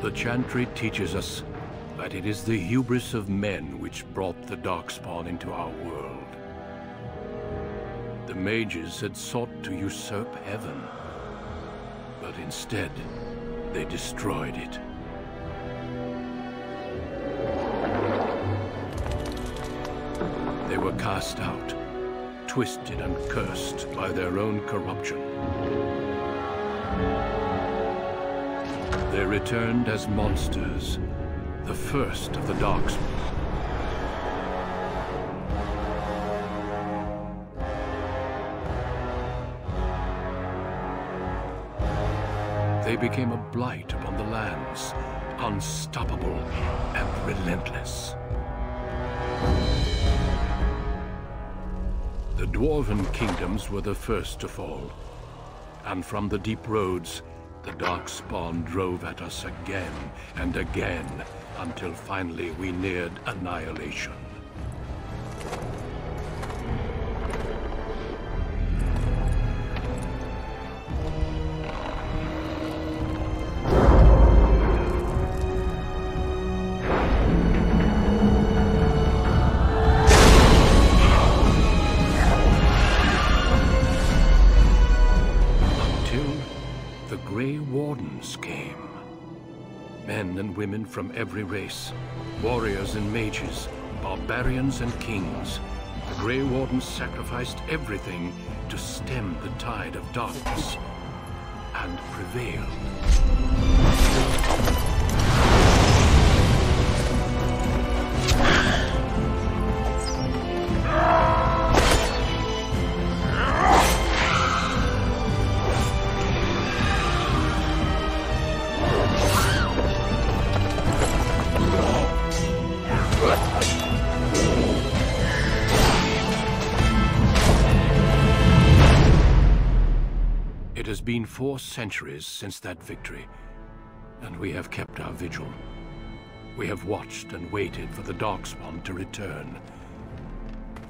The Chantry teaches us that it is the hubris of men which brought the Darkspawn into our world. The mages had sought to usurp heaven, but instead, they destroyed it. They were cast out, twisted and cursed by their own corruption. They returned as monsters, the first of the Darkspawn. They became a blight upon the lands, unstoppable and relentless. The Dwarven kingdoms were the first to fall, and from the deep roads, the Darkspawn drove at us again and again, until finally we neared annihilation. Men and women from every race, warriors and mages, barbarians and kings. The Grey Wardens sacrificed everything to stem the tide of darkness, and prevailed. It has been 4 centuries since that victory, and we have kept our vigil. We have watched and waited for the Darkspawn to return.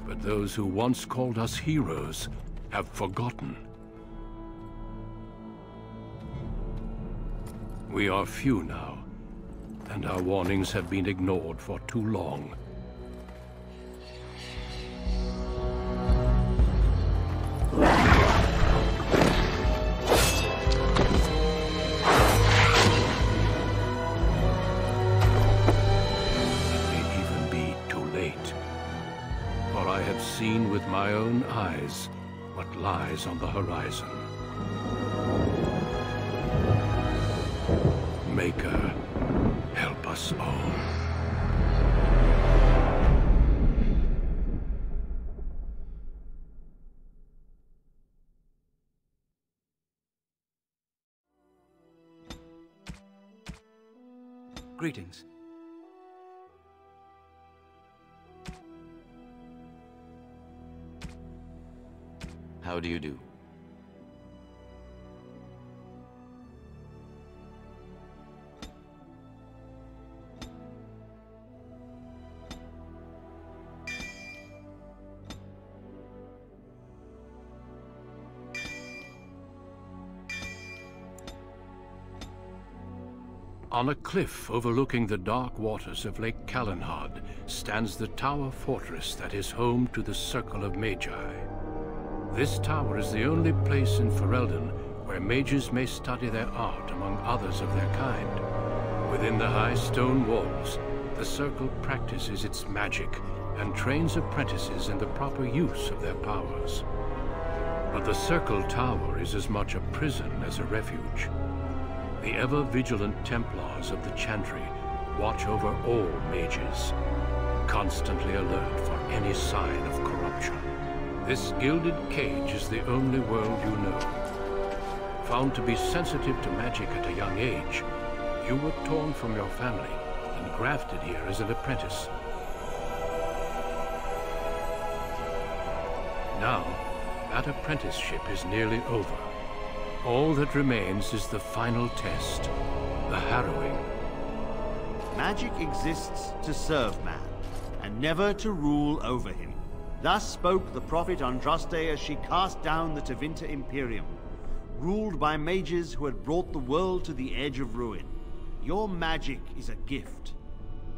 But those who once called us heroes have forgotten. We are few now, and our warnings have been ignored for too long. Seen with my own eyes what lies on the horizon. Maker, help us all. Greetings. How do you do? On a cliff overlooking the dark waters of Lake Calenhad stands the tower fortress that is home to the Circle of Magi. This tower is the only place in Ferelden where mages may study their art among others of their kind. Within the high stone walls, the Circle practices its magic and trains apprentices in the proper use of their powers. But the Circle Tower is as much a prison as a refuge. The ever-vigilant Templars of the Chantry watch over all mages, constantly alert for any sign of corruption. This gilded cage is the only world you know. Found to be sensitive to magic at a young age, you were torn from your family and grafted here as an apprentice. Now, that apprenticeship is nearly over. All that remains is the final test, the harrowing. Magic exists to serve man, and never to rule over him. Thus spoke the prophet Andraste as she cast down the Tevinter Imperium, ruled by mages who had brought the world to the edge of ruin. Your magic is a gift,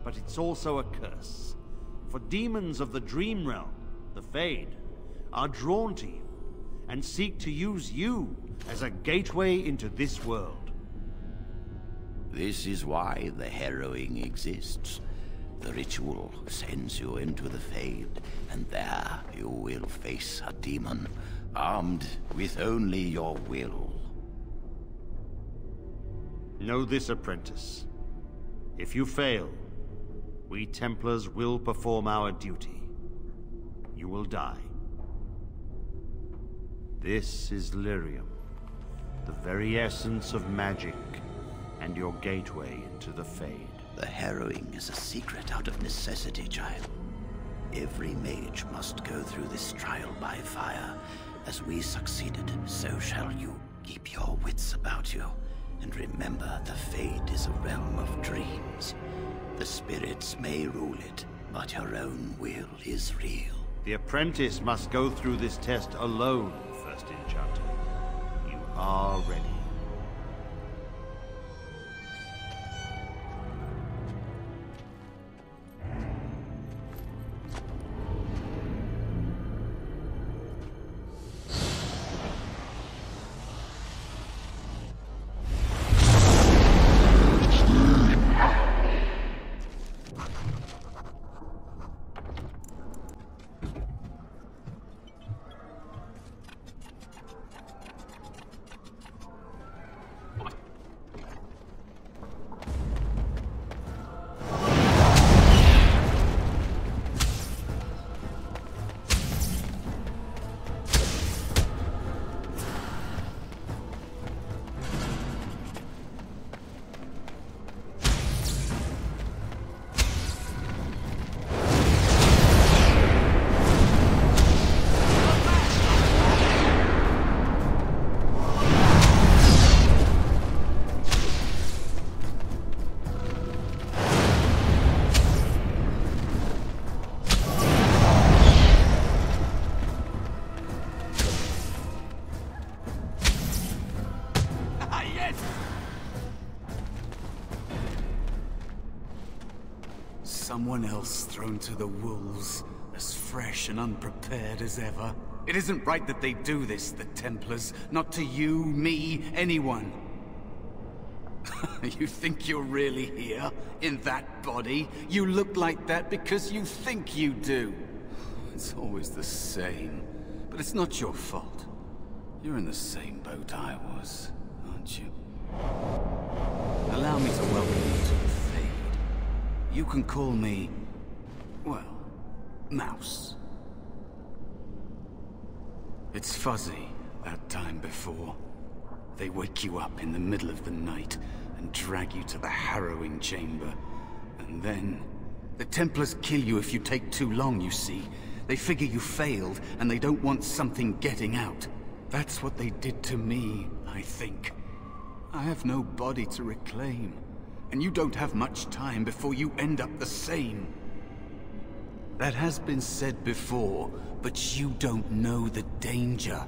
but it's also a curse. For demons of the Dream Realm, the Fade, are drawn to you and seek to use you as a gateway into this world. This is why the harrowing exists. The ritual sends you into the Fade, and there you will face a demon, armed with only your will. Know this, apprentice. If you fail, we Templars will perform our duty. You will die. This is Lyrium, the very essence of magic, and your gateway into the Fade. The harrowing is a secret out of necessity, child. Every mage must go through this trial by fire. As we succeeded, so shall you. Keep your wits about you. And remember, the Fade is a realm of dreams. The spirits may rule it, but your own will is real. The apprentice must go through this test alone, First Enchanter. You are ready. Someone else thrown to the wolves, as fresh and unprepared as ever. It isn't right that they do this, the Templars. Not to you, me, anyone. You think you're really here, in that body? You look like that because you think you do. It's always the same, but it's not your fault. You're in the same boat I was, aren't you? Allow me to welcome you to the Fade. You can call me, well, Mouse. It's fuzzy, that time before. They wake you up in the middle of the night and drag you to the harrowing chamber. And then, the Templars kill you if you take too long, you see. They figure you failed, and they don't want something getting out. That's what they did to me, I think. I have no body to reclaim, and you don't have much time before you end up the same. That has been said before, but you don't know the danger.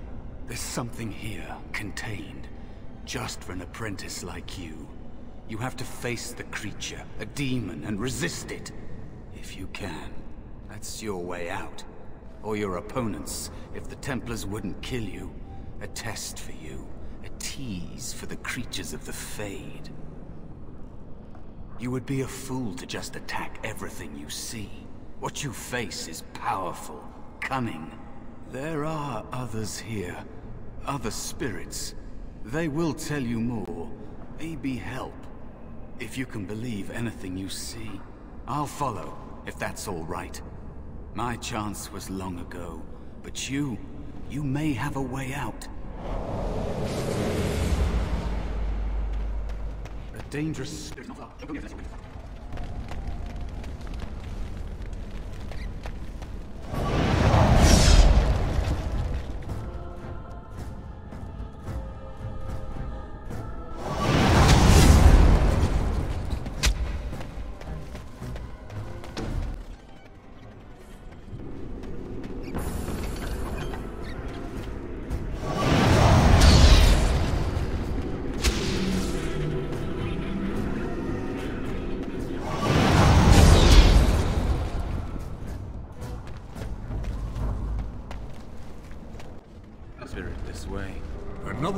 There's something here, contained, just for an apprentice like you. You have to face the creature, a demon, and resist it. If you can. That's your way out. Or your opponent's, if the Templars wouldn't kill you. A test for you. A tease for the creatures of the Fade. You would be a fool to just attack everything you see. What you face is powerful, cunning. There are others here. Other spirits. They will tell you more. Maybe help. If you can believe anything you see. I'll follow, if that's all right. My chance was long ago, but you may have a way out. A dangerous...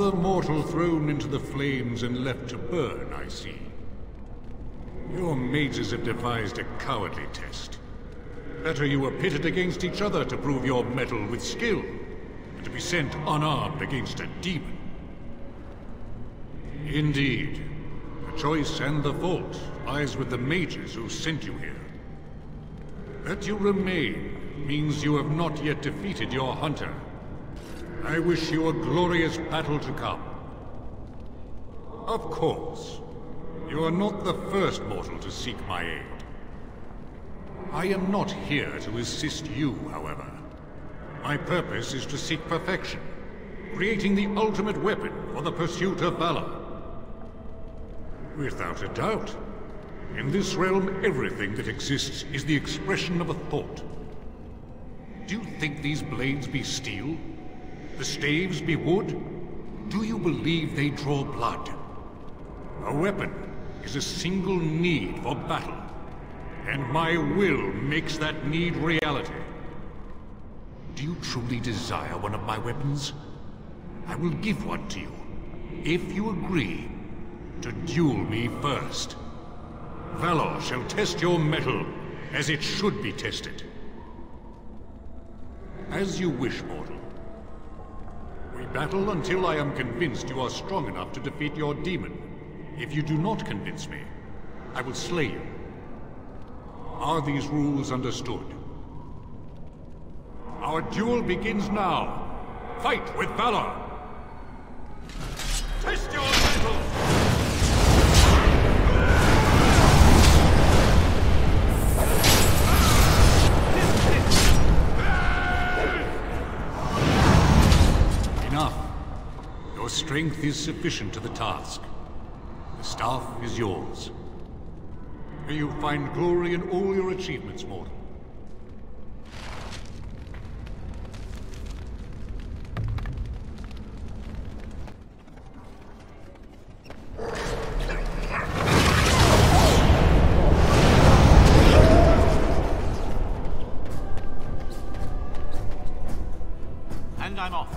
Another mortal thrown into the flames and left to burn, I see. Your mages have devised a cowardly test. Better you were pitted against each other to prove your mettle with skill, and to be sent unarmed against a demon. Indeed, the choice and the fault lies with the mages who sent you here. That you remain means you have not yet defeated your hunter. I wish you a glorious battle to come. Of course, you are not the first mortal to seek my aid. I am not here to assist you, however. My purpose is to seek perfection, creating the ultimate weapon for the pursuit of valor. Without a doubt, in this realm, everything that exists is the expression of a thought. Do you think these blades be steel? The staves be wood? Do you believe they draw blood? A weapon is a single need for battle, and my will makes that need reality. Do you truly desire one of my weapons? I will give one to you, if you agree to duel me first. Valor shall test your mettle as it should be tested. As you wish, mortal. We battle until I am convinced you are strong enough to defeat your demon. If you do not convince me, I will slay you. Are these rules understood? Our duel begins now. Fight with valor! Test your mettle! Enough. Your strength is sufficient to the task. The staff is yours. May you find glory in all your achievements, mortal. And I'm off.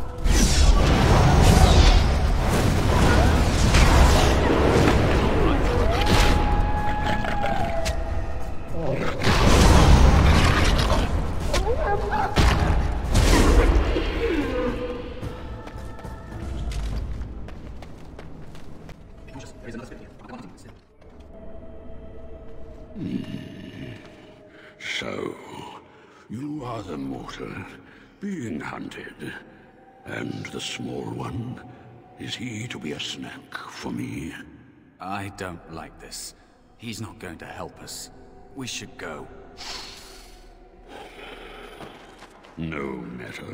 So, you are the mortal being hunted. And the small one, is he to be a snack for me? I don't like this. He's not going to help us. We should go. No matter.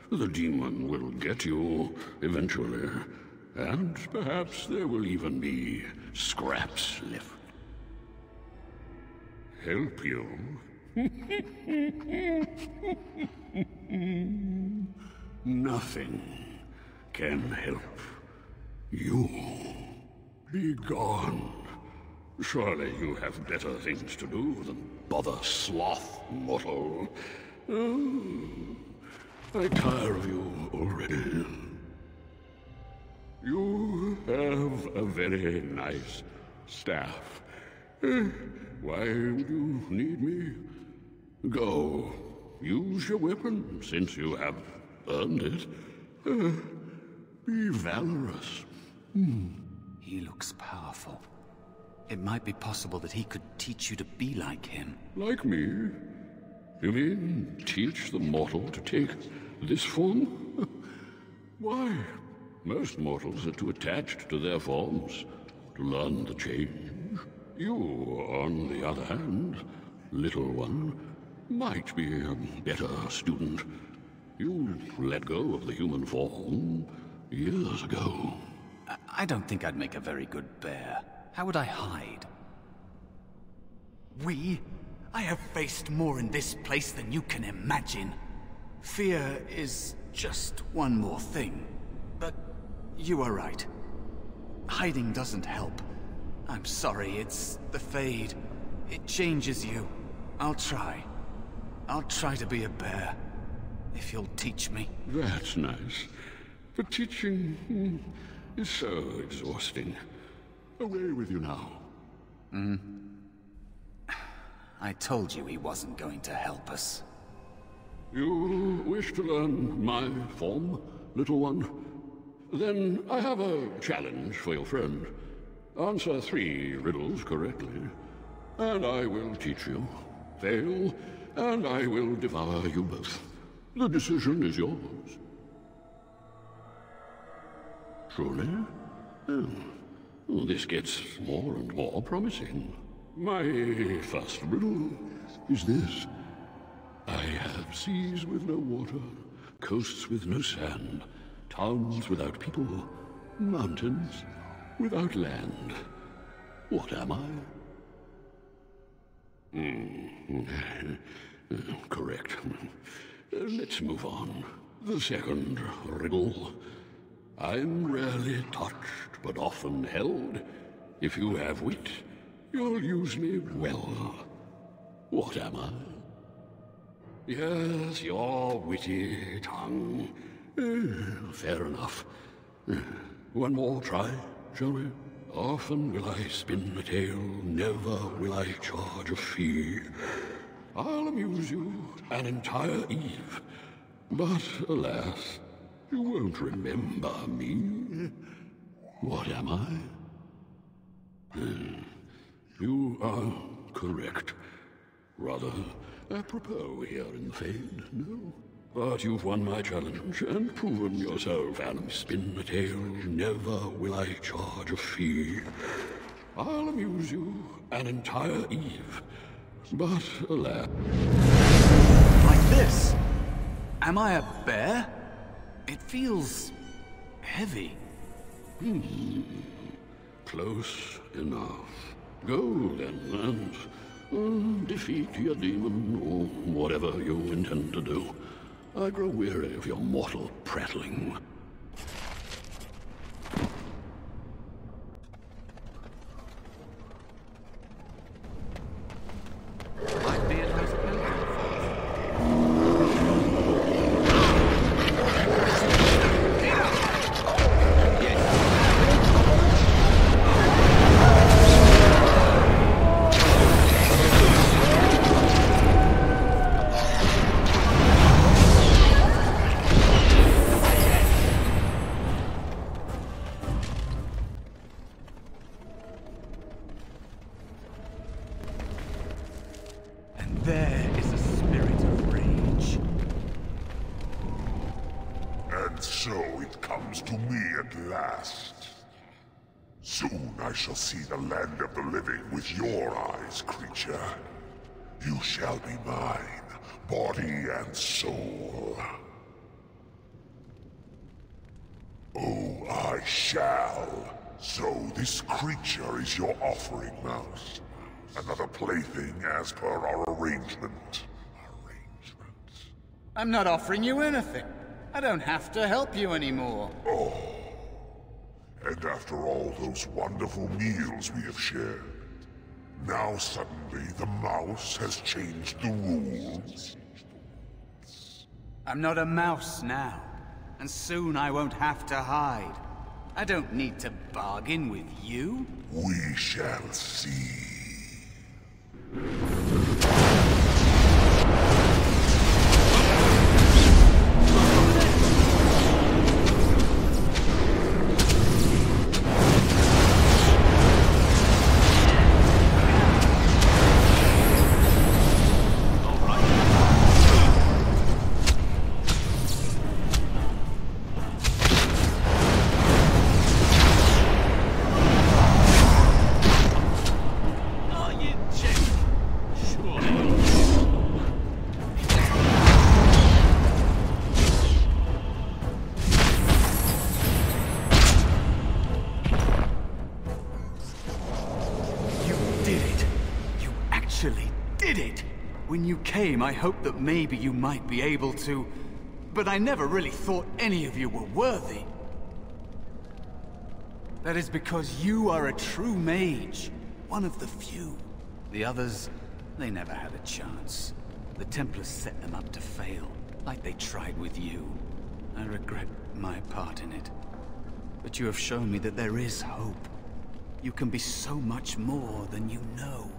The demon will get you eventually. And perhaps there will even be scraps left. Help you? Nothing can help you. Be gone. Surely you have better things to do than bother sloth, mortal. Oh, I tire of you already. You have a very nice staff. Why would you need me? Go. Use your weapon, since you have earned it. Be valorous. He looks powerful. It might be possible that he could teach you to be like him. Like me? You mean teach the mortal to take this form? Why? Most mortals are too attached to their forms to learn the change. You, on the other hand, little one, might be a better student. You let go of the human form years ago. I don't think I'd make a very good bear. How would I hide? I have faced more in this place than you can imagine. Fear is just one more thing. But you are right. Hiding doesn't help. I'm sorry, it's the Fade. It changes you. I'll try. I'll try to be a bear. If you'll teach me. That's nice. The teaching is so exhausting. Away with you now. I told you he wasn't going to help us. You wish to learn my form, little one? Then I have a challenge for your friend. Answer 3 riddles correctly, and I will teach you. Fail, and I will devour you both. The decision is yours. Truly? Oh, this gets more and more promising. My first riddle is this. I have seas with no water, coasts with no sand, towns without people, mountains without land. What am I? Correct. Let's move on. The second riddle. I'm rarely touched, but often held. If you have wit, you'll use me well. What am I? Yes, your witty tongue. Fair enough. One more try, shall we? Often will I spin a tale, never will I charge a fee. I'll amuse you an entire eve, but alas, you won't remember me. What am I? You are correct. Rather apropos here in the Fade, no? But you've won my challenge and proven yourself, and spin a tale, never will I charge a fee. I'll amuse you an entire eve, but alas... Like this? Am I a bear? It feels... heavy. Close enough. Go then, and defeat your demon, or whatever you intend to do. I grow weary of your mortal prattling. Might be a nice building. There is a spirit of rage. And so it comes to me at last. Soon I shall see the land of the living with your eyes, creature. You shall be mine, body and soul. Oh, I shall. So this creature is your offering, Mouse. Another plaything as per our arrangement. I'm not offering you anything. I don't have to help you anymore. Oh. And after all those wonderful meals we have shared, now suddenly the mouse has changed the rules. I'm not a mouse now, and soon I won't have to hide. I don't need to bargain with you. We shall see. When you came, I hoped that maybe you might be able to, but I never really thought any of you were worthy. That is because you are a true mage, one of the few. The others, they never had a chance. The Templars set them up to fail, like they tried with you. I regret my part in it. But you have shown me that there is hope. You can be so much more than you know.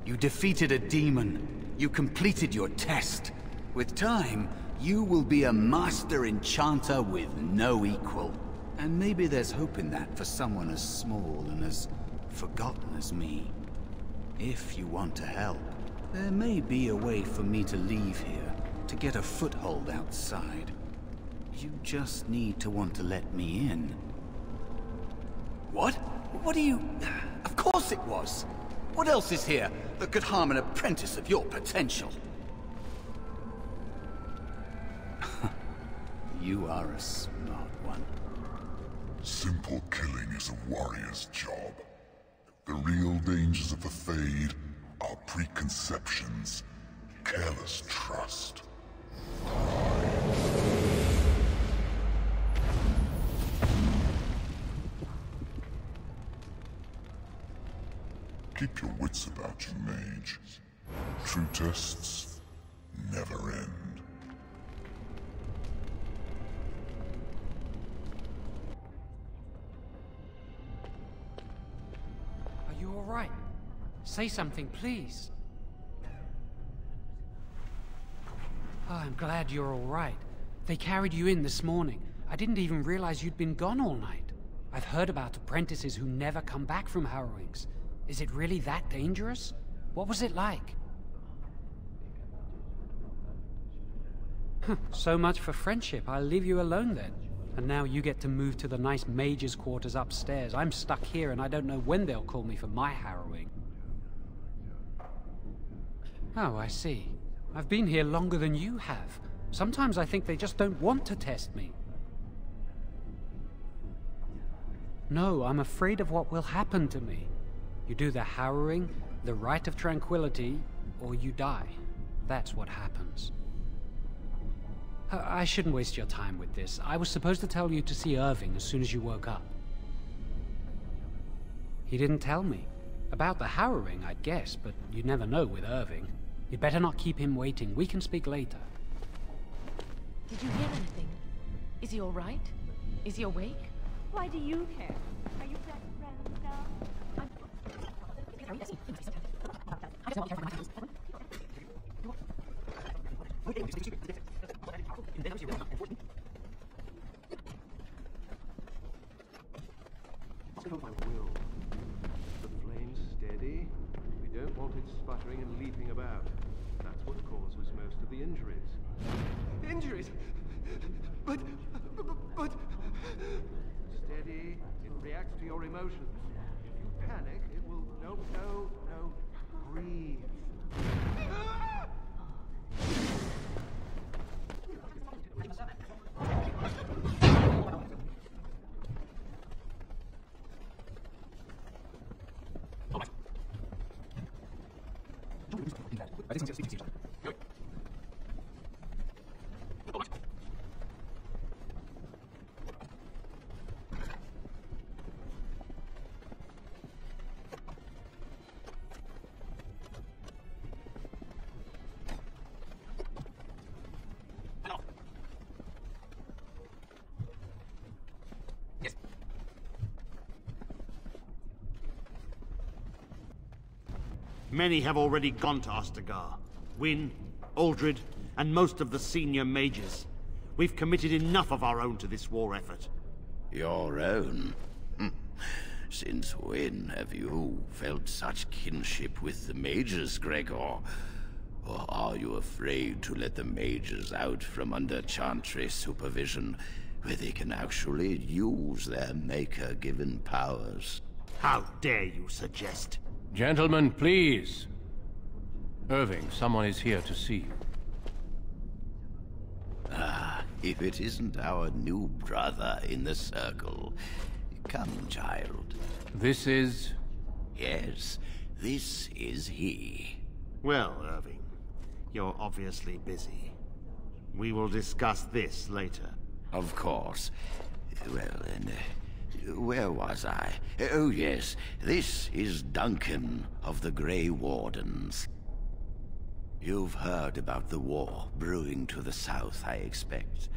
You defeated a demon. You completed your test. With time, you will be a master enchanter with no equal. And maybe there's hope in that for someone as small and as forgotten as me. If you want to help, there may be a way for me to leave here, to get a foothold outside. You just need to want to let me in. What? What do you... Of course it was! What else is here that could harm an apprentice of your potential? You are a smart one. Simple killing is a warrior's job. The real dangers of the Fade are preconceptions, careless trust. Keep your wits about you, mage. True tests never end. Are you all right? Say something, please. Oh, I'm glad you're all right. They carried you in this morning. I didn't even realize you'd been gone all night. I've heard about apprentices who never come back from harrowings. Is it really that dangerous? What was it like? So much for friendship. I'll leave you alone then. And now you get to move to the nice mage's quarters upstairs. I'm stuck here and I don't know when they'll call me for my harrowing. Oh, I see. I've been here longer than you have. Sometimes I think they just don't want to test me. No, I'm afraid of what will happen to me. You do the harrowing, the rite of tranquility, or you die. That's what happens. I shouldn't waste your time with this. I was supposed to tell you to see Irving as soon as you woke up. He didn't tell me. About the harrowing, I'd guess, but you never know with Irving. You'd better not keep him waiting. We can speak later. Did you hear anything? Is he all right? Is he awake? Why do you care? Are you best friends now? My will. The flame's steady. We don't want it sputtering and leaping about. That's what causes most of the injuries. Injuries? But... Steady. It reacts to your emotions. If you panic, it will... No. Breathe. Many have already gone to Ostagar. Wynne, Aldred, and most of the senior mages. We've committed enough of our own to this war effort. Your own? Since when have you felt such kinship with the mages, Gregor? Or are you afraid to let the mages out from under Chantry supervision, where they can actually use their Maker-given powers? How dare you suggest? Gentlemen, please. Irving, someone is here to see you. Ah, if it isn't our new brother in the circle. Come, child. This is... Yes, this is he. Well, Irving, you're obviously busy. We will discuss this later. Of course. Well, then, where was I? Oh, yes, this is Duncan of the Grey Wardens. You've heard about the war brewing to the south, I expect.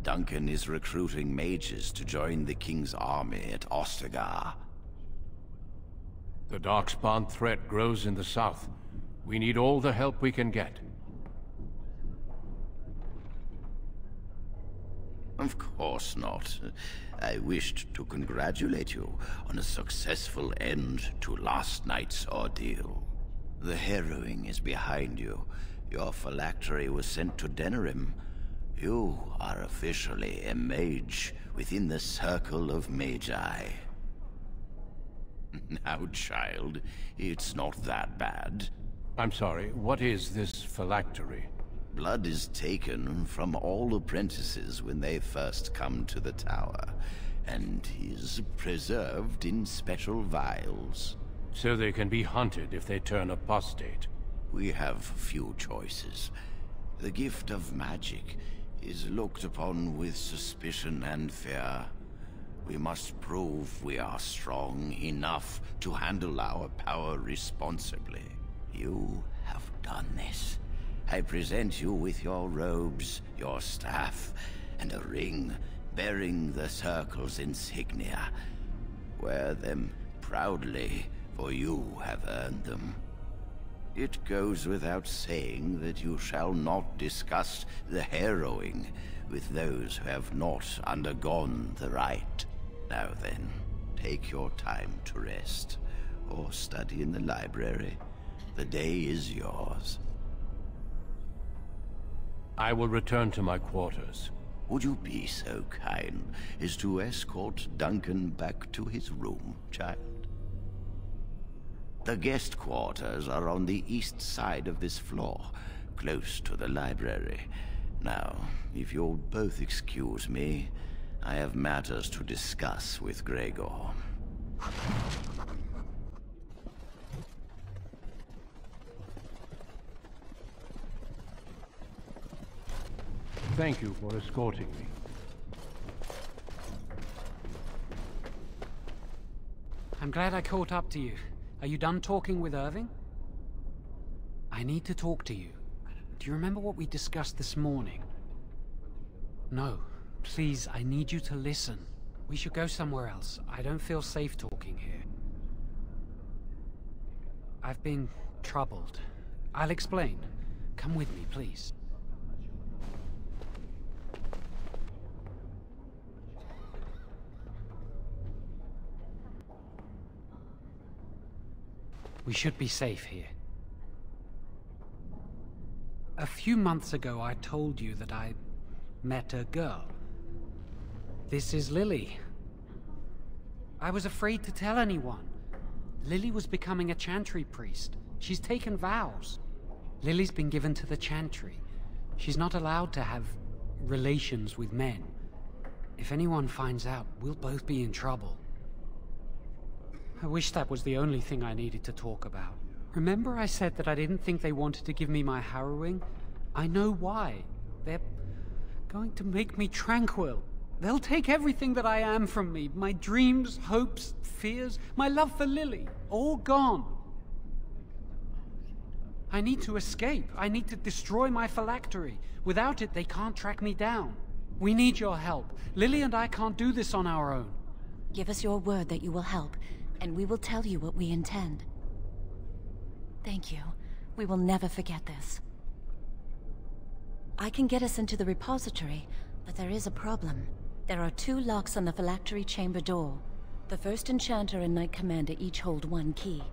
Duncan is recruiting mages to join the King's army at Ostagar. The Darkspawn threat grows in the south. We need all the help we can get. Of course not. I wished to congratulate you on a successful end to last night's ordeal. The harrowing is behind you. Your phylactery was sent to Denerim. You are officially a mage within the circle of magi. Now, child, it's not that bad. I'm sorry, what is this phylactery? Blood is taken from all apprentices when they first come to the tower, and is preserved in special vials. So they can be hunted if they turn apostate. We have few choices. The gift of magic is looked upon with suspicion and fear. We must prove we are strong enough to handle our power responsibly. You have done this. I present you with your robes, your staff, and a ring bearing the Circle's insignia. Wear them proudly, for you have earned them. It goes without saying that you shall not discuss the harrowing with those who have not undergone the rite. Now then, take your time to rest, or study in the library. The day is yours. I will return to my quarters. Would you be so kind as to escort Duncan back to his room, child? The guest quarters are on the east side of this floor, close to the library. Now, if you'll both excuse me, I have matters to discuss with Gregor. Thank you for escorting me. I'm glad I caught up to you. Are you done talking with Irving? I need to talk to you. Do you remember what we discussed this morning? No. Please, I need you to listen. We should go somewhere else. I don't feel safe talking here. I've been troubled. I'll explain. Come with me, please. We should be safe here. A few months ago, I told you that I met a girl. This is Lily. I was afraid to tell anyone. Lily was becoming a chantry priest. She's taken vows. Lily's been given to the chantry. She's not allowed to have relations with men. If anyone finds out, we'll both be in trouble. I wish that was the only thing I needed to talk about. Remember I said that I didn't think they wanted to give me my harrowing? I know why. They're going to make me tranquil. They'll take everything that I am from me. My dreams, hopes, fears, my love for Lily. All gone. I need to escape. I need to destroy my phylactery. Without it, they can't track me down. We need your help. Lily and I can't do this on our own. Give us your word that you will help, and we will tell you what we intend. Thank you. We will never forget this. I can get us into the repository, but there is a problem. There are 2 locks on the phylactery chamber door. The first enchanter and knight commander each hold 1 key.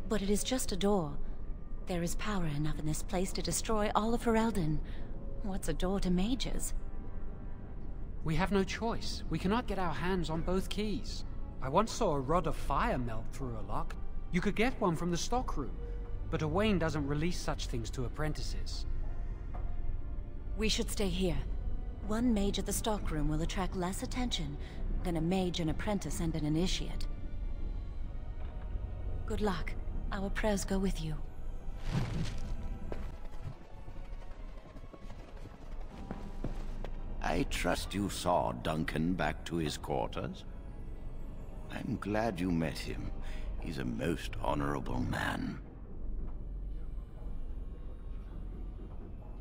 But it is just a door. There is power enough in this place to destroy all of Ferelden. What's a door to mages? We have no choice. We cannot get our hands on both keys. I once saw a rod of fire melt through a lock. You could get one from the stockroom, but Owain doesn't release such things to apprentices. We should stay here. 1 mage at the stockroom will attract less attention than a mage, an apprentice, and an initiate. Good luck. Our prayers go with you. I trust you saw Duncan back to his quarters? I'm glad you met him. He's a most honorable man.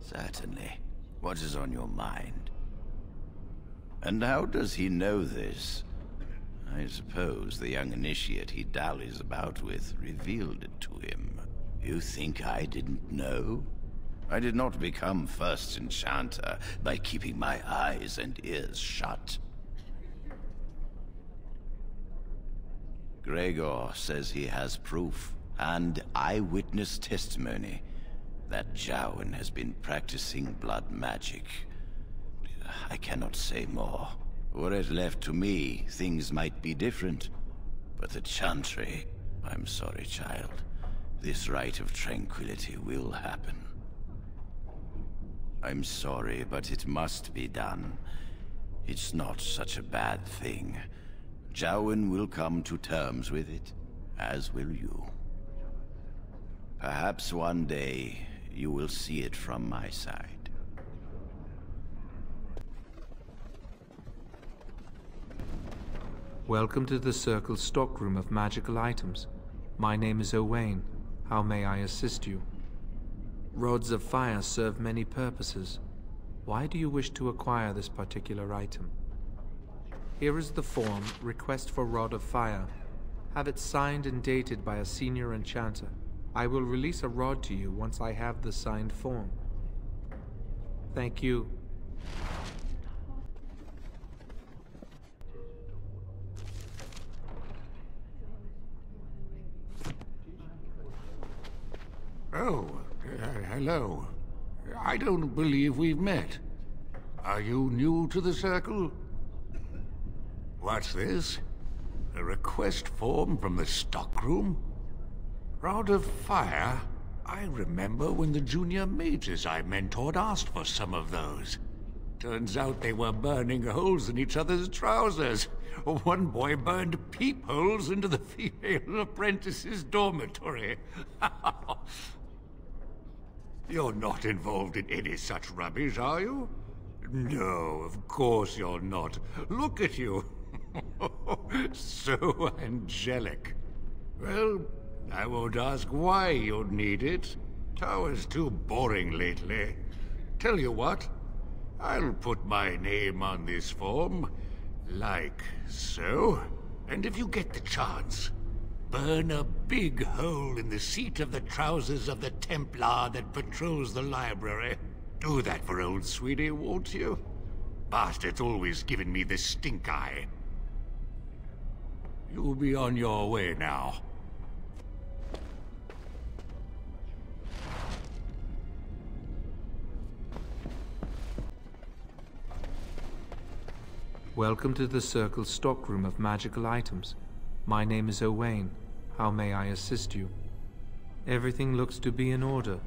Certainly. What is on your mind? And how does he know this? I suppose the young initiate he dallies about with revealed it to him. You think I didn't know? I did not become first enchanter by keeping my eyes and ears shut. Gregor says he has proof and eyewitness testimony that Jowen has been practicing blood magic. I cannot say more. Were it left to me, things might be different. But the Chantry... I'm sorry, child. This rite of tranquility will happen. I'm sorry, but it must be done. It's not such a bad thing. Jowen will come to terms with it, as will you. Perhaps one day, you will see it from my side. Welcome to the Circle's stockroom of magical items. My name is Owain. How may I assist you? Rods of fire serve many purposes. Why do you wish to acquire this particular item? Here is the form, Request for Rod of Fire. Have it signed and dated by a senior enchanter. I will release a rod to you once I have the signed form. Thank you. Oh, hello. I don't believe we've met. Are you new to the Circle? What's this? A request form from the stockroom? Rod of Fire? I remember when the junior mages I mentored asked for some of those. Turns out they were burning holes in each other's trousers. One boy burned peepholes into the female apprentice's dormitory. You're not involved in any such rubbish, are you? No, of course you're not. Look at you. So angelic. Well, I won't ask why you'd need it. Tower's too boring lately. Tell you what, I'll put my name on this form, like so. And if you get the chance, burn a big hole in the seat of the trousers of the Templar that patrols the library. Do that for old sweetie, won't you? Bastard's always giving me the stink eye. You'll be on your way now. Welcome to the Circle's stockroom of magical items. My name is Owain. How may I assist you? Everything looks to be in order.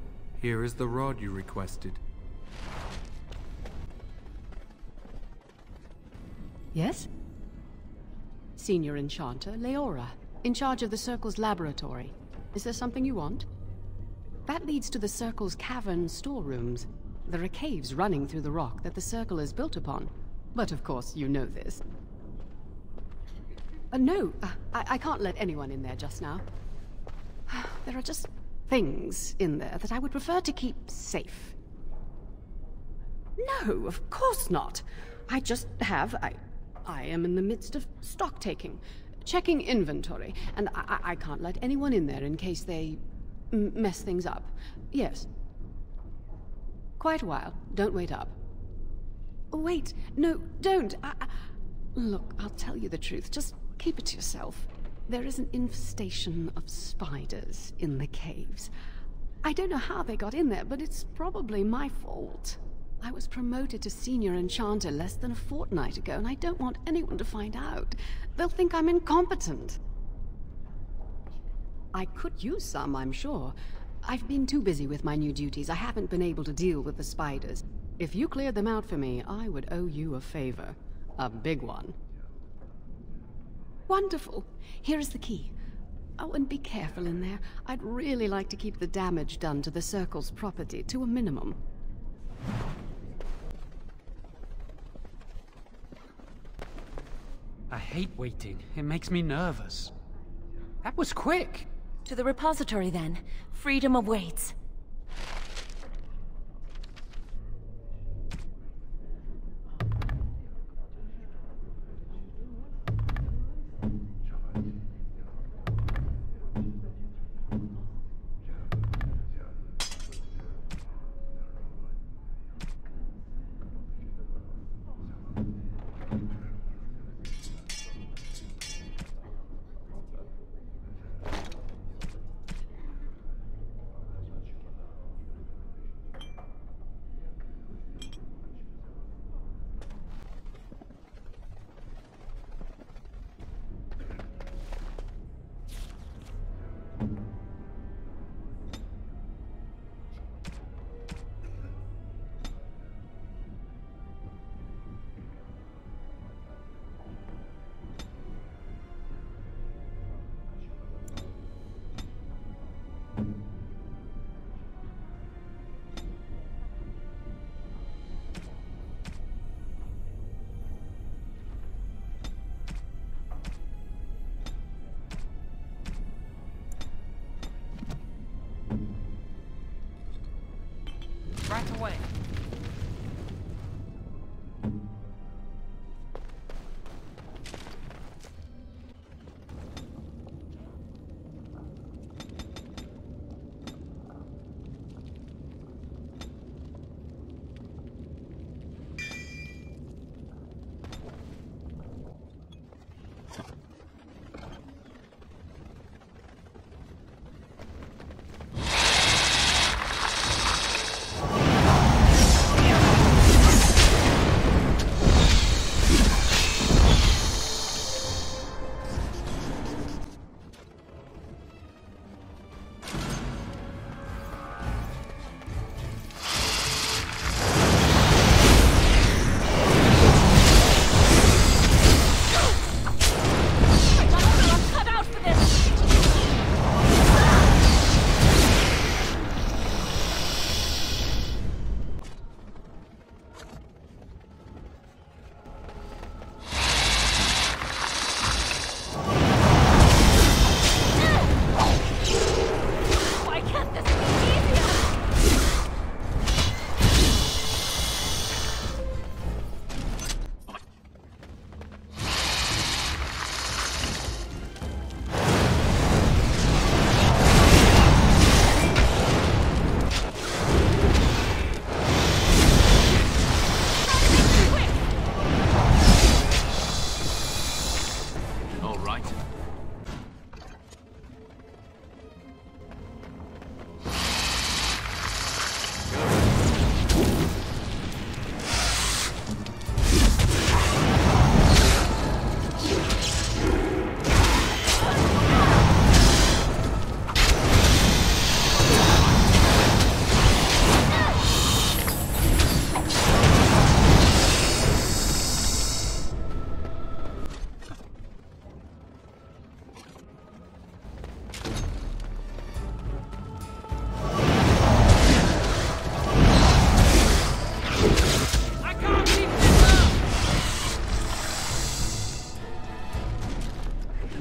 Here is the rod you requested. Yes? Senior Enchanter, Leora, in charge of the Circle's laboratory. Is there something you want? That leads to the Circle's cavern storerooms. There are caves running through the rock that the Circle is built upon. But of course, you know this. No, I can't let anyone in there just now. There are just things in there that I would prefer to keep safe. No, of course not. I just have... I am in the midst of stock taking, checking inventory, and I can't let anyone in there in case they mess things up. Yes. Quite a while. Don't wait up. Wait, no, don't. Look, I'll tell you the truth. Just keep it to yourself. There is an infestation of spiders in the caves. I don't know how they got in there, but it's probably my fault. I was promoted to Senior Enchanter less than a fortnight ago, and I don't want anyone to find out. They'll think I'm incompetent. I could use some, I'm sure. I've been too busy with my new duties. I haven't been able to deal with the spiders. If you cleared them out for me, I would owe you a favor. A big one. Wonderful. Here is the key. Oh, and be careful in there. I'd really like to keep the damage done to the Circle's property to a minimum. I hate waiting. It makes me nervous. That was quick. To the repository, then. Freedom awaits.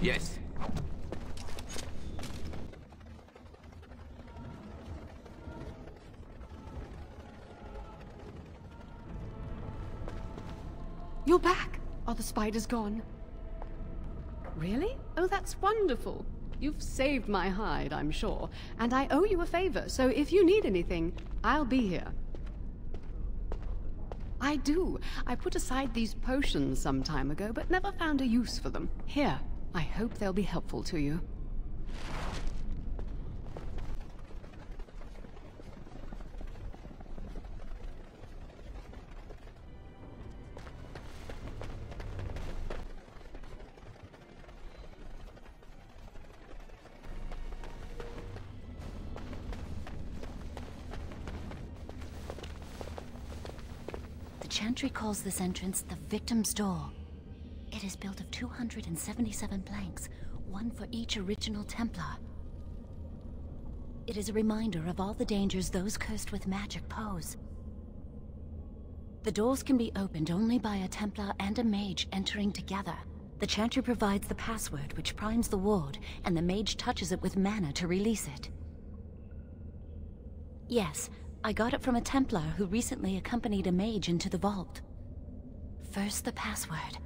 Yes. You're back! Are the spiders gone? Really? Oh, that's wonderful. You've saved my hide, I'm sure. And I owe you a favor, so if you need anything, I'll be here. I do. I put aside these potions some time ago, but never found a use for them. Here, I hope they'll be helpful to you. The Chantry calls this entrance the Victim's Door. It is built of 277 planks, one for each original Templar. It is a reminder of all the dangers those cursed with magic pose. The doors can be opened only by a Templar and a mage entering together. The Chantry provides the password, which primes the ward, and the mage touches it with mana to release it. Yes, I got it from a Templar who recently accompanied a mage into the vault. First, the password.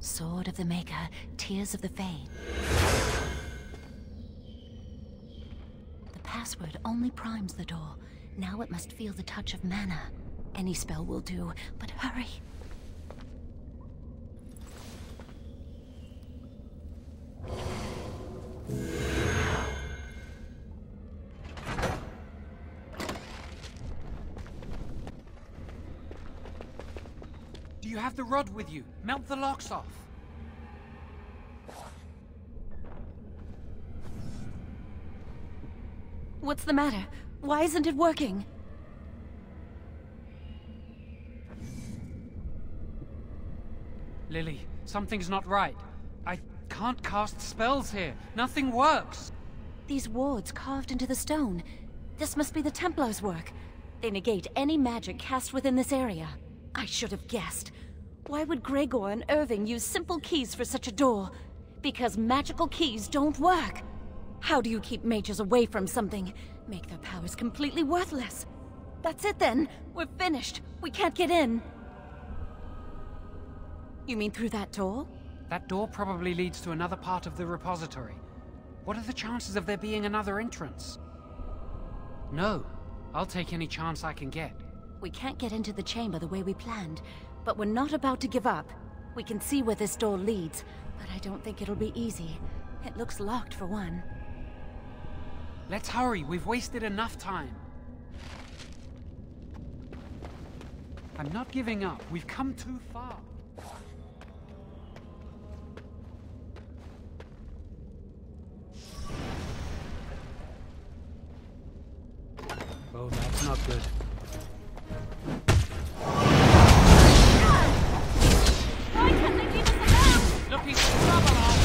Sword of the Maker, Tears of the Fade. The password only primes the door. Now it must feel the touch of mana. Any spell will do, but hurry. Do you have the rod with you? Melt the locks off. What's the matter? Why isn't it working? Lily, something's not right. I can't cast spells here. Nothing works. These wards carved into the stone. This must be the Templars' work. They negate any magic cast within this area. I should have guessed. Why would Gregor and Irving use simple keys for such a door? Because magical keys don't work. How do you keep mages away from something? Make their powers completely worthless. That's it then. We're finished. We can't get in. You mean through that door? That door probably leads to another part of the repository. What are the chances of there being another entrance? No. I'll take any chance I can get. We can't get into the chamber the way we planned, but we're not about to give up. We can see where this door leads, but I don't think it'll be easy. It looks locked for one. Let's hurry. We've wasted enough time. I'm not giving up. We've come too far. Oh, that's not good. Why can't they leave us alone? Looking for trouble, are we?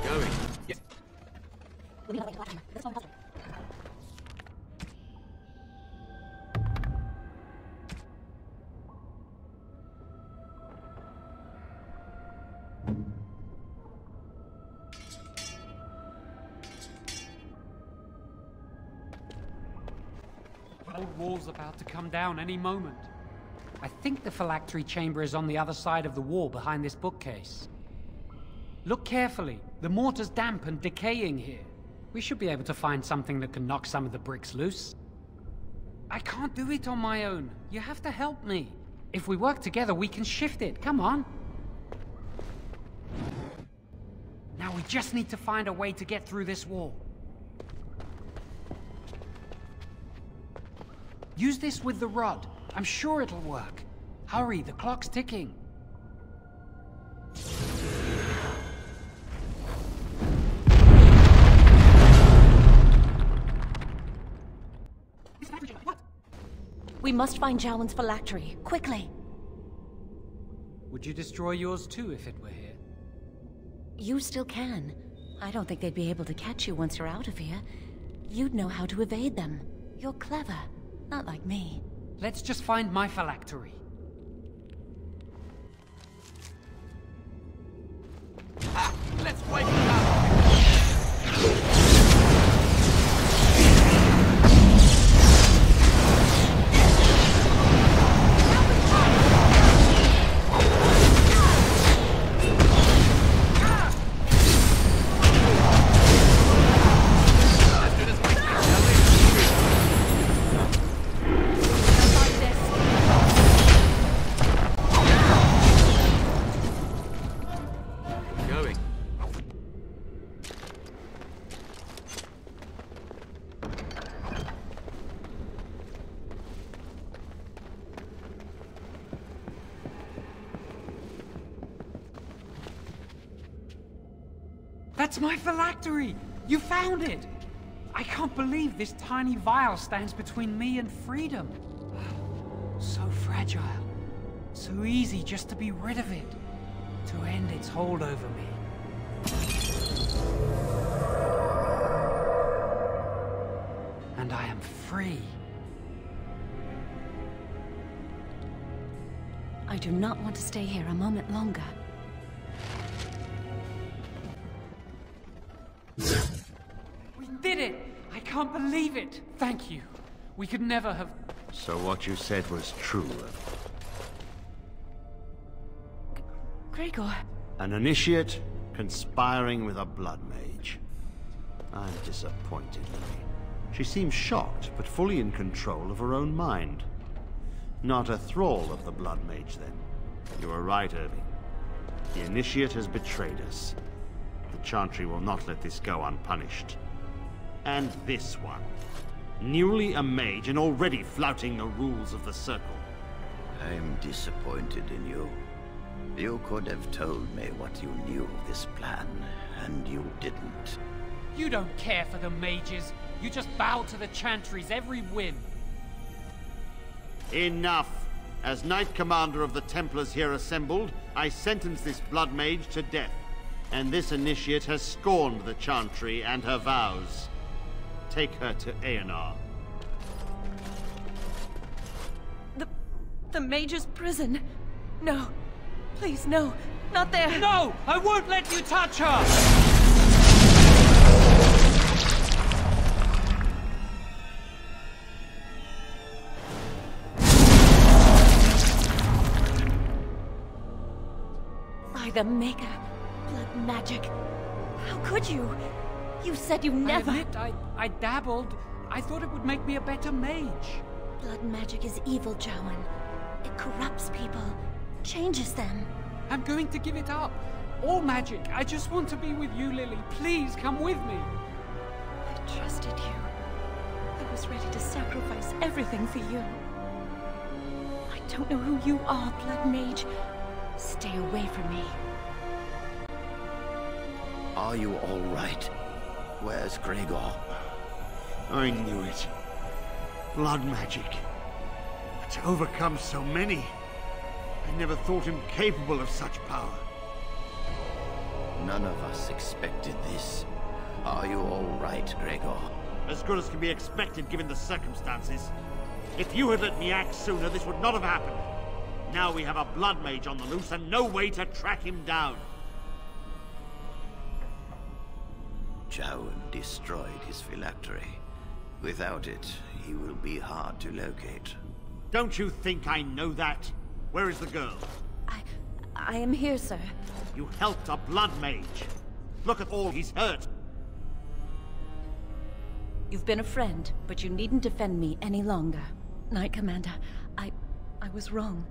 Going. Yes. The old wall's about to come down any moment. I think the phylactery chamber is on the other side of the wall behind this bookcase. Look carefully. The mortar's damp and decaying here. We should be able to find something that can knock some of the bricks loose. I can't do it on my own. You have to help me. If we work together, we can shift it. Come on. Now we just need to find a way to get through this wall. Use this with the rod. I'm sure it'll work. Hurry, the clock's ticking. What? We must find Jowen's phylactery, quickly. Would you destroy yours too if it were here? You still can. I don't think they'd be able to catch you once you're out of here. You'd know how to evade them. You're clever, not like me. Let's just find my phylactery. Let's wake it up! That's my phylactery! You found it! I can't believe this tiny vial stands between me and freedom. So fragile. So easy just to be rid of it. To end its hold over me. And I am free. I do not want to stay here a moment longer. We did it! I can't believe it! Thank you. We could never have... So what you said was true. Gregor. An initiate conspiring with a blood mage. I'm disappointed, Lily. She seems shocked, but fully in control of her own mind. Not a thrall of the blood mage, then. You were right, Irving. The initiate has betrayed us. The Chantry will not let this go unpunished. And this one. Newly a mage and already flouting the rules of the Circle. I'm disappointed in you. You could have told me what you knew of this plan, and you didn't. You don't care for the mages. You just bow to the Chantry's every whim. Enough! As Knight Commander of the Templars here assembled, I sentence this blood mage to death. And this initiate has scorned the Chantry and her vows. Take her to Aenar. The mage's prison. No. Please, no. Not there. No! I won't let you touch her! By the Maker. Blood magic. How could you? You said you never... I admit, I dabbled. I thought it would make me a better mage. Blood magic is evil, Jowen. It corrupts people. Changes them. I'm going to give it up. All magic. I just want to be with you, Lily. Please come with me. I trusted you. I was ready to sacrifice everything for you. I don't know who you are, Blood Mage. Stay away from me. Are you all right? Where's Gregor? I knew it. Blood magic. To overcome so many. I never thought him capable of such power. None of us expected this. Are you all right, Gregor? As good as can be expected given the circumstances. If you had let me act sooner, this would not have happened. Now we have a blood mage on the loose and no way to track him down. Jowan destroyed his phylactery. Without it, he will be hard to locate. Don't you think I know that? Where is the girl? I am here, sir. You helped a blood mage. Look at all he's hurt. You've been a friend, but you needn't defend me any longer. Knight Commander, I was wrong.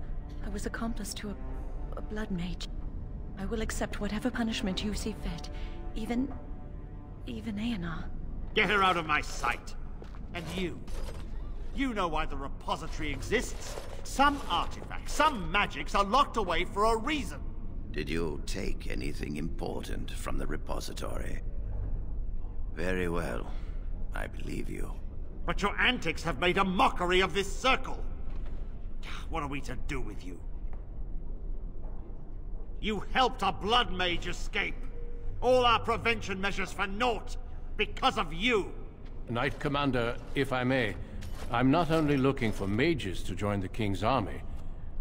I was accomplice to a blood mage. I will accept whatever punishment you see fit. Even Aenar. Get her out of my sight. And you. You know why the repository exists. Some artifacts, some magics are locked away for a reason. Did you take anything important from the repository? Very well. I believe you. But your antics have made a mockery of this circle. What are we to do with you? You helped a blood mage escape. All our prevention measures for naught. Because of you. Knight Commander, if I may, I'm not only looking for mages to join the King's army,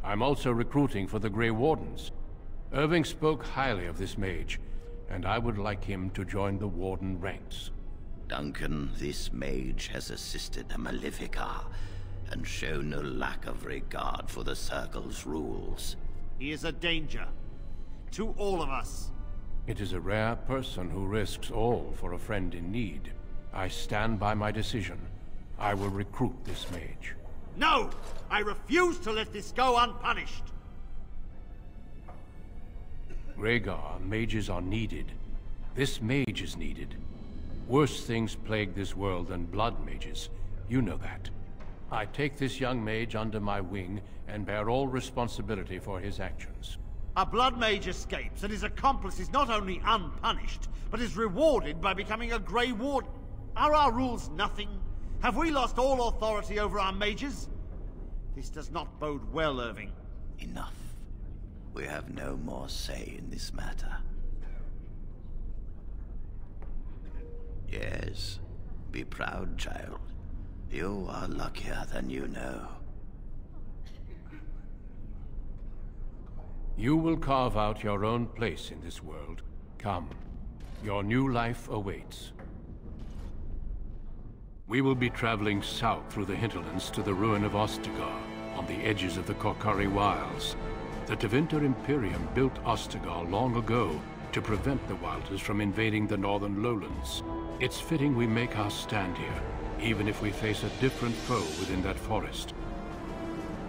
I'm also recruiting for the Grey Wardens. Irving spoke highly of this mage, and I would like him to join the Warden ranks. Duncan, this mage has assisted the Malefica, and shown no lack of regard for the Circle's rules. He is a danger. To all of us. It is a rare person who risks all for a friend in need. I stand by my decision. I will recruit this mage. No! I refuse to let this go unpunished! Rhaegar, mages are needed. This mage is needed. Worse things plague this world than blood mages. You know that. I take this young mage under my wing and bear all responsibility for his actions. A blood mage escapes and his accomplice is not only unpunished, but is rewarded by becoming a Grey Warden. Are our rules nothing? Have we lost all authority over our mages? This does not bode well, Irving. Enough. We have no more say in this matter. Yes, be proud, child. You are luckier than you know. You will carve out your own place in this world. Come, your new life awaits. We will be traveling south through the hinterlands to the ruin of Ostagar, on the edges of the Korkari Wilds. The Tevinter Imperium built Ostagar long ago to prevent the Wilders from invading the northern lowlands. It's fitting we make our stand here, even if we face a different foe within that forest.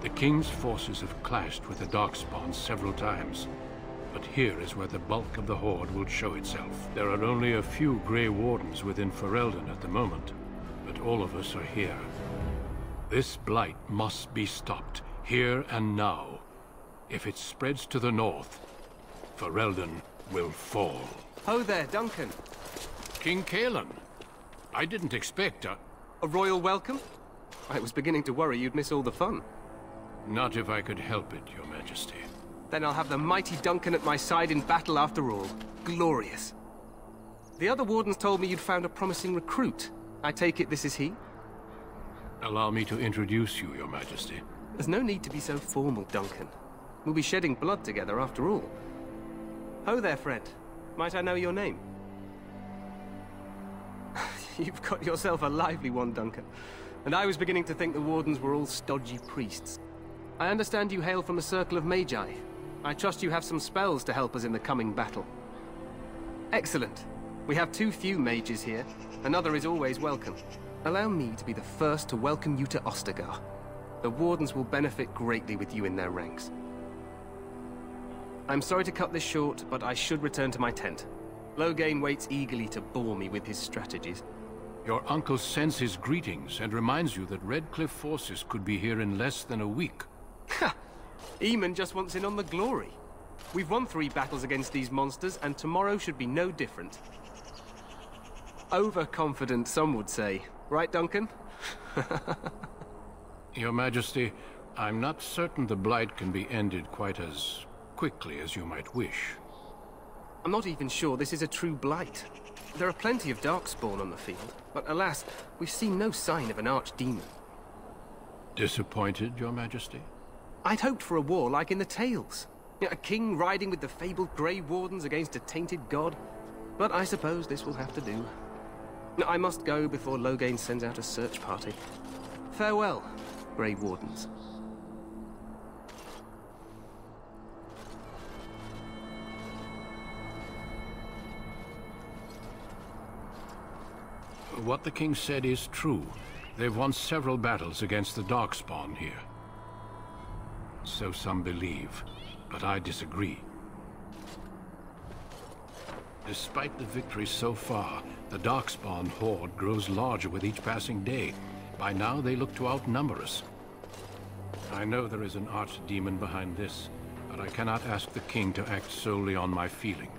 The King's forces have clashed with the Darkspawn several times, but here is where the bulk of the Horde will show itself. There are only a few Grey Wardens within Ferelden at the moment, but all of us are here. This blight must be stopped, here and now. If it spreads to the north, Ferelden will fall. Ho there, Duncan. King Kaelan. I didn't expect a royal welcome? I was beginning to worry you'd miss all the fun. Not if I could help it, Your Majesty. Then I'll have the mighty Duncan at my side in battle after all. Glorious. The other wardens told me you'd found a promising recruit. I take it this is he? Allow me to introduce you, Your Majesty. There's no need to be so formal, Duncan. We'll be shedding blood together after all. Ho there, friend. Might I know your name? You've got yourself a lively one, Duncan. And I was beginning to think the wardens were all stodgy priests. I understand you hail from the Circle of Magi. I trust you have some spells to help us in the coming battle. Excellent. We have too few mages here. Another is always welcome. Allow me to be the first to welcome you to Ostagar. The wardens will benefit greatly with you in their ranks. I'm sorry to cut this short, but I should return to my tent. Loghain waits eagerly to bore me with his strategies. Your uncle sends his greetings and reminds you that Redcliffe forces could be here in less than a week. Ha! Eamon just wants in on the glory. We've won 3 battles against these monsters, and tomorrow should be no different. Overconfident, some would say. Right, Duncan? Your Majesty, I'm not certain the Blight can be ended quite as quickly as you might wish. I'm not even sure this is a true blight. There are plenty of darkspawn on the field, but alas, we've seen no sign of an archdemon. Disappointed, Your Majesty? I'd hoped for a war like in the tales. A king riding with the fabled Grey Wardens against a tainted god. But I suppose this will have to do. I must go before Loghain sends out a search party. Farewell, Grey Wardens. What the king said is true. They've won several battles against the Darkspawn here. So some believe, but I disagree. Despite the victories so far, the Darkspawn horde grows larger with each passing day. By now, they look to outnumber us. I know there is an archdemon behind this, but I cannot ask the king to act solely on my feeling.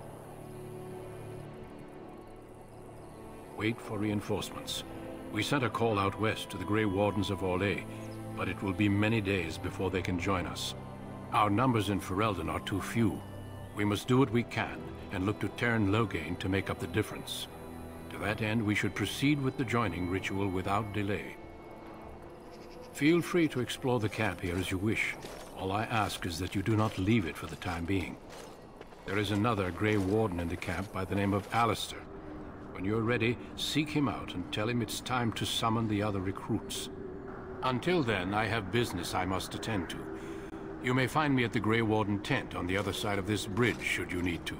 Wait for reinforcements. We sent a call out west to the Grey Wardens of Orlais, but it will be many days before they can join us. Our numbers in Ferelden are too few. We must do what we can, and look to Teyrn Loghain to make up the difference. To that end, we should proceed with the joining ritual without delay. Feel free to explore the camp here as you wish. All I ask is that you do not leave it for the time being. There is another Grey Warden in the camp by the name of Alistair. When you're ready, seek him out and tell him it's time to summon the other recruits. Until then, I have business I must attend to. You may find me at the Grey Warden tent on the other side of this bridge, should you need to.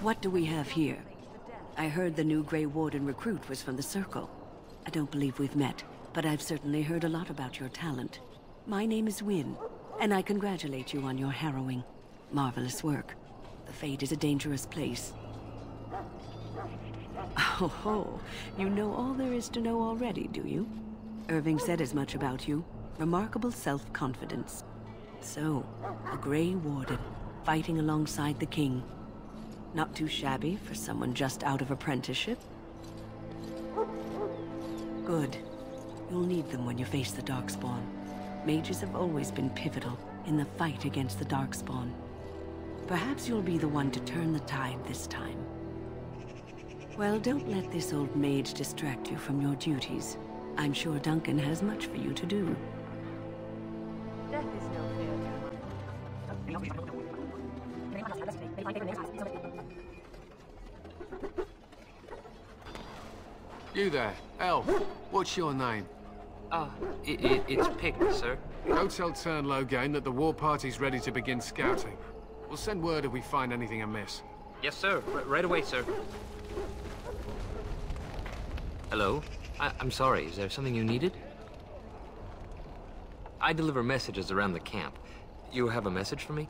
What do we have here? I heard the new Grey Warden recruit was from the Circle. I don't believe we've met, but I've certainly heard a lot about your talent. My name is Wynne, and I congratulate you on your harrowing, marvelous work. The Fade is a dangerous place. Oh ho, you know all there is to know already, do you? Irving said as much about you. Remarkable self-confidence. So, a Grey Warden, fighting alongside the King. Not too shabby for someone just out of apprenticeship. Good. You'll need them when you face the Darkspawn. Mages have always been pivotal in the fight against the Darkspawn. Perhaps you'll be the one to turn the tide this time. Well, don't let this old mage distract you from your duties. I'm sure Duncan has much for you to do. Death is no fair. You there, elf. What's your name? It's Pick, sir. Go tell Teyrn Loghain that the war party's ready to begin scouting. We'll send word if we find anything amiss. Yes, sir. Right away, sir. Hello? I'm sorry, is there something you needed? I deliver messages around the camp. You have a message for me?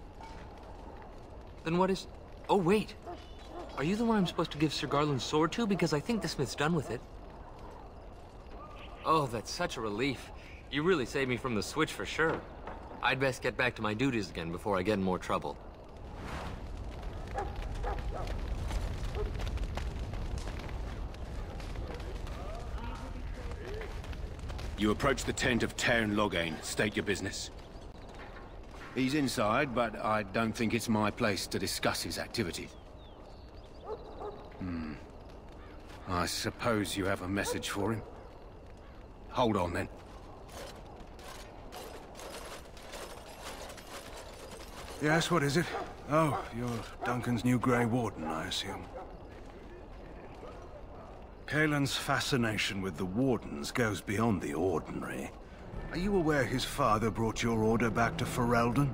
Then what is... Oh, wait. Are you the one I'm supposed to give Sir Garland's sword to? Because I think the smith's done with it. Oh, that's such a relief. You really saved me from the switch for sure. I'd best get back to my duties again before I get in more trouble. You approach the tent of Teyrn Loghain. State your business. He's inside, but I don't think it's my place to discuss his activities. I suppose you have a message for him. Hold on, then. Yes, what is it? Oh, you're Duncan's new Grey Warden, I assume. Cailan's fascination with the Wardens goes beyond the ordinary. Are you aware his father brought your order back to Ferelden?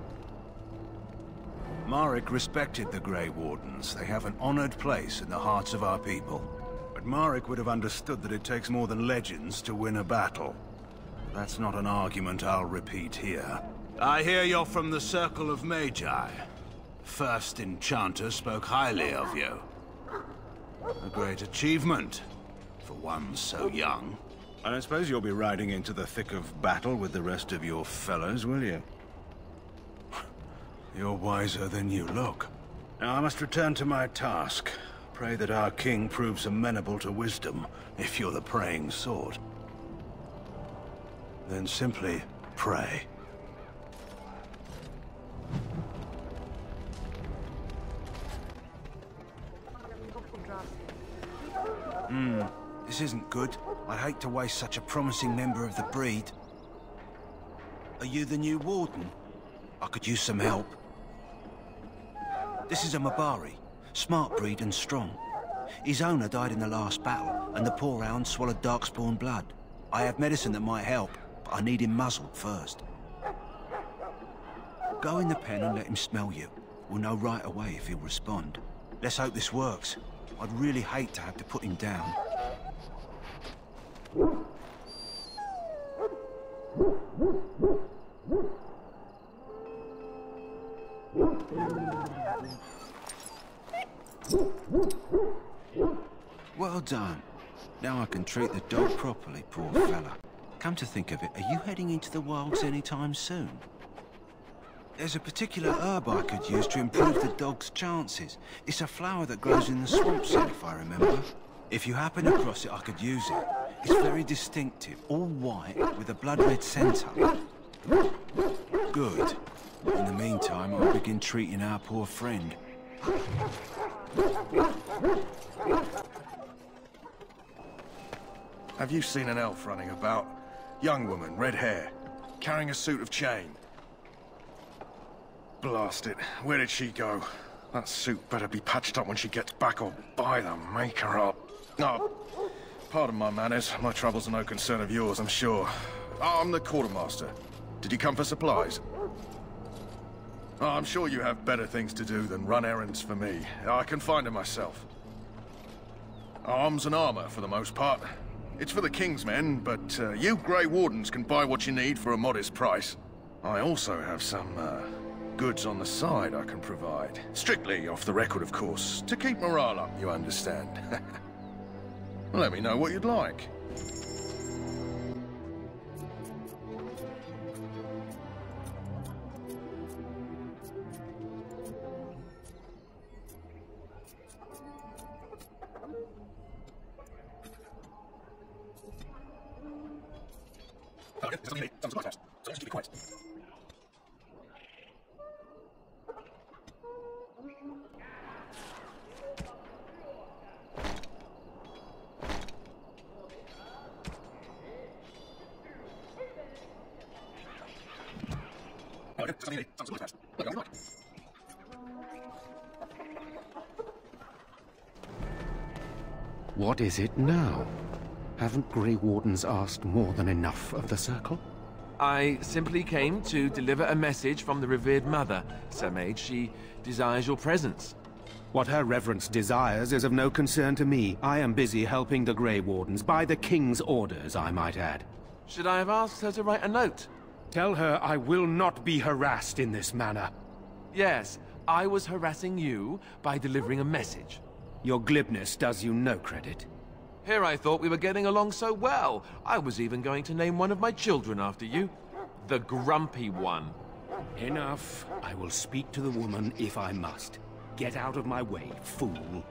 Marek respected the Grey Wardens. They have an honored place in the hearts of our people. But Marek would have understood that it takes more than legends to win a battle. That's not an argument I'll repeat here. I hear you're from the Circle of Magi. First Enchanter spoke highly of you. A great achievement, for one so young. I don't suppose you'll be riding into the thick of battle with the rest of your fellows, will you? You're wiser than you look. Now I must return to my task. Pray that our king proves amenable to wisdom, if you're the praying sort. Then simply pray. This isn't good. I'd hate to waste such a promising member of the breed. Are you the new warden? I could use some help. This is a Mabari. Smart breed and strong. His owner died in the last battle, and the poor hound swallowed darkspawn blood. I have medicine that might help, but I need him muzzled first. Go in the pen and let him smell you. We'll know right away if he'll respond. Let's hope this works. I'd really hate to have to put him down. Well done. Now I can treat the dog properly, poor fella. Come to think of it, are you heading into the wilds anytime soon? There's a particular herb I could use to improve the dog's chances. It's a flower that grows in the swamps, if I remember. If you happen across it, I could use it. It's very distinctive, all white, with a blood-red centre. Good. In the meantime, I'll begin treating our poor friend. Have you seen an elf running about? Young woman, red hair, carrying a suit of chain. Blast it. Where did she go? That suit better be patched up when she gets back, or by the maker up. No, pardon my manners. My troubles are no concern of yours, I'm sure. I'm the quartermaster. Did you come for supplies? Oh, I'm sure you have better things to do than run errands for me. I can find them myself. Arms and armor, for the most part. It's for the King's men, but you Grey Wardens can buy what you need for a modest price. I also have some, goods on the side I can provide. Strictly off the record, of course. To keep morale up, you understand. Let me know what you'd like. What is it now? Haven't Grey Wardens asked more than enough of the Circle? I simply came to deliver a message from the revered mother, Sir Mage. She desires your presence. What her reverence desires is of no concern to me. I am busy helping the Grey Wardens, by the King's orders, I might add. Should I have asked her to write a note? Tell her I will not be harassed in this manner. Yes, I was harassing you by delivering a message. Your glibness does you no credit. Here I thought we were getting along so well. I was even going to name one of my children after you. The Grumpy One. Enough. I will speak to the woman if I must. Get out of my way, fool.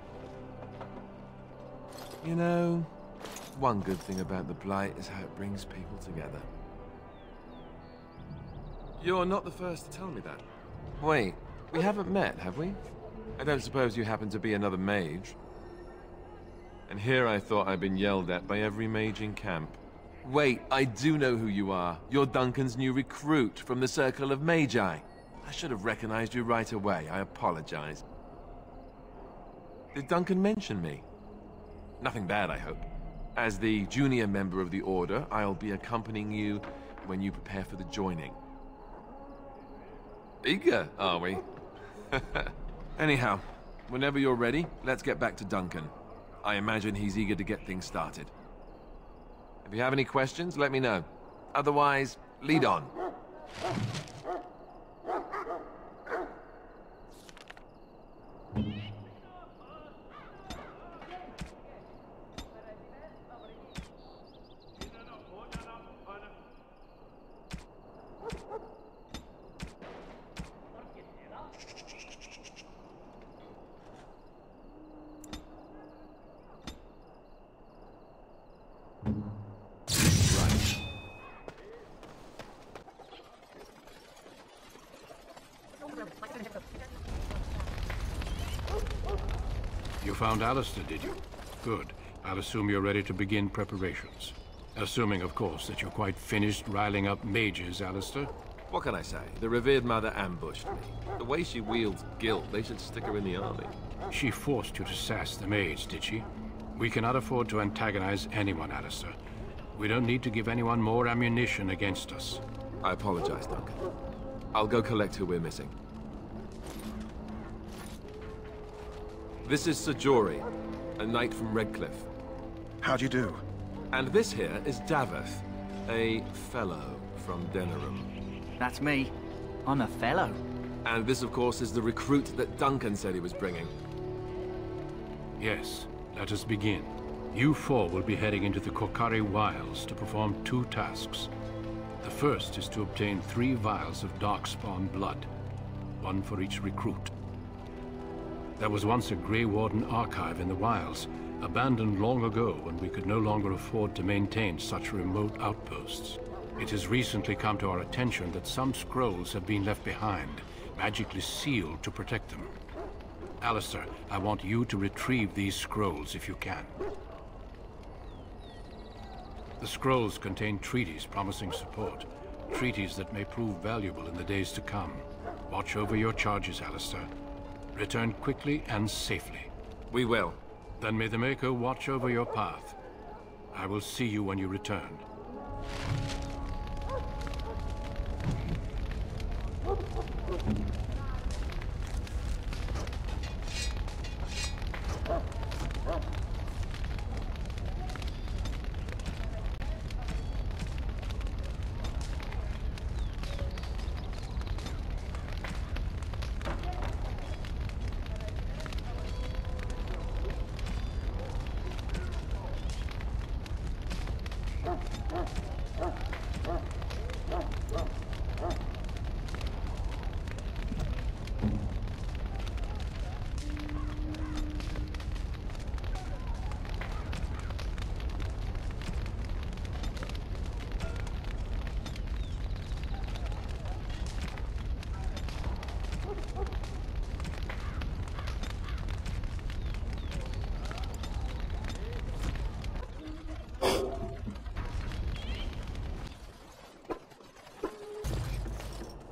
You know, one good thing about the Blight is how it brings people together. You're not the first to tell me that. Wait, we haven't met, have we? I don't suppose you happen to be another mage. And here I thought I'd been yelled at by every mage in camp. Wait, I do know who you are. You're Duncan's new recruit from the Circle of Magi. I should have recognized you right away. I apologize. Did Duncan mention me? Nothing bad, I hope. As the junior member of the Order, I'll be accompanying you when you prepare for the joining. Eager, are we? Anyhow, whenever you're ready, let's get back to Duncan. I imagine he's eager to get things started. If you have any questions, let me know. Otherwise, lead on. Right. You found Alistair, did you? Good. I'll assume you're ready to begin preparations. Assuming, of course, that you're quite finished riling up mages, Alistair. What can I say? The revered mother ambushed me. The way she wields guilt, they should stick her in the army. She forced you to sass the mage, did she? We cannot afford to antagonize anyone, Alistair. We don't need to give anyone more ammunition against us. I apologize, Duncan. I'll go collect who we're missing. This is Sir Jory, a knight from Redcliffe. How do you do? And this here is Daveth, a fellow from Denerim. That's me. I'm a fellow. And this, of course, is the recruit that Duncan said he was bringing. Yes, let us begin. You four will be heading into the Korcari Wilds to perform 2 tasks. The first is to obtain 3 vials of Darkspawn blood, 1 for each recruit. There was once a Grey Warden archive in the wilds, abandoned long ago when we could no longer afford to maintain such remote outposts. It has recently come to our attention that some scrolls have been left behind, magically sealed to protect them. Alistair, I want you to retrieve these scrolls if you can. The scrolls contain treaties promising support, treaties that may prove valuable in the days to come. Watch over your charges, Alistair. Return quickly and safely. We will. Then may the Maker watch over your path. I will see you when you return.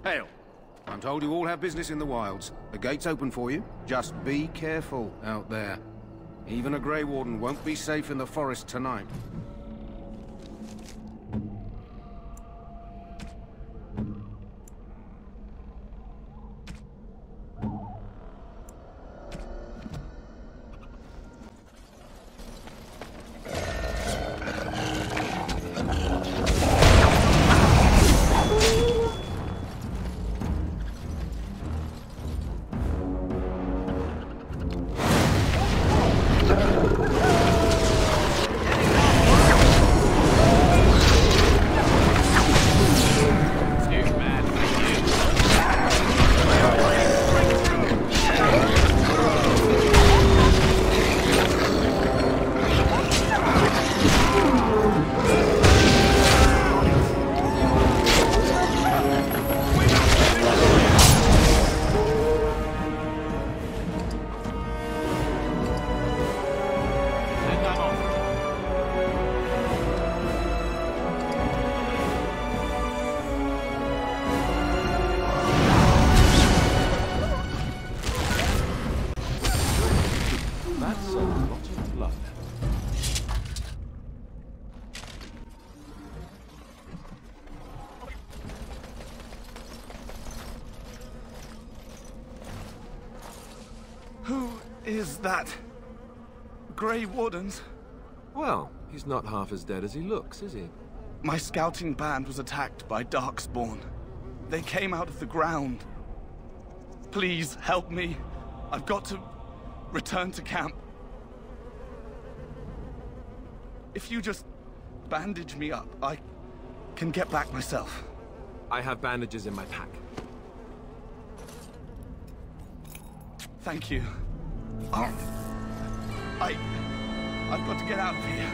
Hail. I'm told you all have business in the wilds. The gate's open for you. Just be careful out there. Even a Grey Warden won't be safe in the forest tonight. Is that Grey Wardens? Well, he's not half as dead as he looks, is he? My scouting band was attacked by Darkspawn. They came out of the ground. Please help me. I've got to return to camp. If you just bandage me up, I can get back myself. I have bandages in my pack. Thank you. I've got to get out of here.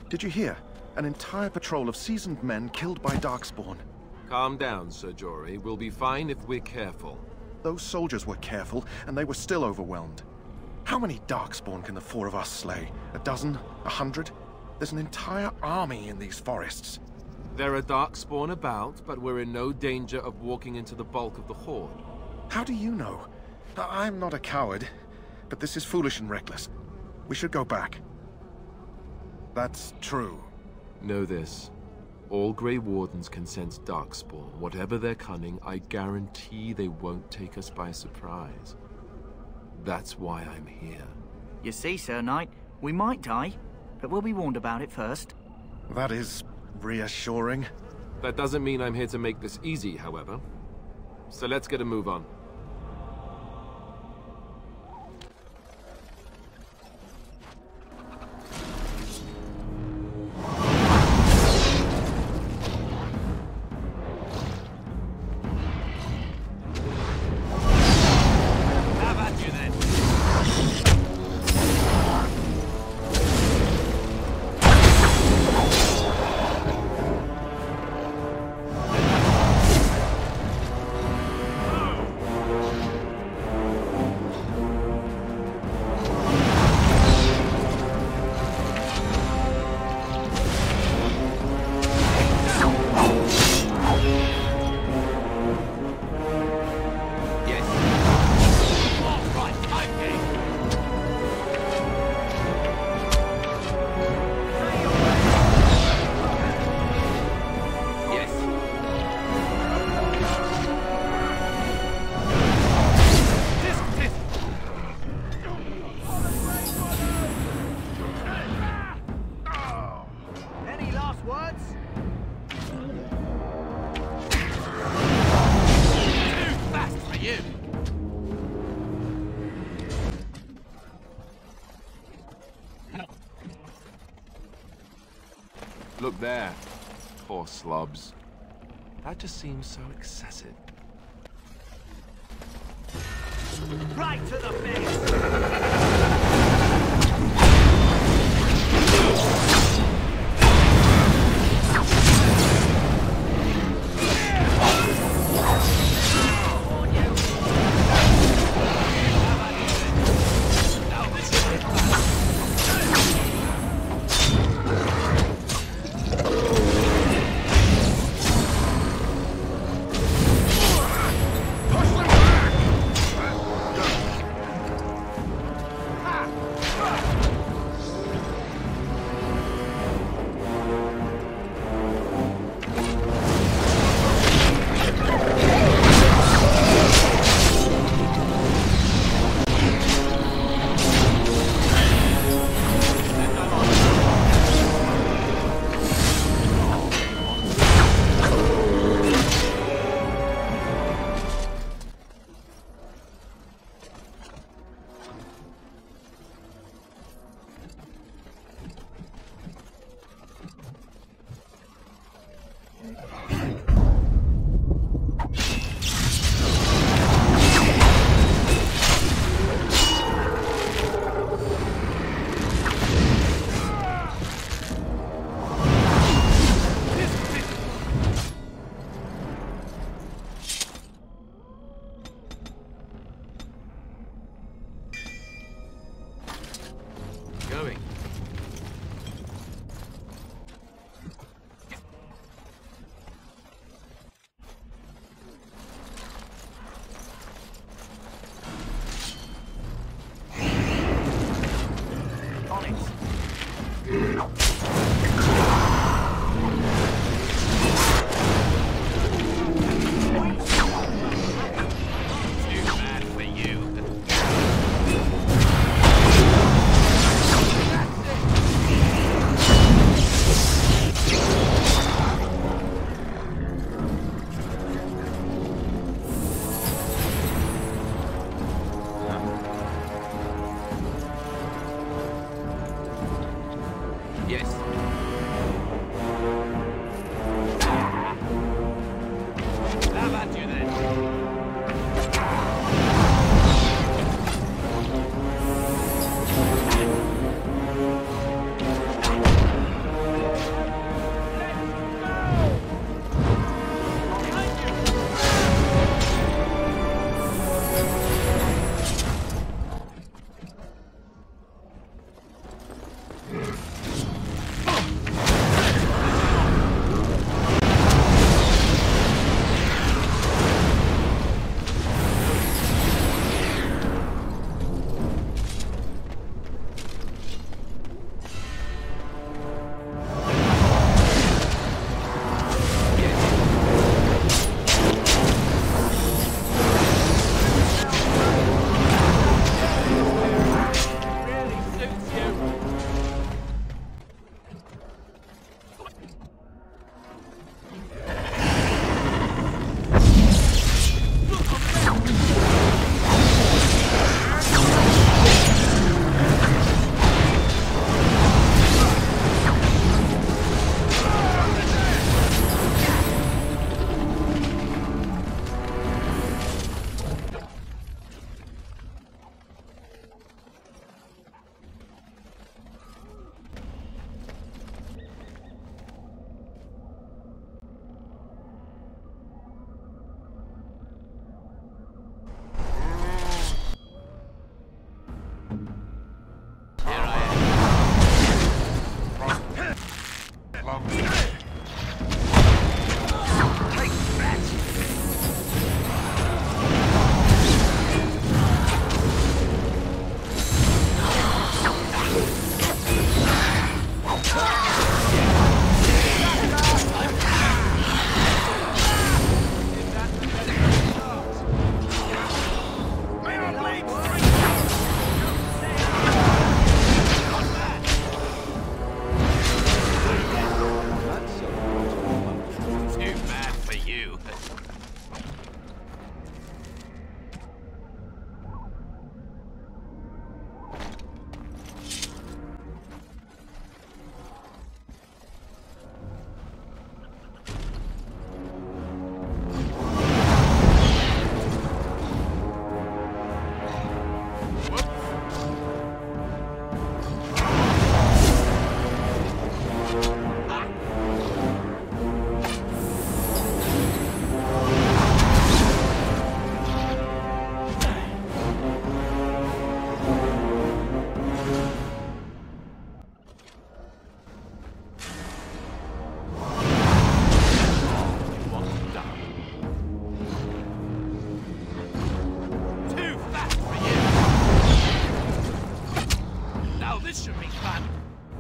Did you hear? An entire patrol of seasoned men killed by Darkspawn. Calm down, Sir Jory. We'll be fine if we're careful. Those soldiers were careful, and they were still overwhelmed. How many Darkspawn can the four of us slay? A dozen? 100? There's an entire army in these forests. There are Darkspawn about, but we're in no danger of walking into the bulk of the Horde. How do you know? I'm not a coward, but this is foolish and reckless. We should go back. That's true. Know this. All Grey Wardens can sense Darkspawn. Whatever their cunning, I guarantee they won't take us by surprise. That's why I'm here. You see, Sir Knight, we might die, but we'll be warned about it first. That is reassuring. That doesn't mean I'm here to make this easy, however. So let's get a move on. Look there. Poor slobs. That just seems so excessive. Right to the face!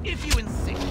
if you insist.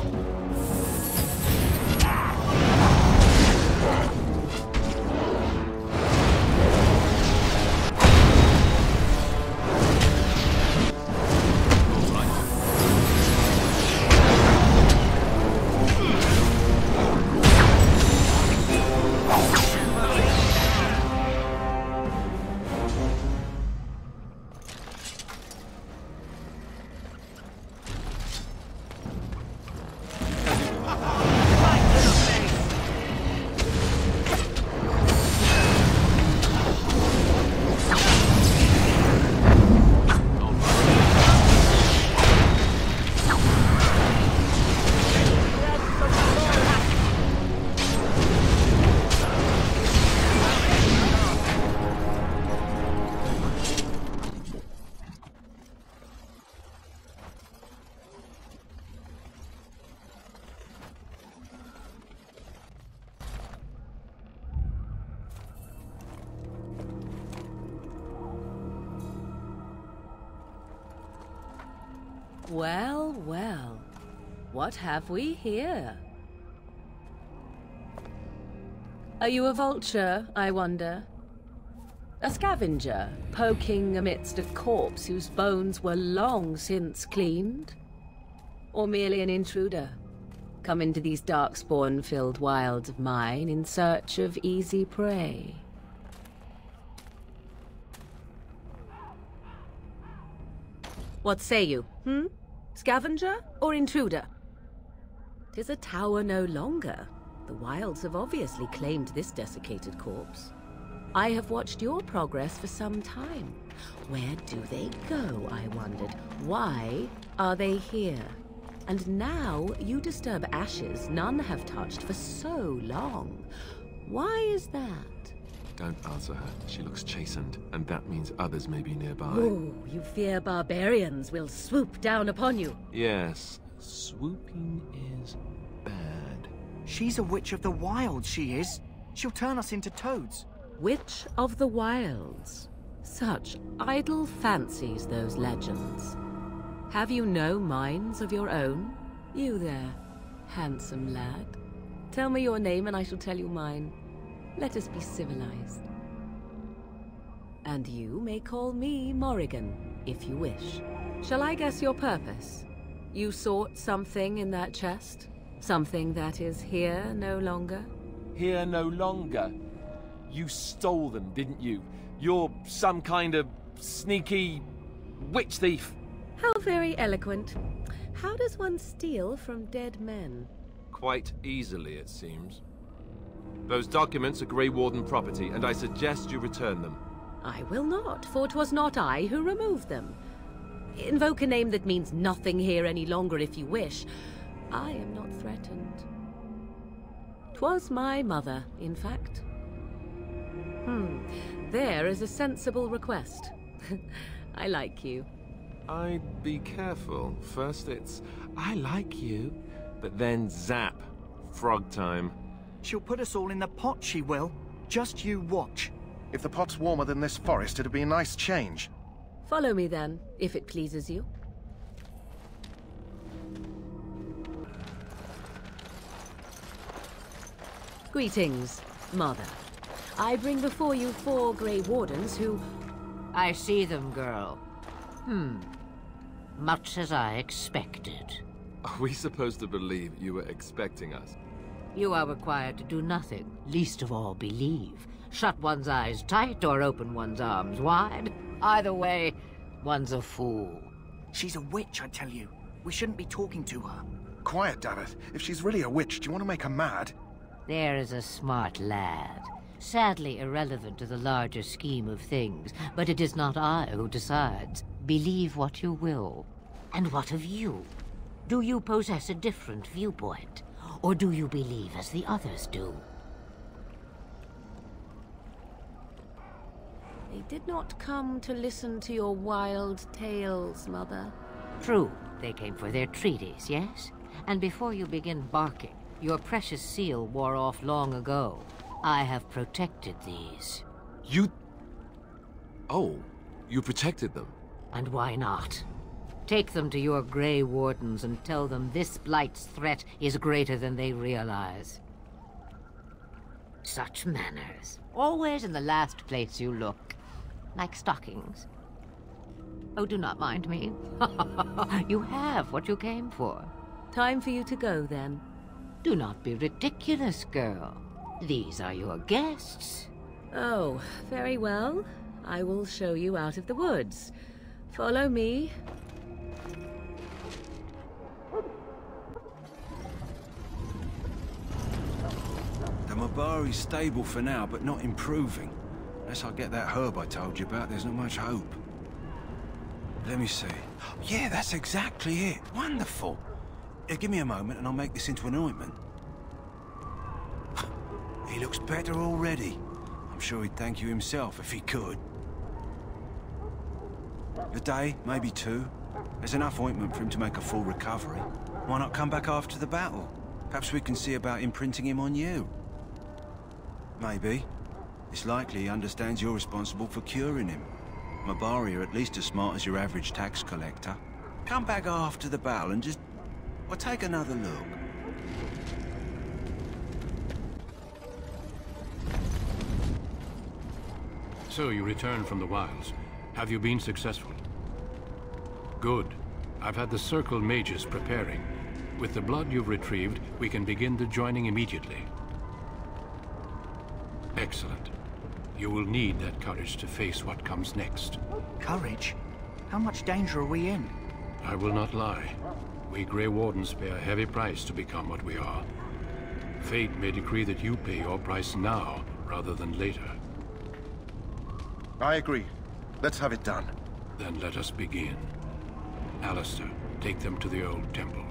Well, well. What have we here? Are you a vulture, I wonder? A scavenger, poking amidst a corpse whose bones were long since cleaned? Or merely an intruder, come into these darkspawn-filled wilds of mine in search of easy prey? What say you, Scavenger or intruder? 'Tis a tower no longer. The wilds have obviously claimed this desiccated corpse. I have watched your progress for some time. Where do they go, I wondered? Why are they here? And now you disturb ashes none have touched for so long. Why is that? Don't answer her. She looks chastened, and that means others may be nearby. Oh, you fear barbarians will swoop down upon you. Yes, swooping is bad. She's a witch of the wild, she is. She'll turn us into toads. Witch of the wilds. Such idle fancies, those legends. Have you no minds of your own? You there, handsome lad. Tell me your name and I shall tell you mine. Let us be civilized. And you may call me Morrigan, if you wish. Shall I guess your purpose? You sought something in that chest? Something that is here no longer? Here no longer? You stole them, didn't you? You're some kind of sneaky witch thief. How very eloquent. How does one steal from dead men? Quite easily, it seems. Those documents are Grey Warden property, and I suggest you return them. I will not, for 'twas not I who removed them. Invoke a name that means nothing here any longer if you wish. I am not threatened. 'Twas my mother, in fact. There is a sensible request. I like you. I'd be careful. First it's, I like you, but then zap. Frog time. She'll put us all in the pot, she will. Just you watch. If the pot's warmer than this forest, it'd be a nice change. Follow me then, if it pleases you. Greetings, Mother. I bring before you 4 Grey Wardens who... I see them, girl. Much as I expected. Are we supposed to believe you were expecting us? You are required to do nothing, least of all believe. Shut one's eyes tight or open one's arms wide. Either way, one's a fool. She's a witch, I tell you. We shouldn't be talking to her. Quiet, Davith. If she's really a witch, do you want to make her mad? There is a smart lad. Sadly irrelevant to the larger scheme of things, but it is not I who decides. Believe what you will. And what of you? Do you possess a different viewpoint? Or do you believe as the others do? They did not come to listen to your wild tales, Mother. True, they came for their treaties, yes? And before you begin barking, your precious seal wore off long ago. I have protected these. You... Oh, you protected them? And why not? Take them to your Grey Wardens and tell them this Blight's threat is greater than they realize. Such manners. Always in the last place you look. Like stockings. Oh, do not mind me. You have what you came for. Time for you to go, then. Do not be ridiculous, girl. These are your guests. Oh, very well. I will show you out of the woods. Follow me. The Mabari's stable for now, but not improving. Unless I get that herb I told you about, there's not much hope. Let me see. Yeah, that's exactly it. Wonderful. Give me a moment and I'll make this into an ointment. He looks better already. I'm sure he'd thank you himself if he could. A day, maybe two. There's enough ointment for him to make a full recovery. Why not come back after the battle? Perhaps we can see about imprinting him on you. Maybe. It's likely he understands you're responsible for curing him. Mabari are at least as smart as your average tax collector. Come back after the battle and just... well, take another look. So you returned from the wilds. Have you been successful? Good. I've had the Circle mages preparing. With the blood you've retrieved, we can begin the joining immediately. Excellent. You will need that courage to face what comes next. Courage? How much danger are we in? I will not lie. We Grey Wardens pay a heavy price to become what we are. Fate may decree that you pay your price now, rather than later. I agree. Let's have it done. Then let us begin. Alistair, take them to the old temple.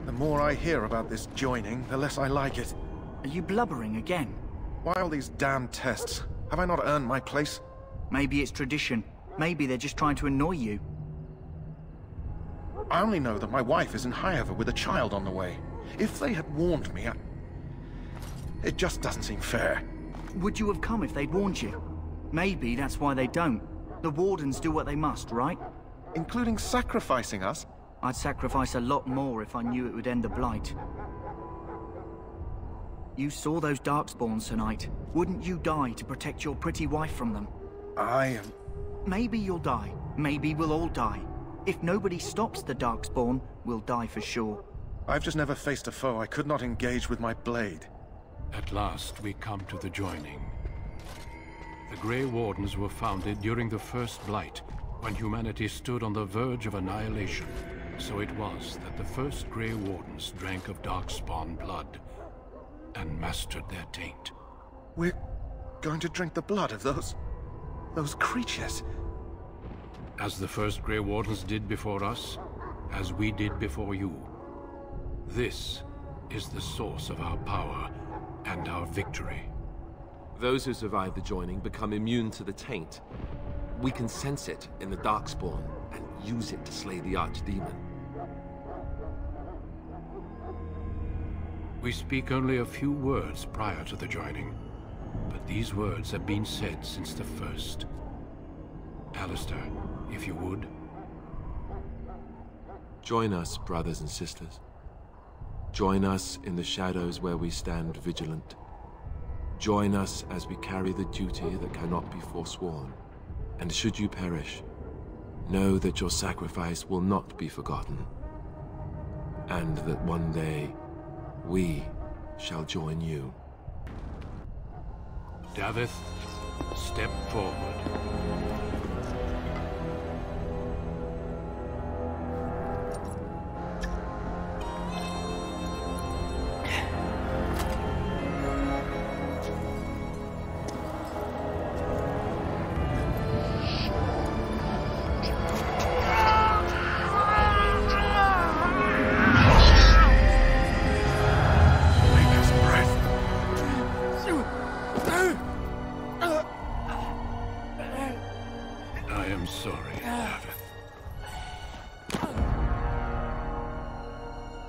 The more I hear about this joining, the less I like it. Are you blubbering again? Why all these damn tests? Have I not earned my place? Maybe it's tradition. Maybe they're just trying to annoy you. I only know that my wife is in Highever with a child on the way. If they had warned me, it just doesn't seem fair. Would you have come if they'd warned you? Maybe that's why they don't. The Wardens do what they must, right? Including sacrificing us? I'd sacrifice a lot more if I knew it would end the Blight. You saw those Darkspawns tonight. Wouldn't you die to protect your pretty wife from them? Maybe you'll die. Maybe we'll all die. If nobody stops the Darkspawn, we'll die for sure. I've just never faced a foe I could not engage with my blade. At last, we come to the joining. The Grey Wardens were founded during the First Blight, when humanity stood on the verge of annihilation. So it was that the first Grey Wardens drank of Darkspawn blood and mastered their taint. We're going to drink the blood of those creatures. As the first Grey Wardens did before us, as we did before you. This is the source of our power and our victory. Those who survive the joining become immune to the taint. We can sense it in the Darkspawn and use it to slay the Archdemon. We speak only a few words prior to the joining, but these words have been said since the first. Alistair, if you would. Join us, brothers and sisters. Join us in the shadows where we stand vigilant. Join us as we carry the duty that cannot be forsworn. And should you perish, know that your sacrifice will not be forgotten. And that one day, we shall join you. Davith, step forward.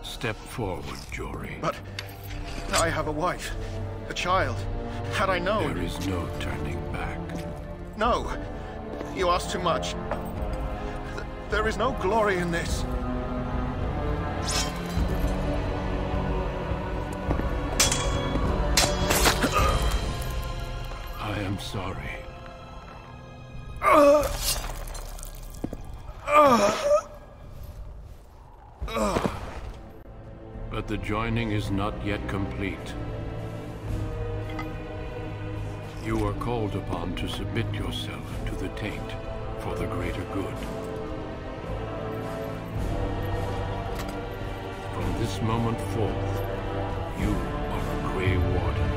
Step forward, Jory. But I have a wife, a child. Had I known... There is no turning back. No! You ask too much. There is no glory in this. I am sorry. But the joining is not yet complete. You are called upon to submit yourself to the taint for the greater good. From this moment forth, you are a Grey Warden.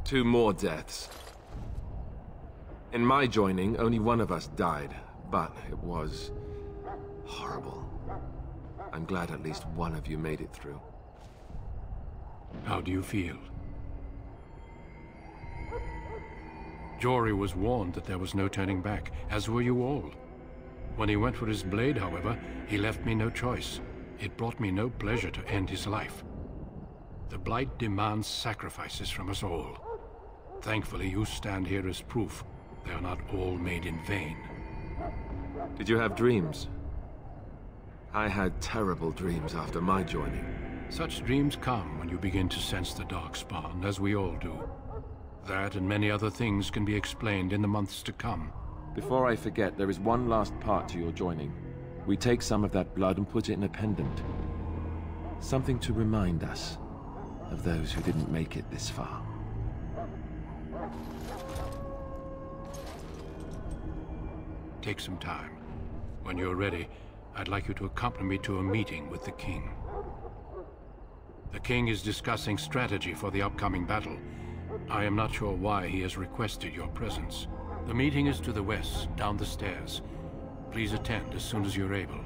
Two more deaths. In my joining, only one of us died, but it was horrible. I'm glad at least one of you made it through. How do you feel? Jory was warned that there was no turning back, as were you all. When he went for his blade, however, he left me no choice. It brought me no pleasure to end his life. The Blight demands sacrifices from us all. Thankfully, you stand here as proof. They are not all made in vain. Did you have dreams? I had terrible dreams after my joining. Such dreams come when you begin to sense the Darkspawn, as we all do. That and many other things can be explained in the months to come. Before I forget, there is one last part to your joining. We take some of that blood and put it in a pendant. Something to remind us of those who didn't make it this far. Take some time. When you're ready, I'd like you to accompany me to a meeting with the King. The King is discussing strategy for the upcoming battle. I am not sure why he has requested your presence. The meeting is to the west, down the stairs. Please attend as soon as you're able.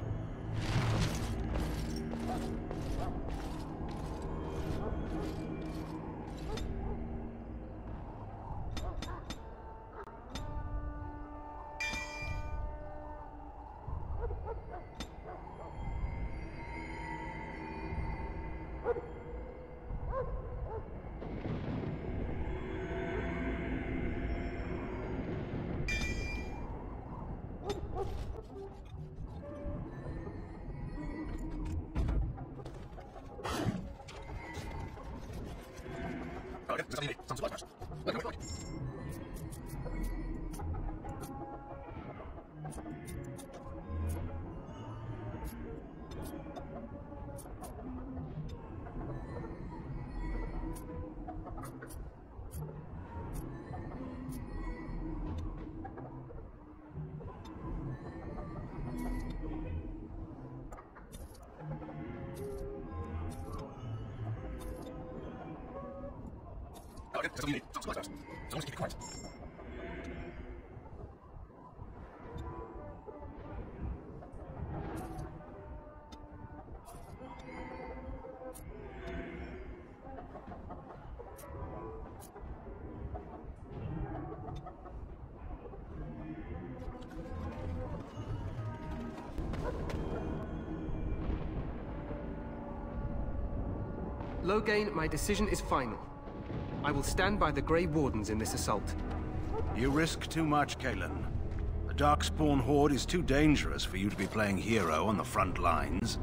Loghain, my decision is final. I will stand by the Grey Wardens in this assault. You risk too much, Kalen. The Darkspawn Horde is too dangerous for you to be playing hero on the front lines.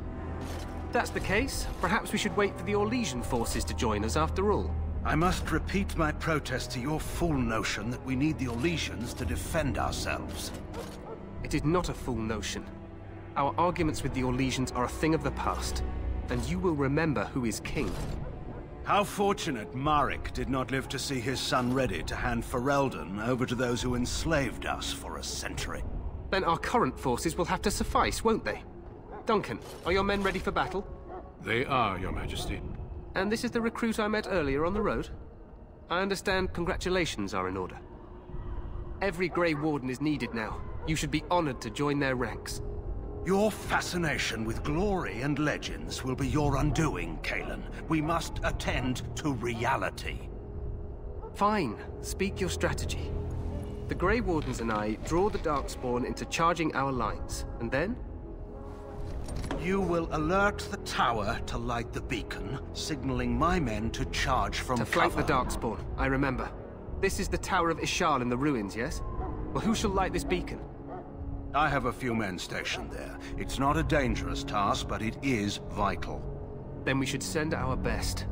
If that's the case, perhaps we should wait for the Orlesian forces to join us after all. I must repeat my protest to your fool notion that we need the Orlesians to defend ourselves. It is not a fool notion. Our arguments with the Orlesians are a thing of the past, and you will remember who is king. How fortunate Marek did not live to see his son ready to hand Ferelden over to those who enslaved us for a century. Then our current forces will have to suffice, won't they? Duncan, are your men ready for battle? They are, Your Majesty. And this is the recruit I met earlier on the road? I understand congratulations are in order. Every Grey Warden is needed now. You should be honored to join their ranks. Your fascination with glory and legends will be your undoing, Kalen. We must attend to reality. Fine. Speak your strategy. The Grey Wardens and I draw the Darkspawn into charging our lines, and then? You will alert the tower to light the beacon, signaling my men to charge from cover. To flank the Darkspawn, I remember. This is the Tower of Ishal in the ruins, yes? Well, who shall light this beacon? I have a few men stationed there. It's not a dangerous task, but it is vital. Then we should send our best.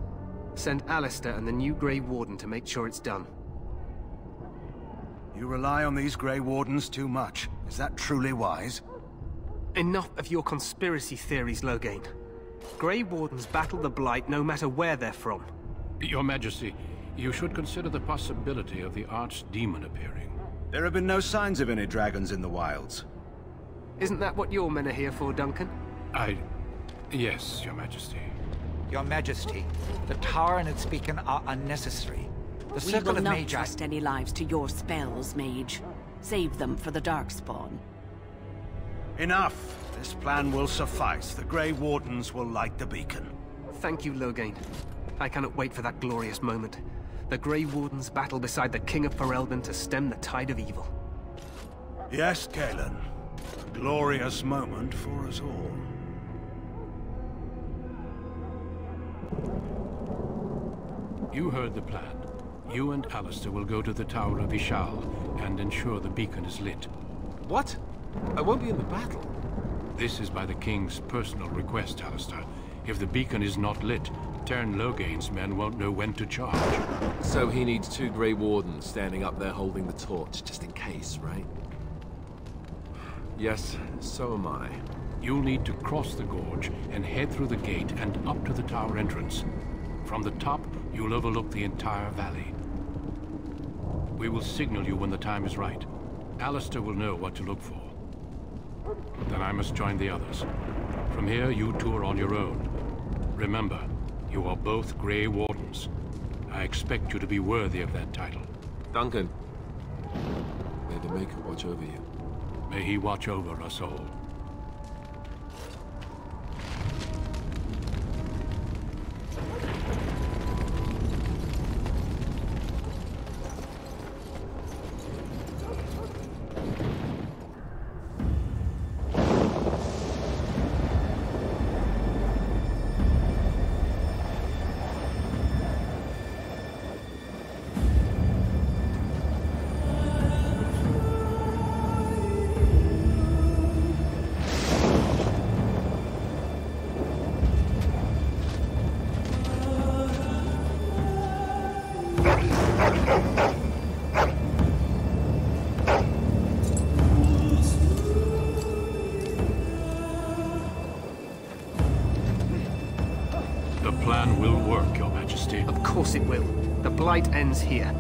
Send Alistair and the new Grey Warden to make sure it's done. You rely on these Grey Wardens too much. Is that truly wise? Enough of your conspiracy theories, Loghain. Grey Wardens battle the Blight no matter where they're from. Your Majesty, you should consider the possibility of the Archdemon appearing. There have been no signs of any dragons in the wilds. Isn't that what your men are here for, Duncan? Yes, Your Majesty. Your Majesty, the tower and its beacon are unnecessary. The We Circle will of not Mage... trust any lives to your spells, Mage. Save them for the Darkspawn. Enough! This plan will suffice. The Grey Wardens will light the beacon. Thank you, Loghain. I cannot wait for that glorious moment. The Grey Wardens battle beside the King of Ferelden to stem the tide of evil. Yes, Kalen. A glorious moment for us all. You heard the plan. You and Alistair will go to the Tower of Ishal and ensure the beacon is lit. What? I won't be in the battle. This is by the King's personal request, Alistair. If the beacon is not lit, Tern Loghain's men won't know when to charge. So he needs 2 Grey Wardens standing up there holding the torch, just in case, right? Yes, so am I. You'll need to cross the gorge and head through the gate and up to the tower entrance. From the top, you'll overlook the entire valley. We will signal you when the time is right. Alistair will know what to look for. Then I must join the others. From here, you two are on your own. Remember, you are both Grey Wardens. I expect you to be worthy of that title. Duncan, may the Maker watch over you. May he watch over us all. The plan will work, Your Majesty. Of course it will. The Blight ends here.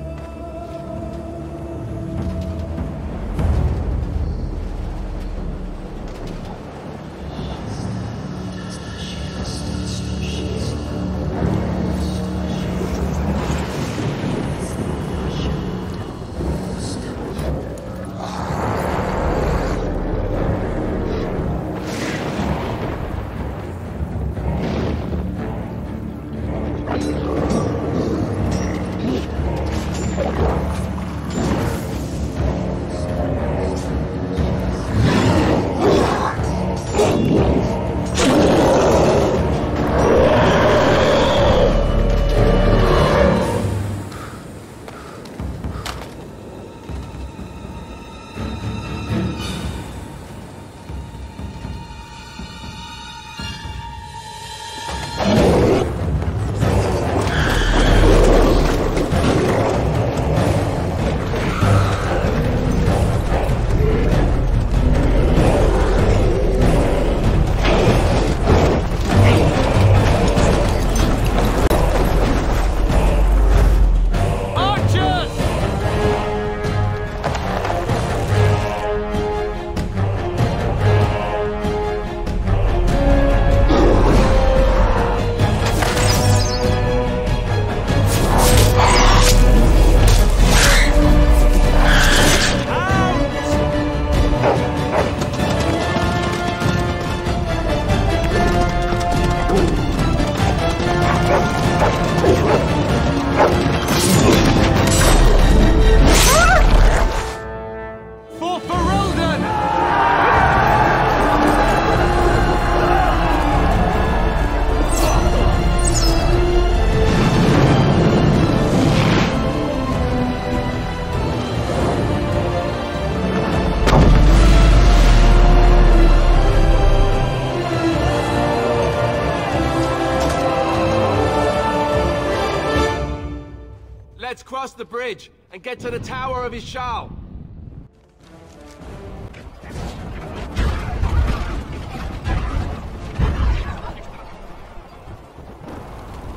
Let's cross the bridge and get to the Tower of Ishal.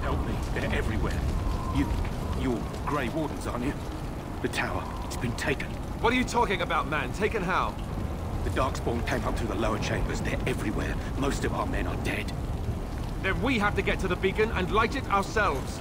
Help me, they're everywhere. You're Grey Wardens, aren't you? The tower, it's been taken. What are you talking about, man? Taken how? The Darkspawn came up through the lower chambers. They're everywhere. Most of our men are dead. Then we have to get to the beacon and light it ourselves.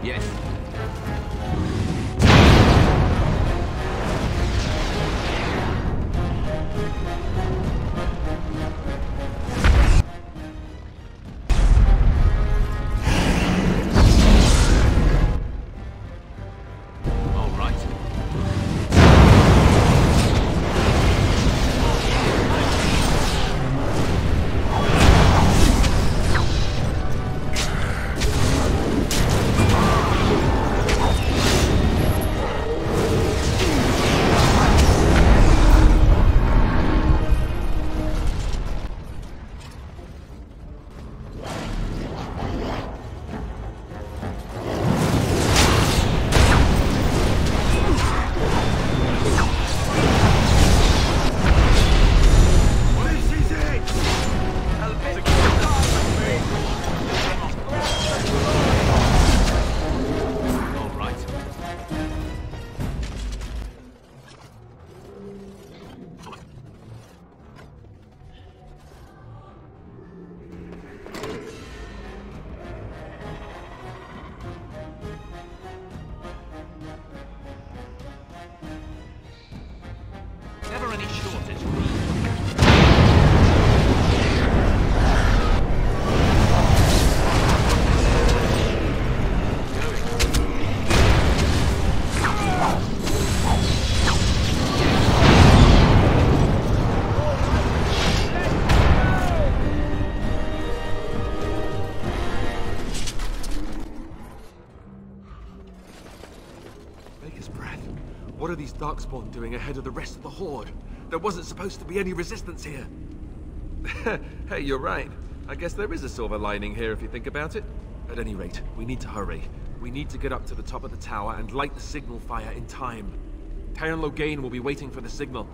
Yes. Never any shortage. Baker's breath. What are these Darkspawn doing ahead of the rest of the Horde? There wasn't supposed to be any resistance here. Hey, you're right. I guess there is a silver lining here if you think about it. At any rate, we need to hurry. We need to get up to the top of the tower and light the signal fire in time. Taron Logain will be waiting for the signal.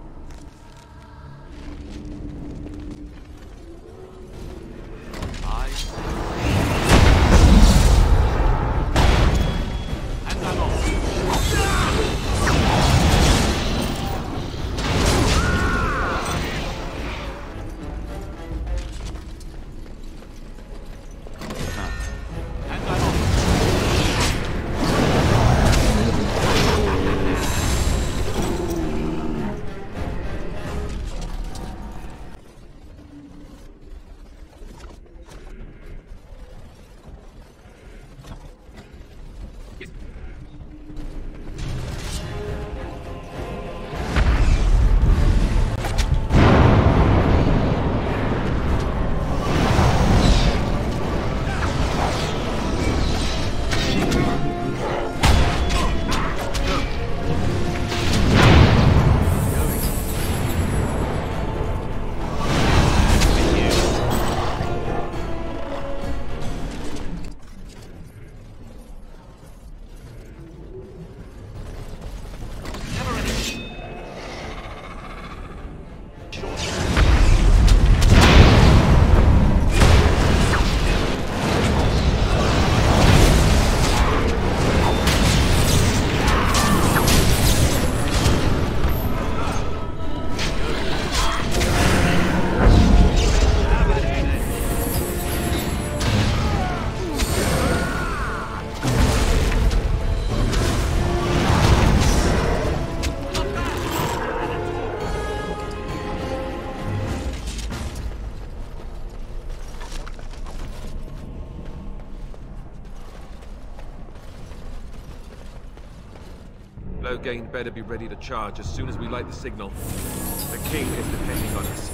Logain better be ready to charge as soon as we light the signal. The king is depending on us.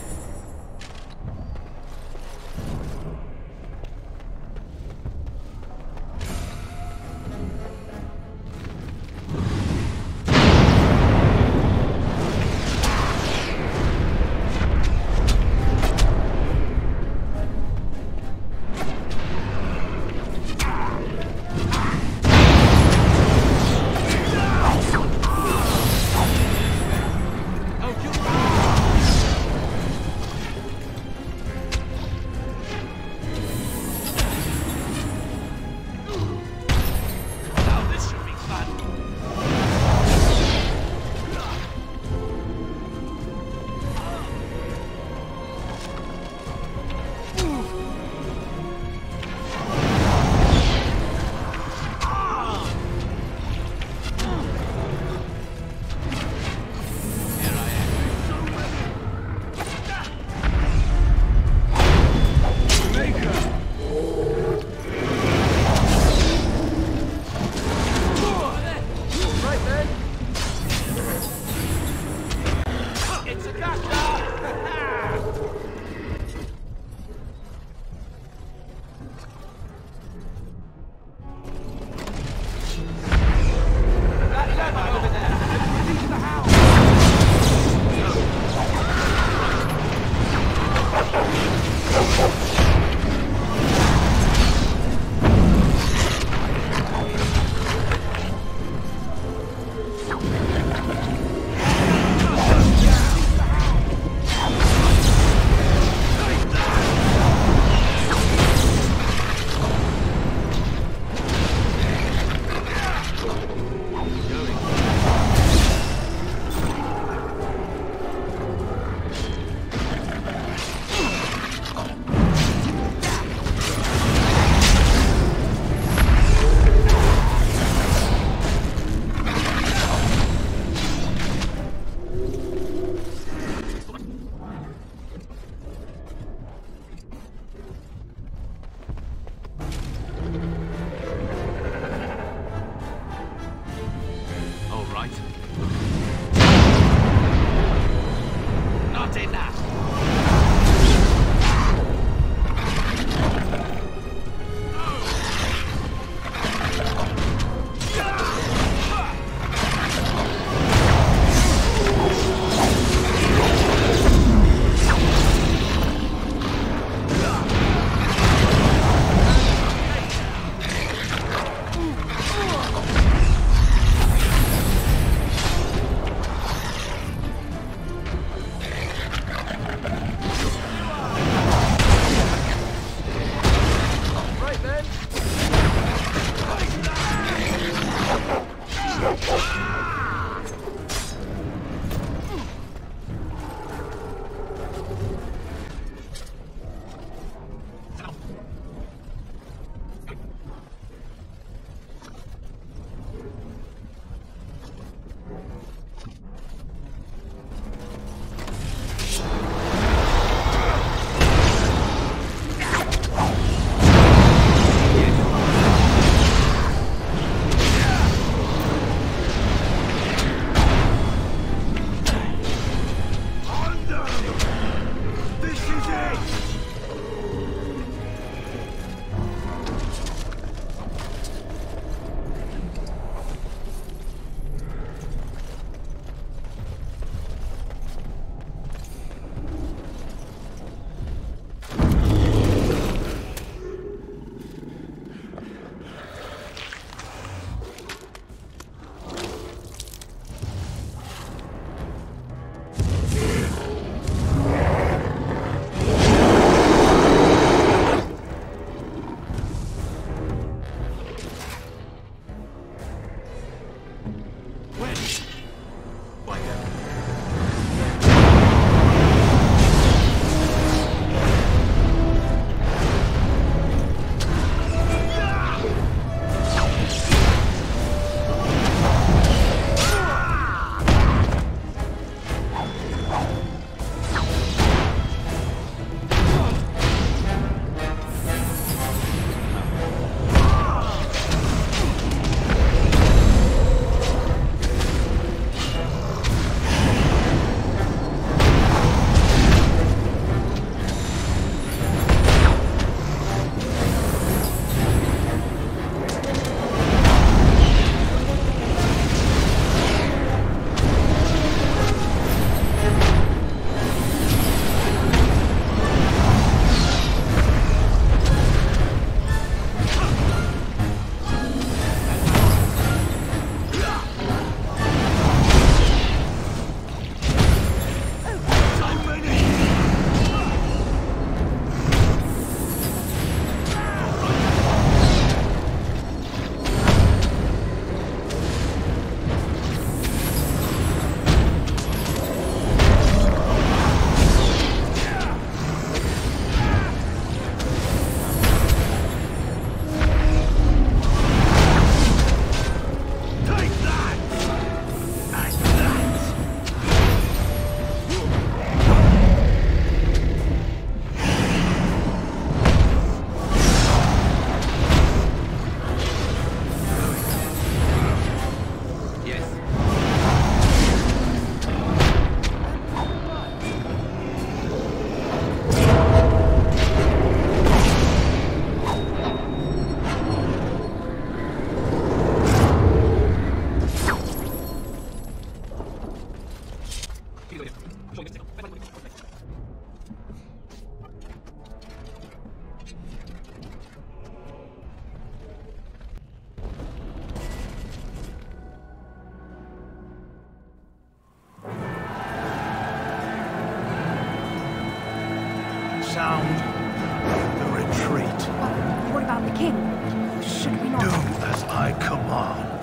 Do as I command.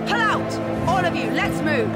Pull out! All of you, let's move!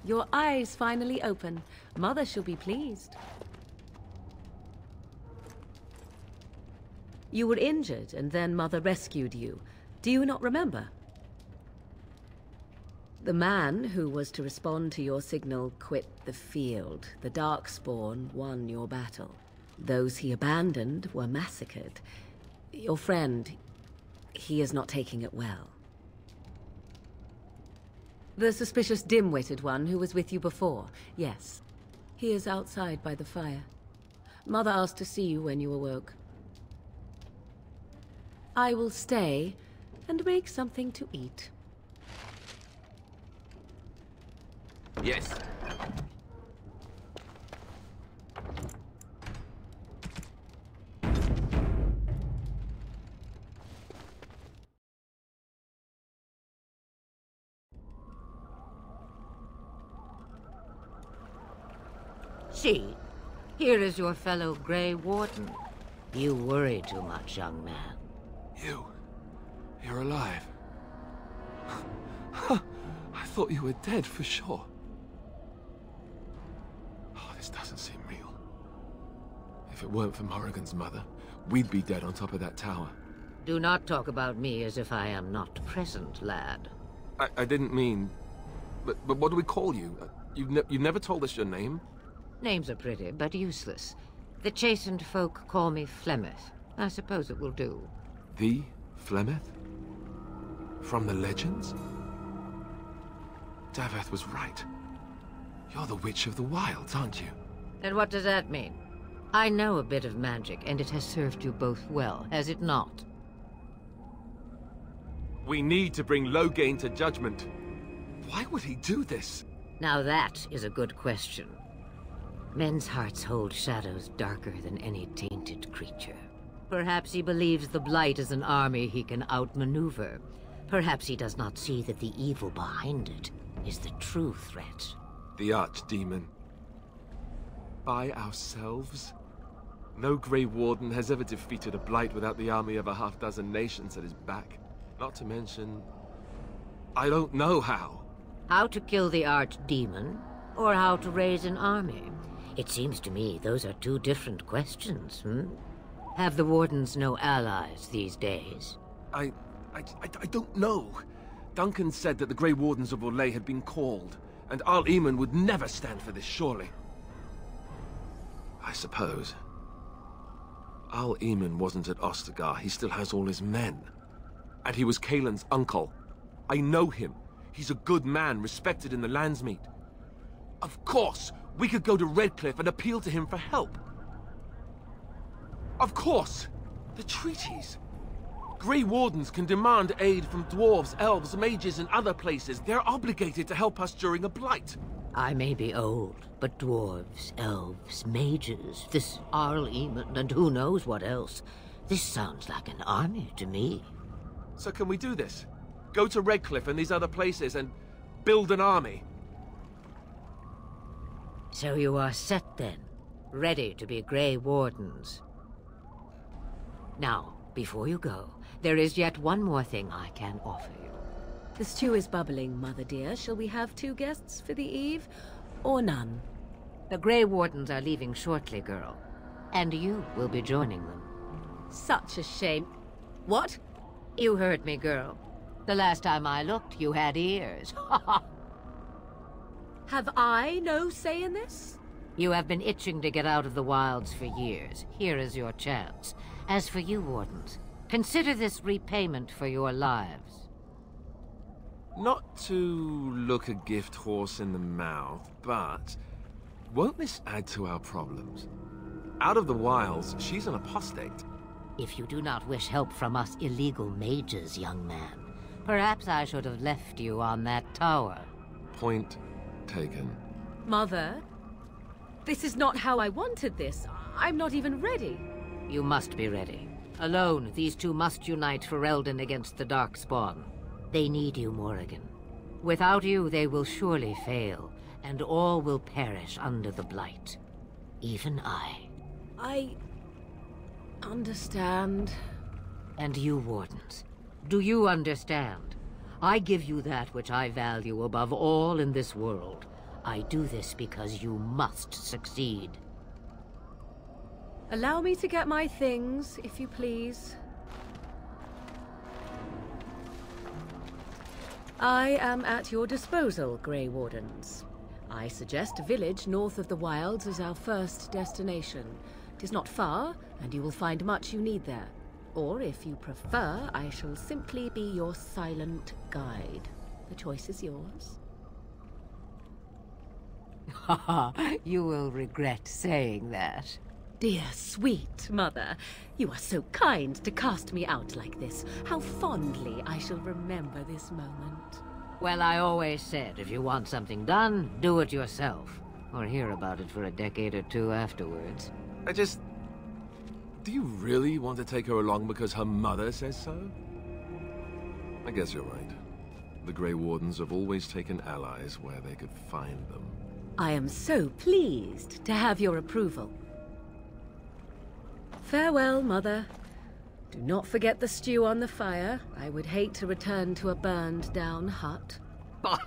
Your eyes finally open. Mother shall be pleased. You were injured, and then Mother rescued you. Do you not remember? The man who was to respond to your signal quit the field. The Darkspawn won your battle. Those he abandoned were massacred. Your friend, he is not taking it well. The suspicious dim-witted one who was with you before, yes. He is outside by the fire. Mother asked to see you when you awoke. I will stay and make something to eat. Yes. See, here is your fellow Grey Warden. You worry too much, young man. You're alive. I thought you were dead for sure. Oh, this doesn't seem real. If it weren't for Morrigan's mother, we'd be dead on top of that tower. Do not talk about me as if I am not present, lad. I didn't mean... But what do we call you? You've never told us your name? Names are pretty, but useless. The chastened folk call me Flemeth. I suppose it will do. The Flemeth? From the legends? Daveth was right. You're the Witch of the Wilds, aren't you? And what does that mean? I know a bit of magic, and it has served you both well, has it not? We need to bring Loghain to judgment. Why would he do this? Now that is a good question. Men's hearts hold shadows darker than any tainted creature. Perhaps he believes the Blight is an army he can outmaneuver. Perhaps he does not see that the evil behind it is the true threat. The Archdemon. By ourselves? No Grey Warden has ever defeated a Blight without the army of a half-dozen nations at his back. Not to mention, I don't know how. How to kill the archdemon, or how to raise an army? It seems to me those are two different questions, Have the Wardens no allies these days? I don't know. Duncan said that the Grey Wardens of Orlais had been called, and Arl Eamon would never stand for this, surely. I suppose. Arl Eamon wasn't at Ostagar. He still has all his men. And he was Kaelin's uncle. I know him. He's a good man, respected in the Landsmeet. Of course, we could go to Redcliffe and appeal to him for help. Of course! The treaties! Grey Wardens can demand aid from dwarves, elves, mages, and other places. They're obligated to help us during a blight. I may be old, but dwarves, elves, mages, this Arl Eamon, and who knows what else. This sounds like an army to me. So can we do this? Go to Redcliffe and these other places and build an army? So you are set then, ready to be Grey Wardens. Now, before you go, there is yet one more thing I can offer you. The stew is bubbling, Mother dear. Shall we have 2 guests for the eve, or none? The Grey Wardens are leaving shortly, girl. And you will be joining them. Such a shame. What? You heard me, girl. The last time I looked, you had ears. Have I no say in this? You have been itching to get out of the wilds for years. Here is your chance. As for you, Wardens, consider this repayment for your lives. Not to look a gift horse in the mouth, but won't this add to our problems? Out of the wilds, she's an apostate. If you do not wish help from us illegal mages, young man, perhaps I should have left you on that tower. Point taken. Mother, this is not how I wanted this. I'm not even ready. You must be ready. Alone, these two must unite for Eldon against the Darkspawn. They need you, Morrigan. Without you, they will surely fail, and all will perish under the Blight. Even I. I understand. And you, Wardens, do you understand? I give you that which I value above all in this world. I do this because you must succeed. Allow me to get my things, if you please. I am at your disposal, Grey Wardens. I suggest a village north of the wilds as our first destination. It is not far, and you will find much you need there. Or, if you prefer, I shall simply be your silent guide. The choice is yours. Haha, you will regret saying that. Dear, sweet mother, you are so kind to cast me out like this. How fondly I shall remember this moment. Well, I always said, if you want something done, do it yourself. Or hear about it for a decade or two afterwards. Do you really want to take her along because her mother says so? I guess you're right. The Grey Wardens have always taken allies where they could find them. I am so pleased to have your approval. Farewell, Mother. Do not forget the stew on the fire. I would hate to return to a burned-down hut. Bah!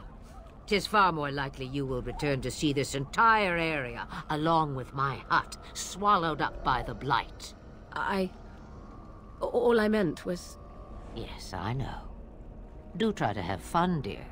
'Tis far more likely you will return to see this entire area, along with my hut, swallowed up by the Blight. All I meant was... Yes, I know. Do try to have fun, dear.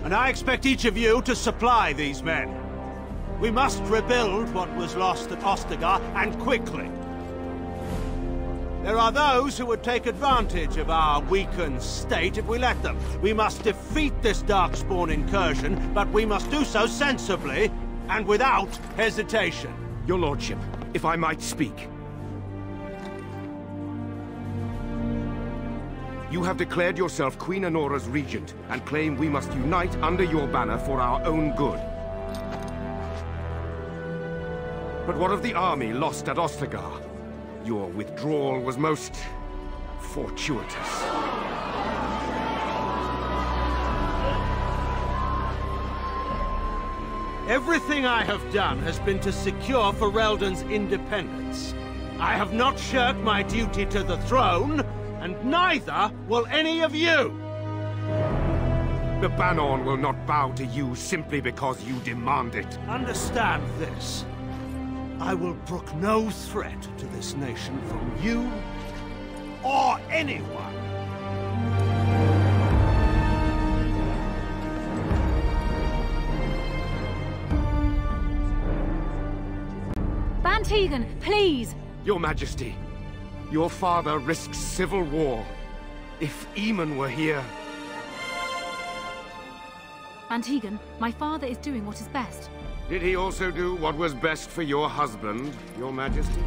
And I expect each of you to supply these men. We must rebuild what was lost at Ostagar, and quickly. There are those who would take advantage of our weakened state if we let them. We must defeat this Darkspawn incursion, but we must do so sensibly and without hesitation. Your lordship, if I might speak. You have declared yourself Queen Honora's regent, and claim we must unite under your banner for our own good. But what of the army lost at Ostagar? Your withdrawal was most fortuitous. Everything I have done has been to secure Ferelden's independence. I have not shirked my duty to the throne, and neither will any of you! The Banon will not bow to you simply because you demand it. Understand this. I will brook no threat to this nation from you or anyone. Bantegan, please! Your Majesty, your father risks civil war. If Eamon were here... Bantegan, my father is doing what is best. Did he also do what was best for your husband, Your Majesty?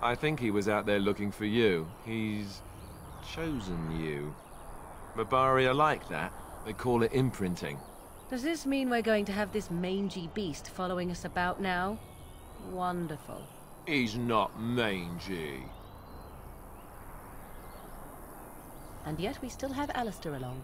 I think he was out there looking for you. He's chosen you. Mabari are like that. They call it imprinting. Does this mean we're going to have this mangy beast following us about now? Wonderful. He's not mangy. And yet we still have Alistair along.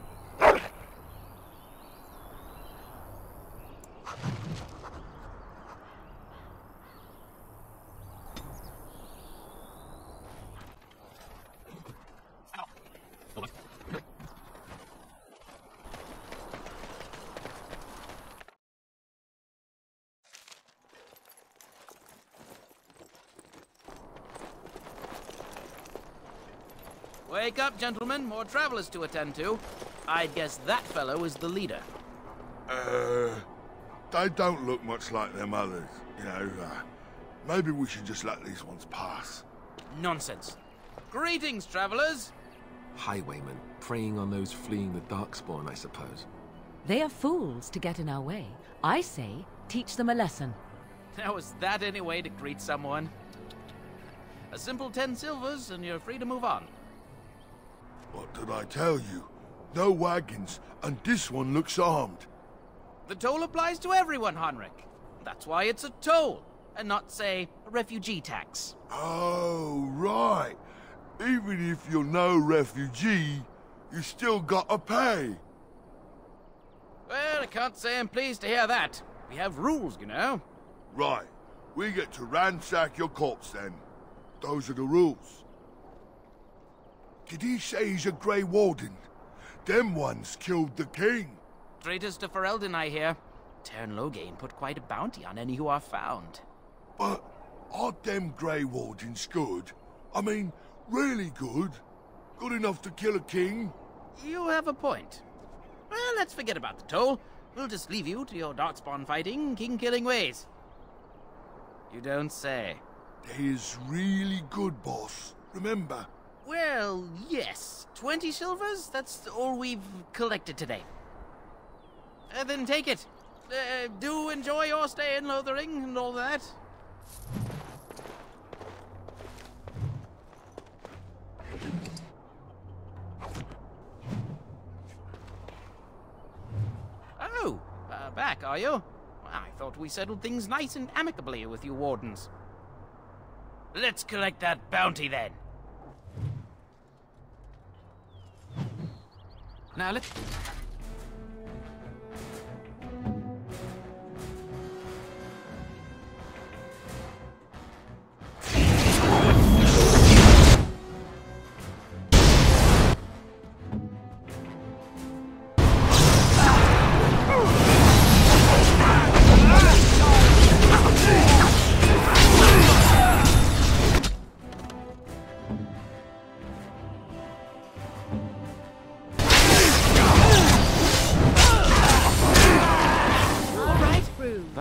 Wake up, gentlemen. More travelers to attend to. I'd guess that fellow is the leader. They don't look much like them others, you know. Maybe we should just let these ones pass. Nonsense. Greetings, travelers. Highwaymen, preying on those fleeing the Darkspawn, I suppose. They are fools to get in our way. I say, teach them a lesson. Now, is that any way to greet someone? A simple 10 silvers, and you're free to move on. What did I tell you? No wagons, and this one looks armed. The toll applies to everyone, Henrik. That's why it's a toll, and not, say, a refugee tax. Oh, right. Even if you're no refugee, you still gotta pay. Well, I can't say I'm pleased to hear that. We have rules, you know. Right. We get to ransack your corpse, then. Those are the rules. Did he say he's a Grey Warden? Them ones killed the king. Traitors to Ferelden, I hear. Tern Loghain put quite a bounty on any who are found. But aren't them Grey Wardens good? I mean, really good? Good enough to kill a king? You have a point. Well, let's forget about the toll. We'll just leave you to your darkspawn fighting, king-killing ways. You don't say. They is really good, boss. Remember? Well, yes. 20 silvers? That's all we've collected today. Then take it. Do enjoy your stay in Lothering and all that. Oh, back, are you? I thought we settled things nice and amicably with you wardens. Let's collect that bounty, then. Now, let's...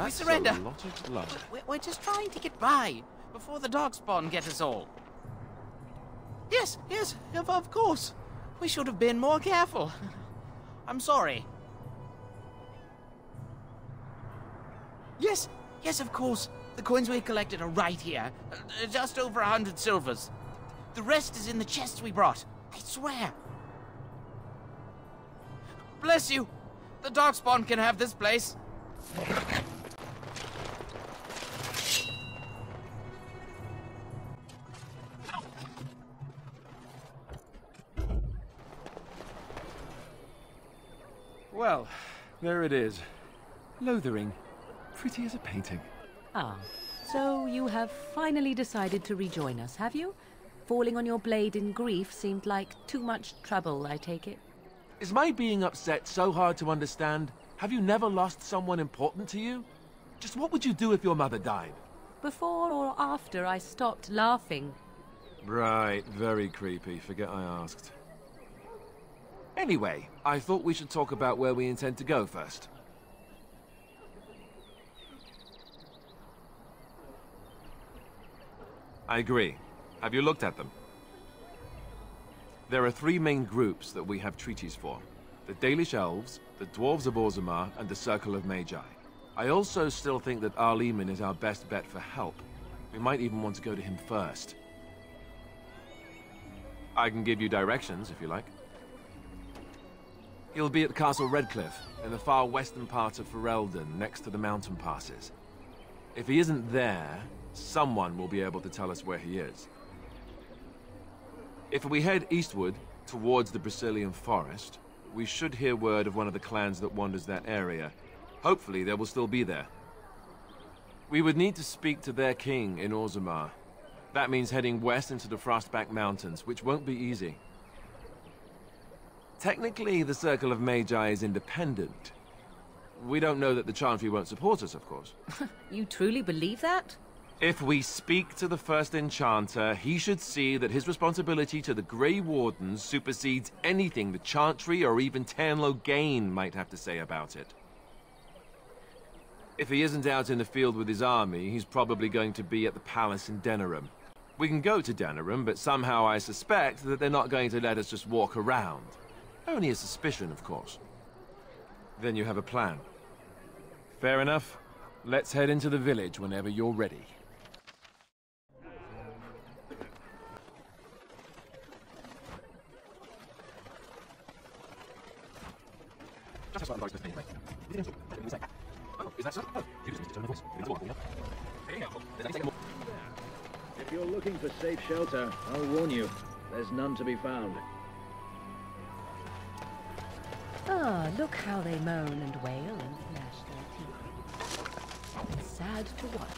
We surrender. A lot of blood. We're just trying to get by before the darkspawn get us all. Yes, of course. We should have been more careful. I'm sorry. Yes, of course. The coins we collected are right here. Just over 100 silvers. The rest is in the chests we brought. I swear. Bless you. The darkspawn can have this place. Well, there it is. Lothering. Pretty as a painting. Ah, so you have finally decided to rejoin us, have you? Falling on your blade in grief seemed like too much trouble, I take it. Is my being upset so hard to understand? Have you never lost someone important to you? Just what would you do if your mother died? Before or after I stopped laughing. Right, very creepy. Forget I asked. Anyway, I thought we should talk about where we intend to go first. I agree. Have you looked at them? There are 3 main groups that we have treaties for. The Dalish Elves, the Dwarves of Orzammar, and the Circle of Magi. I also still think that Arleman is our best bet for help. We might even want to go to him first. I can give you directions, if you like. He'll be at Castle Redcliffe, in the far western part of Ferelden, next to the mountain passes. If he isn't there, someone will be able to tell us where he is. If we head eastward, towards the Brazilian forest, we should hear word of one of the clans that wanders that area. Hopefully they will still be there. We would need to speak to their king in Orzammar. That means heading west into the Frostback Mountains, which won't be easy. Technically, the Circle of Magi is independent. We don't know that the Chantry won't support us, of course. You truly believe that? If we speak to the first Enchanter, he should see that his responsibility to the Grey Wardens supersedes anything the Chantry or even Tern Loghain might have to say about it. If he isn't out in the field with his army, he's probably going to be at the palace in Denerim. We can go to Denerim, but somehow I suspect that they're not going to let us just walk around. Only a suspicion, of course. Then you have a plan. Fair enough. Let's head into the village whenever you're ready. If you're looking for safe shelter, I'll warn you, there's none to be found. Ah, look how they moan and wail and gnash their teeth. It's sad to watch.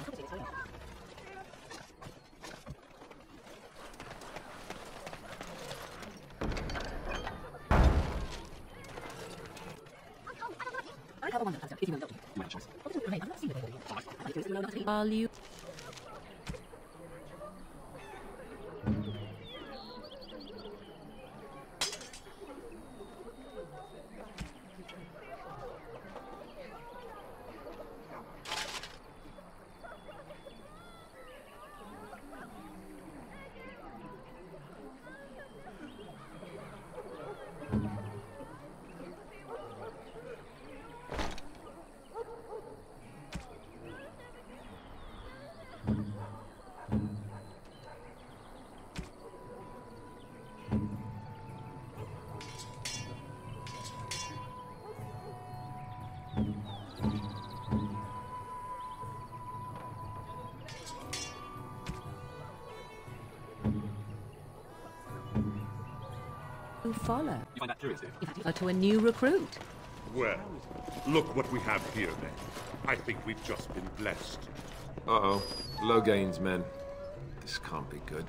Are you? Follow. You find that curious, do you? To a new recruit. Well, look what we have here then. I think we've just been blessed. Uh-oh. Logain's men. This can't be good.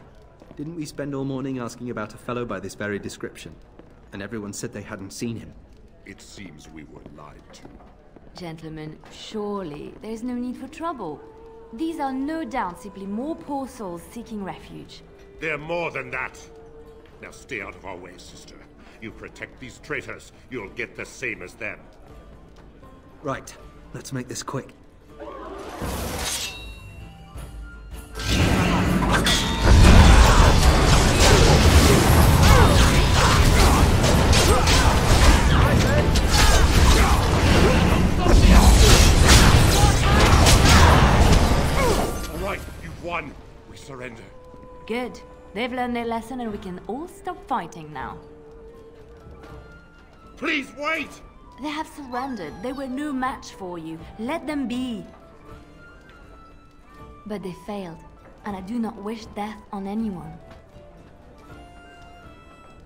Didn't we spend all morning asking about a fellow by this very description? And everyone said they hadn't seen him. It seems we were lied to. Gentlemen, surely there's no need for trouble. These are no doubt simply more poor souls seeking refuge. They're more than that. Now stay out of our way, sister. You protect these traitors, you'll get the same as them. Right. Let's make this quick. All right, you've won. We surrender. Good. They've learned their lesson and we can all stop fighting now. Please wait! They have surrendered. They were no match for you. Let them be. But they failed, and I do not wish death on anyone.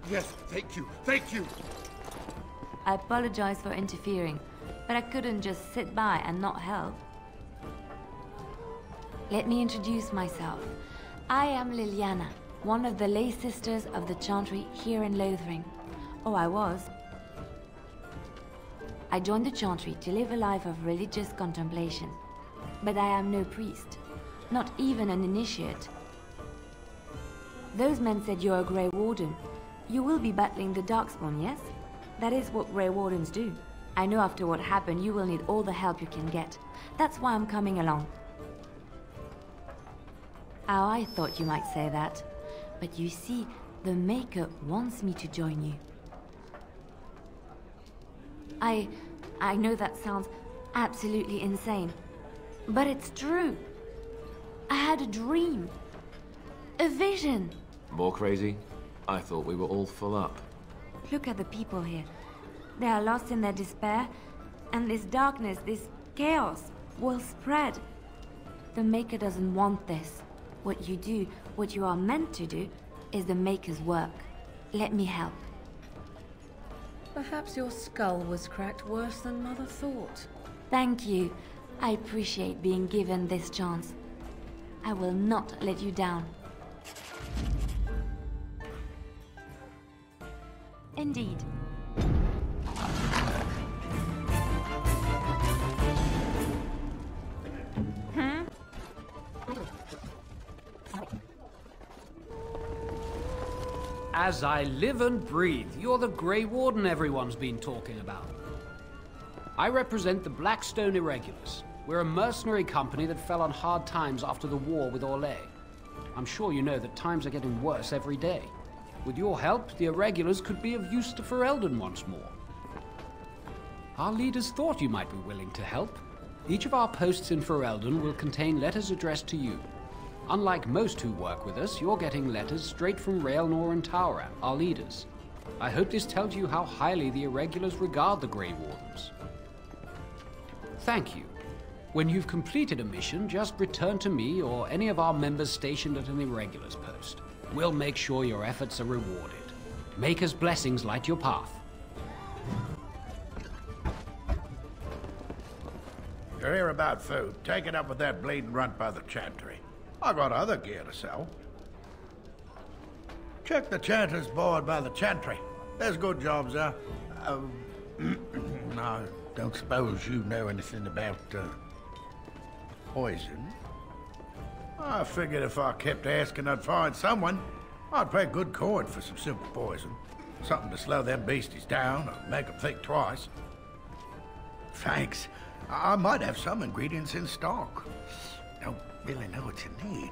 Yes, thank you, thank you! I apologize for interfering, but I couldn't just sit by and not help. Let me introduce myself. I am Liliana, one of the lay sisters of the Chantry here in Lothering. Oh, I was. I joined the Chantry to live a life of religious contemplation. But I am no priest, not even an initiate. Those men said you're a Grey Warden. You will be battling the Darkspawn, yes? That is what Grey Wardens do. I know after what happened you will need all the help you can get. That's why I'm coming along. Oh, I thought you might say that. But you see, the Maker wants me to join you. I know that sounds absolutely insane, but it's true. I had a dream. A vision. More crazy? I thought we were all full up. Look at the people here. They are lost in their despair, and this darkness, this chaos, will spread. The Maker doesn't want this. What you do, what you are meant to do, is the Maker's work. Let me help. Perhaps your skull was cracked worse than Mother thought. Thank you. I appreciate being given this chance. I will not let you down. Indeed. As I live and breathe, you're the Grey Warden everyone's been talking about. I represent the Blackstone Irregulars. We're a mercenary company that fell on hard times after the war with Orlais. I'm sure you know that times are getting worse every day. With your help, the Irregulars could be of use to Ferelden once more. Our leaders thought you might be willing to help. Each of our posts in Ferelden will contain letters addressed to you. Unlike most who work with us, you're getting letters straight from Raelnor and Tauran, our leaders. I hope this tells you how highly the Irregulars regard the Grey Wardens. Thank you. When you've completed a mission, just return to me or any of our members stationed at an Irregulars post. We'll make sure your efforts are rewarded. Maker's blessings light your path. You're here about food. Take it up with that bleeding runt by the chantry. I got other gear to sell. Check the chanter's board by the chantry. There's good jobs there. I don't suppose you know anything about poison? I figured if I kept asking, I'd find someone. I'd pay good coin for some simple poison. Something to slow them beasties down or make them think twice. Thanks. I might have some ingredients in stock. Don't really know what you need.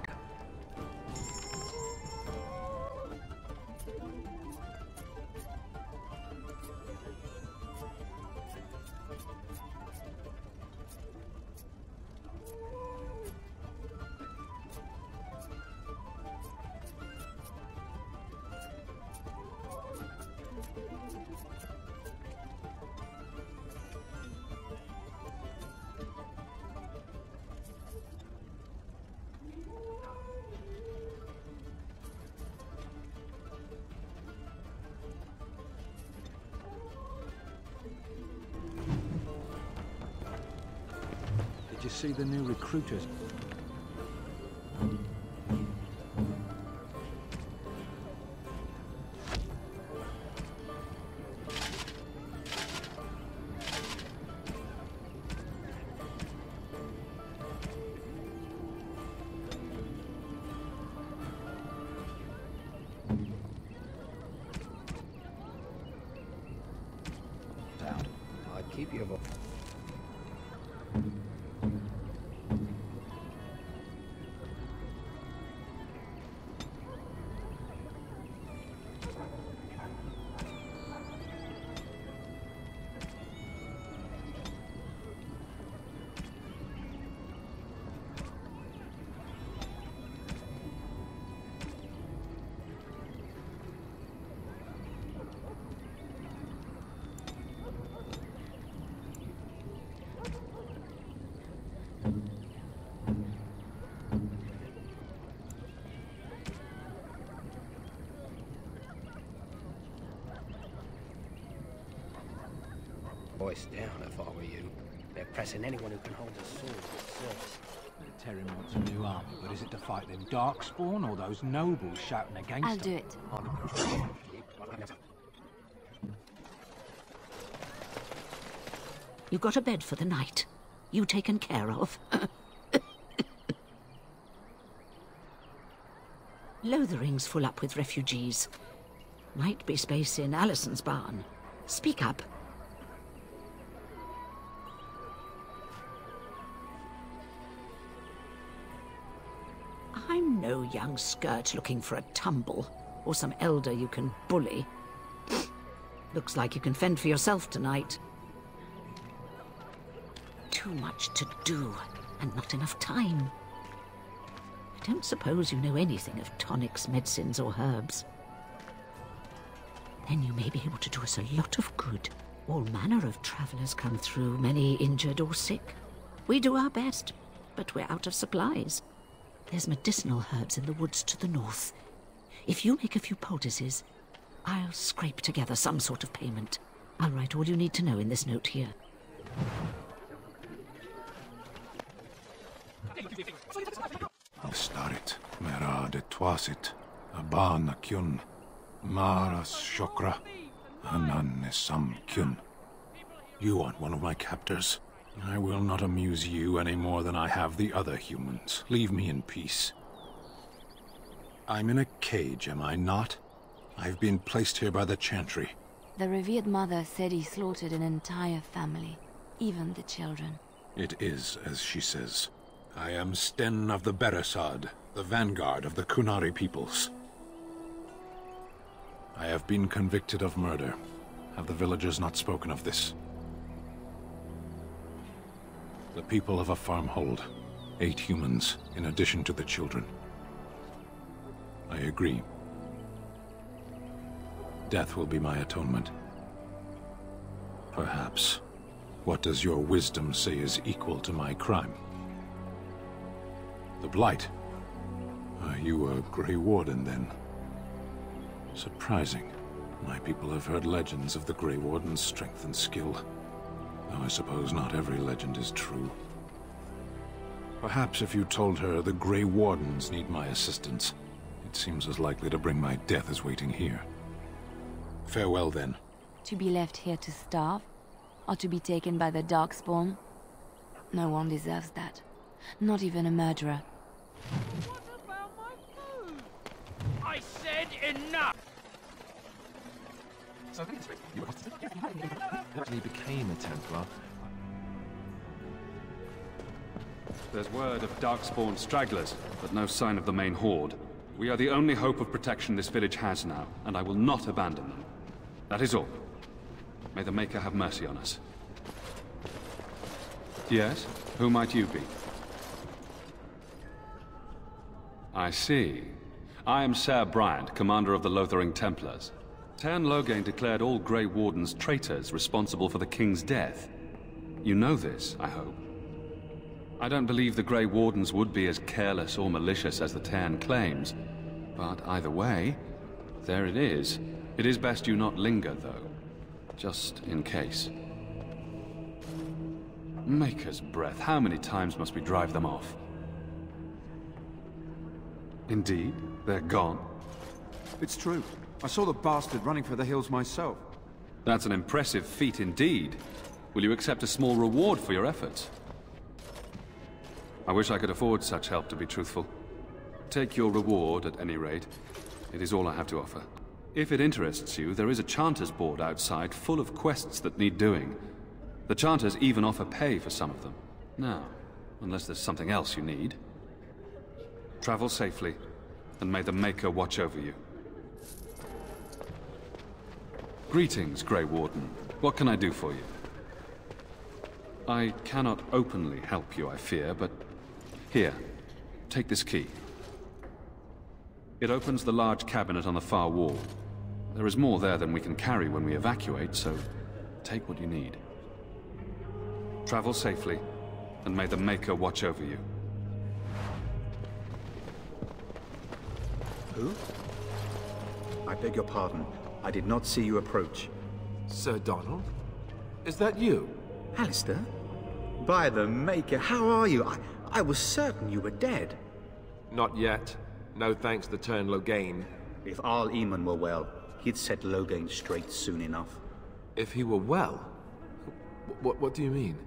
Did you see the new recruiters? I'd keep you. Voice down if I were you. They're pressing anyone who can hold a sword with service. Terran wants a new army, but is it to fight them Darkspawn or those nobles shouting against I'll them? do it. You got a bed for the night. You taken care of. Lothering's full up with refugees. Might be space in Alison's barn. Speak up. I'm no young skirt looking for a tumble, or some elder you can bully. Looks like you can fend for yourself tonight. Too much to do, and not enough time. I don't suppose you know anything of tonics, medicines, or herbs. Then you may be able to do us a lot of good. All manner of travelers come through, many injured or sick. We do our best, but we're out of supplies. There's medicinal herbs in the woods to the north. If you make a few poultices, I'll scrape together some sort of payment. I'll write all you need to know in this note here. Starit, merade twasit, abana kyun, maras shokra, ananne sam kyun. You aren't one of my captors. I will not amuse you any more than I have the other humans. Leave me in peace. I'm in a cage, am I not? I've been placed here by the Chantry. The revered mother said he slaughtered an entire family, even the children. It is as she says. I am Sten of the Beresad, the vanguard of the Kunari peoples. I have been convicted of murder. Have the villagers not spoken of this? The people of a farmhold. 8 humans, in addition to the children. I agree. Death will be my atonement. Perhaps. What does your wisdom say is equal to my crime? The Blight. Are you a Grey Warden, then? Surprising. My people have heard legends of the Grey Warden's strength and skill. Though I suppose not every legend is true. Perhaps if you told her the Grey Wardens need my assistance, it seems as likely to bring my death as waiting here. Farewell, then. To be left here to starve? Or to be taken by the Darkspawn? No one deserves that. Not even a murderer. I said enough! So you actually became a Templar. There's word of Darkspawn stragglers, but no sign of the main horde. We are the only hope of protection this village has now, and I will not abandon them. That is all. May the Maker have mercy on us. Yes? Who might you be? I see. I am Ser Bryant, commander of the Lothering Templars. Teyrn Loghain declared all Grey Wardens traitors responsible for the King's death. You know this, I hope. I don't believe the Grey Wardens would be as careless or malicious as the Teyrn claims. But either way, there it is. It is best you not linger, though. Just in case. Maker's breath, how many times must we drive them off? Indeed, they're gone. It's true. I saw the bastard running for the hills myself. That's an impressive feat indeed. Will you accept a small reward for your efforts? I wish I could afford such help, to be truthful. Take your reward, at any rate. It is all I have to offer. If it interests you, there is a Chanters board outside full of quests that need doing. The Chanters even offer pay for some of them. Now, unless there's something else you need. Travel safely, and may the Maker watch over you. Greetings, Grey Warden. What can I do for you? I cannot openly help you, I fear, but... Here, take this key. It opens the large cabinet on the far wall. There is more there than we can carry when we evacuate, so take what you need. Travel safely, and may the Maker watch over you. Who? I beg your pardon. I did not see you approach. Sir Donald? Is that you? Alistair? By the Maker, how are you? I was certain you were dead. Not yet. No thanks to Teyrn Loghain. If Arl Eamon were well, he'd set Loghain straight soon enough. If he were well? What do you mean?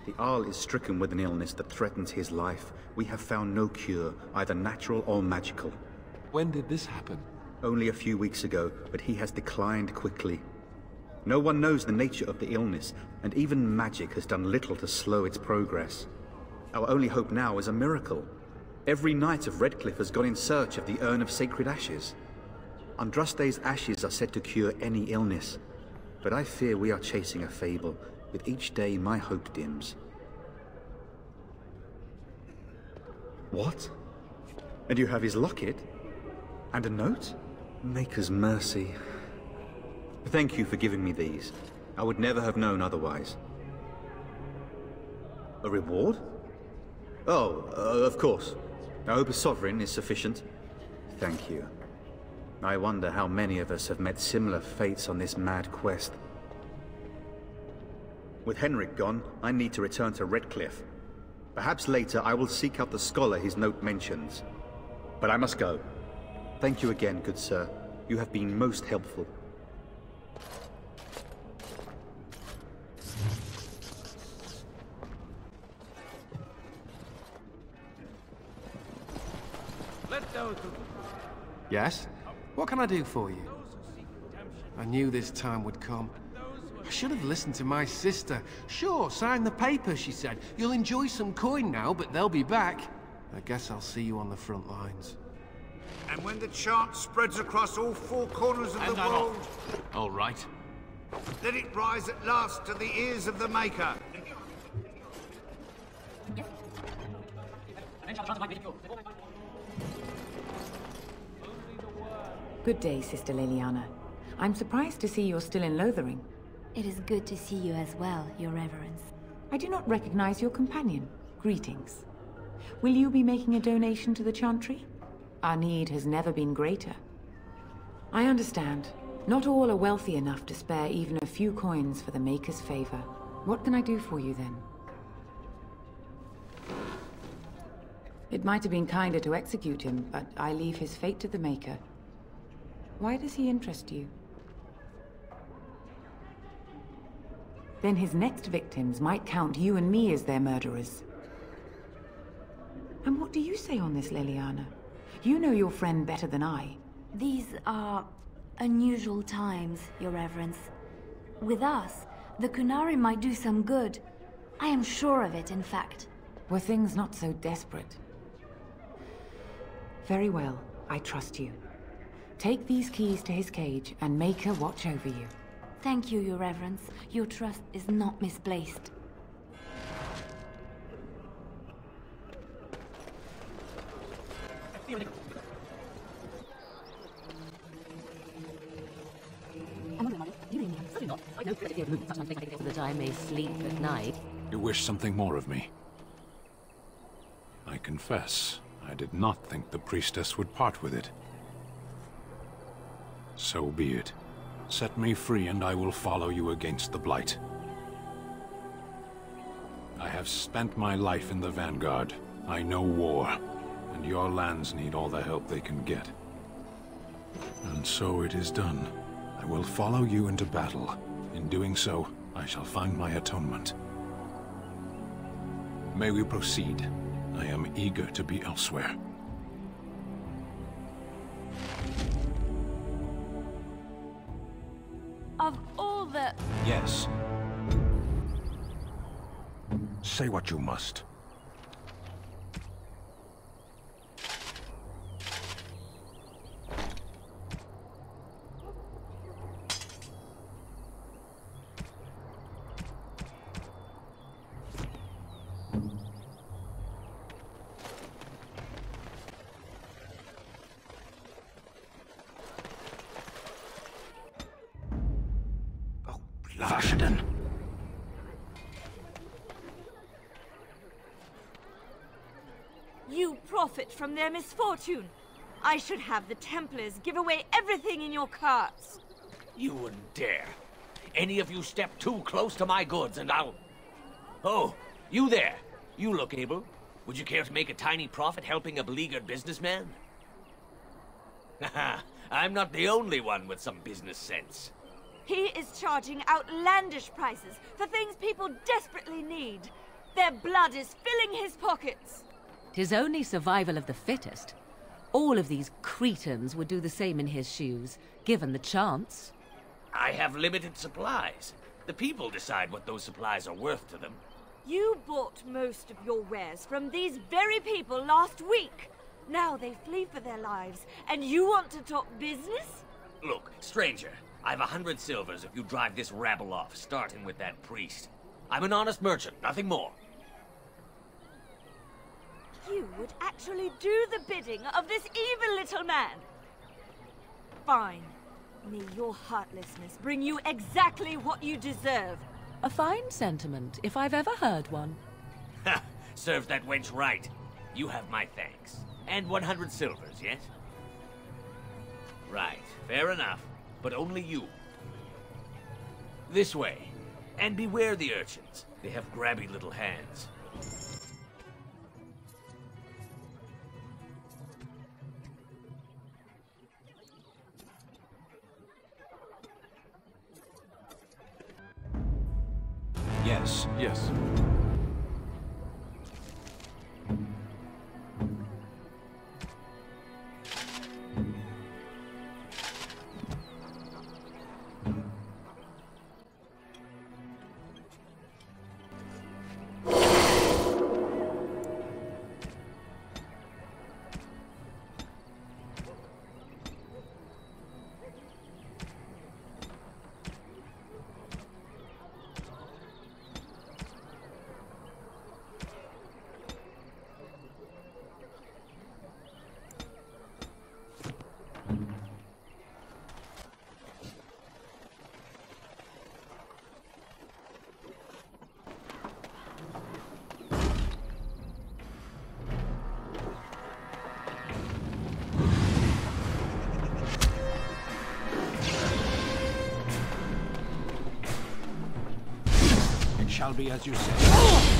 The Arl is stricken with an illness that threatens his life. We have found no cure, either natural or magical. When did this happen? Only a few weeks ago, but he has declined quickly. No one knows the nature of the illness, and even magic has done little to slow its progress. Our only hope now is a miracle. Every knight of Redcliffe has gone in search of the Urn of Sacred Ashes. Andraste's ashes are said to cure any illness, but I fear we are chasing a fable. With each day, my hope dims. What? And you have his locket? And a note? Maker's mercy. Thank you for giving me these. I would never have known otherwise. A reward? Oh, of course. I hope a sovereign is sufficient. Thank you. I wonder how many of us have met similar fates on this mad quest. With Henrik gone, I need to return to Redcliffe. Perhaps later I will seek out the scholar his note mentions. But I must go. Thank you again, good sir. You have been most helpful. Yes? What can I do for you? I knew this time would come. I should have listened to my sister. Sure, sign the paper, she said. You'll enjoy some coin now, but they'll be back. I guess I'll see you on the front lines. And when the chant spreads across all four corners of the world, All right. let it rise at last to the ears of the Maker. Good day, Sister Leliana. I'm surprised to see you're still in Lothering. It is good to see you as well, Your Reverence. I do not recognize your companion. Greetings. Will you be making a donation to the Chantry? Our need has never been greater. I understand. Not all are wealthy enough to spare even a few coins for the Maker's favor. What can I do for you then? It might have been kinder to execute him, but I leave his fate to the Maker. Why does he interest you? Then his next victims might count you and me as their murderers. And what do you say on this, Leliana? You know your friend better than I. These are unusual times, Your Reverence. With us, the Kunari might do some good. I am sure of it, in fact. Were things not so desperate? Very well, I trust you. Take these keys to his cage and Maker watch over you. Thank you, Your Reverence. Your trust is not misplaced. That I may sleep at night. You wish something more of me? I confess, I did not think the priestess would part with it. So be it. Set me free and I will follow you against the Blight. I have spent my life in the Vanguard. I know war, and your lands need all the help they can get. And so it is done. I will follow you into battle. In doing so, I shall find my atonement. May we proceed? I am eager to be elsewhere. Of all the... Yes. Say what you must. Vashaden. You profit from their misfortune. I should have the Templars give away everything in your carts. You wouldn't dare. Any of you step too close to my goods and I'll... Oh, you there. You look able. Would you care to make a tiny profit helping a beleaguered businessman? Haha, I'm not the only one with some business sense. He is charging outlandish prices for things people desperately need. Their blood is filling his pockets. 'Tis only survival of the fittest. All of these cretins would do the same in his shoes, given the chance. I have limited supplies. The people decide what those supplies are worth to them. You bought most of your wares from these very people last week. Now they flee for their lives, and you want to talk business? Look, stranger, I've 100 silvers if you drive this rabble off, starting with that priest. I'm an honest merchant, nothing more. You would actually do the bidding of this evil little man. Fine. May your heartlessness bring you exactly what you deserve. A fine sentiment, if I've ever heard one. Ha! Serves that wench right. You have my thanks. And 100 silvers, yes? Right, fair enough. But only you. This way. And beware the urchins. They have grabby little hands. Yes. Yes. shall be as you say.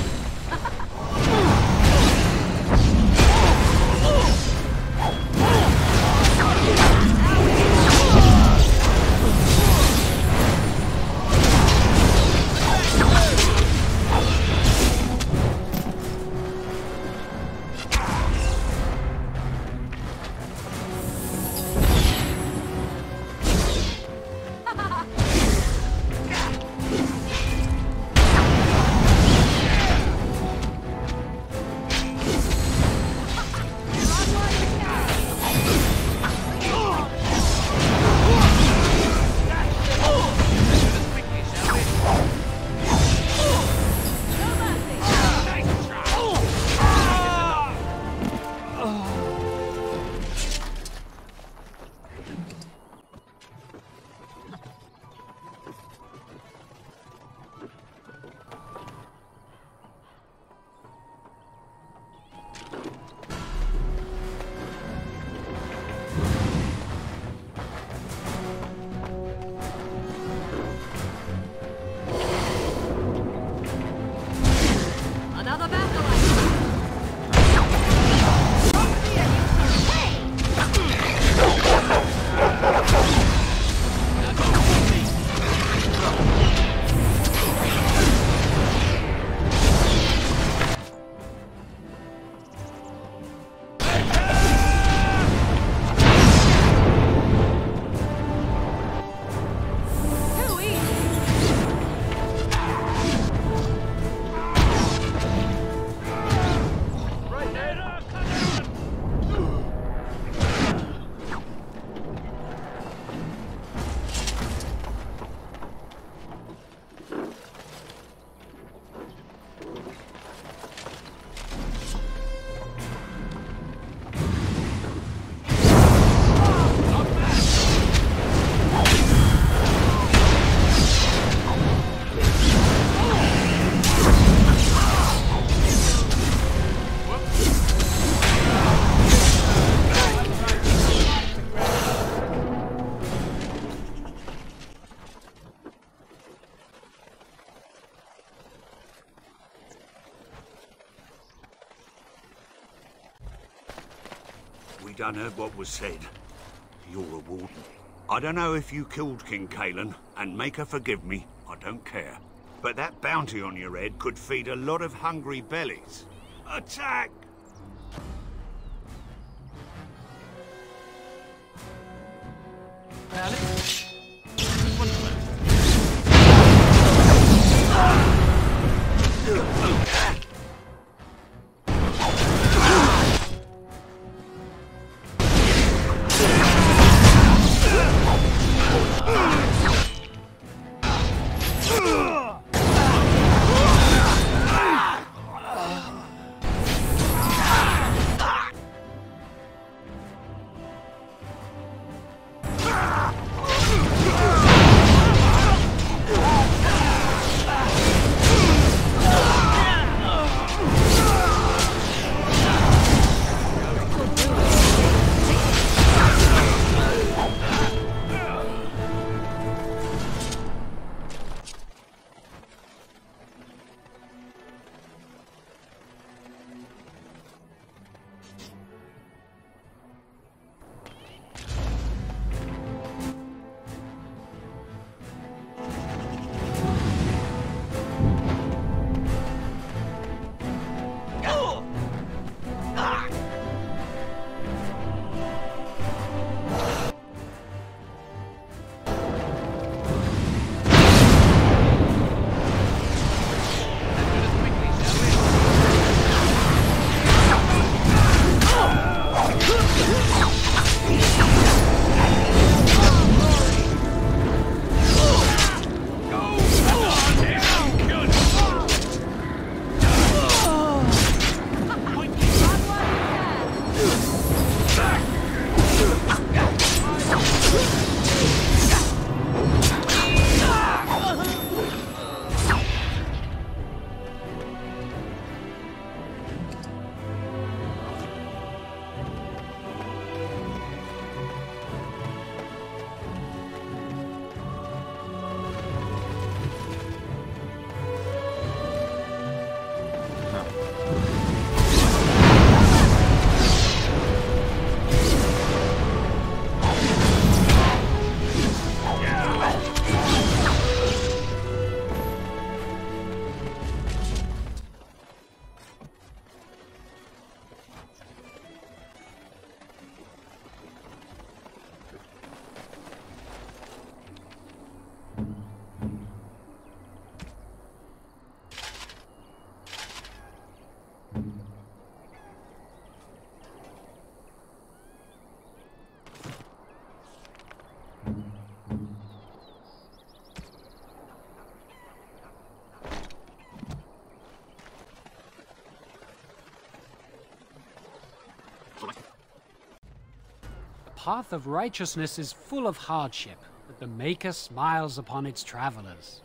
We done heard what was said. You're a warden. I don't know if you killed King Kalen, and make her forgive me, I don't care. But that bounty on your head could feed a lot of hungry bellies. Attack! The path of righteousness is full of hardship, but the Maker smiles upon its travelers.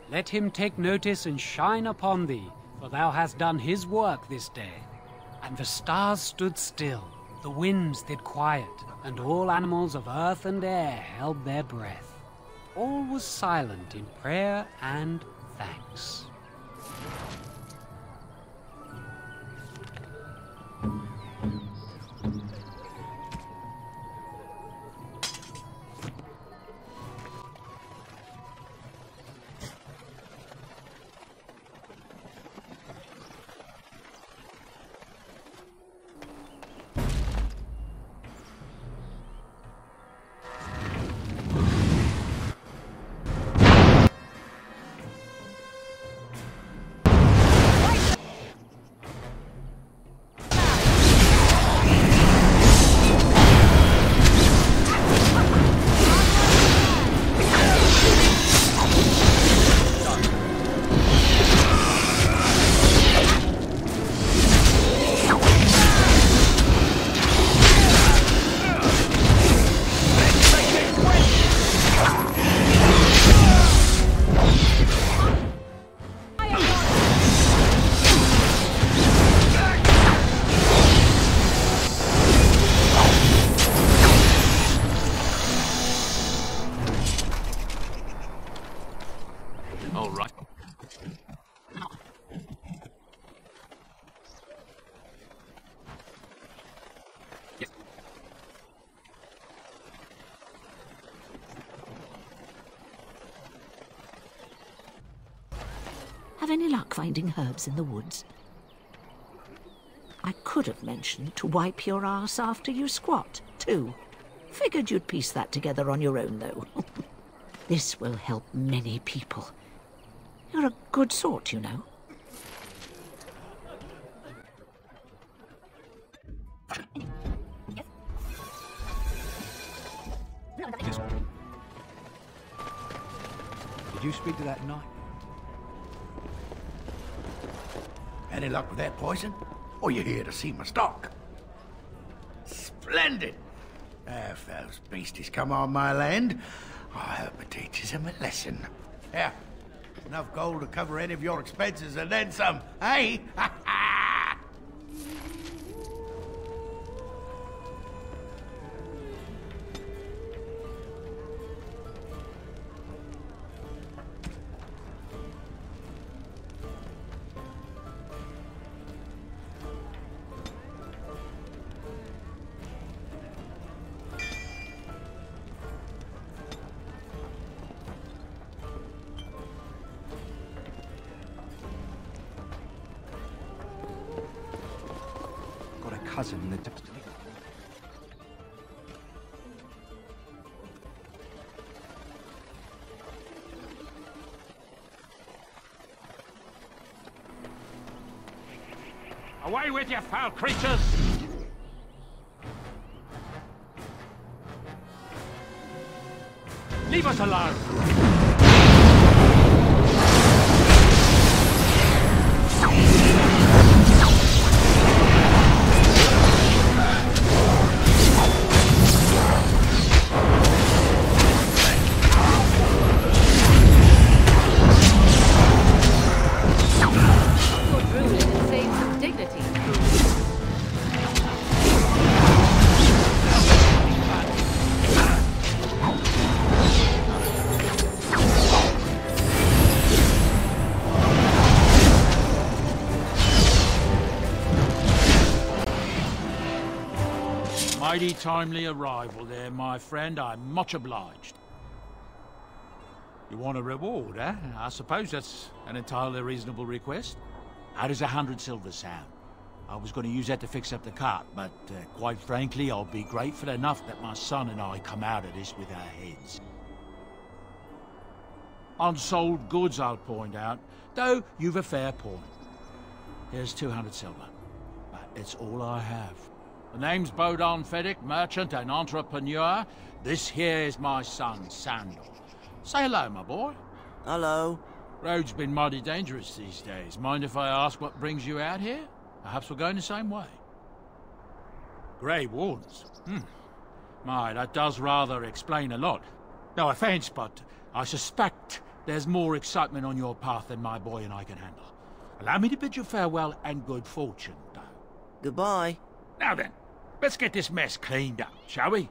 Let him take notice and shine upon thee, for thou hast done his work this day. And the stars stood still, the winds did quiet, and all animals of earth and air held their breath. All was silent in prayer and thanks. Have any luck finding herbs in the woods? I could have mentioned to wipe your ass after you squat, too. Figured you'd piece that together on your own, though. This will help many people. You're a good sort, you know. Did you speak to that knight? Any luck with that poison? Or you here to see my stock? Splendid! If those beasties come on my land, I hope it teaches them a lesson. Yeah, enough gold to cover any of your expenses and then some, eh? cousin in the... Away with you, foul creatures! Leave us alone! Mighty timely arrival there, my friend. I'm much obliged. You want a reward, eh? I suppose that's an entirely reasonable request. How does 100 silver sound? I was going to use that to fix up the cart, but quite frankly, I'll be grateful enough that my son and I come out of this with our heads. Unsold goods, I'll point out, though you've a fair point. Here's 200 silver, but it's all I have. The name's Bodon Feddick, merchant and entrepreneur. This here is my son, Sandal. Say hello, my boy. Hello. Road's been mighty dangerous these days. Mind if I ask what brings you out here? Perhaps we're going the same way. Grey Wardens? My, that does rather explain a lot. No offense, but I suspect there's more excitement on your path than my boy and I can handle. Allow me to bid you farewell and good fortune, though. Goodbye. Now then, let's get this mess cleaned up, shall we?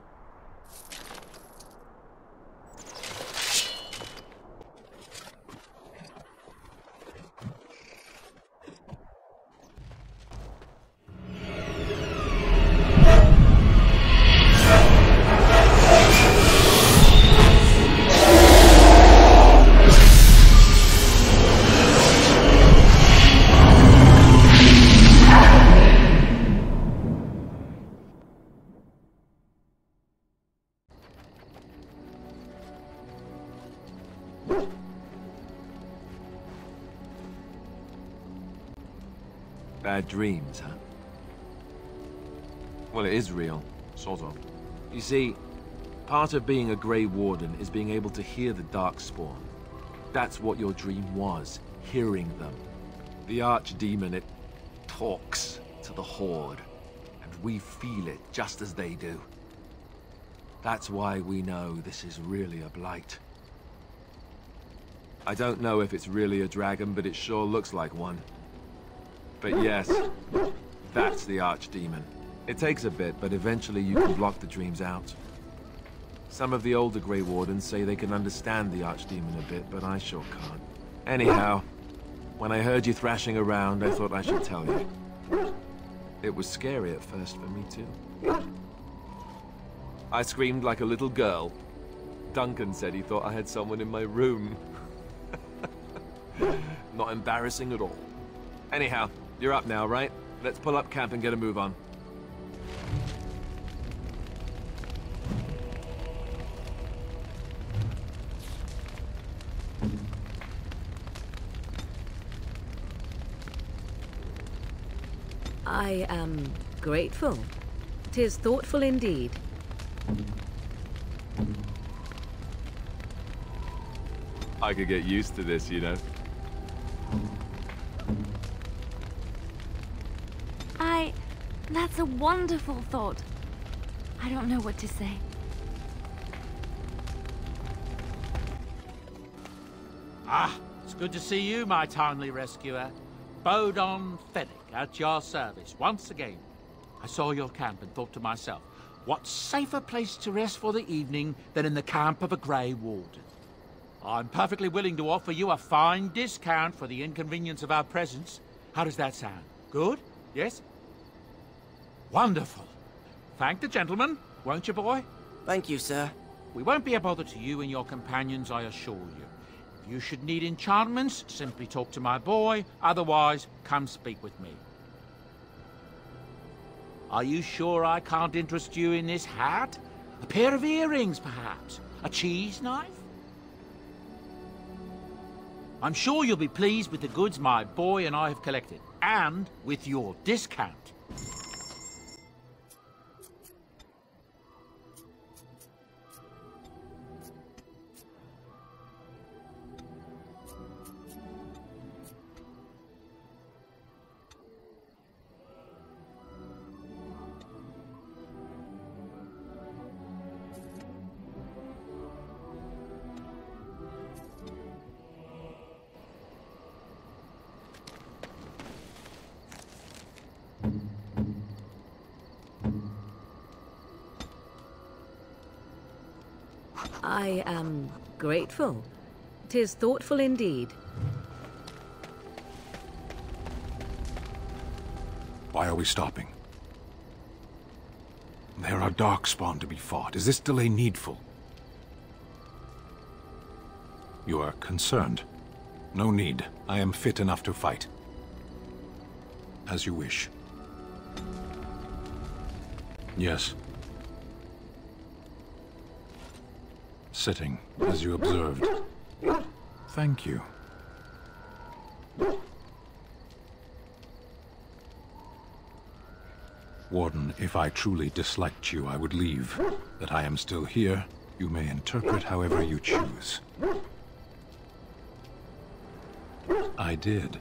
Bad dreams, huh? Well, it is real, sort of. You see, part of being a Grey Warden is being able to hear the Darkspawn. That's what your dream was, hearing them. The Archdemon, it talks to the Horde, and we feel it just as they do. That's why we know this is really a blight. I don't know if it's really a dragon, but it sure looks like one. But yes, that's the Archdemon. It takes a bit, but eventually you can block the dreams out. Some of the older Grey Wardens say they can understand the Archdemon a bit, but I sure can't. Anyhow, when I heard you thrashing around, I thought I should tell you. It was scary at first for me, too. I screamed like a little girl. Duncan said he thought I had someone in my room. Not embarrassing at all. Anyhow, you're up now, right? Let's pull up camp and get a move on. I am grateful. 'Tis thoughtful indeed. I could get used to this, you know. That's a wonderful thought. I don't know what to say. Ah, it's good to see you, my timely rescuer. Bodon Feddick, at your service, once again. I saw your camp and thought to myself, what safer place to rest for the evening than in the camp of a Grey Warden? I'm perfectly willing to offer you a fine discount for the inconvenience of our presence. How does that sound? Good? Yes? Wonderful. Thank the gentleman, won't you, boy? Thank you, sir. We won't be a bother to you and your companions, I assure you. If you should need enchantments, simply talk to my boy. Otherwise, come speak with me. Are you sure I can't interest you in this hat? A pair of earrings, perhaps? A cheese knife? I'm sure you'll be pleased with the goods my boy and I have collected, and with your discount. I am grateful. 'Tis thoughtful indeed. Why are we stopping? There are darkspawn to be fought. Is this delay needful? You are concerned. No need. I am fit enough to fight. As you wish. Yes. Sitting, as you observed. Thank you. Warden, if I truly disliked you, I would leave. That I am still here, you may interpret however you choose. I did.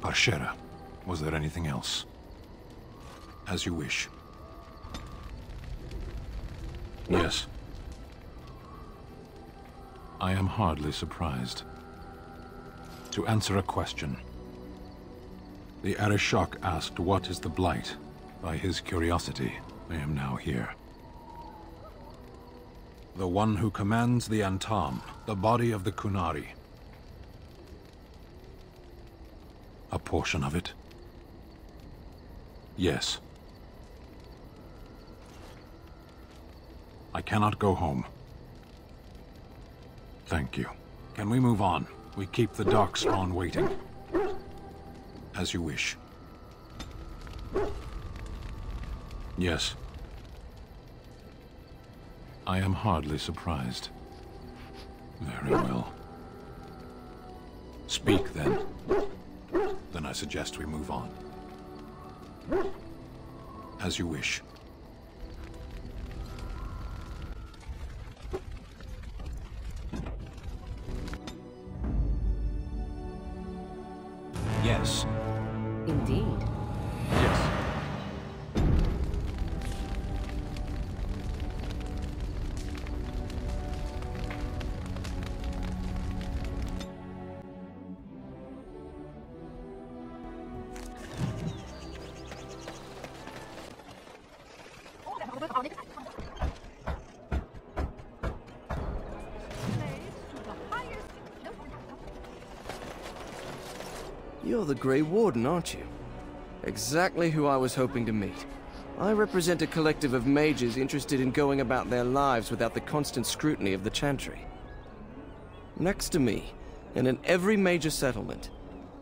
Parshera. Was there anything else? As you wish. Yes. I am hardly surprised. To answer a question. The Arishok asked what is the Blight. By his curiosity, I am now here. The one who commands the Antam, the body of the Kunari. A portion of it? Yes. I cannot go home. Thank you. Can we move on? We keep the darkspawn waiting. As you wish. Yes. I am hardly surprised. Very well. Speak, then. Then I suggest we move on. As you wish. Yes. Indeed. Yes. You're the Grey Warden, aren't you? Exactly who I was hoping to meet. I represent a collective of mages interested in going about their lives without the constant scrutiny of the Chantry. Next to me, and in every major settlement,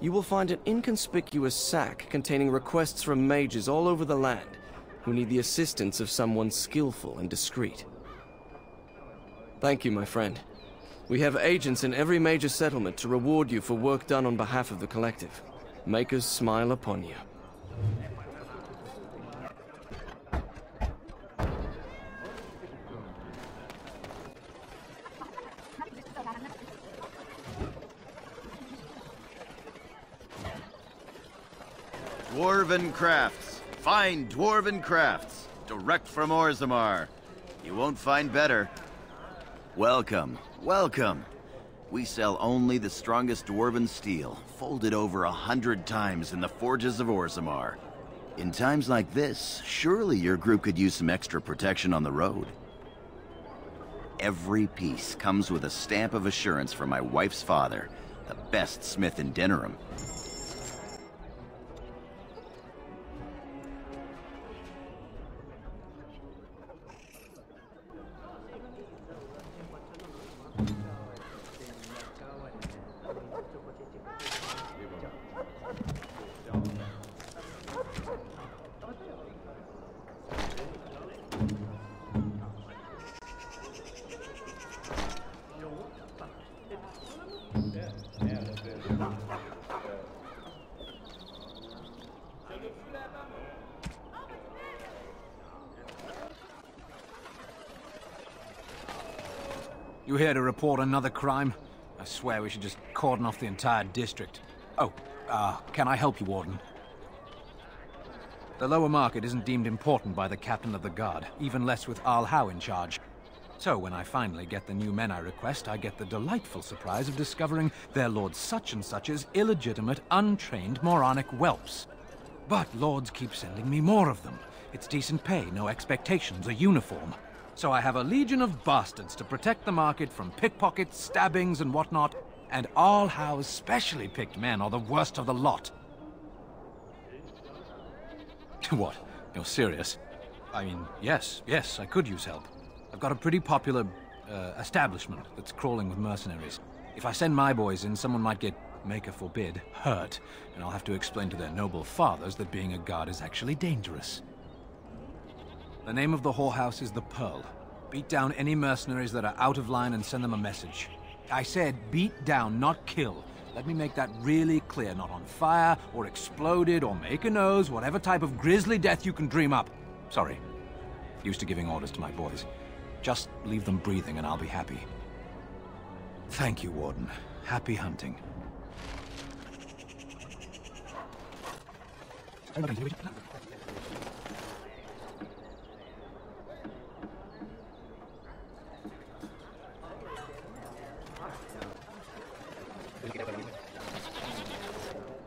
you will find an inconspicuous sack containing requests from mages all over the land who need the assistance of someone skillful and discreet. Thank you, my friend. We have agents in every major settlement to reward you for work done on behalf of the collective. Make us smile upon you. Dwarven crafts. Fine dwarven crafts. Direct from Orzammar. You won't find better. Welcome. Welcome. We sell only the strongest dwarven steel, folded over 100 times in the forges of Orzammar. In times like this, surely your group could use some extra protection on the road. Every piece comes with a stamp of assurance from my wife's father, the best smith in Denerim. You here to report another crime? I swear we should just cordon off the entire district. Oh, can I help you, Warden? The lower market isn't deemed important by the captain of the guard, even less with Al Howe in charge. So when I finally get the new men I request, I get the delightful surprise of discovering their Lord Such-and-Such's illegitimate, untrained, moronic whelps. But lords keep sending me more of them. It's decent pay, no expectations, a uniform. So I have a legion of bastards to protect the market from pickpockets, stabbings, and whatnot, and Al Howe's specially picked men are the worst of the lot. What? You're serious? I mean, yes, I could use help. I've got a pretty popular, establishment that's crawling with mercenaries. If I send my boys in, someone might get, maker forbid, hurt, and I'll have to explain to their noble fathers that being a guard is actually dangerous. The name of the whorehouse is the Pearl. Beat down any mercenaries that are out of line and send them a message. I said beat down, not kill. Let me make that really clear. Not on fire, or exploded, or make a nose, whatever type of grisly death you can dream up. Sorry. Used to giving orders to my boys. Just leave them breathing and I'll be happy. Thank you, Warden. Happy hunting.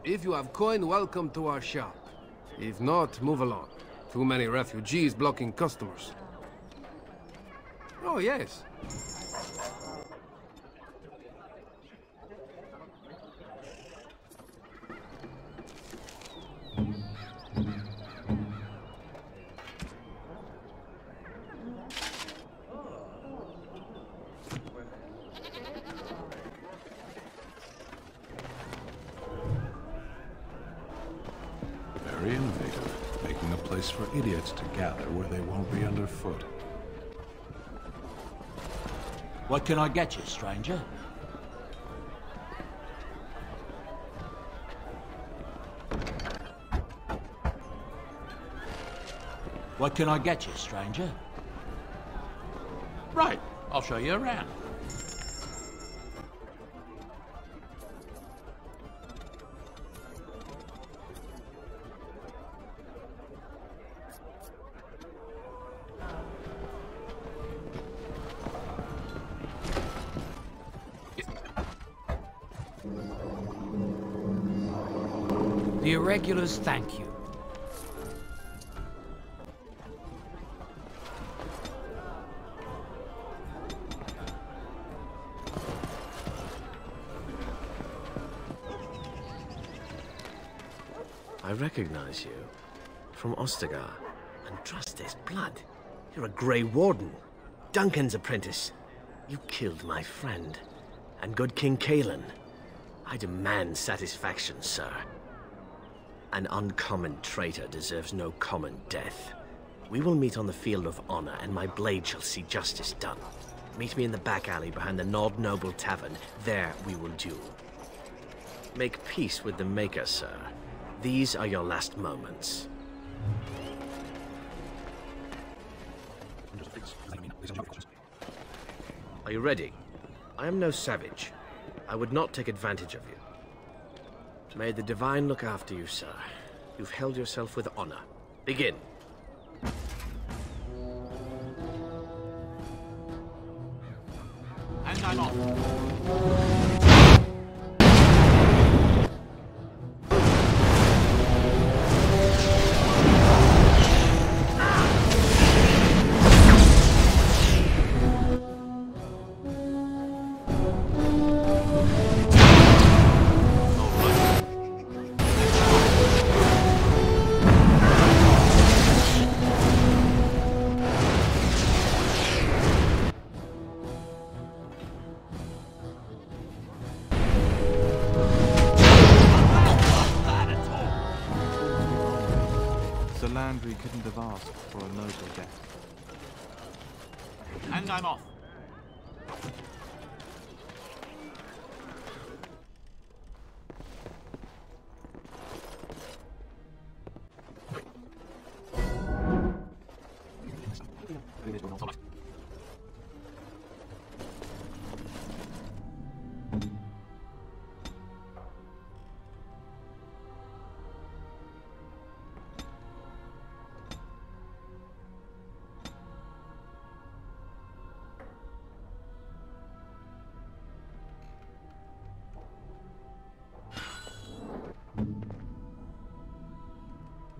If you have coin, welcome to our shop. If not, move along. Too many refugees blocking customers. Oh, yes. Very innovative, making a place for idiots to gather where they won't be underfoot. What can I get you, stranger? What can I get you, stranger? Right, I'll show you around. The irregulars thank you. I recognize you from Ostagar, and trust his blood. You're a Grey Warden, Duncan's apprentice. You killed my friend, and good King Cailan. I demand satisfaction, sir. An uncommon traitor deserves no common death. We will meet on the field of honor, and my blade shall see justice done. Meet me in the back alley behind the Nod Noble Tavern. There we will duel. Make peace with the Maker, sir. These are your last moments. Are you ready? I am no savage. I would not take advantage of you. May the Divine look after you, sir. You've held yourself with honor. Begin. And I'm off. Landry couldn't have asked for a noble death. And I'm off.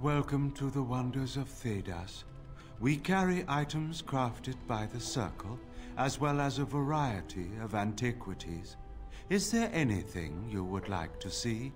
Welcome to the wonders of Thedas. We carry items crafted by the Circle, as well as a variety of antiquities. Is there anything you would like to see?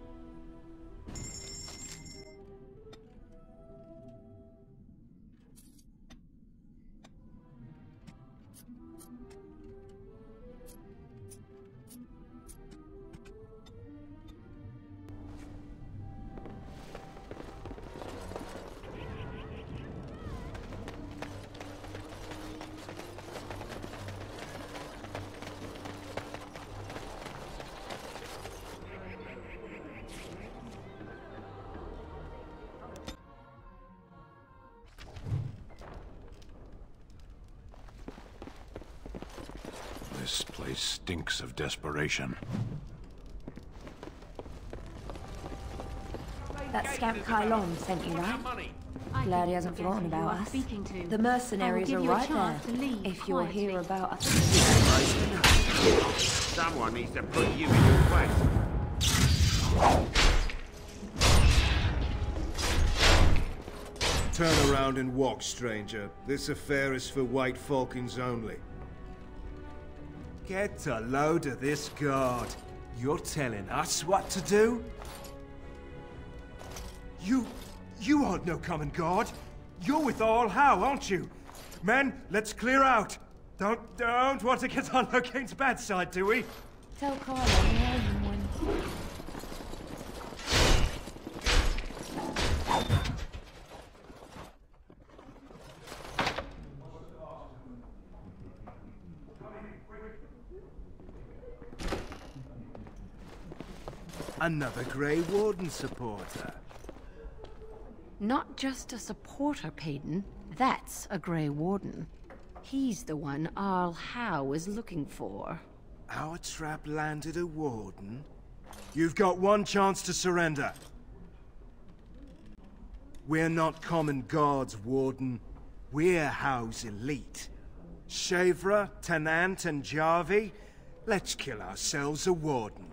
This place stinks of desperation. That scamp Kylon sent you, right? Glad he hasn't forgotten about us. The mercenaries are right there. If you'll hear about us. Someone needs to put you in your place. Turn around and walk, stranger. This affair is for White Falcons only. Get a load of this guard. You're telling us what to do? You aren't no common guard. You're with All How, aren't you? Men, let's clear out. Don't want to get on Locane's bad side, do we? Tell Kylon I owe him one. Another Grey Warden supporter. Not just a supporter, Payton. That's a Grey Warden. He's the one Arl Howe is looking for. Our trap landed a Warden? You've got one chance to surrender. We're not common guards, Warden. We're Howe's elite. Shavra, Tennant, and Jarvie, let's kill ourselves a Warden.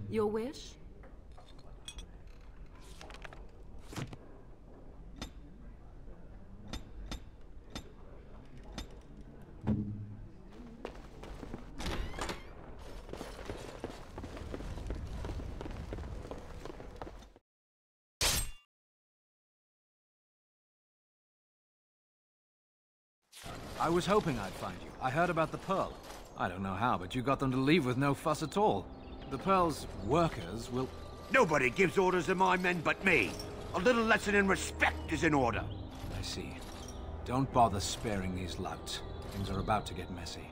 Your wish? I was hoping I'd find you. I heard about the Pearl. I don't know how, but you got them to leave with no fuss at all. The Pearl's workers will... Nobody gives orders to my men but me. A little lesson in respect is in order. I see. Don't bother sparing these louts. Things are about to get messy.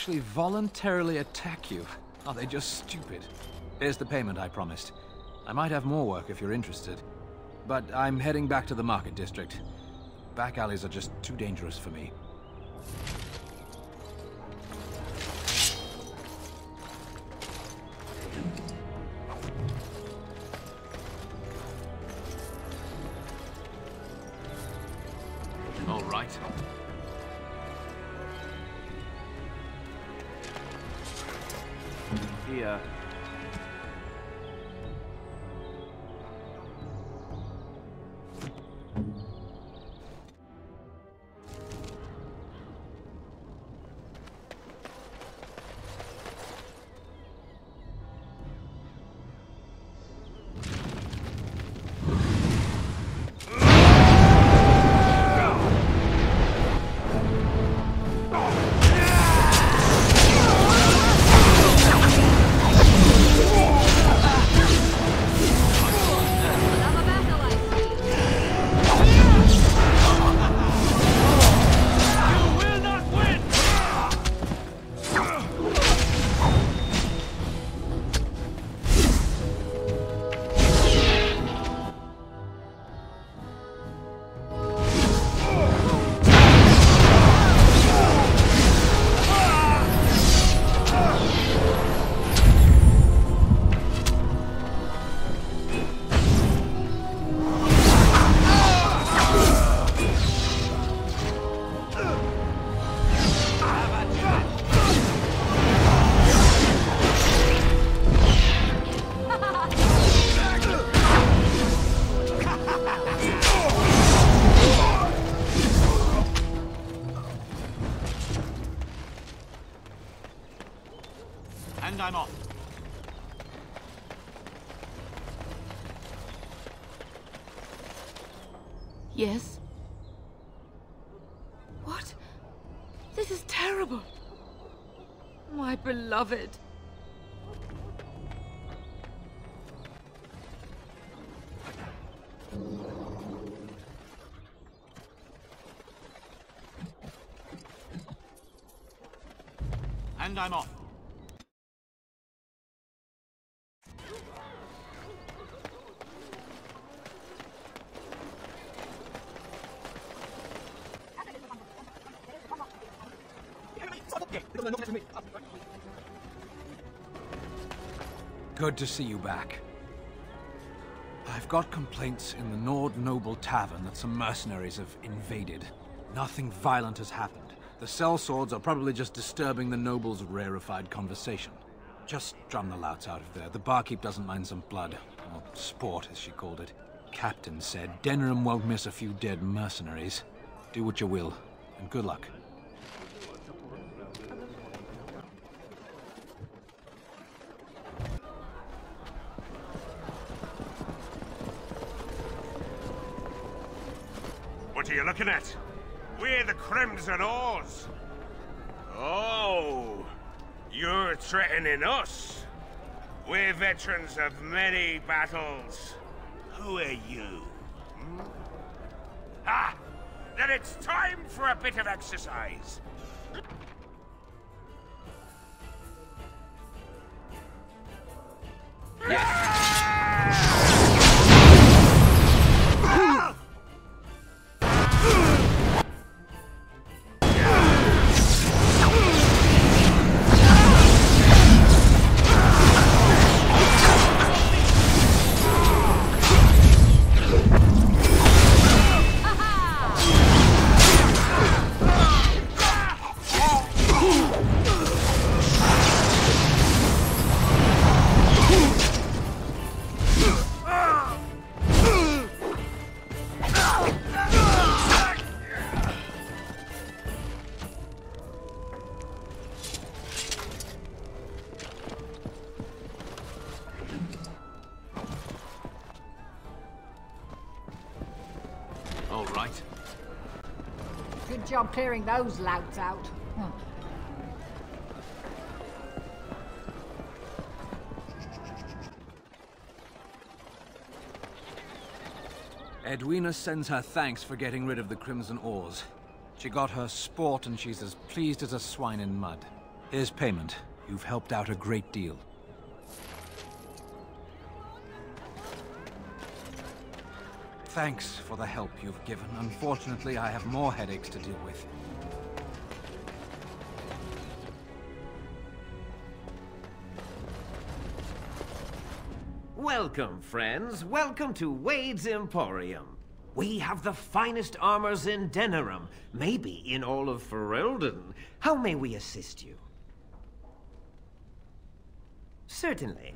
actually voluntarily attack you. Are they just stupid? Here's the payment I promised. I might have more work if you're interested. But I'm heading back to the market district. Back alleys are just too dangerous for me. All right. Here. And I'm off. Yes? What? This is terrible. My beloved. And I'm off. Good to see you back. I've got complaints in the Nord Noble Tavern that some mercenaries have invaded. Nothing violent has happened. The sellswords are probably just disturbing the noble's rarefied conversation. Just drum the louts out of there. The barkeep doesn't mind some blood. Or sport, as she called it. Captain said Denham won't miss a few dead mercenaries. Do what you will, and good luck. What are you looking at? We're the Crimson Oars. Oh, you're threatening us. We're veterans of many battles. Who are you? Hmm? Ah, then it's time for a bit of exercise. All right. Good job clearing those louts out. Edwina sends her thanks for getting rid of the Crimson Oars. She got her sport and she's as pleased as a swine in mud. Here's payment. You've helped out a great deal. Thanks for the help you've given. Unfortunately, I have more headaches to deal with. Welcome, friends. Welcome to Wade's Emporium. We have the finest armors in Denerim, maybe in all of Ferelden. How may we assist you? Certainly.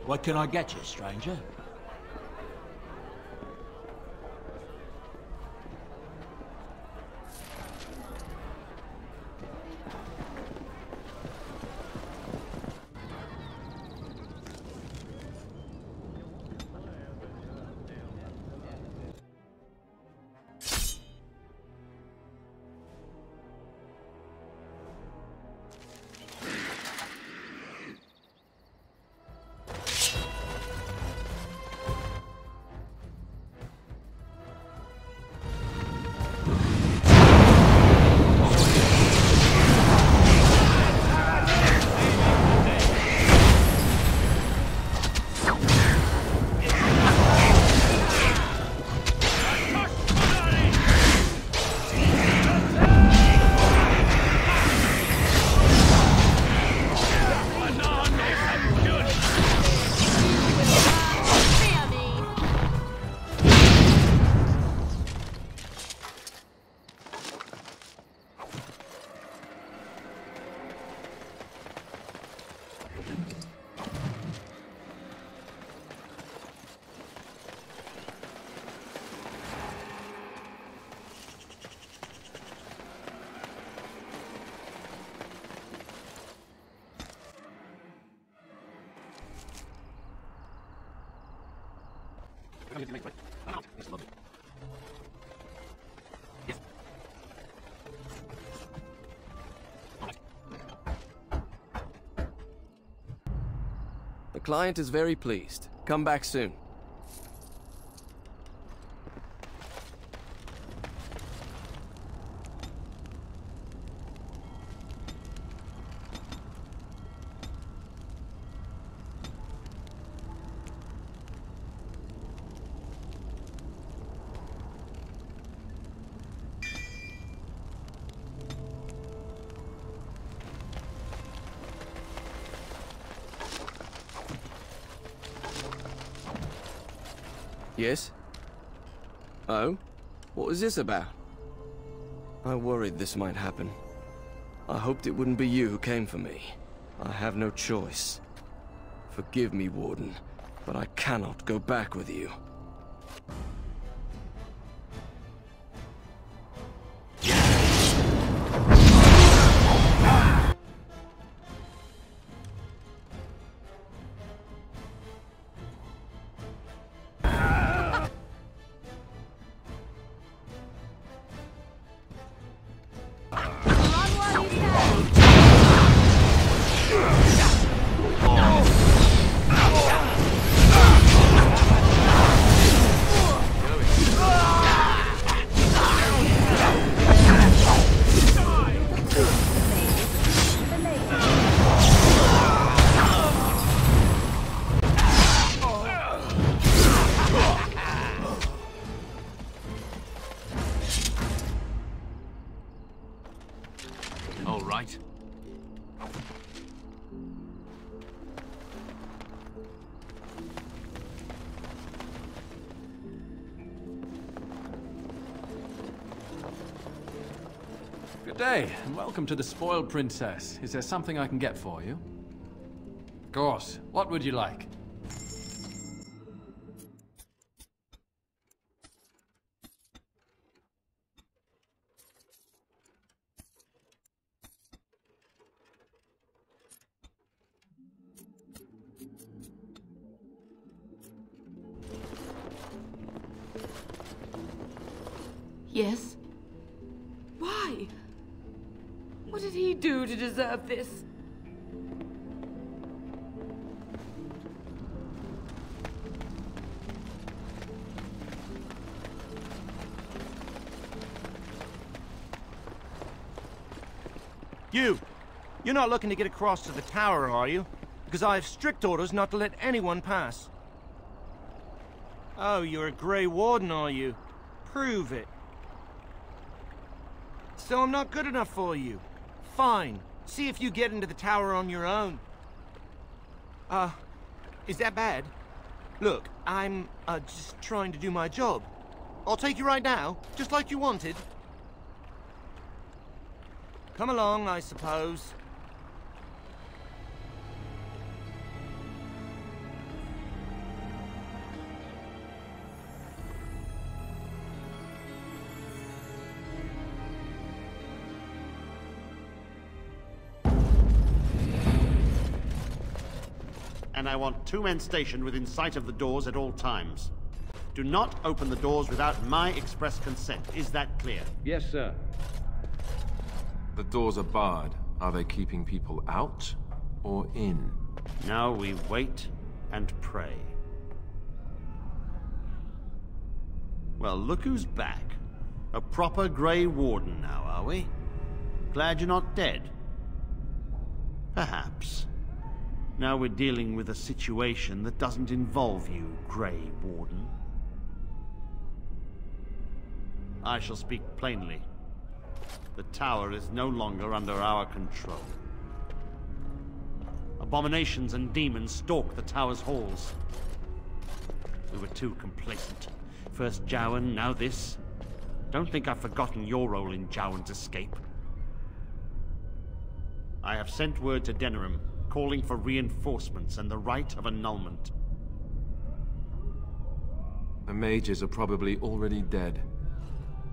What can I get you, stranger? The client is very pleased. Come back soon. Yes? Oh? What was this about? I worried this might happen. I hoped it wouldn't be you who came for me. I have no choice. Forgive me, Warden, but I cannot go back with you. Good day, and welcome to the Spoiled Princess. Is there something I can get for you? Of course. What would you like? Yes? Why? What did he do to deserve this? You're not looking to get across to the tower, are you? Because I have strict orders not to let anyone pass. Oh, you're a Grey Warden, are you? Prove it. So I'm not good enough for you. Fine. See if you get into the tower on your own. Is that bad? Look, I'm, just trying to do my job. I'll take you right now, just like you wanted. Come along, I suppose. And I want 2 men stationed within sight of the doors at all times. Do not open the doors without my express consent. Is that clear? Yes, sir. The doors are barred. Are they keeping people out or in? Now we wait and pray. Well, look who's back. A proper Grey Warden now, are we? Glad you're not dead? Perhaps. Now we're dealing with a situation that doesn't involve you, Grey Warden. I shall speak plainly. The tower is no longer under our control. Abominations and demons stalk the tower's halls. We were too complacent. First Jowan, now this. Don't think I've forgotten your role in Jowan's escape. I have sent word to Denerim, calling for reinforcements and the right of annulment. The mages are probably already dead.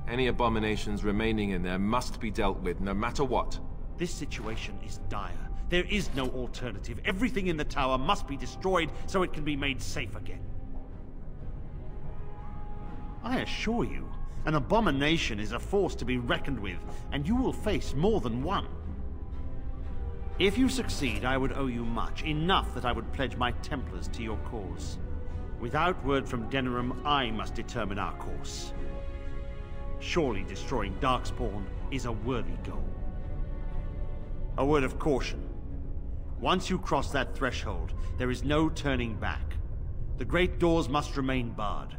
Any abominations remaining in there must be dealt with, no matter what. This situation is dire. There is no alternative. Everything in the tower must be destroyed so it can be made safe again. I assure you, an abomination is a force to be reckoned with, and you will face more than one. If you succeed, I would owe you much, enough that I would pledge my Templars to your cause. Without word from Denerim, I must determine our course. Surely destroying Darkspawn is a worthy goal. A word of caution. Once you cross that threshold, there is no turning back. The great doors must remain barred.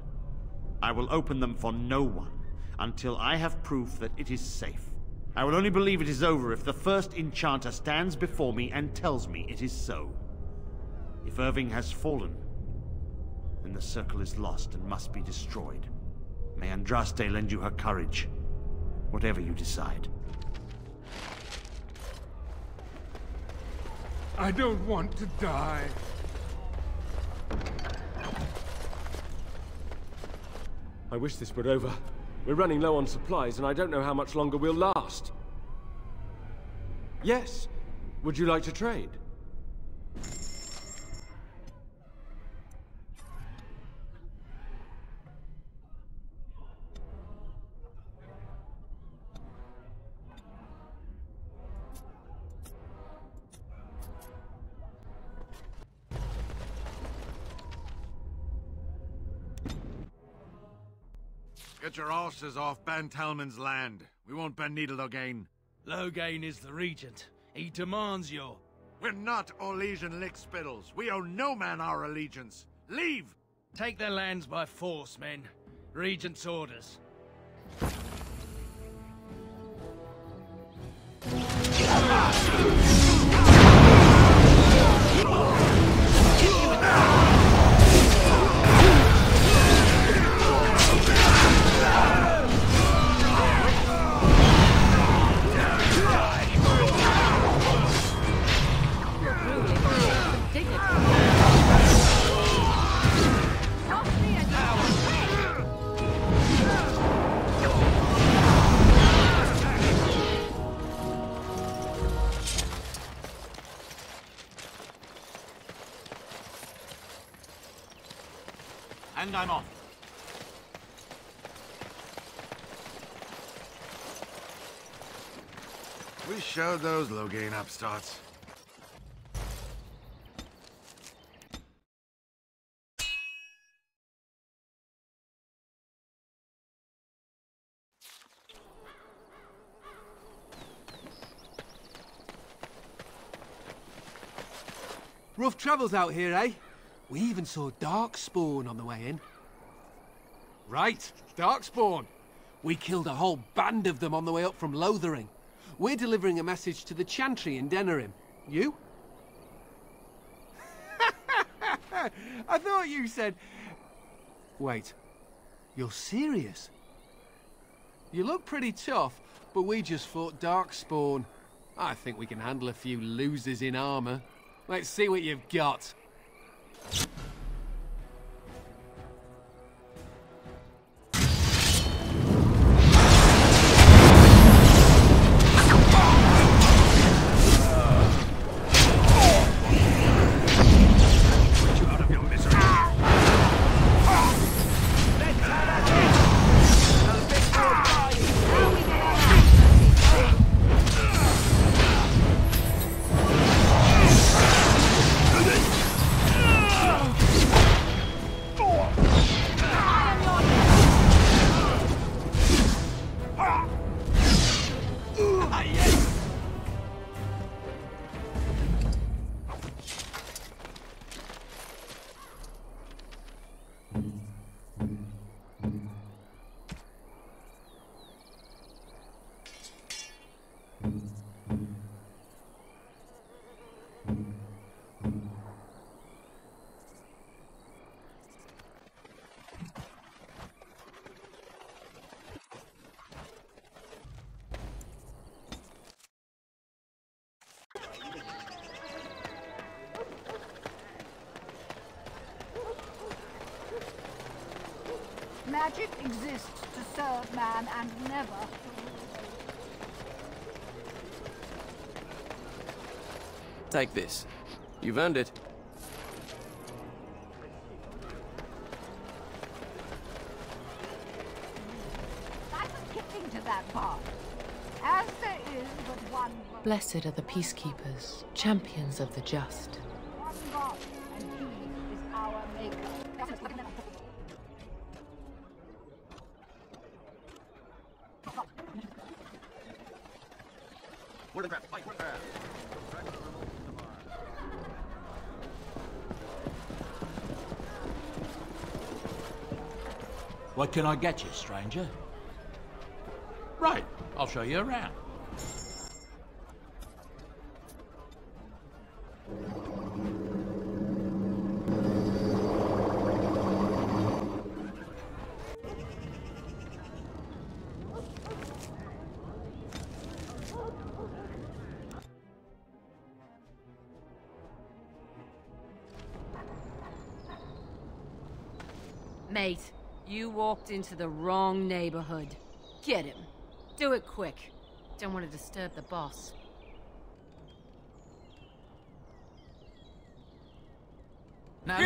I will open them for no one until I have proof that it is safe. I will only believe it is over if the first enchanter stands before me and tells me it is so. If Irving has fallen, then the circle is lost and must be destroyed. May Andraste lend you her courage, whatever you decide. I don't want to die. I wish this were over. We're running low on supplies, and I don't know how much longer we'll last. Yes. Would you like to trade? Get your horses off Ben Talman's land. We won't bend needle again. Loghain is the regent. He demands your... We're not Orlesian lickspittles. We owe no man our allegiance. Leave! Take their lands by force, men. Regent's orders. And I'm off. We showed those low-gain upstarts. Rough travels out here, eh? We even saw Darkspawn on the way in. Right, Darkspawn. We killed a whole band of them on the way up from Lothering. We're delivering a message to the Chantry in Denerim. You? I thought you said... Wait, you're serious? You look pretty tough, but we just fought Darkspawn. I think we can handle a few losers in armor. Let's see what you've got. Magic exists to serve man and never... Take this. You've earned it. I was getting to that part. As there is but one... Blessed are the peacekeepers, champions of the just. One God, and he is our maker. What can I get you, stranger? Right, I'll show you around. Mate, you walked into the wrong neighborhood. Get him. Do it quick. Don't want to disturb the boss. Now,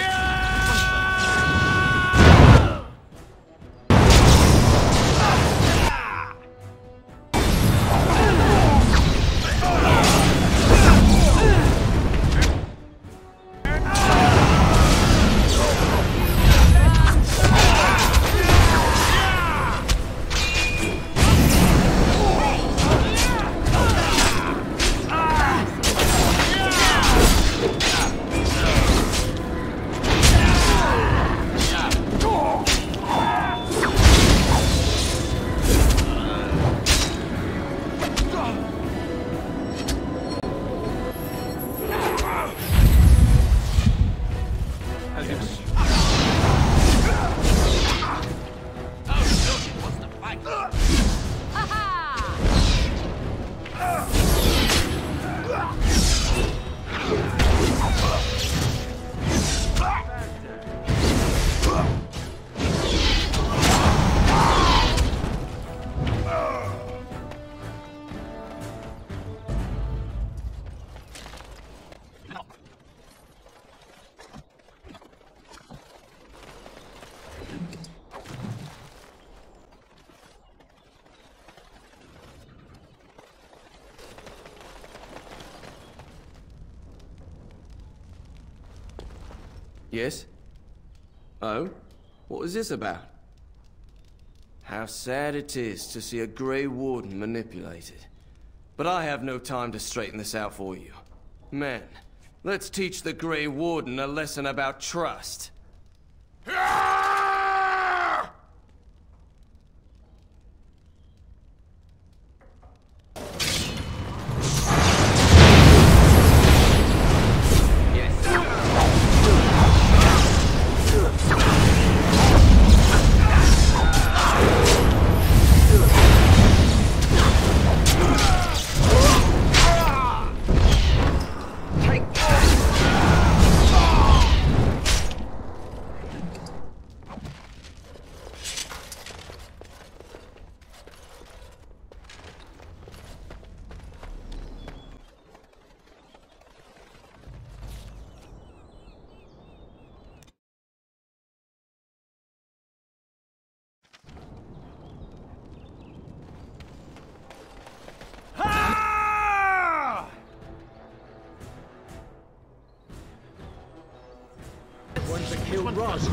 Yes? Oh? What was this about? How sad it is to see a Grey Warden manipulated. But I have no time to straighten this out for you. Men, let's teach the Grey Warden a lesson about trust. One to kill Roz.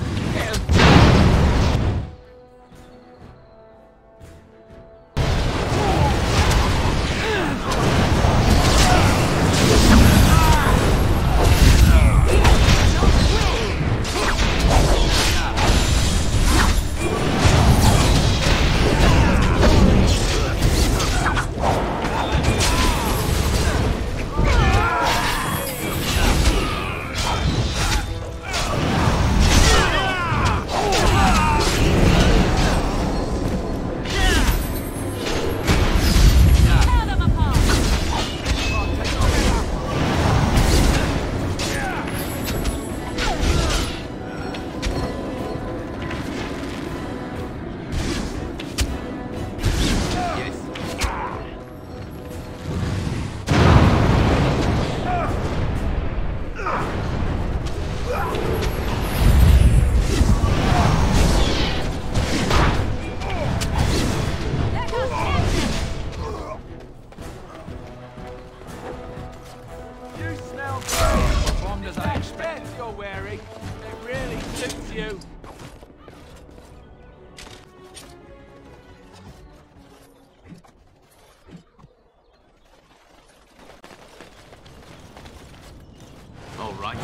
All right.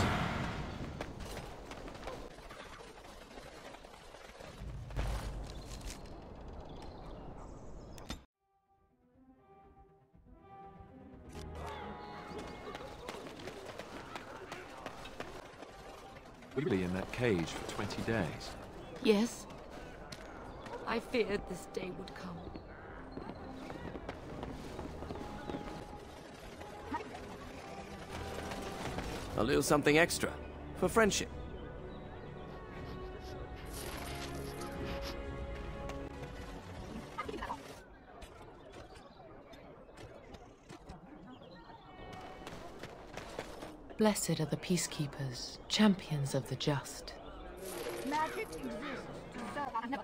We'll be in that cage for 20 days. Yes. I feared this day would come. A little something extra. For friendship. Blessed are the peacekeepers, champions of the just. Magic exists to serve.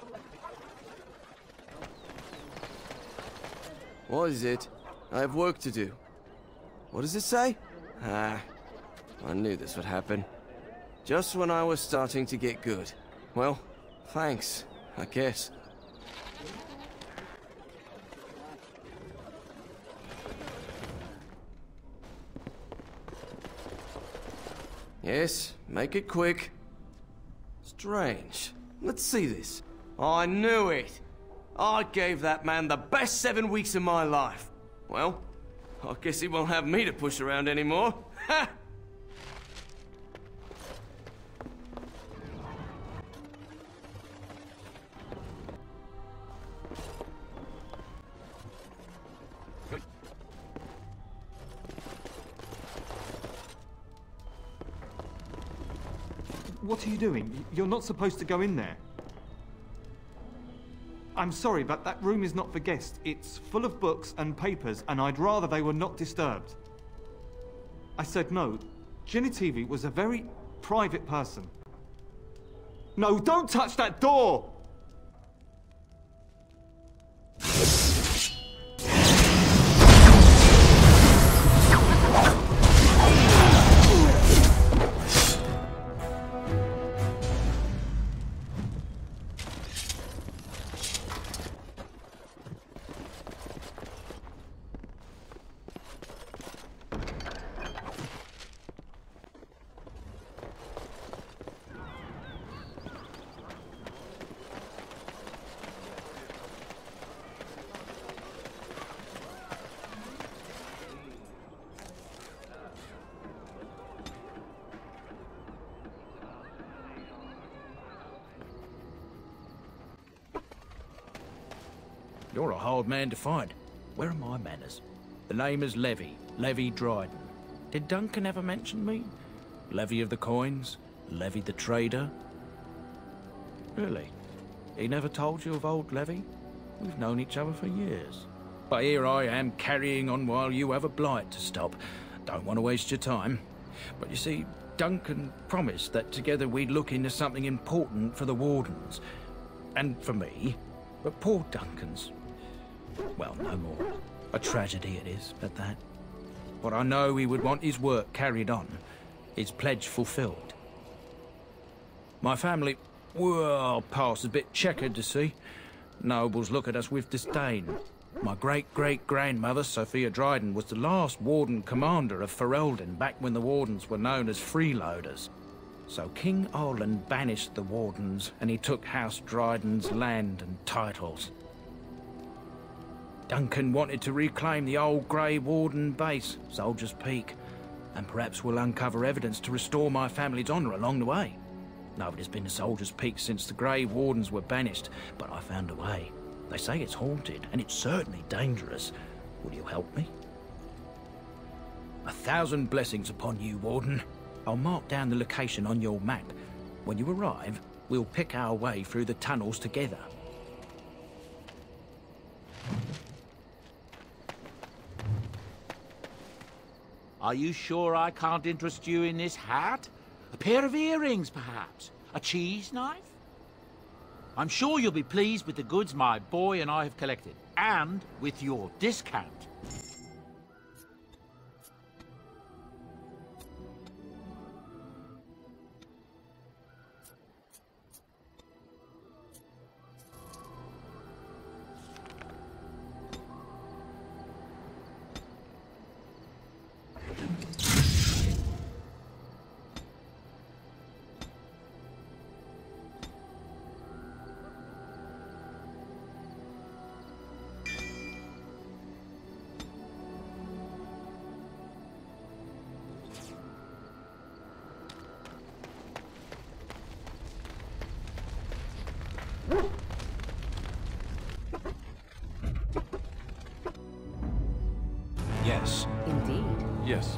What is it? I have work to do. What does it say? Ah, I knew this would happen. Just when I was starting to get good. Well, thanks, I guess. Yes, make it quick. Strange. Let's see this. I knew it! I gave that man the best 7 weeks of my life. Well, I guess he won't have me to push around anymore. Ha! What are you doing? You're not supposed to go in there. I'm sorry, but that room is not for guests. It's full of books and papers, and I'd rather they were not disturbed. I said no. Genitivi was a very private person. No, don't touch that door! You're a hard man to find. Where are my manners? The name is Levy. Levy Dryden. Did Duncan ever mention me? Levy of the coins? Levy the trader? Really? He never told you of old Levy? We've known each other for years. But here I am carrying on while you have a blight to stop. Don't want to waste your time. But you see, Duncan promised that together we'd look into something important for the Wardens. And for me. But poor Duncan's... well, no more. A tragedy it is, at that. But I know he would want his work carried on. His pledge fulfilled. My family... well, past a bit checkered, to see. Nobles look at us with disdain. My great-great-grandmother, Sophia Dryden, was the last Warden Commander of Ferelden back when the Wardens were known as freeloaders. So King Orland banished the Wardens, and he took House Dryden's land and titles. Duncan wanted to reclaim the old Grey Warden base, Soldier's Peak, and perhaps we'll uncover evidence to restore my family's honour along the way. Nobody's been to Soldier's Peak since the Grey Wardens were banished, but I found a way. They say it's haunted, and it's certainly dangerous. Will you help me? 1,000 blessings upon you, Warden. I'll mark down the location on your map. When you arrive, we'll pick our way through the tunnels together. Are you sure I can't interest you in this hat? A pair of earrings, perhaps? A cheese knife? I'm sure you'll be pleased with the goods my boy and I have collected, and with your discount. Yes. Indeed. Yes.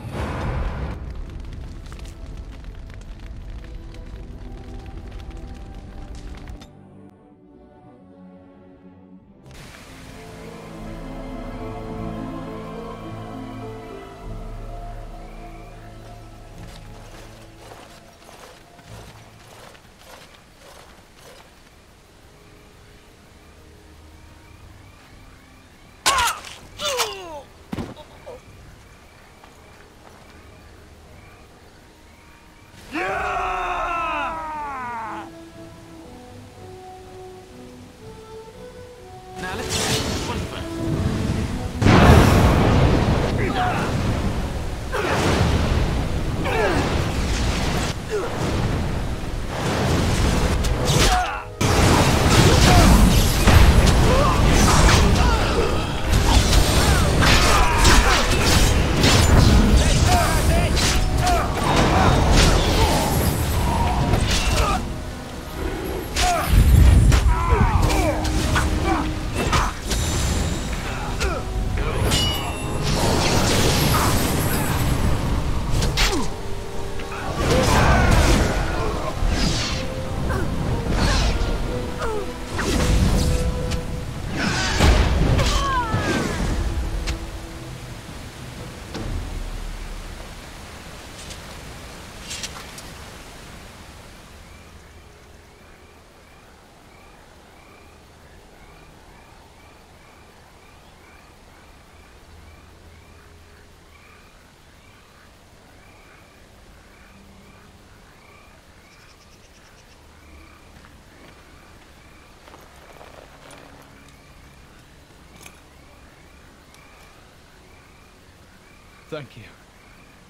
Thank you.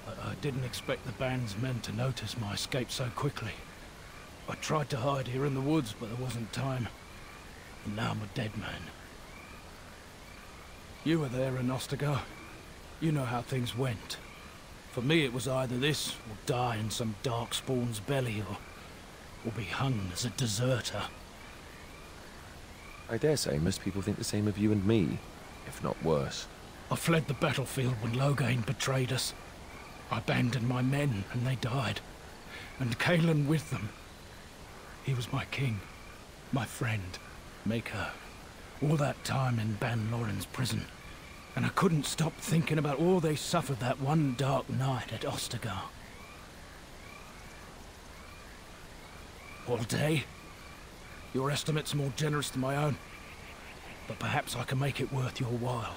I didn't expect the band's men to notice my escape so quickly. I tried to hide here in the woods, but there wasn't time. And now I'm a dead man. You were there in Ostagar. You know how things went. For me, it was either this, or die in some darkspawn's belly, or be hung as a deserter. I dare say most people think the same of you and me, if not worse. I fled the battlefield when Loghain betrayed us. I abandoned my men and they died. And Cailan with them. He was my king, my friend, maker. All that time in Ban Loren's prison. And I couldn't stop thinking about all they suffered that one dark night at Ostagar. All day? Your estimate's more generous than my own. But perhaps I can make it worth your while.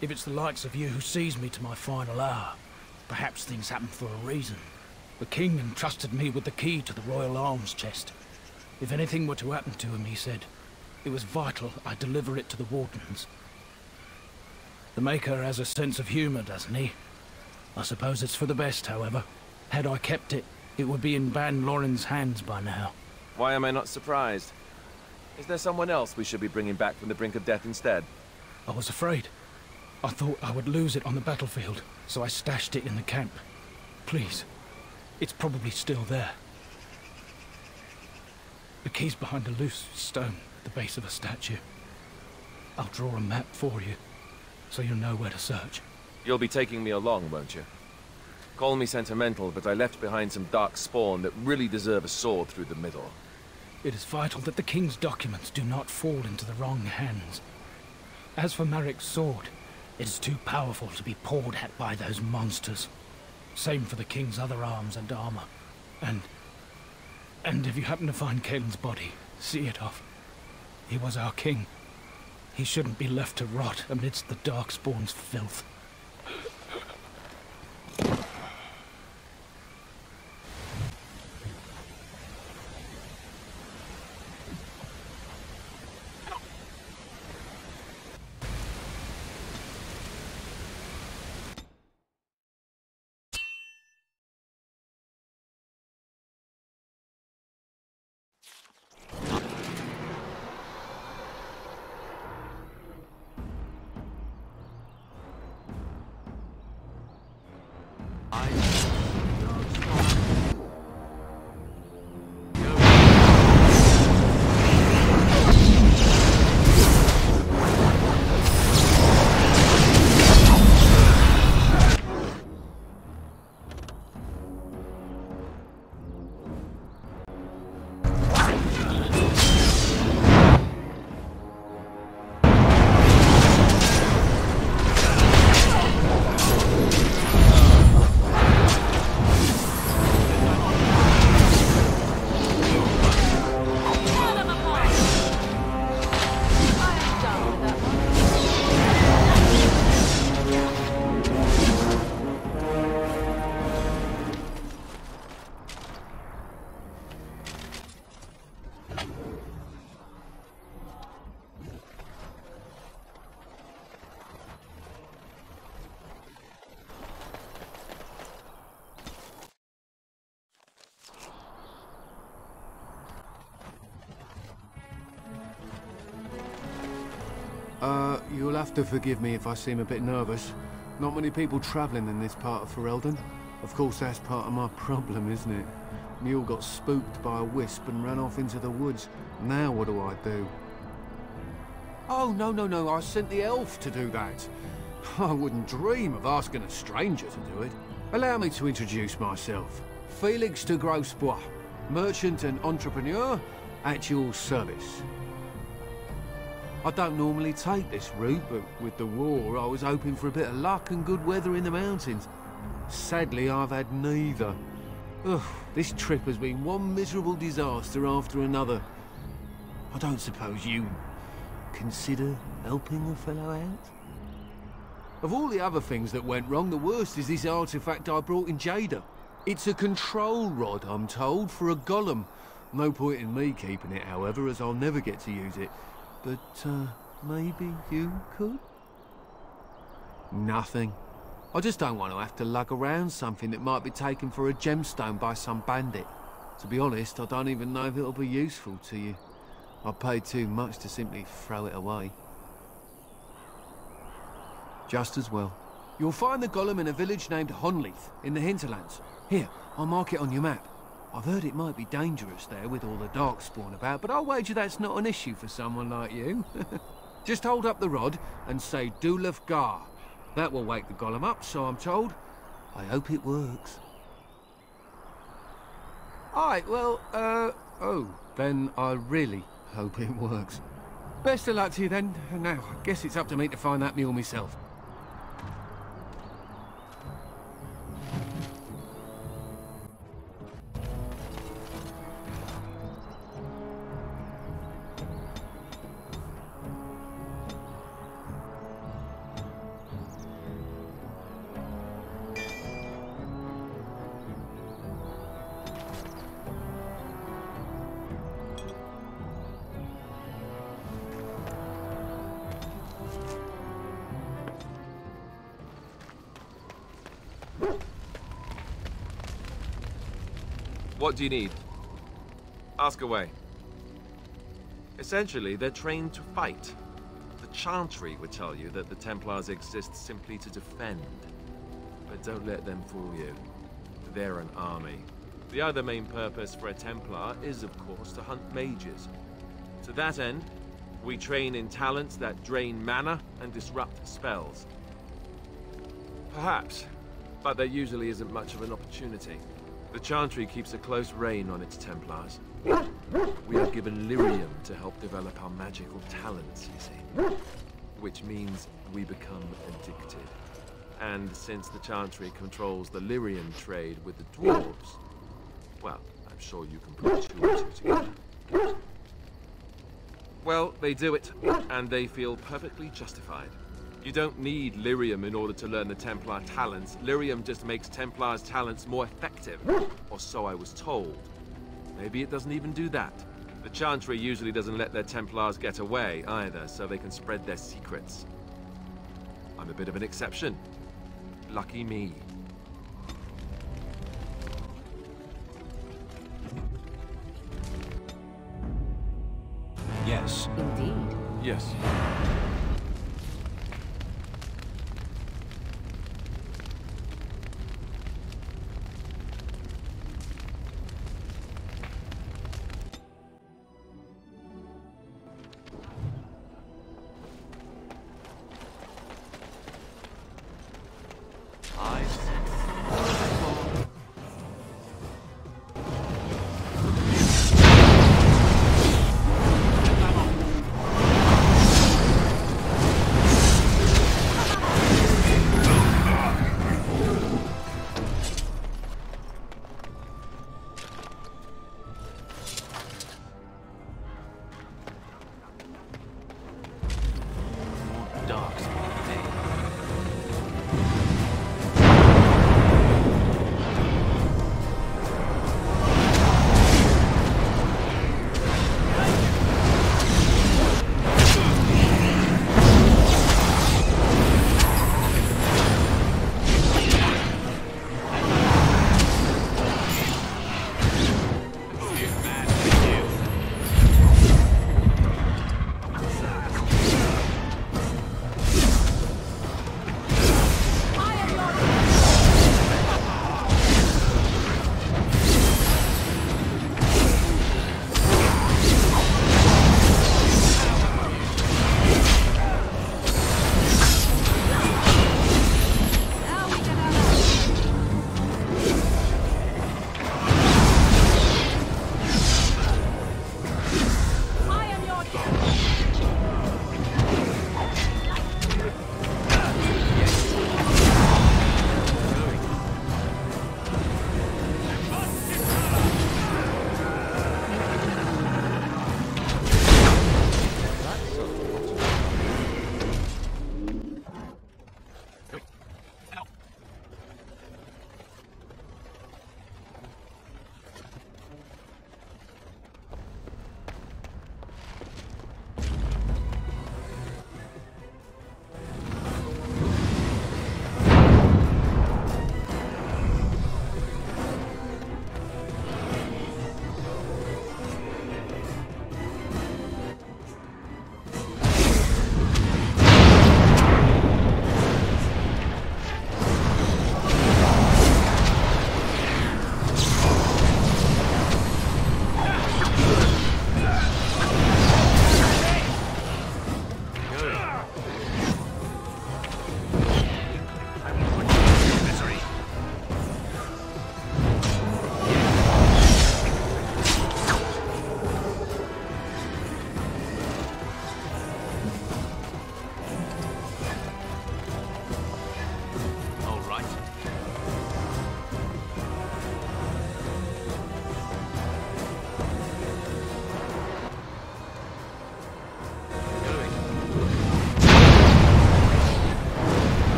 If it's the likes of you who sees me to my final hour, perhaps things happen for a reason. The king entrusted me with the key to the royal arms chest. If anything were to happen to him, he said, it was vital I deliver it to the wardens. The Maker has a sense of humor, doesn't he? I suppose it's for the best, however. Had I kept it, it would be in Ban Loren's hands by now. Why am I not surprised? Is there someone else we should be bringing back from the brink of death instead? I was afraid. I thought I would lose it on the battlefield, so I stashed it in the camp. Please. It's probably still there. The key's behind a loose stone at the base of a statue. I'll draw a map for you, so you'll know where to search. You'll be taking me along, won't you? Call me sentimental, but I left behind some dark spawn that really deserve a sword through the middle. It is vital that the king's documents do not fall into the wrong hands. As for Marik's sword, it is too powerful to be pawed at by those monsters. Same for the king's other arms and armor. And if you happen to find Cailan's body, see it off. He was our king. He shouldn't be left to rot amidst the Darkspawn's filth. You'll have to forgive me if I seem a bit nervous. Not many people travelling in this part of Ferelden. Of course, that's part of my problem, isn't it? Mule got spooked by a wisp and ran off into the woods. Now what do I do? Oh, no, I sent the elf to do that. I wouldn't dream of asking a stranger to do it. Allow me to introduce myself. Felix de Grosbois, merchant and entrepreneur at your service. I don't normally take this route, but with the war, I was hoping for a bit of luck and good weather in the mountains. Sadly, I've had neither. Ugh, this trip has been one miserable disaster after another. I don't suppose you consider helping a fellow out? Of all the other things that went wrong, the worst is this artifact I brought in Jada. It's a control rod, I'm told, for a golem. No point in me keeping it, however, as I'll never get to use it. But, maybe you could? Nothing. I just don't want to have to lug around something that might be taken for a gemstone by some bandit. To be honest, I don't even know if it'll be useful to you. I paid too much to simply throw it away. Just as well. You'll find the golem in a village named Honleith, in the hinterlands. Here, I'll mark it on your map. I've heard it might be dangerous there with all the darkspawn about, but I'll wager that's not an issue for someone like you. Just hold up the rod and say Dulaf Gar. That will wake the golem up, so I'm told. I hope it works. Alright, well, oh, then I really hope it works. Best of luck to you then. Now, I guess it's up to me to find that mule myself. What do you need? Ask away. Essentially, they're trained to fight. The Chantry would tell you that the Templars exist simply to defend. But don't let them fool you. They're an army. The other main purpose for a Templar is, of course, to hunt mages. To that end, we train in talents that drain mana and disrupt spells. Perhaps, but there usually isn't much of an opportunity. The Chantry keeps a close rein on its Templars. We are given lyrium to help develop our magical talents, you see. Which means we become addicted. And since the Chantry controls the lyrium trade with the dwarves, well, I'm sure you can put two and two together. Well, they do it, and they feel perfectly justified. You don't need lyrium in order to learn the Templar talents. Lyrium just makes Templars' talents more effective. Or so I was told. Maybe it doesn't even do that. The Chantry usually doesn't let their Templars get away either, so they can spread their secrets. I'm a bit of an exception. Lucky me. Yes. Indeed. Yes.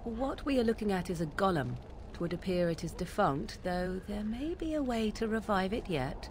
What we are looking at is a golem. It would appear it is defunct, though there may be a way to revive it yet.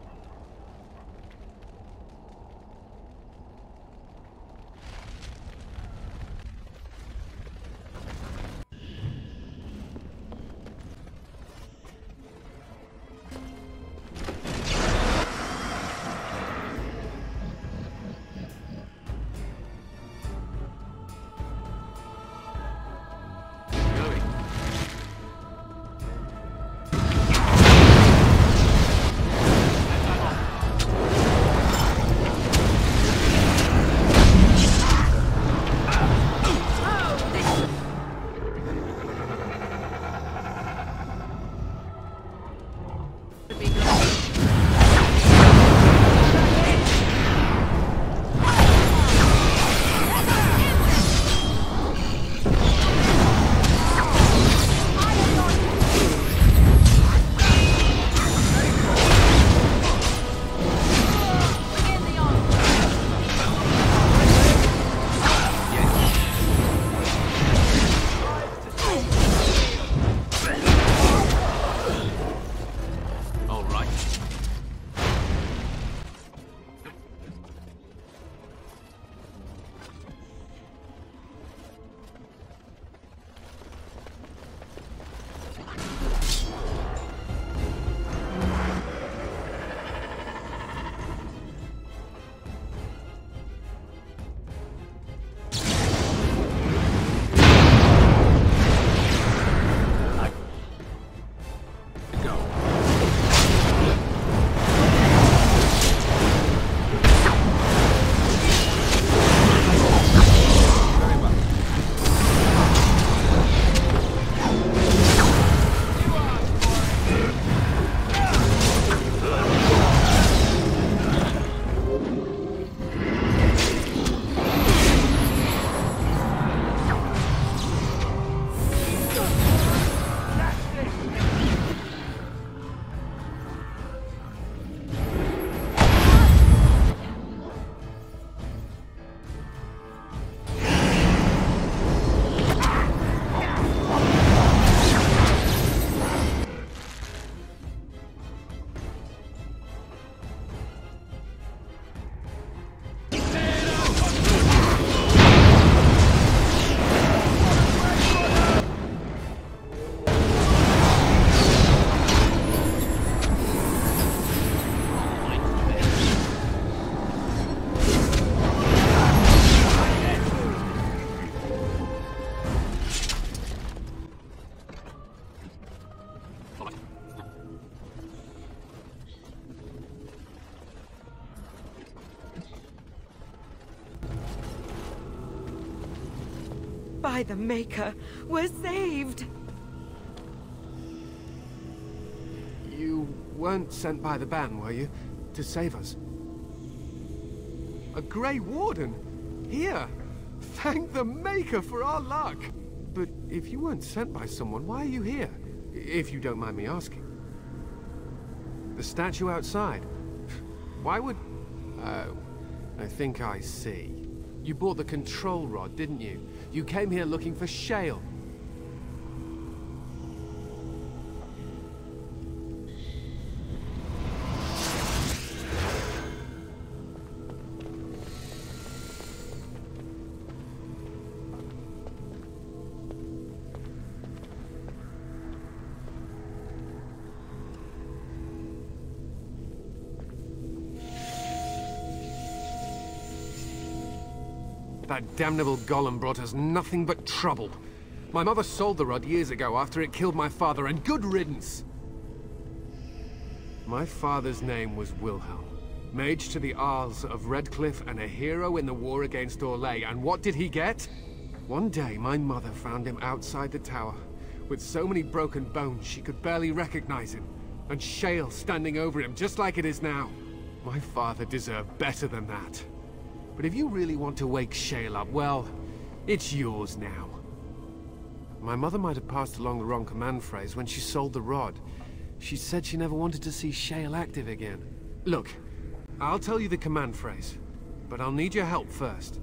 By the Maker, we're saved! You weren't sent by the ban, were you? To save us? A Grey Warden? Here! Thank the Maker for our luck! But if you weren't sent by someone, why are you here? If you don't mind me asking. The statue outside? Why would... Oh, I think I see. You bought the control rod, didn't you? You came here looking for Shale. That damnable golem brought us nothing but trouble. My mother sold the rod years ago after it killed my father, and good riddance! My father's name was Wilhelm, mage to the Arls of Redcliffe and a hero in the war against Orlais, and what did he get? One day, my mother found him outside the tower, with so many broken bones she could barely recognize him, and Shale standing over him just like it is now. My father deserved better than that. But if you really want to wake Shale up, well, it's yours now. My mother might have passed along the wrong command phrase when she sold the rod. She said she never wanted to see Shale active again. Look, I'll tell you the command phrase, but I'll need your help first.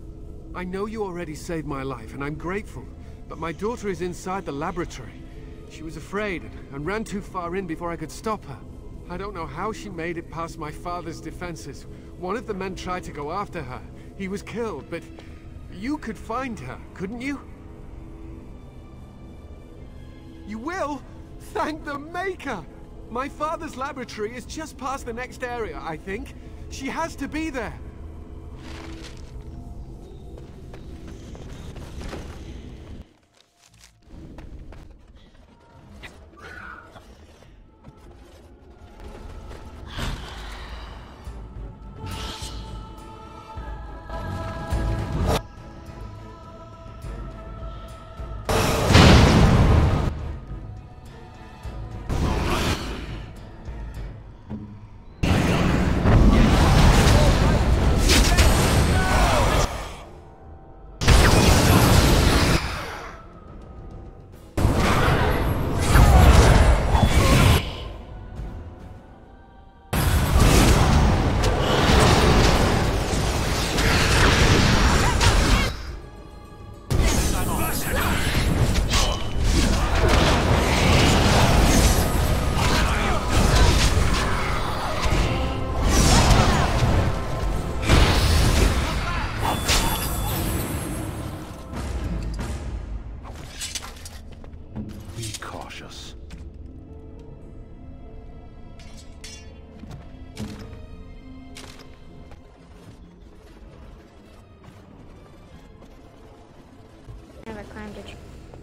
I know you already saved my life, and I'm grateful, but my daughter is inside the laboratory. She was afraid and ran too far in before I could stop her. I don't know how she made it past my father's defenses. One of the men tried to go after her. He was killed, but you could find her, couldn't you? You will? Thank the Maker! My father's laboratory is just past the next area, I think. She has to be there.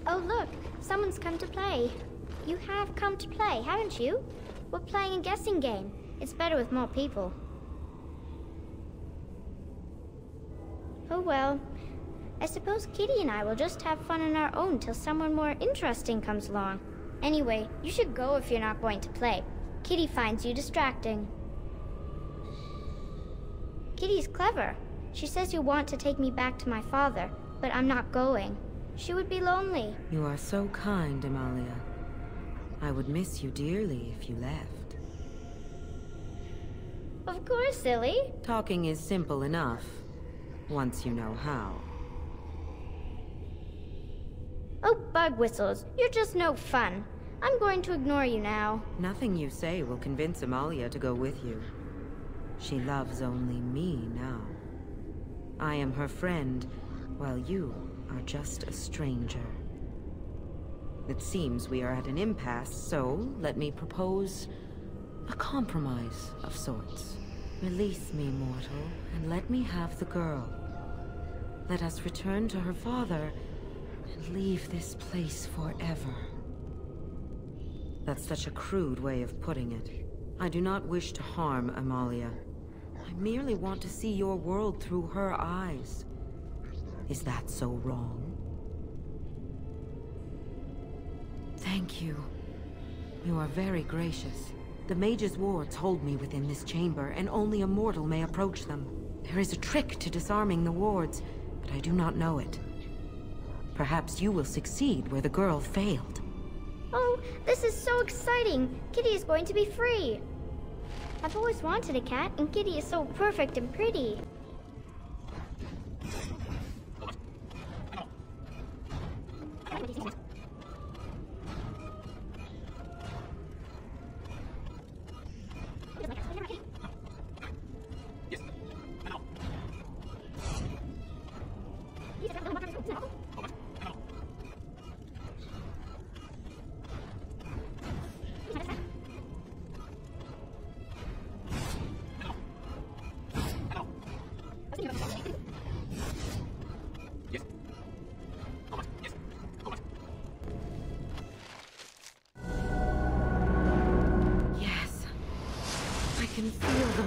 Oh look, someone's come to play. You have come to play, haven't you? We're playing a guessing game. It's better with more people. Oh well. I suppose Kitty and I will just have fun on our own till someone more interesting comes along. Anyway, you should go if you're not going to play. Kitty finds you distracting. Kitty's clever. She says you want to take me back to my father, but I'm not going. She would be lonely. You are so kind, Amalia. I would miss you dearly if you left. Of course, silly. Talking is simple enough, once you know how. Oh, bug whistles. You're just no fun. I'm going to ignore you now. Nothing you say will convince Amalia to go with you. She loves only me now. I am her friend, while you are just a stranger. It seems we are at an impasse, so let me propose a compromise of sorts. Release me, mortal, and let me have the girl. Let us return to her father and leave this place forever. That's such a crude way of putting it. I do not wish to harm Amalia. I merely want to see your world through her eyes. Is that so wrong? Thank you. You are very gracious. The mage's wards hold me within this chamber, and only a mortal may approach them. There is a trick to disarming the wards, but I do not know it. Perhaps you will succeed where the girl failed. Oh, this is so exciting! Kitty is going to be free! I've always wanted a cat, and Kitty is so perfect and pretty.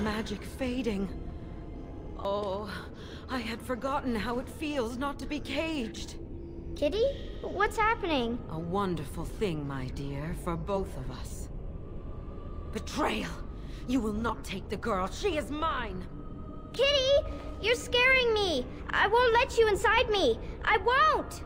Magic fading. Oh, I had forgotten how it feels not to be caged. Kitty? What's happening? A wonderful thing, my dear, for both of us. Betrayal! You will not take the girl. She is mine! Kitty! You're scaring me! I won't let you inside me! I won't!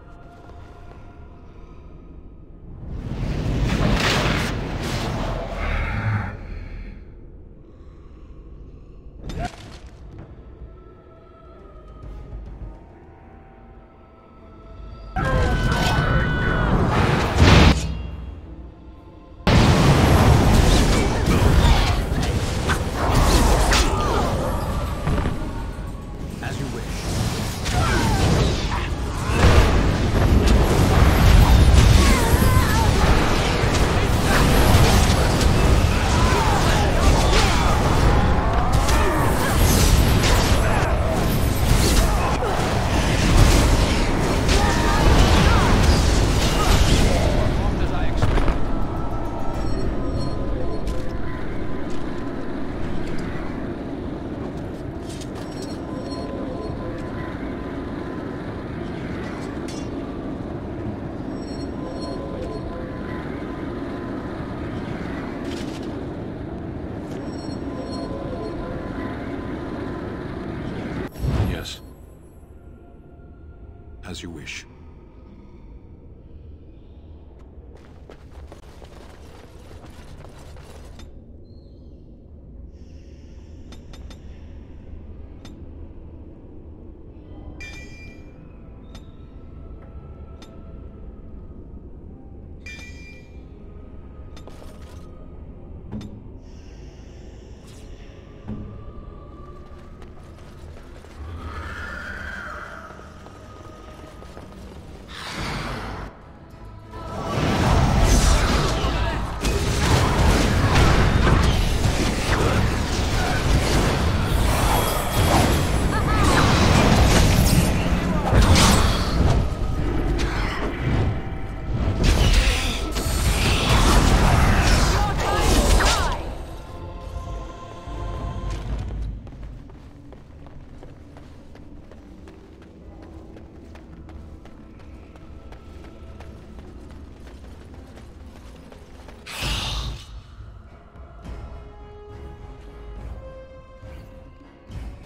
you wish.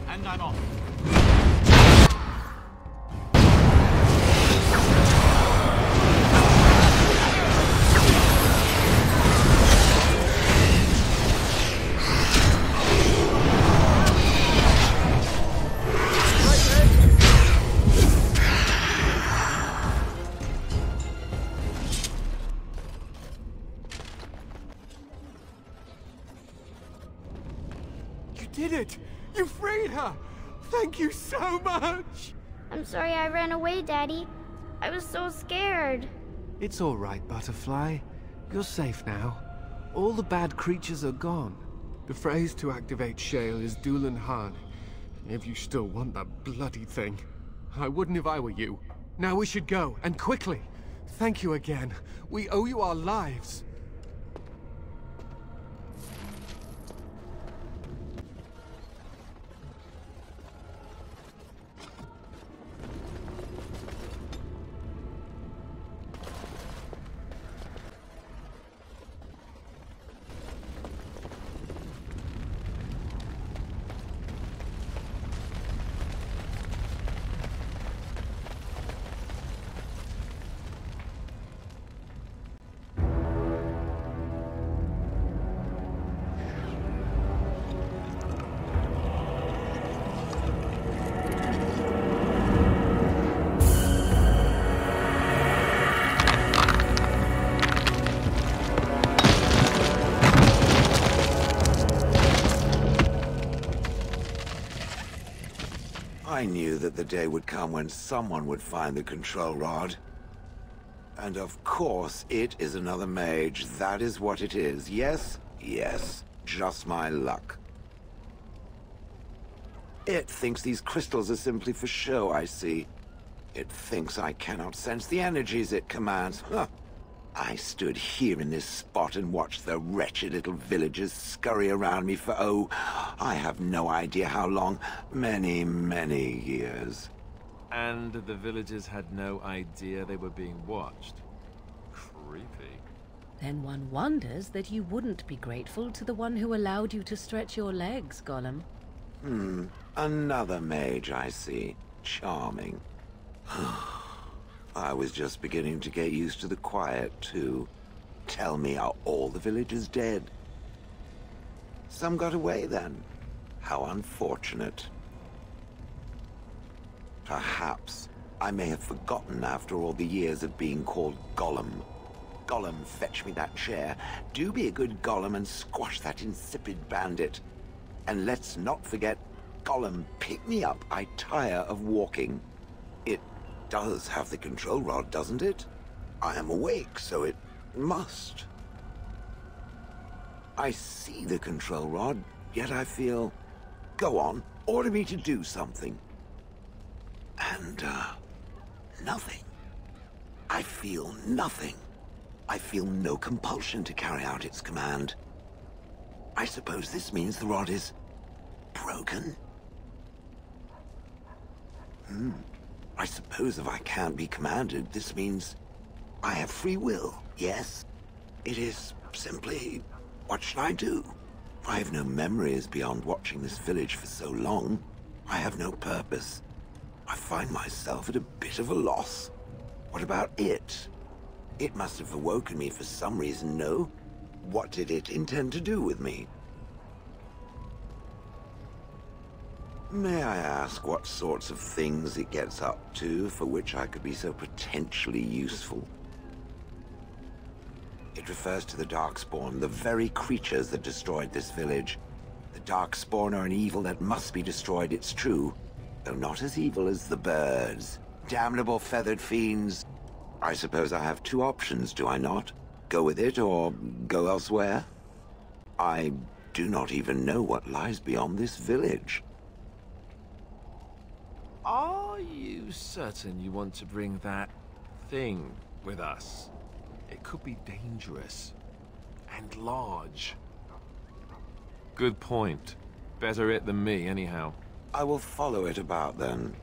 And I'm off. You did it! You freed her! Thank you so much! I'm sorry I ran away, Daddy. I was so scared. It's all right, Butterfly. You're safe now. All the bad creatures are gone. The phrase to activate Shale is Dulan Han. If you still want that bloody thing. I wouldn't if I were you. Now we should go, and quickly. Thank you again. We owe you our lives. I knew that the day would come when someone would find the control rod. And of course, it is another mage. That is what it is. Yes, yes. Just my luck. It thinks these crystals are simply for show, I see. It thinks I cannot sense the energies it commands. Huh. I stood here in this spot and watched the wretched little villagers scurry around me for, oh, I have no idea how long. Many, many years. And the villagers had no idea they were being watched. Creepy. Then one wonders that you wouldn't be grateful to the one who allowed you to stretch your legs, Gollum. Another mage, I see. Charming. I was just beginning to get used to the quiet, too. Tell me, are all the villagers dead? Some got away, then. How unfortunate. Perhaps I may have forgotten after all the years of being called Gollum. Gollum, fetch me that chair. Do be a good Gollum and squash that insipid bandit. And let's not forget, Gollum, pick me up. I tire of walking. It does have the control rod, doesn't it? I am awake, so it must. I see the control rod, yet I feel... Go on, order me to do something. And, nothing. I feel nothing. I feel no compulsion to carry out its command. I suppose this means the rod is... broken? I suppose if I can't be commanded, this means I have free will, yes? It is simply, what should I do? I have no memories beyond watching this village for so long. I have no purpose. I find myself at a bit of a loss. What about it? It must have awoken me for some reason, no? What did it intend to do with me? May I ask what sorts of things it gets up to for which I could be so potentially useful? It refers to the Darkspawn, the very creatures that destroyed this village. The Darkspawn are an evil that must be destroyed, it's true, though not as evil as the birds. Damnable feathered fiends. I suppose I have two options, do I not? Go with it or go elsewhere? I do not even know what lies beyond this village. Are you certain you want to bring that thing with us? It could be dangerous and large. Good point. Better it than me, anyhow. I will follow it about then.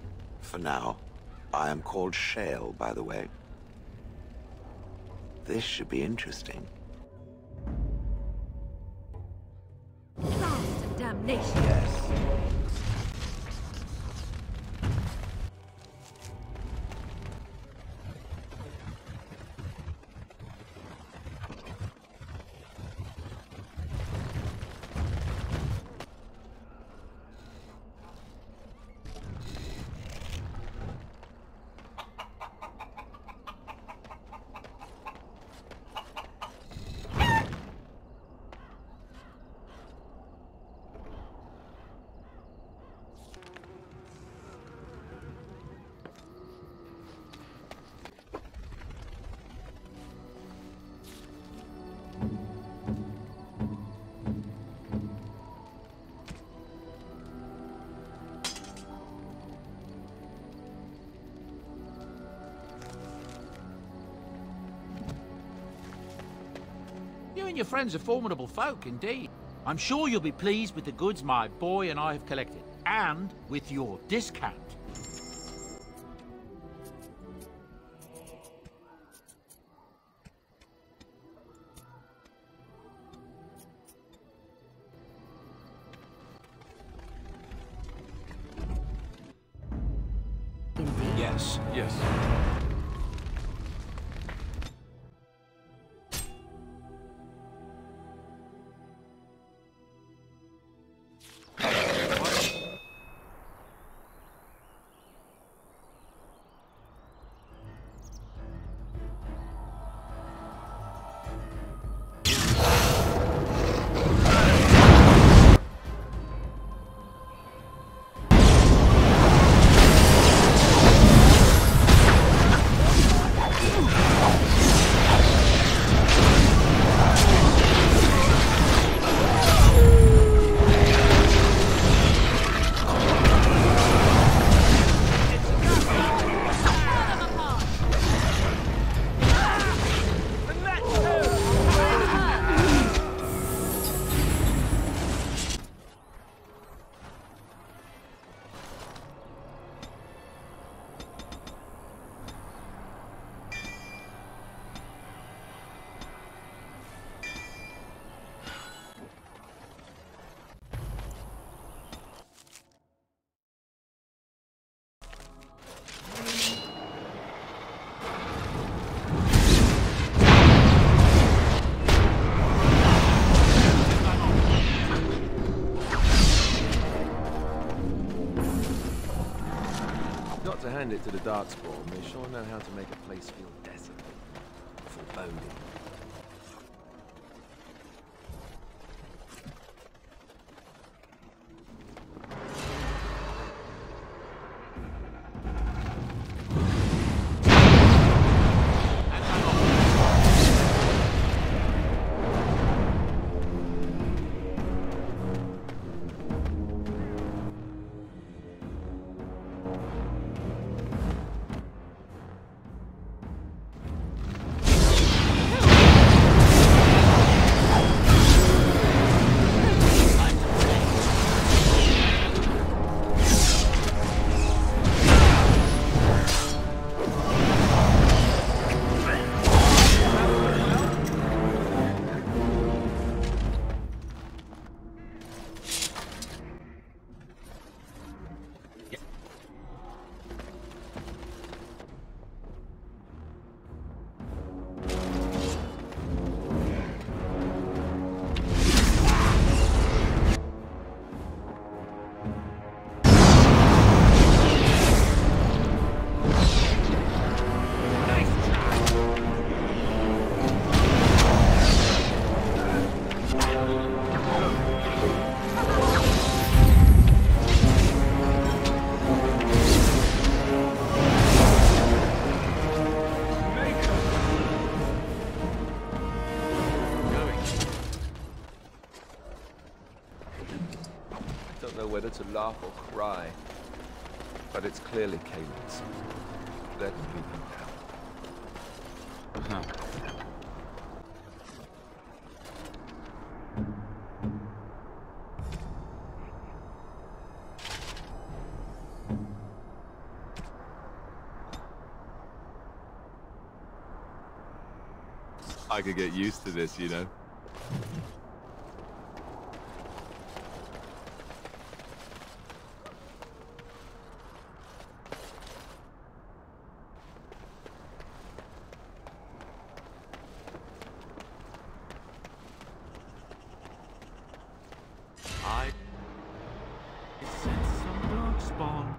For now. I am called Shale, by the way. This should be interesting. Blast and damnation. Yes. You and your friends are formidable folk, indeed. I'm sure you'll be pleased with the goods my boy and I have collected, and with your discount. Yes, yes. Not to hand it to the Darkspawn, they sure know how to make a place feel desolate, foreboding. whether to laugh or cry. But it's clearly Caelan's. Let me lead him down. I could get used to this, you know. I sense some darkspawn.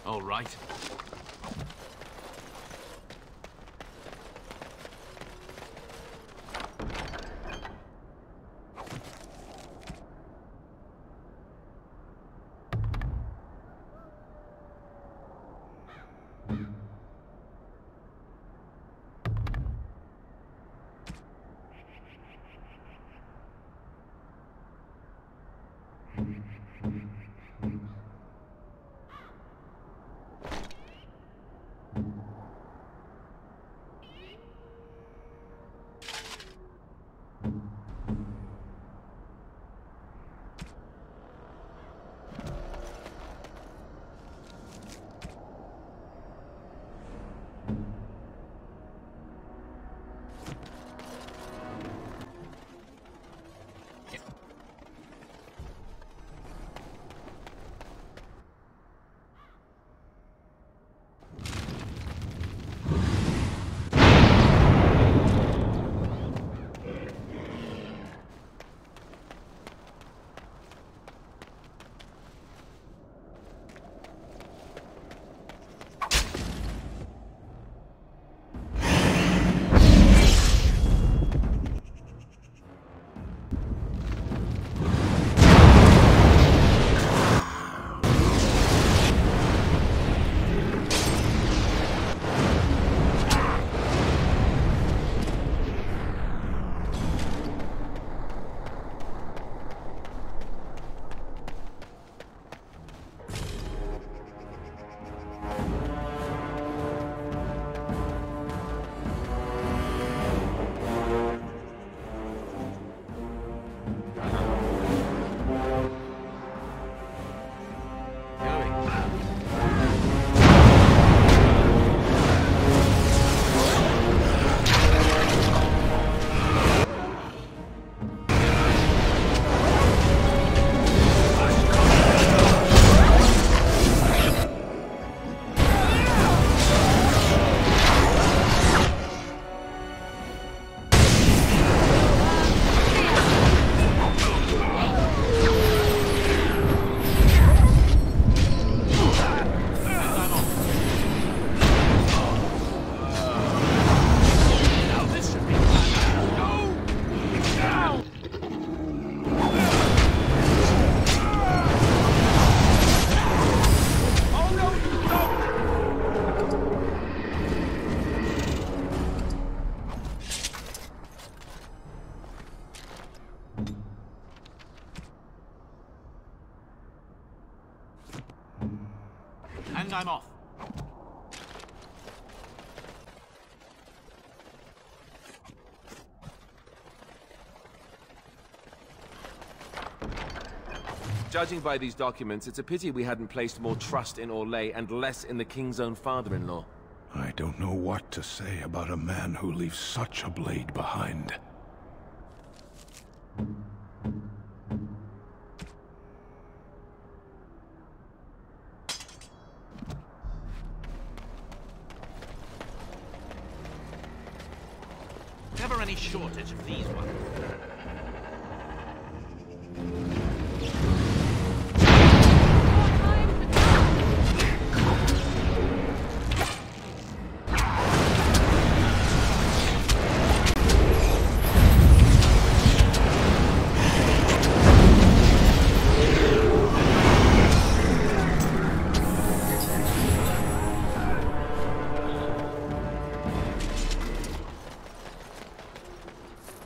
All right. And I'm off. Judging by these documents, it's a pity we hadn't placed more trust in Orlais and less in the king's own father-in-law. I don't know what to say about a man who leaves such a blade behind. Never any shortage of these ones.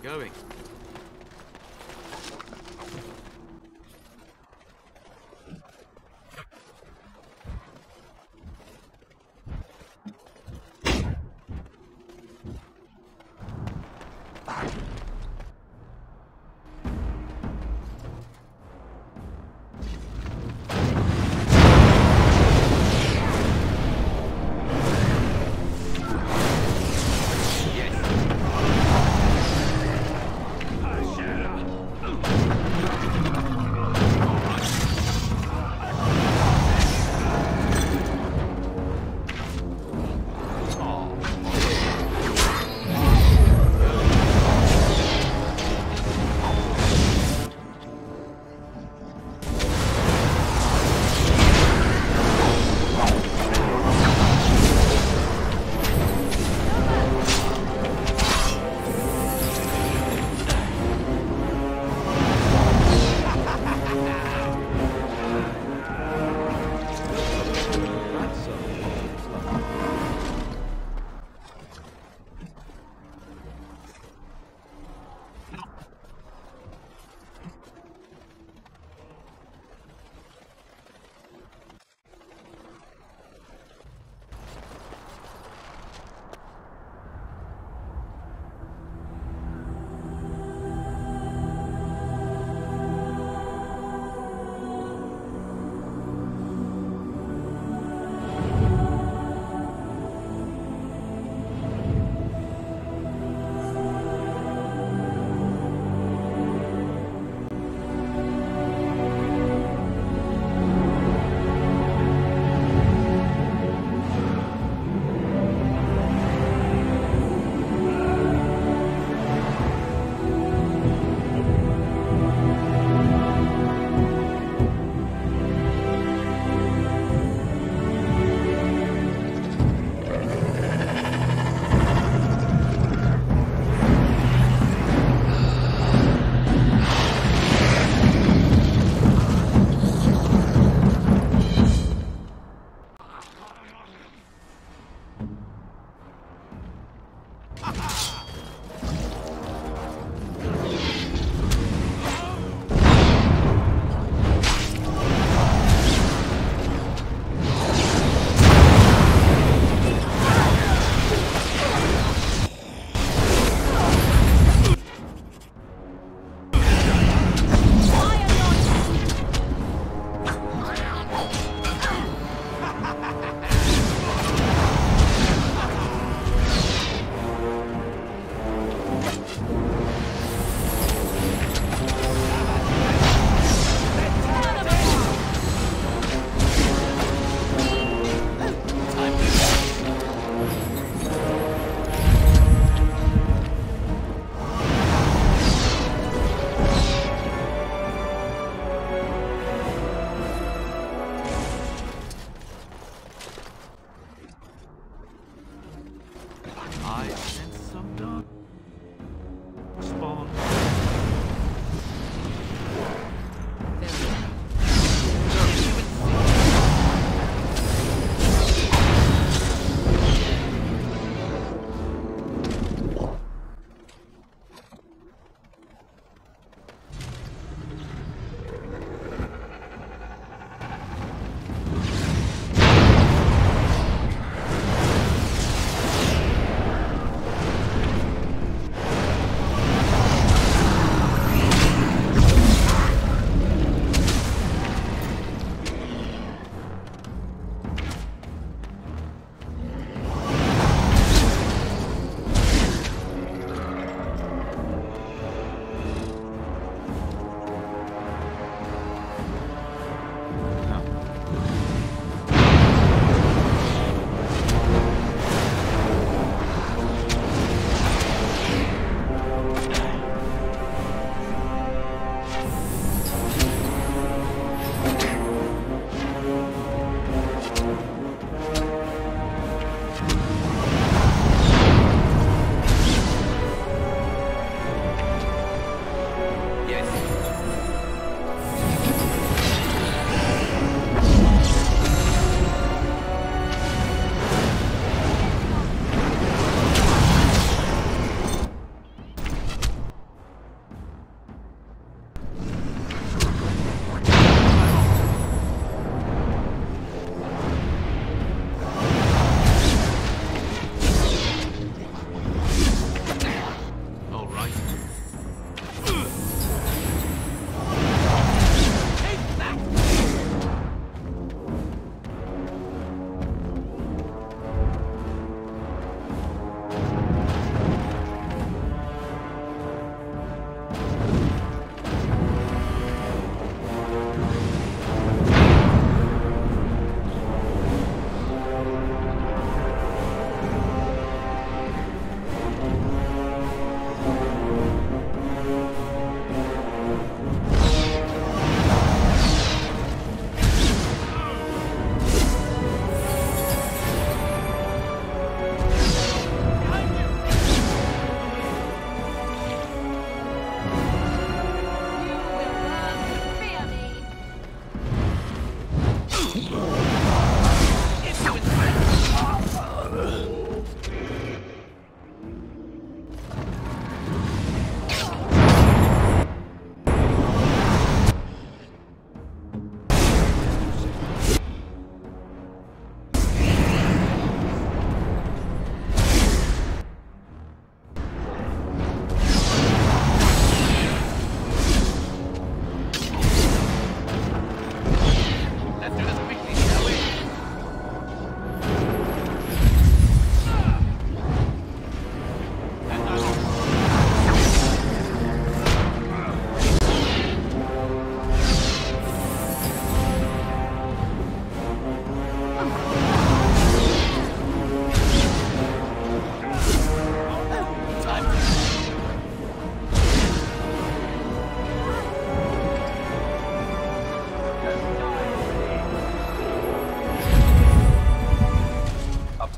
Going.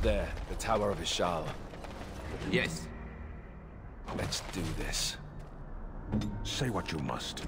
there, the Tower of Ishal. Yes? Let's do this. Say what you must.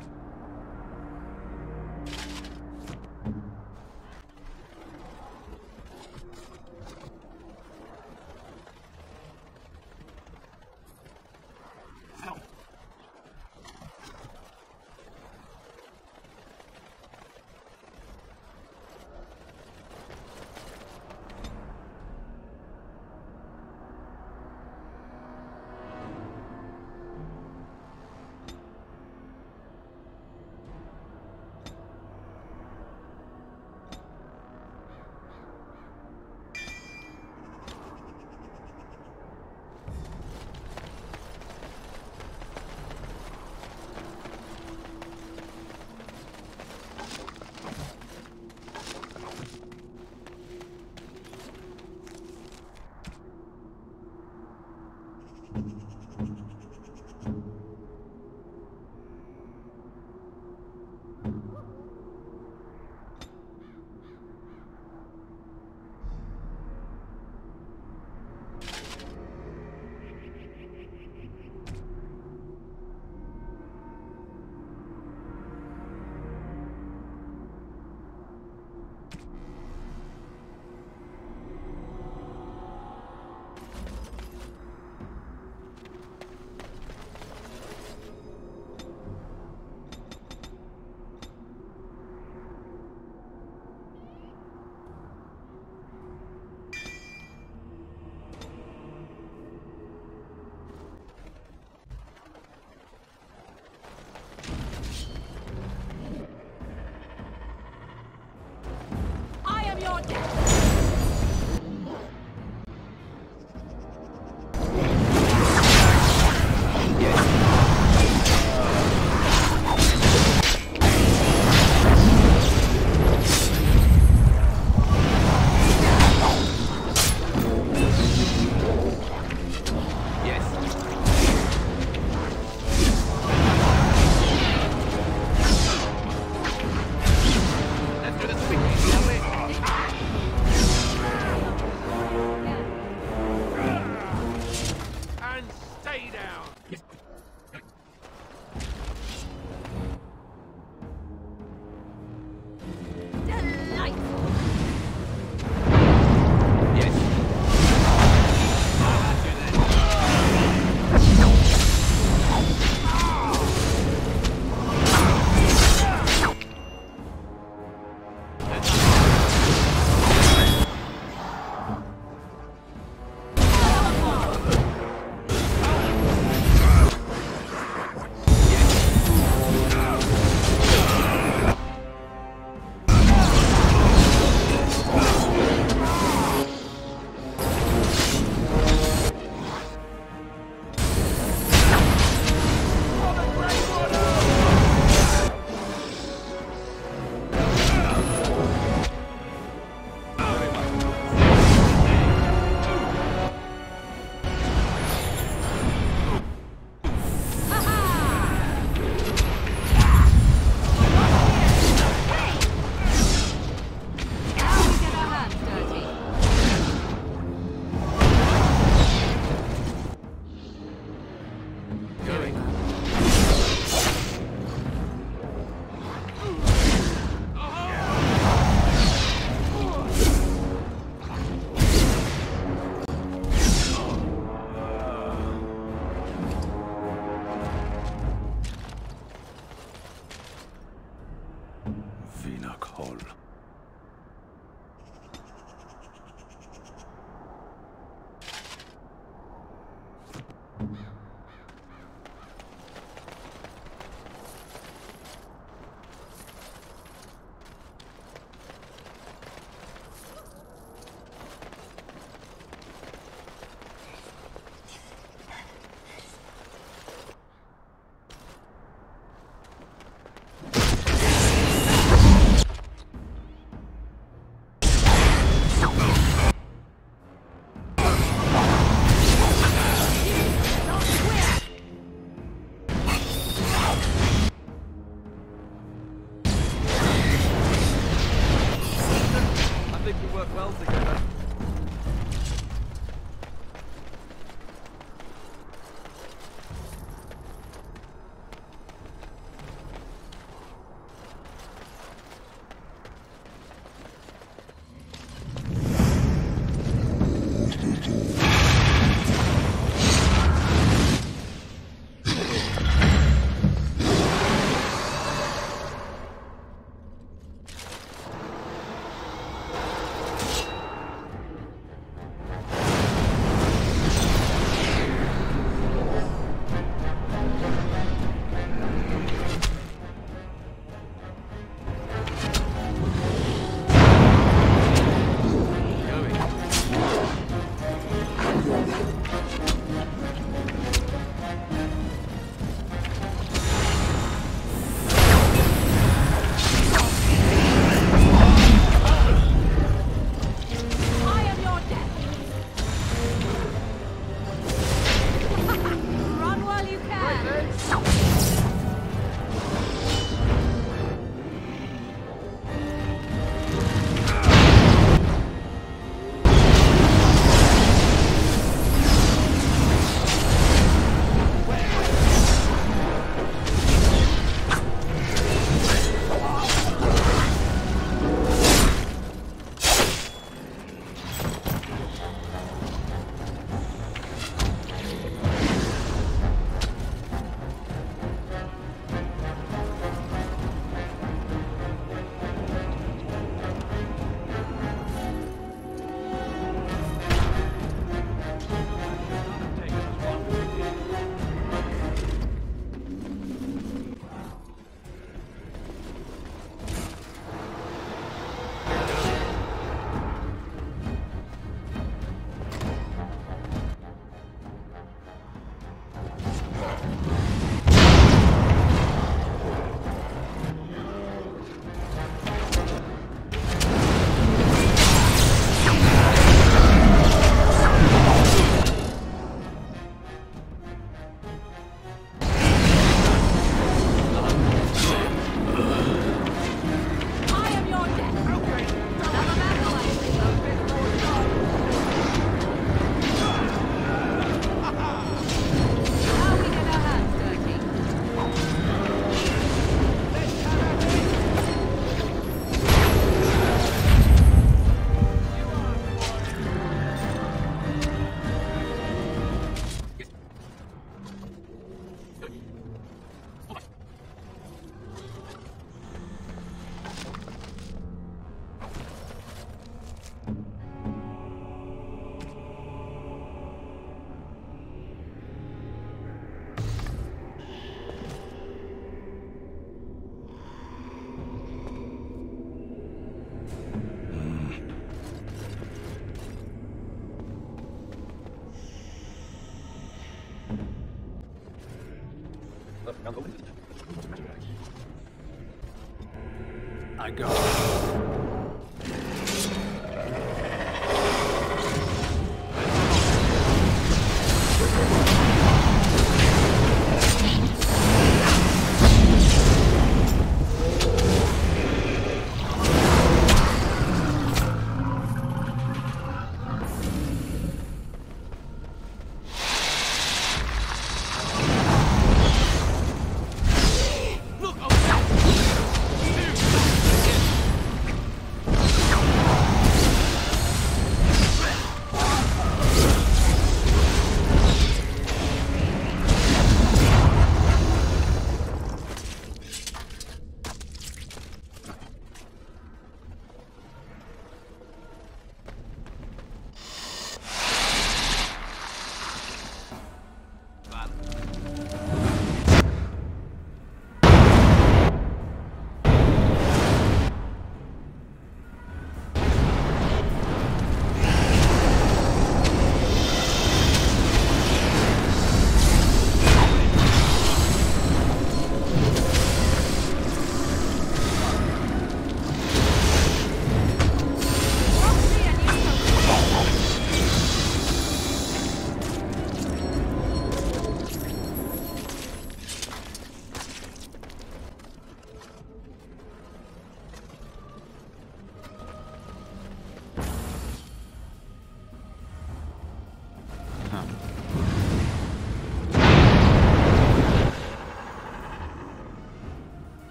I go.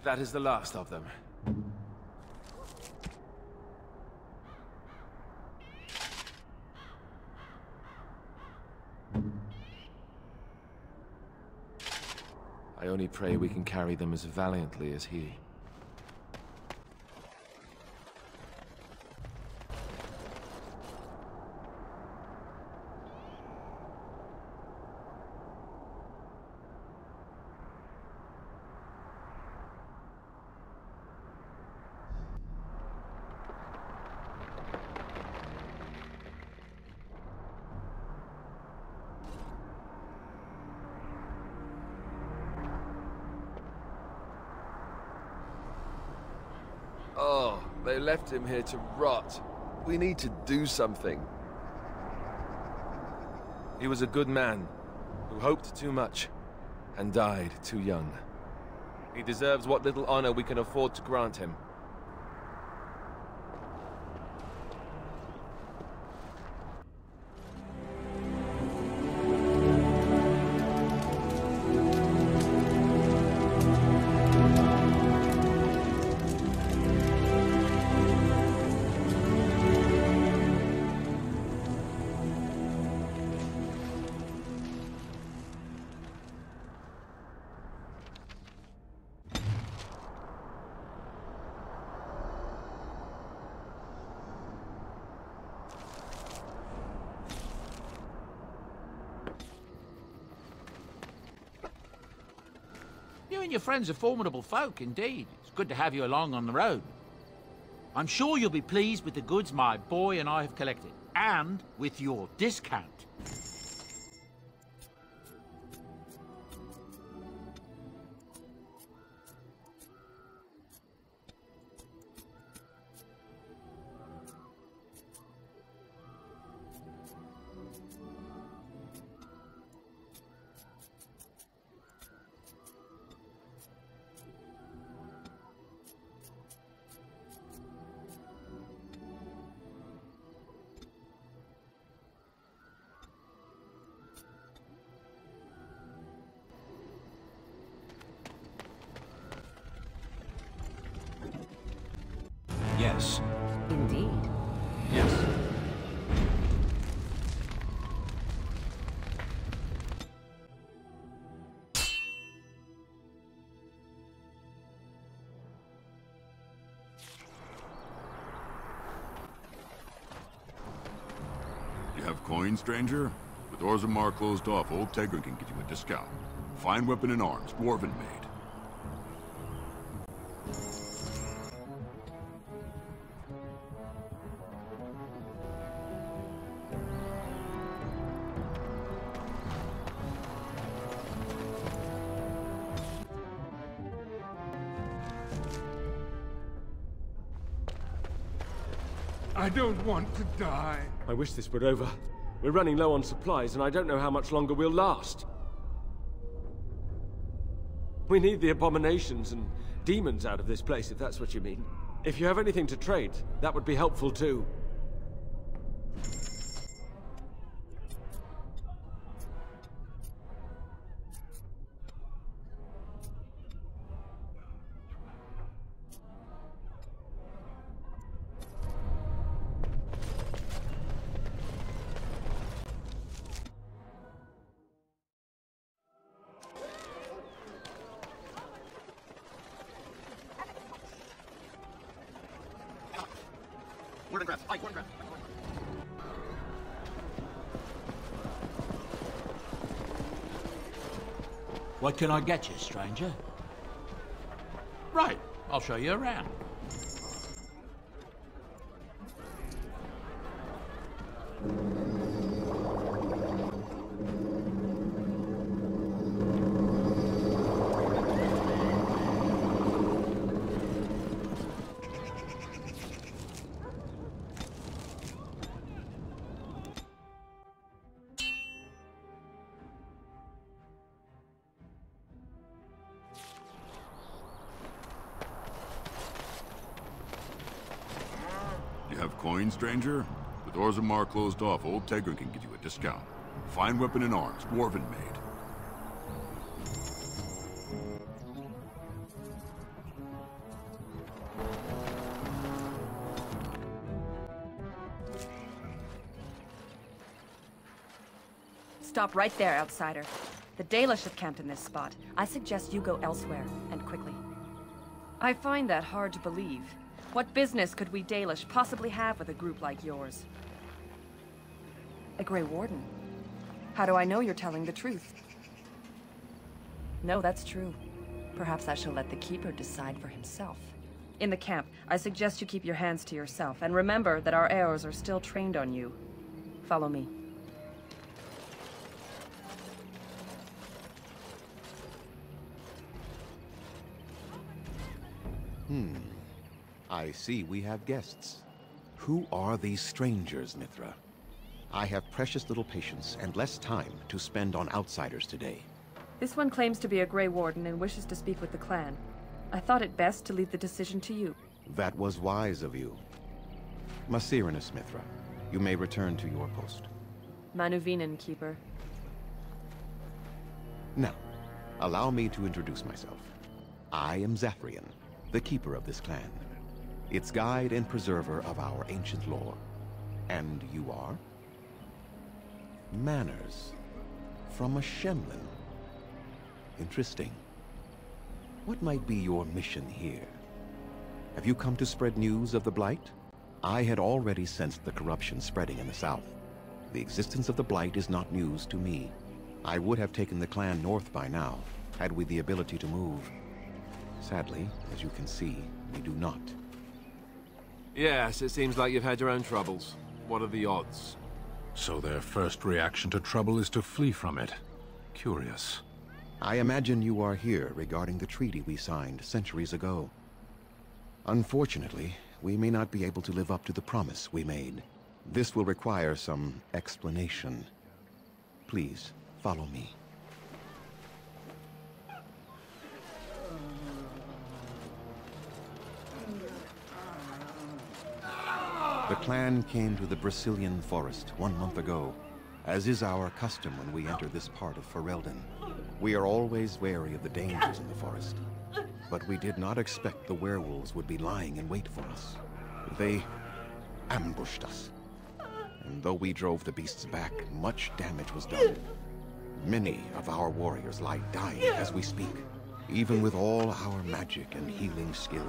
That is the last of them. I only pray we can carry them as valiantly as he. Oh, they left him here to rot. We need to do something. He was a good man, who hoped too much, and died too young. He deserves what little honor we can afford to grant him. You and your friends are formidable folk, indeed. It's good to have you along on the road. I'm sure you'll be pleased with the goods my boy and I have collected, and with your discount. Yes. Indeed. Yes. You have coins, stranger? With Orzammar closed off, old Tegra can get you a discount. Fine weapon and arms, dwarven made. I don't want to die. I wish this were over. We're running low on supplies, and I don't know how much longer we'll last. We need the abominations and demons out of this place, if that's what you mean. If you have anything to trade, that would be helpful too. What can I get you, stranger? Right, I'll show you around. Coin, stranger? With Orzammar closed off, old Tegra can get you a discount. Fine weapon and arms, dwarven made. Stop right there, outsider. The Dalish have camped in this spot. I suggest you go elsewhere, and quickly. I find that hard to believe. What business could we Dalish possibly have with a group like yours? A Grey Warden? How do I know you're telling the truth? No, that's true. Perhaps I shall let the Keeper decide for himself. In the camp, I suggest you keep your hands to yourself, and remember that our arrows are still trained on you. Follow me. I see we have guests. Who are these strangers, Mithra? I have precious little patience and less time to spend on outsiders today. This one claims to be a Grey Warden and wishes to speak with the clan. I thought it best to leave the decision to you. That was wise of you. Masirinus, Mithra, you may return to your post. Manuvinen, Keeper. Now, allow me to introduce myself. I am Zafrian, the keeper of this clan, its guide and preserver of our ancient lore. And you are? Manners. From a Shemlin. Interesting. What might be your mission here? Have you come to spread news of the Blight? I had already sensed the corruption spreading in the south. The existence of the Blight is not news to me. I would have taken the clan north by now, had we the ability to move. Sadly, as you can see, we do not. Yes, it seems like you've had your own troubles. What are the odds? So their first reaction to trouble is to flee from it. Curious. I imagine you are here regarding the treaty we signed centuries ago. Unfortunately, we may not be able to live up to the promise we made. This will require some explanation. Please, follow me. The clan came to the Brazilian forest 1 month ago, as is our custom when we enter this part of Ferelden. We are always wary of the dangers in the forest, but we did not expect the werewolves would be lying in wait for us. They ambushed us, and though we drove the beasts back, much damage was done. Many of our warriors lie dying as we speak. Even with all our magic and healing skill,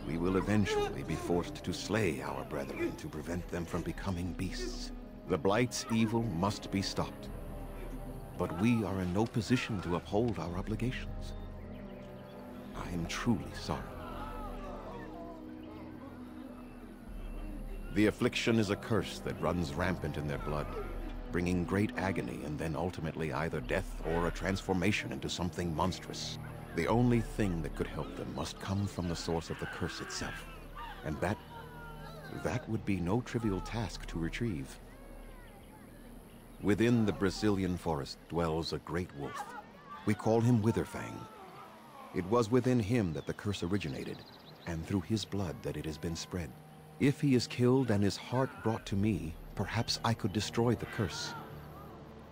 we will eventually be forced to slay our brethren to prevent them from becoming beasts. The Blight's evil must be stopped, but we are in no position to uphold our obligations. I am truly sorry. The affliction is a curse that runs rampant in their blood, bringing great agony and then ultimately either death or a transformation into something monstrous. The only thing that could help them must come from the source of the curse itself. And that would be no trivial task to retrieve. Within the Brazilian forest dwells a great wolf. We call him Witherfang. It was within him that the curse originated, and through his blood that it has been spread. If he is killed and his heart brought to me, perhaps I could destroy the curse.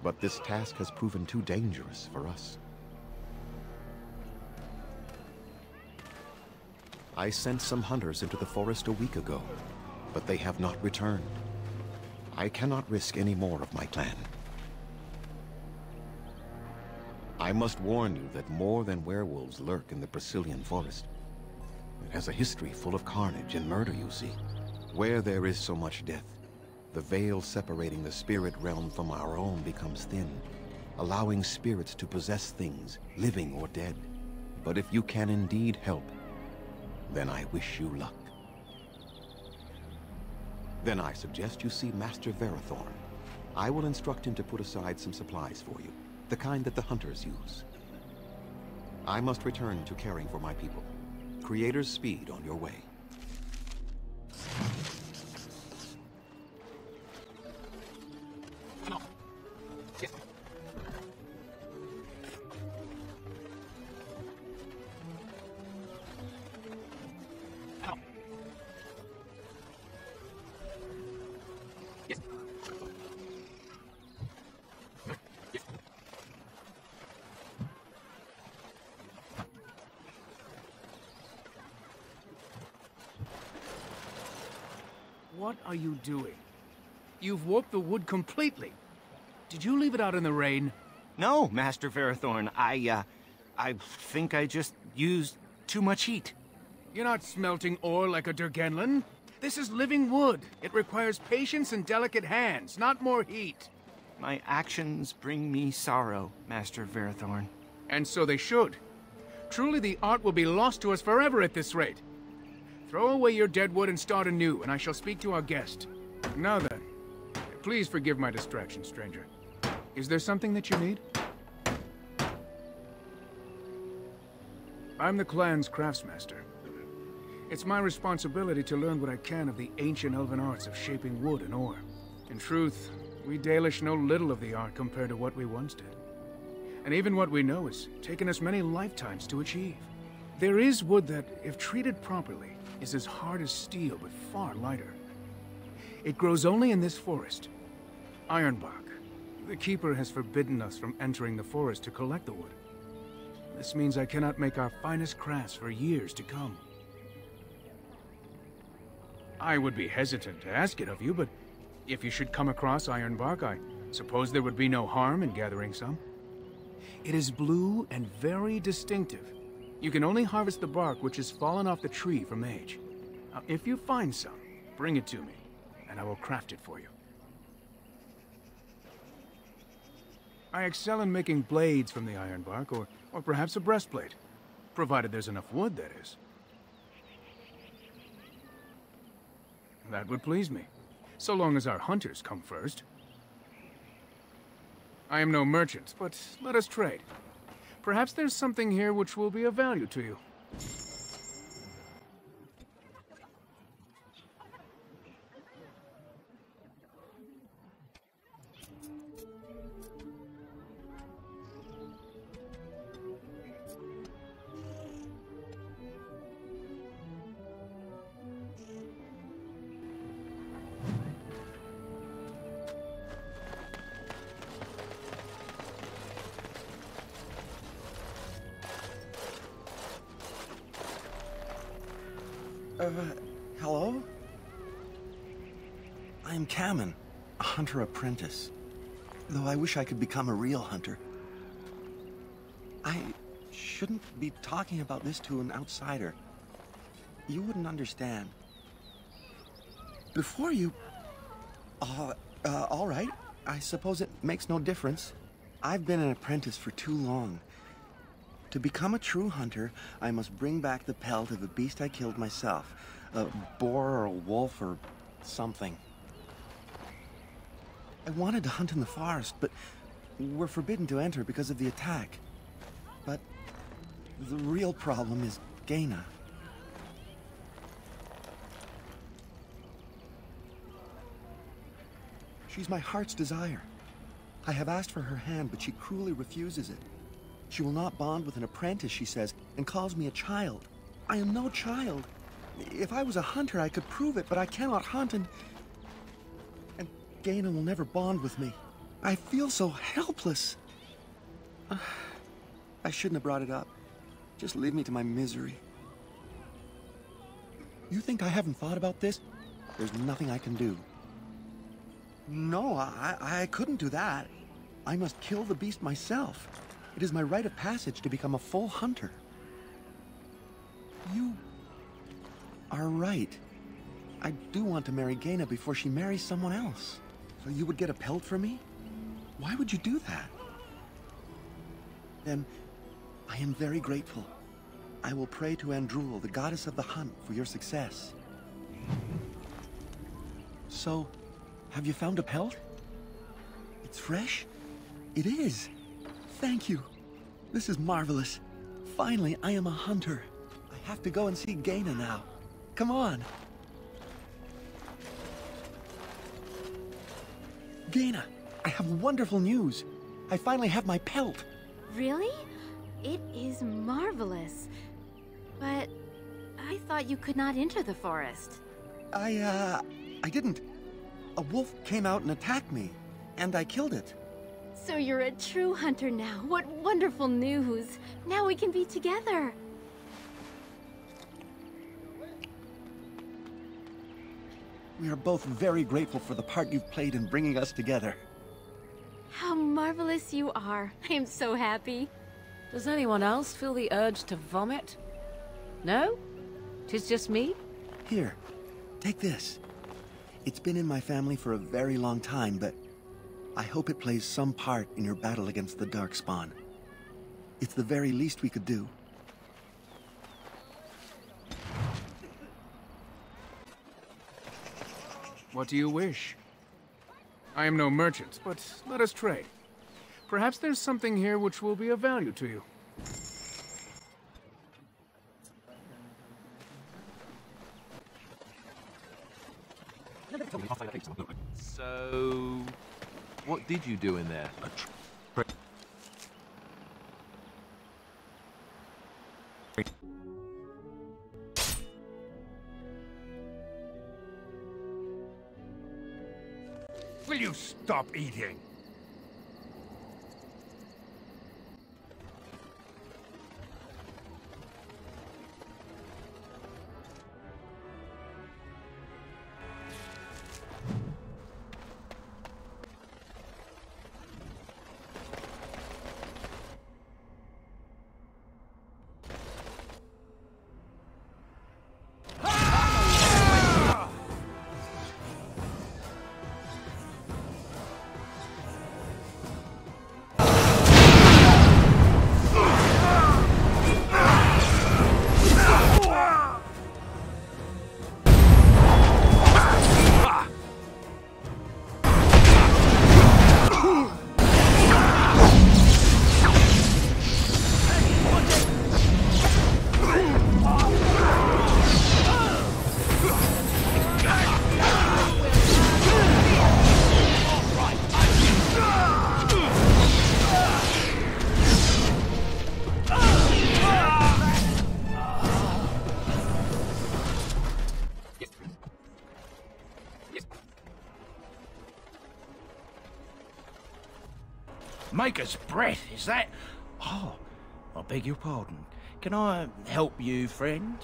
But this task has proven too dangerous for us. I sent some hunters into the forest a week ago, but they have not returned. I cannot risk any more of my clan. I must warn you that more than werewolves lurk in the Brazilian forest. It has a history full of carnage and murder, you see. Where there is so much death, the veil separating the spirit realm from our own becomes thin, allowing spirits to possess things, living or dead. But if you can indeed help, then I wish you luck. Then I suggest you see Master Verathorn. I will instruct him to put aside some supplies for you, the kind that the hunters use. I must return to caring for my people. Creator's speed on your way. What are you doing? You've warped the wood completely. Did you leave it out in the rain? No, Master Ferrothorn. I think I just used too much heat. You're not smelting ore like a Durgenlin. This is living wood. It requires patience and delicate hands, not more heat. My actions bring me sorrow, Master Ferrothorn. And so they should. Truly, the art will be lost to us forever at this rate. Throw away your dead wood and start anew, and I shall speak to our guest. Now then, please forgive my distraction, stranger. Is there something that you need? I'm the clan's craftsmaster. It's my responsibility to learn what I can of the ancient elven arts of shaping wood and ore. In truth, we Dalish know little of the art compared to what we once did. And even what we know has taken us many lifetimes to achieve. There is wood that, if treated properly, is as hard as steel but far lighter. It grows only in this forest, Ironbark. The Keeper has forbidden us from entering the forest to collect the wood. This means I cannot make our finest crafts for years to come. I would be hesitant to ask it of you, but if you should come across Ironbark, I suppose there would be no harm in gathering some. It is blue and very distinctive. You can only harvest the bark which has fallen off the tree from age. Now, if you find some, bring it to me, and I will craft it for you. I excel in making blades from the ironbark, or perhaps a breastplate. Provided there's enough wood, that is. That would please me, so long as our hunters come first. I am no merchant, but let us trade. Perhaps there's something here which will be of value to you. Hello? I'm Kamen, a hunter apprentice. Though I wish I could become a real hunter. I shouldn't be talking about this to an outsider. You wouldn't understand. Before you... all right. I suppose it makes no difference. I've been an apprentice for too long. To become a true hunter, I must bring back the pelt of a beast I killed myself. A boar or a wolf or something. I wanted to hunt in the forest, but we're forbidden to enter because of the attack. But the real problem is Gaina. She's my heart's desire. I have asked for her hand, but she cruelly refuses it. She will not bond with an apprentice, she says, and calls me a child. I am no child. If I was a hunter, I could prove it, but I cannot hunt, and Gaina will never bond with me. I feel so helpless. I shouldn't have brought it up. Just leave me to my misery. You think I haven't thought about this? There's nothing I can do. No, I couldn't do that. I must kill the beast myself. It is my rite of passage to become a full hunter. You are right. I do want to marry Gaina before she marries someone else. So you would get a pelt for me? Why would you do that? Then, I am very grateful. I will pray to Andrul, the goddess of the hunt, for your success. So, have you found a pelt? It's fresh? It is. Thank you. This is marvelous. Finally, I am a hunter. I have to go and see Gaina now. Come on. Gaina, I have wonderful news. I finally have my pelt. Really? It is marvelous. But I thought you could not enter the forest. I didn't. A wolf came out and attacked me, and I killed it. So you're a true hunter now. What wonderful news. Now we can be together. We are both very grateful for the part you've played in bringing us together. How marvelous you are. I am so happy. Does anyone else feel the urge to vomit? No? 'Tis just me? Here, take this. It's been in my family for a very long time, but I hope it plays some part in your battle against the Darkspawn. It's the very least we could do. What do you wish? I am no merchant, but let us trade. Perhaps there's something here which will be of value to you. So, what did you do in there? Will you stop eating? Maker's breath, is that? Oh, I beg your pardon. Can I help you, friend?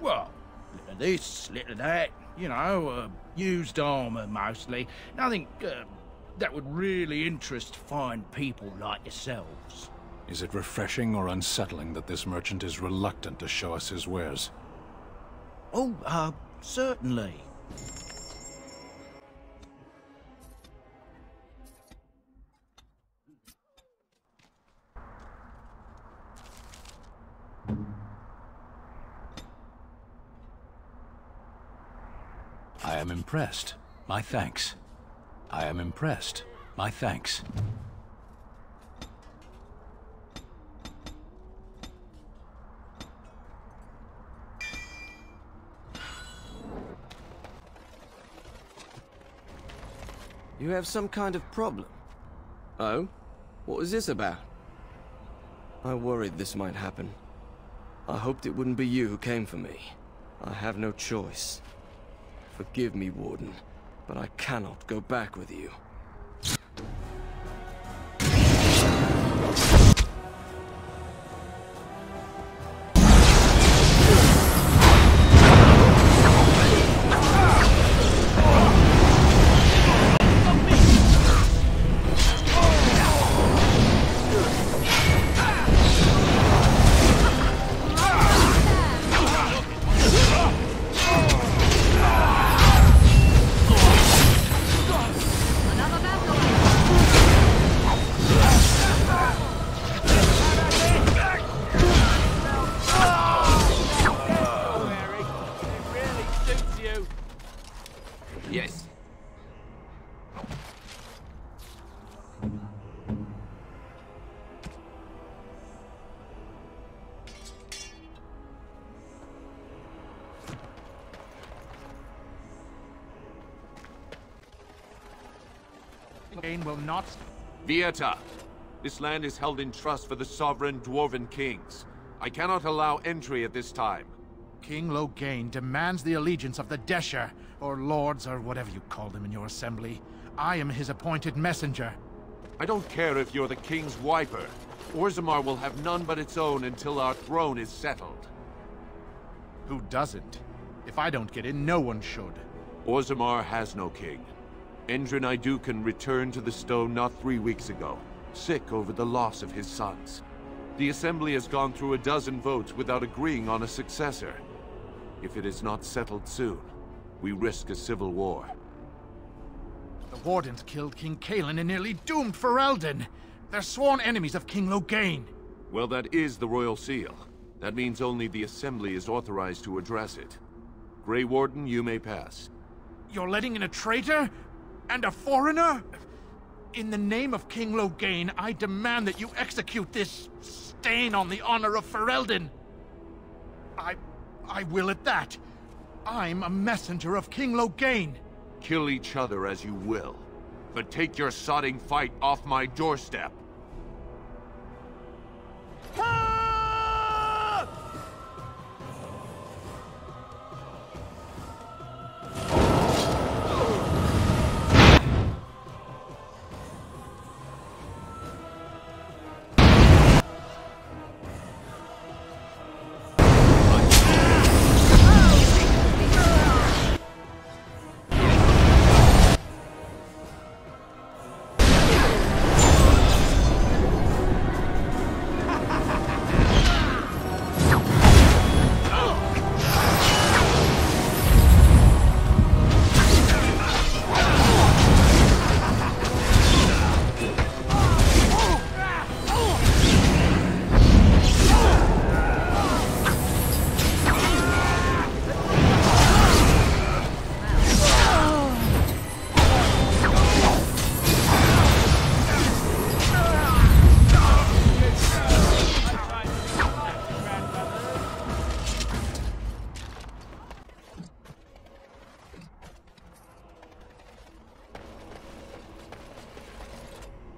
Well, little of this, little of that. You know, used armor mostly. Nothing that would really interest fine people like yourselves. Is it refreshing or unsettling that this merchant is reluctant to show us his wares? Oh, certainly. I am impressed. My thanks. I am impressed. My thanks. You have some kind of problem. Oh? What was this about? I worried this might happen. I hoped it wouldn't be you who came for me. I have no choice. Forgive me, Warden, but I cannot go back with you. Yes. Will not. Vieta, this land is held in trust for the sovereign dwarven kings. I cannot allow entry at this time. King Loghain demands the allegiance of the Desher, or lords, or whatever you call them in your assembly. I am his appointed messenger. I don't care if you're the king's wiper. Orzammar will have none but its own until our throne is settled. Who doesn't? If I don't get in, no one should. Orzammar has no king. Endrin Idukan returned to the stone not 3 weeks ago, sick over the loss of his sons. The Assembly has gone through a dozen votes without agreeing on a successor. If it is not settled soon, we risk a civil war. The Wardens killed King Cailan and nearly doomed Ferelden. They're sworn enemies of King Loghain. Well, that is the Royal Seal. That means only the Assembly is authorized to address it. Grey Warden, you may pass. You're letting in a traitor? And a foreigner? In the name of King Loghain, I demand that you execute this stain on the honor of Ferelden. I will at that. I'm a messenger of King Loghain. Kill each other as you will, but take your sodding fight off my doorstep.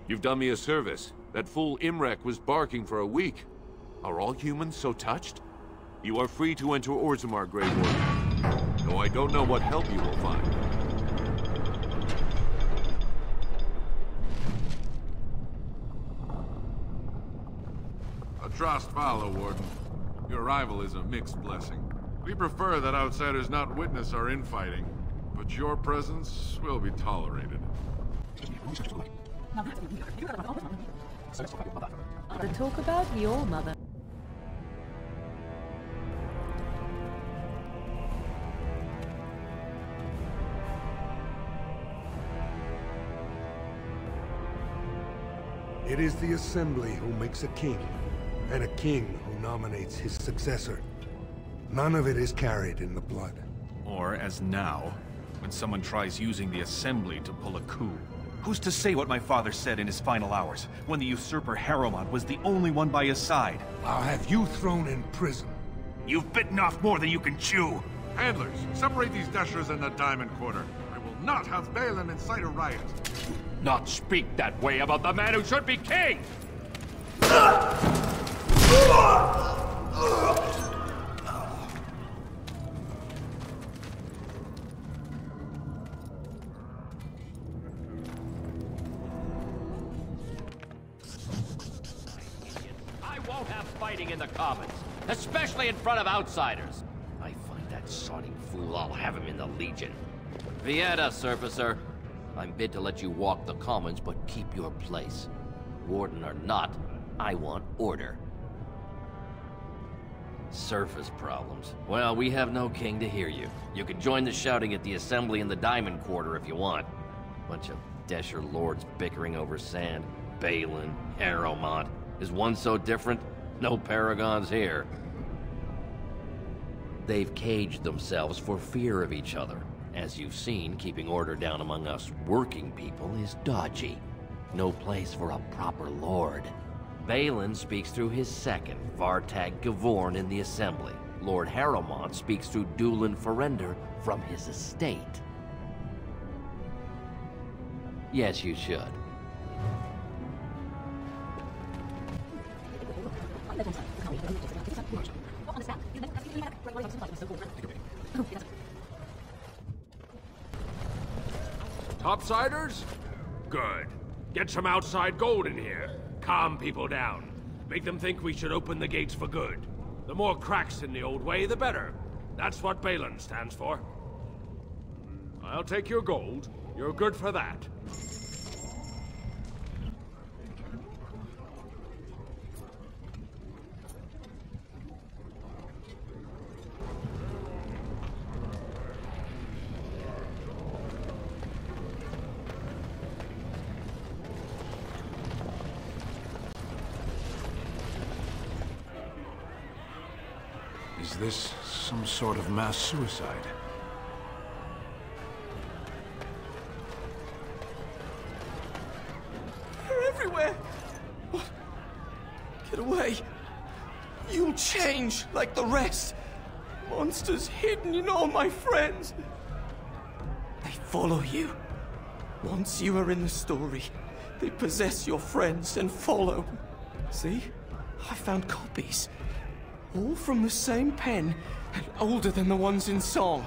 You've done me a service. That fool Imrek was barking for a week. Are all humans so touched? You are free to enter Orzammar, Grey Warden. Though I don't know what help you will find. A trust follow, Warden. Your arrival is a mixed blessing. We prefer that outsiders not witness our infighting, but your presence will be tolerated. The talk about your mother. It is the Assembly who makes a king, and a king who nominates his successor. None of it is carried in the blood. Or, as now, when someone tries using the Assembly to pull a coup. Who's to say what my father said in his final hours, when the usurper Harrowmont was the only one by his side? I'll have you thrown in prison. You've bitten off more than you can chew! Handlers, separate these dashers in the Diamond Quarter. I will not have Balin incite a riot. Not speak that way about the man who should be king! Fighting in the Commons, especially in front of outsiders. I find that sodding fool, I'll have him in the Legion. Vieta, Surfacer. I'm bid to let you walk the Commons, but keep your place. Warden or not, I want order. Surface problems. Well, we have no king to hear you. You can join the shouting at the Assembly in the Diamond Quarter if you want. Bunch of Desher lords bickering over sand. Balin, Harrowmont. Is one so different? No paragons here. They've caged themselves for fear of each other. As you've seen, keeping order down among us working people is dodgy. No place for a proper lord. Balin speaks through his second, Vartag Gavorn, in the Assembly. Lord Harrowmont speaks through Dulin Ferender from his estate. Yes, you should. Topsiders? Good. Get some outside gold in here. Calm people down. Make them think we should open the gates for good. The more cracks in the old way, the better. That's what Balin stands for. I'll take your gold, You're good for that. Is this some sort of mass suicide? They're everywhere! What? Get away! You'll change like the rest. Monsters hidden in all my friends. They follow you. Once you are in the story, they possess your friends and follow. See? I found copies. All from the same pen, and older than the ones in song.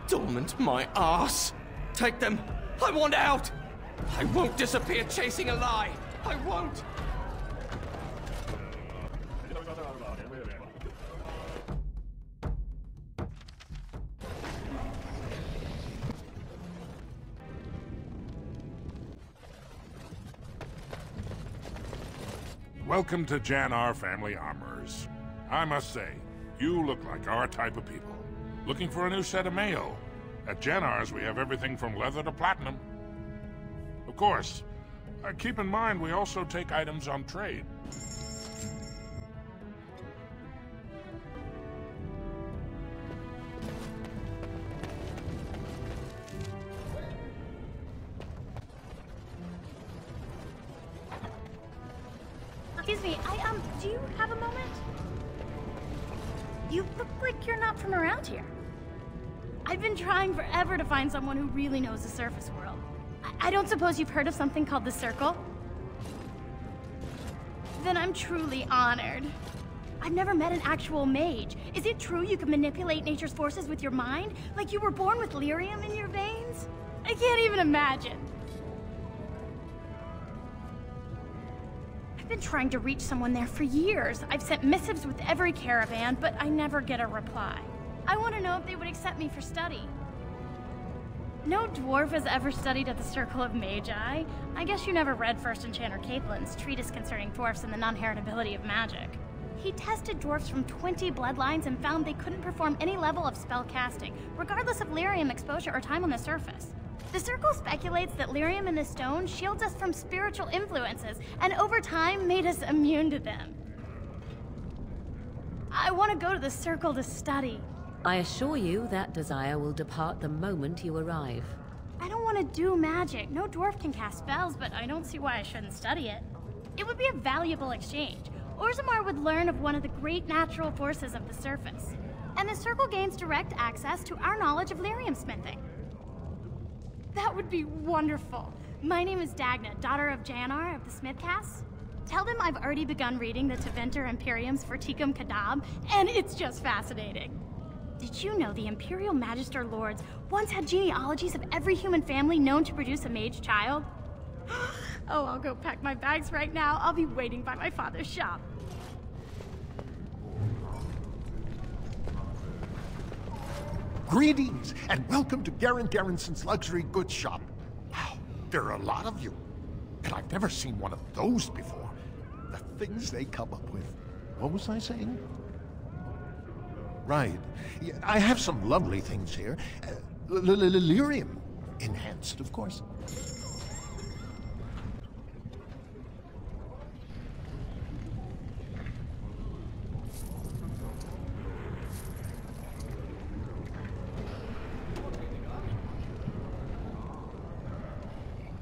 Dormant my ass. Take them. I want out. I won't disappear chasing a lie. I won't. Welcome to Jannar Family Armorers. I must say, you look like our type of people. Looking for a new set of mail? At Jannar's, we have everything from leather to platinum. Of course, keep in mind we also take items on trade. Excuse me, do you have a moment? You look like you're not from around here. I've been trying forever to find someone who really knows the surface world. I don't suppose you've heard of something called the Circle? Then I'm truly honored. I've never met an actual mage. Is it true you can manipulate nature's forces with your mind? Like you were born with lyrium in your veins? I can't even imagine. I've been trying to reach someone there for years. I've sent missives with every caravan, but I never get a reply. I want to know if they would accept me for study. No dwarf has ever studied at the Circle of Magi. I guess you never read First Enchanter Caitlin's treatise concerning dwarfs and the non-heritability of magic. He tested dwarfs from 20 bloodlines and found they couldn't perform any level of spell casting, regardless of lyrium exposure or time on the surface. The Circle speculates that lyrium in the stone shields us from spiritual influences, and over time made us immune to them. I want to go to the Circle to study. I assure you that desire will depart the moment you arrive. I don't want to do magic. No dwarf can cast spells, but I don't see why I shouldn't study it. It would be a valuable exchange. Orzammar would learn of one of the great natural forces of the surface. And the Circle gains direct access to our knowledge of lyrium smithing. That would be wonderful. My name is Dagna, daughter of Jannar of the Smithcasts. Tell them I've already begun reading the Tevinter Imperium's Verticum Kadab, and it's just fascinating. Did you know the Imperial Magister Lords once had genealogies of every human family known to produce a mage child? Oh, I'll go pack my bags right now. I'll be waiting by my father's shop. Greetings, and welcome to Garen Garrison's Luxury Goods Shop. Wow, there are a lot of you. And I've never seen one of those before. The things they come up with. What was I saying? Right. Yeah, I have some lovely things here. Lyrium enhanced, of course.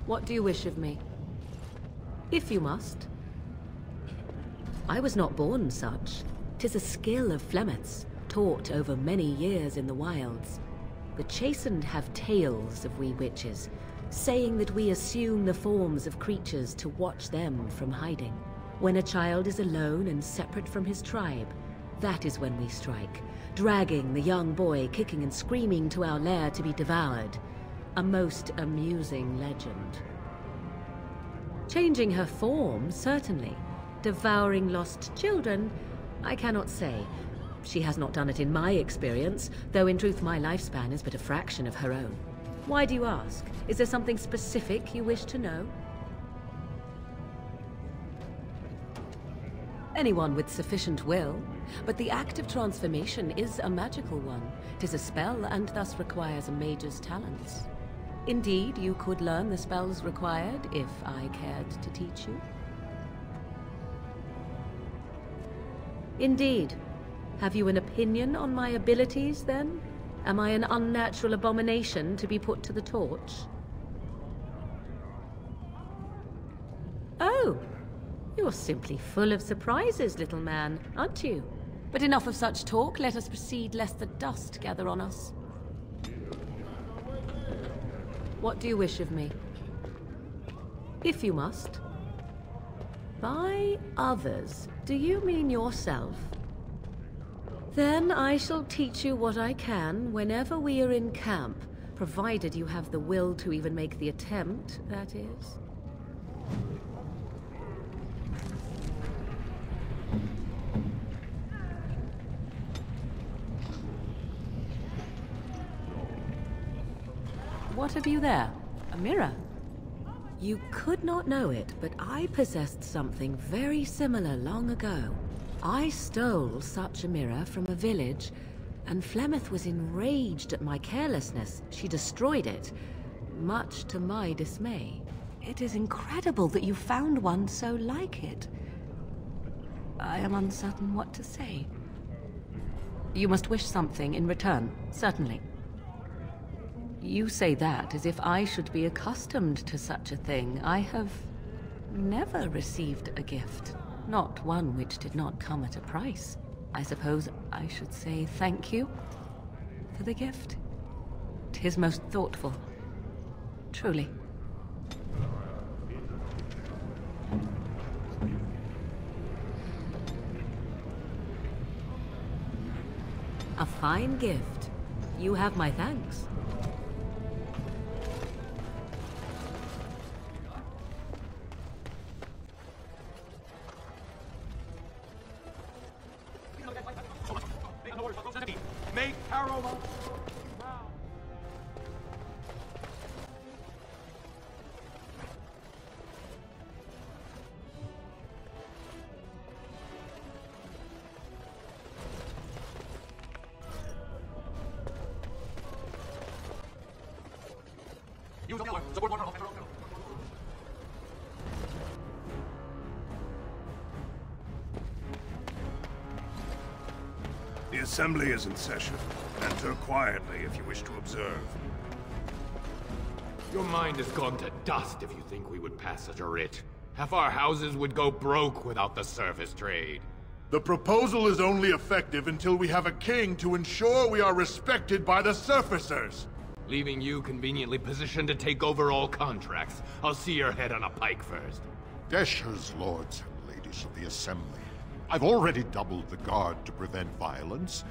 What do you wish of me? If you must. I was not born such. 'Tis a skill of Flemeth's, taught over many years in the wilds. The chastened have tales of we witches, saying that we assume the forms of creatures to watch them from hiding. When a child is alone and separate from his tribe, that is when we strike, dragging the young boy kicking and screaming to our lair to be devoured. A most amusing legend. Changing her form, certainly. Devouring lost children, I cannot say. She has not done it in my experience, though in truth my lifespan is but a fraction of her own. Why do you ask? Is there something specific you wish to know? Anyone with sufficient will, but the act of transformation is a magical one. 'Tis a spell and thus requires a mage's talents. Indeed, you could learn the spells required if I cared to teach you. Indeed. Have you an opinion on my abilities, then? Am I an unnatural abomination to be put to the torch? Oh! You're simply full of surprises, little man, aren't you? But enough of such talk. Let us proceed, lest the dust gather on us. What do you wish of me? If you must. By others, do you mean yourself? Then I shall teach you what I can whenever we are in camp, provided you have the will to even make the attempt, that is. What have you there? A mirror? You could not know it, but I possessed something very similar long ago. I stole such a mirror from a village, and Flemeth was enraged at my carelessness. She destroyed it, much to my dismay. It is incredible that you found one so like it. I am uncertain what to say. You must wish something in return, certainly. You say that as if I should be accustomed to such a thing. I have never received a gift. Not one which did not come at a price. I suppose I should say thank you for the gift. 'Tis most thoughtful. Truly. A fine gift. You have my thanks. Make Paralyze. The assembly is in session. Enter quietly if you wish to observe. Your mind has gone to dust if you think we would pass such a writ. Half our houses would go broke without the service trade. The proposal is only effective until we have a king to ensure we are respected by the surfacers. Leaving you conveniently positioned to take over all contracts. I'll see your head on a pike first. Desher's lords and ladies of the assembly. I've already doubled the guard to prevent violence.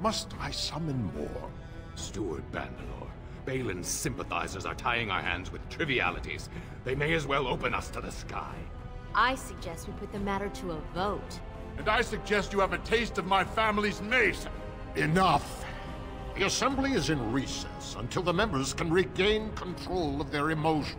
Must I summon more? Steward Bandalore, Balin's sympathizers are tying our hands with trivialities. They may as well open us to the sky. I suggest we put the matter to a vote. And I suggest you have a taste of my family's mace. Enough! The assembly is in recess until the members can regain control of their emotions.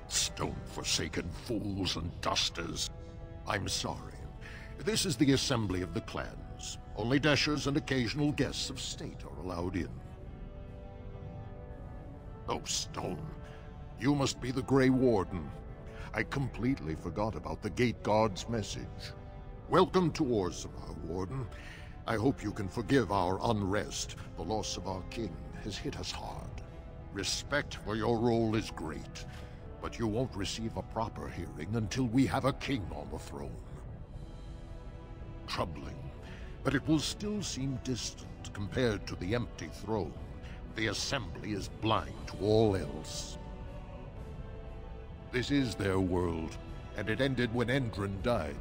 Stone-forsaken fools and dusters. I'm sorry. This is the assembly of the clans. Only Deshers and occasional guests of state are allowed in. Oh, Stone. You must be the Grey Warden. I completely forgot about the Gate Guard's message. Welcome to Orzammar, Warden. I hope you can forgive our unrest. The loss of our king has hit us hard. Respect for your role is great, but you won't receive a proper hearing until we have a king on the throne. Troubling, but it will still seem distant compared to the empty throne. The assembly is blind to all else. This is their world, and it ended when Endron died.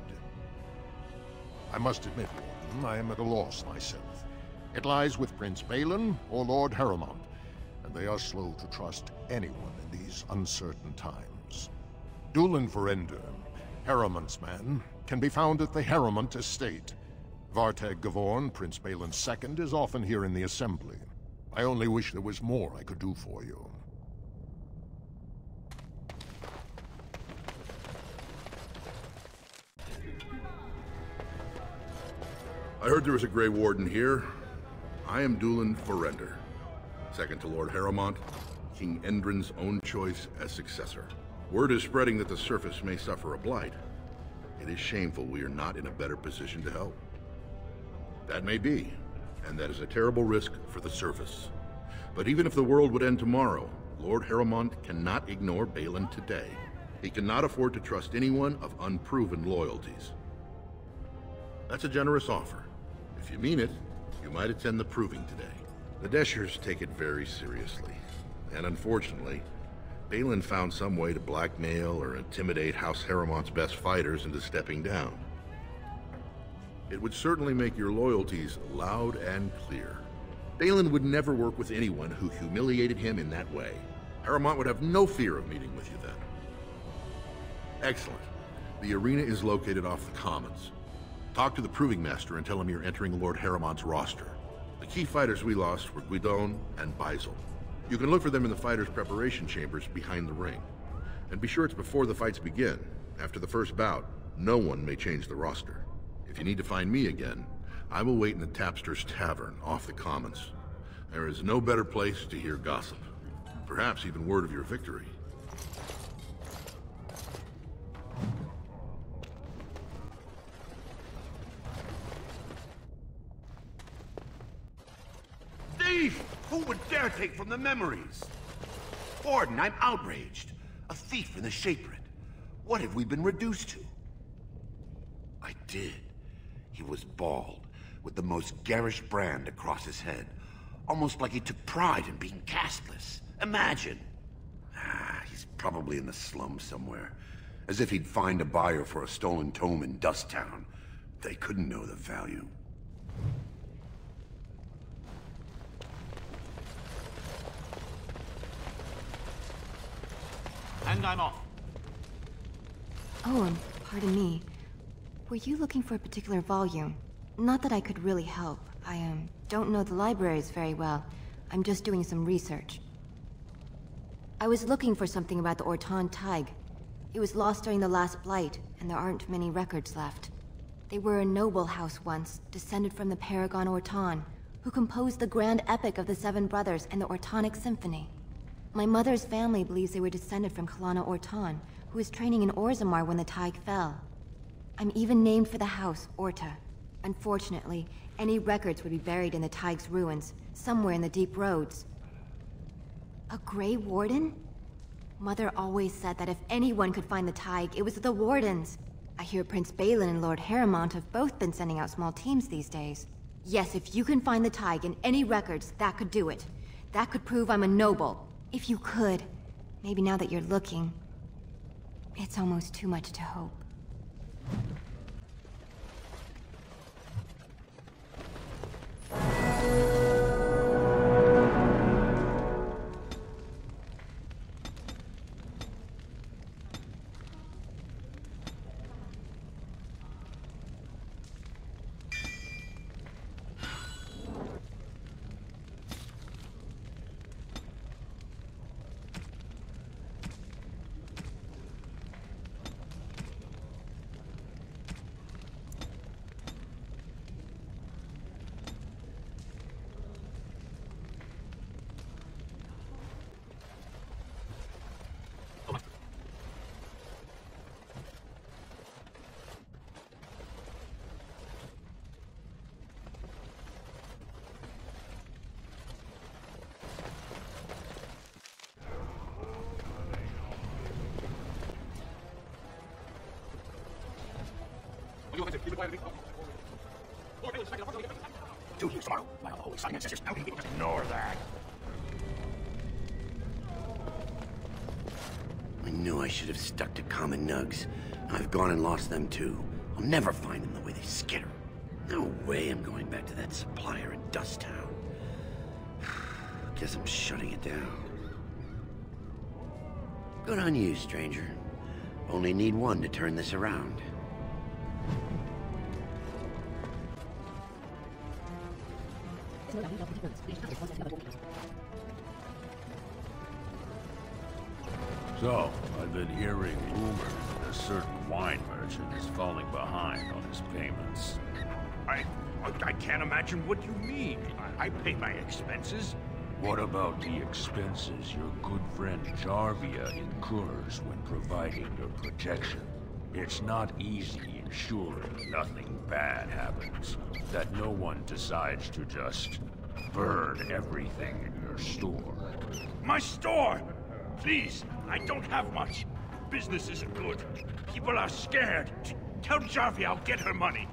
I must admit, Warden, I am at a loss myself. It lies with Prince Balin or Lord Harrowmont. and they are slow to trust anyone in these uncertain times. Dulin Verender, Harrowmont's man, can be found at the Harrowmont estate. Vartag Gavorn, Prince Balin's II, is often here in the Assembly. I only wish there was more I could do for you. I heard there was a Grey Warden here. I am Dulin Verender, second to Lord Harrowmont, King Endrin's own choice as successor. Word is spreading that the surface may suffer a blight. It is shameful we are not in a better position to help. That may be, and that is a terrible risk for the surface. But even if the world would end tomorrow, Lord Harrowmont cannot ignore Balin today. He cannot afford to trust anyone of unproven loyalties. That's a generous offer. If you mean it, you might attend the proving today. The Deshers take it very seriously, and unfortunately, Balin found some way to blackmail or intimidate House Harrowmont's best fighters into stepping down. It would certainly make your loyalties loud and clear. Balin would never work with anyone who humiliated him in that way. Harrowmont would have no fear of meeting with you then. Excellent. The arena is located off the Commons. Talk to the Proving Master and tell him you're entering Lord Harrowmont's roster. The key fighters we lost were Guidon and Baisel. You can look for them in the fighters' preparation chambers behind the ring. And be sure it's before the fights begin. After the first bout, no one may change the roster. If you need to find me again, I will wait in the Tapster's Tavern off the Commons. There is no better place to hear gossip. Perhaps even word of your victory. Thief! Who would dare take from the memories? Warden, I'm outraged. A thief in the Shapered. What have we been reduced to? I did. He was bald, with the most garish brand across his head. Almost like he took pride in being castless. Imagine! He's probably in the slums somewhere. As if he'd find a buyer for a stolen tome in Dust Town. They couldn't know the value. And I'm off. Oh, and pardon me. Were you looking for a particular volume? Not that I could really help. I don't know the libraries very well. I'm just doing some research. I was looking for something about the Orton Tig. It was lost during the last Blight, and there aren't many records left. They were a noble house once, descended from the Paragon Orton, who composed the grand epic of the Seven Brothers and the Ortonic Symphony. My mother's family believes they were descended from Kalana Orton, who was training in Orzammar when the Tig fell. I'm even named for the house, Orta. Unfortunately, any records would be buried in the Tig's ruins, somewhere in the deep roads. A Grey Warden? Mother always said that if anyone could find the Tig, it was the Wardens. I hear Prince Balin and Lord Harrowmont have both been sending out small teams these days. Yes, if you can find the Tig in any records, that could do it. That could prove I'm a noble. If you could. Maybe now that you're looking. It's almost too much to hope. Ignore that. I knew I should have stuck to common nugs. I've gone and lost them too. I'll never find them the way they skitter. No way I'm going back to that supplier in Dust Town. Guess I'm shutting it down. Good on you, stranger. Only need one to turn this around. So, I've been hearing rumors that a certain wine merchant is falling behind on his payments. I can't imagine what you mean. I pay my expenses. What about the expenses your good friend Jarvia incurs when providing your protection? It's not easy ensuring nothing bad happens, that no one decides to just burn everything in your store. My store! Please, I don't have much. Business isn't good. People are scared. Tell Jarvia I'll get her money.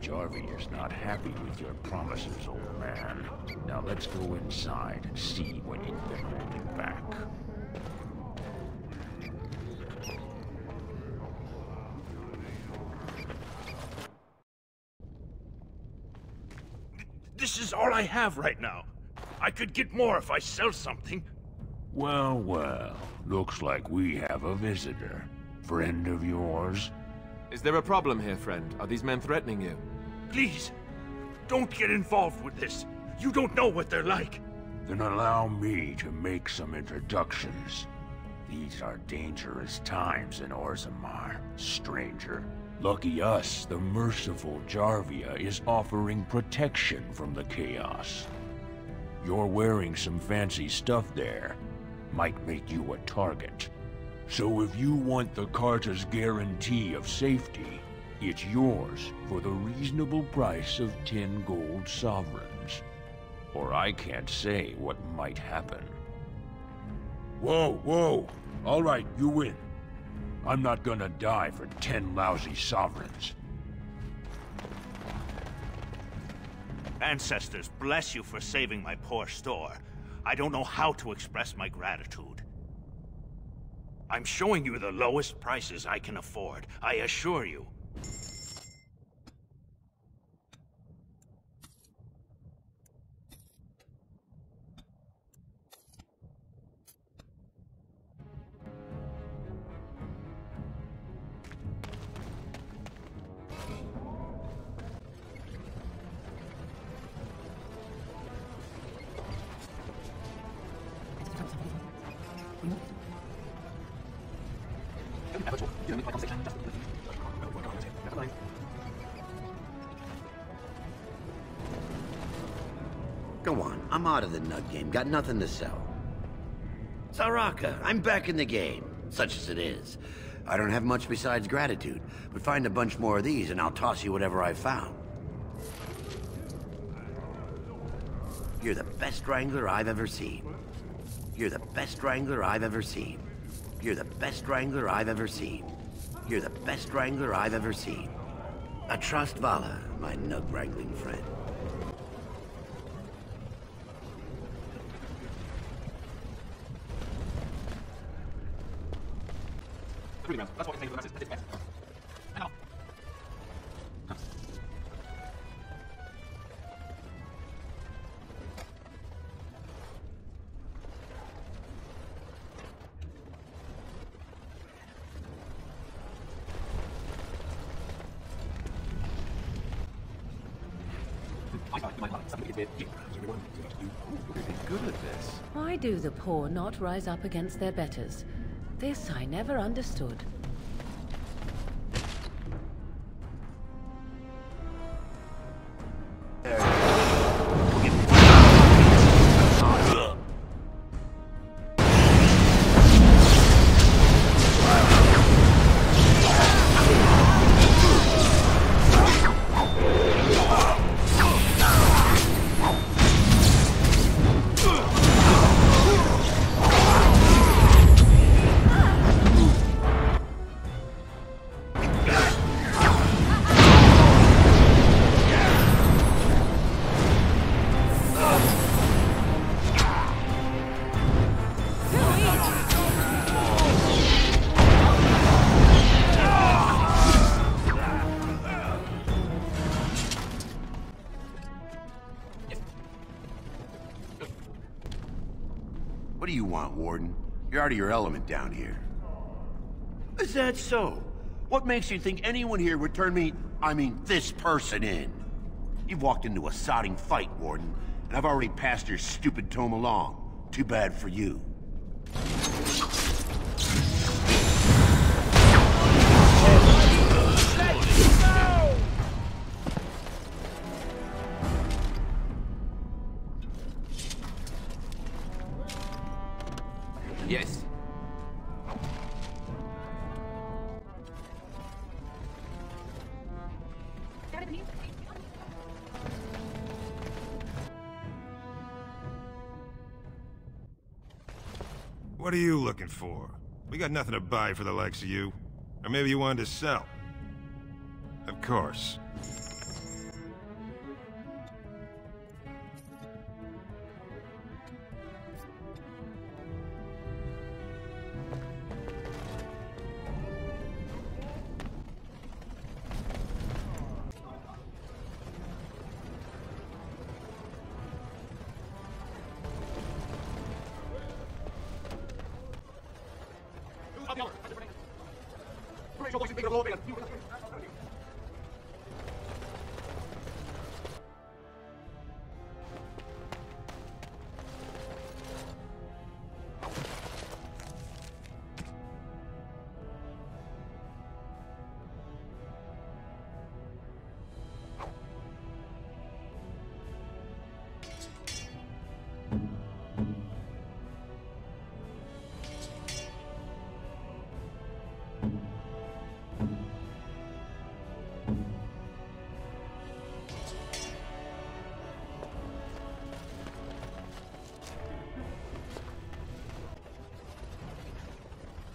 Jarvia is not happy with your promises, old man. Now let's go inside and see what you've been holding back. This is all I have right now. I could get more if I sell something. Well, well. Looks like we have a visitor. Friend of yours? Is there a problem here, friend? Are these men threatening you? Please, don't get involved with this. You don't know what they're like. Then allow me to make some introductions. These are dangerous times in Orzammar, stranger. Lucky us, the merciful Jarvia is offering protection from the chaos. You're wearing some fancy stuff there. Might make you a target. So if you want the Carta's guarantee of safety, it's yours for the reasonable price of 10 gold sovereigns. Or I can't say what might happen. Whoa, whoa! All right, you win. I'm not gonna die for 10 lousy sovereigns. Ancestors, bless you for saving my poor store. I don't know how to express my gratitude. I'm showing you the lowest prices I can afford, I assure you. Go on, I'm out of the nug game, got nothing to sell. Saraka, I'm back in the game, such as it is. I don't have much besides gratitude, but find a bunch more of these and I'll toss you whatever I found. You're the best wrangler I've ever seen. You're the best wrangler I've ever seen. You're the best wrangler I've ever seen. You're the best wrangler I've ever seen. A trust Vala, my nug wrangling friend. Good at this. Why do the poor not rise up against their betters? This I never understood. What do you want, Warden? You're out of your element down here. Is that so? What makes you think anyone here would turn me, this person in? You've walked into a sodding fight, Warden, and I've already passed your stupid tome along. Too bad for you. Yes. What are you looking for? We got nothing to buy for the likes of you. Or maybe you wanted to sell. Of course.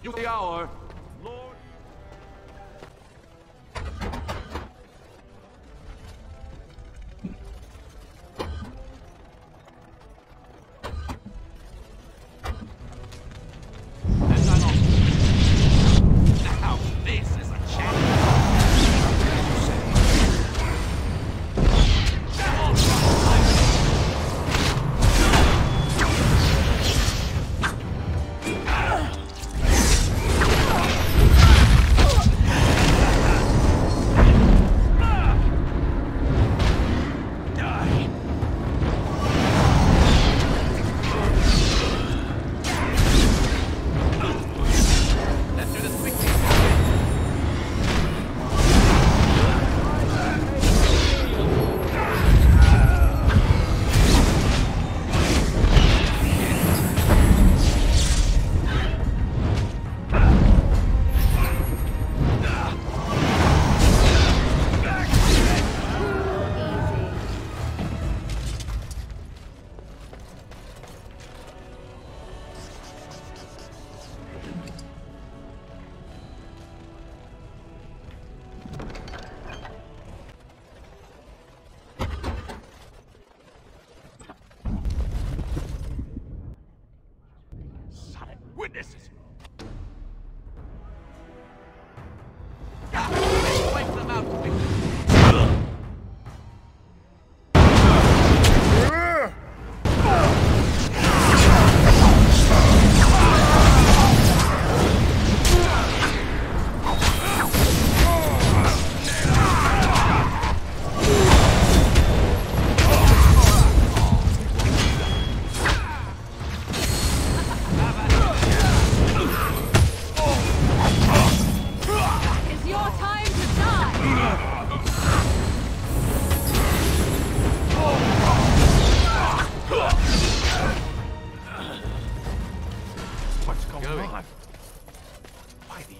Use the hour. Lord. Now this is a challenge. Witnesses. Wipe them out quickly.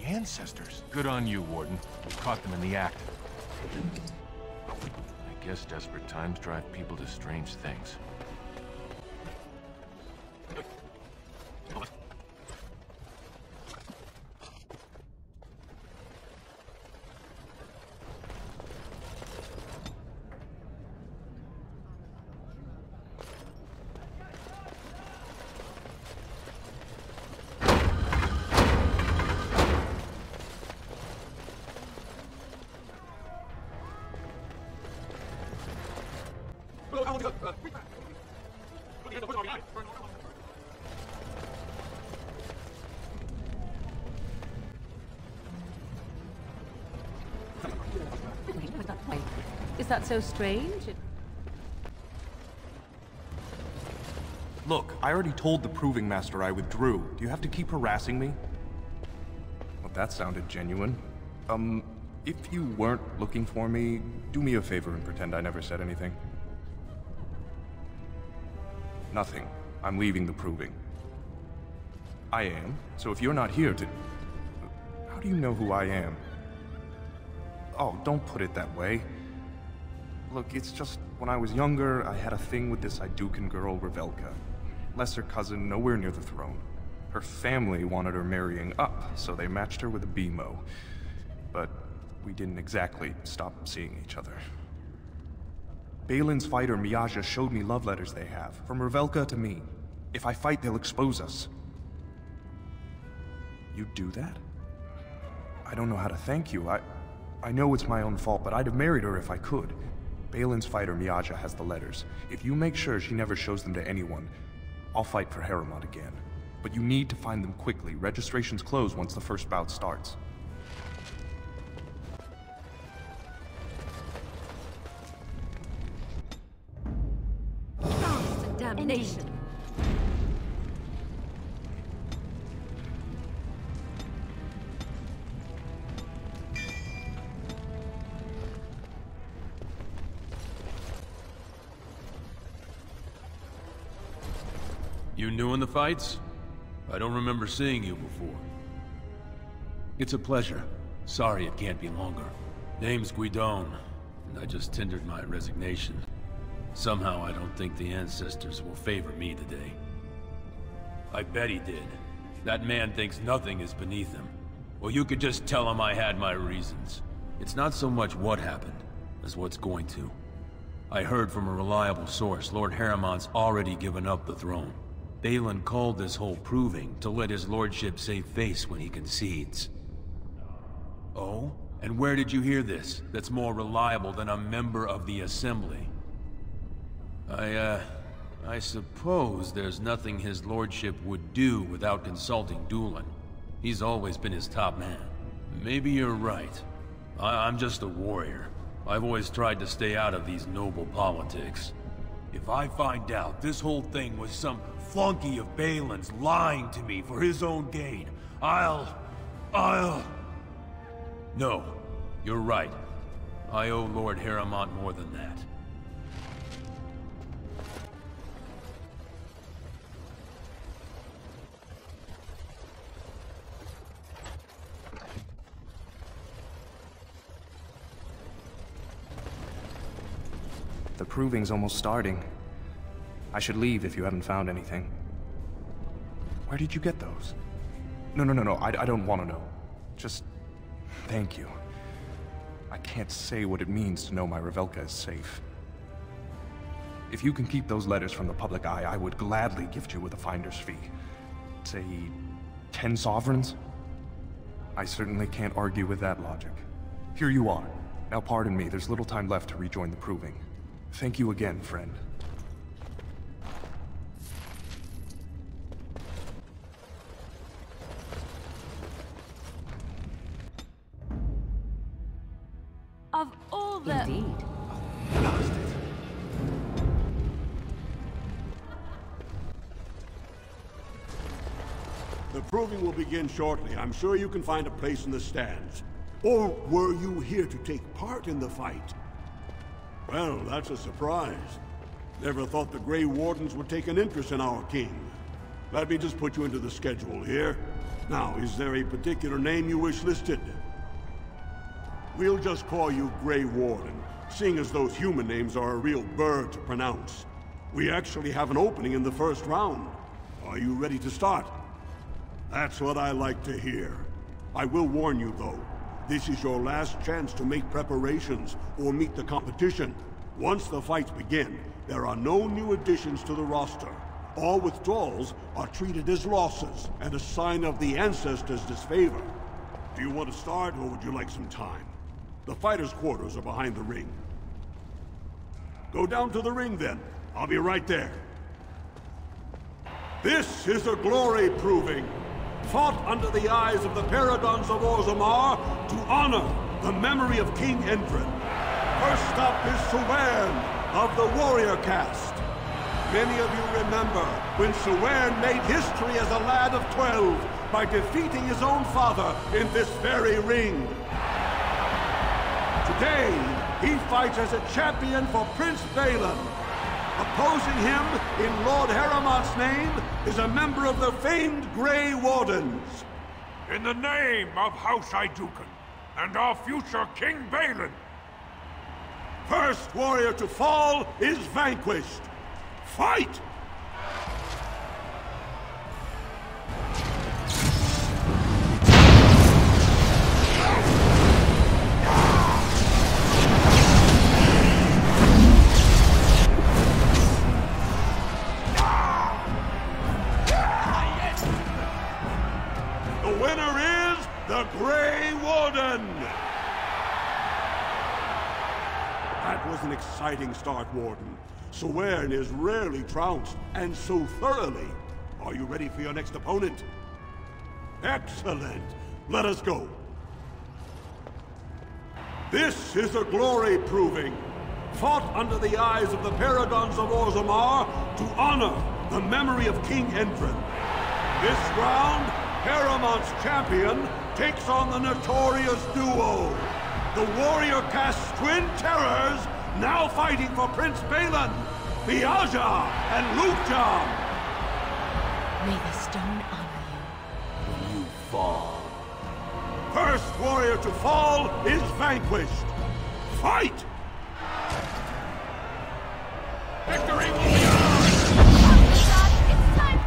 Ancestors. Good on you, Warden. We caught them in the act. I guess desperate times drive people to strange things. that so strange? Look, I already told the Proving Master I withdrew. Do you have to keep harassing me? Well, that sounded genuine. If you weren't looking for me, do me a favor and pretend I never said anything. Nothing. I'm leaving the Proving. I am, so if you're not here to... How do you know who I am? Oh, don't put it that way. Look, it's just, when I was younger, I had a thing with this Idukan girl, Revelka. Lesser cousin, nowhere near the throne. Her family wanted her marrying up, so they matched her with a BMO. But we didn't exactly stop seeing each other. Balin's fighter, Miyaja, showed me love letters they have, from Revelka to me. If I fight, they'll expose us. You'd do that? I don't know how to thank you. I know it's my own fault, but I'd have married her if I could. Balin's fighter, Miyaja, has the letters. If you make sure she never shows them to anyone, I'll fight for Harriman again. But you need to find them quickly. Registrations close once the first bout starts. Damnation. You new in the fights? I don't remember seeing you before. It's a pleasure. Sorry it can't be longer. Name's Guidon, and I just tendered my resignation. Somehow I don't think the ancestors will favor me today. I bet he did. That man thinks nothing is beneath him. Well, you could just tell him I had my reasons. It's not so much what happened, as what's going to. I heard from a reliable source Lord Harriman's already given up the throne. Balin called this whole proving to let his lordship save face when he concedes. Oh? And where did you hear this that's more reliable than a member of the Assembly? I suppose there's nothing his lordship would do without consulting Doolin. He's always been his top man. Maybe you're right. I'm just a warrior. I've always tried to stay out of these noble politics. If I find out this whole thing was some flunky of Balin's lying to me for his own gain, I'll... No, you're right. I owe Lord Harriman more than that. The proving's almost starting. I should leave if you haven't found anything. Where did you get those? No, I don't want to know. Just... thank you. I can't say what it means to know my Revelka is safe. If you can keep those letters from the public eye, I would gladly gift you with a finder's fee. Say, 10 sovereigns? I certainly can't argue with that logic. Here you are. Now pardon me, there's little time left to rejoin the proving. Thank you again, friend. Of all the... Indeed. Lost it. The proving will begin shortly. I'm sure you can find a place in the stands. Or were you here to take part in the fight? Well, that's a surprise. Never thought the Grey Wardens would take an interest in our king. Let me just put you into the schedule here. Now, is there a particular name you wish listed? We'll just call you Grey Warden, seeing as those human names are a real burr to pronounce. We actually have an opening in the first round. Are you ready to start? That's what I like to hear. I will warn you, though. This is your last chance to make preparations or meet the competition. Once the fights begin, there are no new additions to the roster. All withdrawals are treated as losses and a sign of the ancestors' disfavor. Do you want to start, or would you like some time? The fighters' quarters are behind the ring. Go down to the ring, then. I'll be right there. This is a glory proving, fought under the eyes of the Paragons of Orzammar to honor the memory of King Endrin. First up is Suwern of the warrior caste. Many of you remember when Suwern made history as a lad of 12 by defeating his own father in this very ring. Today, he fights as a champion for Prince Balin. Opposing him in Lord Haramont's name is a member of the famed Grey Wardens. In the name of House Iduken and our future King Balin. First warrior to fall is vanquished. Fight! The winner is the Grey Warden! That was an exciting start, Warden. Suwern is rarely trounced, and so thoroughly. Are you ready for your next opponent? Excellent! Let us go. This is a glory proving, fought under the eyes of the Paragons of Orzammar to honor the memory of King Endrin. This round, Haramont's champion takes on the notorious duo, the warrior caste twin terrors, now fighting for Prince Balin, Viaja and Lukjan. May the stone honor you when you fall. First warrior to fall is vanquished. Fight! Victory will be ours! It's time to fight!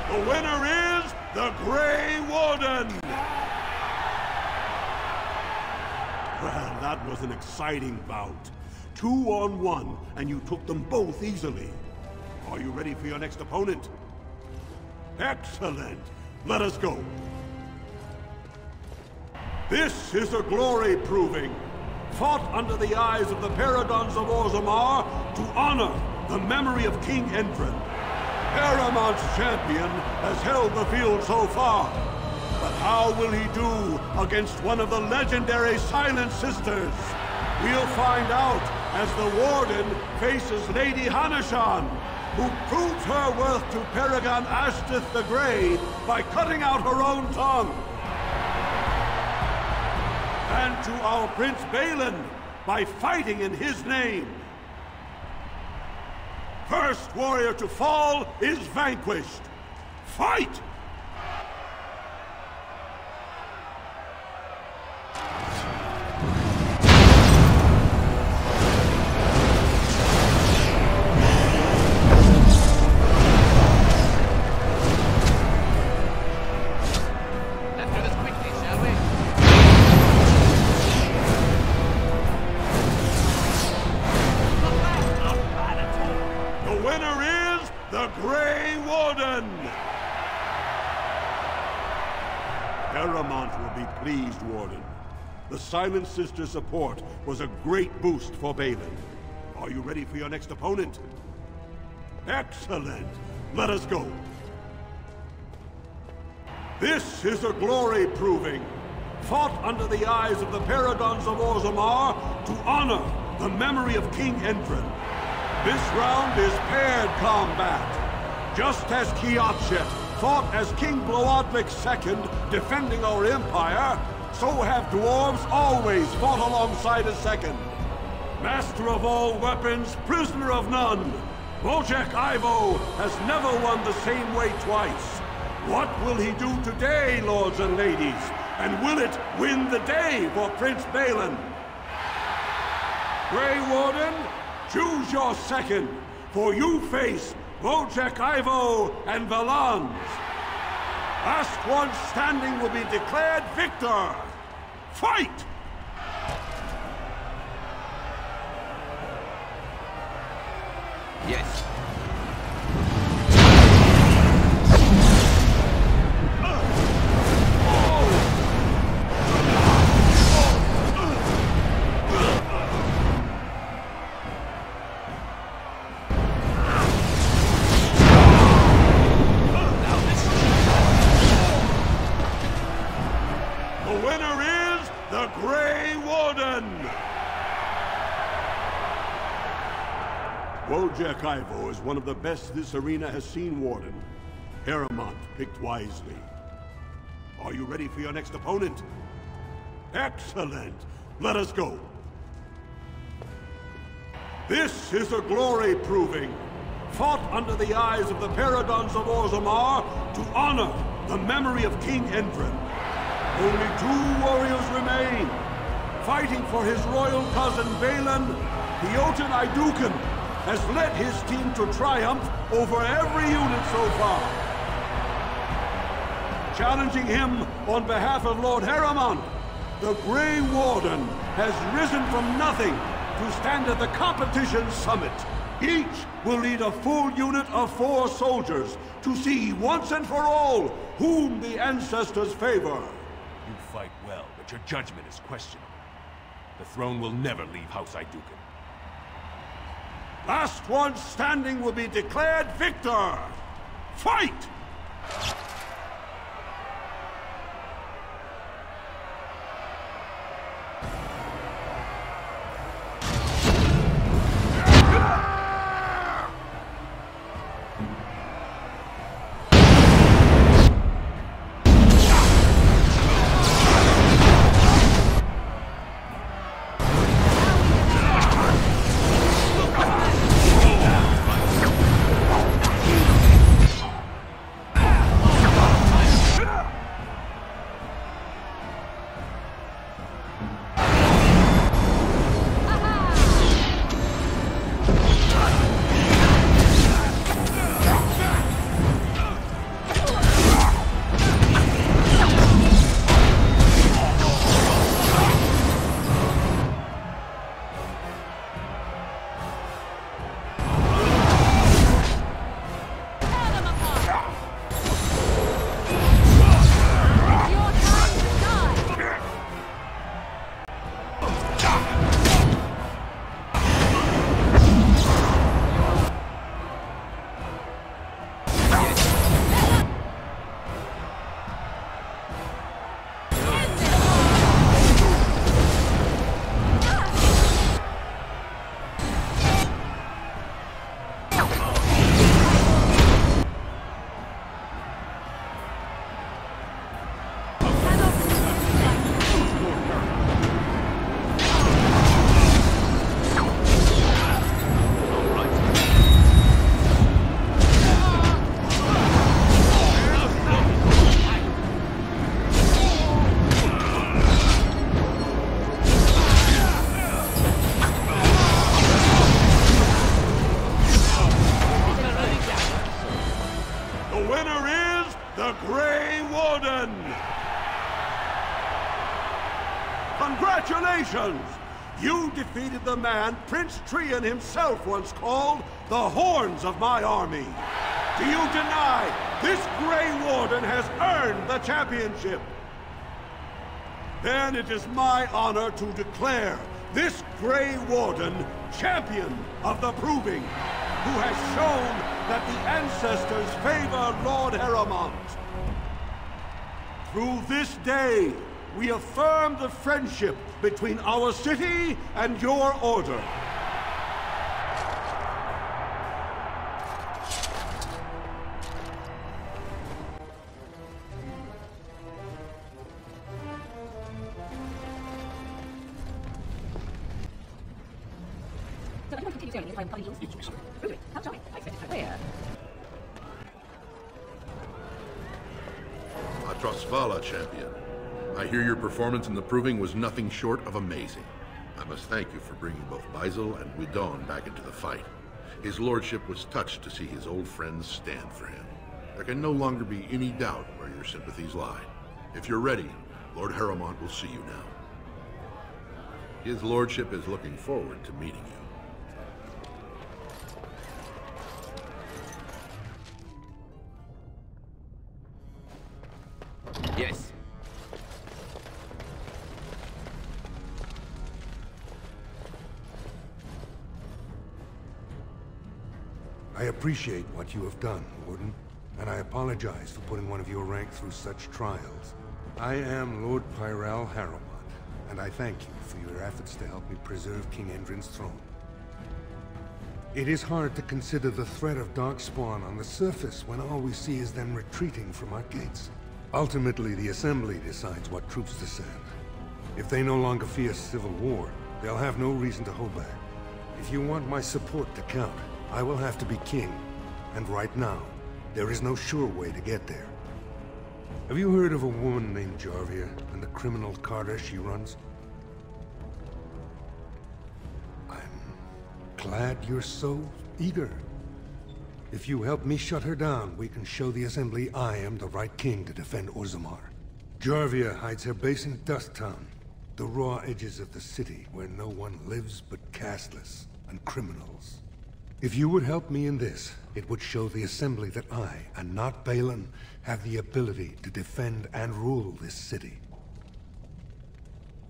The winner is the Grey Warden! Well, that was an exciting bout. 2-on-1, and you took them both easily. Are you ready for your next opponent? Excellent! Let us go. This is a glory proving, fought under the eyes of the Paragons of Orzammar to honor the memory of King Endrin. Haramont's champion has held the field so far, but how will he do against one of the legendary Silent Sisters? We'll find out as the Warden faces Lady Hanashan, who proves her worth to Paragon Ashtith the Grey by cutting out her own tongue. And to our Prince Balin by fighting in his name. First warrior to fall is vanquished. Fight! Let's do this quickly, shall we? The winner is the Grey Warden! Haramont will be pleased, Warden. The Silent Sister support was a great boost for Balin. Are you ready for your next opponent? Excellent! Let us go. This is a glory proving, fought under the eyes of the Paragons of Orzammar to honor the memory of King Endrin. This round is paired combat. Just as Kiatchet fought as King Bloodwick II, defending our empire, so have dwarves always fought alongside a second. Master of all weapons, prisoner of none, Wojciech Ivo has never won the same way twice. What will he do today, lords and ladies? And will it win the day for Prince Balin? Grey Warden, choose your second, for you face Wojciech Ivo and Valans. Last one standing will be declared victor. Fight! Yes. The winner is the Grey Warden! Wojciech Ivo is one of the best this arena has seen, Warden. Harrowmont picked wisely. Are you ready for your next opponent? Excellent! Let us go. This is a glory proving, fought under the eyes of the Paragons of Orzammar to honor the memory of King Endrin. Only 2 warriors remain. Fighting for his royal cousin Balin, the Jotun Iduken has led his team to triumph over every unit so far. Challenging him on behalf of Lord Harrowmont, the Grey Warden has risen from nothing to stand at the competition summit. Each will lead a full unit of 4 soldiers to see once and for all whom the ancestors favor. You fight well, but your judgment is questionable. The throne will never leave House Iduken. Last one standing will be declared victor. Fight! Congratulations! You defeated the man Prince Trian himself once called the Horns of my army. Do you deny this Grey Warden has earned the championship? Then it is my honor to declare this Grey Warden champion of the Proving, who has shown that the ancestors favor Lord Harrowmont. Through this day, we affirm the friendship between our city and your order. Atrosvala, champion. I hear your performance in the Proving was nothing short of amazing. I must thank you for bringing both Baisel and Widon back into the fight. His lordship was touched to see his old friends stand for him. There can no longer be any doubt where your sympathies lie. If you're ready, Lord Harrowmont will see you now. His lordship is looking forward to meeting you. Yes. I appreciate what you have done, Warden, and I apologize for putting one of your rank through such trials. I am Lord Pyral Harrowmont, and I thank you for your efforts to help me preserve King Endrin's throne. It is hard to consider the threat of Darkspawn on the surface when all we see is them retreating from our gates. Ultimately, the Assembly decides what troops to send. If they no longer fear civil war, they'll have no reason to hold back. If you want my support to count, I will have to be king. And right now, there is no sure way to get there. Have you heard of a woman named Jarvia and the criminal carter she runs? I'm glad you're so eager. If you help me shut her down, we can show the Assembly I am the right king to defend Orzammar. Jarvia hides her base in Dust Town, the raw edges of the city where no one lives but castless and criminals. If you would help me in this, it would show the Assembly that I, and not Balin, have the ability to defend and rule this city.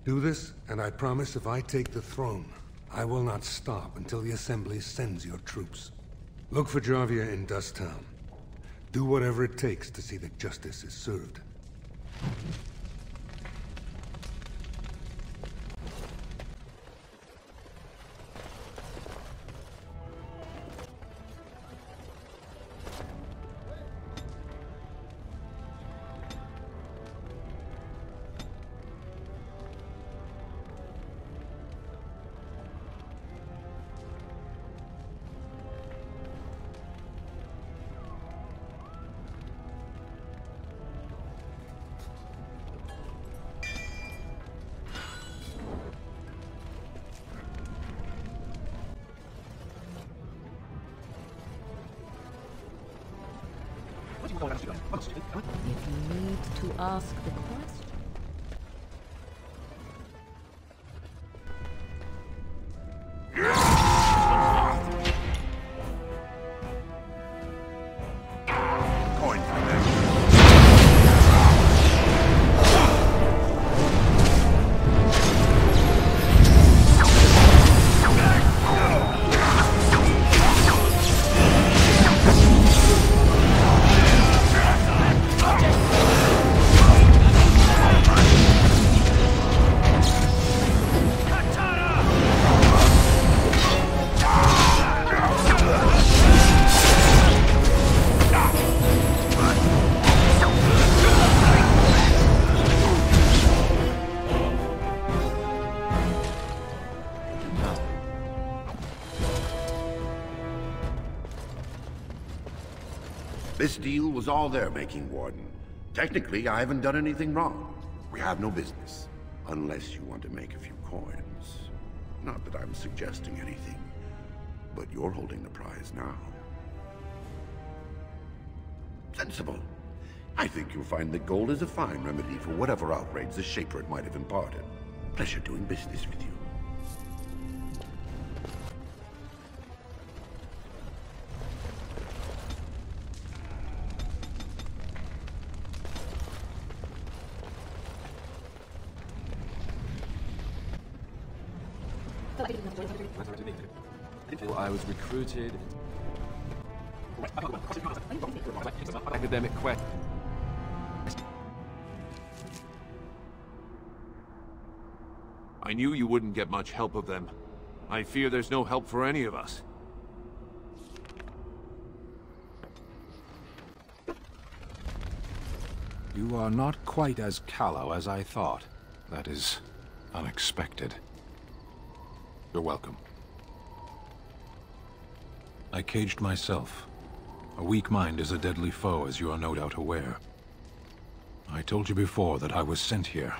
Do this, and I promise if I take the throne, I will not stop until the Assembly sends your troops. Look for Jarvia in Dust Town. Do whatever it takes to see that justice is served. If you need to ask the question. This deal was all their making, Warden. Technically, I haven't done anything wrong. We have no business. Unless you want to make a few coins. Not that I'm suggesting anything, but you're holding the prize now. Sensible. I think you'll find that gold is a fine remedy for whatever outrage the Shaper might have imparted. Pleasure doing business with you. I was recruited. Academic question. I knew you wouldn't get much help of them. I fear there's no help for any of us. You are not quite as callow as I thought. That is unexpected. You're welcome. I caged myself. A weak mind is a deadly foe, as you are no doubt aware. I told you before that I was sent here.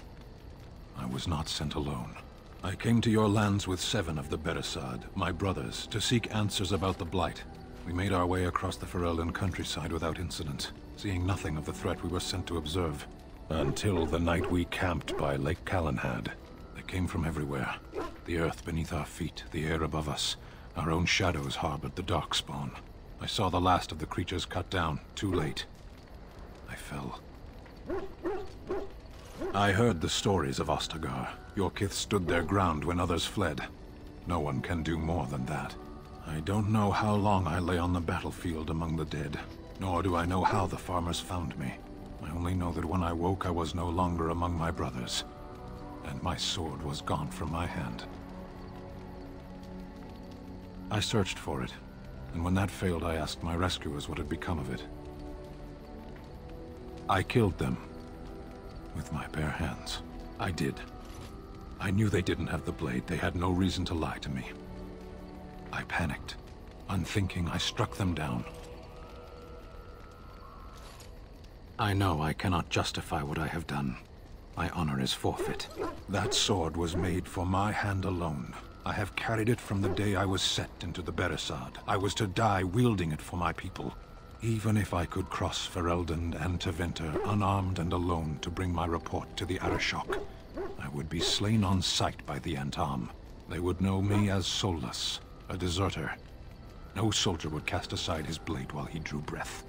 I was not sent alone. I came to your lands with 7 of the Beresad, my brothers, to seek answers about the Blight. We made our way across the Ferelden countryside without incident, seeing nothing of the threat we were sent to observe. Until the night we camped by Lake Calenhad. They came from everywhere. The earth beneath our feet, the air above us. Our own shadows harbored the Darkspawn. I saw the last of the creatures cut down, too late. I fell. I heard the stories of Ostagar. Your kith stood their ground when others fled. No one can do more than that. I don't know how long I lay on the battlefield among the dead, nor do I know how the farmers found me. I only know that when I woke, I was no longer among my brothers, and my sword was gone from my hand. I searched for it, and when that failed, I asked my rescuers what had become of it. I killed them with my bare hands. I did. I knew they didn't have the blade. They had no reason to lie to me. I panicked. Unthinking, I struck them down. I know I cannot justify what I have done. My honor is forfeit. That sword was made for my hand alone. I have carried it from the day I was set into the Beresad. I was to die wielding it for my people. Even if I could cross Ferelden and Tevinter unarmed and alone to bring my report to the Arishok, I would be slain on sight by the Antam. They would know me as soulless, a deserter. No soldier would cast aside his blade while he drew breath.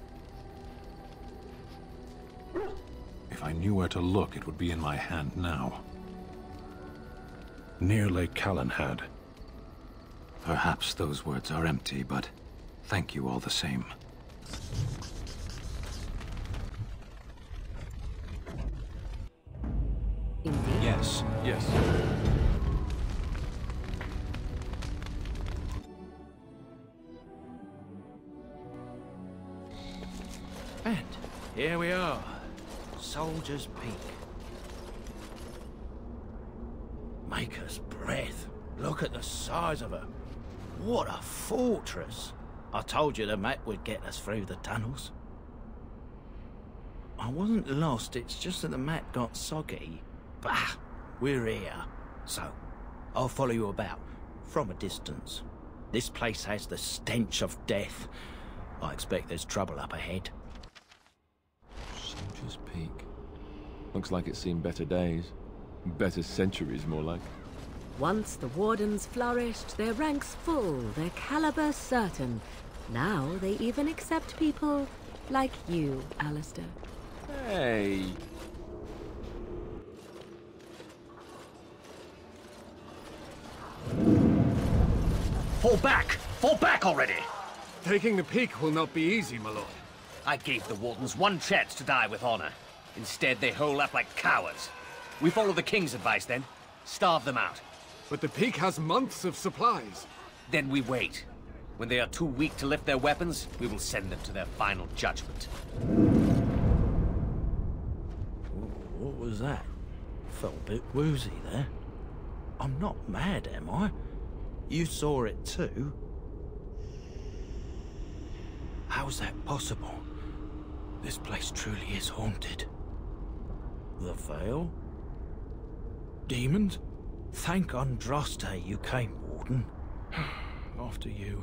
If I knew where to look, it would be in my hand now. Near Lake Callanhad. Perhaps those words are empty, but thank you all the same. Indeed. Yes, yes. And here we are. Soldier's Peak. Maker's breath. Look at the size of her. What a fortress. I told you the map would get us through the tunnels. I wasn't lost, it's just that the map got soggy. Bah, we're here. So, I'll follow you about, from a distance. This place has the stench of death. I expect there's trouble up ahead. Soldier's Peak. Looks like it's seen better days. Better centuries, more like. Once the Wardens flourished, their ranks full, their caliber certain. Now they even accept people like you, Alistair. Hey! Fall back! Fall back already! Taking the peak will not be easy, my lord. I gave the Wardens one chance to die with honor. Instead, they hole up like cowards. We follow the King's advice, then. Starve them out. But the peak has months of supplies. Then we wait. When they are too weak to lift their weapons, we will send them to their final judgment. What was that? Felt a bit woozy there. I'm not mad, am I? You saw it too? How's that possible? This place truly is haunted. The Vale? Demons? Thank Andraste you came, Warden. After you.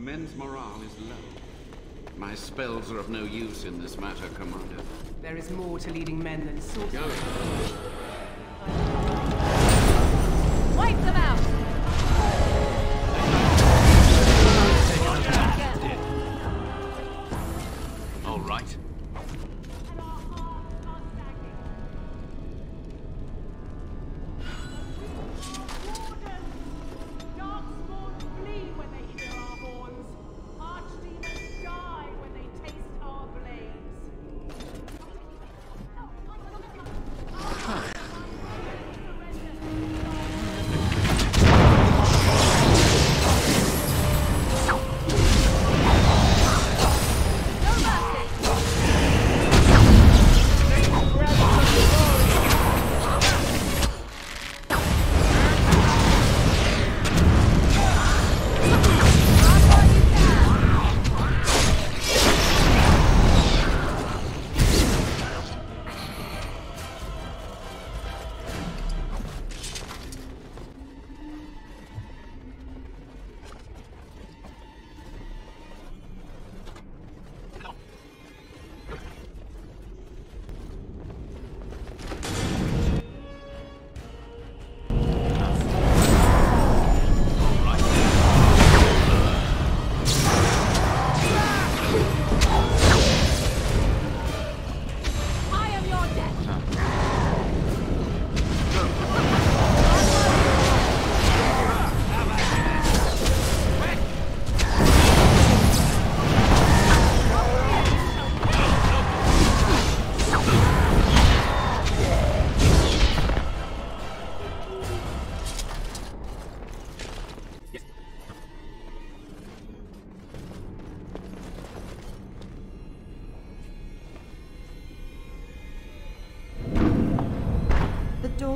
men's morale is low. My spells are of no use in this matter, Commander. There is more to leading men than sorcery. Wipe them out! All right.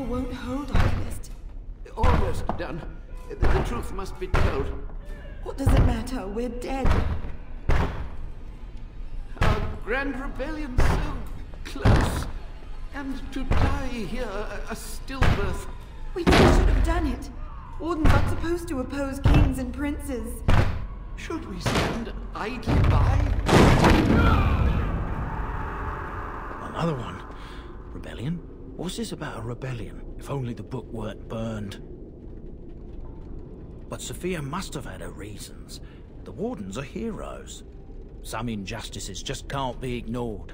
Won't hold, Archivist. Almost done. The truth must be told. What does it matter? We're dead. Our grand rebellion so close. And to die here, a stillbirth. We never should have done it. Wardens aren't supposed to oppose kings and princes. Should we stand idly by? Another one. Rebellion? What's this about a rebellion? If only the book weren't burned. But Sophia must have had her reasons. The Wardens are heroes. Some injustices just can't be ignored.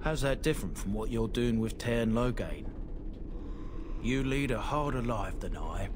How's that different from what you're doing with Tairn Loghain? You lead a harder life than I.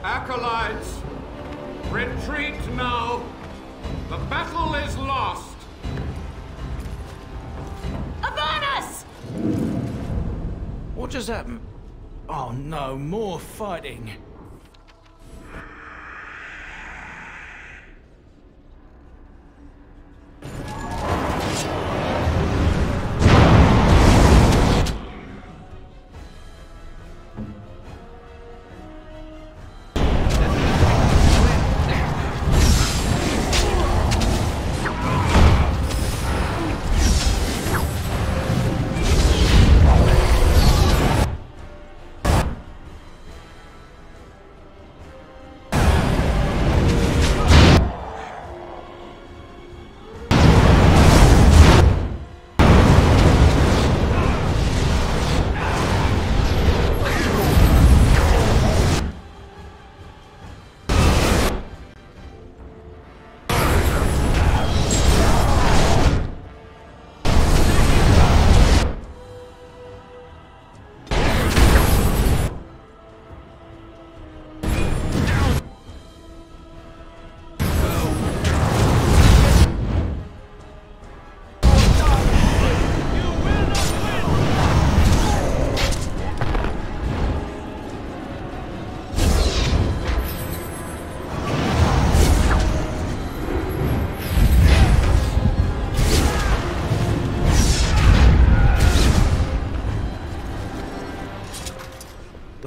Acolytes, retreat now. The battle is lost. Avernus! What just happened? Oh no, more fighting.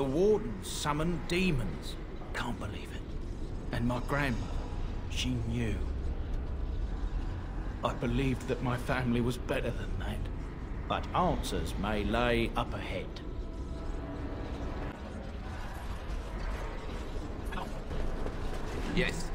The Warden summoned demons. Can't believe it. And my grandmother, she knew. I believed that my family was better than that. But answers may lay up ahead. Yes?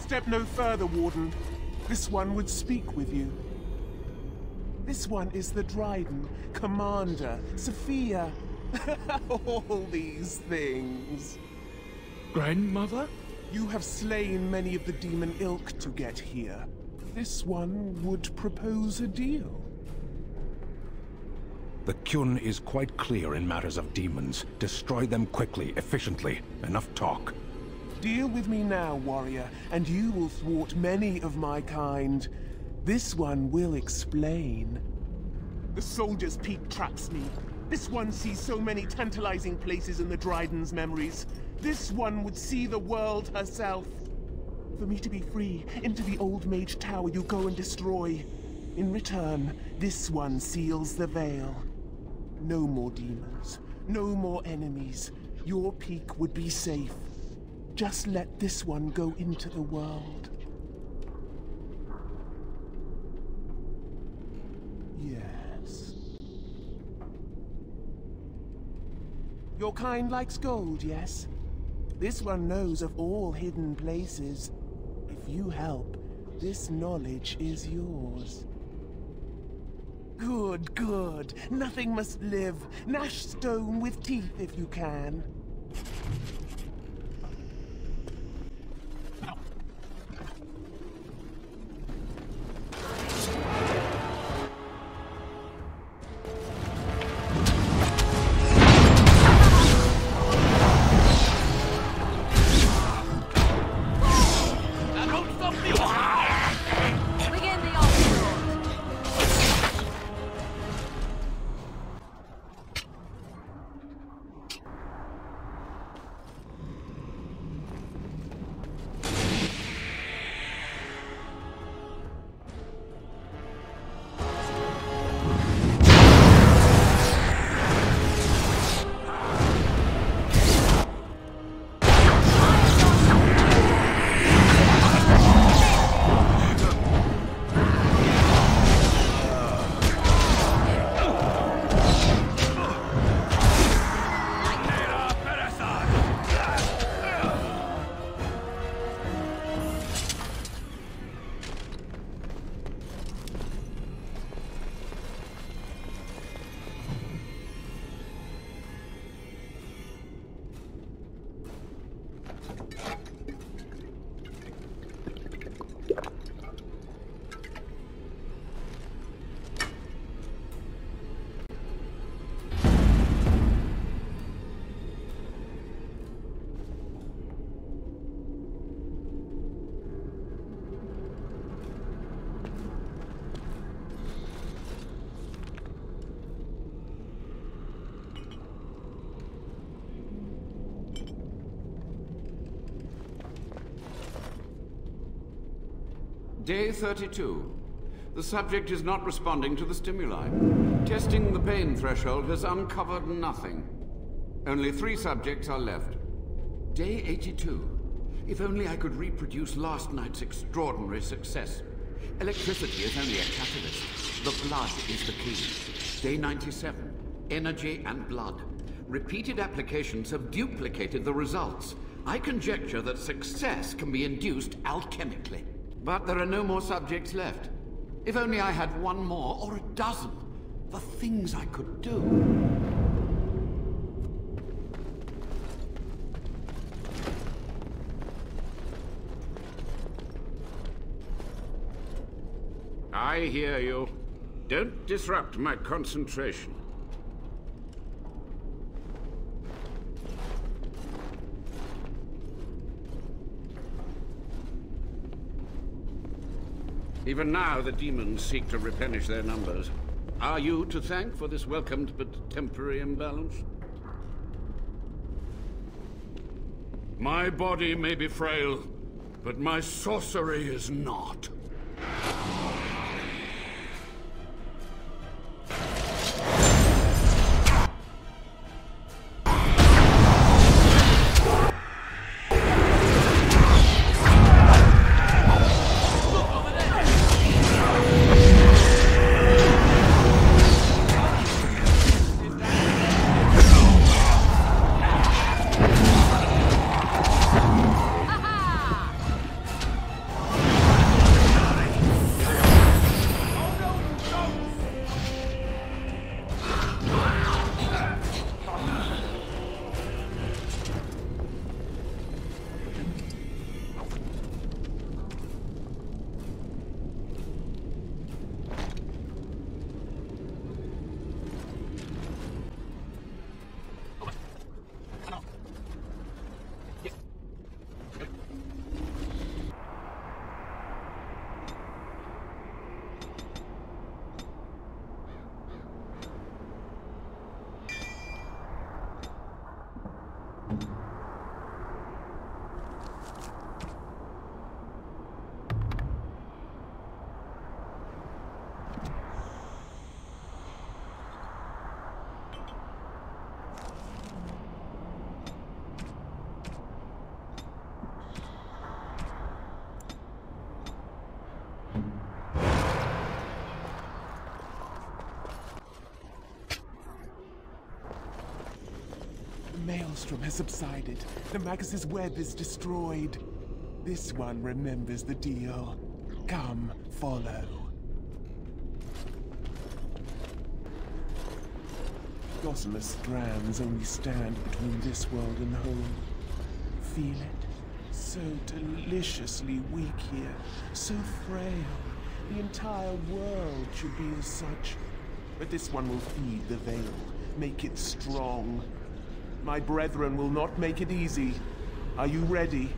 Step no further, Warden. This one would speak with you. This one is the Dryden, Commander, Sophia. All these things. Grandmother? You have slain many of the demon ilk to get here. This one would propose a deal. The Kyun is quite clear in matters of demons. Destroy them quickly, efficiently. Enough talk. Deal with me now, warrior, and you will thwart many of my kind. This one will explain. The soldier's peak traps me. This one sees so many tantalizing places in the Dryden's memories. This one would see the world herself. For me to be free, into the old mage tower you go and destroy. In return, this one seals the veil. No more demons, no more enemies. Your peak would be safe. Just let this one go into the world. Yes. Your kind likes gold, yes? This one knows of all hidden places. If you help, this knowledge is yours. Good, good. Nothing must live. Gnash stone with teeth if you can. Day 32. The subject is not responding to the stimuli. Testing the pain threshold has uncovered nothing. Only 3 subjects are left. Day 82. If only I could reproduce last night's extraordinary success. Electricity is only a catalyst. The blood is the key. Day 97. Energy and blood. Repeated applications have duplicated the results. I conjecture that success can be induced alchemically. But there are no more subjects left. If only I had one more, or a dozen. The things I could do. I hear you. Don't disrupt my concentration. Even now, the demons seek to replenish their numbers. Are you to thank for this welcomed but temporary imbalance? My body may be frail, but my sorcery is not. Maelstrom has subsided. The Magus' web is destroyed. This one remembers the deal. Come, follow. Gossamer strands only stand between this world and home. Feel it? So deliciously weak here, so frail. The entire world should be as such. But this one will feed the veil, make it strong. My brethren will not make it easy. Are you ready?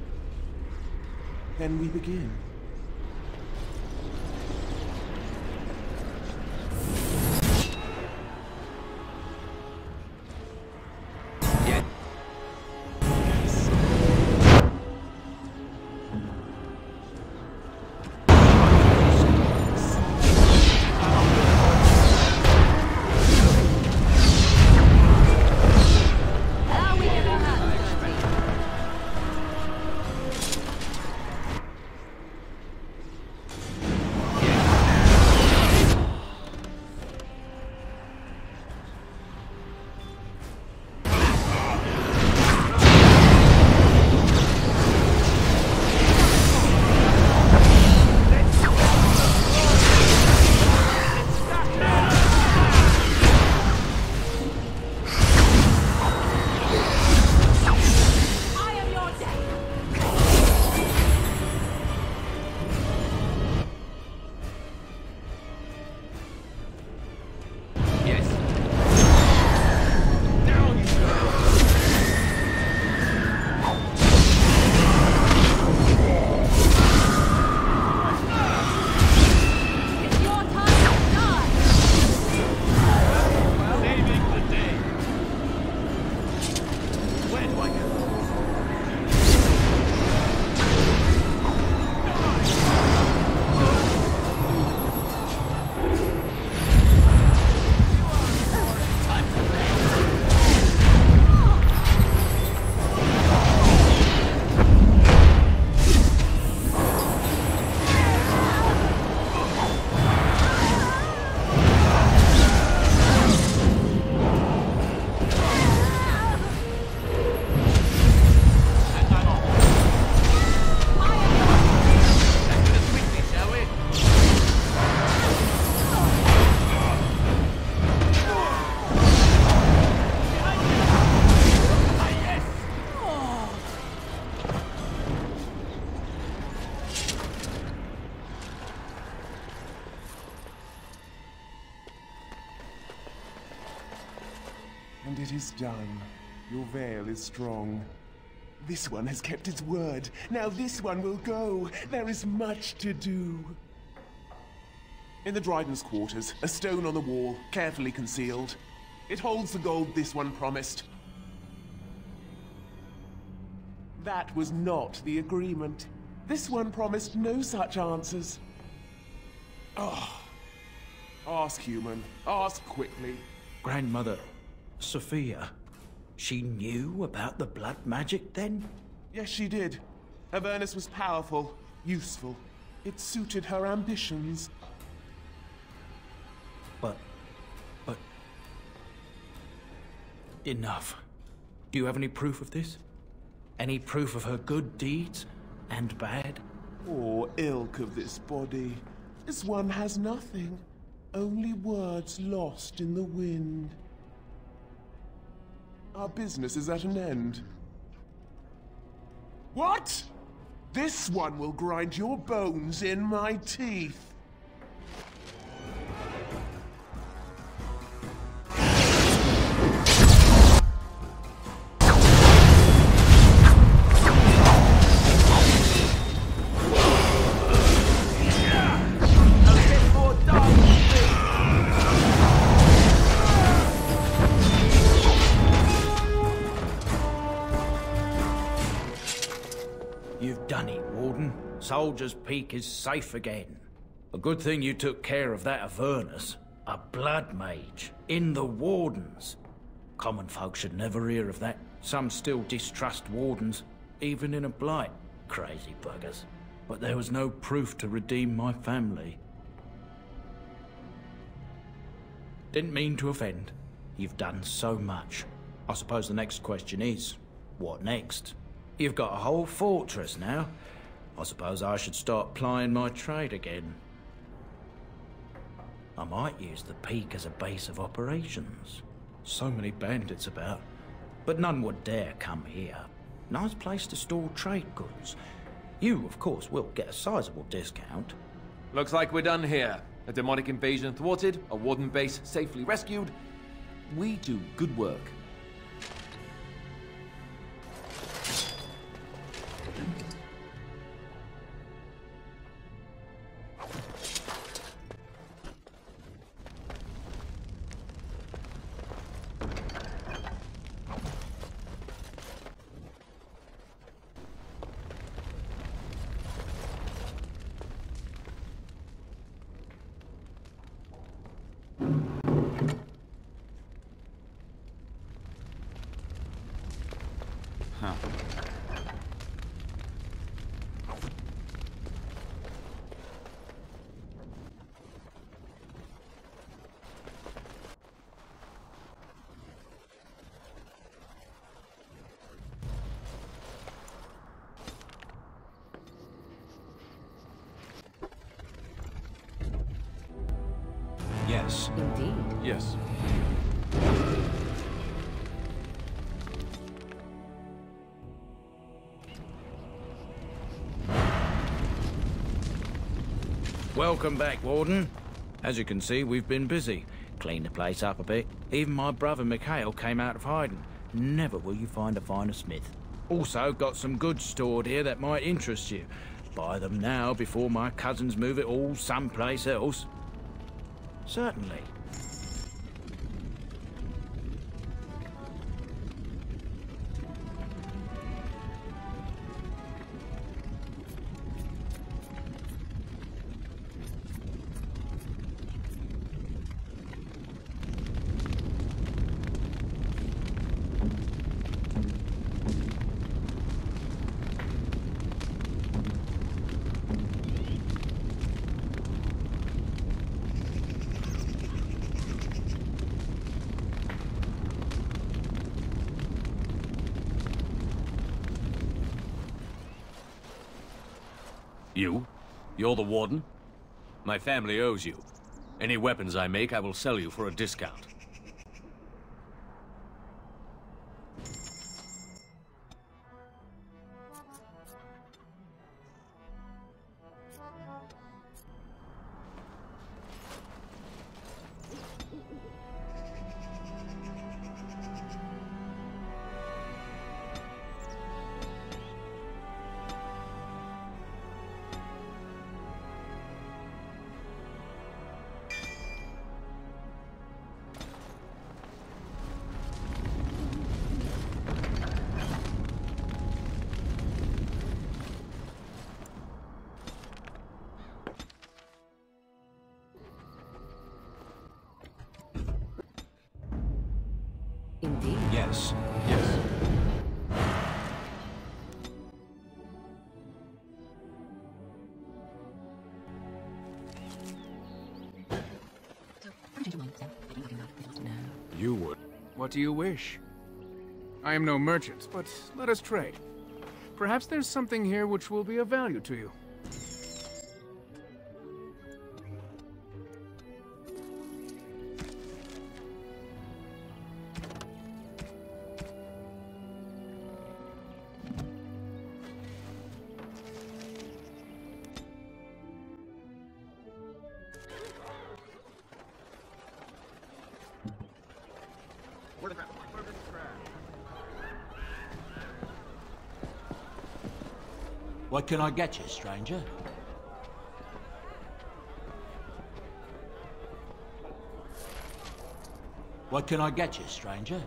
Then we begin. It is done. Your veil is strong. This one has kept its word. Now this one will go. There is much to do. In the Dryden's quarters, a stone on the wall, carefully concealed. It holds the gold this one promised. That was not the agreement. This one promised no such answers. Oh. Ask, human. Ask quickly. Grandmother, Sophia, she knew about the blood magic then? Yes, she did. Avernus was powerful, useful. It suited her ambitions. But... Enough. Do you have any proof of this? Any proof of her good deeds and bad? Or ilk of this body. This one has nothing. Only words lost in the wind. Our business is at an end. What? This one will grind your bones in my teeth. Soldier's Peak is safe again. A good thing you took care of that Avernus. A blood mage in the Wardens. Common folk should never hear of that. Some still distrust Wardens, even in a blight. Crazy buggers. But there was no proof to redeem my family. Didn't mean to offend. You've done so much. I suppose the next question is, what next? You've got a whole fortress now. I suppose I should start plying my trade again. I might use the peak as a base of operations. So many bandits about, but none would dare come here. Nice place to store trade goods. You, of course, will get a sizable discount. Looks like we're done here. A demonic invasion thwarted, a warden base safely rescued. We do good work. Yes. Indeed. Yes. Welcome back, Warden. As you can see, we've been busy. Cleaned the place up a bit. Even my brother Mikhail came out of hiding. Never will you find a finer smith. Also, got some goods stored here that might interest you. Buy them now before my cousins move it all someplace else. Certainly. You? You're the warden? My family owes you. Any weapons I make, I will sell you for a discount. this. Yes. You would. What do you wish? I am no merchant, but let us trade. Perhaps there's something here which will be of value to you. What can I get you, stranger? What can I get you, stranger?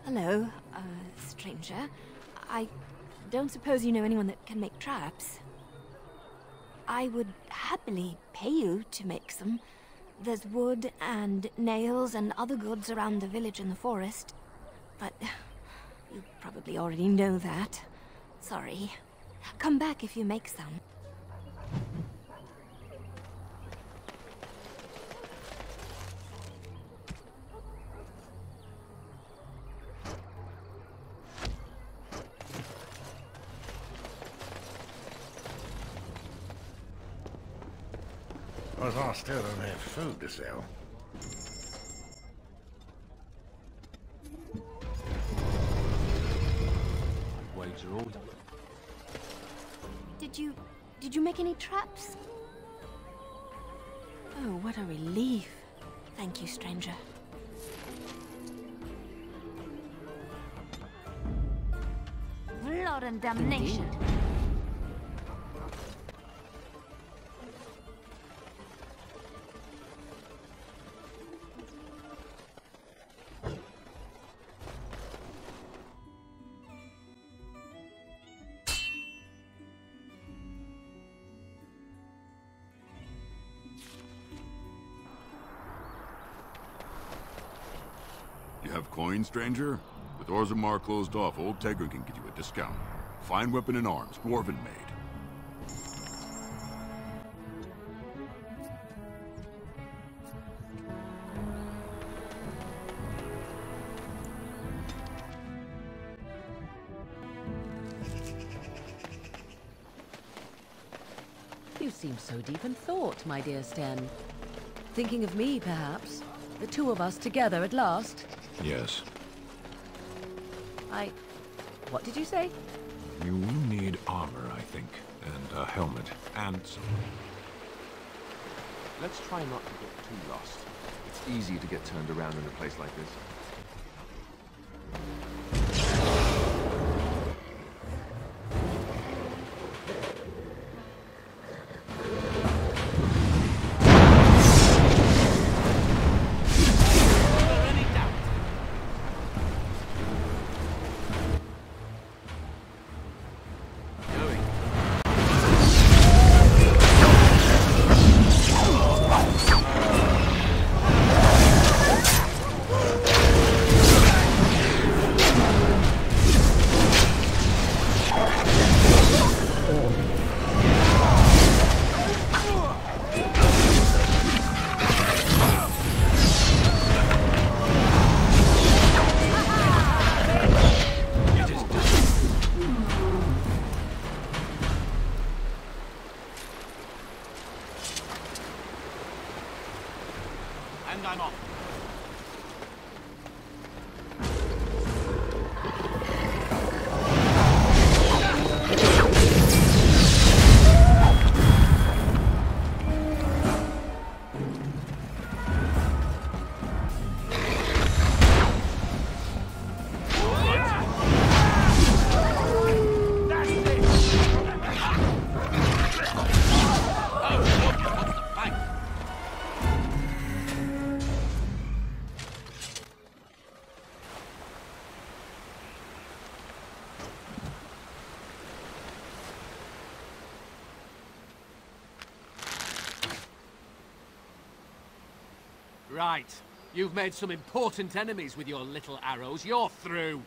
Hello, stranger. I don't suppose you know anyone that can make traps. I would happily pay you to make some. There's wood and nails and other goods around the village and the forest. But you probably already know that. Sorry. Come back if you make some. Suppose I still don't have food to sell. Wages are all. Did you make any traps? Oh, what a relief. Thank you, stranger. Blood and damnation. You have coin, stranger? With Orzammar closed off, Old Tegra can get you a discount. Fine weapon and arms, dwarven made. You seem so deep in thought, my dear Sten. Thinking of me, perhaps? The two of us together at last? Yes. What did you say? You will need armor, I think, and a helmet, and some... Let's try not to get too lost. It's easy to get turned around in a place like this. Right. You've made some important enemies with your little arrows. You're through.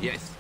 Yes.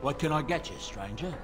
What can I get you, stranger?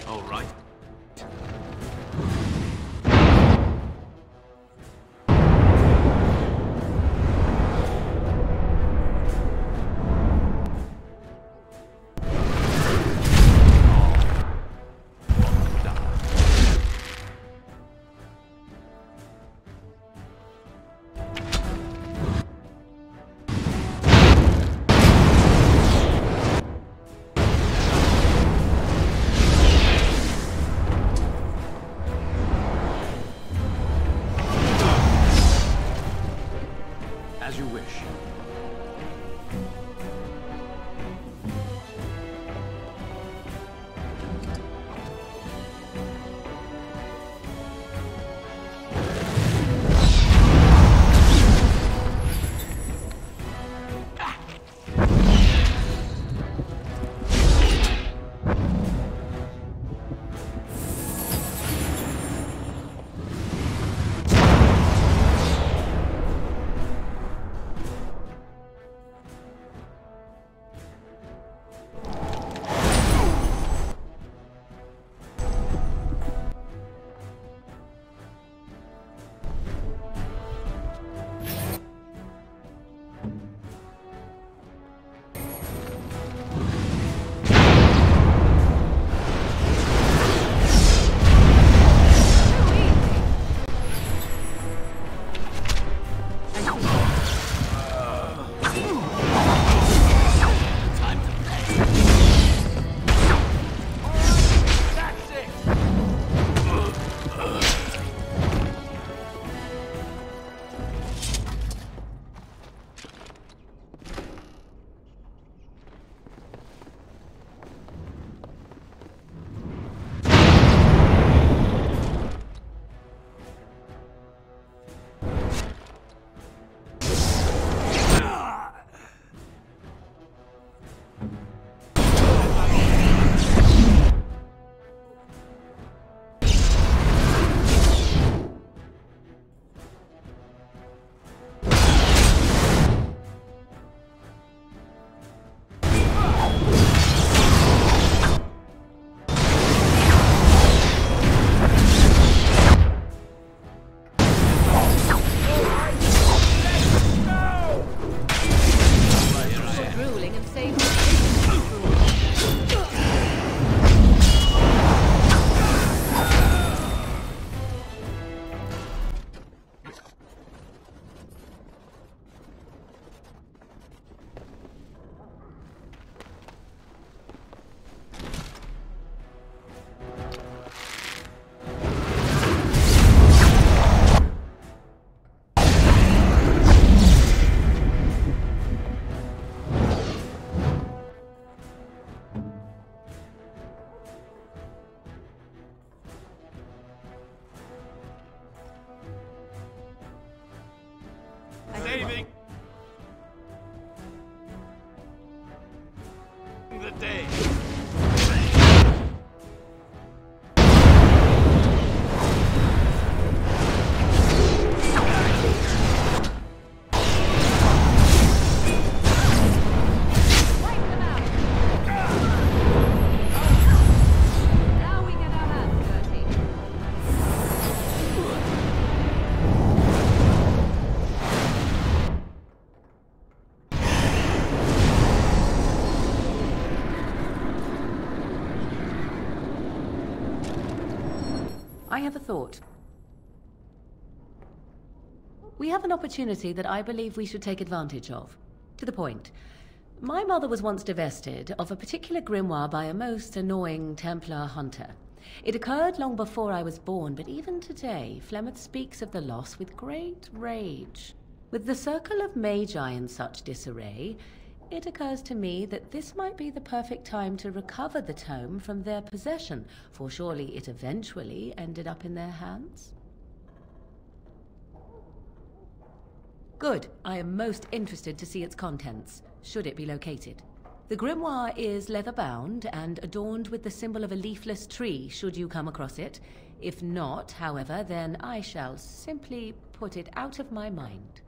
All right. As you wish. Saving the day. I have a thought. We have an opportunity that I believe we should take advantage of. To the point. My mother was once divested of a particular grimoire by a most annoying Templar hunter. It occurred long before I was born, but even today, Flemeth speaks of the loss with great rage. With the circle of magi in such disarray, it occurs to me that this might be the perfect time to recover the tome from their possession, for surely it eventually ended up in their hands. Good. I am most interested to see its contents, should it be located. The grimoire is leather-bound and adorned with the symbol of a leafless tree, should you come across it. If not, however, then I shall simply put it out of my mind.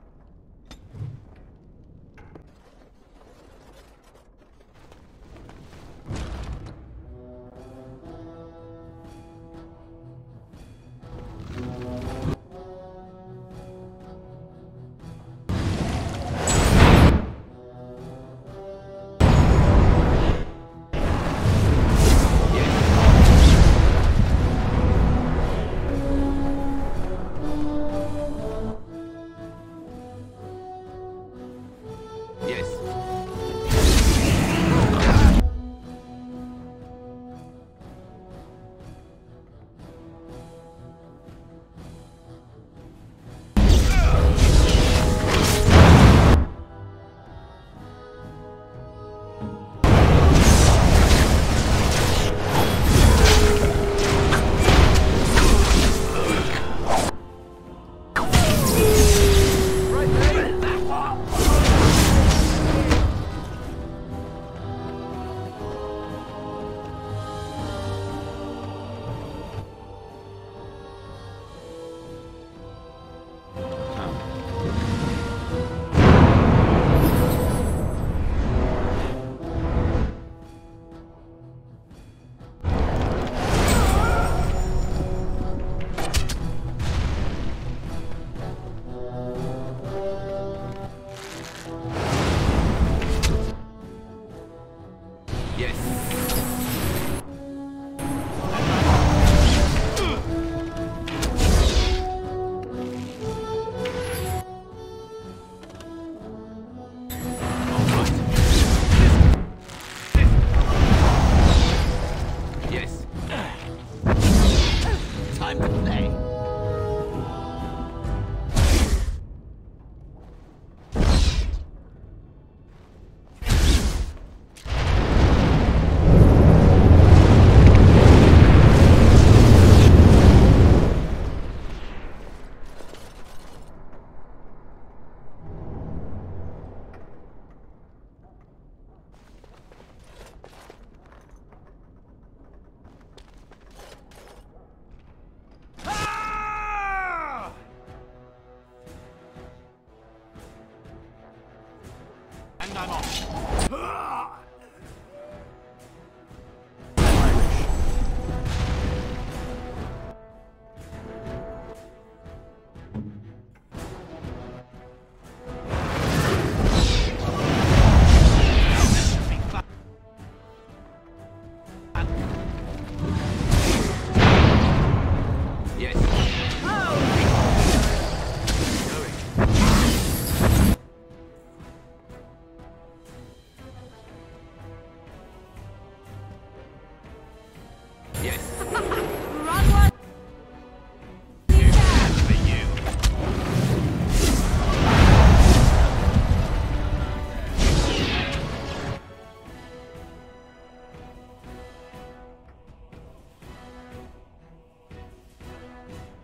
Run one!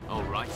All right.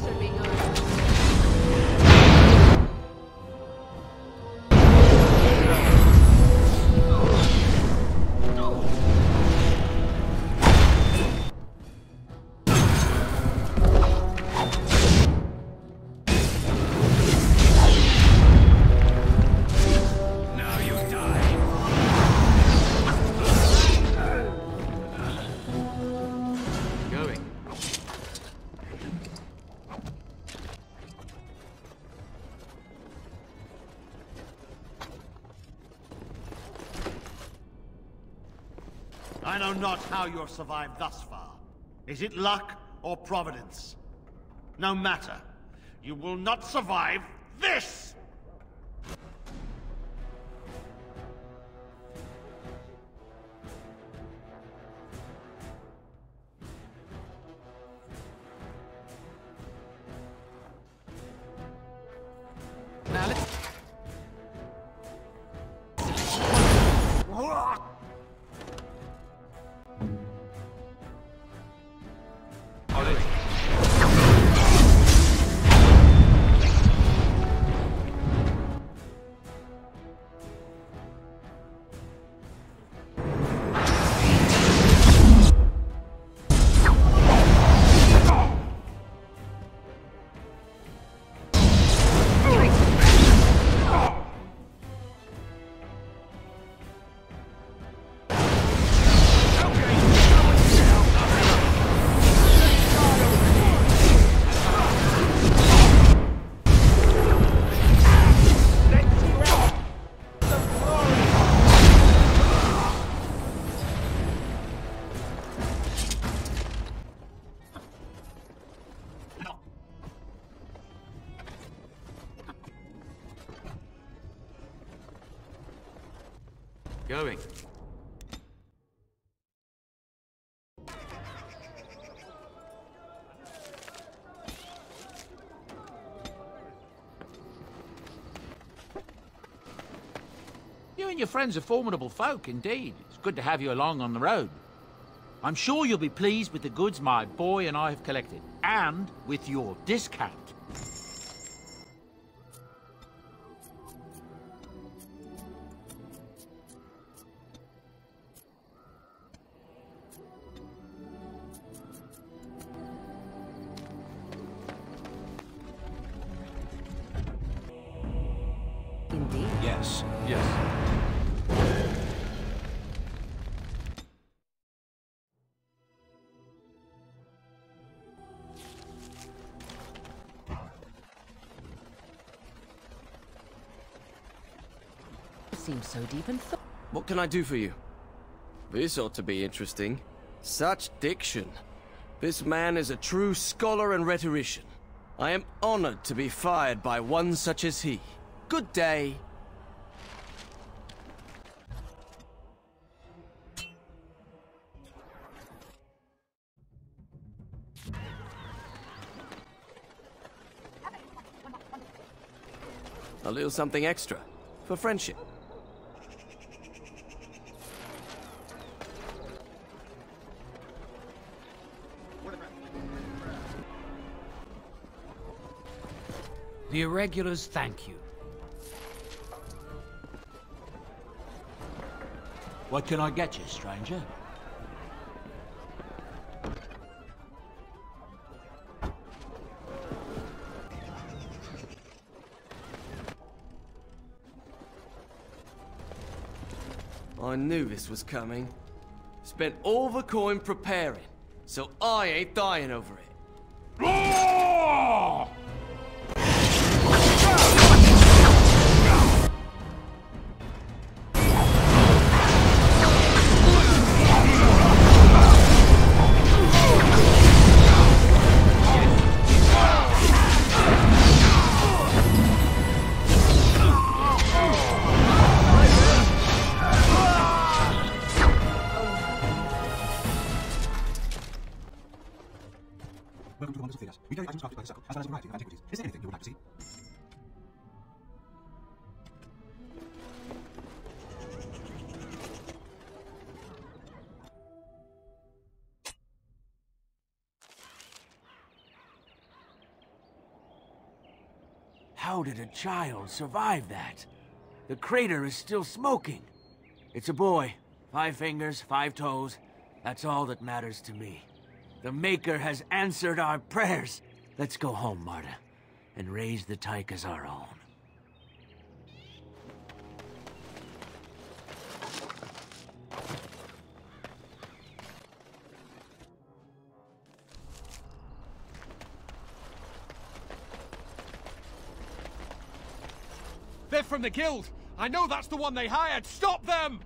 Very I know not how you have survived thus far. Is it luck or providence? No matter. You will not survive this! Now let's... going? You and your friends are formidable folk, indeed. It's good to have you along on the road. I'm sure you'll be pleased with the goods my boy and I have collected, and with your discount. Indeed. Yes. Yes. Seems so deep and thought. What can I do for you? This ought to be interesting. Such diction. This man is a true scholar and rhetorician. I am honored to be fired by one such as he. Good day. A little something extra for friendship. The irregulars thank you. What can I get you, stranger? I knew this was coming. Spent all the coin preparing, so I ain't dying over it. Welcome to the Wonders of Theos. We donate items crafted by the circle, as well as a variety of antiquities. Is there anything you would like to see? How did a child survive that? The crater is still smoking. It's a boy. 5 fingers, 5 toes. That's all that matters to me. The Maker has answered our prayers. Let's go home, Marta, and raise the tyke as our own. They're from the guild. I know that's the one they hired. Stop them!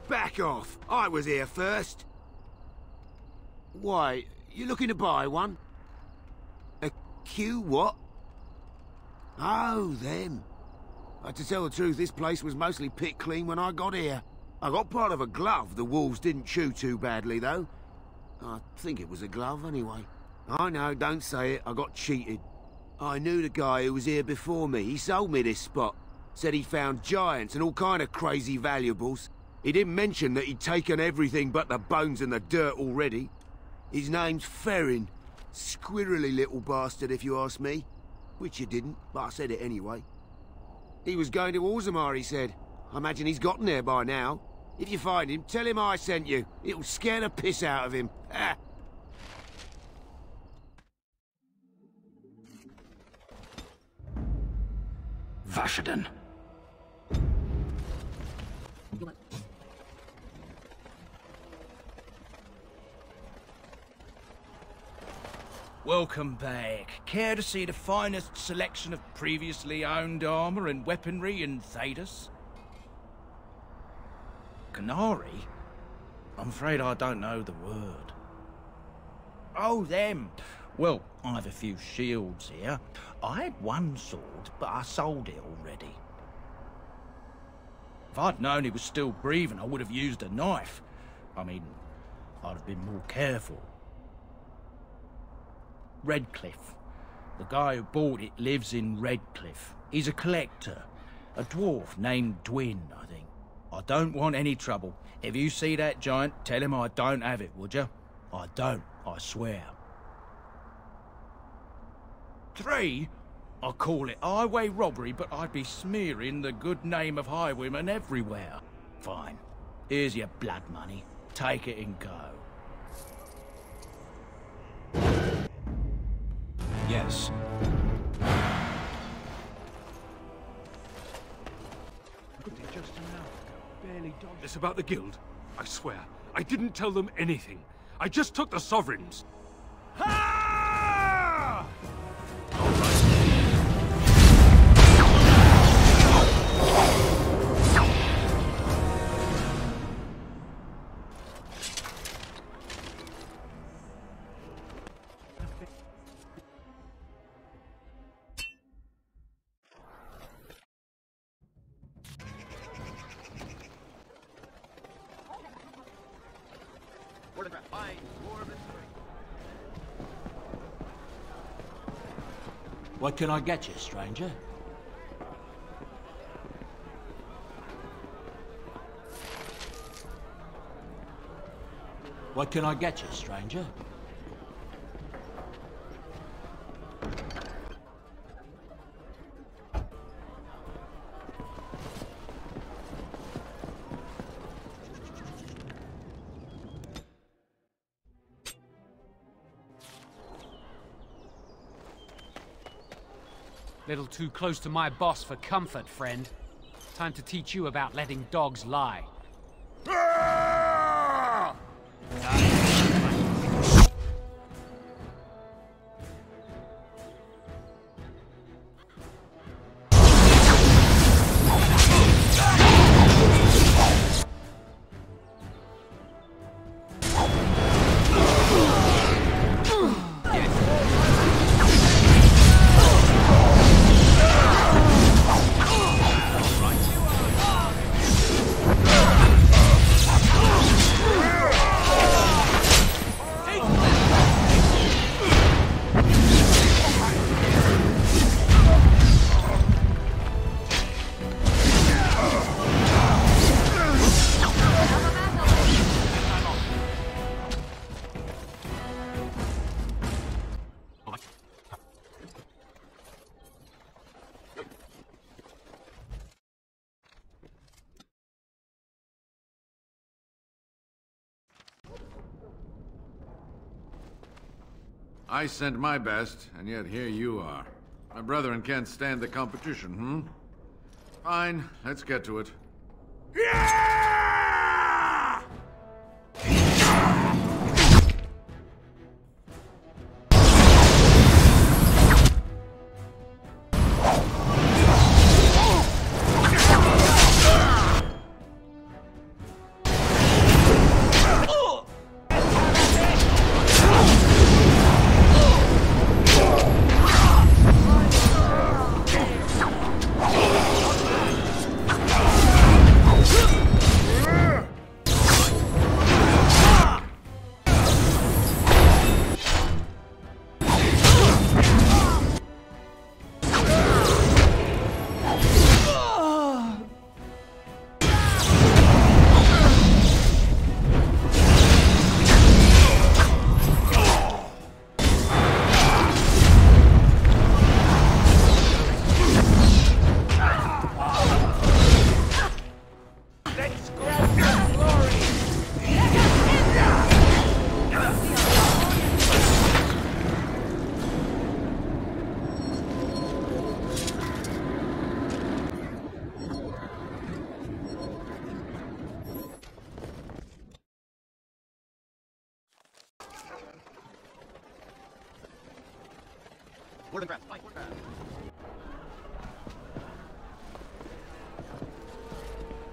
Back off! I was here first. Why, you looking to buy one? A Q what? Oh, them. To tell the truth, this place was mostly picked clean when I got here. I got part of a glove the wolves didn't chew too badly, though. I think it was a glove, anyway. I know, don't say it. I got cheated. I knew the guy who was here before me. He sold me this spot. Said he found giants and all kind of crazy valuables. He didn't mention that he'd taken everything but the bones and the dirt already. His name's Ferrin. Squirrely little bastard, if you ask me. Which you didn't, but I said it anyway. He was going to Orzammar, he said. I imagine he's gotten there by now. If you find him, tell him I sent you. It'll scare the piss out of him. Ah. Vashaden. Welcome back. Care to see the finest selection of previously owned armor and weaponry in Thedas? Canary? I'm afraid I don't know the word. Oh, them. Well, I have a few shields here. I had one sword, but I sold it already. If I'd known he was still breathing, I would have used a knife. I mean, I'd have been more careful. Redcliffe. The guy who bought it lives in Redcliffe. He's a collector. A dwarf named Dwin, I think. I don't want any trouble. If you see that giant, tell him I don't have it, would you? I don't, I swear. 3? I call it highway robbery, but I'd be smearing the good name of highwaymen everywhere. Fine. Here's your blood money. Take it and go. Yes. This about the guild? I swear, I didn't tell them anything. I just took the sovereigns. What can I get you, stranger? What can I get you, stranger? Little too close to my boss for comfort, friend. Time to teach you about letting dogs lie. I sent my best, and yet here you are. My brethren can't stand the competition, Fine, let's get to it.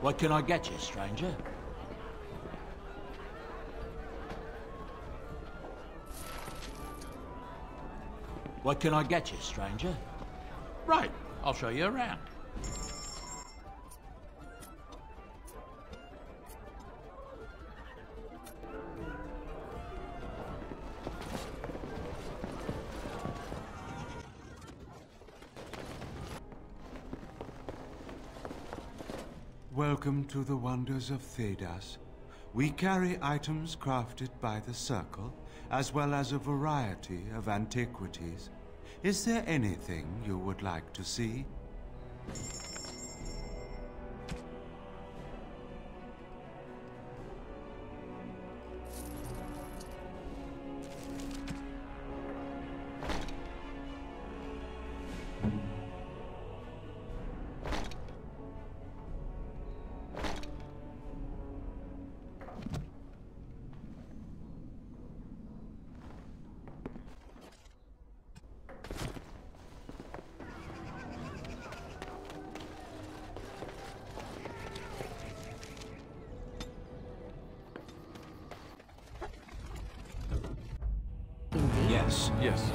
What can I get you, stranger? What can I get you, stranger? Right, I'll show you around. Welcome to the wonders of Thedas. We carry items crafted by the Circle, as well as a variety of antiquities. Is there anything you would like to see? Yes. Yes.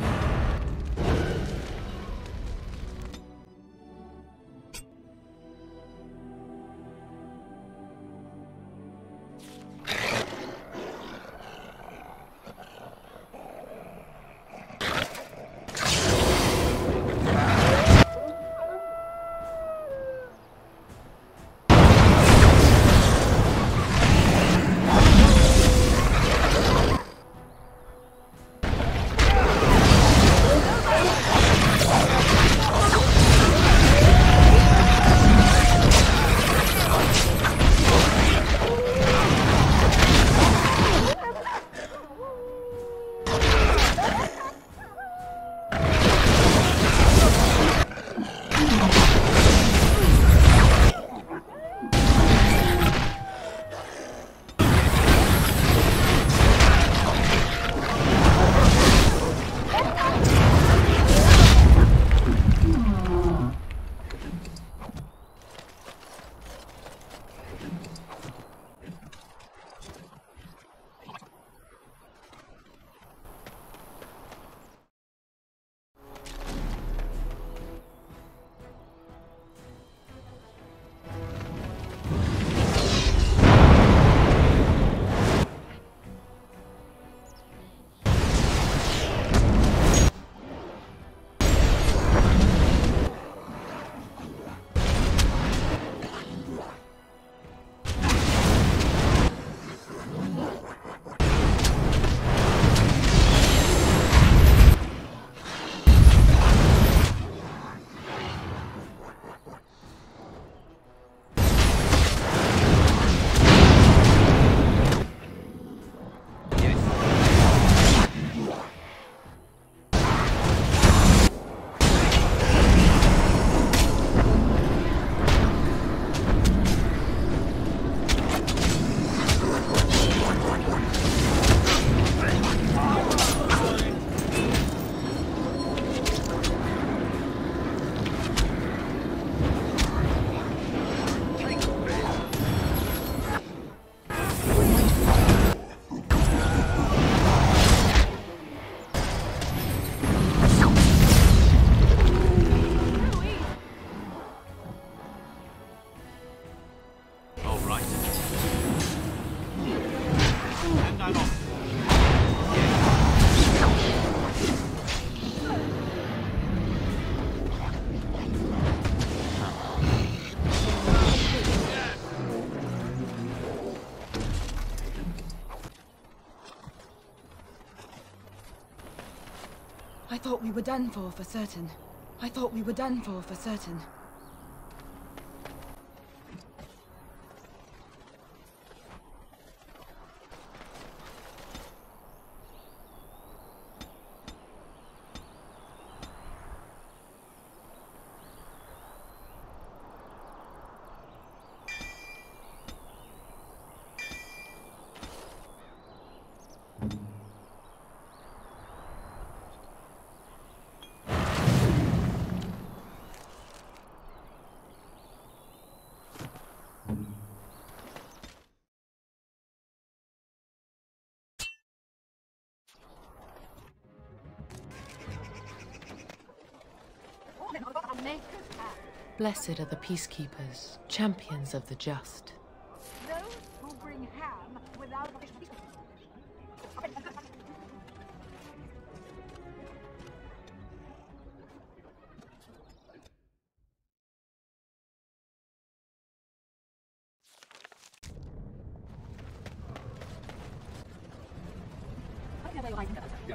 I thought we were done for certain. I thought we were done for certain. make us happy. Blessed are the peacekeepers, champions of the just. Those who bring ham without...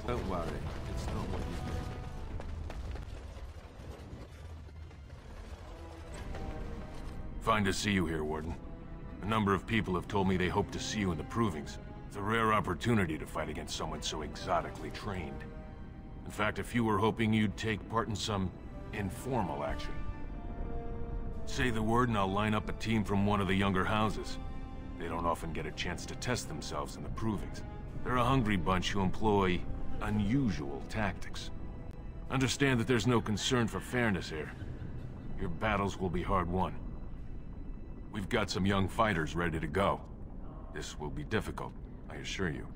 Don't worry, it's not what you think. Fine to see you here, Warden. A number of people have told me they hope to see you in the provings. It's a rare opportunity to fight against someone so exotically trained. In fact, a few were hoping you'd take part in some informal action. Say the word and I'll line up a team from one of the younger houses. They don't often get a chance to test themselves in the provings. They're a hungry bunch who employ unusual tactics. Understand that there's no concern for fairness here. Your battles will be hard won. We've got some young fighters ready to go. This will be difficult, I assure you.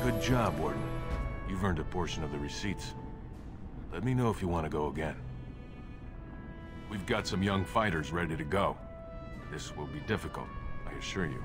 Good job, Warden. You've earned a portion of the receipts. Let me know if you want to go again. We've got some young fighters ready to go. This will be difficult, I assure you.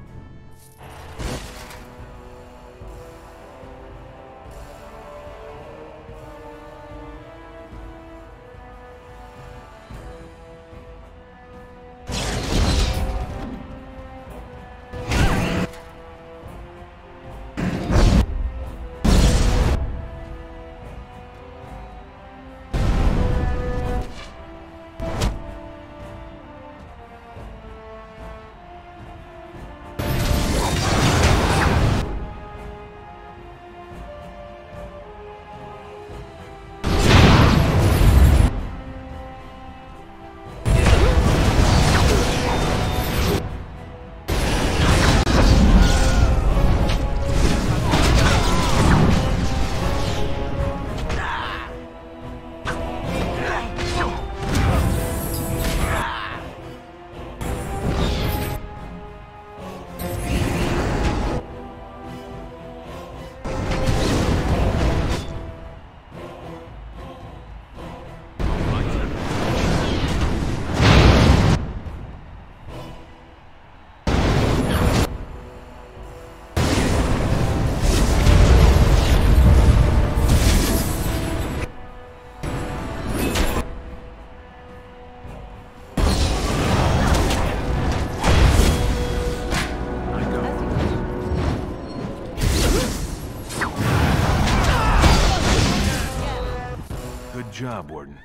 Good job, Warden.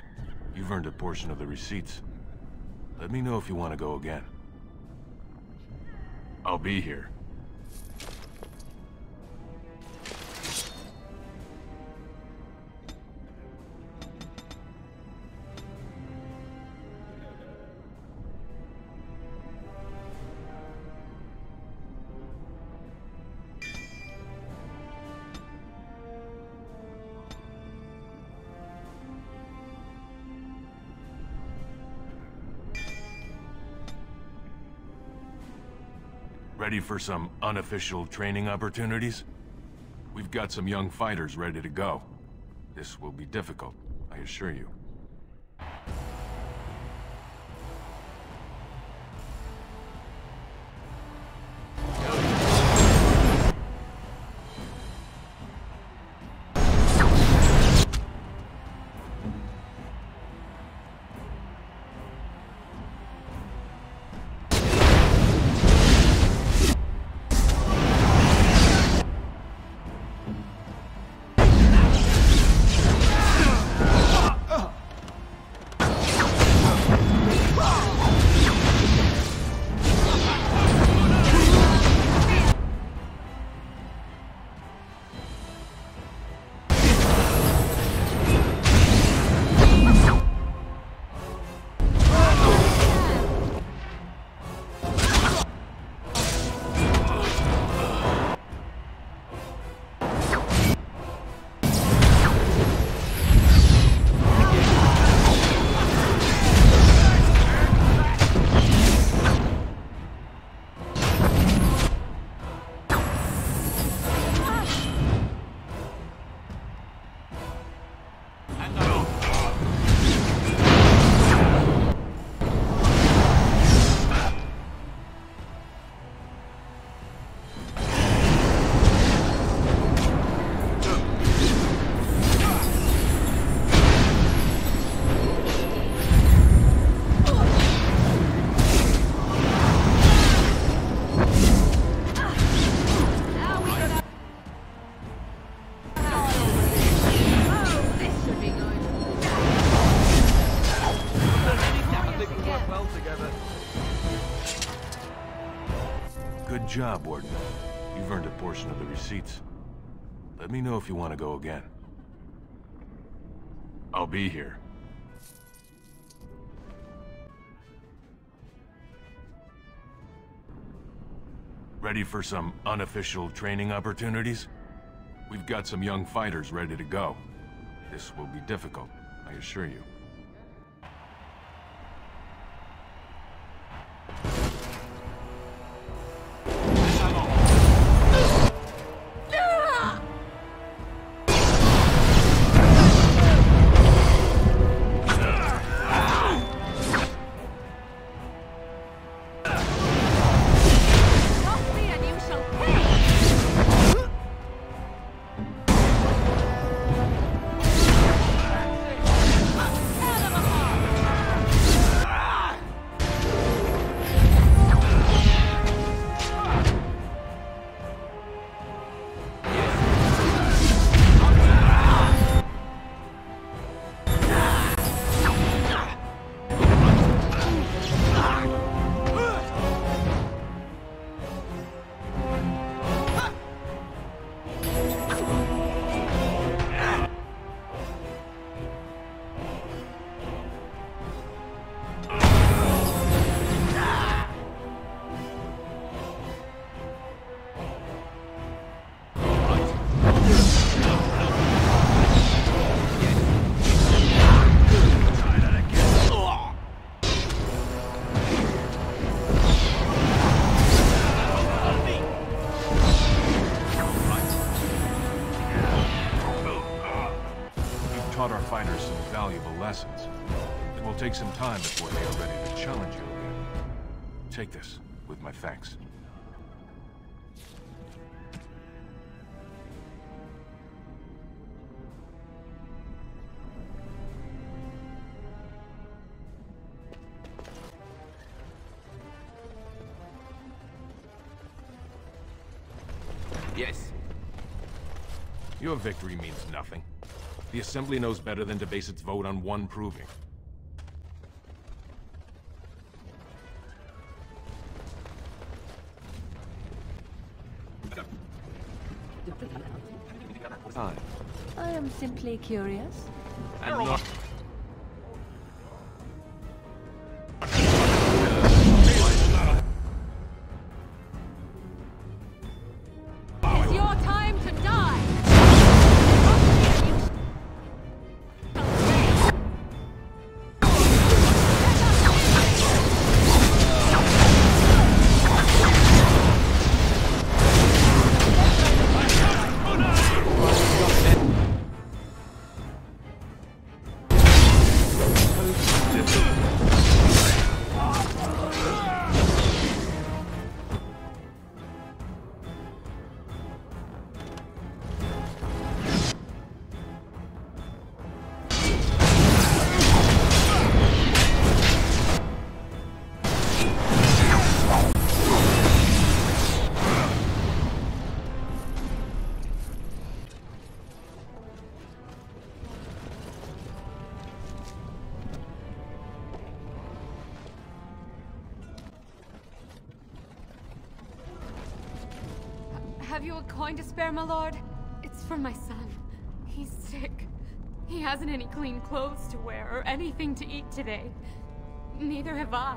You've earned a portion of the receipts. Let me know if you want to go again. I'll be here. Ready for some unofficial training opportunities? We've got some young fighters ready to go. This will be difficult, I assure you. job, Warden. You've earned a portion of the receipts. Let me know if you want to go again. I'll be here. Ready for some unofficial training opportunities? We've got some young fighters ready to go. This will be difficult, I assure you. Taught our fighters some valuable lessons. It will take some time before they are ready to challenge you again. Take this, with my thanks. Yes. Your victory means nothing. The Assembly knows better than to base its vote on one proving. Time. I am simply curious. And not... It's your time to die! Have you a coin to spare, my lord? It's for my son. He's sick. He hasn't any clean clothes to wear or anything to eat today. Neither have I.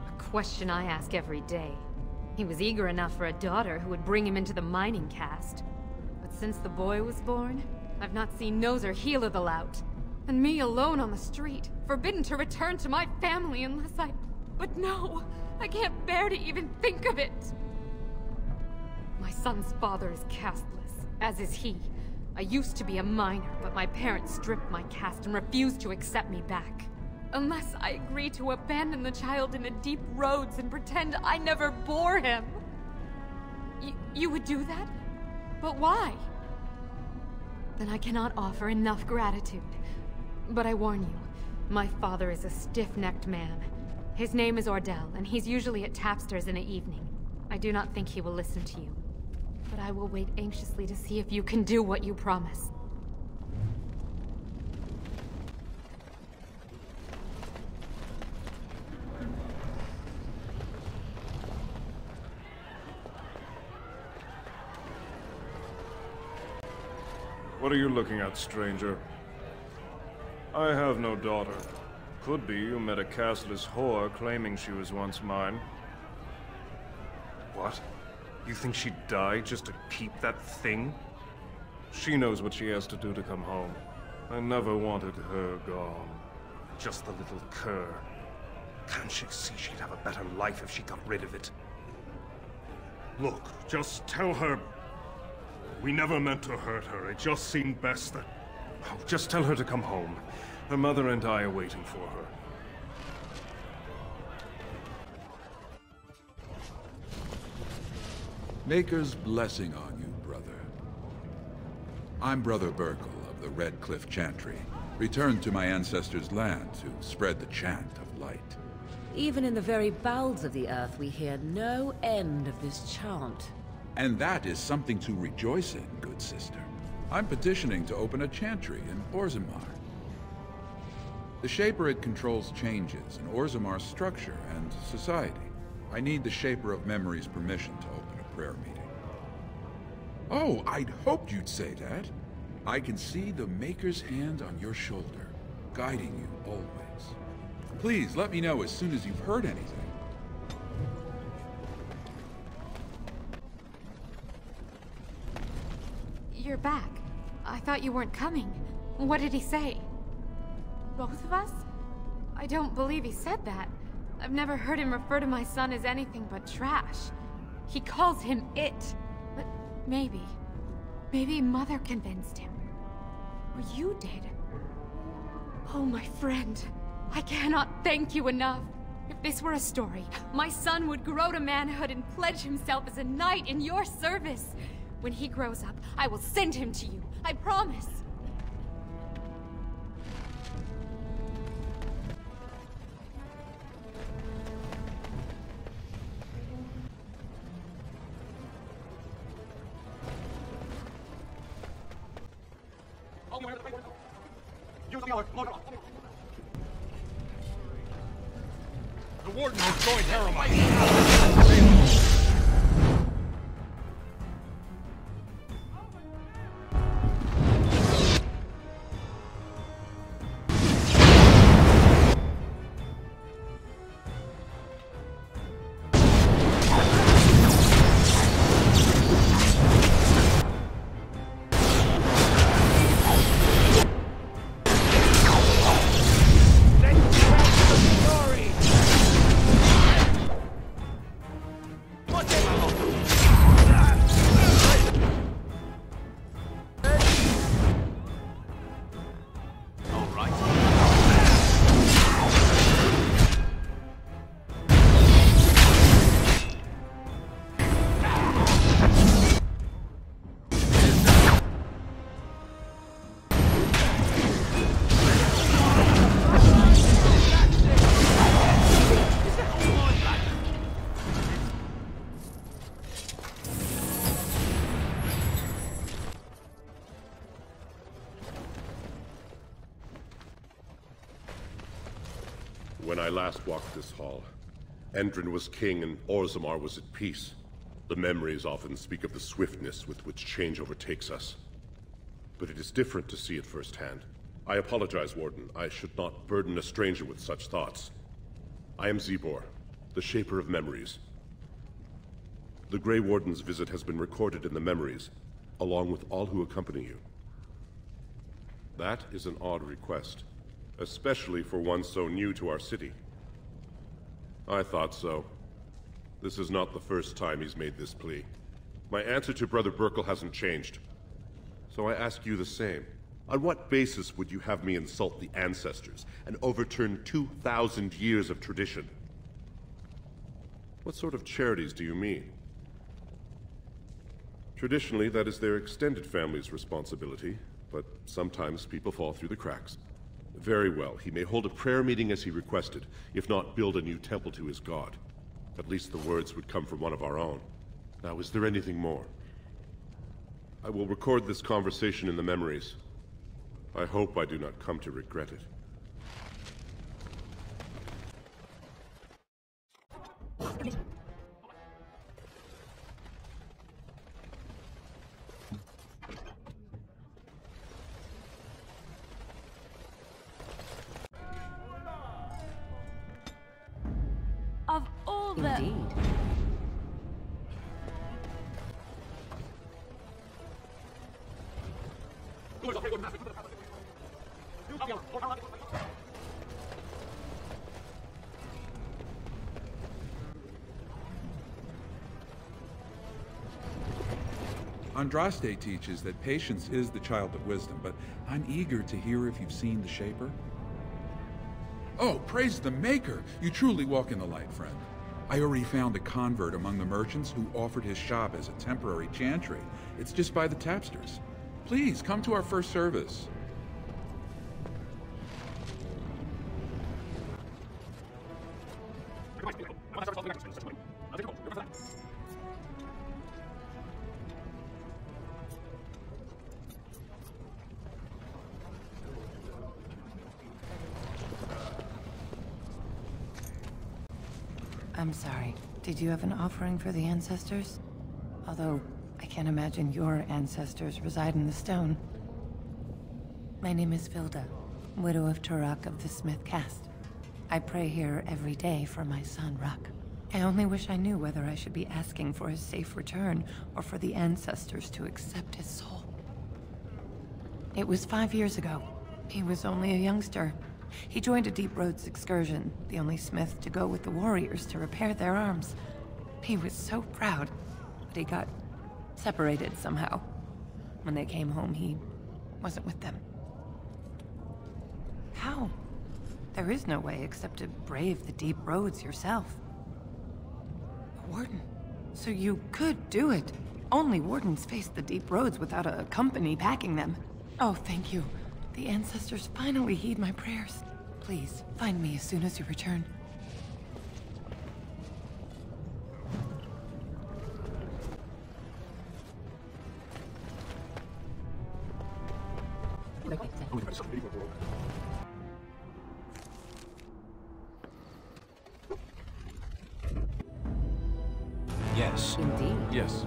A question I ask every day. He was eager enough for a daughter who would bring him into the mining caste. But since the boy was born, I've not seen nose or heel of the lout. And me alone on the street, forbidden to return to my family unless I... But no! I can't bear to even think of it! My son's father is casteless, as is he. I used to be a miner, but my parents stripped my caste and refused to accept me back. Unless I agree to abandon the child in the deep roads and pretend I never bore him. You would do that? But why? Then I cannot offer enough gratitude. But I warn you, my father is a stiff-necked man. His name is Ordell, and he's usually at Tapster's in the evening. I do not think he will listen to you. But I will wait anxiously to see if you can do what you promise. What are you looking at, stranger? I have no daughter. Could be you met a castless whore claiming she was once mine. What? You think she'd die just to keep that thing? She knows what she has to do to come home. I never wanted her gone. Just the little cur. Can't she see she'd have a better life if she got rid of it? Look, just tell her... We never meant to hurt her. It just seemed best that... Oh, just tell her to come home. Her mother and I are waiting for her. Maker's blessing on you, brother. I'm Brother Burkle of the Red Cliff Chantry, returned to my ancestors' land to spread the chant of light. Even in the very bowels of the earth, we hear no end of this chant. And that is something to rejoice in, good sister. I'm petitioning to open a chantry in Orzammar. The Shaper controls changes in Orzammar's structure and society. I need the Shaper of Memory's permission to open a prayer meeting. Oh, I'd hoped you'd say that. I can see the Maker's hand on your shoulder, guiding you always. Please, let me know as soon as you've heard anything. You're back. I thought you weren't coming. What did he say? Both of us? I don't believe he said that. I've never heard him refer to my son as anything but trash. He calls him it. But maybe Mother convinced him. Or you did. Oh, my friend. I cannot thank you enough. If this were a story, my son would grow to manhood and pledge himself as a knight in your service. When he grows up, I will send him to you. I promise. The Warden has joined Harrow. When I last walked this hall, Endrin was king and Orzammar was at peace. The memories often speak of the swiftness with which change overtakes us. But it is different to see it firsthand. I apologize, Warden. I should not burden a stranger with such thoughts. I am Zebor, the Shaper of Memories. The Grey Warden's visit has been recorded in the memories, along with all who accompany you. That is an odd request, especially for one so new to our city. I thought so. This is not the first time he's made this plea. My answer to Brother Burkle hasn't changed. So I ask you the same. On what basis would you have me insult the ancestors and overturn 2,000 years of tradition? What sort of charities do you mean? Traditionally, that is their extended family's responsibility, but sometimes people fall through the cracks. Very well, he may hold a prayer meeting as he requested, if not build a new temple to his god. At least the words would come from one of our own. Now, is there anything more? I will record this conversation in the memories. I hope I do not come to regret it. Of all the... Indeed. Andraste teaches that patience is the child of wisdom, but I'm eager to hear if you've seen the Shaper. Oh, praise the Maker! You truly walk in the light, friend. I already found a convert among the merchants who offered his shop as a temporary chantry. It's just by the tapsters. Please, come to our first service. I'm sorry. Did you have an offering for the ancestors? Although, I can't imagine your ancestors reside in the stone. My name is Vilda, widow of Turok of the Smith caste. I pray here every day for my son, Ruck. I only wish I knew whether I should be asking for his safe return or for the ancestors to accept his soul. It was 5 years ago. He was only a youngster. He joined a Deep Roads excursion, the only smith to go with the warriors to repair their arms. He was so proud, but he got separated somehow. When they came home, he wasn't with them. How? There is no way except to brave the Deep Roads yourself. A warden. So you could do it. Only wardens face the Deep Roads without a company packing them. Oh, thank you. The ancestors finally heed my prayers. Please, find me as soon as you return. Yes. Indeed. Yes.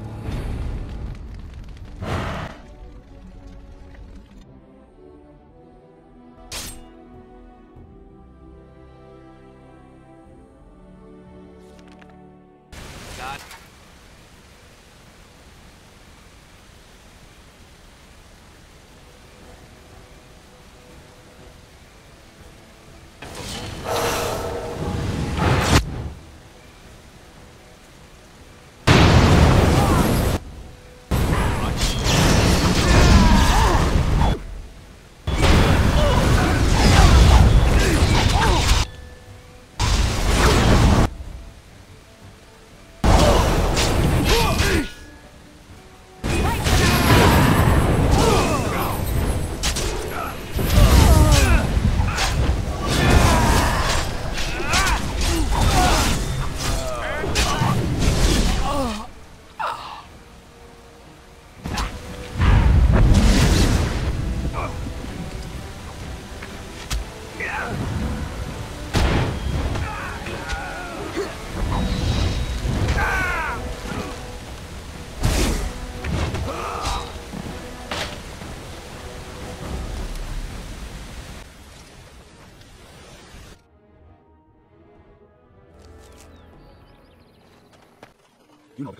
What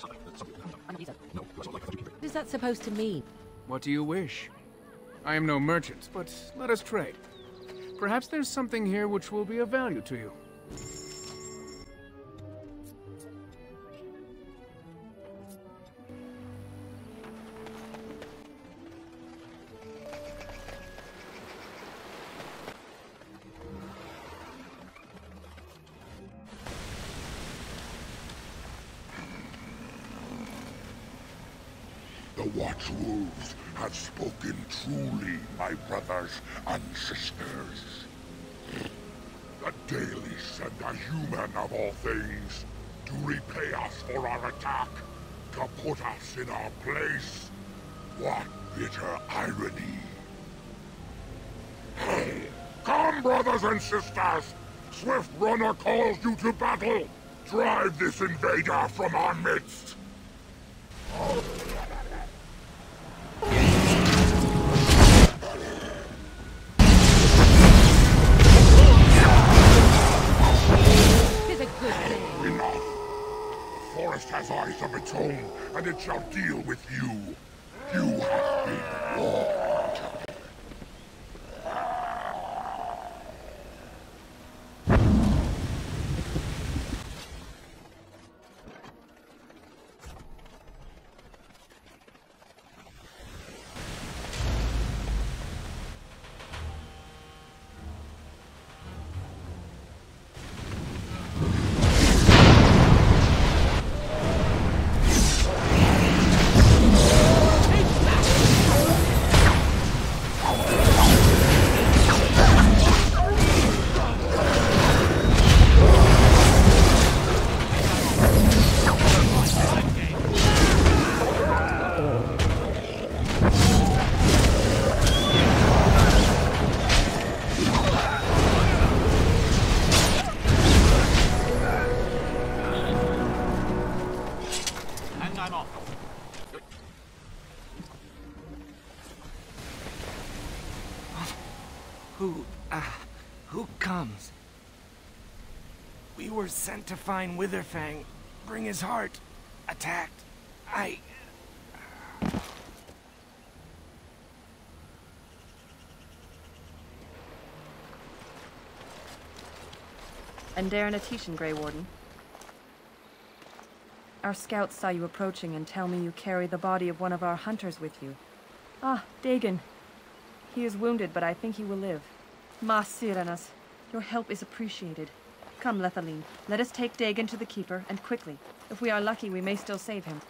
is that supposed to mean? What do you wish? I am no merchant, but let us trade. Perhaps there's something here which will be of value to you. The Watchwolves have spoken truly, my brothers and sisters. The Daily sent a human of all things to repay us for our attack, to put us in our place. What bitter irony. Hey, come, brothers and sisters! Swift Runner calls you to battle! Drive this invader from our midst! Tis a good day. forest has eyes of its own, and it shall deal with you. You have been warned. Who comes? We were sent to find Witherfang, bring his heart. Attacked. And Darren Atishan, Grey Warden. Our scouts saw you approaching and tell me you carry the body of one of our hunters with you. Ah, Dagon. He is wounded, but I think he will live. Mas Sirenas, your help is appreciated. Come, Lethaline, let us take Dagon to the Keeper, and quickly. If we are lucky, we may still save him.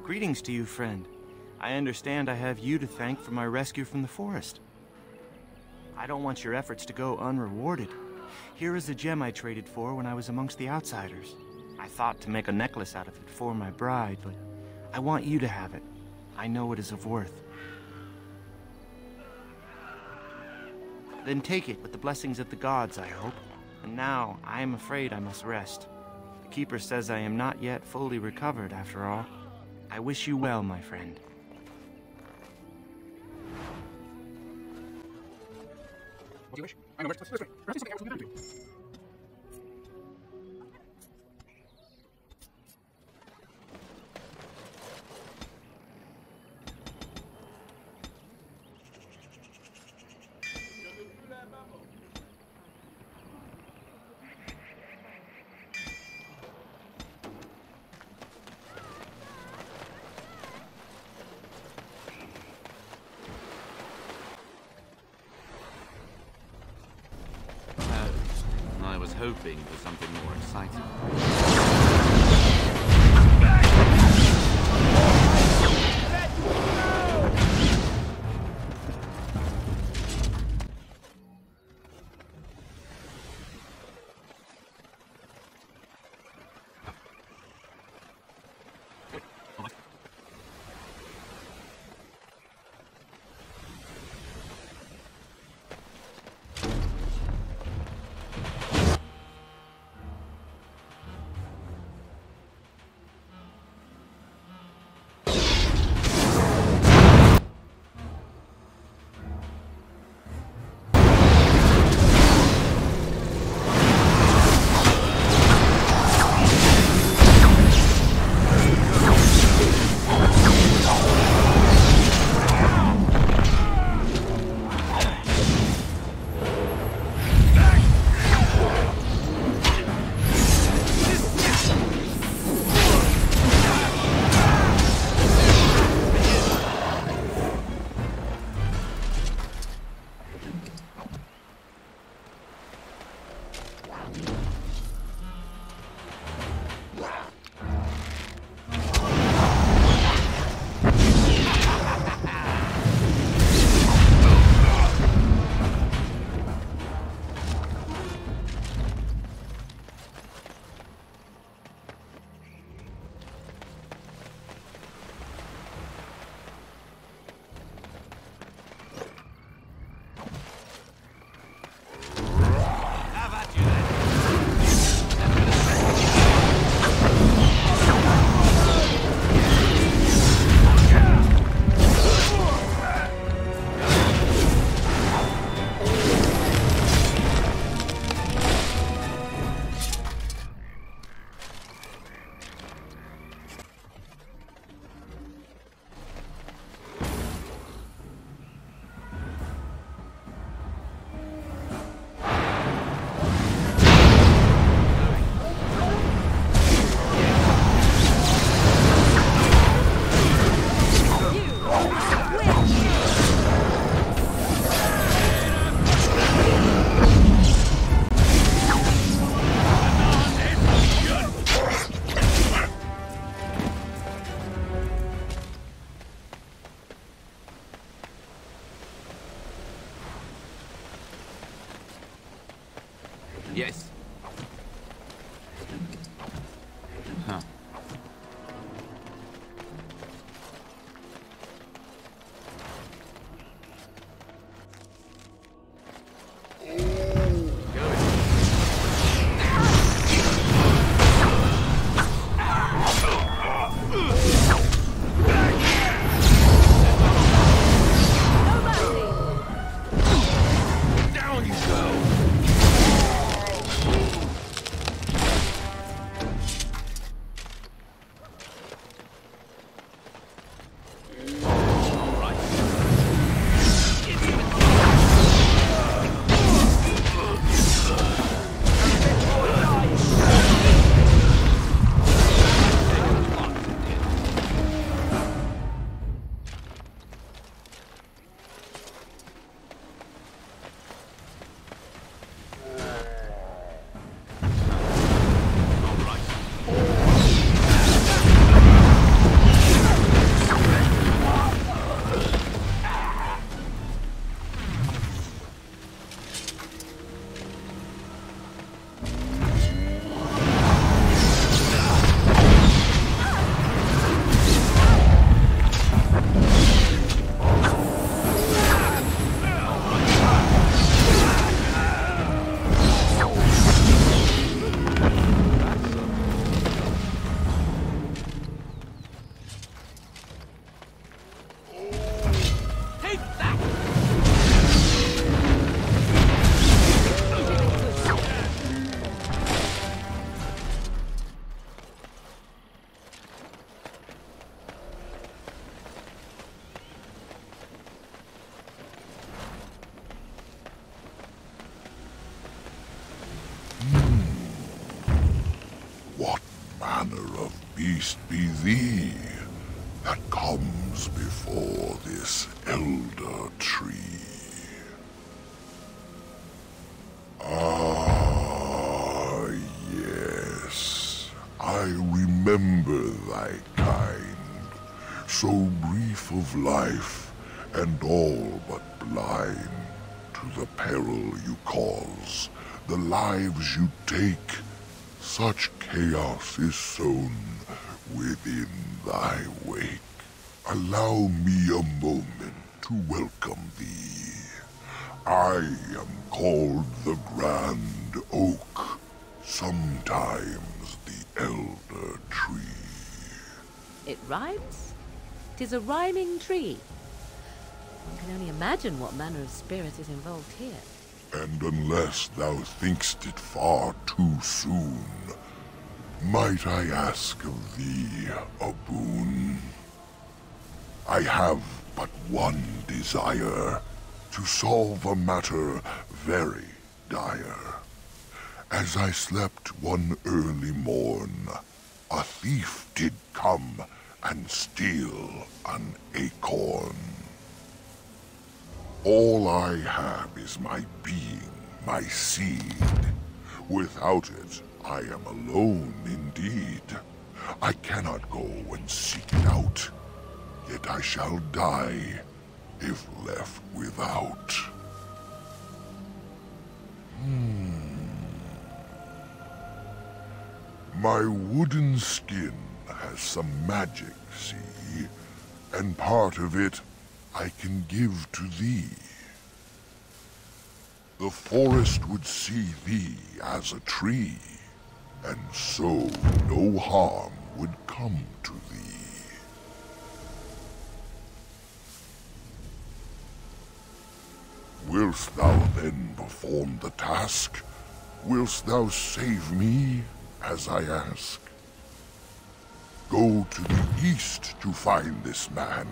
Greetings to you, friend. I understand I have you to thank for my rescue from the forest. I don't want your efforts to go unrewarded. Here is the gem I traded for when I was amongst the outsiders. I thought to make a necklace out of it for my bride, but I want you to have it. I know it is of worth. Then take it with the blessings of the gods, I hope. And now, I am afraid I must rest. The Keeper says I am not yet fully recovered, after all. I wish you well, my friend. What do you wish? I know where to this way. Perhaps something else will be done to you. I was hoping for something more exciting. manner of beast be thee that comes before this elder tree? Ah, yes, I remember thy kind, so brief of life and all but blind to the peril you cause, the lives you take. Such chaos is sown within thy wake. Allow me a moment to welcome thee. I am called the Grand Oak, sometimes the Elder Tree. It rhymes? 'Tis a rhyming tree. One can only imagine what manner of spirit is involved here. And unless thou think'st it far too soon, might I ask of thee a boon? I have but one desire, to solve a matter very dire. As I slept one early morn, a thief did come and steal an acorn. All I have is my being, my seed. Without it, I am alone indeed. I cannot go and seek it out, yet I shall die if left without. My wooden skin has some magic, see? And part of it I can give to thee. The forest would see thee as a tree, and so no harm would come to thee. Wilt thou then perform the task? Wilt thou save me, as I ask? Go to the east to find this man.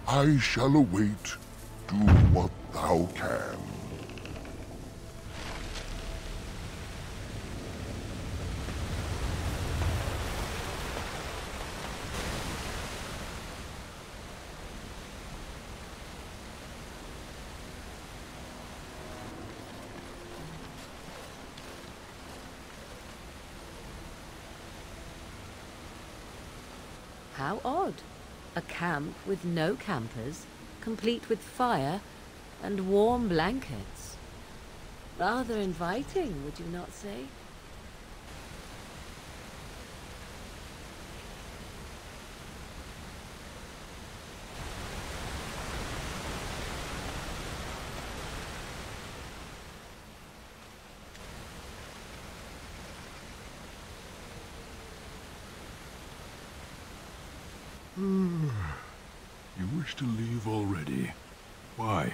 I shall await. Do what thou can. How odd. A camp with no campers, complete with fire and warm blankets. Rather inviting, would you not say? You wish to leave already? Why?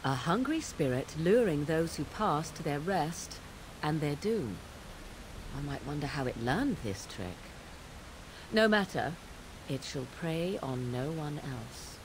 A hungry spirit luring those who pass to their rest and their doom. I might wonder how it learned this trick. No matter, it shall prey on no one else.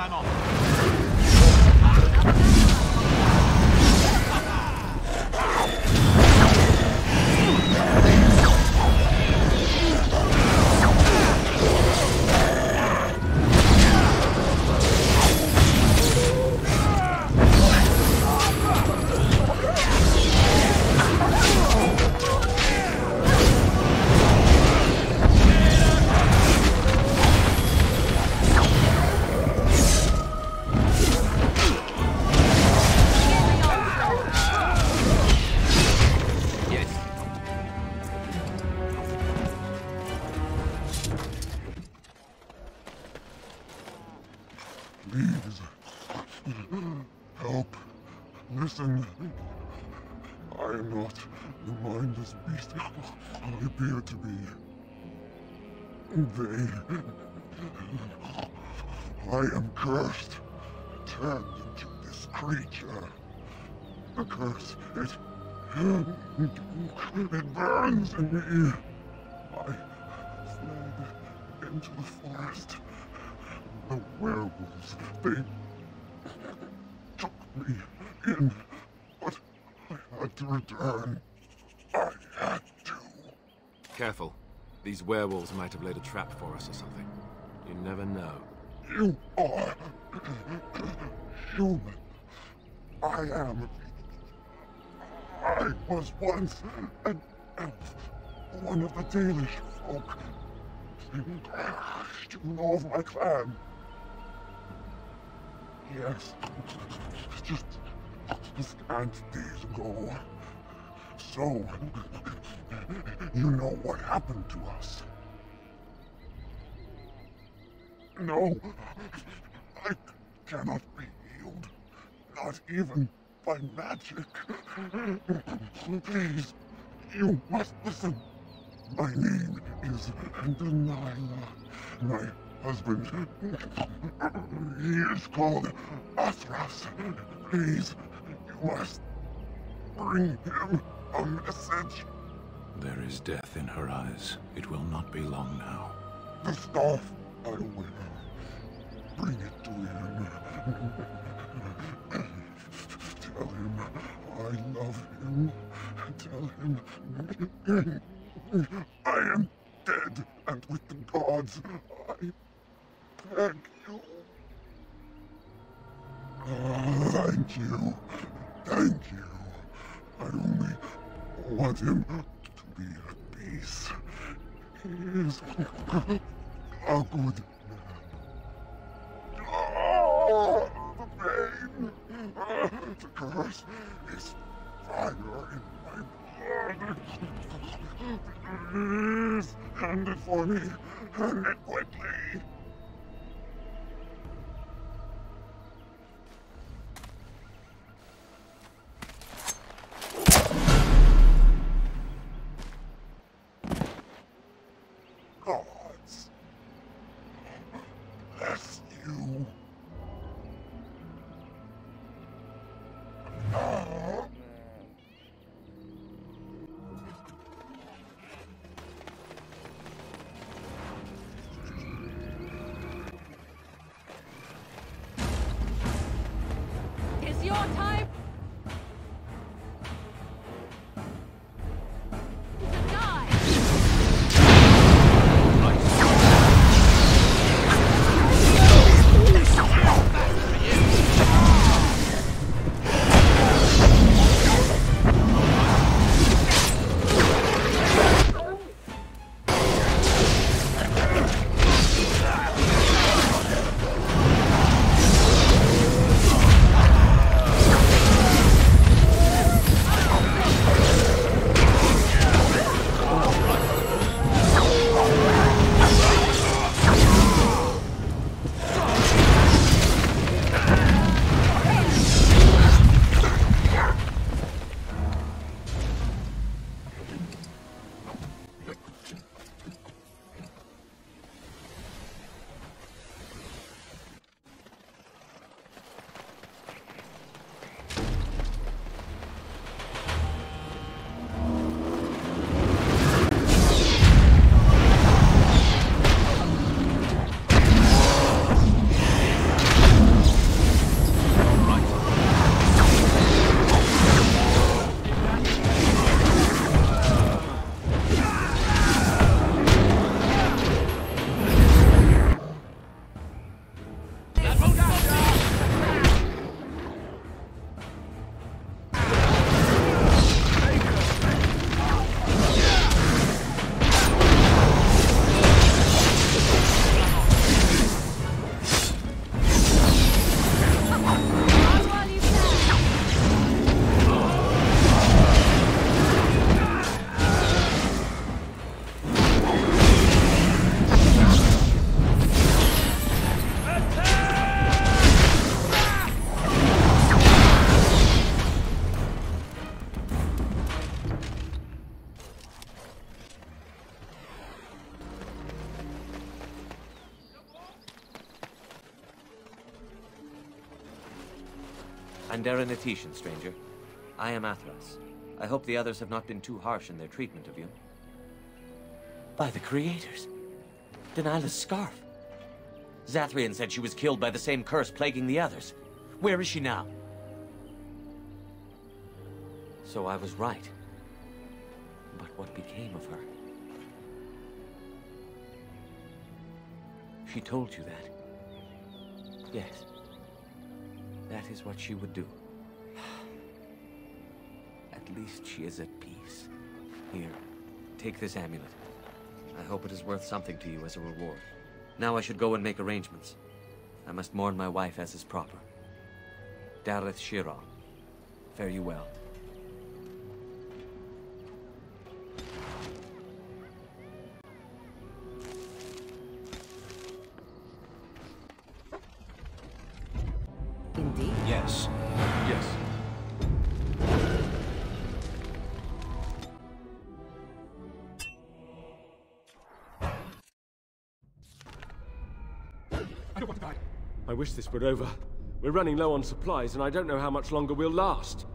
I'm off. Please. Help. Listen. I am not the mindless beast I appear to be. I am cursed. Turned into this creature. The curse, it burns in me. I fled into the forest. The werewolves, they took me in, but I had to return. I had to. Careful. These werewolves might have laid a trap for us or something. You never know. You are human. I am. I was once an elf, one of the Dalish folk. You know of my clan. Yes, just a scant days ago. So, you know what happened to us. No, I cannot be healed, not even by magic. Please, you must listen. My name is Delilah. My husband, he is called Athras. Please, you must bring him a message. There is death in her eyes. It will not be long now. The staff I wear. Bring it to him. Tell him I love him. Tell him I am dead and with the gods. I beg you. Thank you. Thank you. I only want him to be at peace. He is a good man. Oh, the pain. The curse is fire in my blood. Please, hand it for me. Hand it quickly. Gods, bless you. I'm Darren, stranger. I am Athras. I hope the others have not been too harsh in their treatment of you. By the creators! Denaila's scarf! Zathrian said she was killed by the same curse plaguing the others. Where is she now? So I was right. But what became of her? She told you that? Yes. That is what she would do. At least she is at peace. Here, take this amulet. I hope it is worth something to you as a reward. Now I should go and make arrangements. I must mourn my wife as is proper. Dareth Shira. Fare you well. Indeed. Yes. Yes. I wish this were over. We're running low on supplies, and I don't know how much longer we'll last.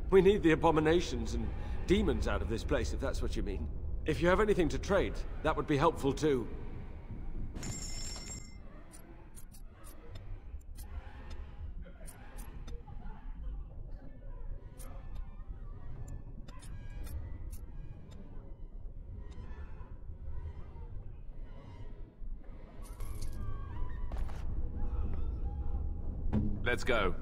We need the abominations and demons out of this place, if that's what you mean. If you have anything to trade, that would be helpful too. Let's go.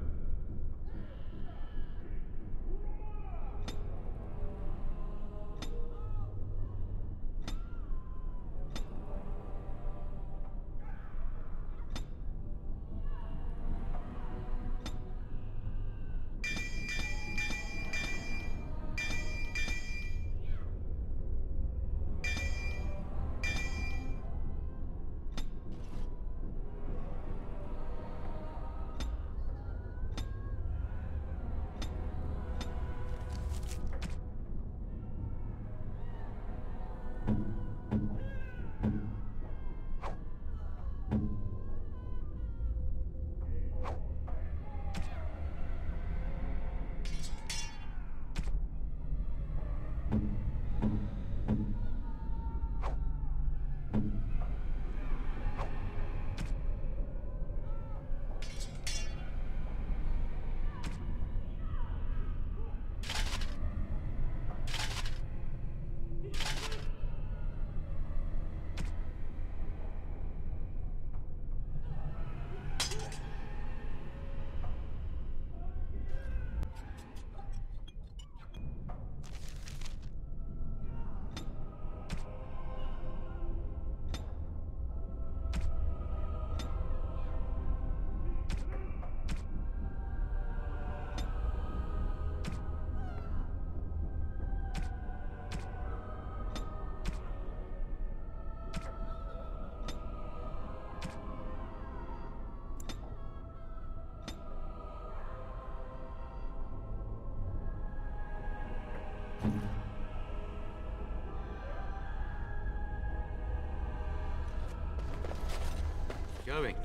Going.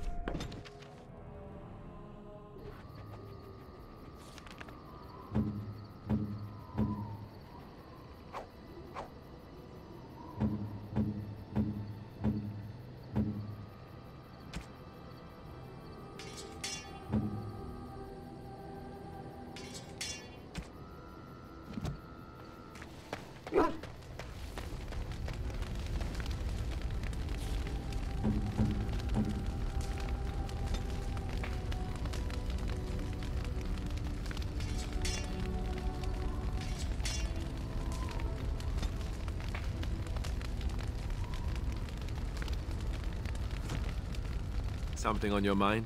Something on your mind?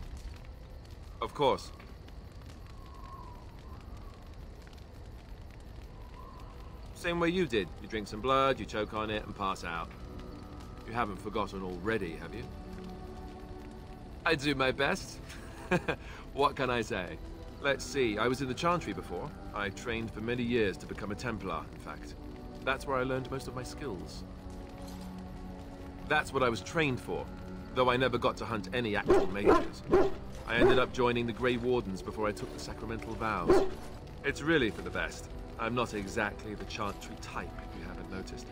Of course. Same way you did. You drink some blood, you choke on it, and pass out. You haven't forgotten already, have you? I do my best. What can I say? Let's see, I was in the Chantry before. I trained for many years to become a Templar, in fact. That's where I learned most of my skills. That's what I was trained for. though I never got to hunt any actual mages. I ended up joining the Grey Wardens before I took the sacramental vows. It's really for the best. I'm not exactly the Chantry type, if you haven't noticed.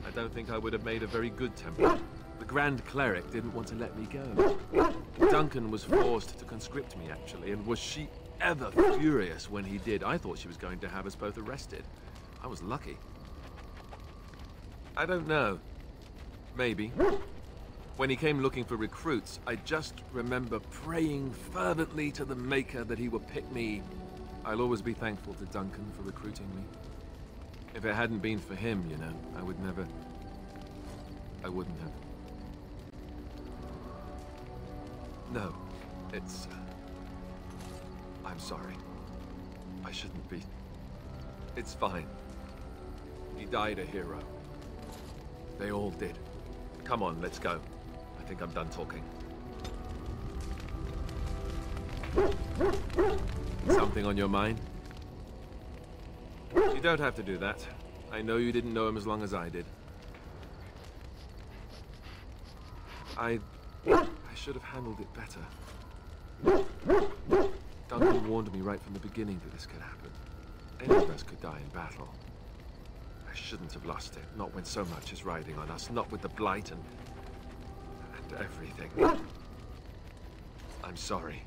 I don't think I would have made a very good Templar. The Grand Cleric didn't want to let me go. Duncan was forced to conscript me, actually, and was she ever furious when he did. I thought she was going to have us both arrested. I was lucky. I don't know. Maybe. When he came looking for recruits, I just remember praying fervently to the Maker that he would pick me. I'll always be thankful to Duncan for recruiting me. If it hadn't been for him, you know, I wouldn't have. No, it's... I'm sorry. I shouldn't be. It's fine. He died a hero. They all did. Come on, let's go. I think I'm done talking. Something on your mind? You don't have to do that. I know you didn't know him as long as I did. I should have handled it better. Duncan warned me right from the beginning that this could happen. Any of us could die in battle. I shouldn't have lost it, not when so much is riding on us, not with the Blight and everything. I'm sorry.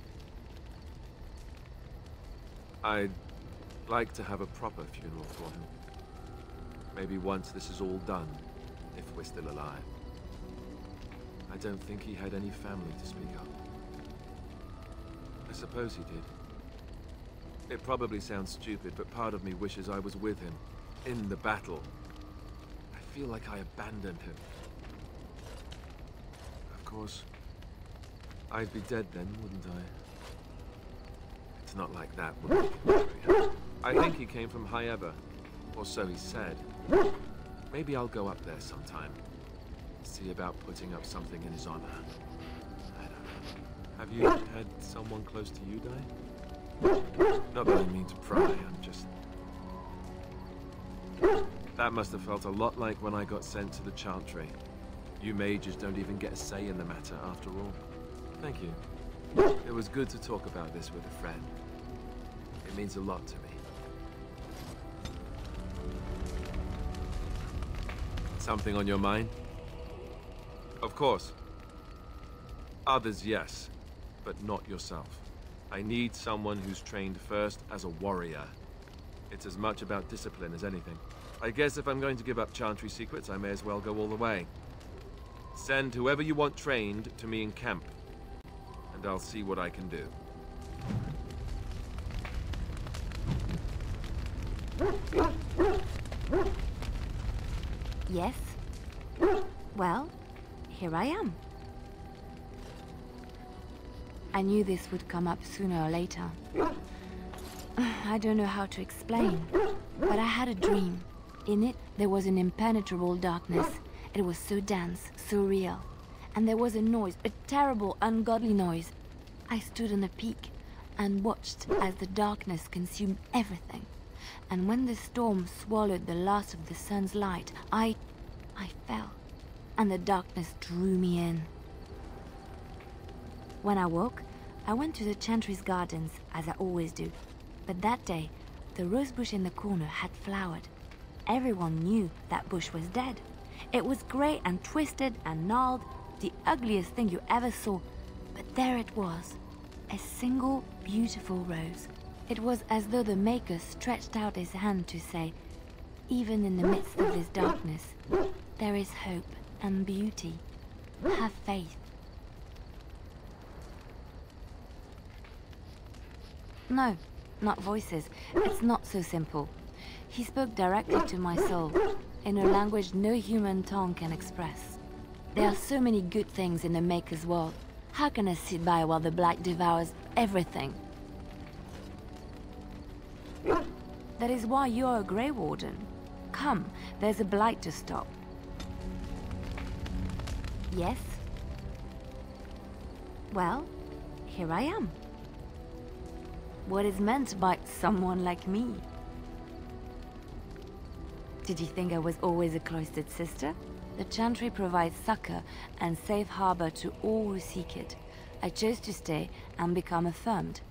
I'd like to have a proper funeral for him. Maybe once this is all done, if we're still alive. I don't think he had any family to speak of. I suppose he did. It probably sounds stupid, but part of me wishes I was with him, in the battle. I feel like I abandoned him. Of course, I'd be dead then, wouldn't I? It's not like that, would it? I think he came from High Ever, or so he said. Maybe I'll go up there sometime. See about putting up something in his honor. I don't know. Have you had someone close to you die? Not that I mean to pry, I'm just... That must have felt a lot like when I got sent to the Chantry. You mages don't even get a say in the matter, after all. Thank you. It was good to talk about this with a friend. It means a lot to me. Something on your mind? Of course. Others, yes, but not yourself. I need someone who's trained first as a warrior. It's as much about discipline as anything. I guess if I'm going to give up Chantry secrets, I may as well go all the way. Send whoever you want trained to me in camp, and I'll see what I can do. Yes? Well, here I am. I knew this would come up sooner or later. I don't know how to explain, but I had a dream. In it, there was an impenetrable darkness. It was so dense, so real. And there was a noise, a terrible, ungodly noise. I stood on a peak and watched as the darkness consumed everything. And when the storm swallowed the last of the sun's light, I fell, and the darkness drew me in. When I woke, I went to the Chantry's gardens, as I always do. But that day, the rose bush in the corner had flowered. Everyone knew that bush was dead. It was grey and twisted and gnarled, the ugliest thing you ever saw. But there it was, a single beautiful rose. It was as though the Maker stretched out his hand to say, even in the midst of this darkness, there is hope and beauty. Have faith. No, not voices. It's not so simple. He spoke directly to my soul, in a language no human tongue can express. There are so many good things in the Maker's world. How can I sit by while the Blight devours everything? That is why you're a Grey Warden. Come, there's a Blight to stop. Yes? Well, here I am. What is meant by someone like me? Did you think I was always a cloistered sister? The Chantry provides succor and safe harbor to all who seek it. I chose to stay and become affirmed.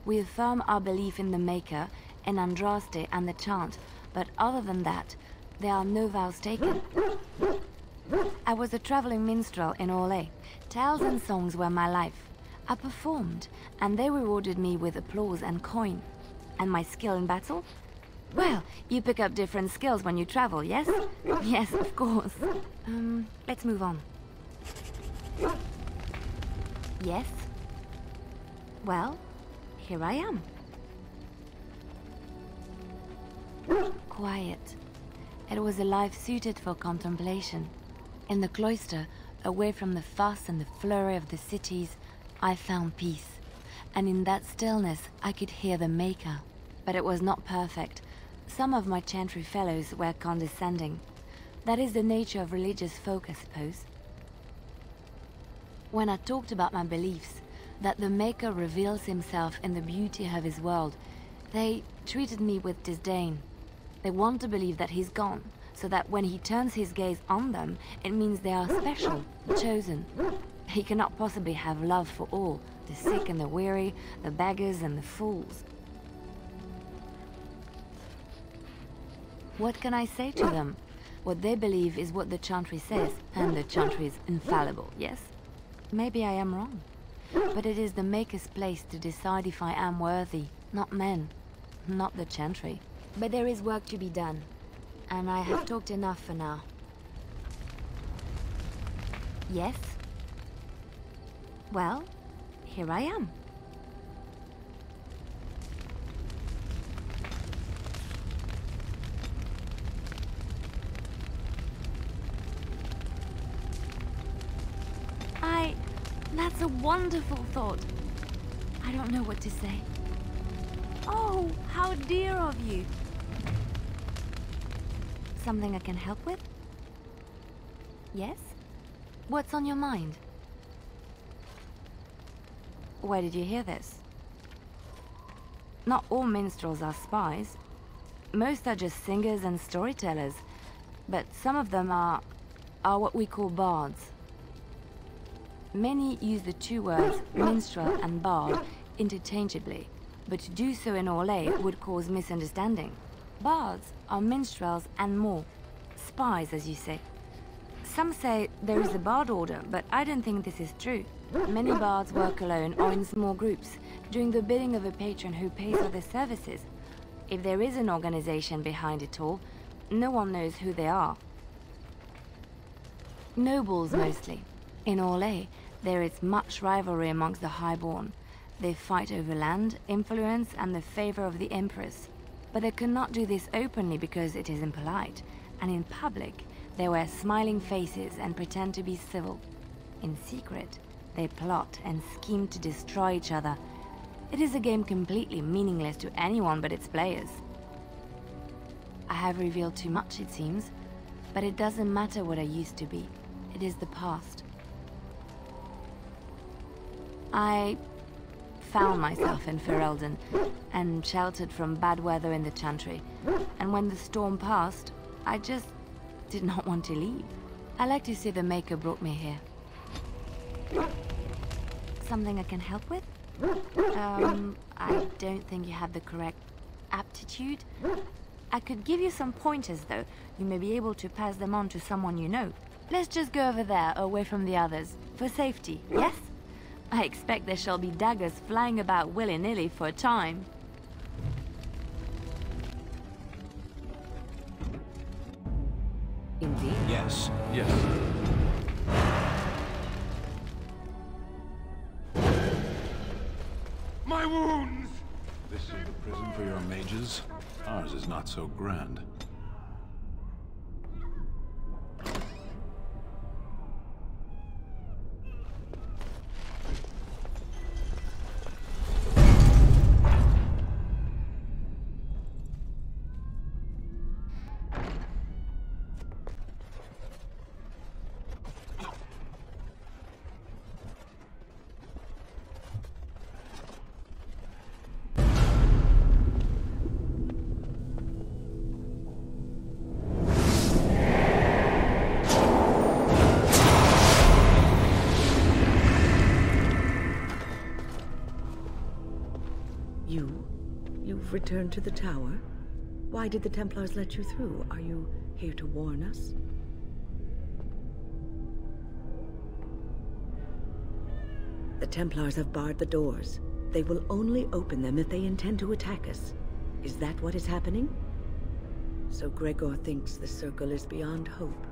We affirm our belief in the Maker, in Andraste and the chant, but other than that, there are no vows taken. I was a traveling minstrel in Orlais. Tales and songs were my life. I performed, and they rewarded me with applause and coin. And my skill in battle? Well, you pick up different skills when you travel, yes? Yes, of course. Let's move on. Yes? Well, here I am. Quiet. It was a life suited for contemplation. In the cloister, away from the fuss and the flurry of the cities, I found peace. And in that stillness, I could hear the Maker. But it was not perfect. Some of my Chantry fellows were condescending. That is the nature of religious folk, I suppose. When I talked about my beliefs, that the Maker reveals himself in the beauty of his world, they treated me with disdain. They want to believe that he's gone, so that when he turns his gaze on them, it means they are special, chosen. He cannot possibly have love for all, the sick and the weary, the beggars and the fools. What can I say to them? What they believe is what the Chantry says, and the Chantry is infallible, yes? Maybe I am wrong. But it is the Maker's place to decide if I am worthy, not men, not the Chantry. But there is work to be done, and I have talked enough for now. Yes? Well, here I am. That's a wonderful thought. I don't know what to say. Oh, how dear of you. Something I can help with? Yes? What's on your mind? Where did you hear this? Not all minstrels are spies. Most are just singers and storytellers. But some of them are what we call bards. Many use the two words, minstrel and bard, interchangeably, but to do so in Orlais would cause misunderstanding. Bards are minstrels and more. Spies, as you say. Some say there is a bard order, but I don't think this is true. Many bards work alone or in small groups, doing the bidding of a patron who pays for their services. If there is an organization behind it all, no one knows who they are. Nobles, mostly. In Orlais, there is much rivalry amongst the highborn. They fight over land, influence, and the favor of the Empress. But they cannot do this openly because it is impolite, and in public, they wear smiling faces and pretend to be civil. In secret, they plot and scheme to destroy each other. It is a game completely meaningless to anyone but its players. I have revealed too much, it seems, but it doesn't matter what I used to be. It is the past. I found myself in Ferelden and sheltered from bad weather in the Chantry. And when the storm passed, I just did not want to leave. I like to see the Maker brought me here. Something I can help with? I don't think you have the correct aptitude. I could give you some pointers, though. You may be able to pass them on to someone you know. Let's just go over there, away from the others. For safety, yes? I expect there shall be daggers flying about willy-nilly for a time. Indeed? Yes, yes. My wounds! This is the prison for your mages? Ours is not so grand. You've returned to the tower? Why did the Templars let you through? Are you here to warn us? The Templars have barred the doors. They will only open them if they intend to attack us. Is that what is happening? So Gregor thinks the Circle is beyond hope.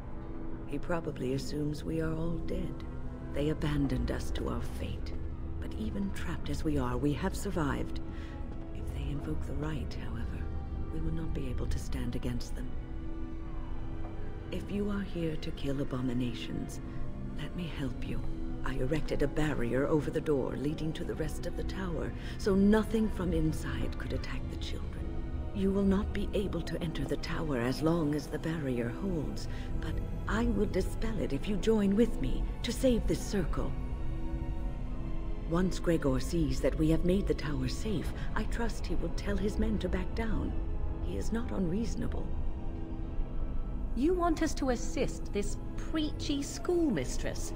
He probably assumes we are all dead. They abandoned us to our fate. But even trapped as we are, we have survived. If they invoke the right, however, we will not be able to stand against them. If you are here to kill abominations, let me help you. I erected a barrier over the door leading to the rest of the tower, so nothing from inside could attack the children. You will not be able to enter the tower as long as the barrier holds, but I will dispel it if you join with me to save this circle. Once Gregor sees that we have made the tower safe, I trust he will tell his men to back down. He is not unreasonable. You want us to assist this preachy schoolmistress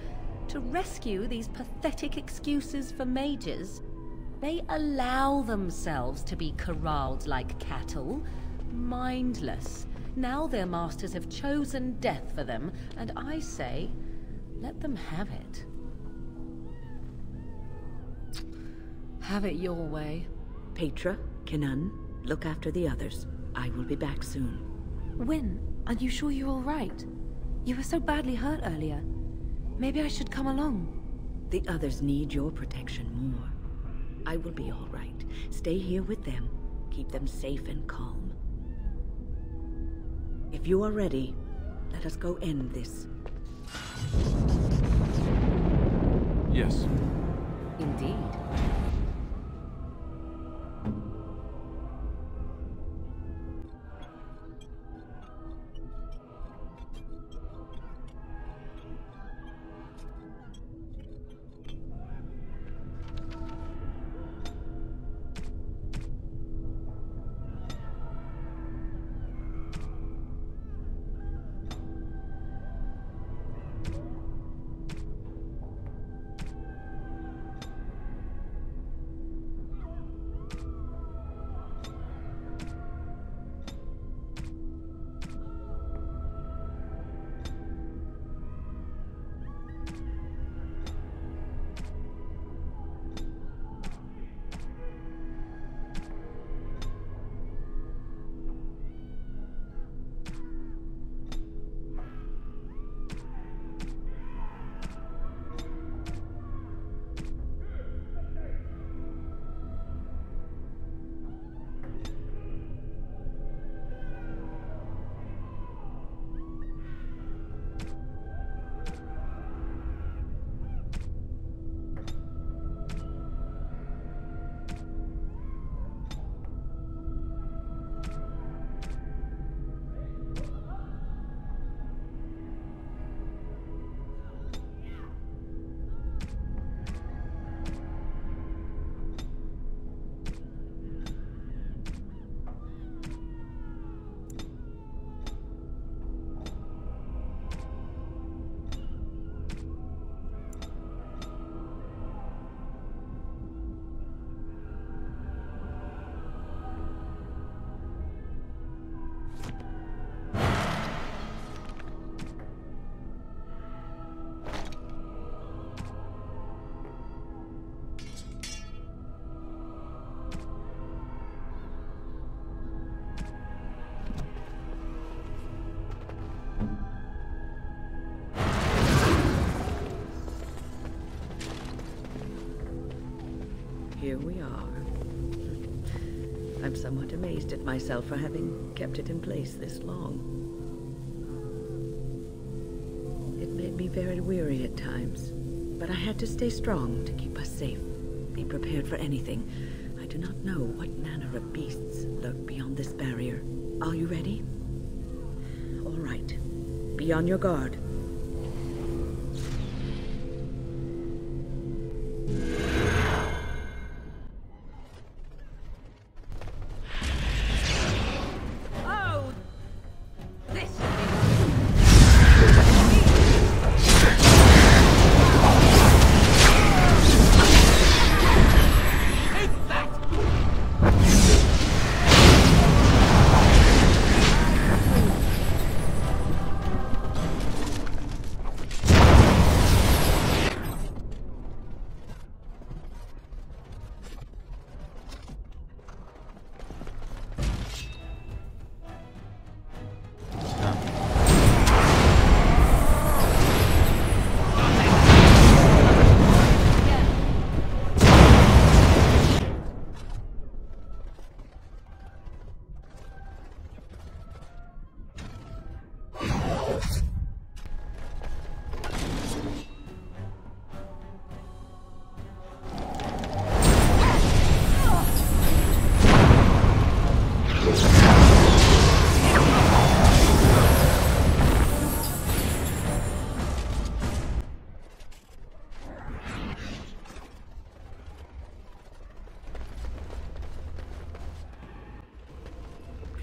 to rescue these pathetic excuses for mages? They allow themselves to be corralled like cattle, mindless. Now their masters have chosen death for them, and I say, let them have it. Have it your way. Petra, Kenan, look after the others. I will be back soon. Wyn, are you sure you're all right? You were so badly hurt earlier. Maybe I should come along. The others need your protection more. I will be all right. Stay here with them. Keep them safe and calm. If you are ready, let us go end this. Yes. Indeed. Here we are. I'm somewhat amazed at myself for having kept it in place this long. It made me very weary at times, but I had to stay strong to keep us safe. Be prepared for anything. I do not know what manner of beasts lurk beyond this barrier. Are you ready? All right. Be on your guard.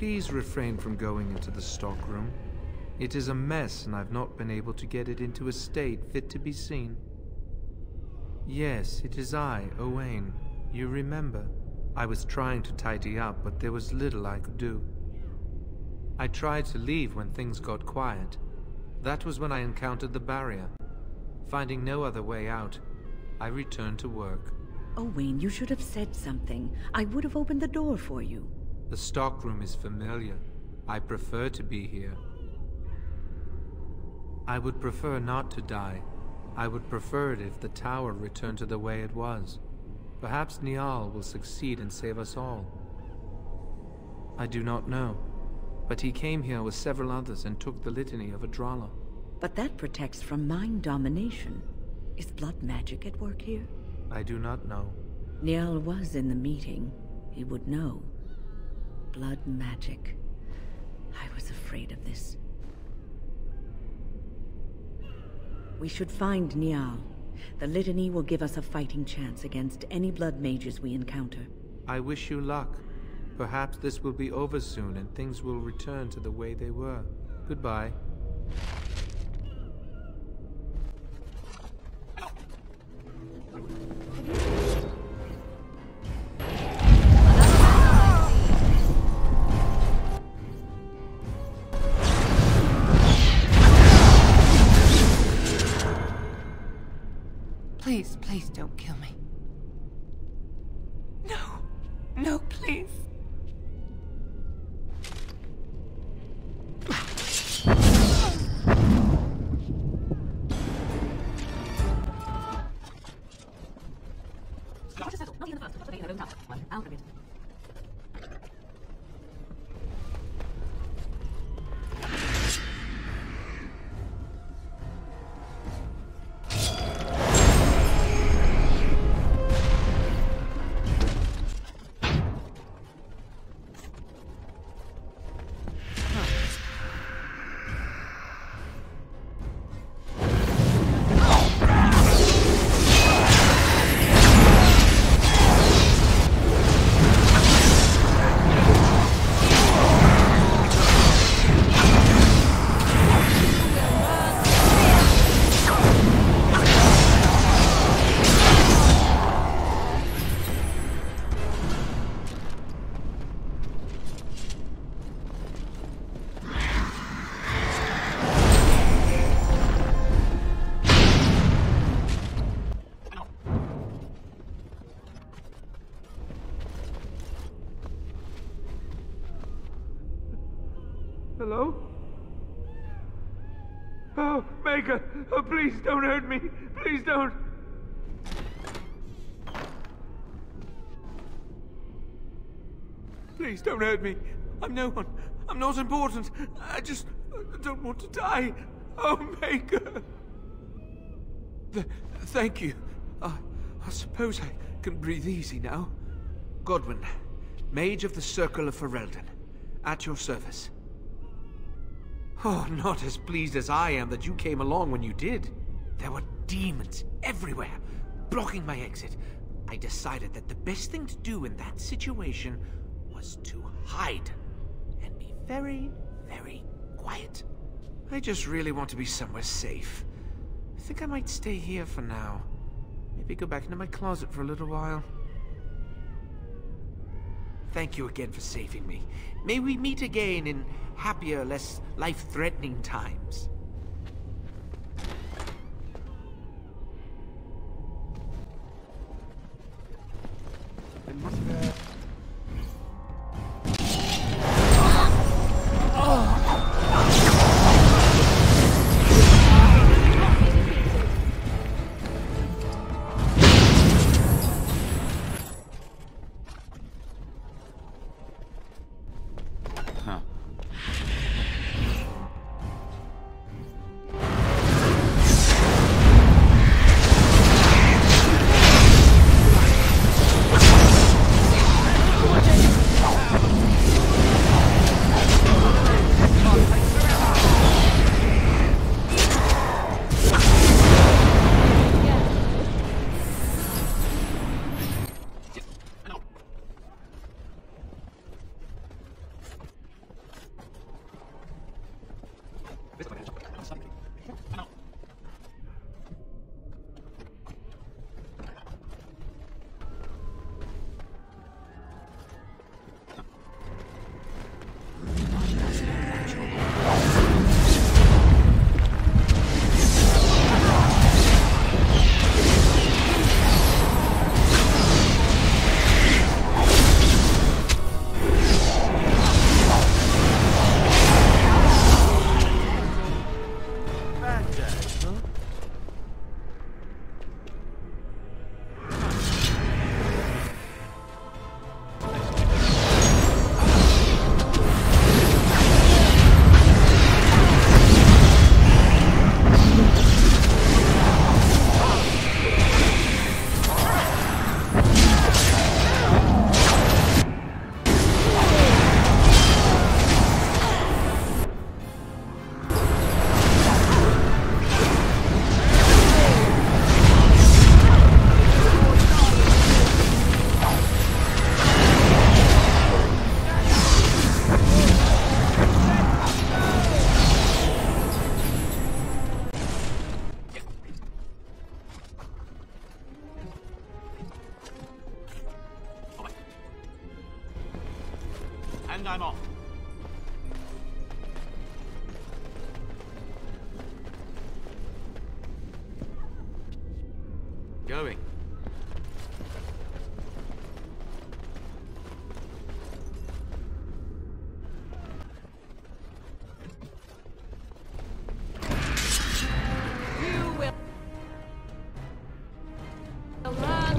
Please refrain from going into the stockroom. It is a mess, and I've not been able to get it into a state fit to be seen. Yes, it is I, Owain. You remember. I was trying to tidy up, but there was little I could do. I tried to leave when things got quiet. That was when I encountered the barrier. Finding no other way out, I returned to work. Owain, you should have said something. I would have opened the door for you. The stockroom is familiar. I prefer to be here. I would prefer not to die. I would prefer it if the tower returned to the way it was. Perhaps Niall will succeed and save us all. I do not know, but he came here with several others and took the litany of Adralla. But that protects from mind domination. Is blood magic at work here? I do not know. Niall was in the meeting. He would know. Blood magic. I was afraid of this. We should find Niall. The litany will give us a fighting chance against any blood mages we encounter. I wish you luck. Perhaps this will be over soon and things will return to the way they were. Goodbye. Please, please don't kill me. No. No, please. Hello? Oh, Maker! Oh, please don't hurt me! Please don't! Please don't hurt me! I'm no one. I'm not important. I just don't want to die. Oh, Maker! Thank you. I suppose I can breathe easy now. Godwin, Mage of the Circle of Ferelden, at your service. Oh, not as pleased as I am that you came along when you did. There were demons everywhere, blocking my exit. I decided that the best thing to do in that situation was to hide and be very, very quiet. I just really want to be somewhere safe. I think I might stay here for now. Maybe go back into my closet for a little while. Thank you again for saving me. May we meet again in happier, less life-threatening times. And I'm off. Going. You will learn.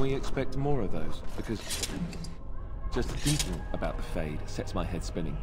Expect more of those, because just thinking about the Fade sets my head spinning.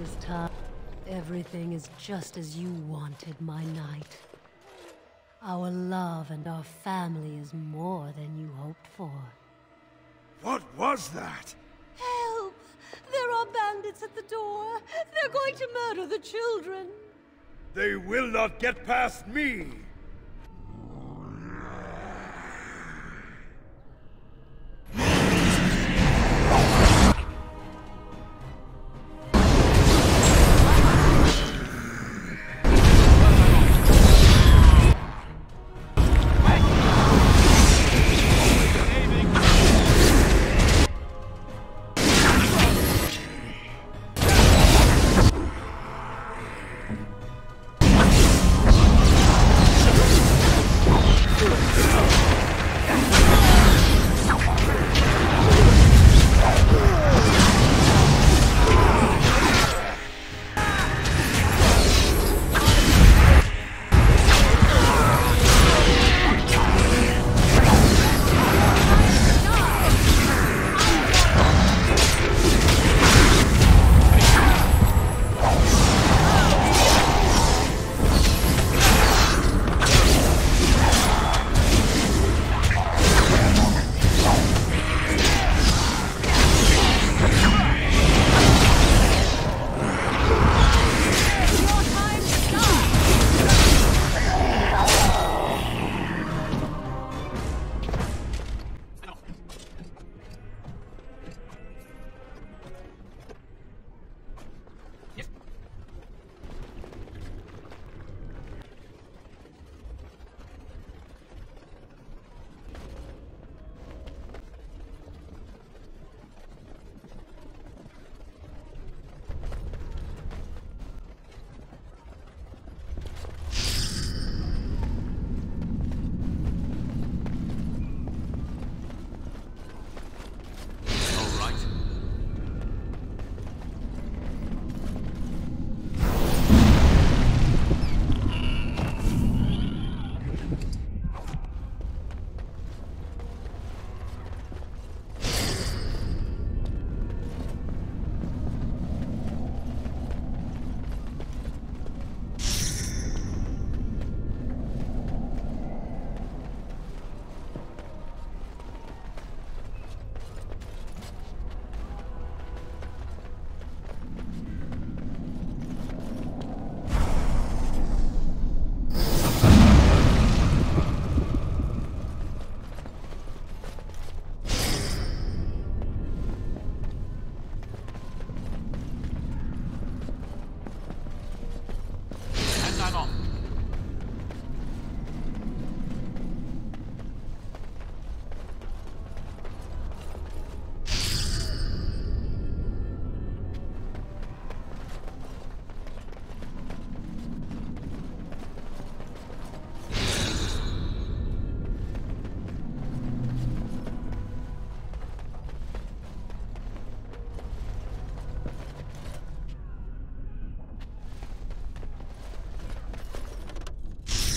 this time. Everything is just as you wanted, my knight. Our love and our family is more than you hoped for. What was that? Help! There are bandits at the door. They're going to murder the children. They will not get past me!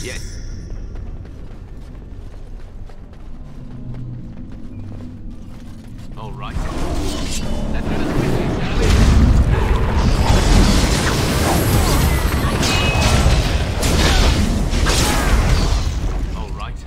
Yes. All right. Let's do this quickly, shall we? All right.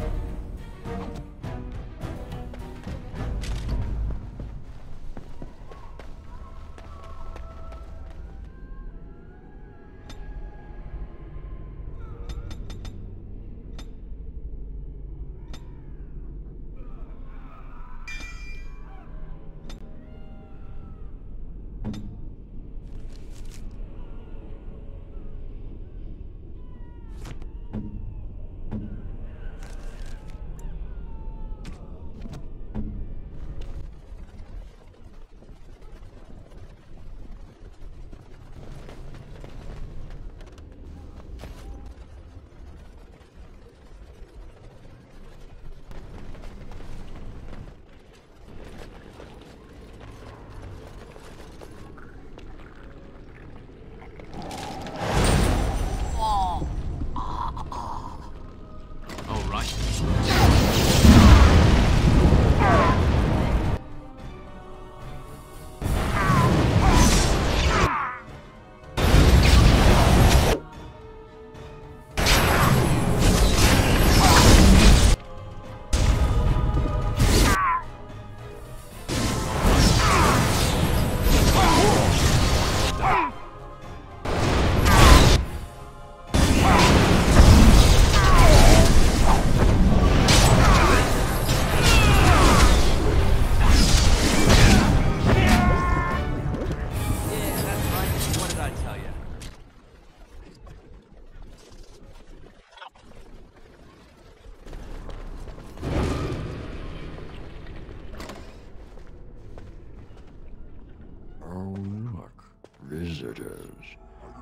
visitors.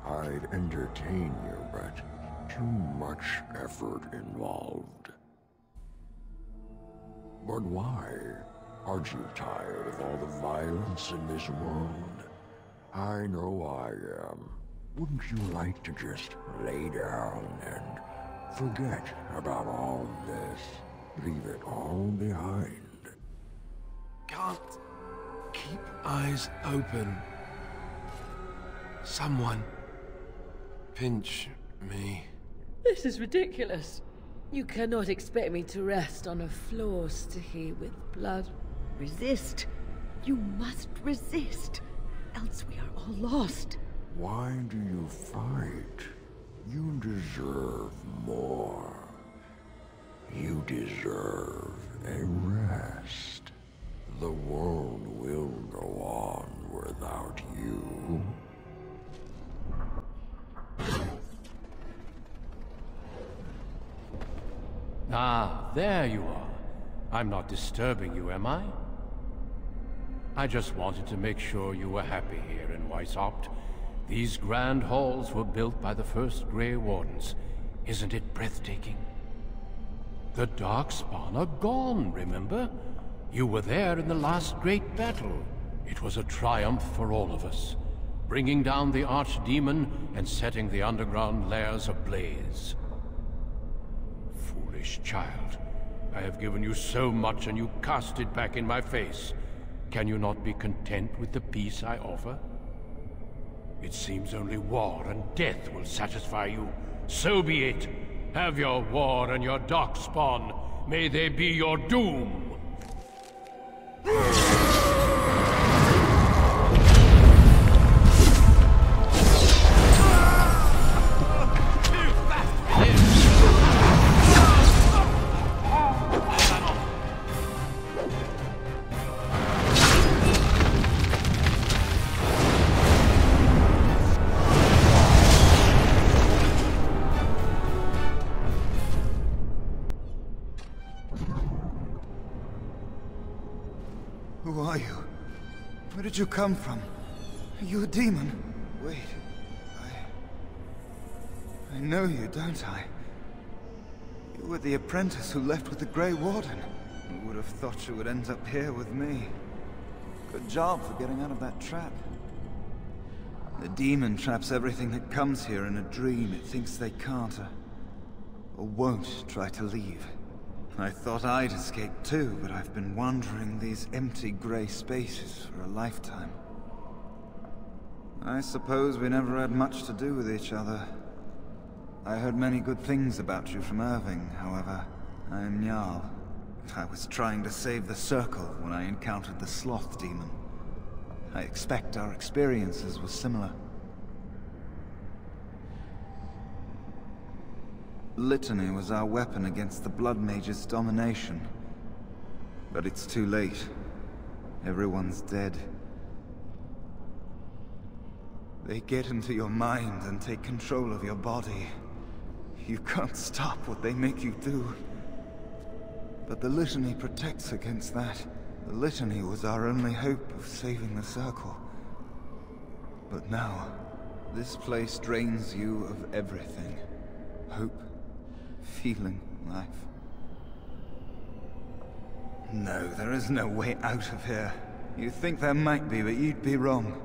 I'd entertain you, but too much effort involved. But why? Aren't you tired of all the violence in this world? I know I am. Wouldn't you like to just lay down and forget about all this? Leave it all behind. Can't keep eyes open. Someone pinch me. This is ridiculous. You cannot expect me to rest on a floor sticky with blood. Resist. You must resist. Else we are all lost. Why do you fight? You deserve more. You deserve a rest. The world will go on without you. Ah, there you are. I'm not disturbing you, am I? I just wanted to make sure you were happy here in Weishaupt. These grand halls were built by the first Grey Wardens. Isn't it breathtaking? The Darkspawn are gone, remember? You were there in the last great battle. It was a triumph for all of us, bringing down the Archdemon and setting the underground lairs ablaze. Foolish child. I have given you so much and you cast it back in my face. Can you not be content with the peace I offer? It seems only war and death will satisfy you. So be it. Have your war and your Darkspawn. May they be your doom. Who are you? Where did you come from? Are you a demon? Wait, I know you, don't I? You were the apprentice who left with the Grey Warden. Who would have thought you would end up here with me? Good job for getting out of that trap. The demon traps everything that comes here in a dream it thinks they can't or won't try to leave. I thought I'd escape too, but I've been wandering these empty grey spaces for a lifetime. I suppose we never had much to do with each other. I heard many good things about you from Irving, however. I am Jarl. I was trying to save the Circle when I encountered the Sloth Demon. I expect our experiences were similar. Litany was our weapon against the Blood Mage's domination. But it's too late. Everyone's dead. They get into your mind and take control of your body. You can't stop what they make you do. But the Litany protects against that. The Litany was our only hope of saving the Circle. But now, this place drains you of everything. Hope, feeling, life. No, there is no way out of here. You think there might be, but you'd be wrong.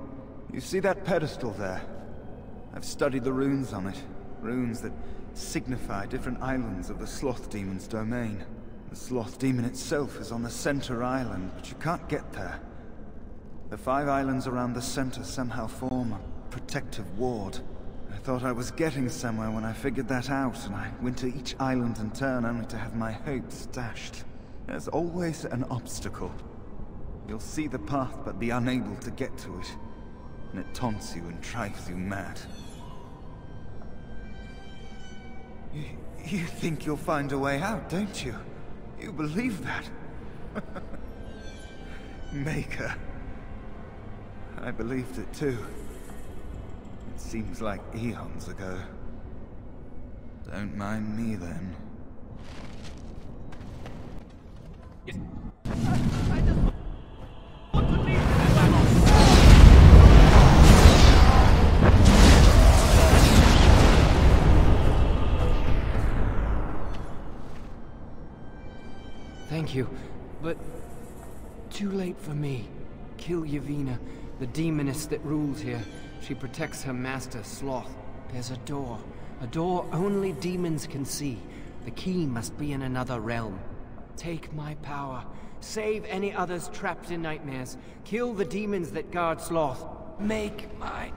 You see that pedestal there? I've studied the runes on it. Runes that signify different islands of the Sloth Demon's domain. The Sloth Demon itself is on the center island, but you can't get there. The 5 islands around the center somehow form a protective ward. I thought I was getting somewhere when I figured that out, and I went to each island in turn only to have my hopes dashed. There's always an obstacle. You'll see the path but be unable to get to it, and it taunts you and drives you mad. You think you'll find a way out, don't you? You believe that? Maker. I believed it too. It seems like eons ago. Don't mind me then. Thank you, but too late for me. Kill Yavina, the demoness that rules here. She protects her master, Sloth. There's a door only demons can see. The key must be in another realm. Take my power. Save any others trapped in nightmares. Kill the demons that guard Sloth. Make my...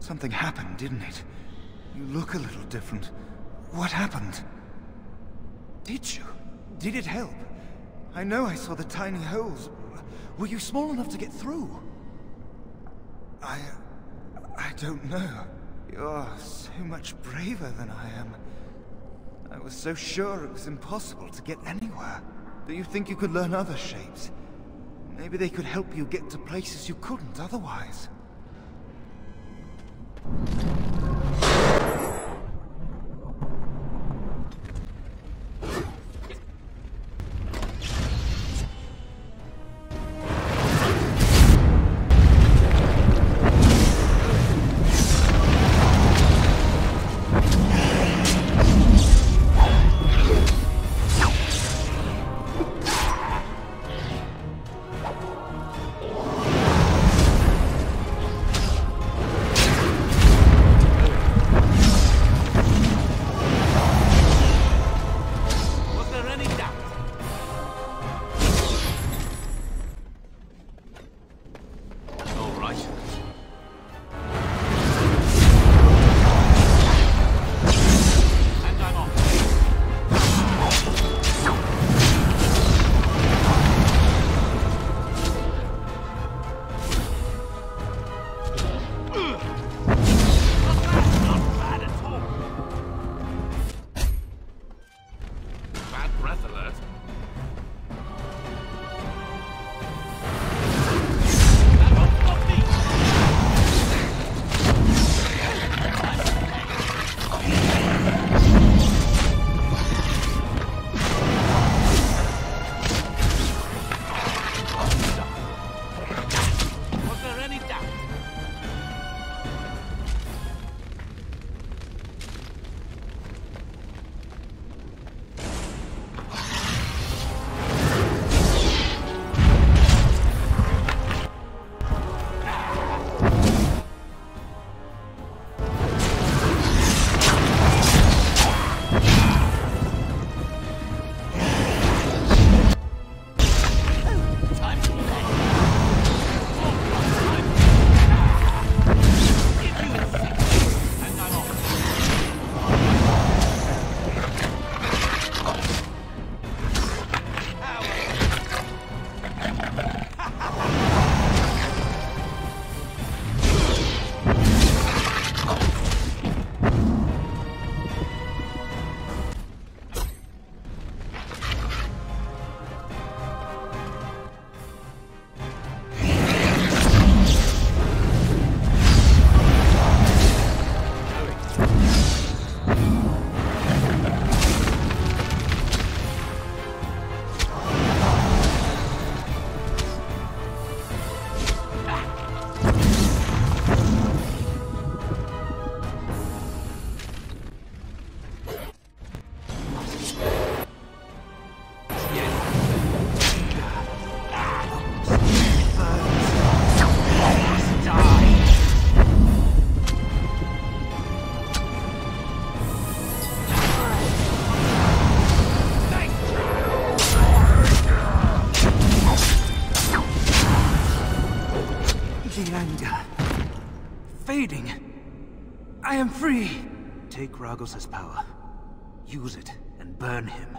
Something happened, didn't it? You look a little different. What happened? Did you? Did it help? I know I saw the tiny holes. Were you small enough to get through? I don't know. You're so much braver than I am. I was so sure it was impossible to get anywhere. Do you think you could learn other shapes? Maybe they could help you get to places you couldn't otherwise. I am free! Take Ragos' power. Use it and burn him.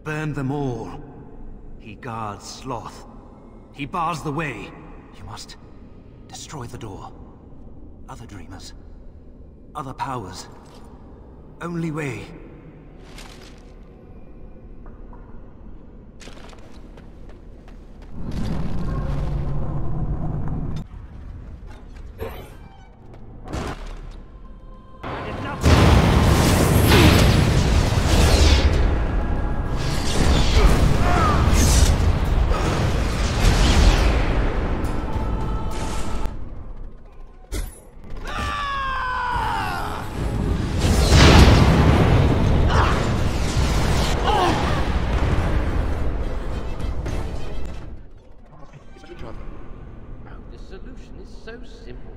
Burn them all. He guards Sloth. He bars the way. You must destroy the door. Other dreamers. Other powers. Only way. The solution is so simple.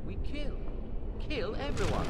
We kill everyone.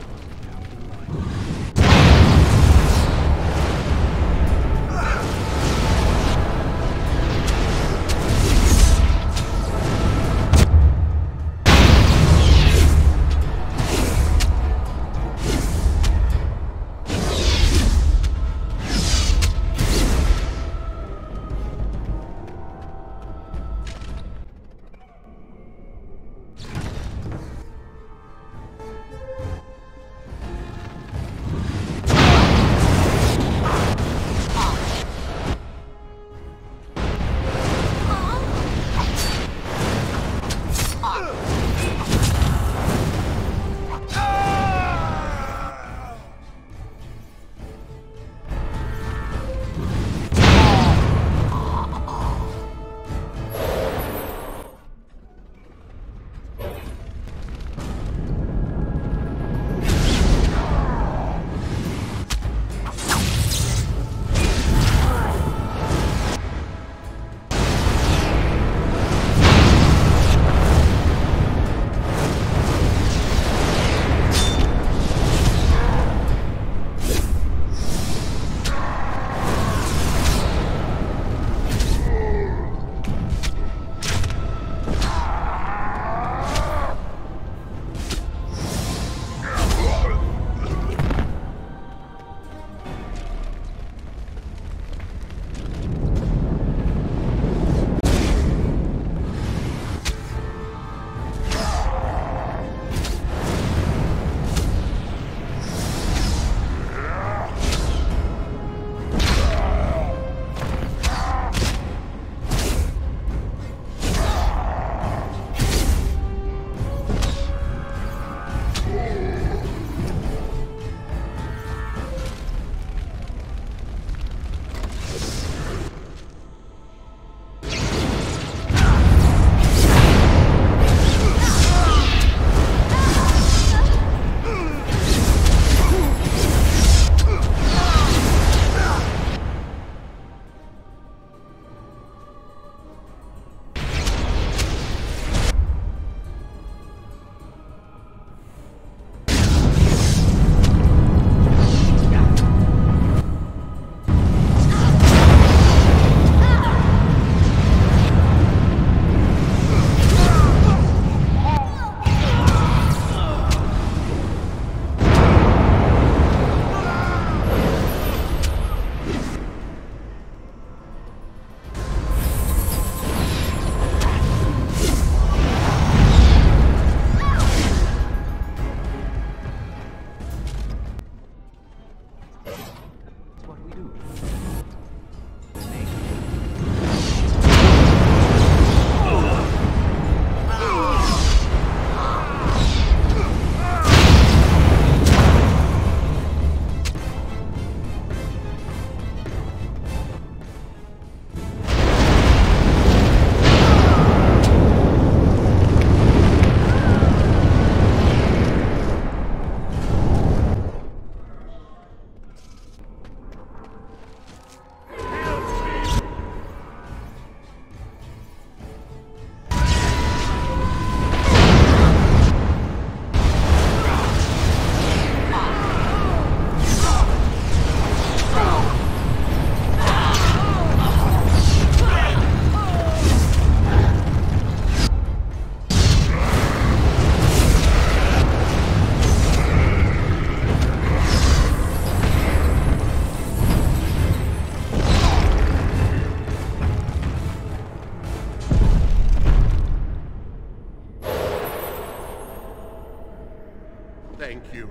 Thank you.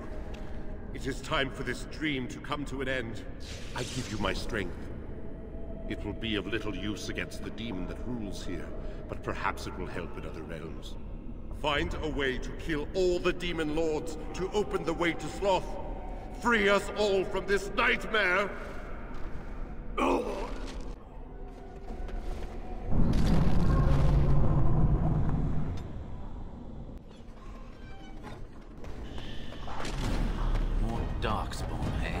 It is time for this dream to come to an end. I give you my strength. It will be of little use against the demon that rules here, but perhaps it will help in other realms. Find a way to kill all the demon lords to open the way to Sloth. Free us all from this nightmare! More darkspawn, eh?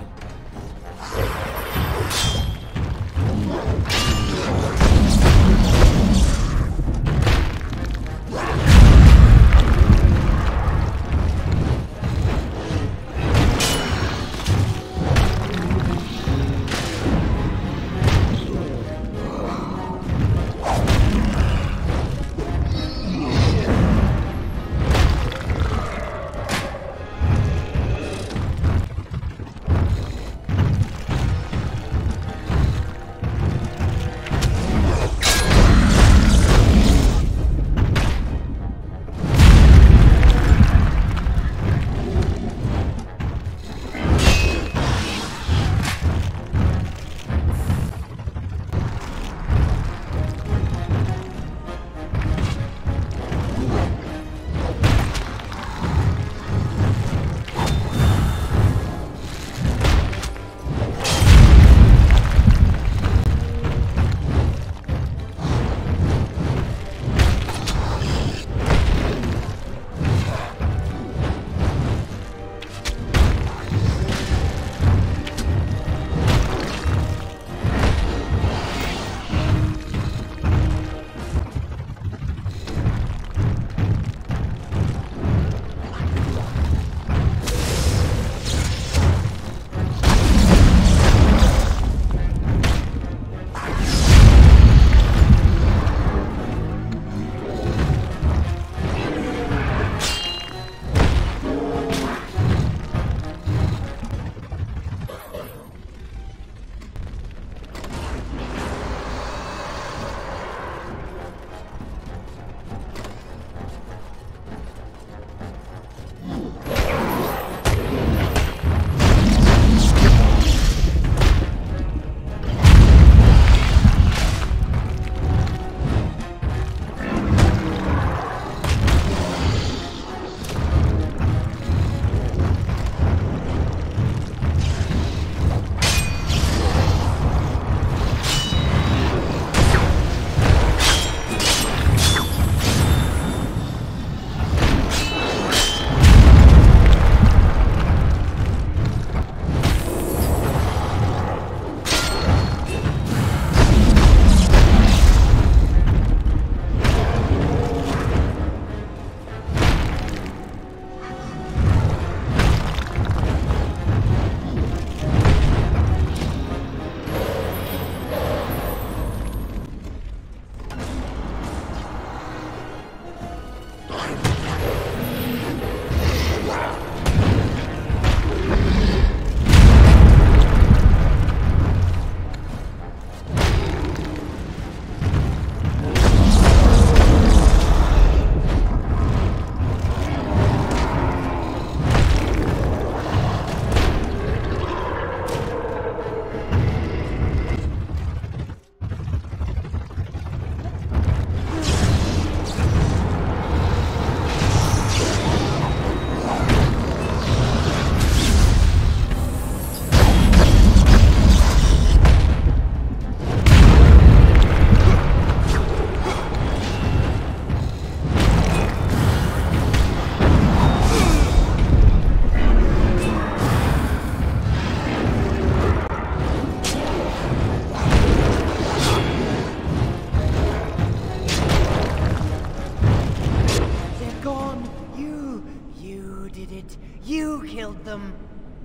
them,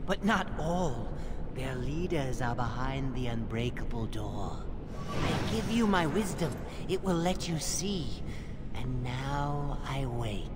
but not all. Their leaders are behind the unbreakable door. I give you my wisdom. It will let you see. And now I wake.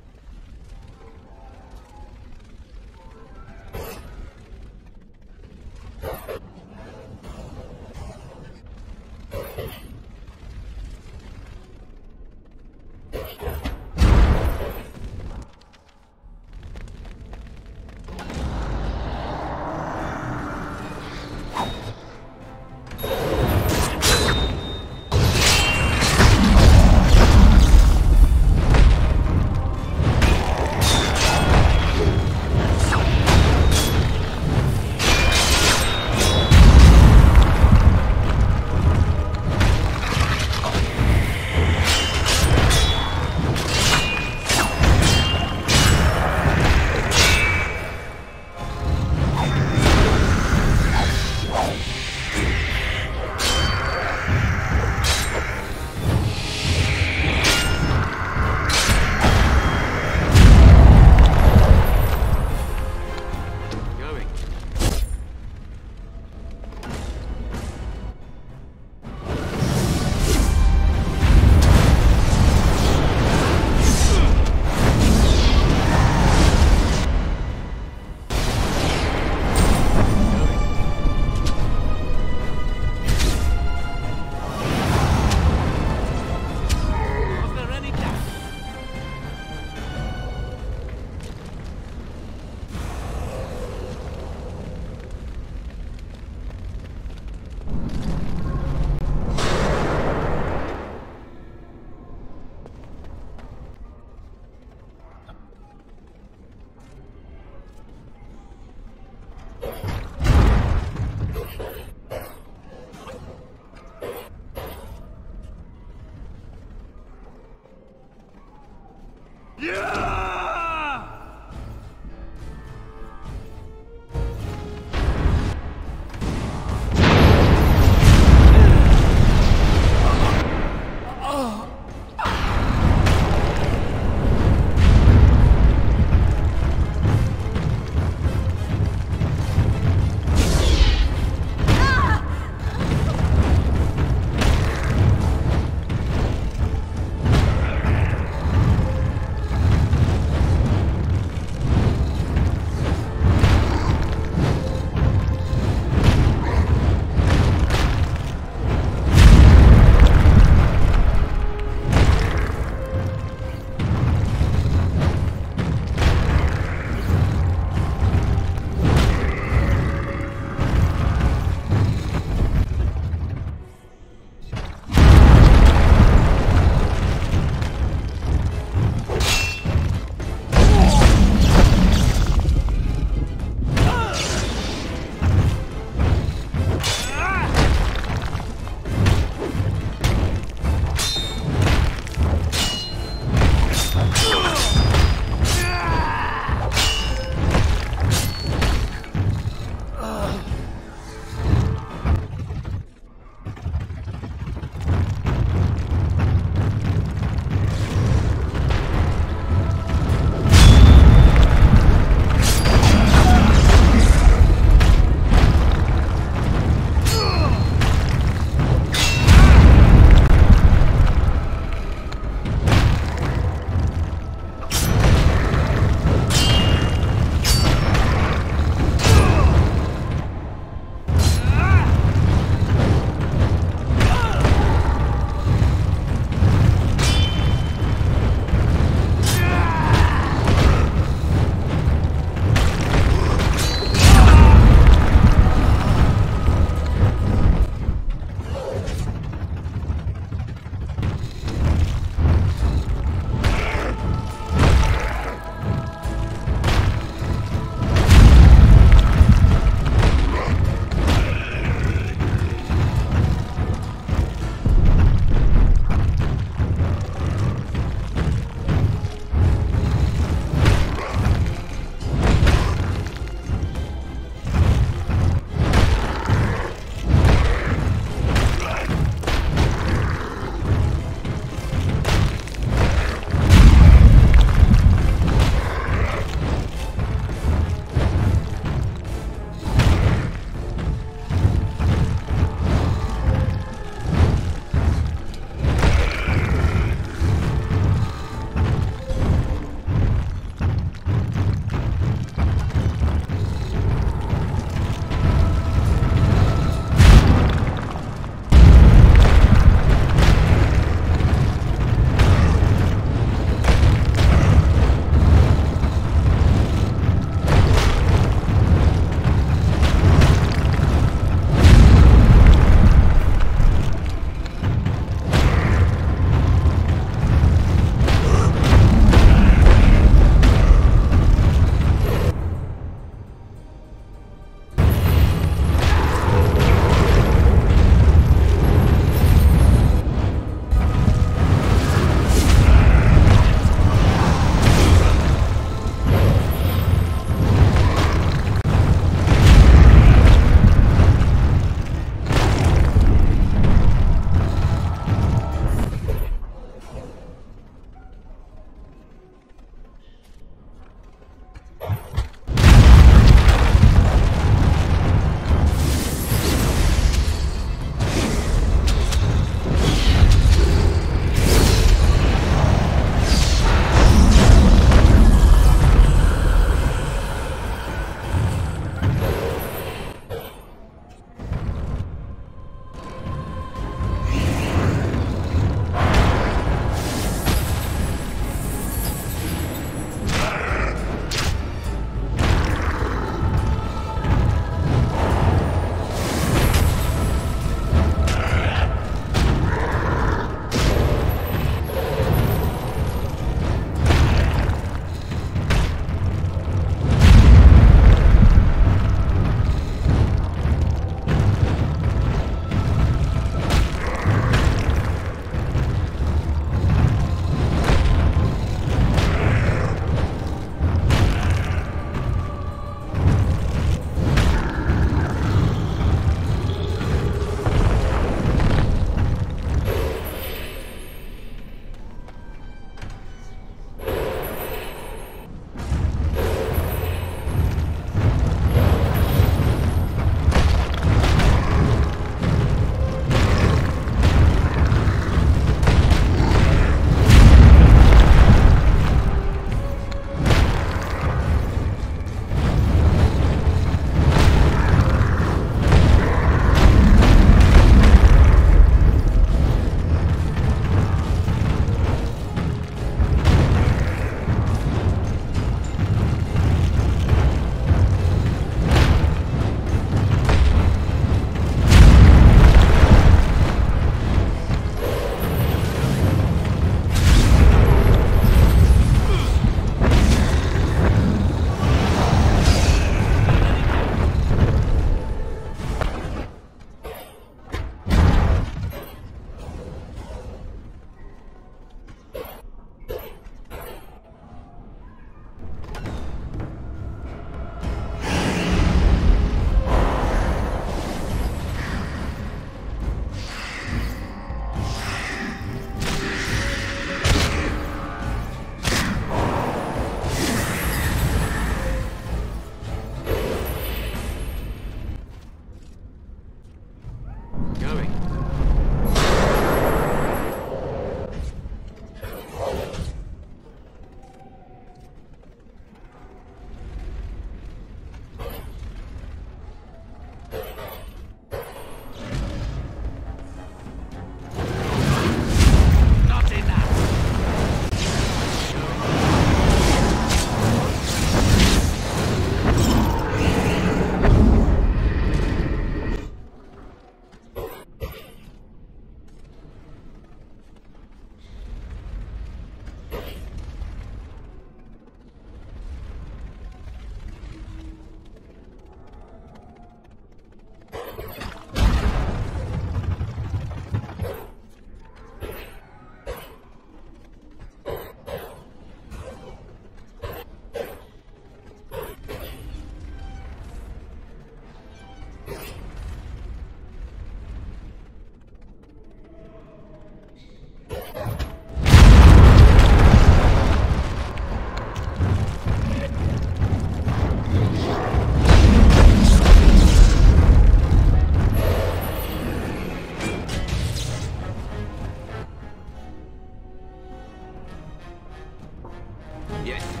Yes.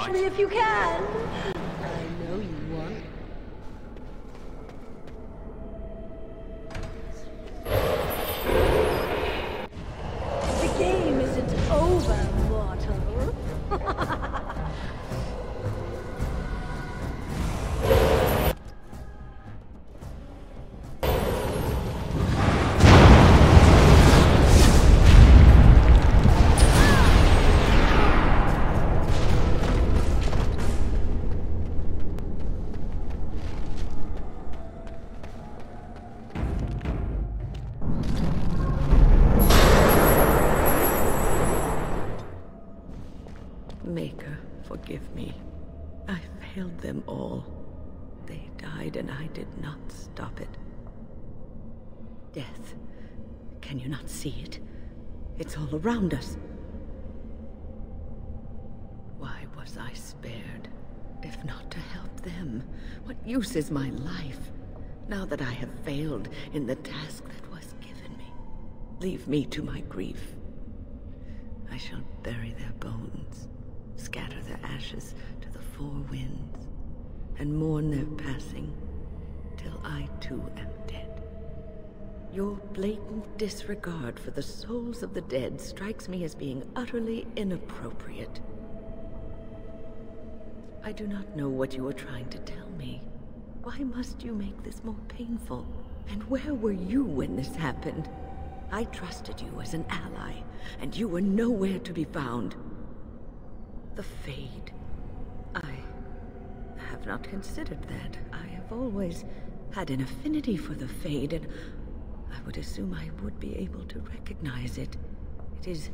fight. me if you can. I know you won't. The game isn't over, mortal. Maker, forgive me. I failed them all. They died and I did not stop it. Death. Can you not see it? It's all around us. Why was I spared? If not to help them, what use is my life, now that I have failed in the task that was given me? Leave me to my grief. I shall bury their bones, scatter their ashes to the four winds, and mourn their passing, till I too am dead. Your blatant disregard for the souls of the dead strikes me as being utterly inappropriate. I do not know what you are trying to tell me. Why must you make this more painful? And where were you when this happened? I trusted you as an ally, and you were nowhere to be found. The Fade. I have not considered that. I have always had an affinity for the Fade, and I would assume I would be able to recognize it. It is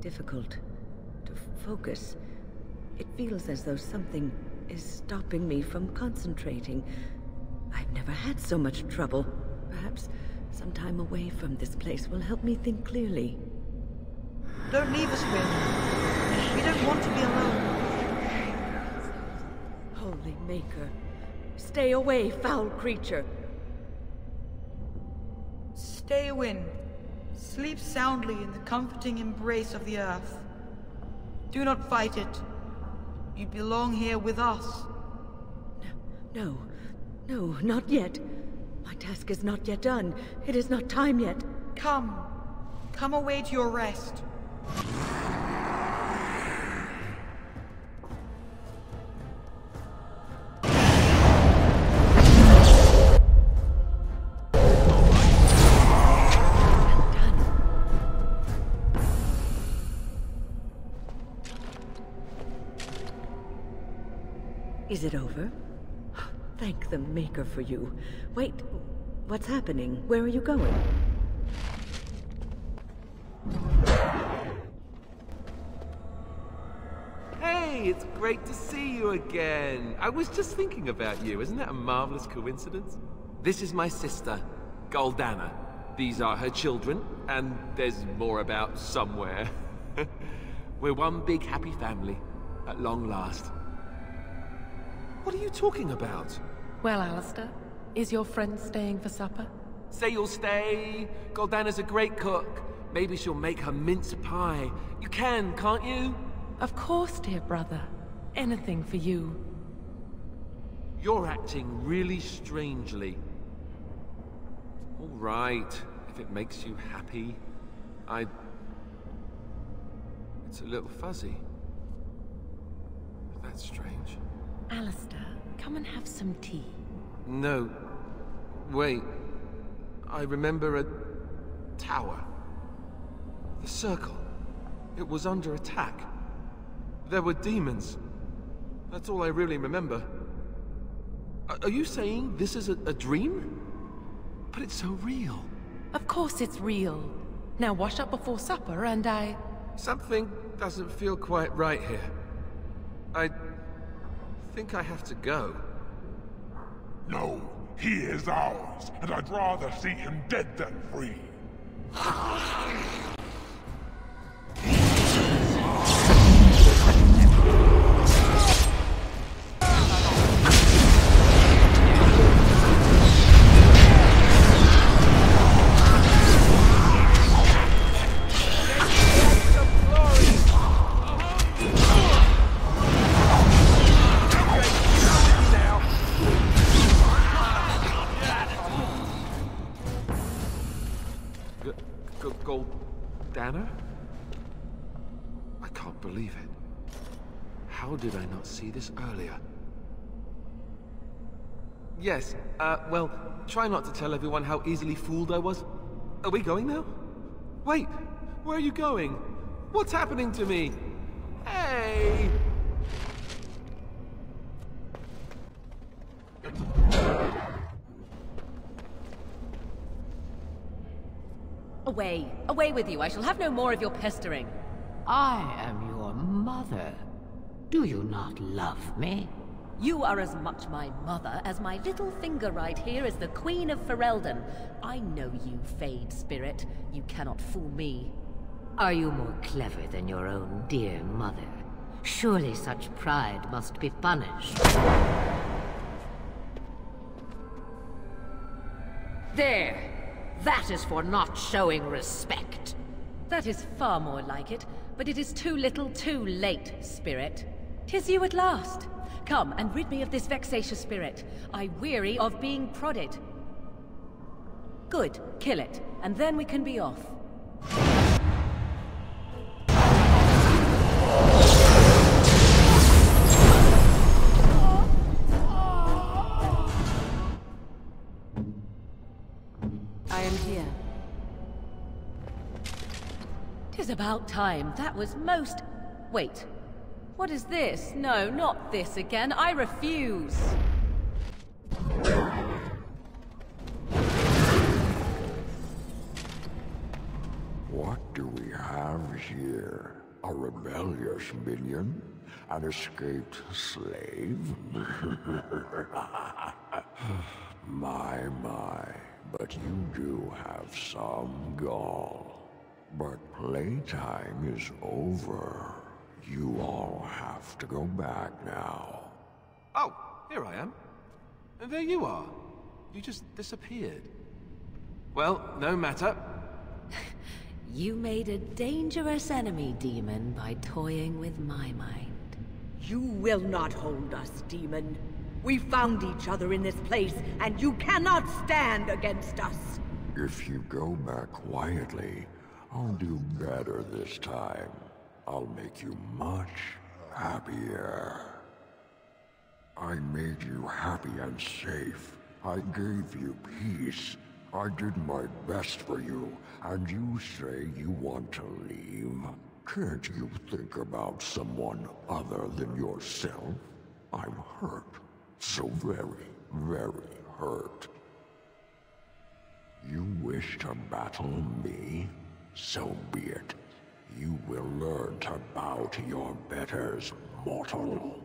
difficult to focus. It feels as though something is stopping me from concentrating. I've never had so much trouble. Perhaps some time away from this place will help me think clearly. Don't leave us, Wynn. We don't want to be alone. Holy Maker, stay away, foul creature. Stay, Wynn. Sleep soundly in the comforting embrace of the earth. Do not fight it. You belong here with us. No, not yet. My task is not yet done. It is not time yet. Come away to your rest. Is it over? Thank the Maker for you. Wait, what's happening? Where are you going? Hey, it's great to see you again. I was just thinking about you. Isn't that a marvelous coincidence? This is my sister, Goldana. These are her children, and there's more about somewhere. We're one big happy family, at long last. What are you talking about? Well, Alistair, is your friend staying for supper? Say you'll stay. Goldana's a great cook. Maybe she'll make her mince pie. You can, can't you? Of course, dear brother. Anything for you. You're acting really strangely. All right, if it makes you happy. It's a little fuzzy. That's strange. Alistair, come and have some tea. No. Wait. I remember a tower. The circle. It was under attack. There were demons. That's all I really remember. Are you saying this is a dream? But it's so real. Of course it's real. Now wash up before supper and Something doesn't feel quite right here. I think I have to go. No, he is ours, and I'd rather see him dead than free. called Danner? I can't believe it. How did I not see this earlier? Yes, well, try not to tell everyone how easily fooled I was. Are we going now? Wait, where are you going? What's happening to me? Hey! Away! Away with you! I shall have no more of your pestering! I am your mother. Do you not love me? You are as much my mother as my little finger right here is the Queen of Ferelden. I know you, Fade Spirit. You cannot fool me. Are you more clever than your own dear mother? Surely such pride must be punished. There! That is for not showing respect. That is far more like it, but it is too little too late, Spirit. 'Tis you at last. Come and rid me of this vexatious spirit. I weary of being prodded. Good, kill it, and then we can be off. I am here. 'Tis about time. That was most... Wait. What is this? No, not this again. I refuse. What do we have here? A rebellious minion? An escaped slave? My, but you do have some gall. But playtime is over. You all have to go back now. Oh, here I am. And there you are. You just disappeared. Well, no matter. You made a dangerous enemy, demon, by toying with my mind. You will not hold us, demon. We found each other in this place, and you cannot stand against us. If you go back quietly, I'll do better this time. I'll make you much happier. I made you happy and safe. I gave you peace. I did my best for you, and you say you want to leave? Can't you think about someone other than yourself? I'm hurt. So very, very hurt. You wish to battle me? So be it. You will learn to bow to your betters, mortal.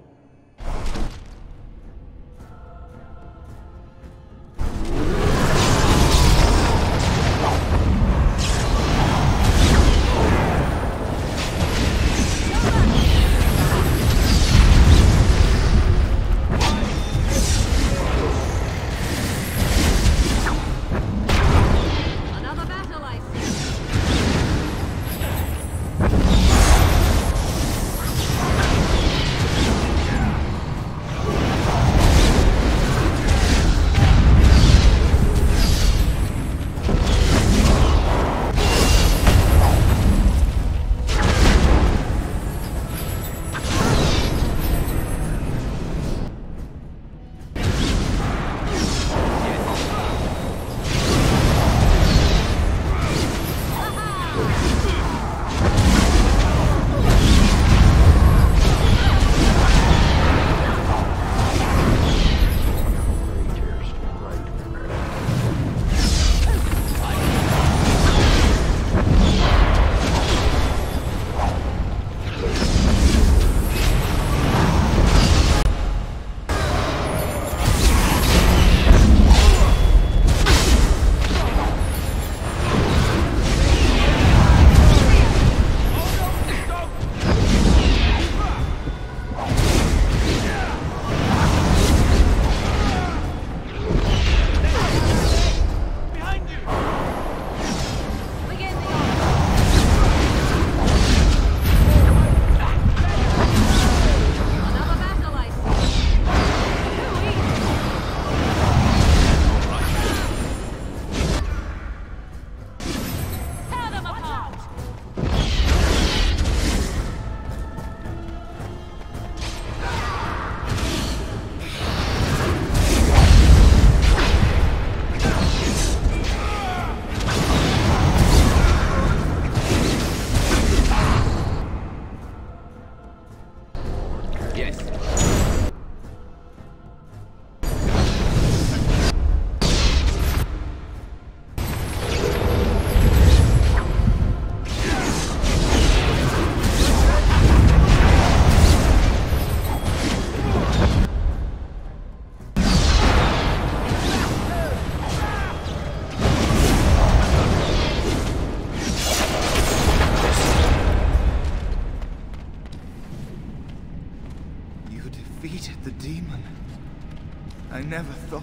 never thought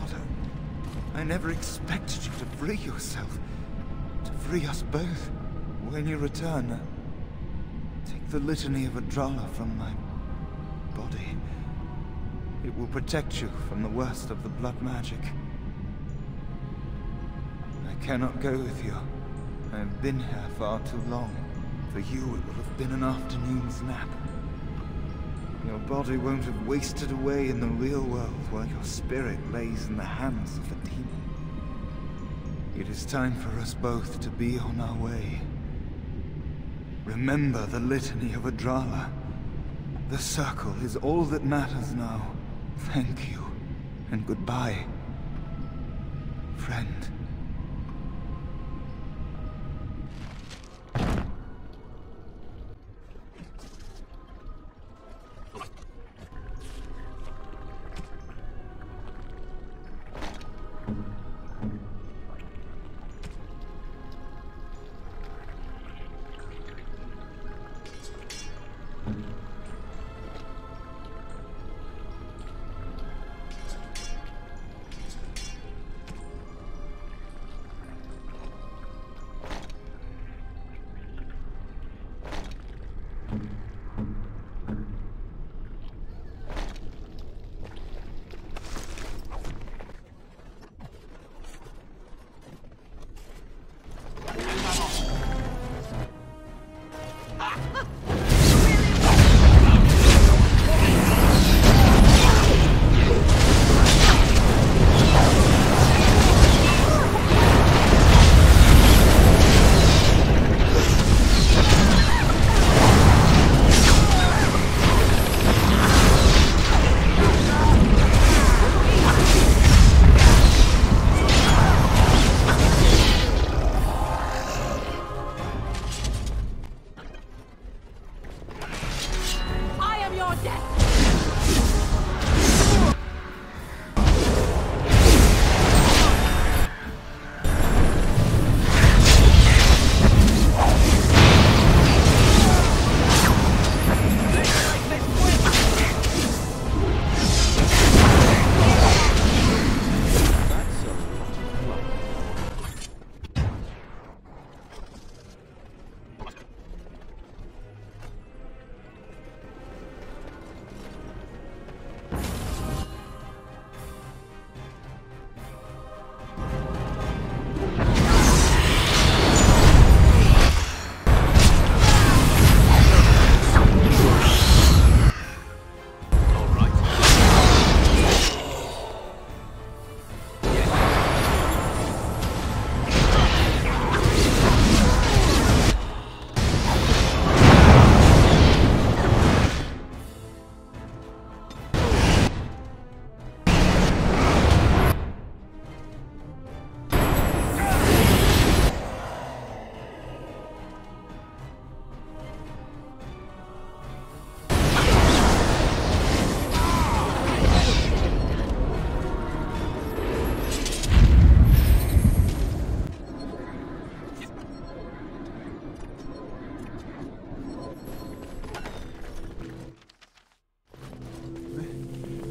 I never expected you to free yourself. To free us both. When you return, take the litany of Adrala from my body. It will protect you from the worst of the blood magic. I cannot go with you. I have been here far too long. For you, it will have been an afternoon's nap. Your body won't have wasted away in the real world while your spirit lays in the hands of a demon. It is time for us both to be on our way. Remember the litany of Adrala. The circle is all that matters now. Thank you, and goodbye, friend.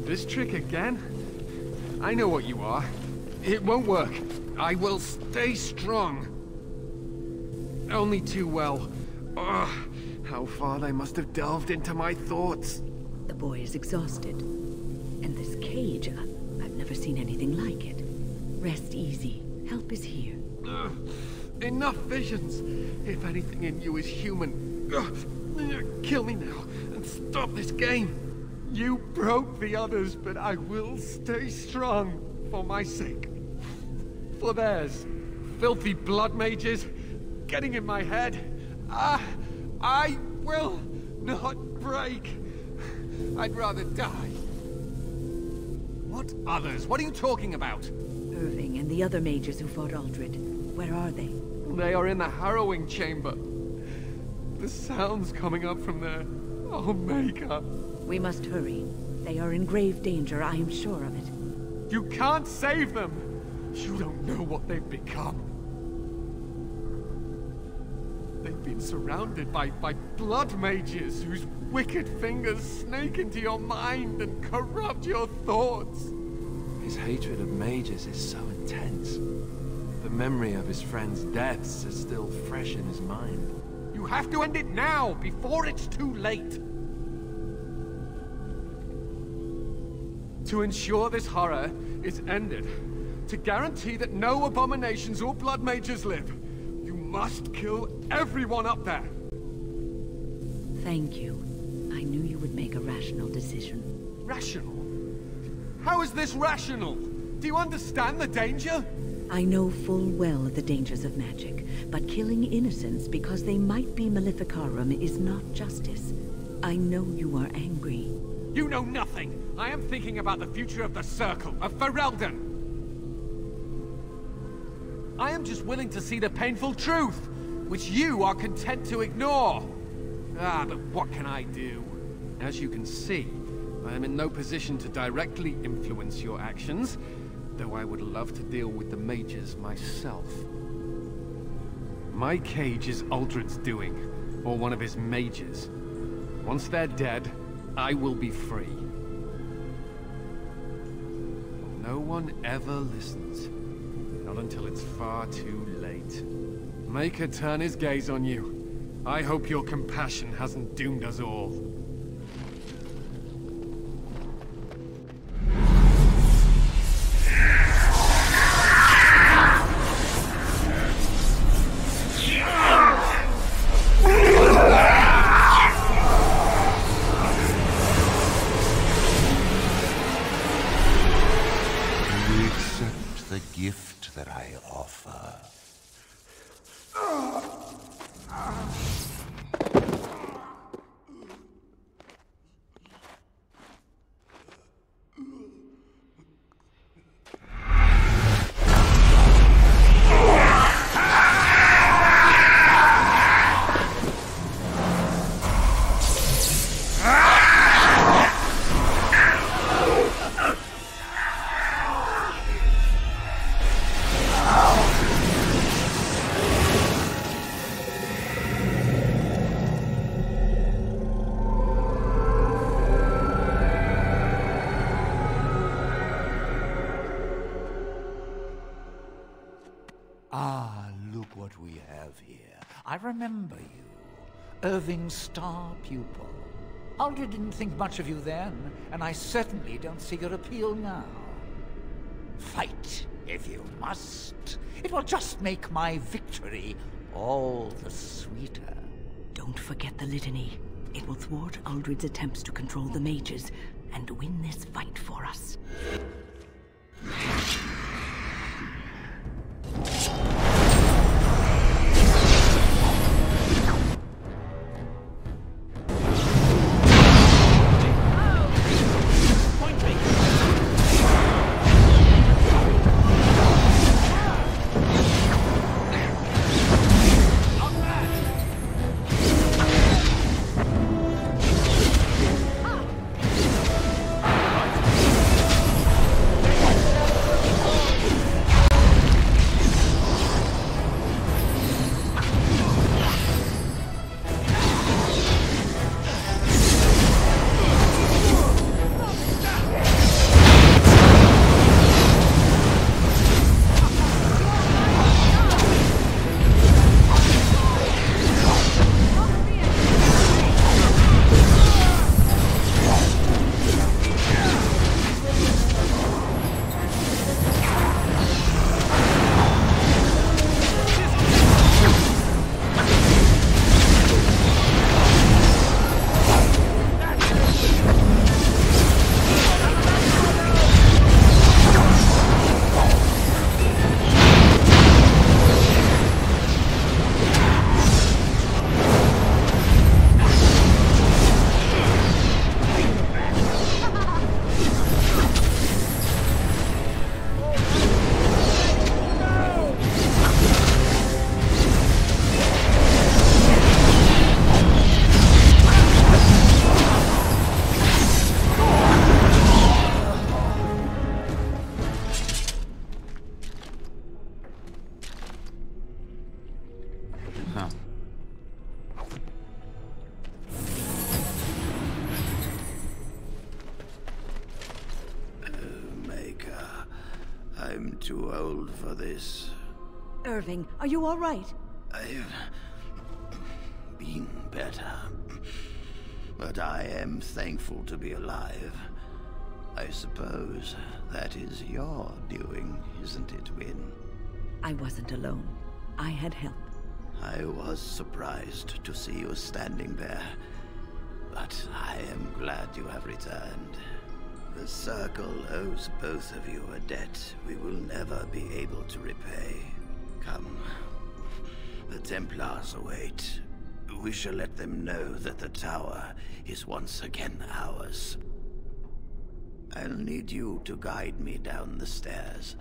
This trick again? I know what you are. It won't work. I will stay strong. Only too well. Ugh, how far they must have delved into my thoughts. The boy is exhausted. And this cage, I've never seen anything like it. Rest easy. Help is here. Enough visions. If anything in you is human, kill me now and stop this game. You broke the others, but I will stay strong for my sake. For theirs. Filthy blood mages getting in my head. I will not break. I'd rather die. What others? What are you talking about? Irving and the other mages who fought Aldred. Where are they? They are in the harrowing chamber. The sounds coming up from there. Oh, Maker. We must hurry. They are in grave danger, I am sure of it. You can't save them! You don't know what they've become. They've been surrounded by blood mages whose wicked fingers snake into your mind and corrupt your thoughts. His hatred of mages is so intense. The memory of his friends' deaths is still fresh in his mind. You have to end it now, before it's too late. To ensure this horror is ended, to guarantee that no abominations or blood mages live, you must kill everyone up there. Thank you. I knew you would make a rational decision. Rational? How is this rational? Do you understand the danger? I know full well the dangers of magic, but killing innocents because they might be Maleficarum is not justice. I know you are angry. You know nothing! I am thinking about the future of the Circle, of Ferelden! I am just willing to see the painful truth, which you are content to ignore. Ah, but what can I do? As you can see, I am in no position to directly influence your actions, though I would love to deal with the mages myself. My cage is Uldred's doing, or one of his mages. Once they're dead, I will be free. No one ever listens. Not until it's far too late. Maker turn his gaze on you. I hope your compassion hasn't doomed us all. Gift that I offer. Ah, look what we have here. I remember you. Irving's star pupil. Uldred didn't think much of you then, and I certainly don't see your appeal now. Fight, if you must. It will just make my victory all the sweeter. Don't forget the litany. It will thwart Uldred's attempts to control the mages, and win this fight for us. too old for this. Irving, are you all right? I've been better. But I am thankful to be alive. I suppose that is your doing, isn't it, Wynne? I wasn't alone. I had help. I was surprised to see you standing there. But I am glad you have returned. The Circle owes both of you a debt we will never be able to repay. Come. The Templars await. We shall let them know that the tower is once again ours. I'll need you to guide me down the stairs.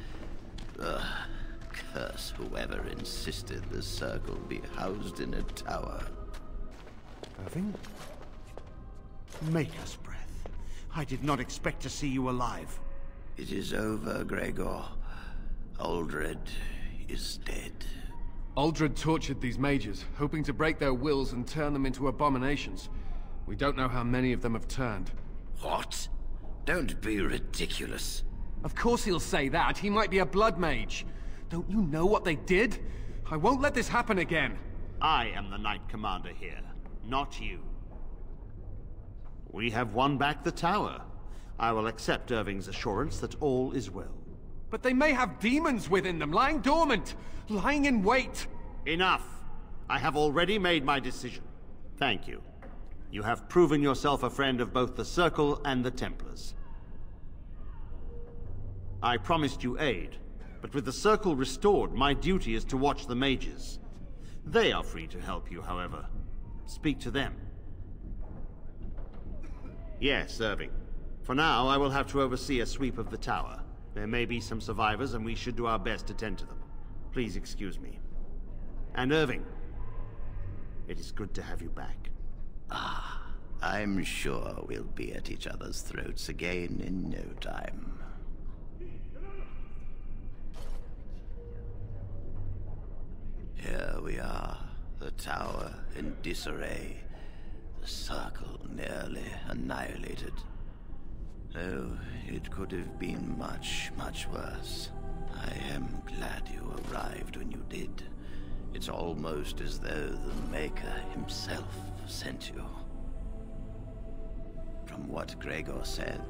Curse whoever insisted the Circle be housed in a tower. Irving? Maker's breath. I did not expect to see you alive. It is over, Gregor. Aldred is dead. Aldred tortured these mages, hoping to break their wills and turn them into abominations. We don't know how many of them have turned. What? Don't be ridiculous. Of course he'll say that. He might be a blood mage. Don't you know what they did? I won't let this happen again. I am the Knight Commander here, not you. We have won back the tower. I will accept Irving's assurance that all is well. But they may have demons within them, lying dormant, lying in wait. Enough. I have already made my decision. Thank you. You have proven yourself a friend of both the Circle and the Templars. I promised you aid, but with the Circle restored, my duty is to watch the mages. They are free to help you, however. Speak to them. Yes, Irving. For now, I will have to oversee a sweep of the tower. There may be some survivors, and we should do our best to tend to them. Please excuse me. And Irving, it is good to have you back. I'm sure we'll be at each other's throats again in no time. Here we are, the tower in disarray, the Circle nearly annihilated. Oh, it could have been much, much worse. I am glad you arrived when you did. It's almost as though the Maker himself sent you. From what Gregor said,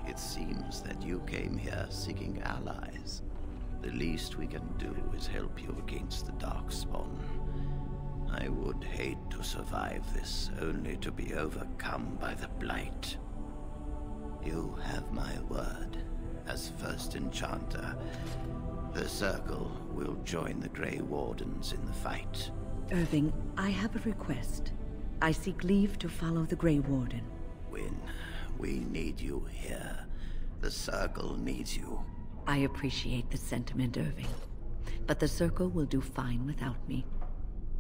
it seems that you came here seeking allies. The least we can do is help you against the Darkspawn. I would hate to survive this, only to be overcome by the Blight. You have my word. As first enchanter, the Circle will join the Grey Wardens in the fight. Irving, I have a request. I seek leave to follow the Grey Warden. Wynne, we need you here. The Circle needs you. I appreciate the sentiment, Irving. But the Circle will do fine without me.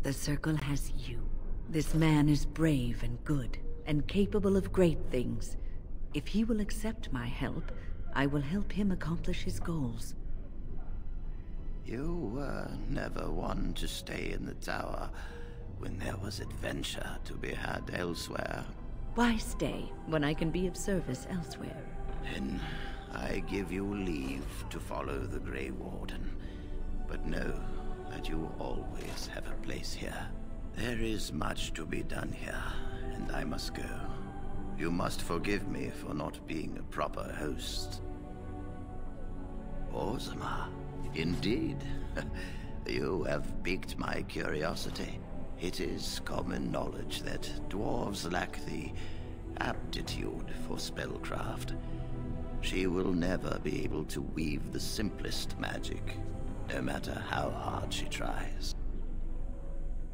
The Circle has you. This man is brave and good, and capable of great things. If he will accept my help, I will help him accomplish his goals. You were never one to stay in the tower when there was adventure to be had elsewhere. Why stay when I can be of service elsewhere? Then I give you leave to follow the Grey Warden. But know that you always have a place here. There is much to be done here, and I must go. You must forgive me for not being a proper host. Orzammar, indeed. You have piqued my curiosity. It is common knowledge that dwarves lack the aptitude for spellcraft. She will never be able to weave the simplest magic, no matter how hard she tries.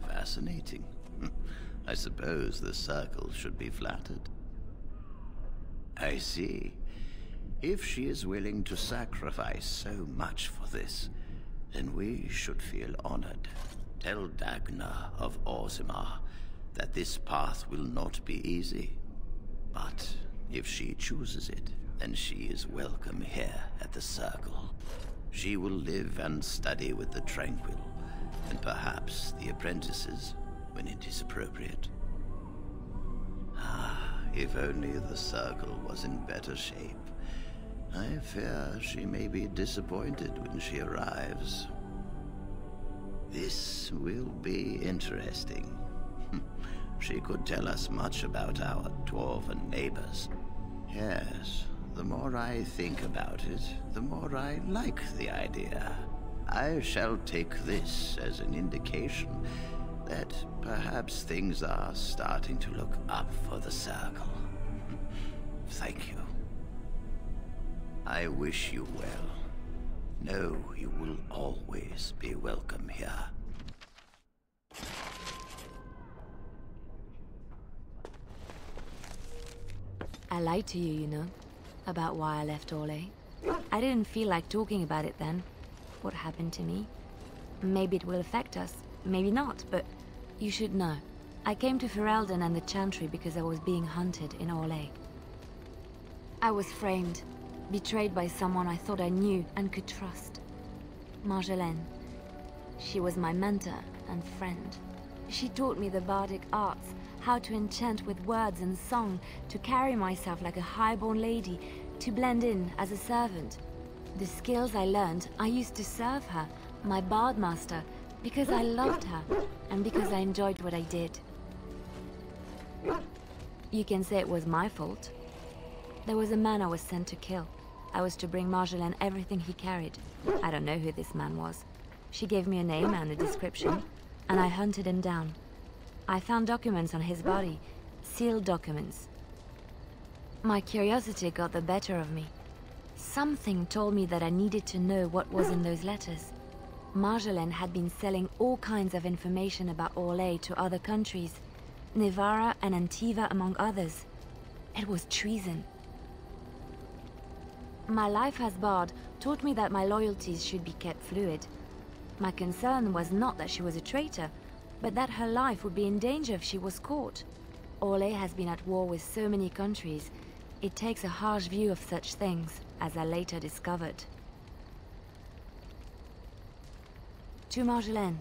Fascinating. I suppose the Circle should be flattered. I see. If she is willing to sacrifice so much for this, then we should feel honored. Tell Dagna of Orzammar that this path will not be easy. But if she chooses it, then she is welcome here at the Circle. She will live and study with the Tranquil, and perhaps the apprentices, when it is appropriate. If only the Circle was in better shape. I fear she may be disappointed when she arrives. This will be interesting. She could tell us much about our dwarven neighbors. Yes, the more I think about it, the more I like the idea. I shall take this as an indication that perhaps things are starting to look up for the Circle. Thank you. I wish you well. Know you will always be welcome here. I lied to you, you know, about why I left Orlais. I didn't feel like talking about it then, what happened to me. Maybe it will affect us, maybe not, but you should know. I came to Ferelden and the Chantry because I was being hunted in Orlais. I was framed, betrayed by someone I thought I knew and could trust. Marjolaine. She was my mentor and friend. She taught me the bardic arts, how to enchant with words and song, to carry myself like a highborn lady, to blend in as a servant. The skills I learned, I used to serve her, my bard master, because I loved her, and because I enjoyed what I did. You can say it was my fault. There was a man I was sent to kill. I was to bring Marjolaine everything he carried. I don't know who this man was. She gave me a name and a description, and I hunted him down. I found documents on his body, sealed documents. My curiosity got the better of me. Something told me that I needed to know what was in those letters. Marjolaine had been selling all kinds of information about Orlais to other countries, Nevara and Antiva among others. It was treason. My life as bard taught me that my loyalties should be kept fluid. My concern was not that she was a traitor, but that her life would be in danger if she was caught. Orlais has been at war with so many countries. It takes a harsh view of such things, as I later discovered. To Marjolaine.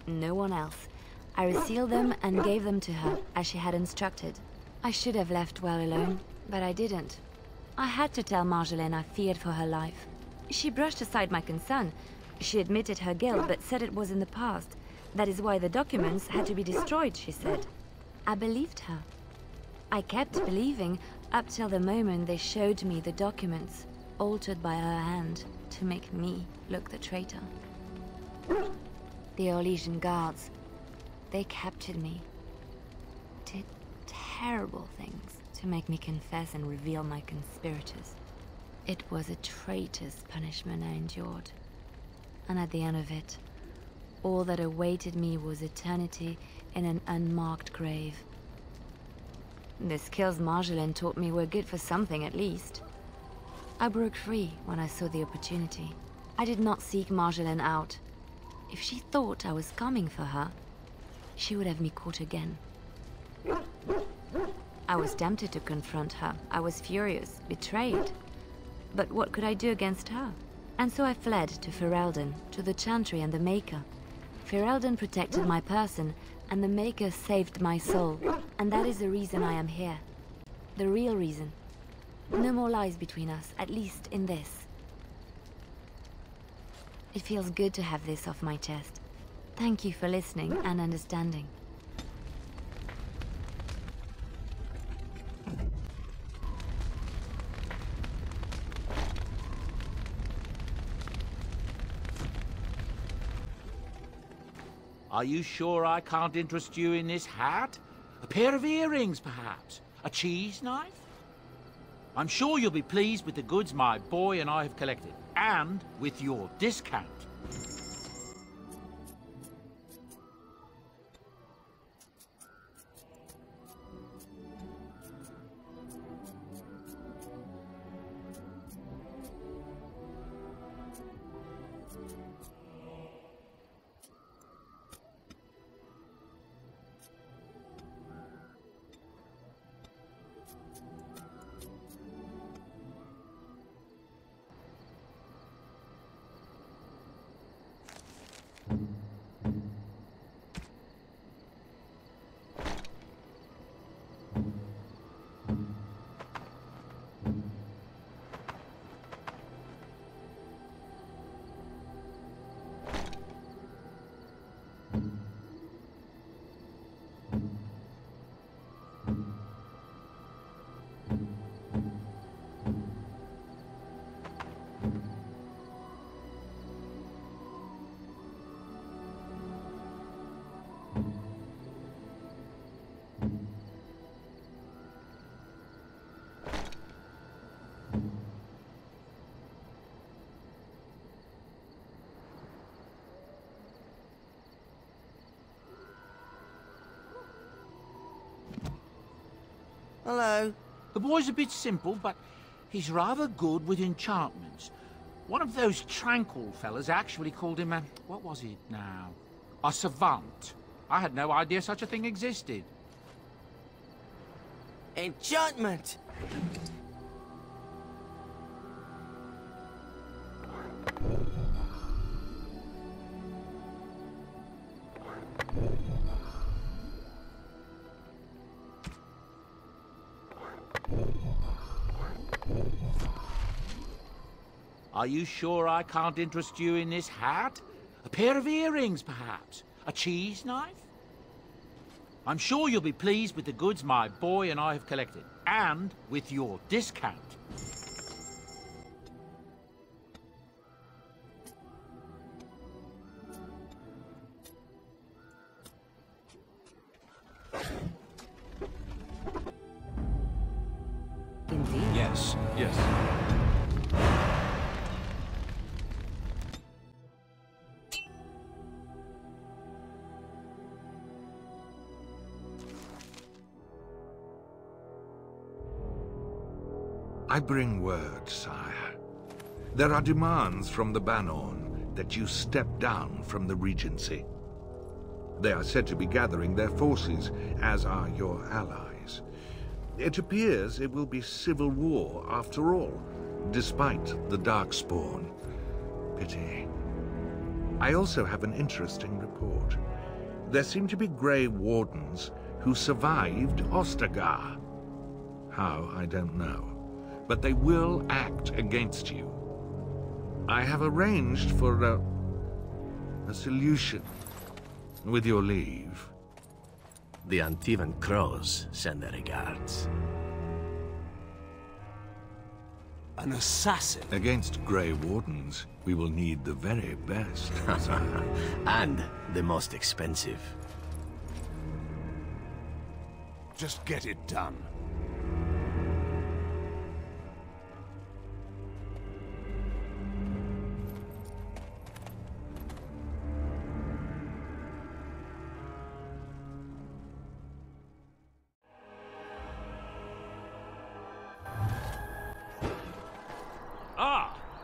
No one else. I resealed them and gave them to her, as she had instructed. I should have left well alone, but I didn't. I had to tell Marjolaine I feared for her life. She brushed aside my concern. She admitted her guilt, but said it was in the past. That is why the documents had to be destroyed, she said. I believed her. I kept believing up till the moment they showed me the documents, altered by her hand, to make me look the traitor. The Orlesian guards, they captured me. Did terrible things to make me confess and reveal my conspirators. It was a traitor's punishment I endured. And at the end of it, all that awaited me was eternity in an unmarked grave. The skills Marjolaine taught me were good for something at least. I broke free when I saw the opportunity. I did not seek Marjolaine out. If she thought I was coming for her, she would have me caught again. I was tempted to confront her. I was furious, betrayed. But what could I do against her? And so I fled to Ferelden, to the Chantry and the Maker. Ferelden protected my person, and the Maker saved my soul. And that is the reason I am here. The real reason. No more lies between us, at least in this. It feels good to have this off my chest. Thank you for listening and understanding. Are you sure I can't interest you in this hat? A pair of earrings, perhaps? A cheese knife? I'm sure you'll be pleased with the goods my boy and I have collected, and with your discount. Hello. The boy's a bit simple, but he's rather good with enchantments. One of those tranquil fellas actually called him a... what was it now? A savant. I had no idea such a thing existed. Enchantment! Are you sure I can't interest you in this hat? A pair of earrings, perhaps? A cheese knife? I'm sure you'll be pleased with the goods my boy and I have collected, and with your discount. Indeed. Yes, yes. I bring word, sire. There are demands from the Banorn that you step down from the Regency. They are said to be gathering their forces, as are your allies. It appears it will be civil war after all, despite the Darkspawn. Pity. I also have an interesting report. There seem to be Grey Wardens who survived Ostagar. How, I don't know. But they will act against you. I have arranged for a solution, with your leave. The Antivan Crows send their regards. An assassin? Against Grey Wardens, we will need the very best. And the most expensive. Just get it done.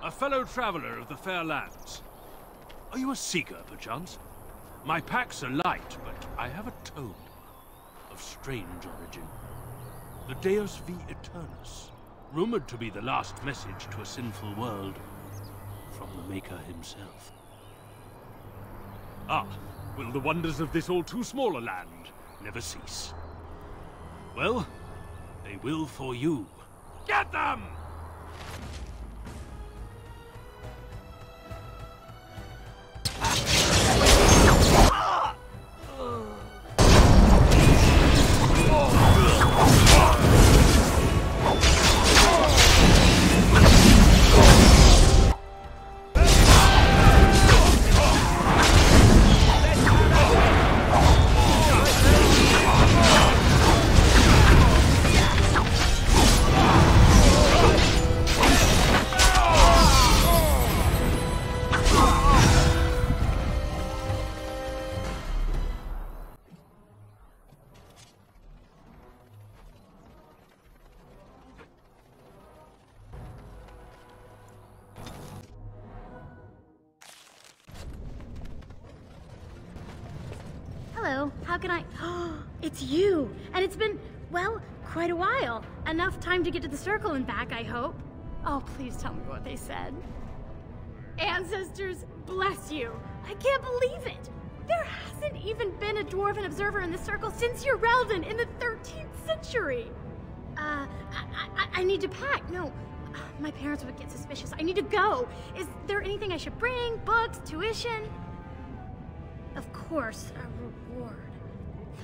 A fellow traveler of the fair lands. Are you a seeker, perchance? My packs are light, but I have a tome of strange origin. The Deus V Eternus, rumored to be the last message to a sinful world from the Maker himself. Will the wonders of this all too small a land never cease? Well, they will for you. Get them! Hello, how can I... It's you! And it's been, well, quite a while. Enough time to get to the circle and back, I hope. Oh, please tell me what they said. Ancestors, bless you. I can't believe it. There hasn't even been a dwarven observer in the circle since Urelden in the 13th century. I need to pack. No, my parents would get suspicious. I need to go. Is there anything I should bring? Books? Tuition? Of course, a reward.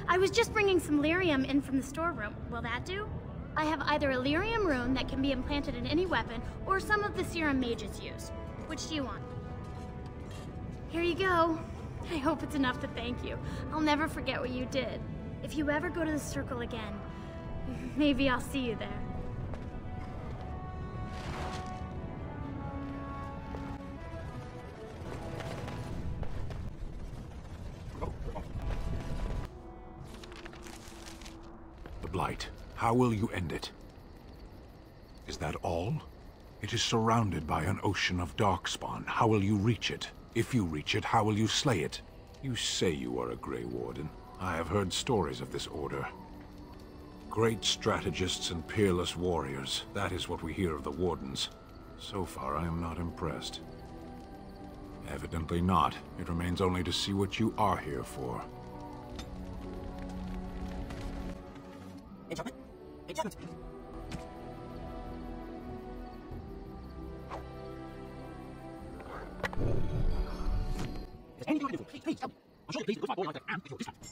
I was just bringing some lyrium in from the storeroom. Will that do? I have either a lyrium rune that can be implanted in any weapon, or some of the serum mages use. Which do you want? Here you go. I hope it's enough to thank you. I'll never forget what you did. If you ever go to the Circle again, maybe I'll see you there. The Blight. How will you end it? Is that all? It is surrounded by an ocean of darkspawn. How will you reach it? If you reach it, how will you slay it? You say you are a Grey Warden. I have heard stories of this order. Great strategists and peerless warriors. That is what we hear of the Wardens. So far, I am not impressed. Evidently not. It remains only to see what you are here for. Enchantment? Enchantment! Is anything I can do for you? Please tell me. I'm sure you're pleased with my boy like I am if you're this happy.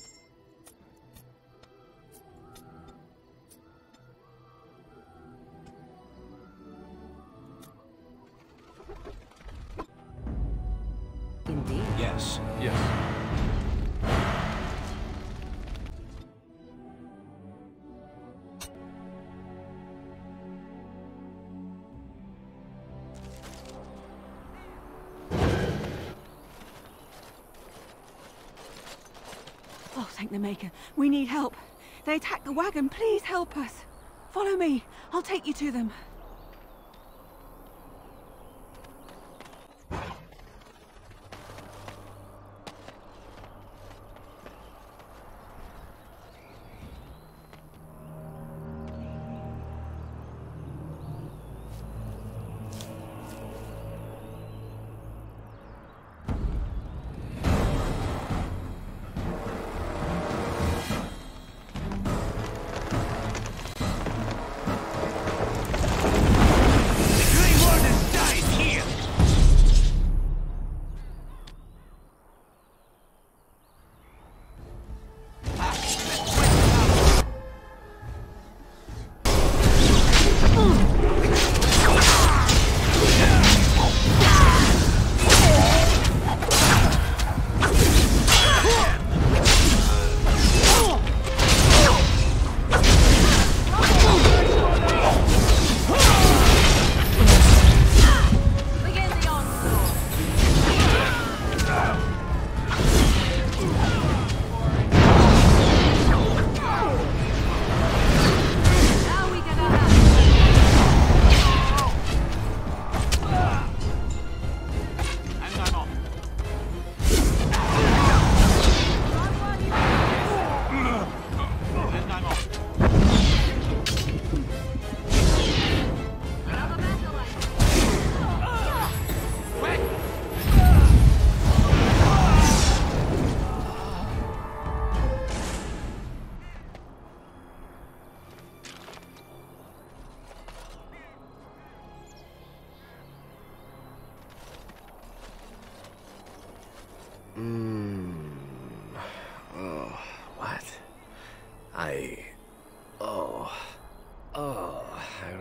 Indeed. Yes. Yes. Oh, thank the Maker. We need help. They attacked the wagon. Please help us. Follow me. I'll take you to them. Oh, what? I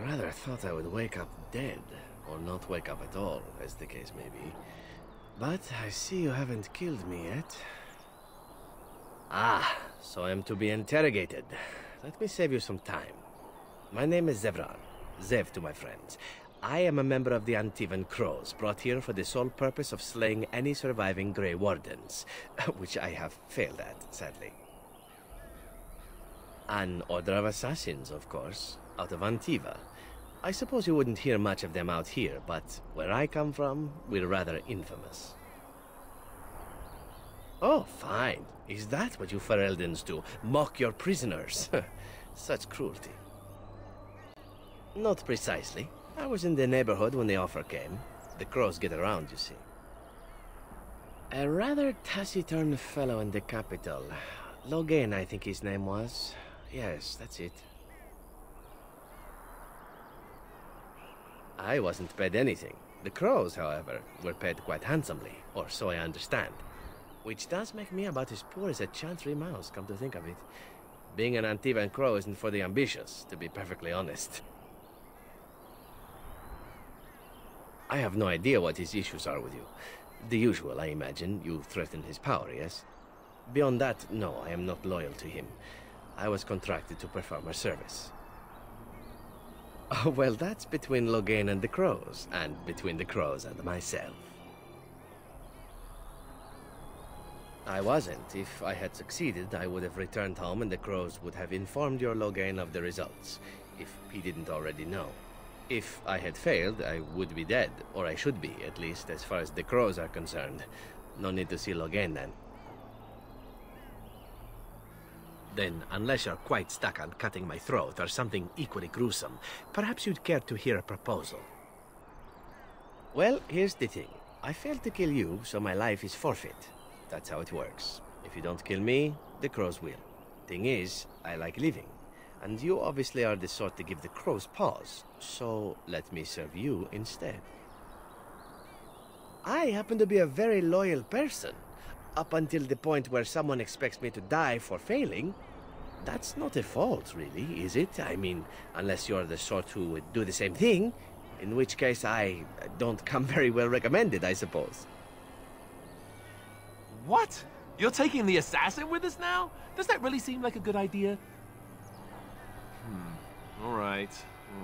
rather thought I would wake up dead, or not wake up at all, as the case may be. But I see you haven't killed me yet. Ah, so I'm to be interrogated. Let me save you some time. My name is Zevran. Zev to my friends. I am a member of the Antivan Crows, brought here for the sole purpose of slaying any surviving Grey Wardens, which I have failed at, sadly. An order of assassins, of course, out of Antiva. I suppose you wouldn't hear much of them out here, but where I come from, we're rather infamous. Oh, fine. Is that what you Fereldans do? Mock your prisoners? Such cruelty. Not precisely. I was in the neighborhood when the offer came. The Crows get around, you see. A rather taciturn fellow in the capital. Logain, I think his name was. Yes, that's it. I wasn't paid anything. The Crows, however, were paid quite handsomely, or so I understand. Which does make me about as poor as a chantry mouse, come to think of it. Being an Antivan Crow isn't for the ambitious, to be perfectly honest. I have no idea what his issues are with you. The usual, I imagine. You threatened his power, yes? Beyond that, no, I am not loyal to him. I was contracted to perform a service. Oh, well, that's between Loghain and the Crows, and between the Crows and myself. I wasn't. If I had succeeded, I would have returned home and the Crows would have informed your Loghain of the results, if he didn't already know. If I had failed, I would be dead, or I should be, at least as far as the Crows are concerned. No need to see Loghain then. Then, unless you're quite stuck on cutting my throat or something equally gruesome, perhaps you'd care to hear a proposal. Well, here's the thing. I failed to kill you, so my life is forfeit. That's how it works. If you don't kill me, the Crows will. Thing is, I like living. And you obviously are the sort to give the Crows pause, so let me serve you instead. I happen to be a very loyal person. Up until the point where someone expects me to die for failing. That's not a fault, really, is it? I mean, unless you're the sort who would do the same thing, in which case I don't come very well recommended, I suppose. What? You're taking the assassin with us now? Does that really seem like a good idea? All right.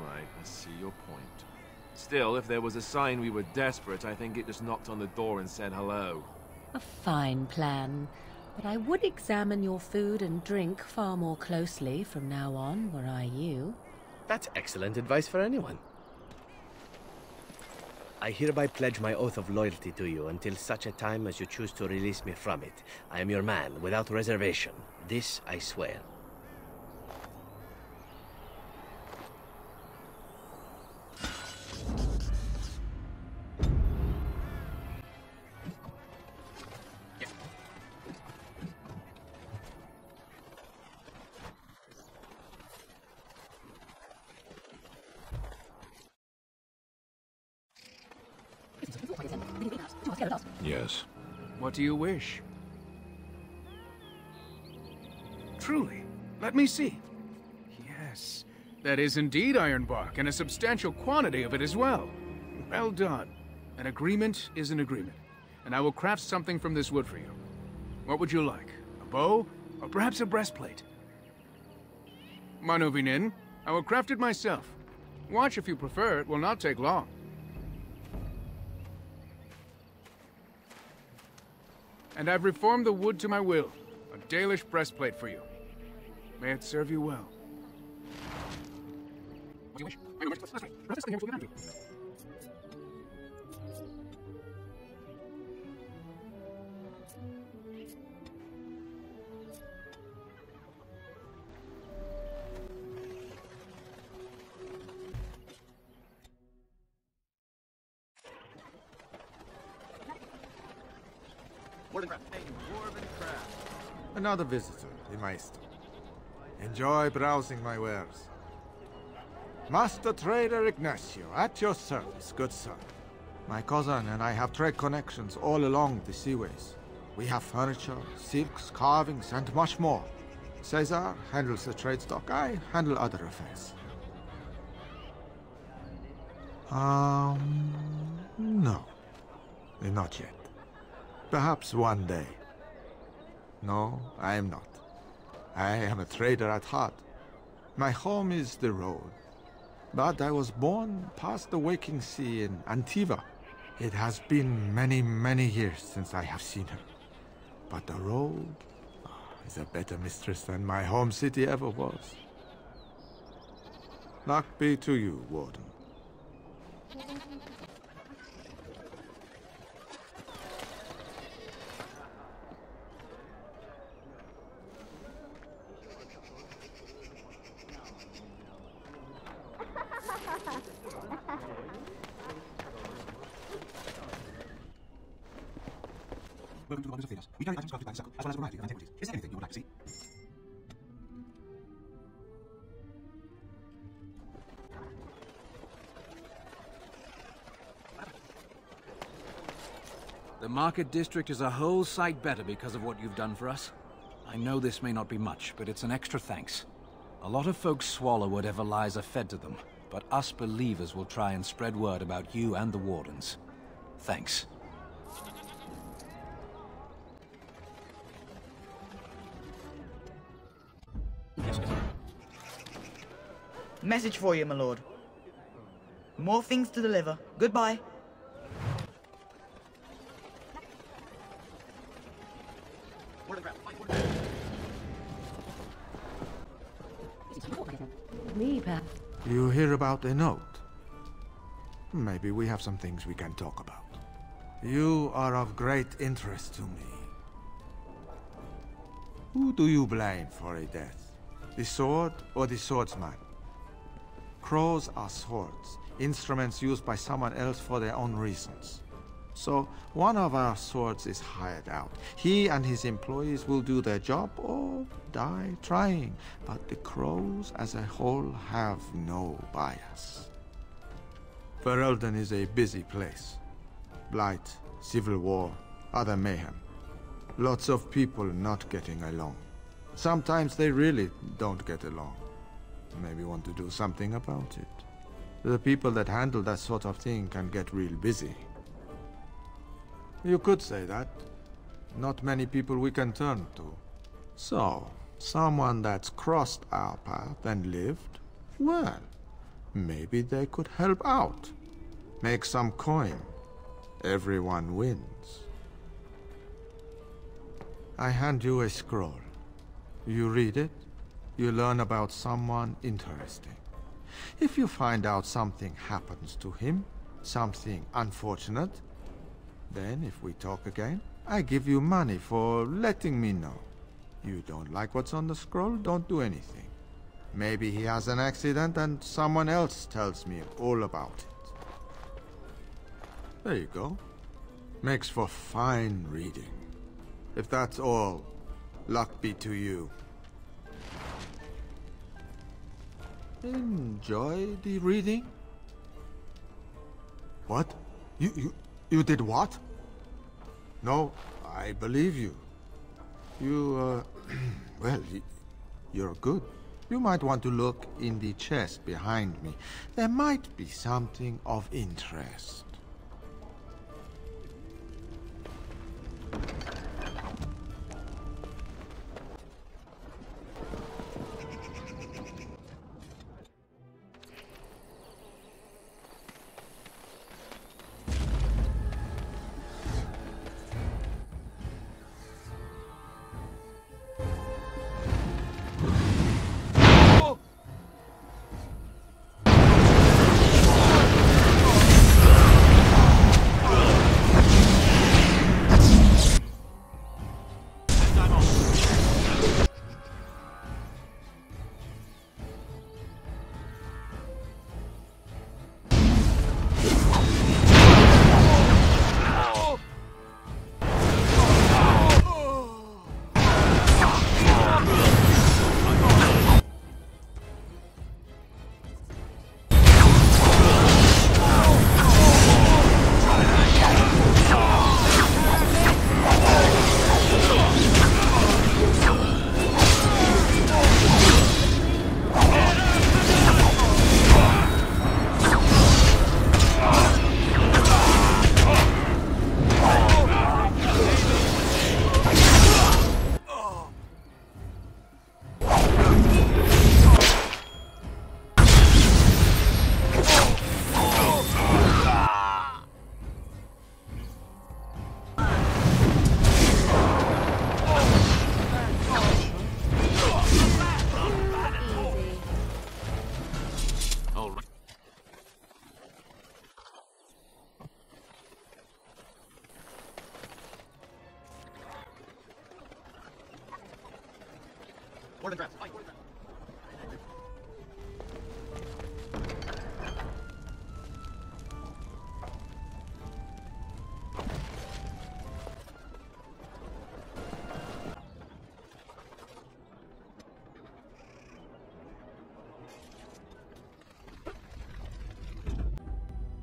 I see your point. Still, if there was a sign we were desperate, I think it just knocked on the door and said hello. A fine plan, but I would examine your food and drink far more closely from now on, were I you. That's excellent advice for anyone. I hereby pledge my oath of loyalty to you until such a time as you choose to release me from it. I am your man, without reservation. This I swear. Yes. What do you wish? Truly, let me see. Yes, that is indeed ironbark, and a substantial quantity of it as well. Well done. An agreement is an agreement, and I will craft something from this wood for you. What would you like? A bow, or perhaps a breastplate? Manovinin, I will craft it myself. Watch if you prefer, it will not take long. And I've reformed the wood to my will. A Dalish breastplate for you. May it serve you well. What do you wish? Another visitor, the Maester. Enjoy browsing my wares. Master Trader Ignacio, at your service, good sir. My cousin and I have trade connections all along the seaways. We have furniture, silks, carvings, and much more. Caesar handles the trade stock, I handle other affairs. No. Not yet. Perhaps one day. No, I am not. I am a trader at heart. My home is the road. But I was born past the waking sea in Antiva. It has been many, many years since I have seen her. But the road is a better mistress than my home city ever was. Luck be to you, Warden. Welcome to the Wonders of Thedas. We carry items crafted by the circle, as well as a variety of antiquities. Is there anything you would like to see? The market district is a whole sight better because of what you've done for us. I know this may not be much, but it's an extra thanks. A lot of folks swallow whatever lies are fed to them, but us believers will try and spread word about you and the Wardens. Thanks. Message for you, my lord. More things to deliver. Goodbye. Me, perhaps. You hear about a note? Maybe we have some things we can talk about. You are of great interest to me. Who do you blame for a death? The sword or the swordsman? Crows are swords, instruments used by someone else for their own reasons. So, one of our swords is hired out. He and his employees will do their job or die trying. But the crows as a whole have no bias. Ferelden is a busy place. Blight, civil war, other mayhem. Lots of people not getting along. Sometimes they really don't get along. Maybe want to do something about it. The people that handle that sort of thing can get real busy. You could say that. Not many people we can turn to. So, someone that's crossed our path and lived, well, maybe they could help out. Make some coin. Everyone wins. I hand you a scroll. You read it, you learn about someone interesting. If you find out something happens to him, something unfortunate, then if we talk again, I give you money for letting me know. You don't like what's on the scroll, don't do anything. Maybe he has an accident and someone else tells me all about it. There you go. Makes for fine reading. If that's all, luck be to you. Enjoy the reading? What? You did what? No, I believe you. You, well, you're good. You might want to look in the chest behind me. There might be something of interest.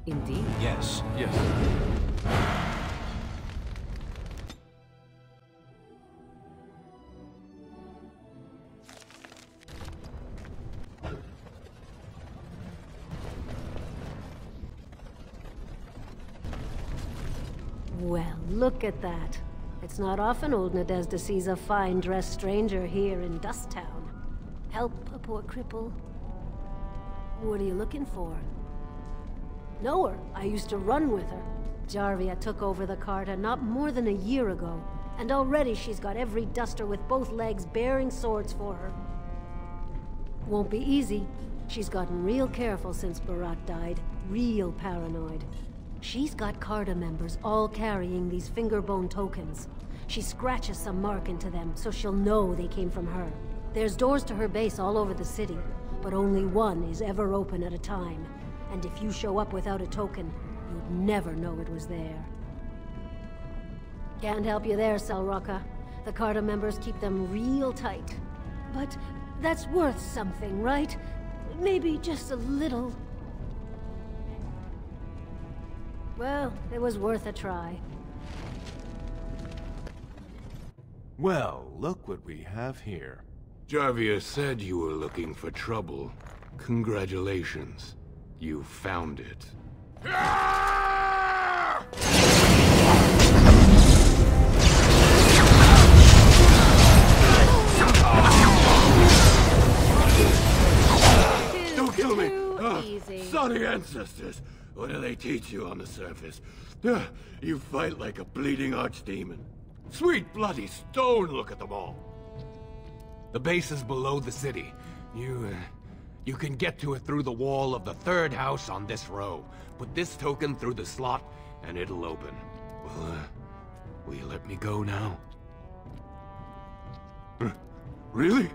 Indeed. Yes. Yes. Well, look at that. It's not often old Nadezhda sees a fine-dressed stranger here in Dust Town. Help a poor cripple. What are you looking for? Know her. I used to run with her. Jarvia took over the Carta not more than a year ago, and already she's got every duster with both legs bearing swords for her. Won't be easy. She's gotten real careful since Barat died. Real paranoid. She's got Carta members all carrying these fingerbone tokens. She scratches some mark into them so she'll know they came from her. There's doors to her base all over the city, but only one is ever open at a time. And if you show up without a token, you'd never know it was there. Can't help you there, Selrocka. The Carta members keep them real tight. But that's worth something, right? Maybe just a little. Well, it was worth a try. Well, look what we have here. Jarvia said you were looking for trouble. Congratulations. You found it. Don't kill me! Sorry ancestors! What do they teach you on the surface? You fight like a bleeding archdemon. Sweet bloody stone, look at them all. The base is below the city. You can get to it through the wall of the third house on this row. Put this token through the slot, and it'll open. Well, will you let me go now? Really?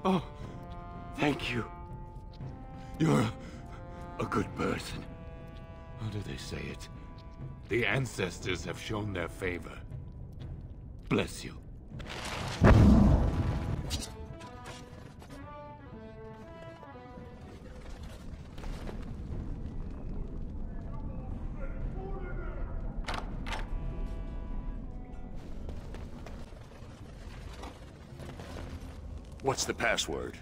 Oh, thank you. You're a good person. How do they say it? The ancestors have shown their favor. Bless you. What's the password?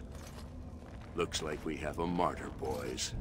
Looks like we have a martyr, boys.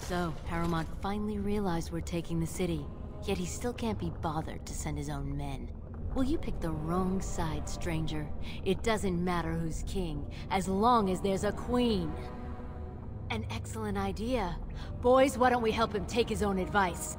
So, Harrowmont finally realized we're taking the city, yet he still can't be bothered to send his own men. Well, you picked the wrong side, stranger. It doesn't matter who's king, as long as there's a queen. An excellent idea. Boys, why don't we help him take his own advice?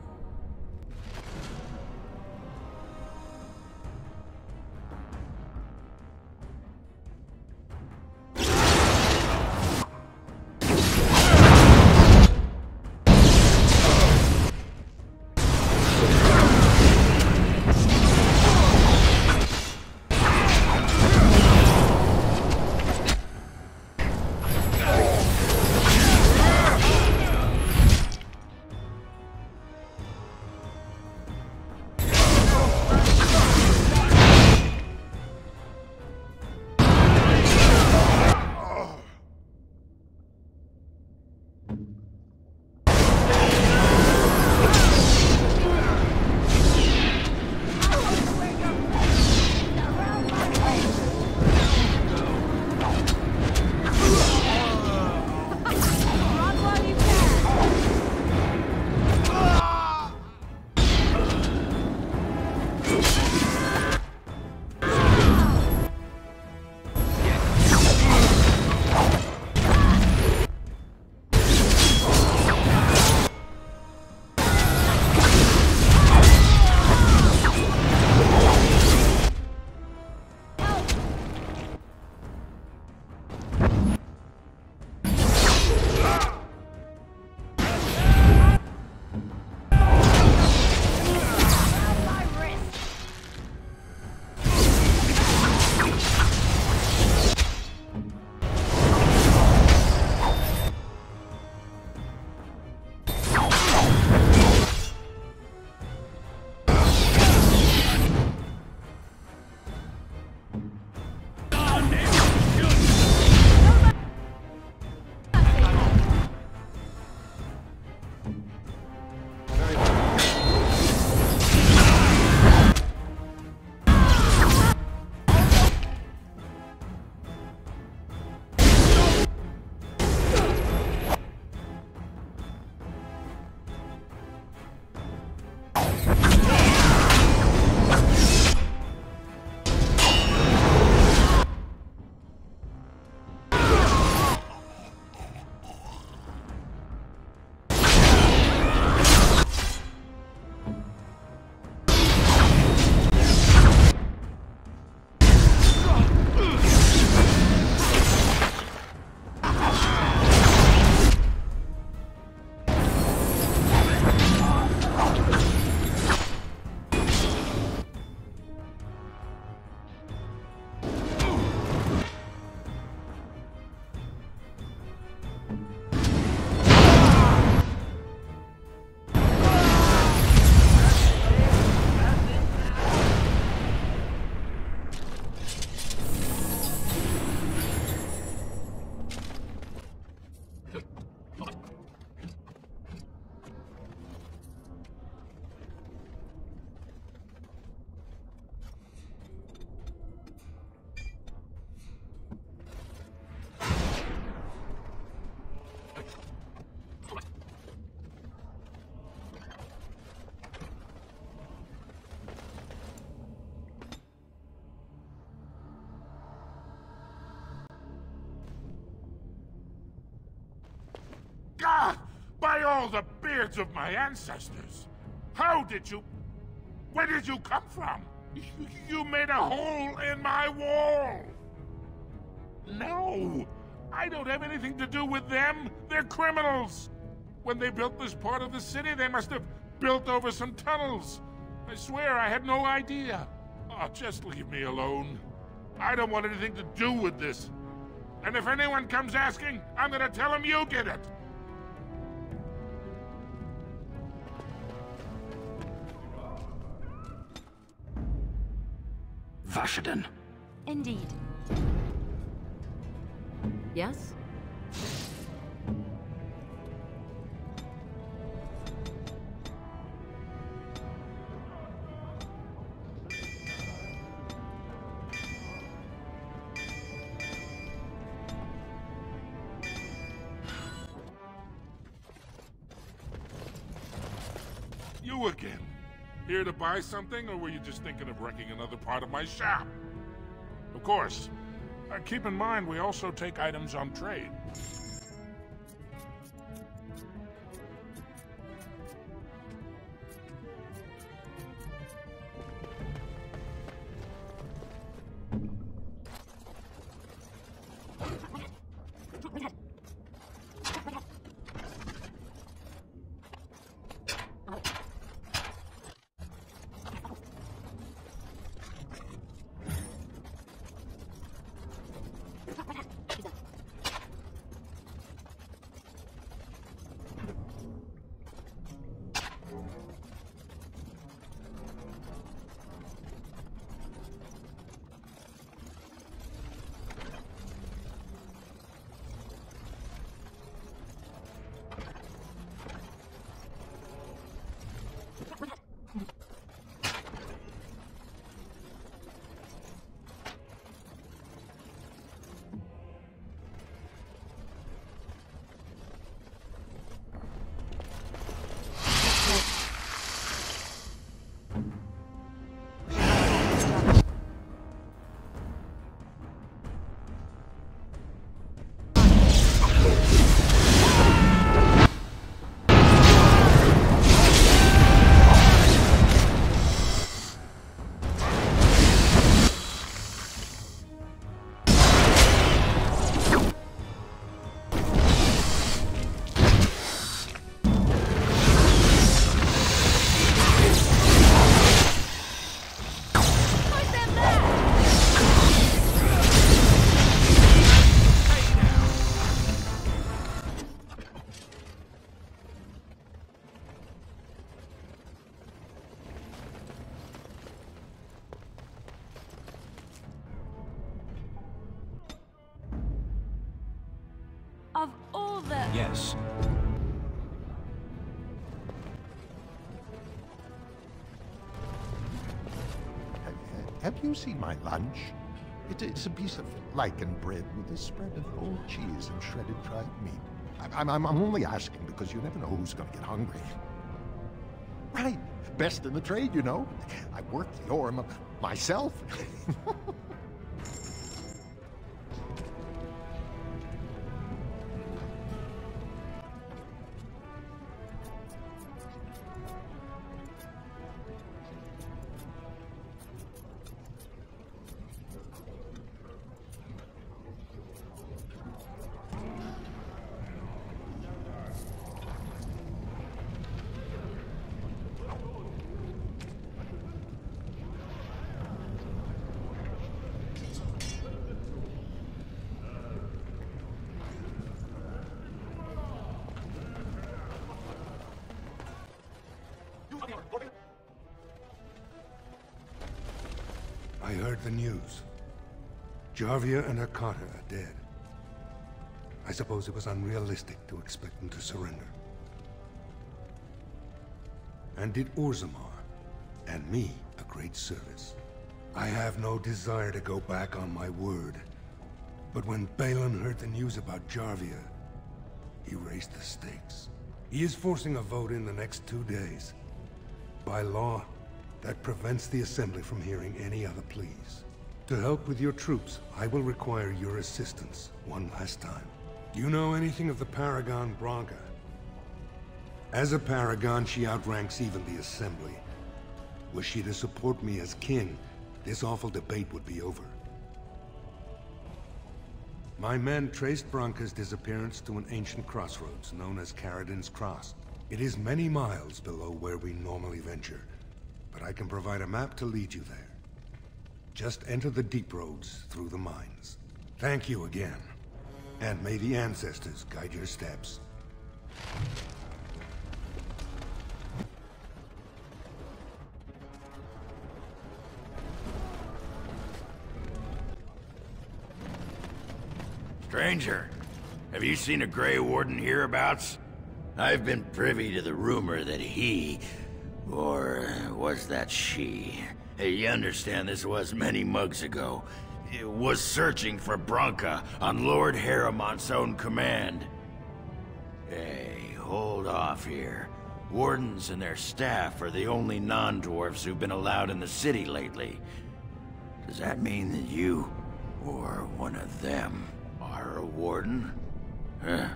Ah! By all the beards of my ancestors! How did you... Where did you come from? You made a hole in my wall! No! I don't have anything to do with them! They're criminals! When they built this part of the city, they must have built over some tunnels. I swear I had no idea. Oh, just leave me alone. I don't want anything to do with this. And if anyone comes asking, I'm gonna tell them you did it. Vashaden. Indeed. Yes? You again. Here to buy something, or were you just thinking of wrecking another part of my shop? Of course. Keep in mind, we also take items on trade. Of all the... Yes. Have you seen my lunch? It's a piece of lichen bread with a spread of old cheese and shredded dried meat. I'm only asking because you never know who's going to get hungry. Right. Best in the trade, you know. I work the Orm myself. I heard the news. Jarvia and her Carter are dead. I suppose it was unrealistic to expect them to surrender. And did Orzammar and me a great service. I have no desire to go back on my word. But when Balin heard the news about Jarvia, he raised the stakes. He is forcing a vote in the next 2 days. By law, that prevents the Assembly from hearing any other pleas. To help with your troops, I will require your assistance one last time. Do you know anything of the Paragon Branca? As a Paragon, she outranks even the Assembly. Were she to support me as king, this awful debate would be over. My men traced Branca's disappearance to an ancient crossroads known as Caradin's Cross. It is many miles below where we normally venture, but I can provide a map to lead you there. Just enter the deep roads through the mines. Thank you again, and may the ancestors guide your steps. Stranger, have you seen a Grey Warden hereabouts? I've been privy to the rumor that he, or was that she? Hey, you understand this was many mugs ago. Was searching for Branca on Lord Harrimon's own command. Hey, hold off here. Wardens and their staff are the only non-dwarves who've been allowed in the city lately. Does that mean that you, or one of them, are a warden? Huh?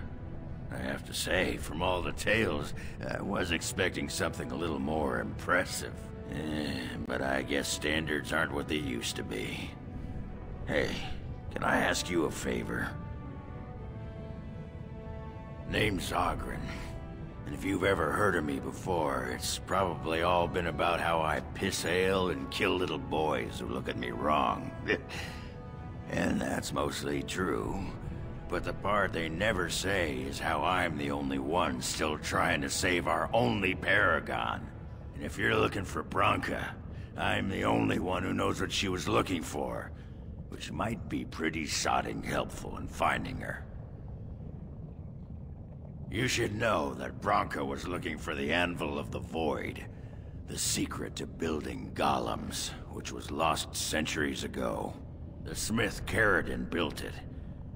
I have to say, from all the tales, I was expecting something a little more impressive. But I guess standards aren't what they used to be. Hey, can I ask you a favor? Name's Ogren. And if you've ever heard of me before, it's probably all been about how I piss ale and kill little boys who look at me wrong. And that's mostly true. But the part they never say is how I'm the only one still trying to save our only paragon. And if you're looking for Branka, I'm the only one who knows what she was looking for, which might be pretty sodding helpful in finding her. You should know that Branka was looking for the Anvil of the Void, the secret to building golems, which was lost centuries ago. The smith Caradin built it,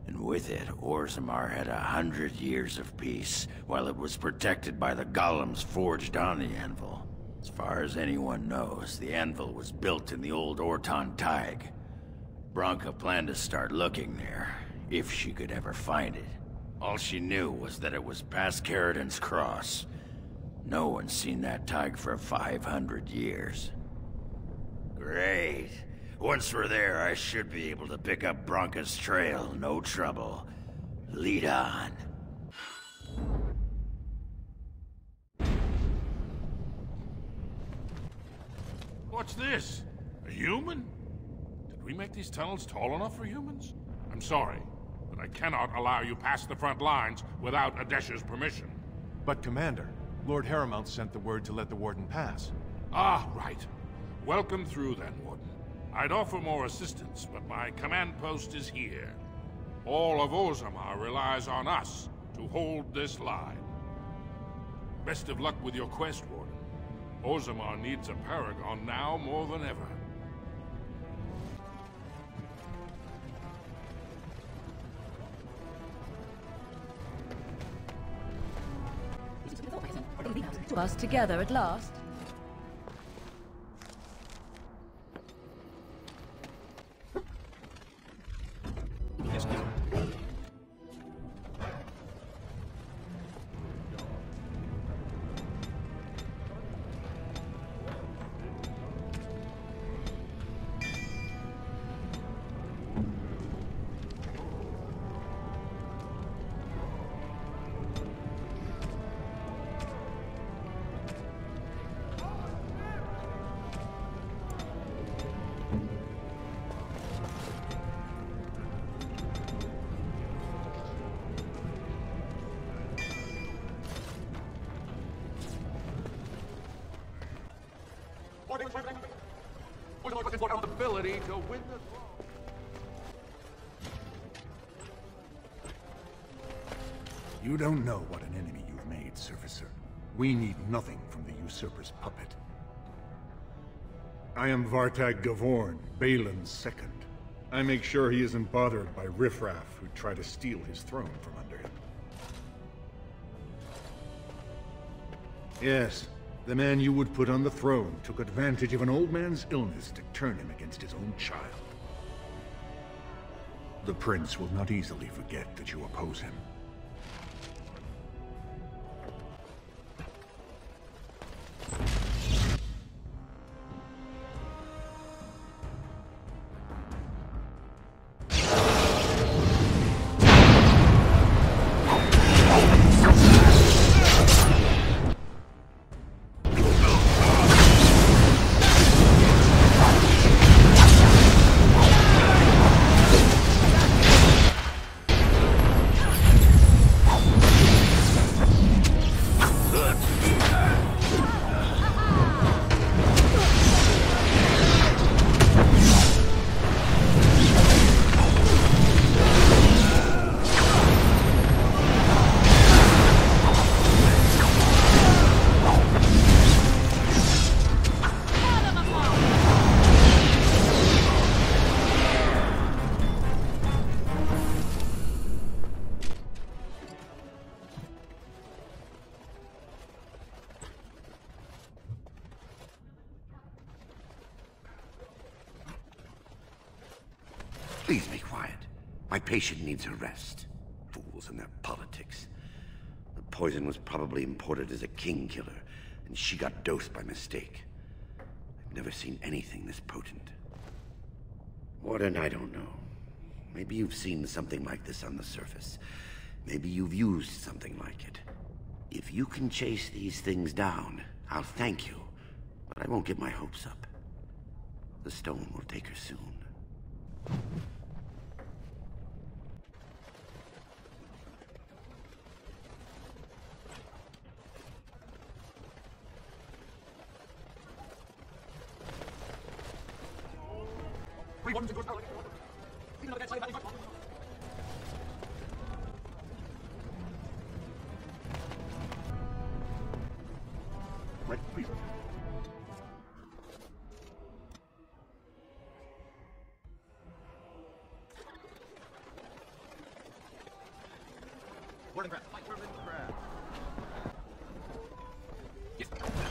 and with it, Orzammar had 100 years of peace, while it was protected by the golems forged on the anvil. As far as anyone knows, the anvil was built in the old Orton Tig. Branka planned to start looking there, if she could ever find it. All she knew was that it was past Caradin's cross. No one's seen that Tig for 500 years. Great. Once we're there, I should be able to pick up Branka's trail, no trouble. Lead on. What's this? A human? Did we make these tunnels tall enough for humans? I'm sorry, but I cannot allow you past the front lines without Adesh's permission. But Commander, Lord Harrowmount sent the word to let the Warden pass. Ah, right. Welcome through then, Warden. I'd offer more assistance, but my command post is here. All of Orzammar relies on us to hold this line. Best of luck with your quest, Warden. Orzammar needs a paragon now more than ever. Us together at last. Ability to win the You don't know what an enemy you've made, Surfacer. We need nothing from the usurper's puppet. I am Vartag Gavorn, Balin's second. I make sure he isn't bothered by riffraff who try to steal his throne from under him. Yes, the man you would put on the throne took advantage of an old man's illness to turn him against his own child. The prince will not easily forget that you oppose him. Please be quiet. My patient needs a rest. Fools and their politics. The poison was probably imported as a king killer, and she got dosed by mistake. I've never seen anything this potent. Warden, I don't know. Maybe you've seen something like this on the surface. Maybe you've used something like it. If you can chase these things down, I'll thank you, but I won't get my hopes up. The stone will take her soon.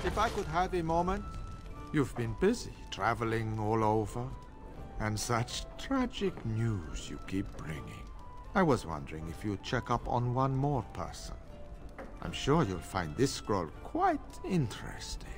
If I could have a moment. You've been busy traveling all over, and such tragic news you keep bringing. I was wondering if you'd check up on one more person. I'm sure you'll find this scroll quite interesting.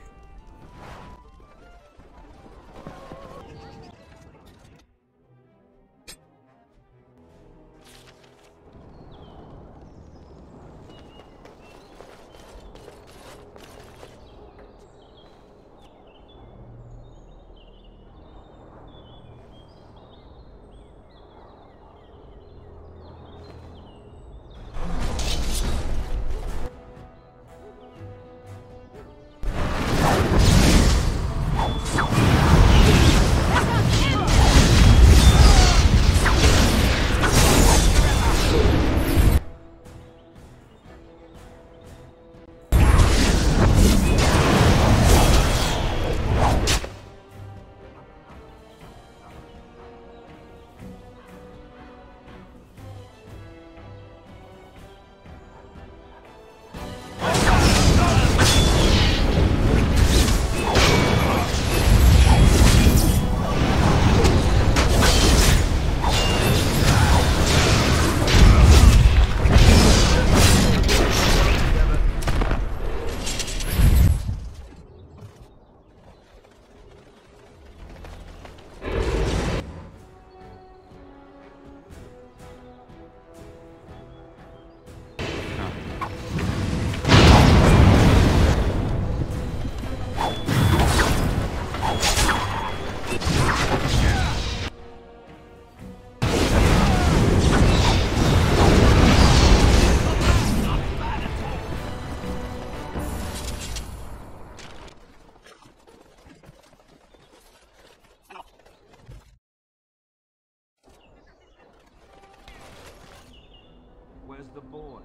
Where's the boy?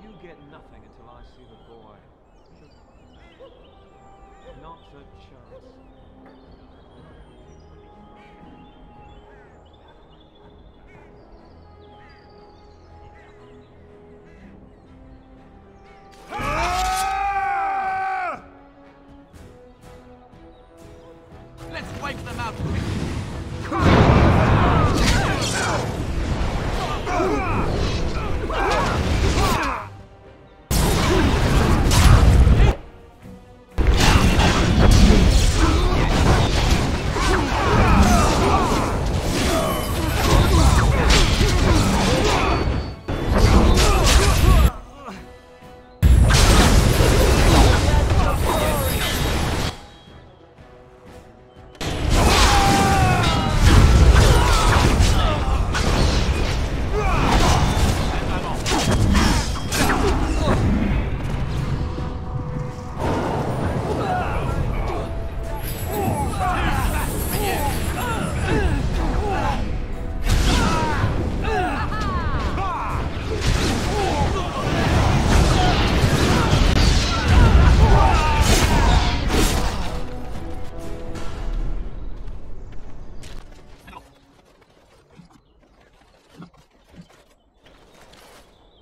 You get nothing until I see the boy. Not a chance. Let's wake them out.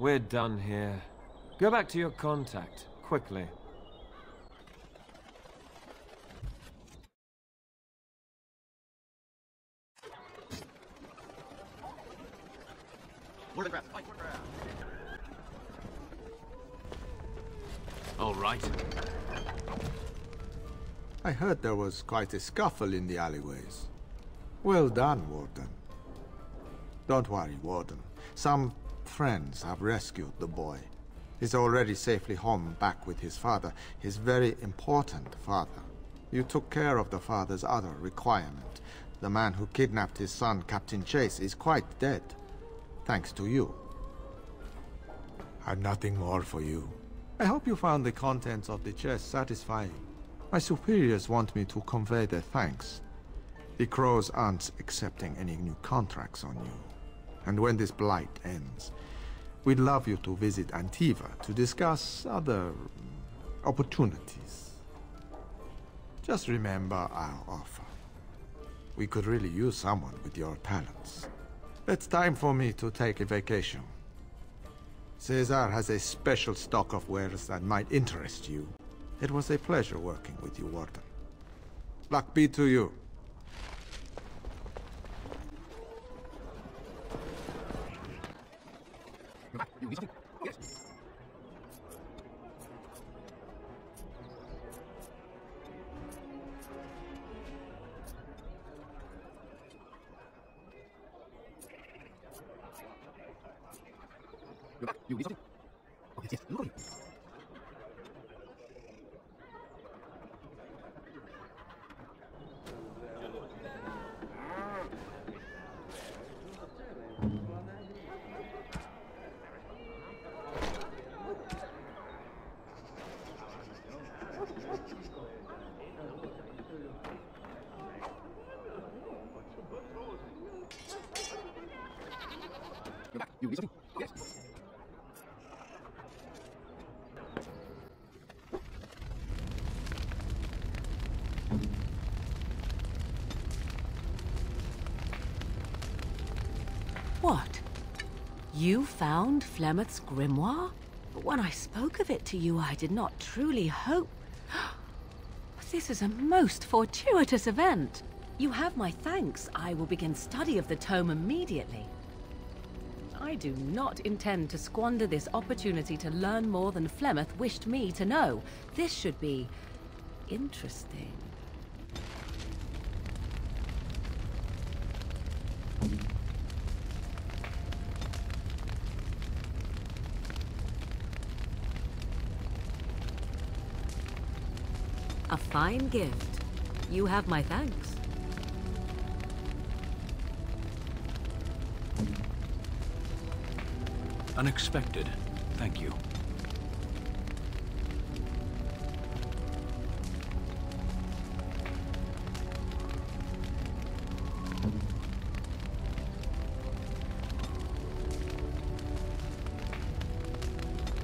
We're done here. Go back to your contact, quickly. All right. I heard there was quite a scuffle in the alleyways. Well done, Warden. Don't worry, Warden. Some friends have rescued the boy. He's already safely home back with his father, his very important father. You took care of the father's other requirement. The man who kidnapped his son, Captain Chase, is quite dead. Thanks to you. I've nothing more for you. I hope you found the contents of the chest satisfying. My superiors want me to convey their thanks. The Crows aren't accepting any new contracts on you. And when this blight ends, we'd love you to visit Antiva to discuss other opportunities. Just remember our offer. We could really use someone with your talents. It's time for me to take a vacation. Caesar has a special stock of wares that might interest you. It was a pleasure working with you, Warden. Luck be to you. What? You found Flemeth's grimoire? But when I spoke of it to you, I did not truly hope... This is a most fortuitous event. You have my thanks. I will begin study of the tome immediately. I do not intend to squander this opportunity to learn more than Flemeth wished me to know. This should be... interesting. A fine gift. You have my thanks. Unexpected. Thank you.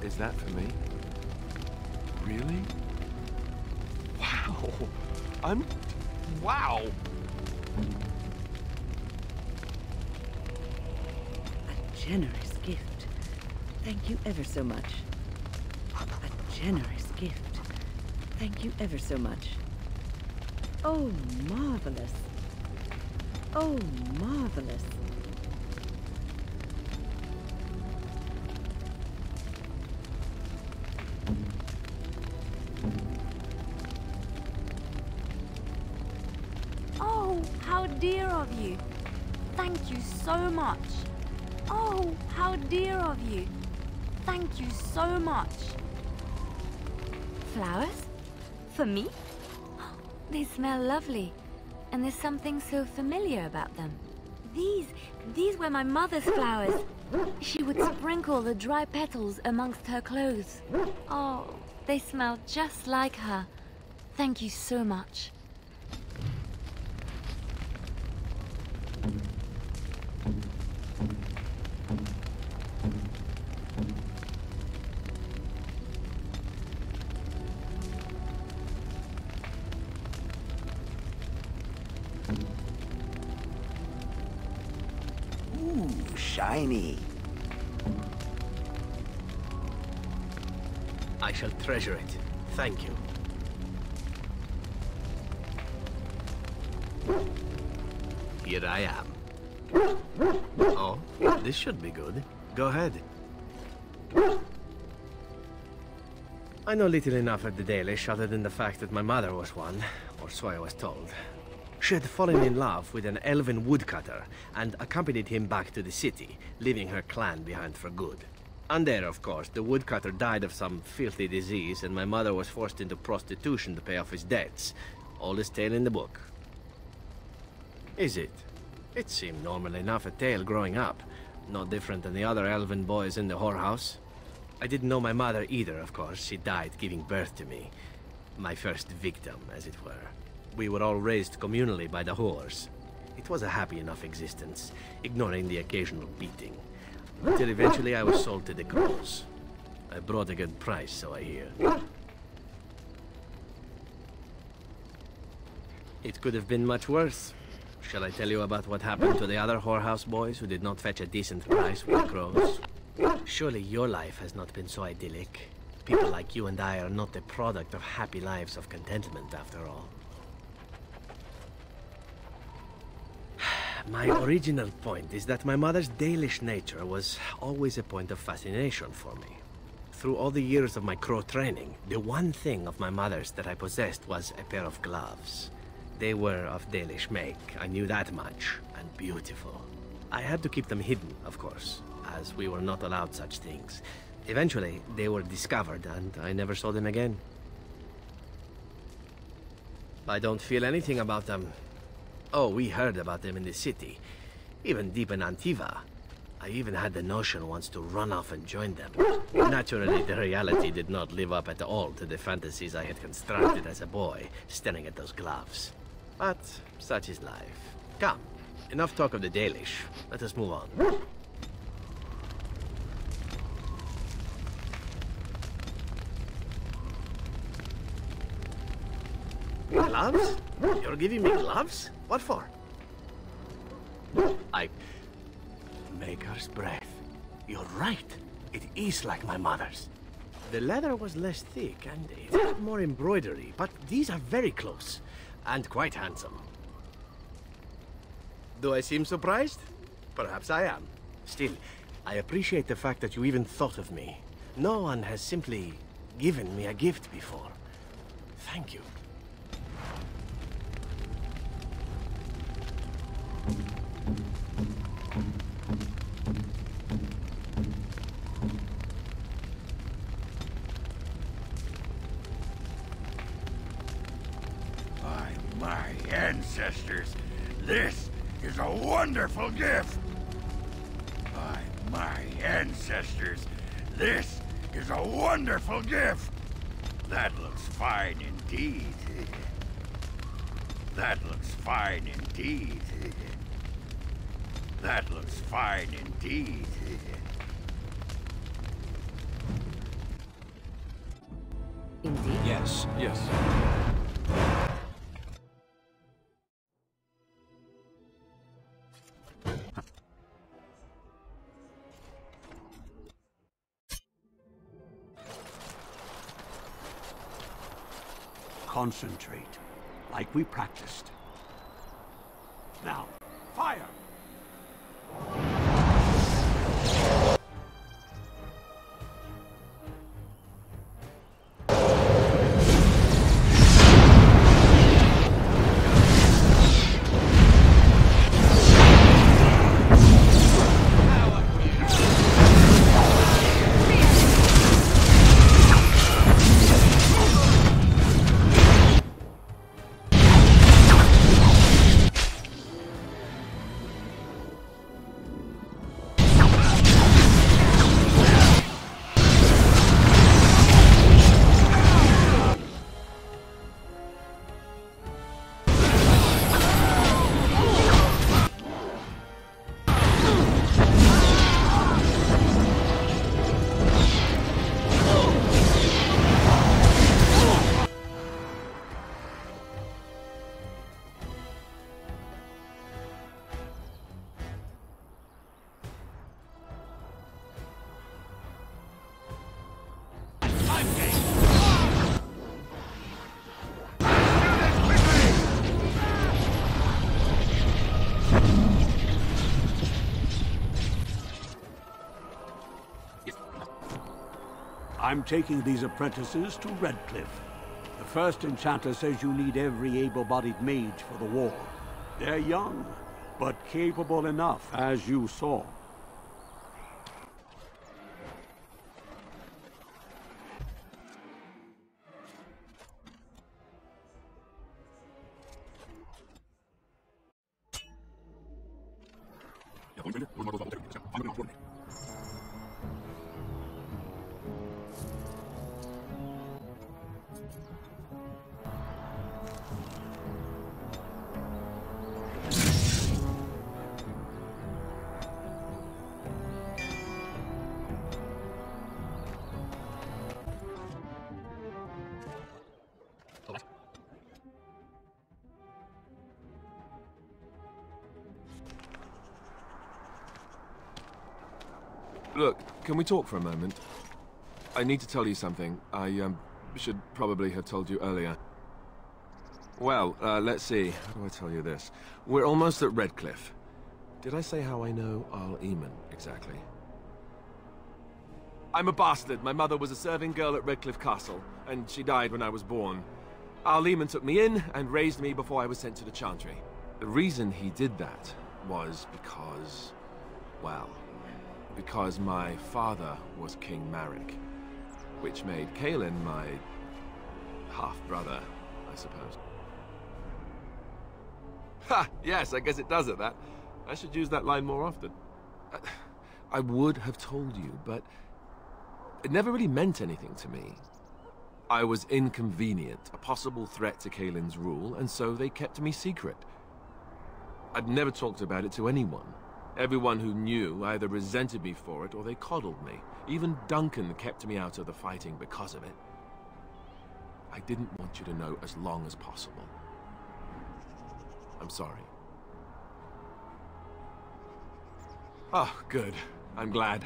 Is that for me? Really? Wow. Wow! A generous gift. Thank you ever so much. A generous gift. Thank you ever so much. Oh, marvelous. Oh, marvelous. Oh, how dear of you. Thank you so much. Oh, how dear of you. Thank you so much. Flowers? For me? They smell lovely, and there's something so familiar about them. These were my mother's flowers. She would sprinkle the dry petals amongst her clothes. Oh, they smell just like her. Thank you so much. Ooh, shiny. I shall treasure it. Thank you. Here I am. Oh, this should be good. Go ahead. I know little enough of the Dalish other than the fact that my mother was one, or so I was told. She had fallen in love with an elven woodcutter and accompanied him back to the city, leaving her clan behind for good. And there, of course, the woodcutter died of some filthy disease and my mother was forced into prostitution to pay off his debts. Oldest tale in the book. Is it? It seemed normal enough a tale growing up. No different than the other elven boys in the whorehouse. I didn't know my mother either, of course. She died giving birth to me. My first victim, as it were. We were all raised communally by the whores. It was a happy enough existence, ignoring the occasional beating. Until eventually I was sold to the crows. I brought a good price, so I hear. It could have been much worse. Shall I tell you about what happened to the other whorehouse boys who did not fetch a decent price with the crows? Surely your life has not been so idyllic. People like you and I are not the product of happy lives of contentment, after all. My original point is that my mother's Dalish nature was always a point of fascination for me. Through all the years of my crow training, the one thing of my mother's that I possessed was a pair of gloves. They were of Dalish make, I knew that much, and beautiful. I had to keep them hidden, of course, as we were not allowed such things. Eventually, they were discovered, and I never saw them again. I don't feel anything about them. Oh, we heard about them in the city, even deep in Antiva. I even had the notion once to run off and join them. Naturally, the reality did not live up at all to the fantasies I had constructed as a boy, staring at those gloves. But such is life. Come, enough talk of the Dalish. Let us move on. Gloves? You're giving me gloves? What for? Maker's breath. You're right. It is like my mother's. The leather was less thick and it had more embroidery, but these are very close and quite handsome. Do I seem surprised? Perhaps I am. Still, I appreciate the fact that you even thought of me. No one has simply given me a gift before. Thank you. By my ancestors, this is a wonderful gift. By my ancestors, this is a wonderful gift. That looks fine indeed. That looks fine indeed. That looks fine indeed. Indeed? Yes. Yes. Concentrate, like we practiced. Now, fire! I'm taking these apprentices to Redcliffe. The first enchanter says you need every able-bodied mage for the war. They're young, but capable enough, as you saw. Look, can we talk for a moment? I need to tell you something. I, should probably have told you earlier. Well, let's see. How do I tell you this? We're almost at Redcliffe. Did I say how I know Arl Eamon, exactly? I'm a bastard. My mother was a serving girl at Redcliffe Castle, and she died when I was born. Arl Eamon took me in and raised me before I was sent to the Chantry. The reason he did that was because, well, because my father was King Marek, which made Kaelin my half-brother, I suppose. Ha! Yes, I guess it does at that. I should use that line more often. I would have told you, but it never really meant anything to me. I was inconvenient, a possible threat to Kaelin's rule, and so they kept me secret. I'd never talked about it to anyone. Everyone who knew either resented me for it or they coddled me. Even Duncan kept me out of the fighting because of it. I didn't want you to know as long as possible. I'm sorry. Oh, good. I'm glad.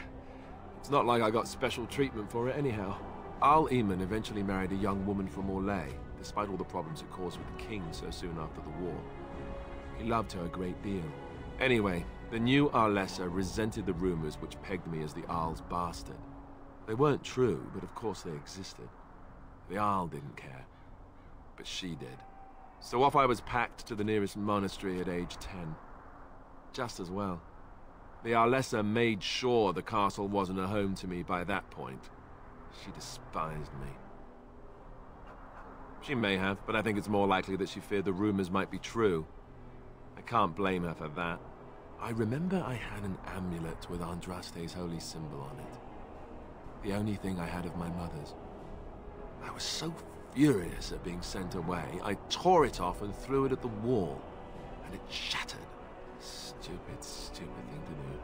It's not like I got special treatment for it anyhow. Arl Eamon eventually married a young woman from Orlais, despite all the problems it caused with the king so soon after the war. He loved her a great deal. Anyway, the new Arlessa resented the rumors which pegged me as the Arl's bastard. They weren't true, but of course they existed. The Arl didn't care, but she did. So off I was packed to the nearest monastery at age 10. Just as well. The Arlessa made sure the castle wasn't a home to me by that point. She despised me. She may have, but I think it's more likely that she feared the rumors might be true. I can't blame her for that. I remember I had an amulet with Andraste's holy symbol on it. The only thing I had of my mother's. I was so furious at being sent away, I tore it off and threw it at the wall, and it shattered. Stupid, stupid thing to do.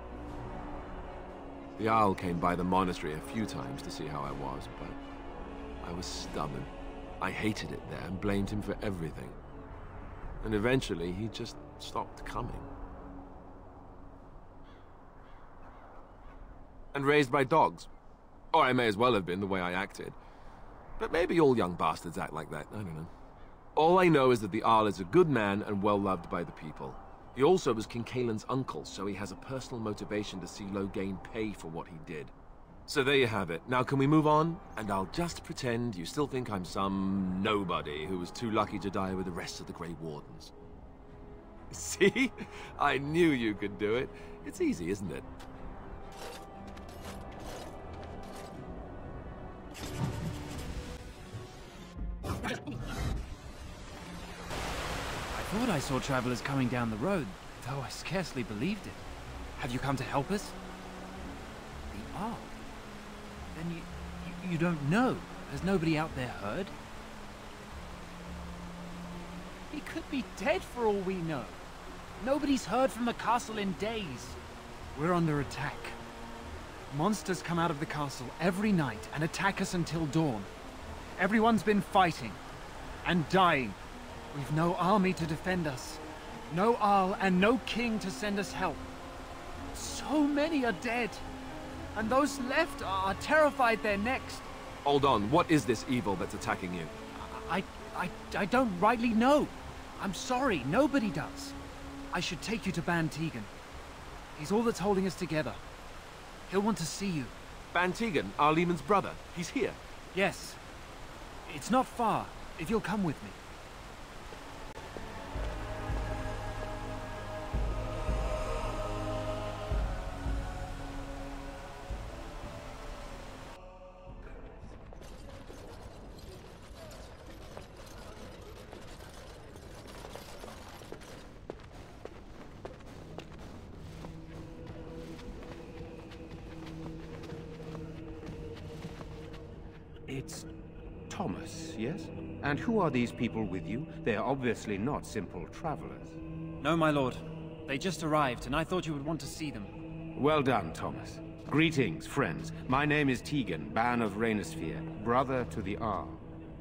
The Arl came by the monastery a few times to see how I was, but I was stubborn. I hated it there and blamed him for everything. And eventually, he just stopped coming. And raised by dogs. Or I may as well have been, the way I acted. But maybe all young bastards act like that, I don't know. All I know is that the Arl is a good man and well-loved by the people. He also was King Kaelin's uncle, so he has a personal motivation to see Loghain pay for what he did. So there you have it. Now can we move on? And I'll just pretend you still think I'm some nobody who was too lucky to die with the rest of the Grey Wardens. See? I knew you could do it. It's easy, isn't it? I thought I saw travelers coming down the road, though I scarcely believed it. Have you come to help us? The Arl? Then you don't know. Has nobody out there heard? He could be dead for all we know. Nobody's heard from the castle in days. We're under attack. Monsters come out of the castle every night and attack us until dawn. Everyone's been fighting and dying. We've no army to defend us. No Arl and no king to send us help. So many are dead. And those left are terrified they're next. Hold on, what is this evil that's attacking you? I don't rightly know. I'm sorry, nobody does. I should take you to Ban Tegan. He's all that's holding us together. He'll want to see you. Bantegan, our Lehman's brother. He's here. Yes. It's not far, if you'll come with me. It's Thomas, yes? And who are these people with you? They are obviously not simple travelers. No, my lord. They just arrived, and I thought you would want to see them. Well done, Thomas. Greetings, friends. My name is Tegan, Ban of Rainersphere, brother to the Arl.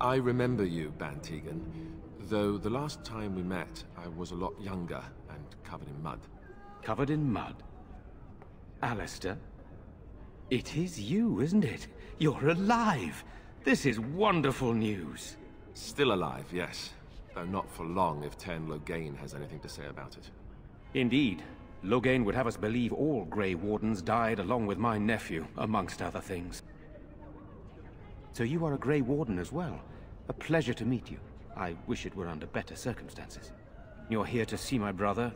I remember you, Bantegan, though the last time we met, I was a lot younger and covered in mud. Covered in mud? Alistair? It is you, isn't it? You're alive! This is wonderful news. Still alive, yes. Though not for long if Tern Loghain has anything to say about it. Indeed. Loghain would have us believe all Grey Wardens died along with my nephew, amongst other things. So you are a Grey Warden as well. A pleasure to meet you. I wish it were under better circumstances. You're here to see my brother.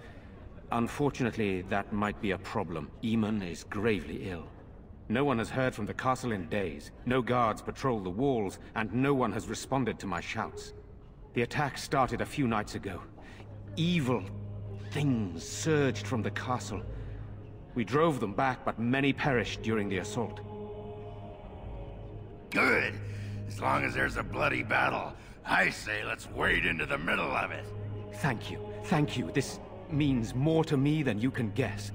Unfortunately, that might be a problem. Eamon is gravely ill. No one has heard from the castle in days. No guards patrol the walls, and no one has responded to my shouts. The attack started a few nights ago. Evil things surged from the castle. We drove them back, but many perished during the assault. Good. As long as there's a bloody battle, I say let's wade into the middle of it. Thank you. Thank you. This means more to me than you can guess.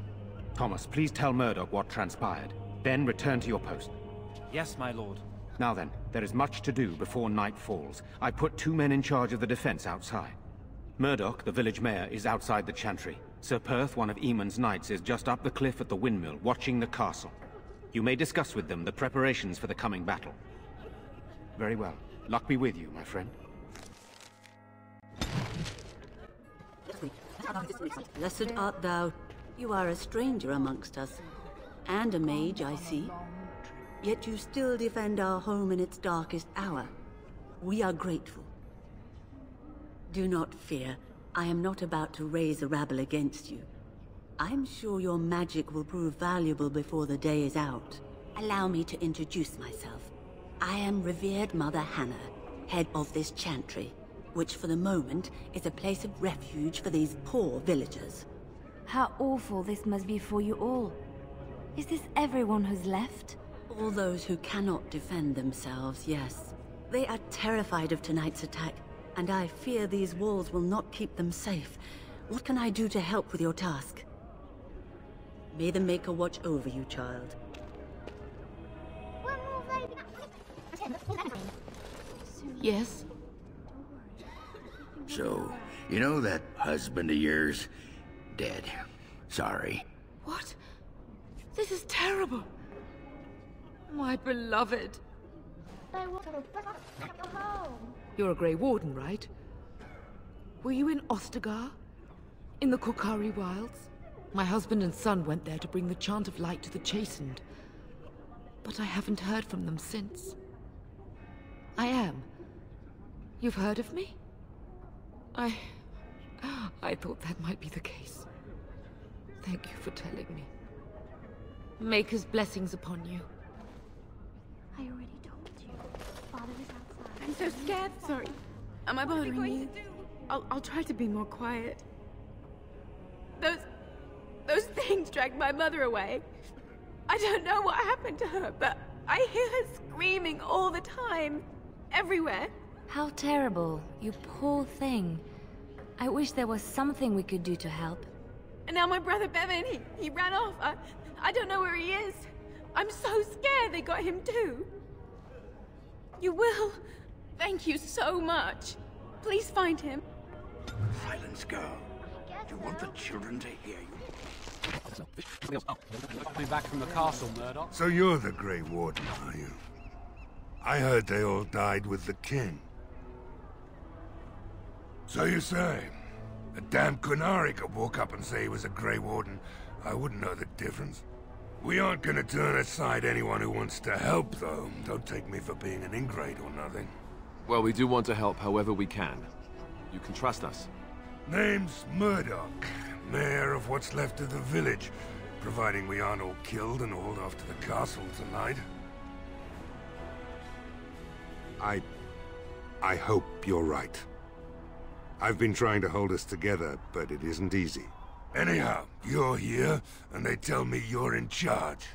Thomas, please tell Murdoch what transpired. Then return to your post. Yes, my lord. Now then, there is much to do before night falls. I put 2 men in charge of the defense outside. Murdoch, the village mayor, is outside the chantry. Sir Perth, one of Eamon's knights, is just up the cliff at the windmill, watching the castle. You may discuss with them the preparations for the coming battle. Very well. Luck be with you, my friend. Blessed art thou. You are a stranger amongst us. And a mage, I see. Yet you still defend our home in its darkest hour. We are grateful. Do not fear. I am not about to raise a rabble against you. I'm sure your magic will prove valuable before the day is out. Allow me to introduce myself. I am revered Mother Hannah, head of this chantry, which for the moment is a place of refuge for these poor villagers. How awful this must be for you all. Is this everyone who's left? All those who cannot defend themselves, yes. They are terrified of tonight's attack, and I fear these walls will not keep them safe. What can I do to help with your task? May the Maker watch over you, child. Yes? So, you know that husband of yours? Dead. Sorry. What? This is terrible. My beloved. You're a Grey Warden, right? Were you in Ostagar? In the Korkari Wilds? My husband and son went there to bring the chant of light to the chastened. But I haven't heard from them since. I am. You've heard of me? I thought that might be the case. Thank you for telling me. Maker's blessings upon you. I already told you. Father is outside. I'm so scared. Sorry. Am I bothering you? I'll try to be more quiet. Those things dragged my mother away. I don't know what happened to her, but I hear her screaming all the time. Everywhere. How terrible. You poor thing. I wish there was something we could do to help. And now my brother Bevan, he ran off. I don't know where he is. I'm so scared they got him too. You will. Thank you so much. Please find him. Silence, girl. Do you want the children to hear you? Coming back from the castle, Murdoch. So you're the Grey Warden, are you? I heard they all died with the king. So you say, a damn Qunari could walk up and say he was a Grey Warden. I wouldn't know the difference. We aren't gonna turn aside anyone who wants to help, though. Don't take me for being an ingrate or nothing. Well, we do want to help however we can. You can trust us. Name's Murdoch, mayor of what's left of the village, providing we aren't all killed and hauled off to the castle tonight. I hope you're right. I've been trying to hold us together, but it isn't easy. Anyhow, you're here, and they tell me you're in charge.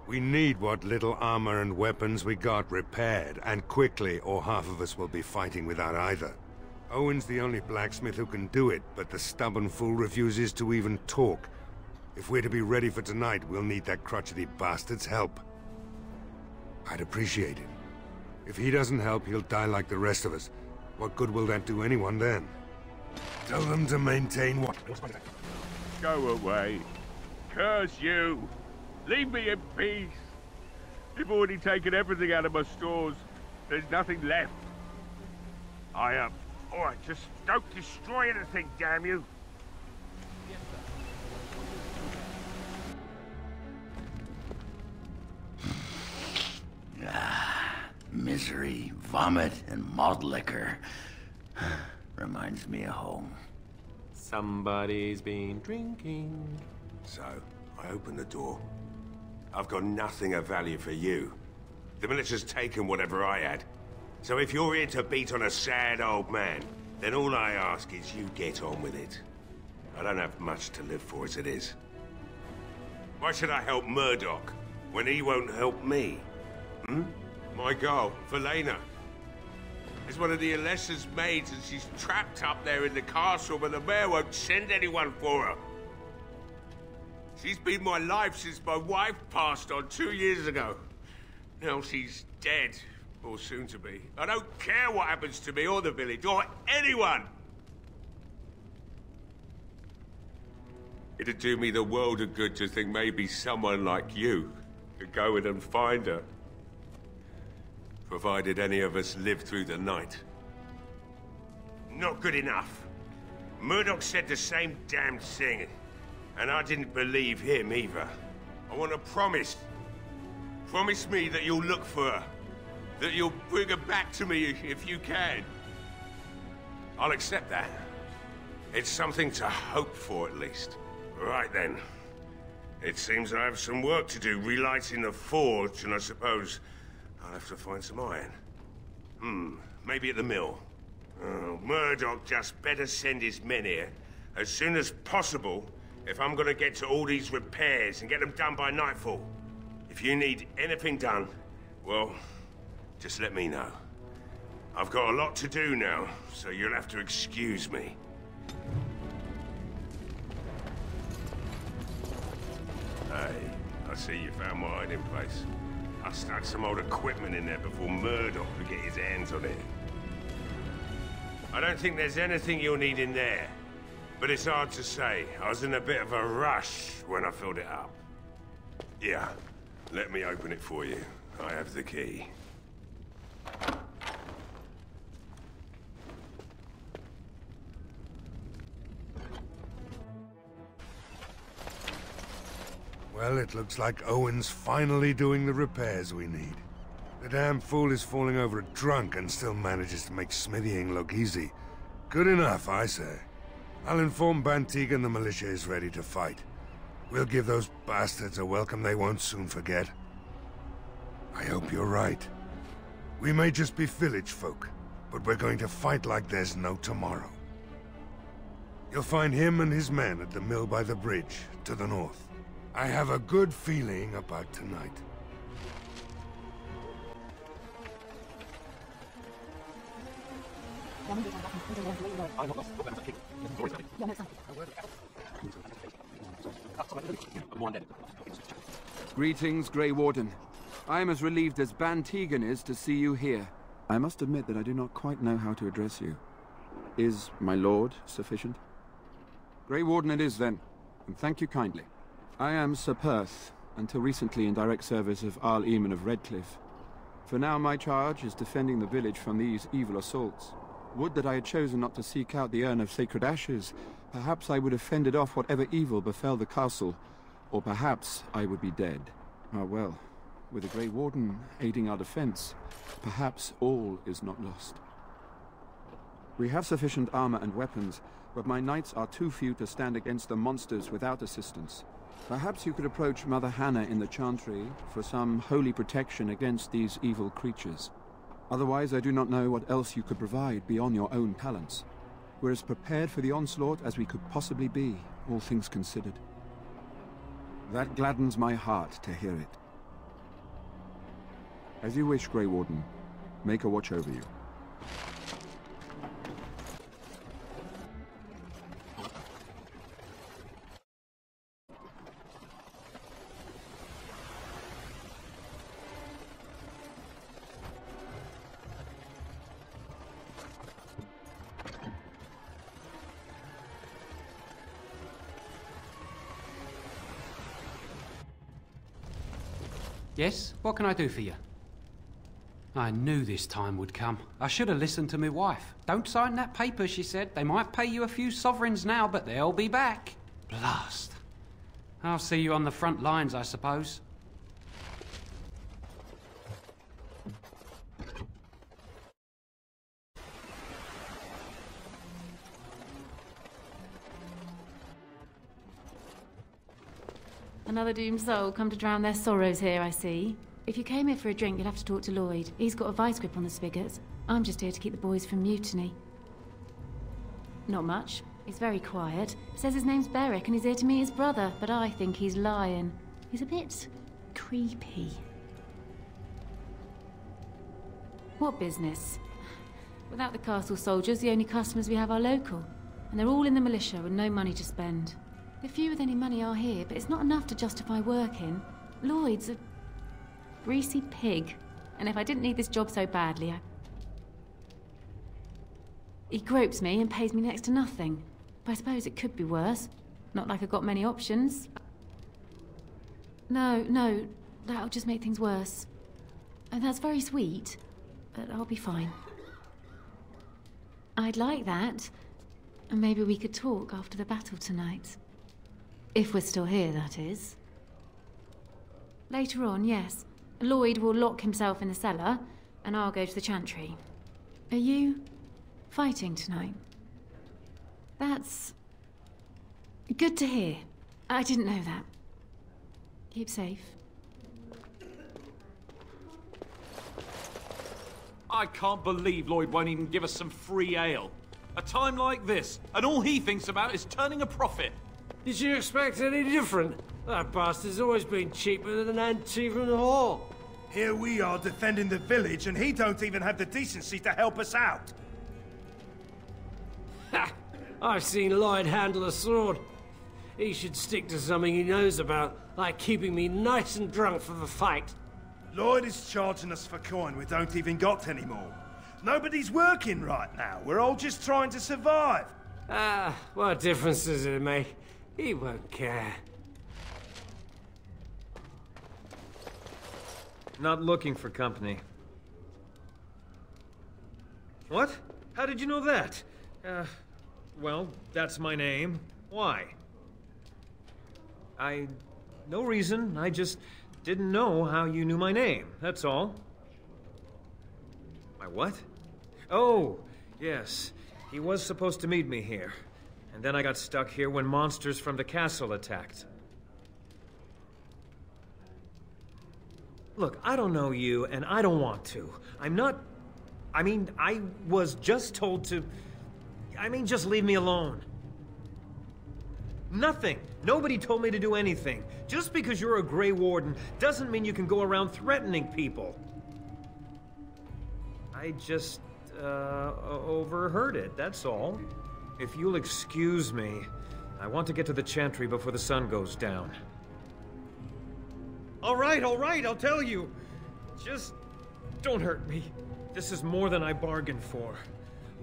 We need what little armor and weapons we got repaired, and quickly, or half of us will be fighting without either. Owen's the only blacksmith who can do it, but the stubborn fool refuses to even talk. If we're to be ready for tonight, we'll need that crotchety bastard's help. I'd appreciate it. If he doesn't help, he'll die like the rest of us. What good will that do anyone then? Tell them to maintain what? Go away. Curse you. Leave me in peace. You've already taken everything out of my stores. There's nothing left. Alright, just don't destroy anything, damn you. Misery, vomit, and malt liquor. Reminds me of home. Somebody's been drinking. So, I open the door. I've got nothing of value for you. The militia's taken whatever I had. So if you're here to beat on a sad old man, then all I ask is you get on with it. I don't have much to live for as it is. Why should I help Murdoch when he won't help me? My girl, Valena, is one of the Alessa's maids, and she's trapped up there in the castle, but the mayor won't send anyone for her. She's been my life since my wife passed on 2 years ago. Now she's dead, or soon to be. I don't care what happens to me or the village, or anyone! It'd do me the world of good to think maybe someone like you could go in and find her. Provided any of us live through the night. Not good enough. Murdoch said the same damn thing, and I didn't believe him either. I want to promise. Promise me that you'll look for her. That you'll bring her back to me if you can. I'll accept that. It's something to hope for, at least. Right then. It seems I have some work to do relighting the forge, and I suppose I'll have to find some iron. Maybe at the mill. Oh, Murdoch just better send his men here as soon as possible if I'm gonna get to all these repairs and get them done by nightfall. If you need anything done, well, just let me know. I've got a lot to do now, so you'll have to excuse me. Hey, I see you found my hiding place. I stuck some old equipment in there before Murdoch could get his hands on it. I don't think there's anything you'll need in there, but it's hard to say. I was in a bit of a rush when I filled it up. Yeah, let me open it for you. I have the key. Well, it looks like Owen's finally doing the repairs we need. The damn fool is falling over drunk and still manages to make smithying look easy. Good enough, I say. I'll inform Bantigan the militia is ready to fight. We'll give those bastards a welcome they won't soon forget. I hope you're right. We may just be village folk, but we're going to fight like there's no tomorrow. You'll find him and his men at the mill by the bridge, to the north. I have a good feeling about tonight. Greetings, Grey Warden. I am as relieved as Bantigan is to see you here. I must admit that I do not quite know how to address you. Is my lord sufficient? Grey Warden it is, then, and thank you kindly. I am Sir Perth, until recently in direct service of Arl Eamon of Redcliffe. For now my charge is defending the village from these evil assaults. Would that I had chosen not to seek out the urn of sacred ashes. Perhaps I would have fended off whatever evil befell the castle, Or perhaps I would be dead. Ah, well, with the Grey Warden aiding our defense, perhaps all is not lost. We have sufficient armor and weapons, but my knights are too few to stand against the monsters without assistance. Perhaps you could approach Mother Hannah in the Chantry for some holy protection against these evil creatures. Otherwise, I do not know what else you could provide beyond your own talents. We're as prepared for the onslaught as we could possibly be, all things considered. That gladdens my heart to hear it. As you wish, Grey Warden. Make a watch over you. Yes? What can I do for you? I knew this time would come. I should have listened to my wife. Don't sign that paper, she said. They might pay you a few sovereigns now, but they'll be back. Blast. I'll see you on the front lines, I suppose. Another doomed soul come to drown their sorrows here, I see. If you came here for a drink, you'd have to talk to Lloyd. He's got a vice grip on the spigots. I'm just here to keep the boys from mutiny. Not much. He's very quiet. Says his name's Beric and he's here to meet his brother, but I think he's lying. He's a bit creepy. What business? Without the castle soldiers, the only customers we have are local. And they're all in the militia with no money to spend. The few with any money are here, but it's not enough to justify working. Lloyd's a greasy pig. And if I didn't need this job so badly, he gropes me and pays me next to nothing. But I suppose it could be worse. Not like I've got many options. No, that'll just make things worse. And that's very sweet, but I'll be fine. I'd like that. And maybe we could talk after the battle tonight. If we're still here, that is. Later on, yes. Lloyd will lock himself in the cellar, and I'll go to the Chantry. Are you fighting tonight? That's good to hear. I didn't know that. Keep safe. I can't believe Lloyd won't even give us some free ale. A time like this, and all he thinks about is turning a profit. Did you expect any different? That bastard's always been cheaper than Antifa and Hall. Here we are defending the village, and he don't even have the decency to help us out. Ha! I've seen Lloyd handle a sword. He should stick to something he knows about, like keeping me nice and drunk for the fight. Lloyd is charging us for coin we don't even got anymore. Nobody's working right now. We're all just trying to survive. Ah, what difference does it make? He won't care. Not looking for company. What? How did you know that? Well, that's my name. Why? No reason. I just didn't know how you knew my name, that's all. My what? Oh, yes. He was supposed to meet me here. And then I got stuck here when monsters from the castle attacked. Look, I don't know you, and I don't want to. I was just told to... just leave me alone. Nothing. Nobody told me to do anything. Just because you're a Grey Warden doesn't mean you can go around threatening people. I just, overheard it, that's all. If you'll excuse me, I want to get to the Chantry before the sun goes down. All right, I'll tell you. Just don't hurt me. This is more than I bargained for.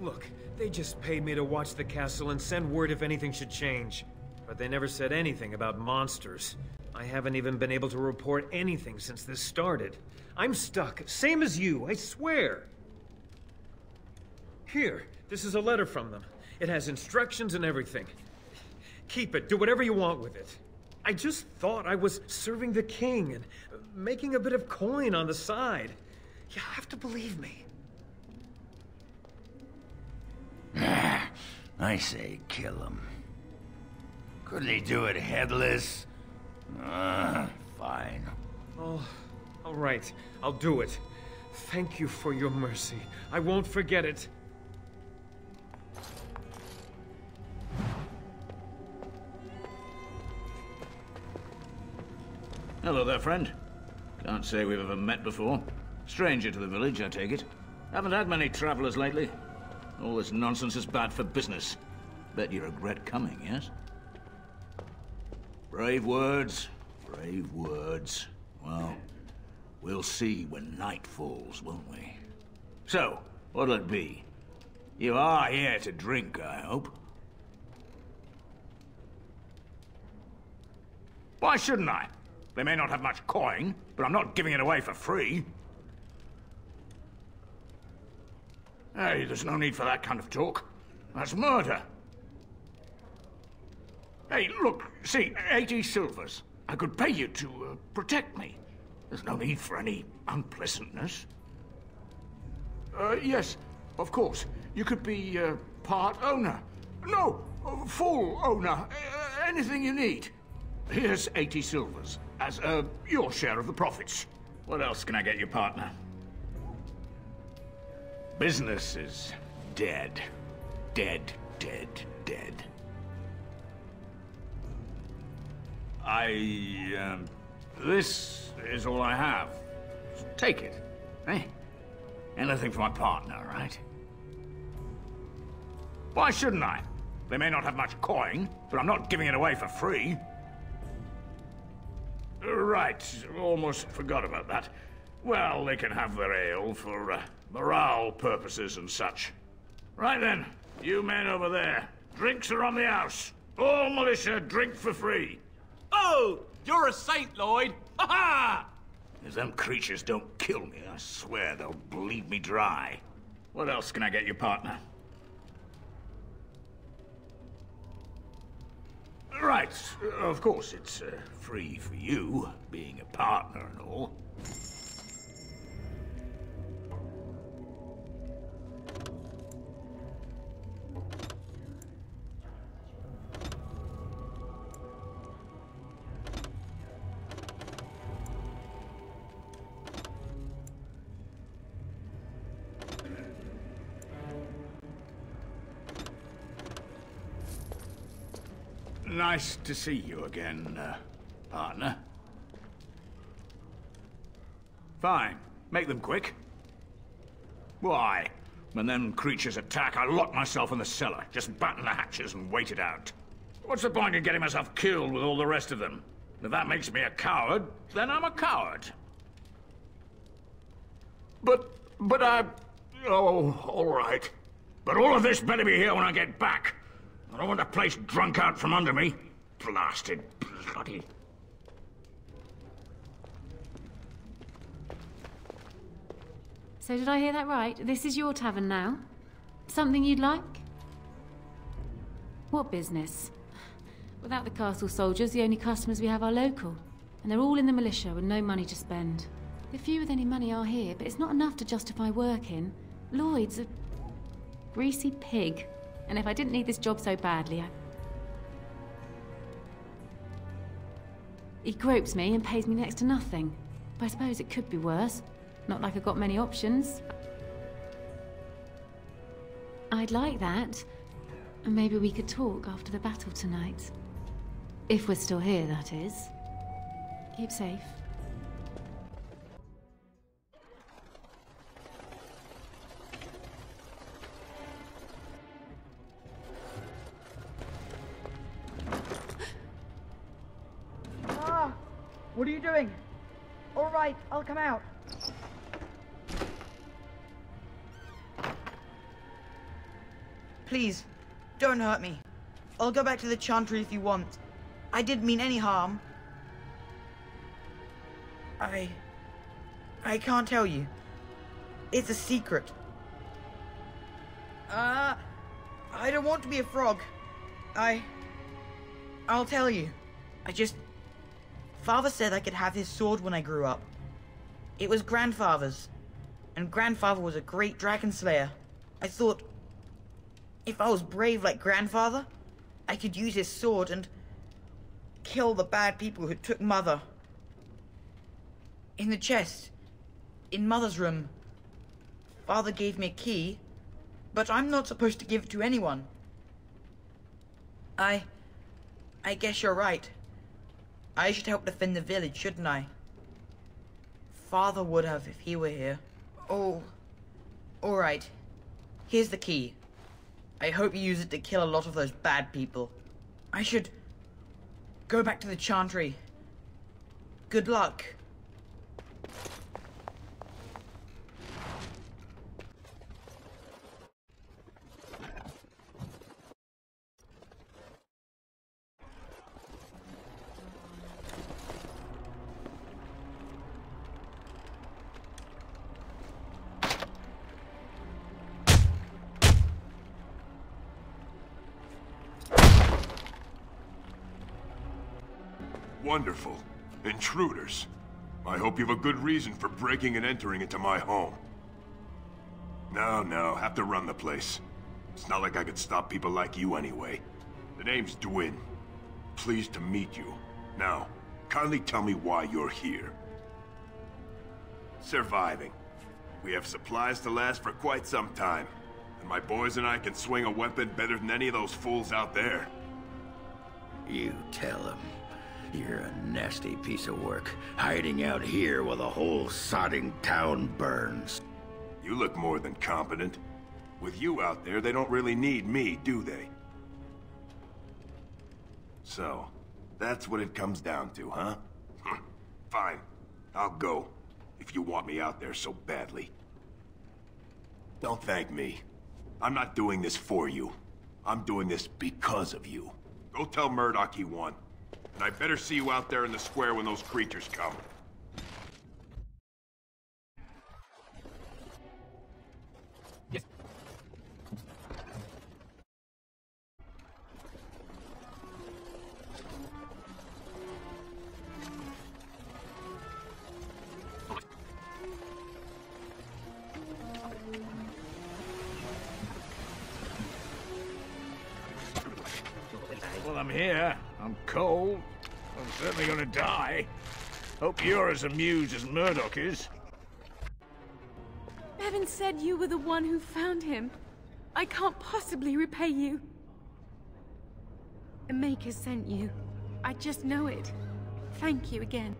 Look, they just paid me to watch the castle and send word if anything should change. But they never said anything about monsters. I haven't even been able to report anything since this started. I'm stuck, same as you, I swear. Here, this is a letter from them. It has instructions and everything. Keep it, do whatever you want with it. I just thought I was serving the king and making a bit of coin on the side. You have to believe me. I say kill him. Couldn't he do it headless? Fine. Oh, all right. I'll do it. Thank you for your mercy. I won't forget it. Hello there, friend. Can't say we've ever met before. Stranger to the village, I take it. Haven't had many travelers lately. All this nonsense is bad for business. Bet you regret coming, yes? Brave words. Brave words. Well, we'll see when night falls, won't we? So, what'll it be? You are here to drink, I hope? Why shouldn't I? They may not have much coin, but I'm not giving it away for free. Hey, there's no need for that kind of talk. That's murder. Hey, look, see, 80 silvers. I could pay you to protect me. There's no need for any unpleasantness. Yes, of course. You could be part owner. No, full owner. Anything you need. Here's 80 silvers as your share of the profits. What else can I get you, partner? Business is dead. Dead, dead, dead. This is all I have. So take it. Eh? Anything for my partner, right? Why shouldn't I? They may not have much coin, but I'm not giving it away for free. Right, almost forgot about that. Well, they can have their ale for morale purposes and such. Right then, you men over there, drinks are on the house. All militia drink for free. Oh, you're a saint, Lloyd. Ha ha! If them creatures don't kill me, I swear they'll bleed me dry. What else can I get you, partner? Right, of course, it's free for you, being a partner and all. Nice to see you again, partner. Fine. Make them quick. Why? When them creatures attack, I lock myself in the cellar. Just batten the hatches and wait it out. What's the point in getting myself killed with all the rest of them? If that makes me a coward, then I'm a coward. But I... Oh, all right. But all of this better be here when I get back. I don't want the place drunk out from under me. Blasted bloody... So did I hear that right? This is your tavern now? Something you'd like? What business? Without the castle soldiers, the only customers we have are local. And they're all in the militia with no money to spend. The few with any money are here, but it's not enough to justify working. Lloyd's a greasy pig. And if I didn't need this job so badly, He gropes me and pays me next to nothing. But I suppose it could be worse. Not like I've got many options. I'd like that. And maybe we could talk after the battle tonight. If we're still here, that is. Keep safe. What are you doing? All right, I'll come out. Please, don't hurt me. I'll go back to the Chantry if you want. I didn't mean any harm. I can't tell you. It's a secret. I don't want to be a frog. I'll tell you. Father said I could have his sword when I grew up. It was Grandfather's, and Grandfather was a great dragon slayer. I thought, if I was brave like Grandfather, I could use his sword and kill the bad people who took Mother. In the chest, in Mother's room, Father gave me a key, but I'm not supposed to give it to anyone. I guess you're right. I should help defend the village, shouldn't I? Father would have if he were here. Oh, alright. Here's the key. I hope you use it to kill a lot of those bad people. I should go back to the Chantry. Good luck. Wonderful. Intruders. I hope you have a good reason for breaking and entering into my home. No, have to run the place. It's not like I could stop people like you anyway. The name's Dwin. Pleased to meet you. Now, kindly tell me why you're here. Surviving. We have supplies to last for quite some time. And my boys and I can swing a weapon better than any of those fools out there. You tell him. You're a nasty piece of work, hiding out here while the whole sodding town burns. You look more than competent. With you out there, they don't really need me, do they? So, that's what it comes down to, huh? Fine. I'll go, if you want me out there so badly. Don't thank me. I'm not doing this for you. I'm doing this because of you. Go tell Murdoch he won. And I better see you out there in the square when those creatures come. Yes. Well, I'm here. I'm cold. I'm certainly gonna die. Hope you're as amused as Murdoch is. Bevan said you were the one who found him. I can't possibly repay you. The Maker sent you. I just know it. Thank you again.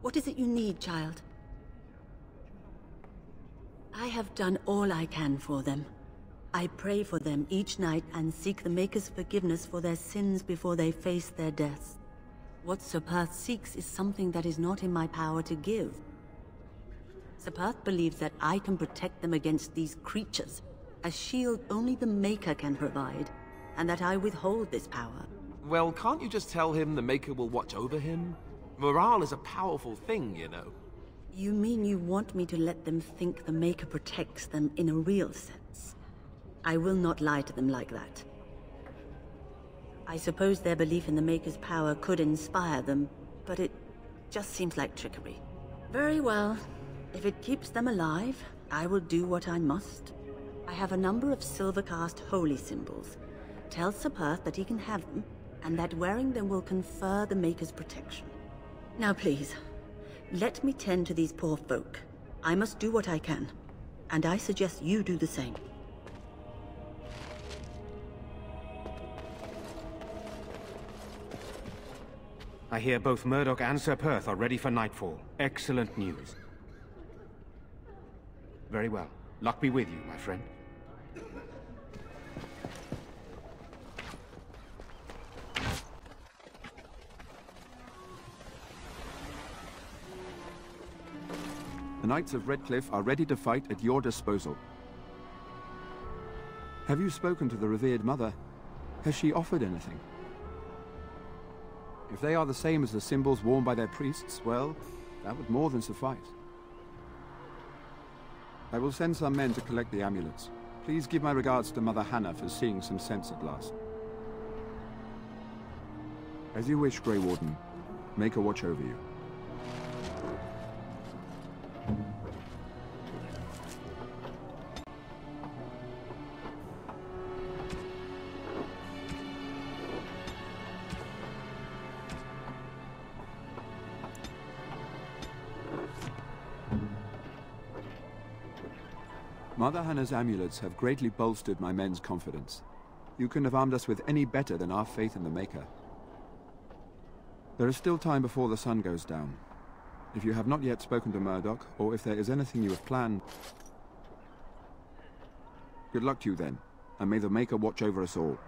What is it you need, child? I have done all I can for them. I pray for them each night and seek the Maker's forgiveness for their sins before they face their deaths. What Sir Perth seeks is something that is not in my power to give. Sir Perth believes that I can protect them against these creatures, a shield only the Maker can provide, and that I withhold this power. Well, can't you just tell him the Maker will watch over him? Morale is a powerful thing, you know. You mean you want me to let them think the Maker protects them in a real sense? I will not lie to them like that. I suppose their belief in the Maker's power could inspire them, but it just seems like trickery. Very well. If it keeps them alive, I will do what I must. I have a number of silver-cast holy symbols. Tell Sir Perth that he can have them, and that wearing them will confer the Maker's protection. Now please, let me tend to these poor folk. I must do what I can, and I suggest you do the same. I hear both Murdoch and Sir Perth are ready for nightfall. Excellent news. Very well. Luck be with you, my friend. The Knights of Redcliffe are ready to fight at your disposal. Have you spoken to the revered mother? Has she offered anything? If they are the same as the symbols worn by their priests, well, that would more than suffice. I will send some men to collect the amulets. Please give my regards to Mother Hannah for seeing some sense at last. As you wish, Grey Warden. Make a watch over you. Mother Hannah's amulets have greatly bolstered my men's confidence. You couldn't have armed us with any better than our faith in the Maker. There is still time before the sun goes down. If you have not yet spoken to Murdoch, or if there is anything you have planned... Good luck to you then, and may the Maker watch over us all.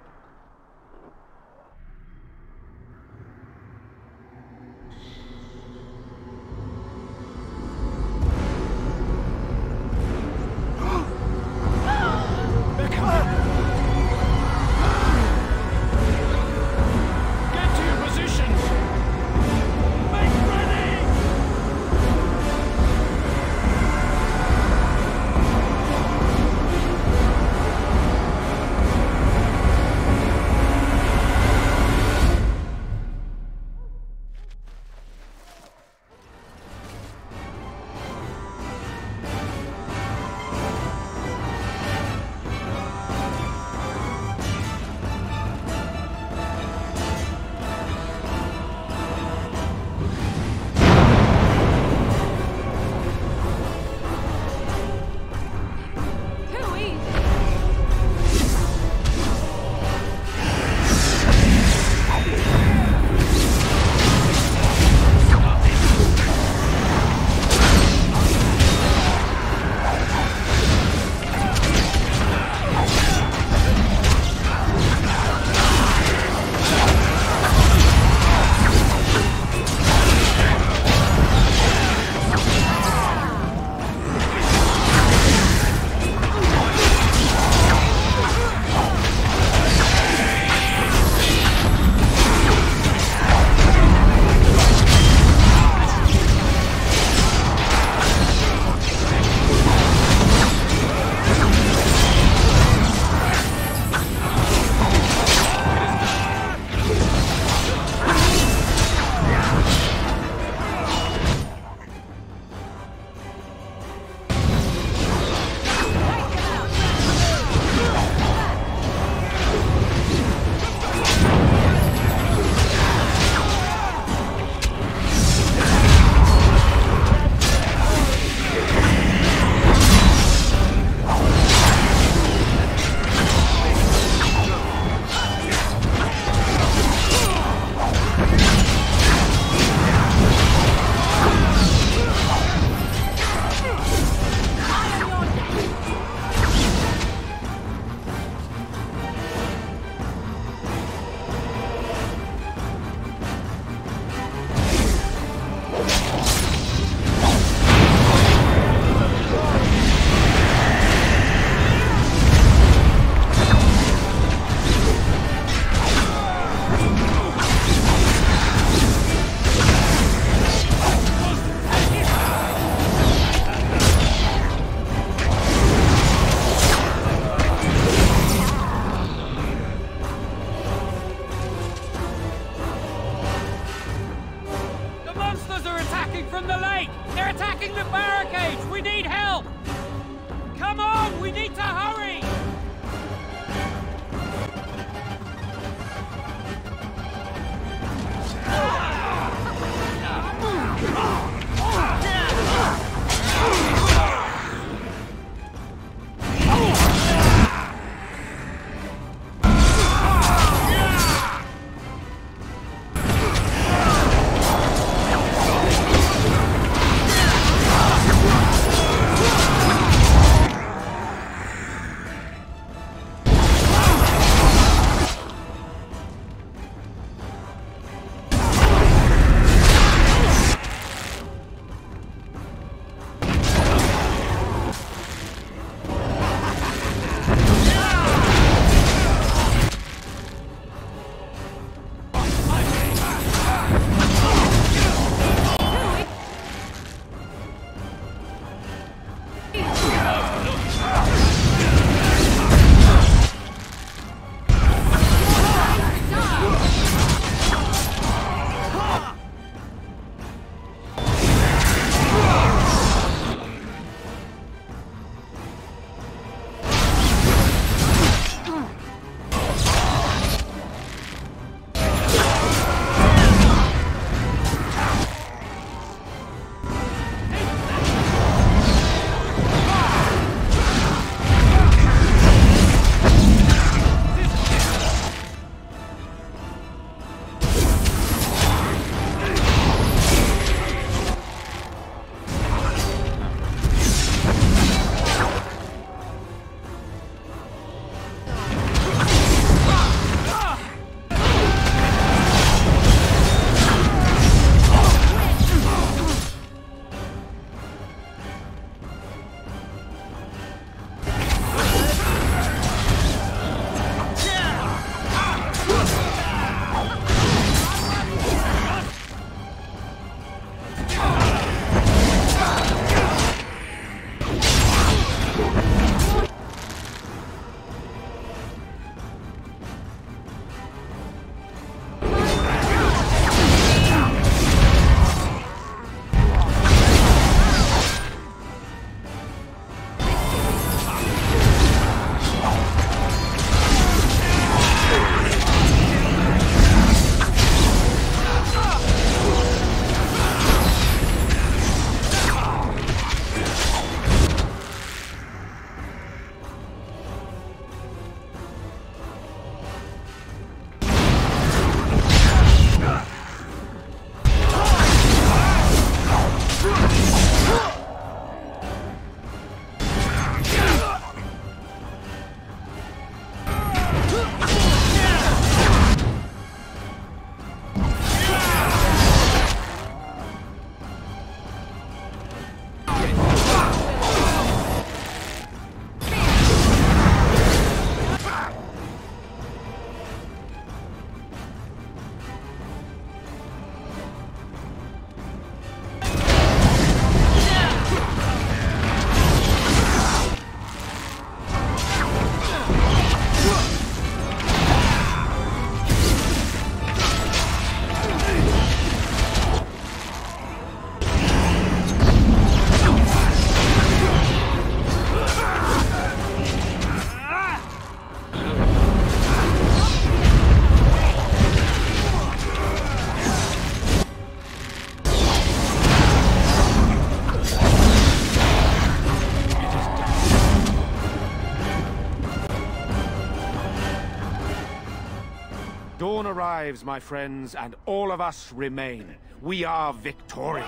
Dawn arrives, my friends, and all of us remain. We are victorious.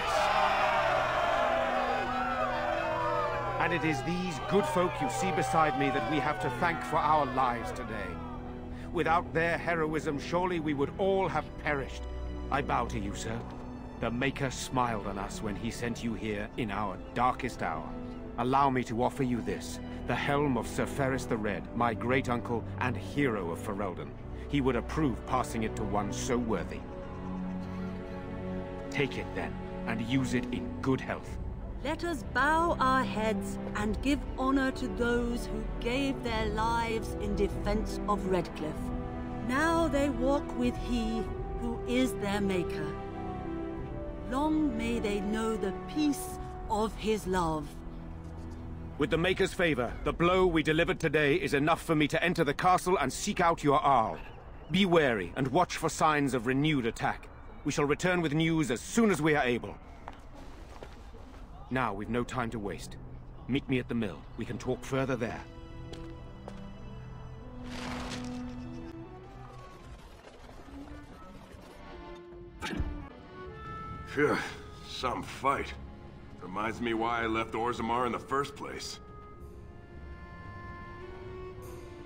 And it is these good folk you see beside me that we have to thank for our lives today. Without their heroism, surely we would all have perished. I bow to you, sir. The Maker smiled on us when he sent you here in our darkest hour. Allow me to offer you this, the helm of Sir Ferris the Red, my great-uncle and hero of Ferelden. He would approve passing it to one so worthy. Take it, then, and use it in good health. Let us bow our heads and give honor to those who gave their lives in defense of Redcliffe. Now they walk with he who is their Maker. Long may they know the peace of his love. With the Maker's favor, the blow we delivered today is enough for me to enter the castle and seek out your Arl. Be wary and watch for signs of renewed attack. We shall return with news as soon as we are able. Now, we've no time to waste. Meet me at the mill. We can talk further there. Phew, some fight. Reminds me why I left Orzammar in the first place.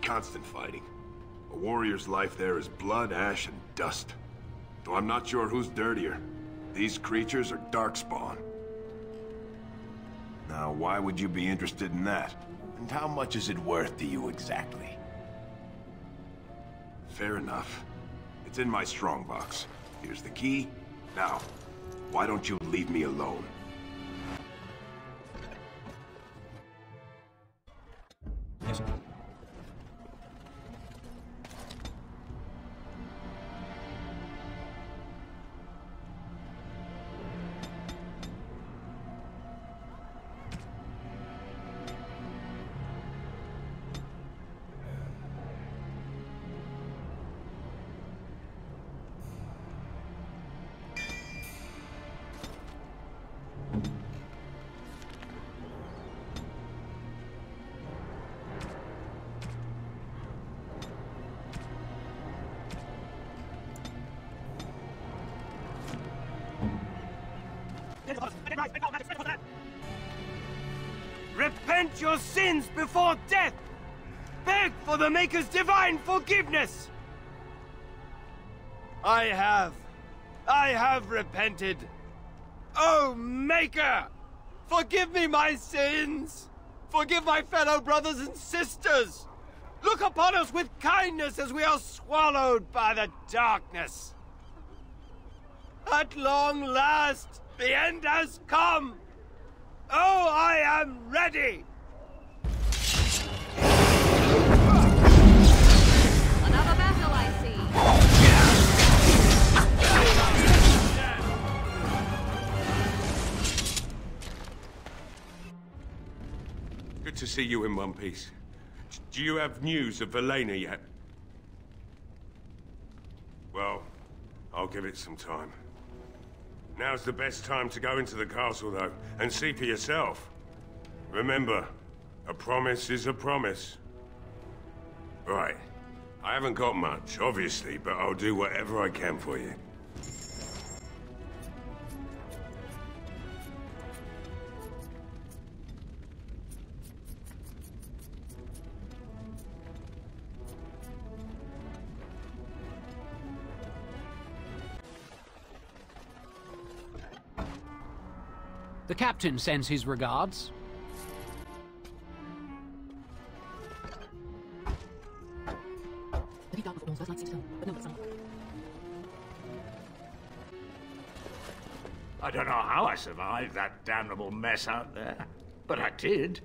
Constant fighting. A warrior's life there is blood, ash, and dust. Though I'm not sure who's dirtier. These creatures are darkspawn. Now, why would you be interested in that? And how much is it worth to you exactly? Fair enough. It's in my strongbox. Here's the key. Now, why don't you leave me alone? Yes, sir. Repent your sins before death! Beg for the Maker's divine forgiveness! I have repented. Oh, Maker! Forgive me my sins! Forgive my fellow brothers and sisters! Look upon us with kindness as we are swallowed by the darkness! At long last, the end has come! Oh, I am ready! Another battle, I see. Good to see you in one piece. Do you have news of Velena yet? Well, I'll give it some time. Now's the best time to go into the castle, though, and see for yourself. Remember, a promise is a promise. Right. I haven't got much, obviously, but I'll do whatever I can for you. The captain sends his regards. I don't know how I survived that damnable mess out there, but I did.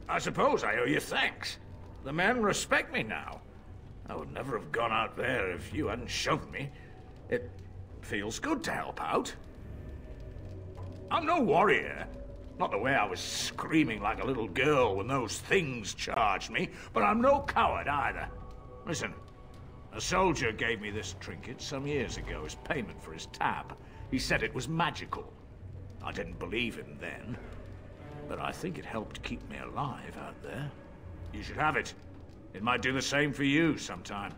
I suppose I owe you thanks. The men respect me now. I would never have gone out there if you hadn't shoved me. It feels good to help out. I'm no warrior. Not the way I was screaming like a little girl when those things charged me, but I'm no coward either. Listen, a soldier gave me this trinket some years ago as payment for his tab. He said it was magical. I didn't believe him then, but I think it helped keep me alive out there. You should have it. It might do the same for you sometime.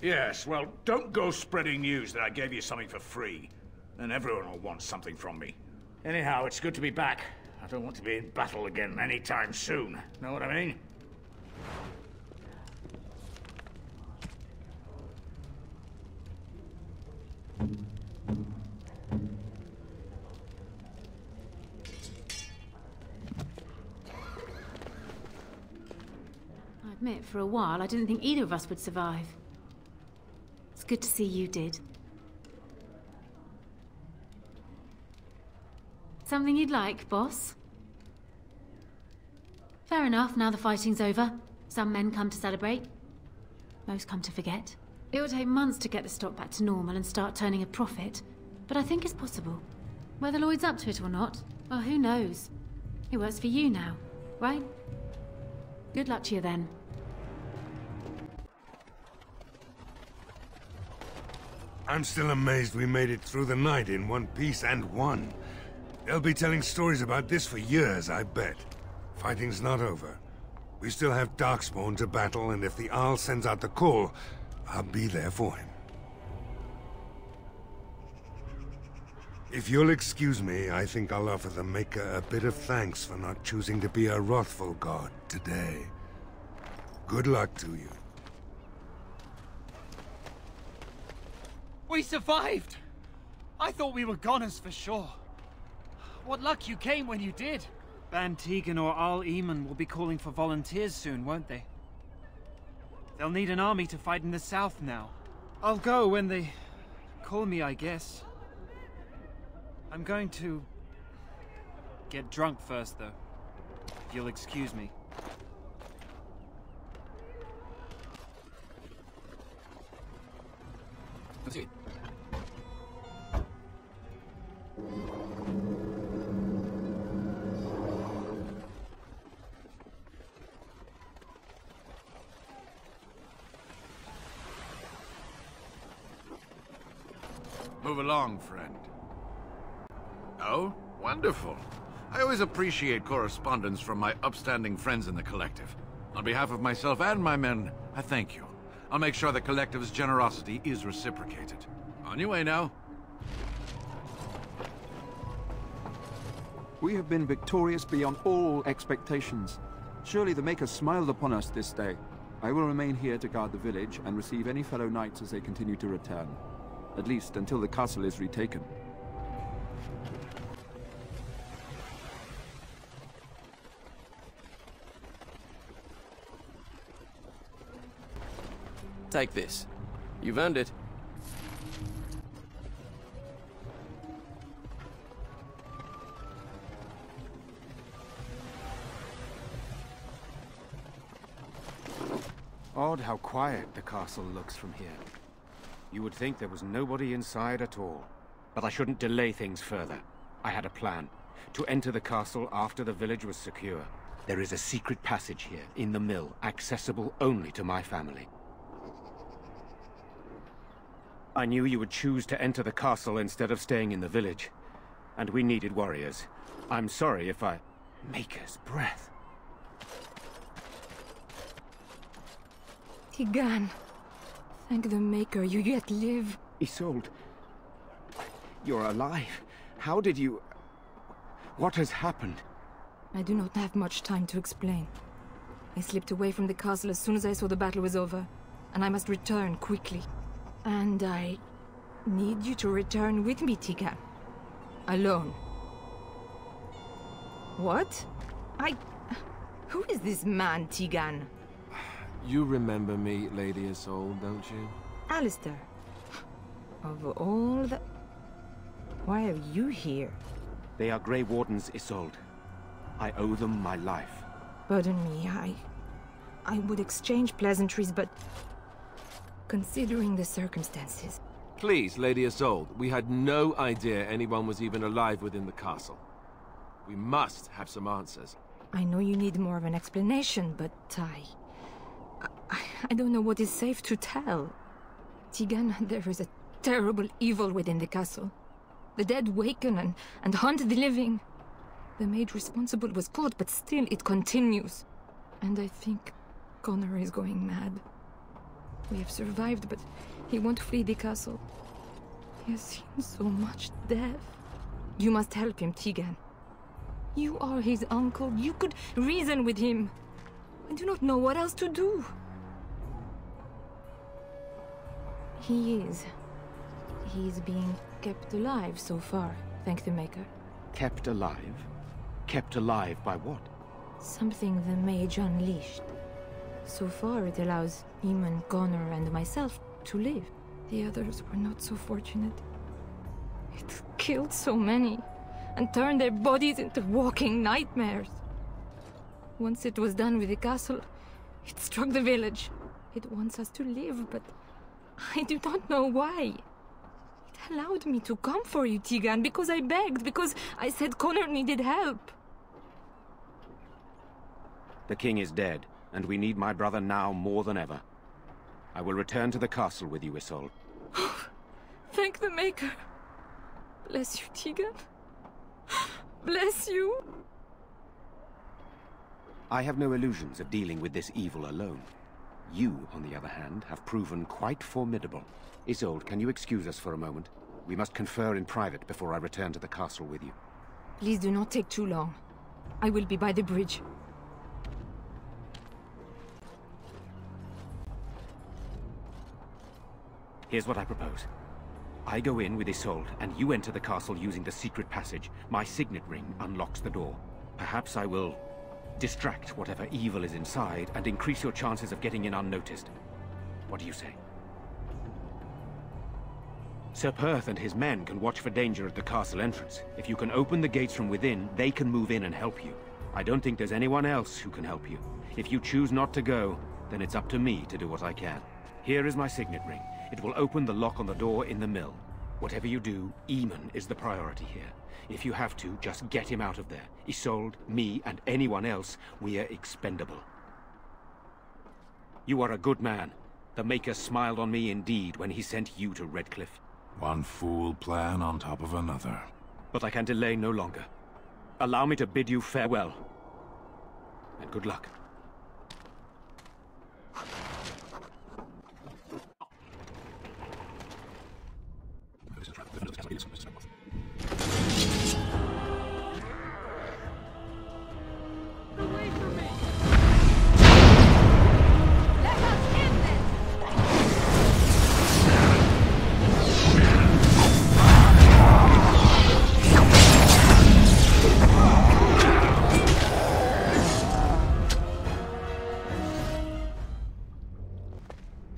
Yes, well, don't go spreading news that I gave you something for free. Then everyone will want something from me. Anyhow, it's good to be back. I don't want to be in battle again anytime soon. Know what I mean? I admit, for a while, I didn't think either of us would survive. It's good to see you did. Something you'd like, boss? Fair enough, now the fighting's over. Some men come to celebrate. Most come to forget. It will take months to get the stock back to normal and start turning a profit, but I think it's possible. Whether Lloyd's up to it or not, well, who knows? He works for you now, right? Good luck to you then. I'm still amazed we made it through the night in one piece and won. They'll be telling stories about this for years, I bet. Fighting's not over. We still have Darkspawn to battle, and if the Arl sends out the call, I'll be there for him. If you'll excuse me, I think I'll offer the Maker a bit of thanks for not choosing to be a wrathful god today. Good luck to you. We survived! I thought we were goners for sure. What luck you came when you did. Ban Tegan or Al Eamon will be calling for volunteers soon, won't they? They'll need an army to fight in the south now. I'll go when they call me, I guess. I'm going to get drunk first, though. If you'll excuse me. Proceed. Move along, friend. Oh, wonderful. I always appreciate correspondence from my upstanding friends in the Collective. On behalf of myself and my men, I thank you. I'll make sure the Collective's generosity is reciprocated. On your way now. We have been victorious beyond all expectations. Surely the Maker smiled upon us this day. I will remain here to guard the village and receive any fellow knights as they continue to return. At least until the castle is retaken. Take this. You've earned it. Odd how quiet the castle looks from here. You would think there was nobody inside at all. But I shouldn't delay things further. I had a plan. To enter the castle after the village was secure. There is a secret passage here, in the mill, accessible only to my family. I knew you would choose to enter the castle instead of staying in the village. And we needed warriors. I'm sorry if I... Maker's breath. Tigan. Thank the Maker, you yet live. Isolde. You're alive. How did you... What has happened? I do not have much time to explain. I slipped away from the castle as soon as I saw the battle was over, and I must return quickly. And I need you to return with me, Tigan. Alone. What? Who is this man, Tigan? You remember me, Lady Isolde, don't you? Alistair. Of all the... Why are you here? They are Grey Wardens, Isolde. I owe them my life. Pardon me, I would exchange pleasantries, but... Considering the circumstances... Please, Lady Isolde, we had no idea anyone was even alive within the castle. We must have some answers. I know you need more of an explanation, but I don't know what is safe to tell. Tigan, there is a terrible evil within the castle. The dead waken and haunt the living. The maid responsible was caught, but still it continues. And I think Connor is going mad. We have survived, but he won't flee the castle. He has seen so much death. You must help him, Tegan. You are his uncle. You could reason with him. I do not know what else to do. He is being kept alive so far, thank the Maker. Kept alive? Kept alive by what? Something the mage unleashed. So far it allows Eamon, Connor, and myself to live. The others were not so fortunate. It killed so many, and turned their bodies into walking nightmares. Once it was done with the castle, it struck the village. It wants us to live, but I do not know why. It allowed me to come for you, Tegan, because I begged, because I said Connor needed help. The king is dead, and we need my brother now more than ever. I will return to the castle with you, Isolde. Thank the Maker. Bless you, Tegan. Bless you. I have no illusions of dealing with this evil alone. You, on the other hand, have proven quite formidable. Isolde, can you excuse us for a moment? We must confer in private before I return to the castle with you. Please do not take too long. I will be by the bridge. Here's what I propose. I go in with Isolde, and you enter the castle using the secret passage. My signet ring unlocks the door. Perhaps I will distract whatever evil is inside and increase your chances of getting in unnoticed. What do you say? Sir Perth and his men can watch for danger at the castle entrance. If you can open the gates from within, they can move in and help you. I don't think there's anyone else who can help you. If you choose not to go, then it's up to me to do what I can. Here is my signet ring. It will open the lock on the door in the mill. Whatever you do, Eamon is the priority here. If you have to, just get him out of there. Isolde, me, and anyone else, we are expendable. You are a good man. The Maker smiled on me indeed when he sent you to Redcliffe. One fool plan on top of another. But I can delay no longer. Allow me to bid you farewell. And good luck.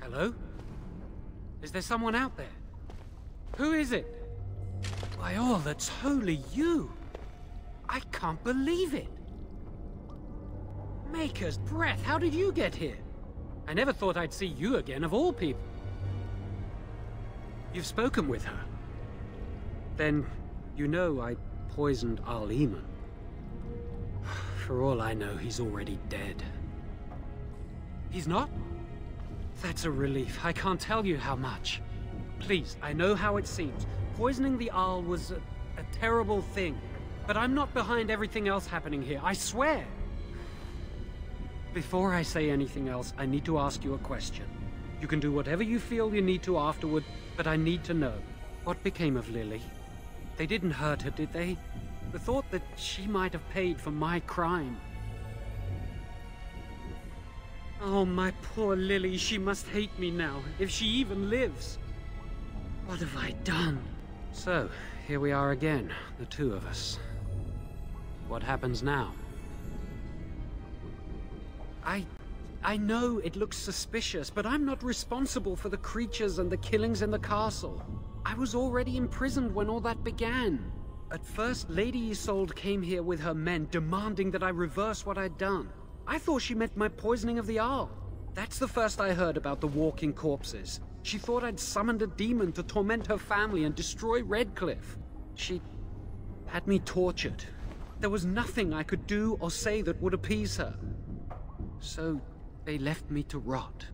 Hello? Is there someone out there? Who is it? By all that's holy, you! I can't believe it! Maker's breath, how did you get here? I never thought I'd see you again, of all people. You've spoken with her. Then, you know I poisoned Al Eamon. For all I know, he's already dead. He's not? That's a relief. I can't tell you how much. Please, I know how it seems. Poisoning the Arl was a terrible thing. But I'm not behind everything else happening here, I swear. Before I say anything else, I need to ask you a question. You can do whatever you feel you need to afterward, but I need to know. What became of Lily? They didn't hurt her, did they? The thought that she might have paid for my crime. Oh, my poor Lily, she must hate me now, if she even lives. What have I done? So, here we are again, the two of us. What happens now? I know it looks suspicious, but I'm not responsible for the creatures and the killings in the castle. I was already imprisoned when all that began. At first, Lady Isolde came here with her men, demanding that I reverse what I'd done. I thought she meant my poisoning of the Arl. That's the first I heard about the walking corpses. She thought I'd summoned a demon to torment her family and destroy Redcliffe. She had me tortured. There was nothing I could do or say that would appease her. So they left me to rot.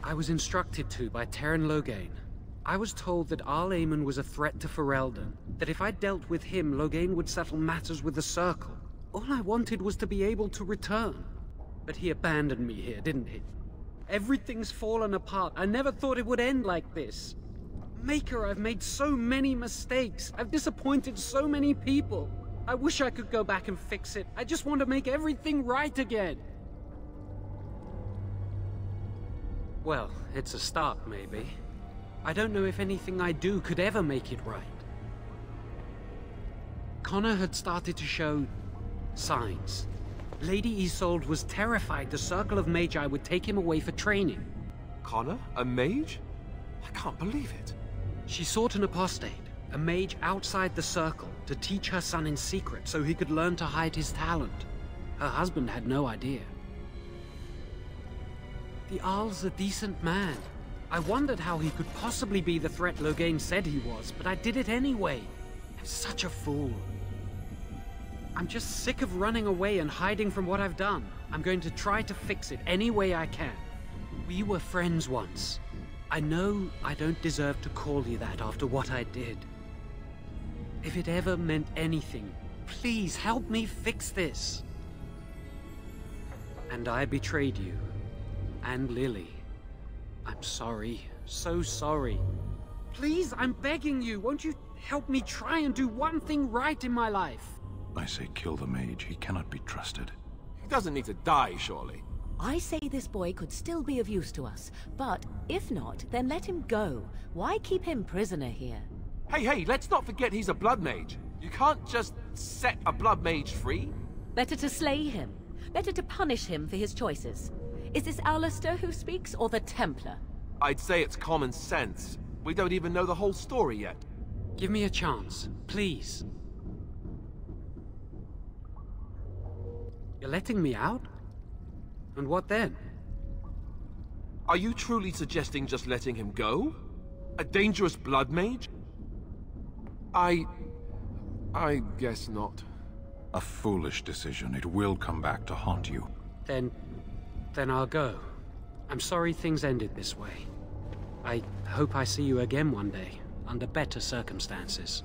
I was instructed to by Terran Loghain. I was told that Al Eamon was a threat to Ferelden, that if I dealt with him, Loghain would settle matters with the Circle. All I wanted was to be able to return. But he abandoned me here, didn't he? Everything's fallen apart. I never thought it would end like this. Maker, I've made so many mistakes. I've disappointed so many people. I wish I could go back and fix it. I just want to make everything right again. Well, it's a start, maybe. I don't know if anything I do could ever make it right. Connor had started to show signs. Lady Isolde was terrified the Circle of Magi would take him away for training. Connor? A mage? I can't believe it. She sought an apostate, a mage outside the Circle, to teach her son in secret so he could learn to hide his talent. Her husband had no idea. The Arl's a decent man. I wondered how he could possibly be the threat Loghain said he was, but I did it anyway. I'm such a fool. I'm just sick of running away and hiding from what I've done. I'm going to try to fix it any way I can. We were friends once. I know I don't deserve to call you that after what I did. If it ever meant anything, please help me fix this. And I betrayed you. And Lily. I'm sorry. So sorry. Please, I'm begging you. Won't you help me try and do one thing right in my life? I say kill the mage. He cannot be trusted. He doesn't need to die, surely. I say this boy could still be of use to us, but if not, then let him go. Why keep him prisoner here? Hey, let's not forget he's a blood mage. You can't just set a blood mage free. Better to slay him. Better to punish him for his choices. Is this Alistair who speaks, or the Templar? I'd say it's common sense. We don't even know the whole story yet. Give me a chance, please. You're letting me out? And what then? Are you truly suggesting just letting him go? A dangerous blood mage? I guess not. A foolish decision. It will come back to haunt you. Then I'll go. I'm sorry things ended this way. I hope I see you again one day, under better circumstances.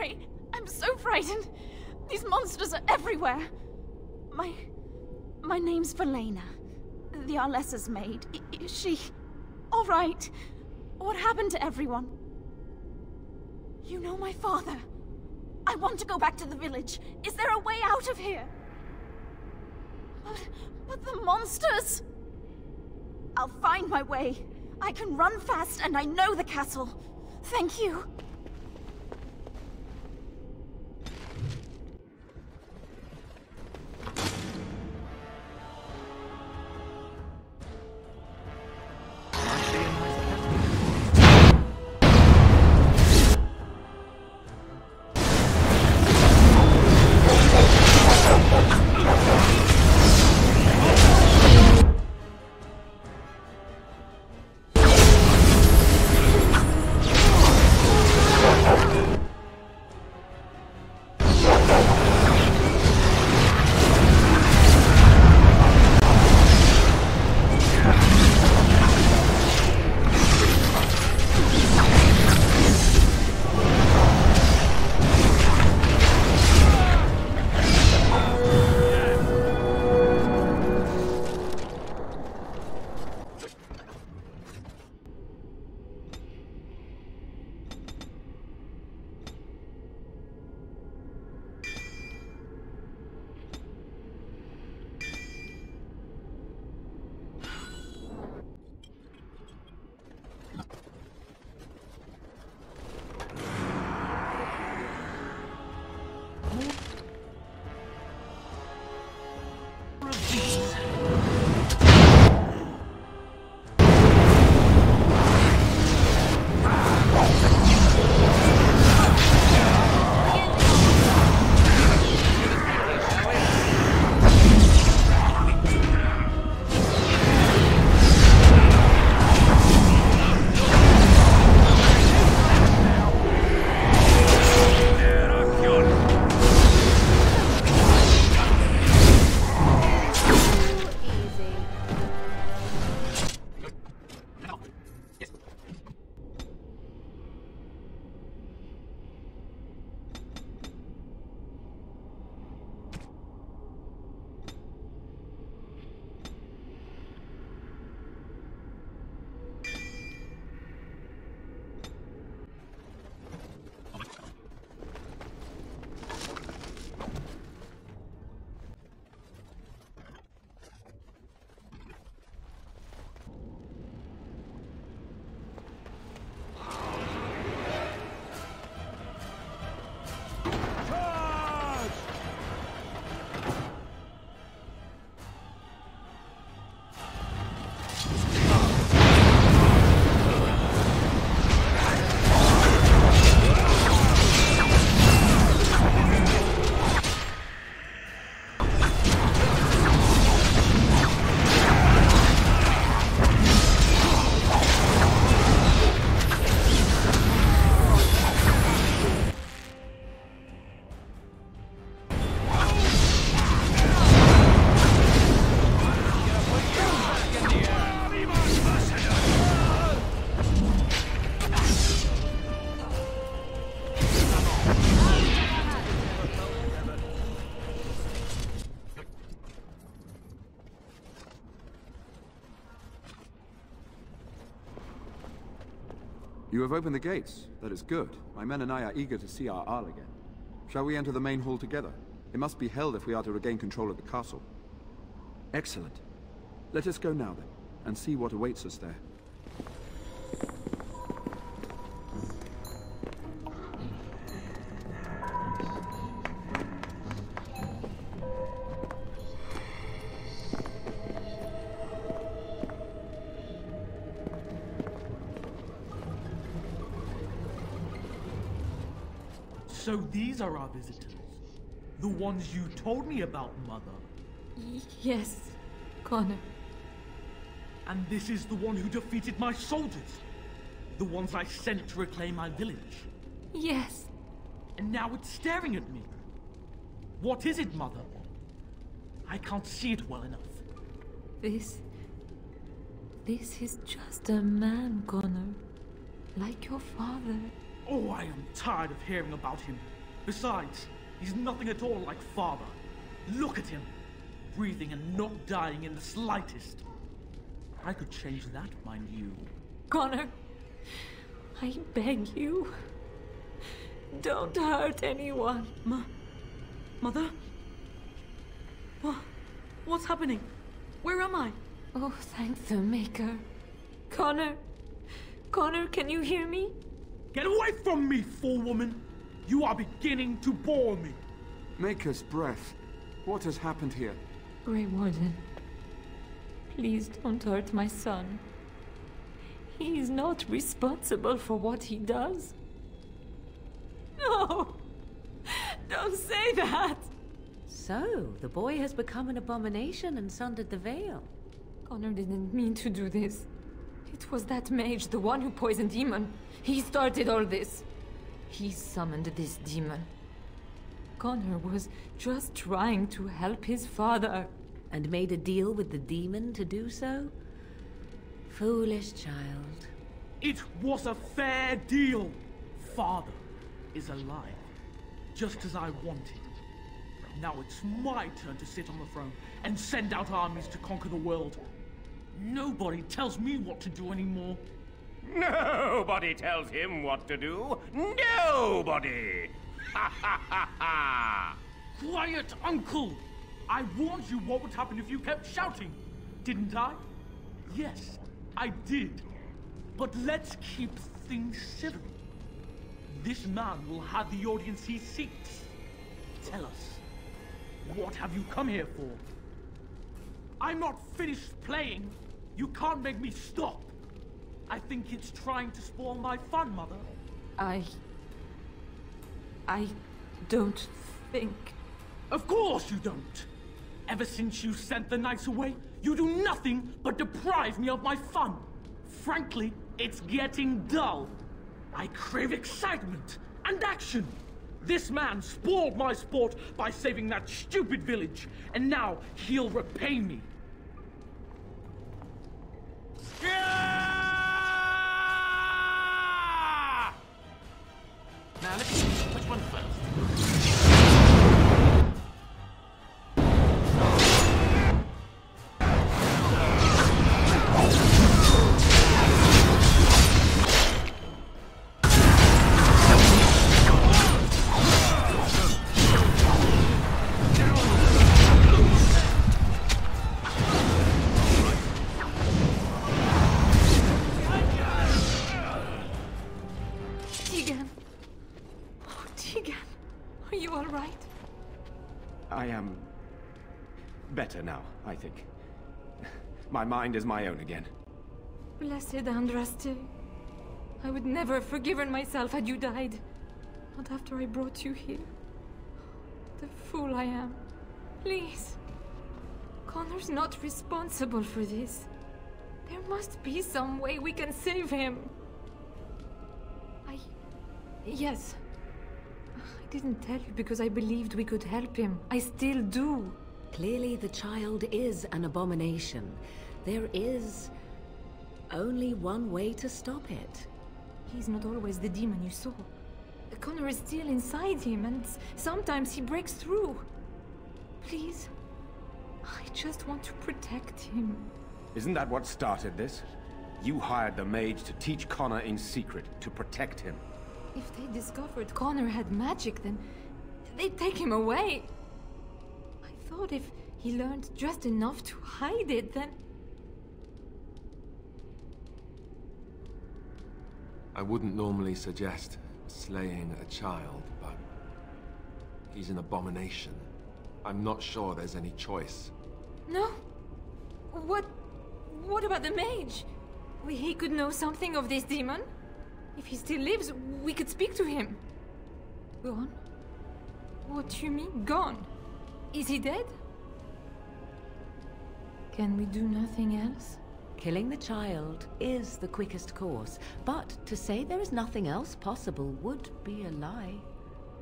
sorry. I'm so frightened. These monsters are everywhere. My name's Valena. The Arlessa's maid. Is she all right? What happened to everyone? You know my father. I want to go back to the village. Is there a way out of here? But the monsters! I'll find my way. I can run fast and I know the castle. Thank you. You have opened the gates. That is good. My men and I are eager to see our Arl again. Shall we enter the main hall together? It must be held if we are to regain control of the castle. Excellent. Let us go now then, and see what awaits us there. So these are our visitors? The ones you told me about, Mother? Yes, Connor. And this is the one who defeated my soldiers? The ones I sent to reclaim my village? Yes. And now it's staring at me. What is it, Mother? I can't see it well enough. This is just a man, Connor. Like your father. Oh, I am tired of hearing about him. Besides, he's nothing at all like father. Look at him, breathing and not dying in the slightest. I could change that, mind you. Connor, I beg you, don't hurt anyone. Mother? What's happening? Where am I? Oh, thank the Maker. Connor, can you hear me? Get away from me, fool woman! You are beginning to bore me. Maker's breath. What has happened here? Grey Warden, please don't hurt my son. He is not responsible for what he does. No! Don't say that! So, the boy has become an abomination and sundered the veil. Connor didn't mean to do this. It was that mage, the one who poisoned Demon. He started all this. He summoned this demon. Connor was just trying to help his father. And made a deal with the demon to do so? Foolish child. It was a fair deal. Father is alive, just as I wanted. Now it's my turn to sit on the throne and send out armies to conquer the world. Nobody tells me what to do anymore. Nobody tells him what to do. Nobody! Ha ha ha ha! Quiet, Uncle! I warned you what would happen if you kept shouting, didn't I? Yes, I did. But let's keep things civil. This man will have the audience he seeks. Tell us, what have you come here for? I'm not finished playing. You can't make me stop. I think it's trying to spoil my fun, Mother. I don't think... Of course you don't! Ever since you sent the knights away, you do nothing but deprive me of my fun. Frankly, it's getting dull. I crave excitement and action. This man spoiled my sport by saving that stupid village, and now he'll repay me. Now let's see which one first. I am better now, I think. My mind is my own again. Blessed Andraste. I would never have forgiven myself had you died. Not after I brought you here. The fool I am. Please. Connor's not responsible for this. There must be some way we can save him. Yes. I didn't tell you because I believed we could help him. I still do. Clearly the child is an abomination. There is only one way to stop it. He's not always the demon you saw. Connor is still inside him, and sometimes he breaks through. Please, I just want to protect him. Isn't that what started this? You hired the mage to teach Connor in secret, to protect him. If they discovered Connor had magic, then they'd take him away. I thought if he learned just enough to hide it, then... I wouldn't normally suggest slaying a child, but he's an abomination. I'm not sure there's any choice. No? What about the mage? He could know something of this demon? If he still lives, we could speak to him. Gone? What do you mean, gone? Is he dead? Can we do nothing else? Killing the child is the quickest course, but to say there is nothing else possible would be a lie.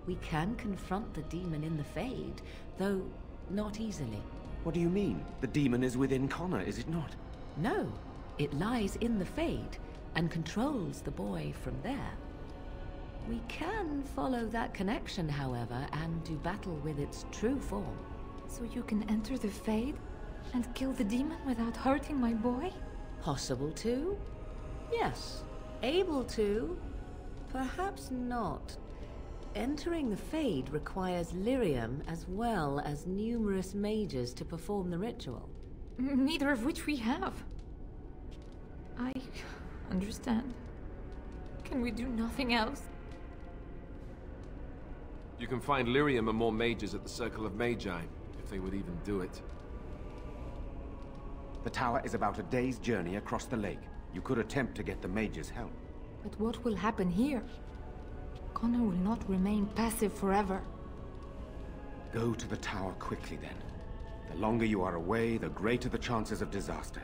We can confront the demon in the Fade, though not easily. What do you mean? The demon is within Connor, is it not? No, it lies in the Fade and controls the boy from there. We can follow that connection, however, and do battle with its true form. So you can enter the Fade and kill the demon without hurting my boy? Possible to? Yes. Able to? Perhaps not. Entering the Fade requires lyrium as well as numerous mages to perform the ritual. Neither of which we have. I understand. Can we do nothing else? You can find lyrium and more mages at the Circle of Magi, if they would even do it. The tower is about a day's journey across the lake. You could attempt to get the mages' help. But what will happen here? Connor will not remain passive forever. Go to the tower quickly, then. The longer you are away, the greater the chances of disaster.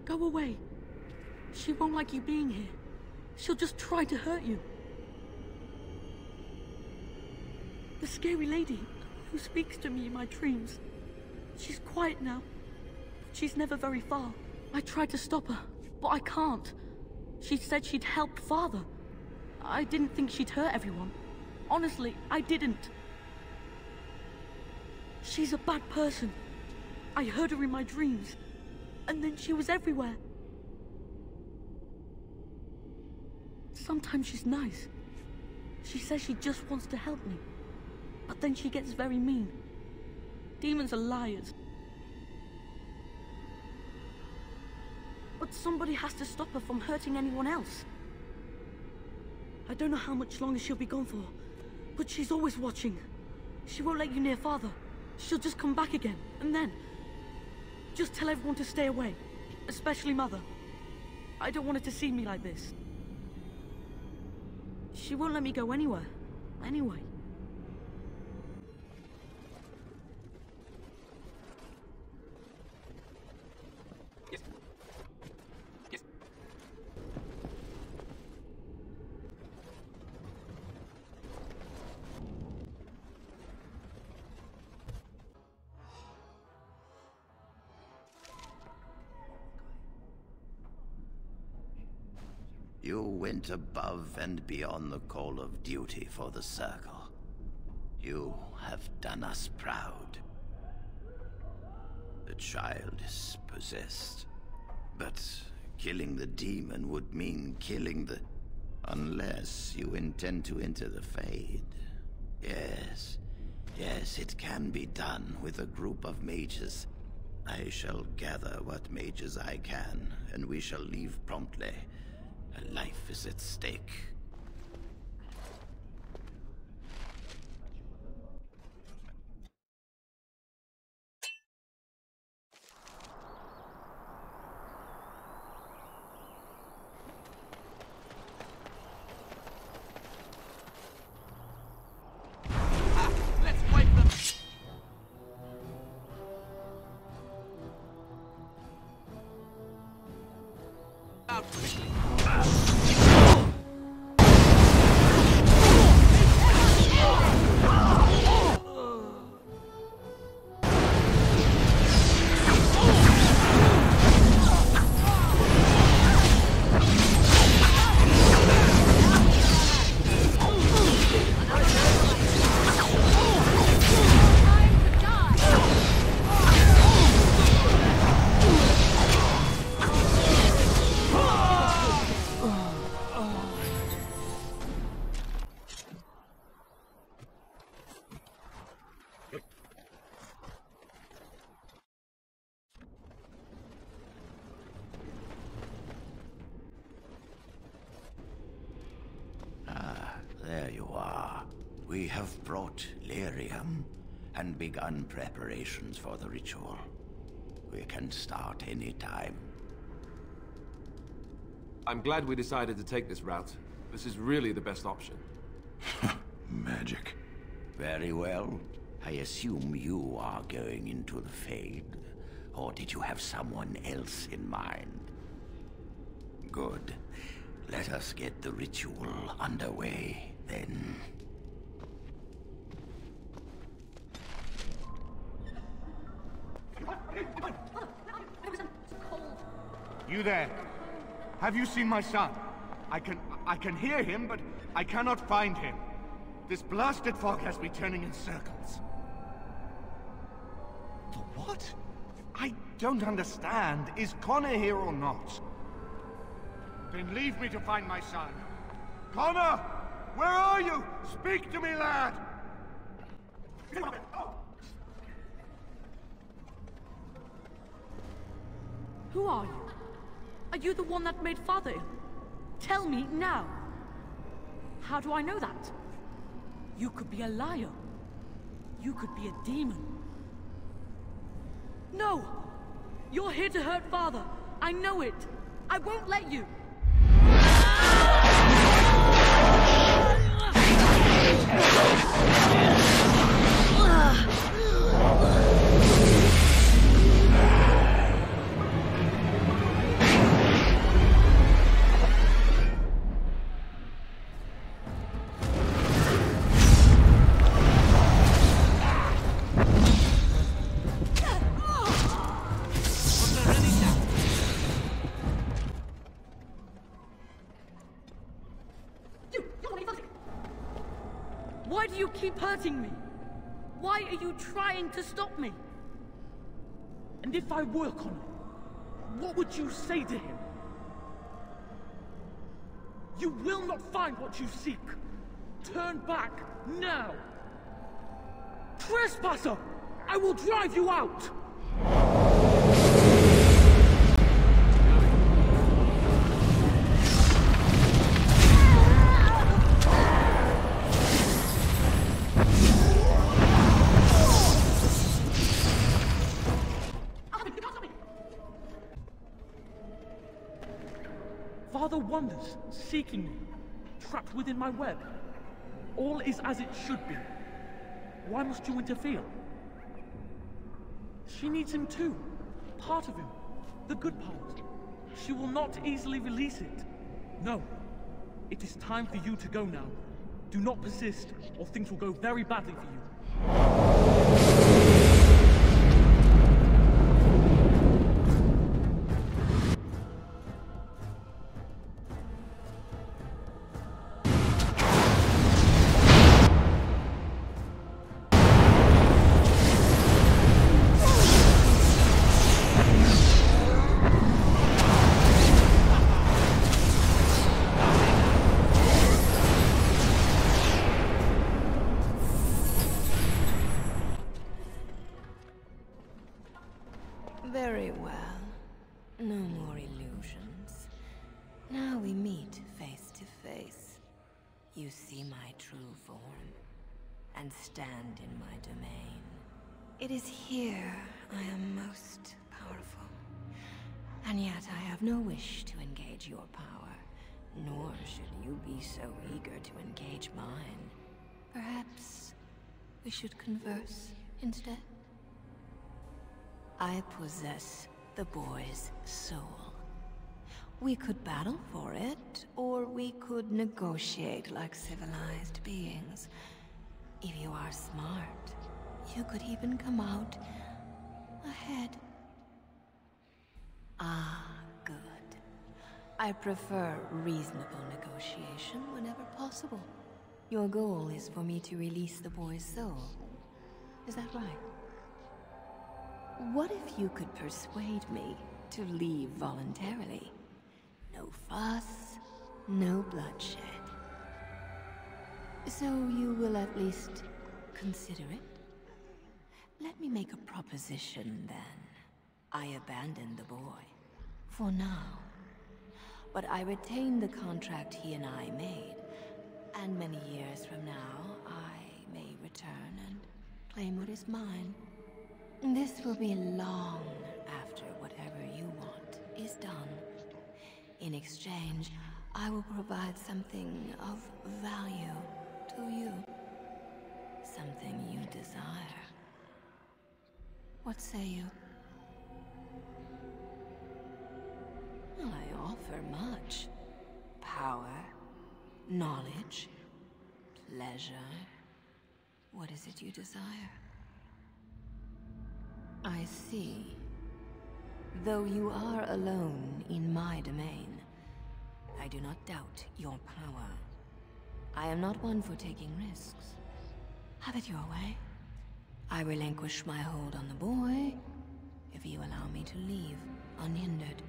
Go away. She won't like you being here. She'll just try to hurt you. The scary lady who speaks to me in my dreams. She's quiet now. She's never very far. I tried to stop her, but I can't. She said she'd help Father. I didn't think she'd hurt everyone. Honestly, I didn't. She's a bad person. I heard her in my dreams. And then she was everywhere. Sometimes she's nice. She says she just wants to help me. But then she gets very mean. Demons are liars. But somebody has to stop her from hurting anyone else. I don't know how much longer she'll be gone for, but she's always watching. She won't let you near Father. She'll just come back again, and then... just tell everyone to stay away, especially Mother. I don't want her to see me like this. She won't let me go anywhere, anyway. You went above and beyond the call of duty for the Circle. You have done us proud. The child is possessed, but killing the demon would mean killing the... unless you intend to enter the Fade. Yes, it can be done with a group of mages. I shall gather what mages I can, and we shall leave promptly. A life is at stake. Let's wipe them! Out quickly! There you are. We have brought lyrium and begun preparations for the ritual. We can start any time. I'm glad we decided to take this route. This is really the best option. Magic. Very well. I assume you are going into the Fade. Or did you have someone else in mind? Good. Let us get the ritual underway, then. You there? Have you seen my son? I can hear him, but I cannot find him. This blasted fog has me turning in circles. The what? I don't understand. Is Connor here or not? Then leave me to find my son. Connor! Where are you? Speak to me, lad! Who are you? Are you the one that made Father ill? Tell me now. How do I know that? You could be a liar. You could be a demon. No! You're here to hurt Father. I know it. I won't let you. Why do you keep hurting me? Why are you trying to stop me? And if I were Connor, what would you say to him? You will not find what you seek. Turn back now. Trespasser! I will drive you out! Father wanders, seeking me, trapped within my web. All is as it should be. Why must you interfere? She needs him too. Part of him. The good part. She will not easily release it. No. It is time for you to go now. Do not persist, or things will go very badly for you. Very well. No more illusions. Now we meet face to face. You see my true form, and stand in my domain. It is here I am most powerful. And yet I have no wish to engage your power, nor should you be so eager to engage mine. Perhaps we should converse instead? I possess the boy's soul. We could battle for it, or we could negotiate like civilized beings. If you are smart, you could even come out ahead. Ah, good. I prefer reasonable negotiation whenever possible. Your goal is for me to release the boy's soul. Is that right? What if you could persuade me to leave voluntarily? No fuss, no bloodshed. So you will at least consider it? Let me make a proposition then. I abandon the boy. For now. But I retain the contract he and I made. And many years from now, I may return and claim what is mine. This will be long after whatever you want is done. In exchange, I will provide something of value to you. Something you desire. What say you? I offer much. Power, knowledge, pleasure. What is it you desire? I see. Though you are alone in my domain, I do not doubt your power. I am not one for taking risks. Have it your way. I relinquish my hold on the boy, if you allow me to leave unhindered.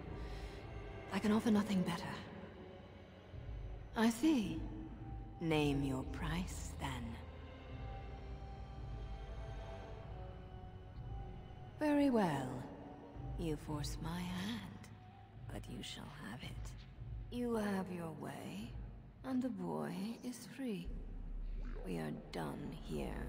I can offer nothing better. I see. Name your price, then. Very well. You force my hand, but you shall have it. You have your way, and the boy is free. We are done here.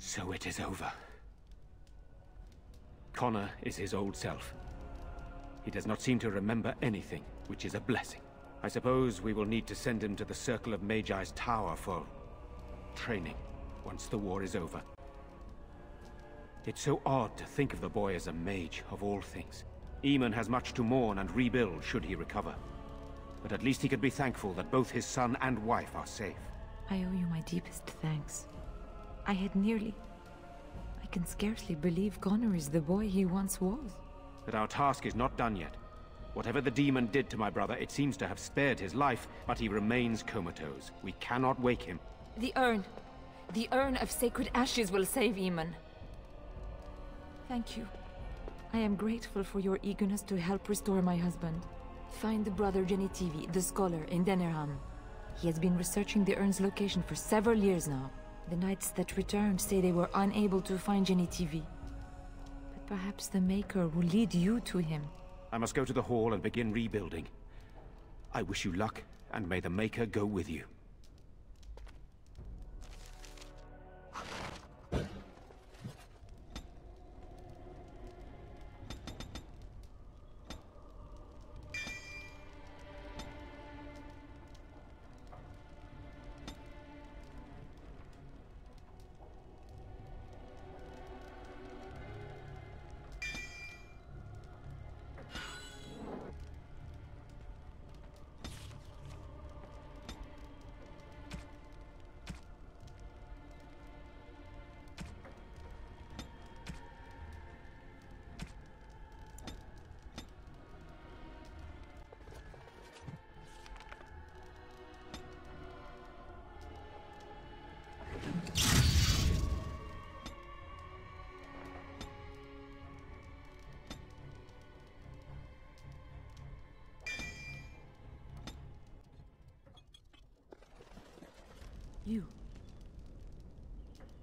So it is over. Connor is his old self. He does not seem to remember anything, which is a blessing. I suppose we will need to send him to the Circle of Magi's tower for training once the war is over. It's so odd to think of the boy as a mage, of all things. Eamon has much to mourn and rebuild should he recover. But at least he can be thankful that both his son and wife are safe. I owe you my deepest thanks. I can scarcely believe Connor is the boy he once was. But our task is not done yet. Whatever the demon did to my brother, it seems to have spared his life, but he remains comatose. We cannot wake him. The urn of sacred ashes will save Eamon. Thank you. I am grateful for your eagerness to help restore my husband. Find the brother Genitivi, the scholar, in Denerham. He has been researching the urn's location for several years now. The knights that returned say they were unable to find Genitivi. But perhaps the Maker will lead you to him. I must go to the hall and begin rebuilding. I wish you luck, and may the Maker go with you.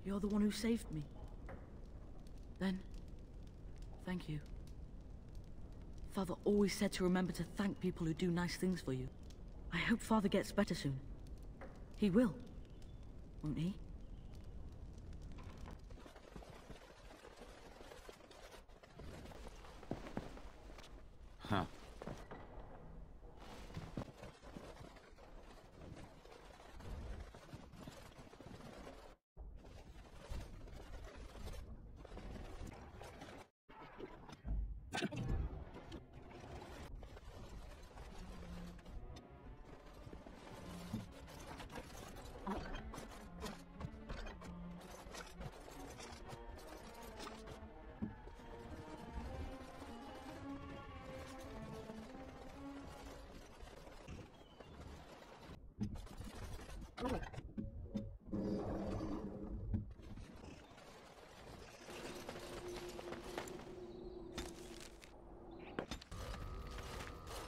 You're the one who saved me. Then, thank you. Father always said to remember to thank people who do nice things for you. I hope Father gets better soon. He will, won't he? Huh.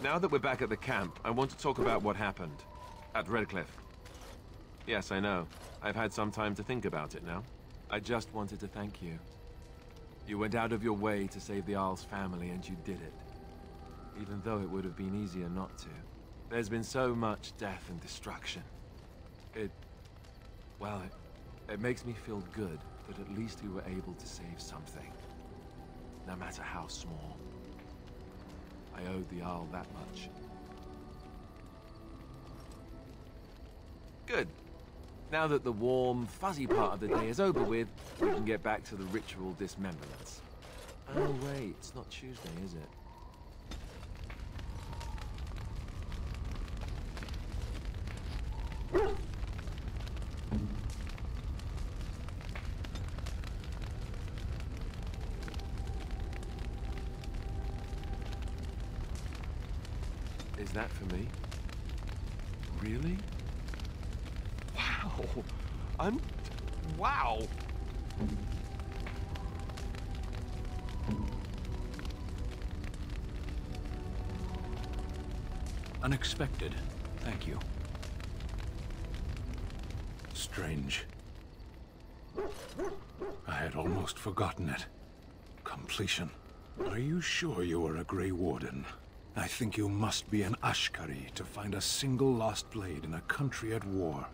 Now that we're back at the camp, I want to talk about what happened at Redcliffe. Yes, I know. I've had some time to think about it now. I just wanted to thank you. You went out of your way to save the Isle's family, and you did it. Even though it would have been easier not to. There's been so much death and destruction. It makes me feel good that at least we were able to save something. No matter how small. I owed the Isle that much. Good. Now that the warm, fuzzy part of the day is over with, we can get back to the ritual dismemberments. Oh wait, it's not Tuesday, is it? Is that for me? Really? Wow! Wow! Unexpected. Thank you. Strange. I had almost forgotten it. Completion. Are you sure you are a Grey Warden? I think you must be an Ashkari to find a single lost blade in a country at war.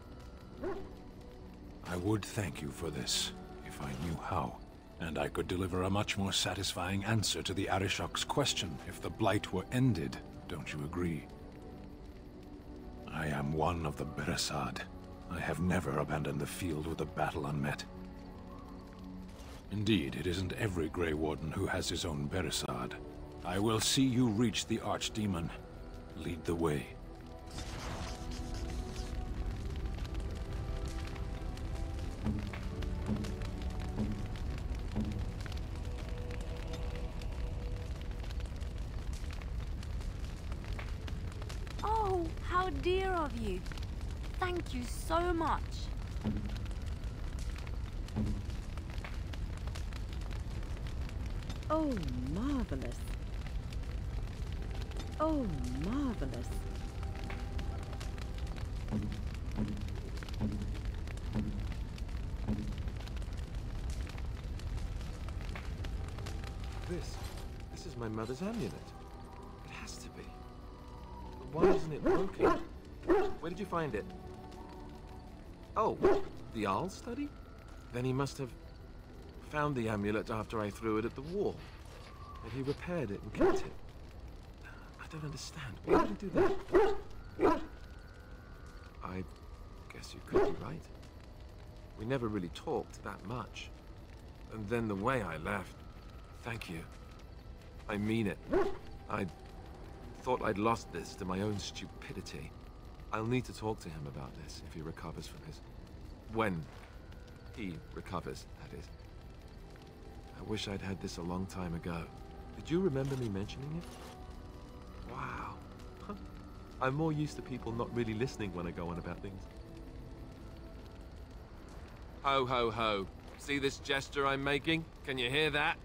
I would thank you for this, if I knew how. And I could deliver a much more satisfying answer to the Arishok's question if the Blight were ended. Don't you agree? I am one of the Beresad. I have never abandoned the field with a battle unmet. Indeed, it isn't every Grey Warden who has his own Beresad. I will see you reach the Archdemon. Lead the way. Oh, how dear of you. Thank you so much. Oh, marvelous. Oh, marvelous. This is my mother's amulet. It has to be. But why isn't it broken? Where did you find it? Oh, the Arl study? Then he must have found the amulet after I threw it at the wall. And he repaired it and kept it. I don't understand. Why did he do that? I guess you could be right. We never really talked that much. And then the way I left. Thank you. I mean it. I thought I'd lost this to my own stupidity. I'll need to talk to him about this if he recovers from his... When he recovers, that is. I wish I'd had this a long time ago. Did you remember me mentioning it? Wow. I'm more used to people not really listening when I go on about things. Ho, ho, ho. See this gesture I'm making? Can you hear that?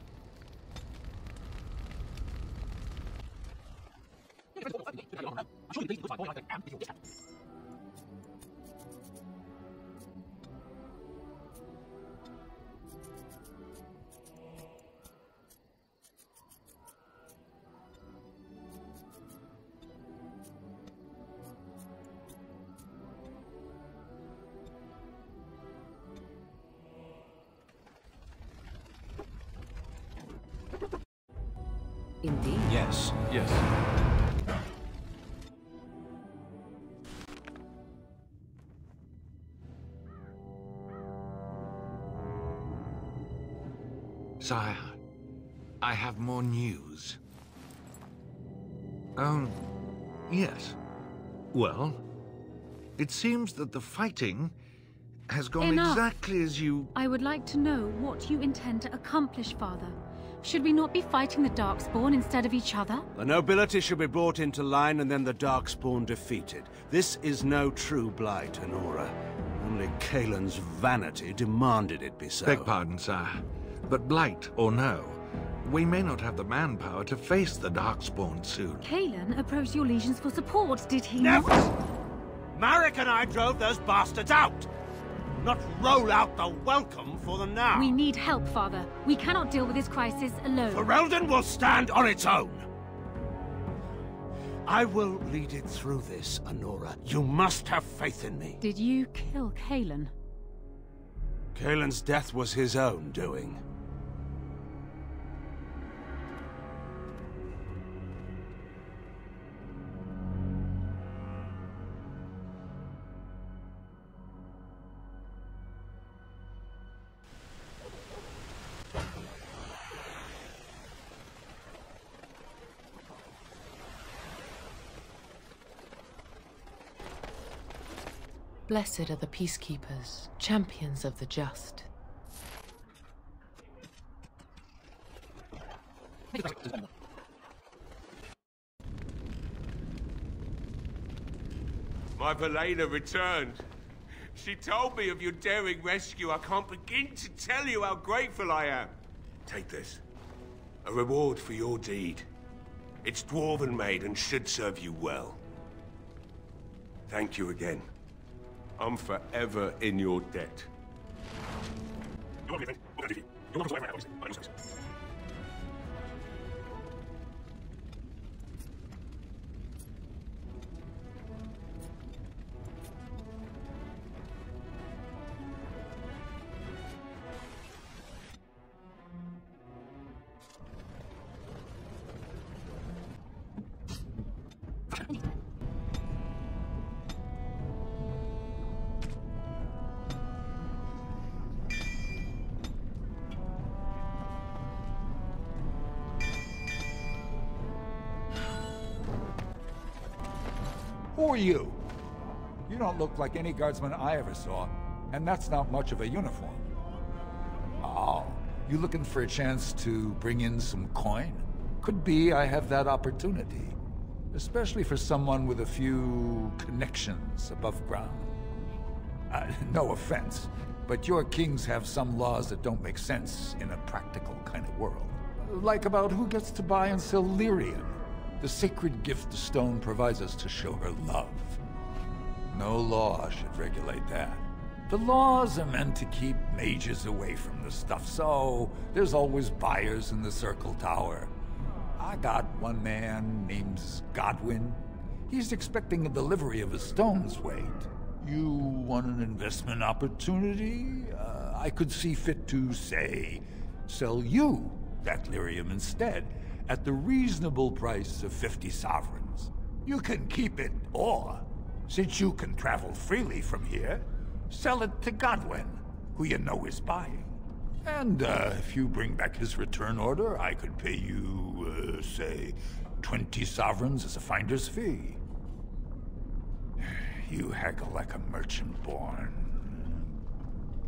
Indeed. Yes. Yes. Sire, I have more news. Yes. Well, it seems that the fighting has gone Enough. exactly as you... I would like to know what you intend to accomplish, Father. Should we not be fighting the Darkspawn instead of each other? The nobility should be brought into line and then the Darkspawn defeated. This is no true blight, Honora. Only Kaelin's vanity demanded it be so. Beg pardon, sire. But blight or no, we may not have the manpower to face the Darkspawn soon. Kaelin approached your legions for support, did he Never! not? Marek and I drove those bastards out! Not roll out the welcome for them now! We need help, Father. We cannot deal with this crisis alone. Ferelden will stand on its own! I will lead it through this, Honora. You must have faith in me. Did you kill Kaelin? Kaelin's death was his own doing. Blessed are the peacekeepers, champions of the just. My Valena returned. She told me of your daring rescue. I can't begin to tell you how grateful I am. Take this. A reward for your deed. It's dwarven made and should serve you well. Thank you again. I'm forever in your debt. Who are you? You don't look like any guardsman I ever saw, and that's not much of a uniform. Oh, you looking for a chance to bring in some coin? Could be I have that opportunity. Especially for someone with a few connections above ground. No offense, but your kings have some laws that don't make sense in a practical kind of world. Like about who gets to buy and sell lyrium, the sacred gift the stone provides us to show her love. No law should regulate that. The laws are meant to keep mages away from the stuff, so there's always buyers in the Circle Tower. I got one man named Godwin. He's expecting a delivery of a stone's weight. You want an investment opportunity? I could see fit to, say, sell you that lyrium instead, at the reasonable price of 50 sovereigns. You can keep it, or, since you can travel freely from here, sell it to Godwin, who you know is buying. And if you bring back his return order, I could pay you, say, 20 sovereigns as a finder's fee. You haggle like a merchant born.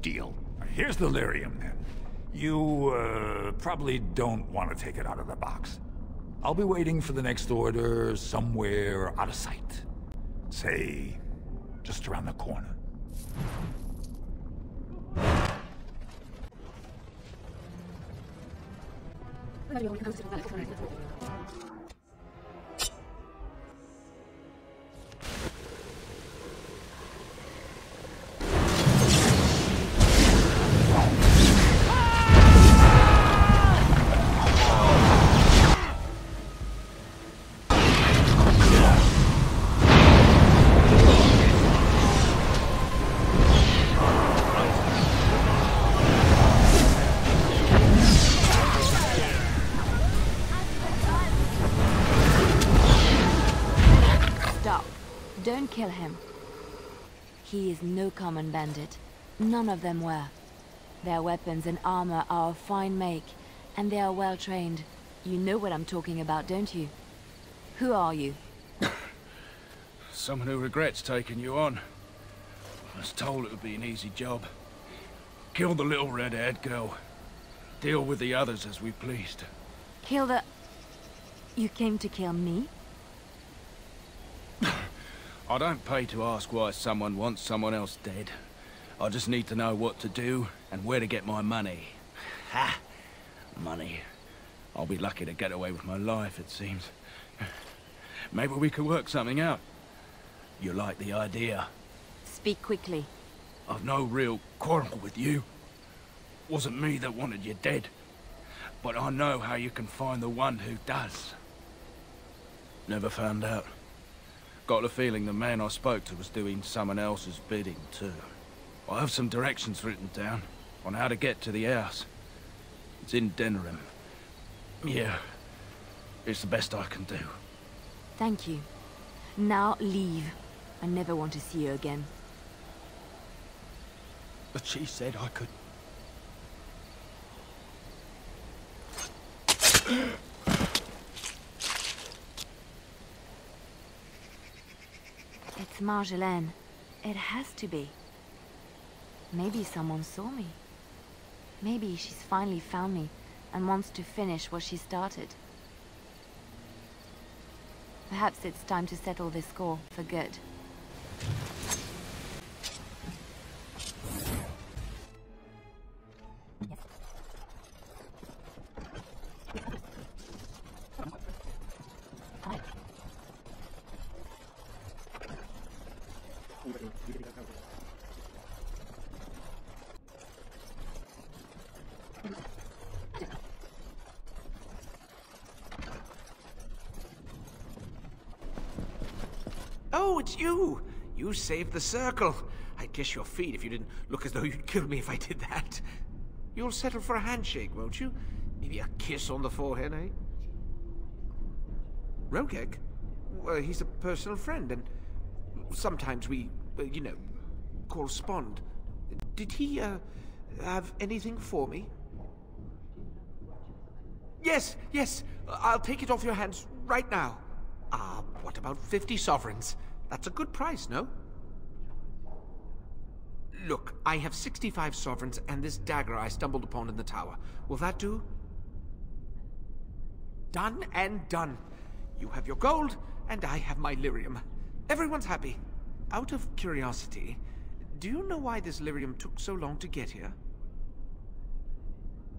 Deal. Here's the lyrium, then. You, probably don't want to take it out of the box. I'll be waiting for the next order somewhere out of sight. Say, just around the corner. Don't kill him. He is no common bandit. None of them were. Their weapons and armor are of fine make, and they are well trained. You know what I'm talking about, don't you? Who are you? Someone who regrets taking you on. I was told it would be an easy job. Kill the little red-haired girl. Deal with the others as we pleased. Kill the... You came to kill me? I don't pay to ask why someone wants someone else dead. I just need to know what to do and where to get my money. Ha! Money. I'll be lucky to get away with my life, it seems. Maybe we could work something out. You like the idea? Speak quickly. I've no real quarrel with you. Wasn't me that wanted you dead. But I know how you can find the one who does. Never found out. Got the feeling the man I spoke to was doing someone else's bidding, too. I have some directions written down on how to get to the house. It's in Denerim. Yeah, it's the best I can do. Thank you. Now leave. I never want to see you again. But she said I could... It's Marjolaine. It has to be. Maybe someone saw me. Maybe she's finally found me and wants to finish what she started. Perhaps it's time to settle this score for good. Oh, it's you! You saved the circle. I'd kiss your feet if you didn't look as though you'd kill me if I did that. You'll settle for a handshake, won't you? Maybe a kiss on the forehead, eh? Rogek? Well, he's a personal friend, and sometimes we, you know, correspond. Did he, have anything for me? Yes, yes! I'll take it off your hands right now. What about 50 sovereigns? That's a good price, no? Look, I have 65 sovereigns and this dagger I stumbled upon in the tower. Will that do? Done and done. You have your gold, and I have my lyrium. Everyone's happy. Out of curiosity, do you know why this lyrium took so long to get here?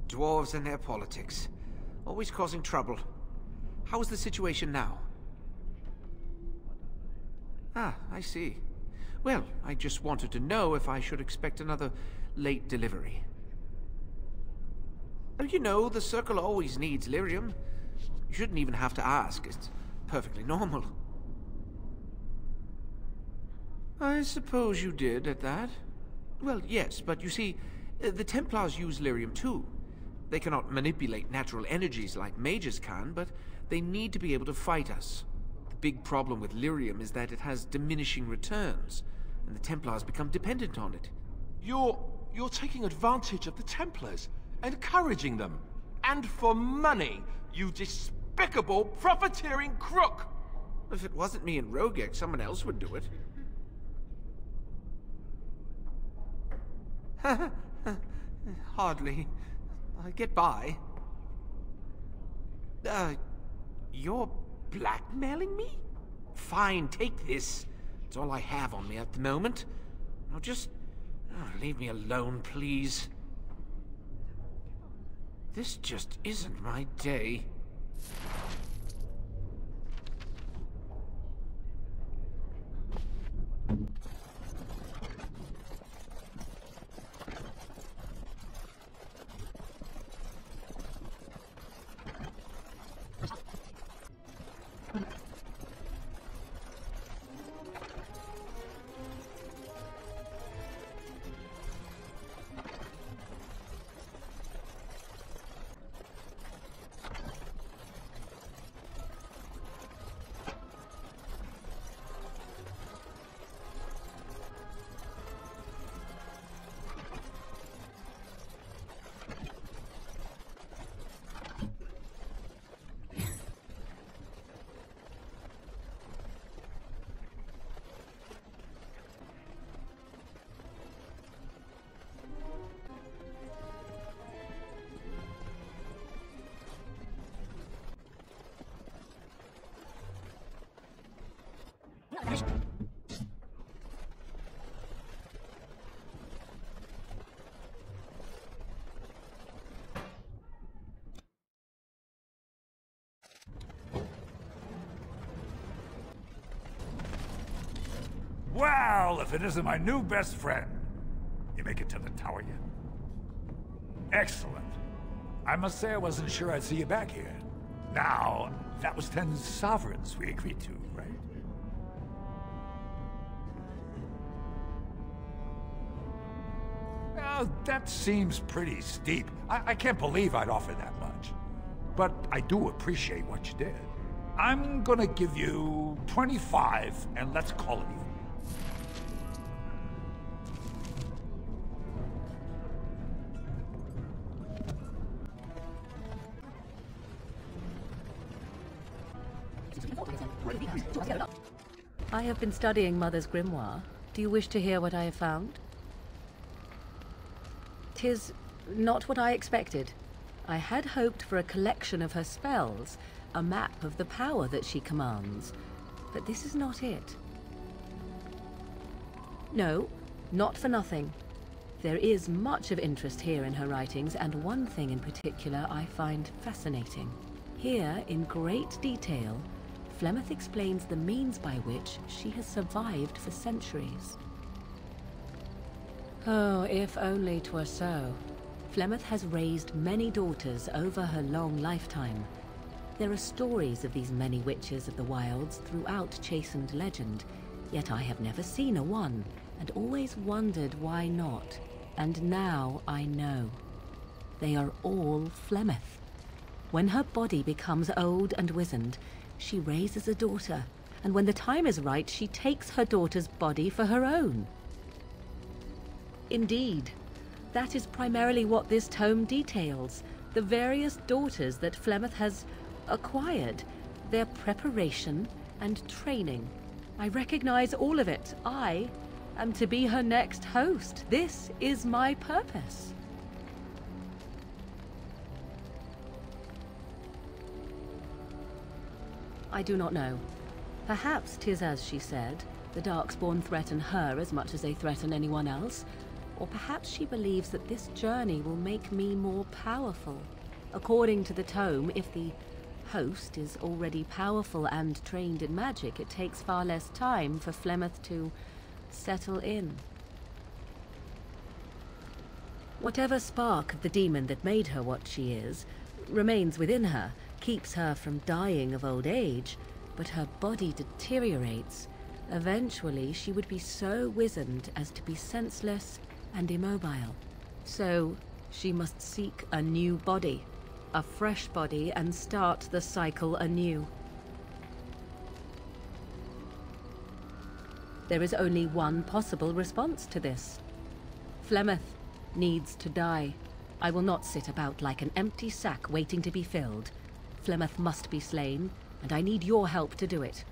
Dwarves and their politics. Always causing trouble. How is the situation now? Ah, I see. Well, I just wanted to know if I should expect another late delivery. Oh, you know, the Circle always needs lyrium. You shouldn't even have to ask. It's perfectly normal. I suppose you did at that. Well, yes, but you see, the Templars use lyrium too. They cannot manipulate natural energies like mages can, but they need to be able to fight us. The big problem with lyrium is that it has diminishing returns, and the Templars become dependent on it. You're taking advantage of the Templars, encouraging them. And for money, you despicable, profiteering crook! If it wasn't me and Rogek, someone else would do it. Hardly. I get by. You're blackmailing me? Fine, take this. It's all I have on me at the moment. Now just leave me alone, please. This just isn't my day. Well, if it isn't my new best friend. You make it to the tower yet? Excellent. I must say I wasn't sure I'd see you back here. Now, that was 10 sovereigns we agreed to, right? Well, that seems pretty steep. I can't believe I'd offer that much. But I do appreciate what you did. I'm gonna give you 25, and let's call it even. I have been studying Mother's grimoire. Do you wish to hear what I have found? 'Tis not what I expected. I had hoped for a collection of her spells, a map of the power that she commands, but this is not it. No, not for nothing. There is much of interest here in her writings, and one thing in particular I find fascinating. Here, in great detail, Flemeth explains the means by which she has survived for centuries. Oh, if only 'twere so. Flemeth has raised many daughters over her long lifetime. There are stories of these many witches of the wilds throughout chastened legend, yet I have never seen a one, and always wondered why not. And now I know. They are all Flemeth. When her body becomes old and wizened, she raises a daughter, and when the time is right, she takes her daughter's body for her own. Indeed, that is primarily what this tome details, the various daughters that Flemeth has acquired, their preparation and training. I recognize all of it. I am to be her next host. This is my purpose. I do not know. Perhaps 'tis as she said. The Darkspawn threaten her as much as they threaten anyone else. Or perhaps she believes that this journey will make me more powerful. According to the tome, if the host is already powerful and trained in magic, it takes far less time for Flemeth to settle in. Whatever spark of the demon that made her what she is remains within her, keeps her from dying of old age, but her body deteriorates. Eventually, she would be so wizened as to be senseless and immobile. So, she must seek a new body, a fresh body, and start the cycle anew. There is only one possible response to this. Flemeth needs to die. I will not sit about like an empty sack waiting to be filled. Flemeth must be slain, and I need your help to do it.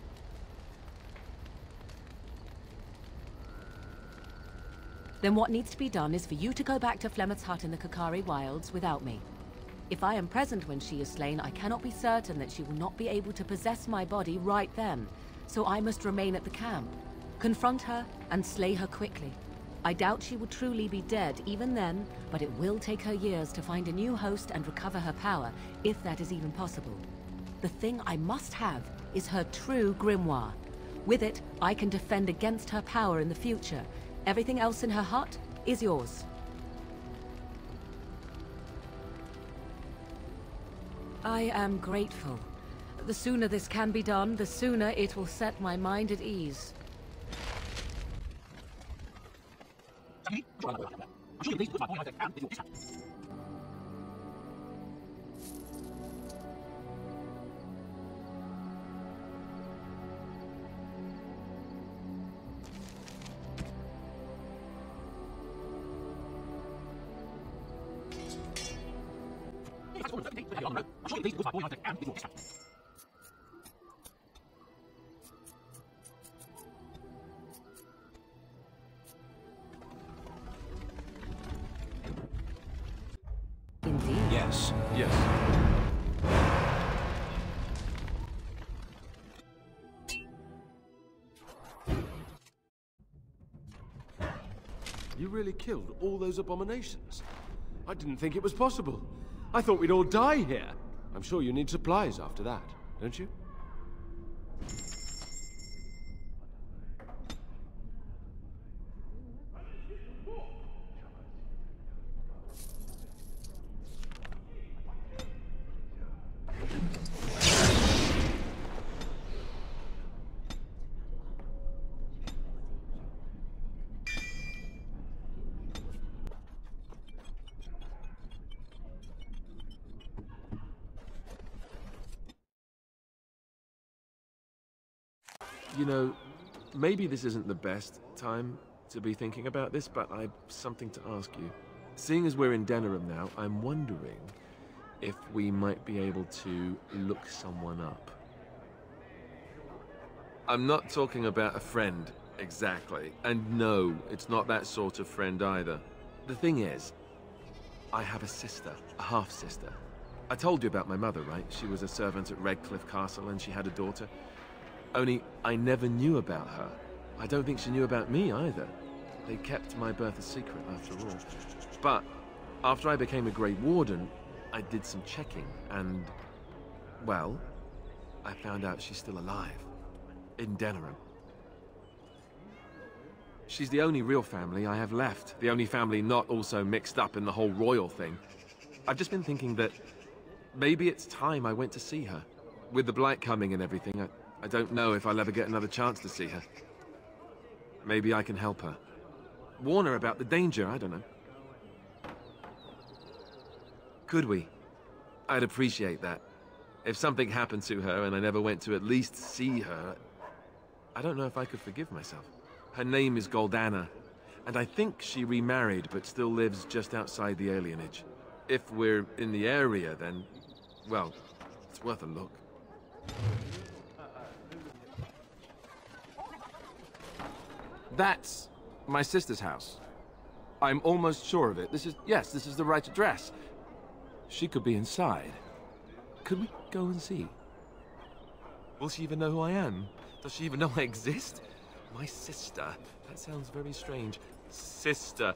Then what needs to be done is for you to go back to Flemeth's hut in the Kakari Wilds without me. If I am present when she is slain, I cannot be certain that she will not be able to possess my body right then, so I must remain at the camp. Confront her and slay her quickly. I doubt she will truly be dead even then, but it will take her years to find a new host and recover her power, if that is even possible. The thing I must have is her true grimoire. With it, I can defend against her power in the future. Everything else in her hut is yours. I am grateful. The sooner this can be done, the sooner it will set my mind at ease. Indeed. Yes, yes. You really killed all those abominations? I didn't think it was possible. I thought we'd all die here. I'm sure you need supplies after that, don't you? You know, maybe this isn't the best time to be thinking about this, but I've something to ask you. Seeing as we're in Denerim now, I'm wondering if we might be able to look someone up. I'm not talking about a friend, exactly. And no, it's not that sort of friend either. The thing is, I have a sister, a half-sister. I told you about my mother, right? She was a servant at Redcliffe Castle and she had a daughter. Only, I never knew about her. I don't think she knew about me either. They kept my birth a secret, after all. But, after I became a Grey Warden, I did some checking, and... well, I found out she's still alive. In Denerim. She's the only real family I have left. The only family not also mixed up in the whole royal thing. I've just been thinking that... maybe it's time I went to see her. With the Blight coming and everything, I don't know if I'll ever get another chance to see her. Maybe I can help her. Warn her about the danger, I don't know. Could we? I'd appreciate that. If something happened to her and I never went to at least see her, I don't know if I could forgive myself. Her name is Goldana, and I think she remarried but still lives just outside the alienage. If we're in the area, then, well, it's worth a look. That's my sister's house. I'm almost sure of it. Yes, this is the right address. She could be inside. Could we go and see? Will she even know who I am? Does she even know I exist? My sister. That sounds very strange. Sister.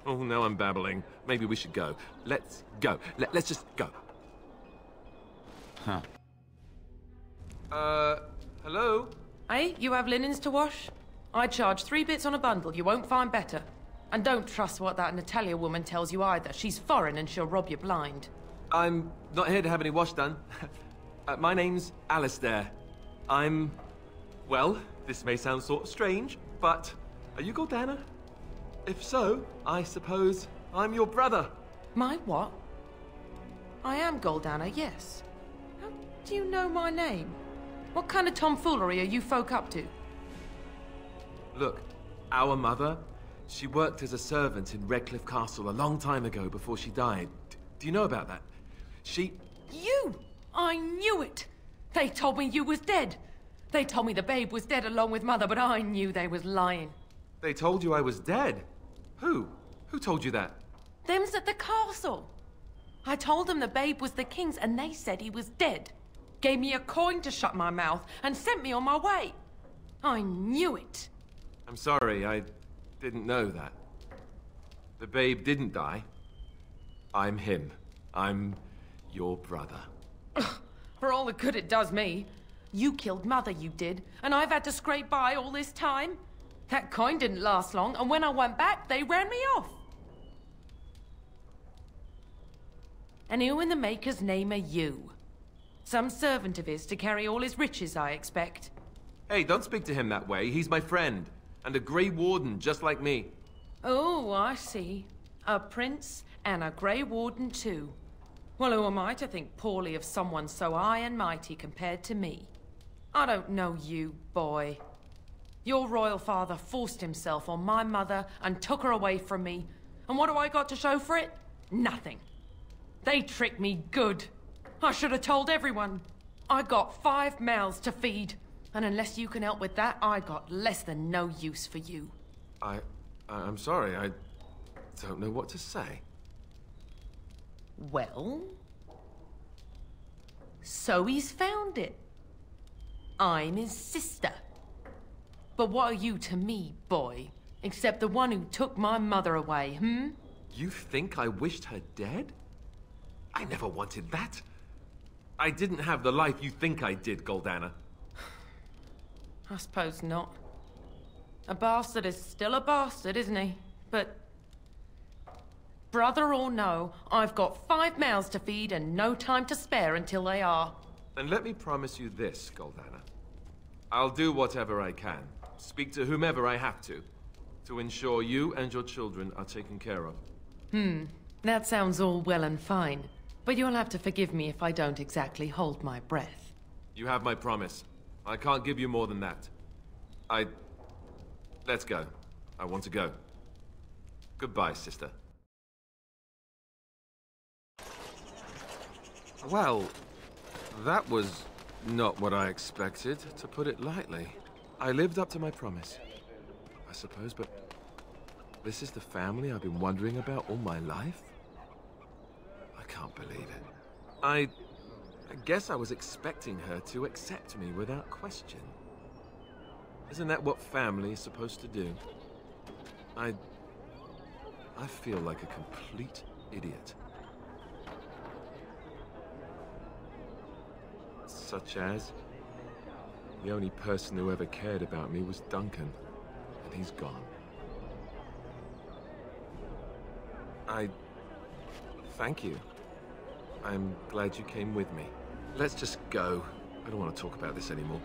Oh, now I'm babbling. Maybe we should go. Let's go. Let's just go. Huh. Hello? Hey, you have linens to wash? I charge 3 bits on a bundle. You won't find better. And don't trust what that Natalia woman tells you either. She's foreign and she'll rob you blind. I'm not here to have any wash done. My name's Alistair. Well, this may sound sort of strange, but are you Goldana? If so, I suppose I'm your brother. My what? I am Goldana, yes. How do you know my name? What kind of tomfoolery are you folk up to? Look, our mother, she worked as a servant in Redcliffe Castle a long time ago before she died. Do you know about that? You! I knew it! They told me you was dead. They told me the babe was dead along with mother, but I knew they was lying. They told you I was dead? Who? Who told you that? Them's at the castle. I told them the babe was the king's and they said he was dead. Gave me a coin to shut my mouth and sent me on my way. I knew it. I'm sorry, I didn't know that. The babe didn't die. I'm him. I'm your brother. For all the good it does me. You killed mother, you did, and I've had to scrape by all this time. That coin didn't last long, and when I went back, they ran me off. And who in the Maker's name are you? Some servant of his to carry all his riches, I expect. Hey, don't speak to him that way. He's my friend, and a Grey Warden just like me. Oh, I see. A prince and a Grey Warden too. Well, who am I to think poorly of someone so high and mighty compared to me? I don't know you, boy. Your royal father forced himself on my mother and took her away from me. And what do I got to show for it? Nothing. They tricked me good. I should have told everyone. I got 5 mouths to feed. And unless you can help with that, I got less than no use for you. I'm sorry, I don't know what to say. Well? So he's found it. I'm his sister. But what are you to me, boy? Except the one who took my mother away, hmm? You think I wished her dead? I never wanted that. I didn't have the life you think I did, Goldana. I suppose not. A bastard is still a bastard, isn't he? But... brother or no, I've got 5 mouths to feed and no time to spare until they are. And let me promise you this, Goldana. I'll do whatever I can, speak to whomever I have to ensure you and your children are taken care of. That sounds all well and fine. But you'll have to forgive me if I don't exactly hold my breath. You have my promise. I can't give you more than that. Let's go. I want to go. Goodbye, sister. Well, that was not what I expected, to put it lightly. I lived up to my promise, I suppose, but this is the family I've been wondering about all my life? I can't believe it. I guess I was expecting her to accept me without question. Isn't that what family is supposed to do? I feel like a complete idiot. Such as, the only person who ever cared about me was Duncan, and he's gone. Thank you. I'm glad you came with me. Let's just go. I don't want to talk about this anymore.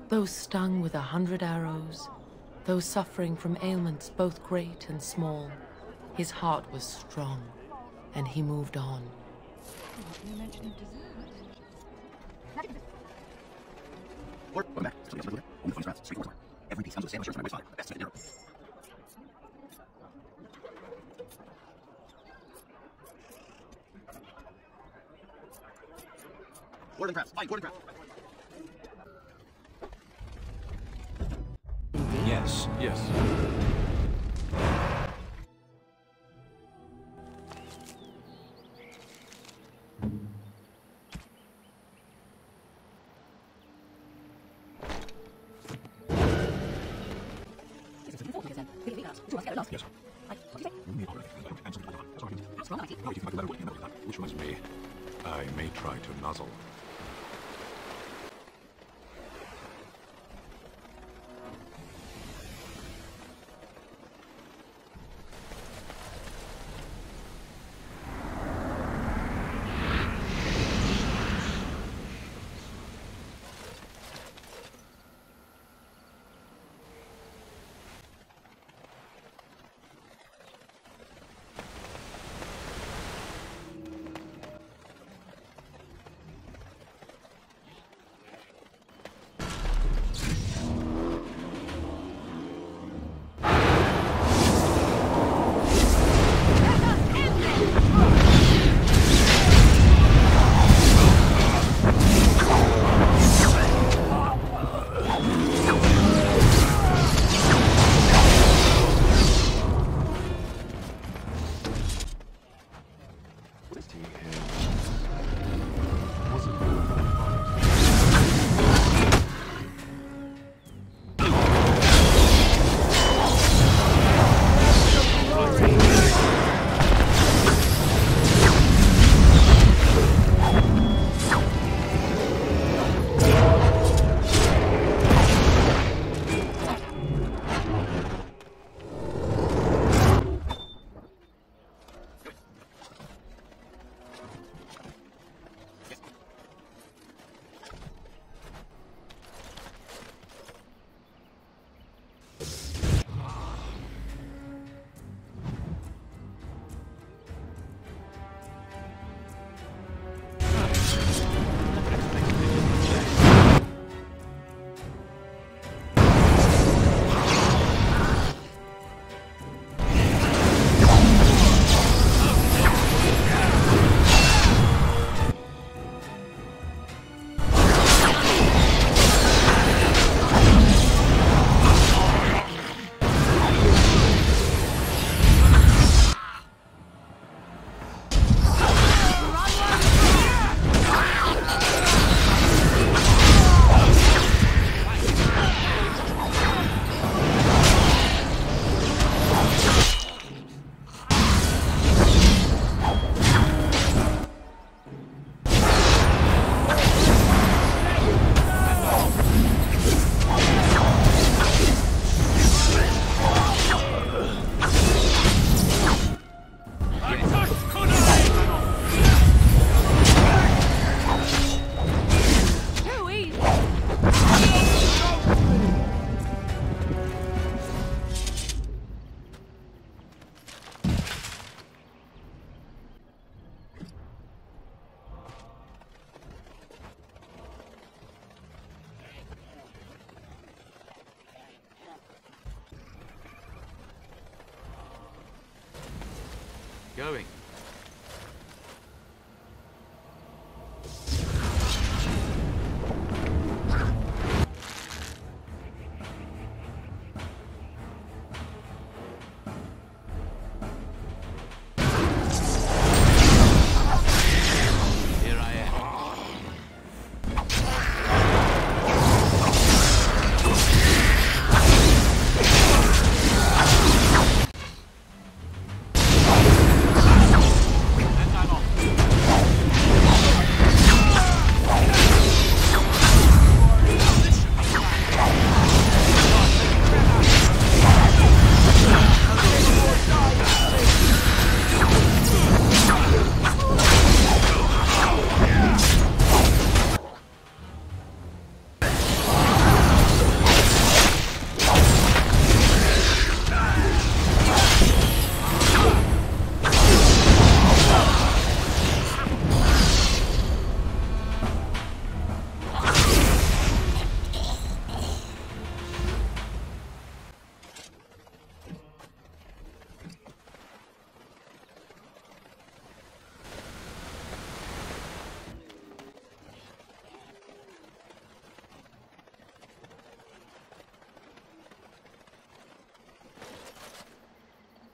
Those stung with 100 arrows, those suffering from ailments both great and small, his heart was strong, and he moved on. Yes, yes. Which was me. I may try to nuzzle. going.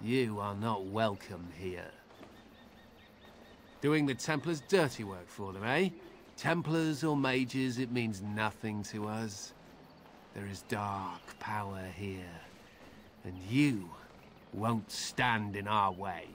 You are not welcome here. Doing the Templars' dirty work for them, eh? Templars or mages, it means nothing to us. There is dark power here, and you won't stand in our way.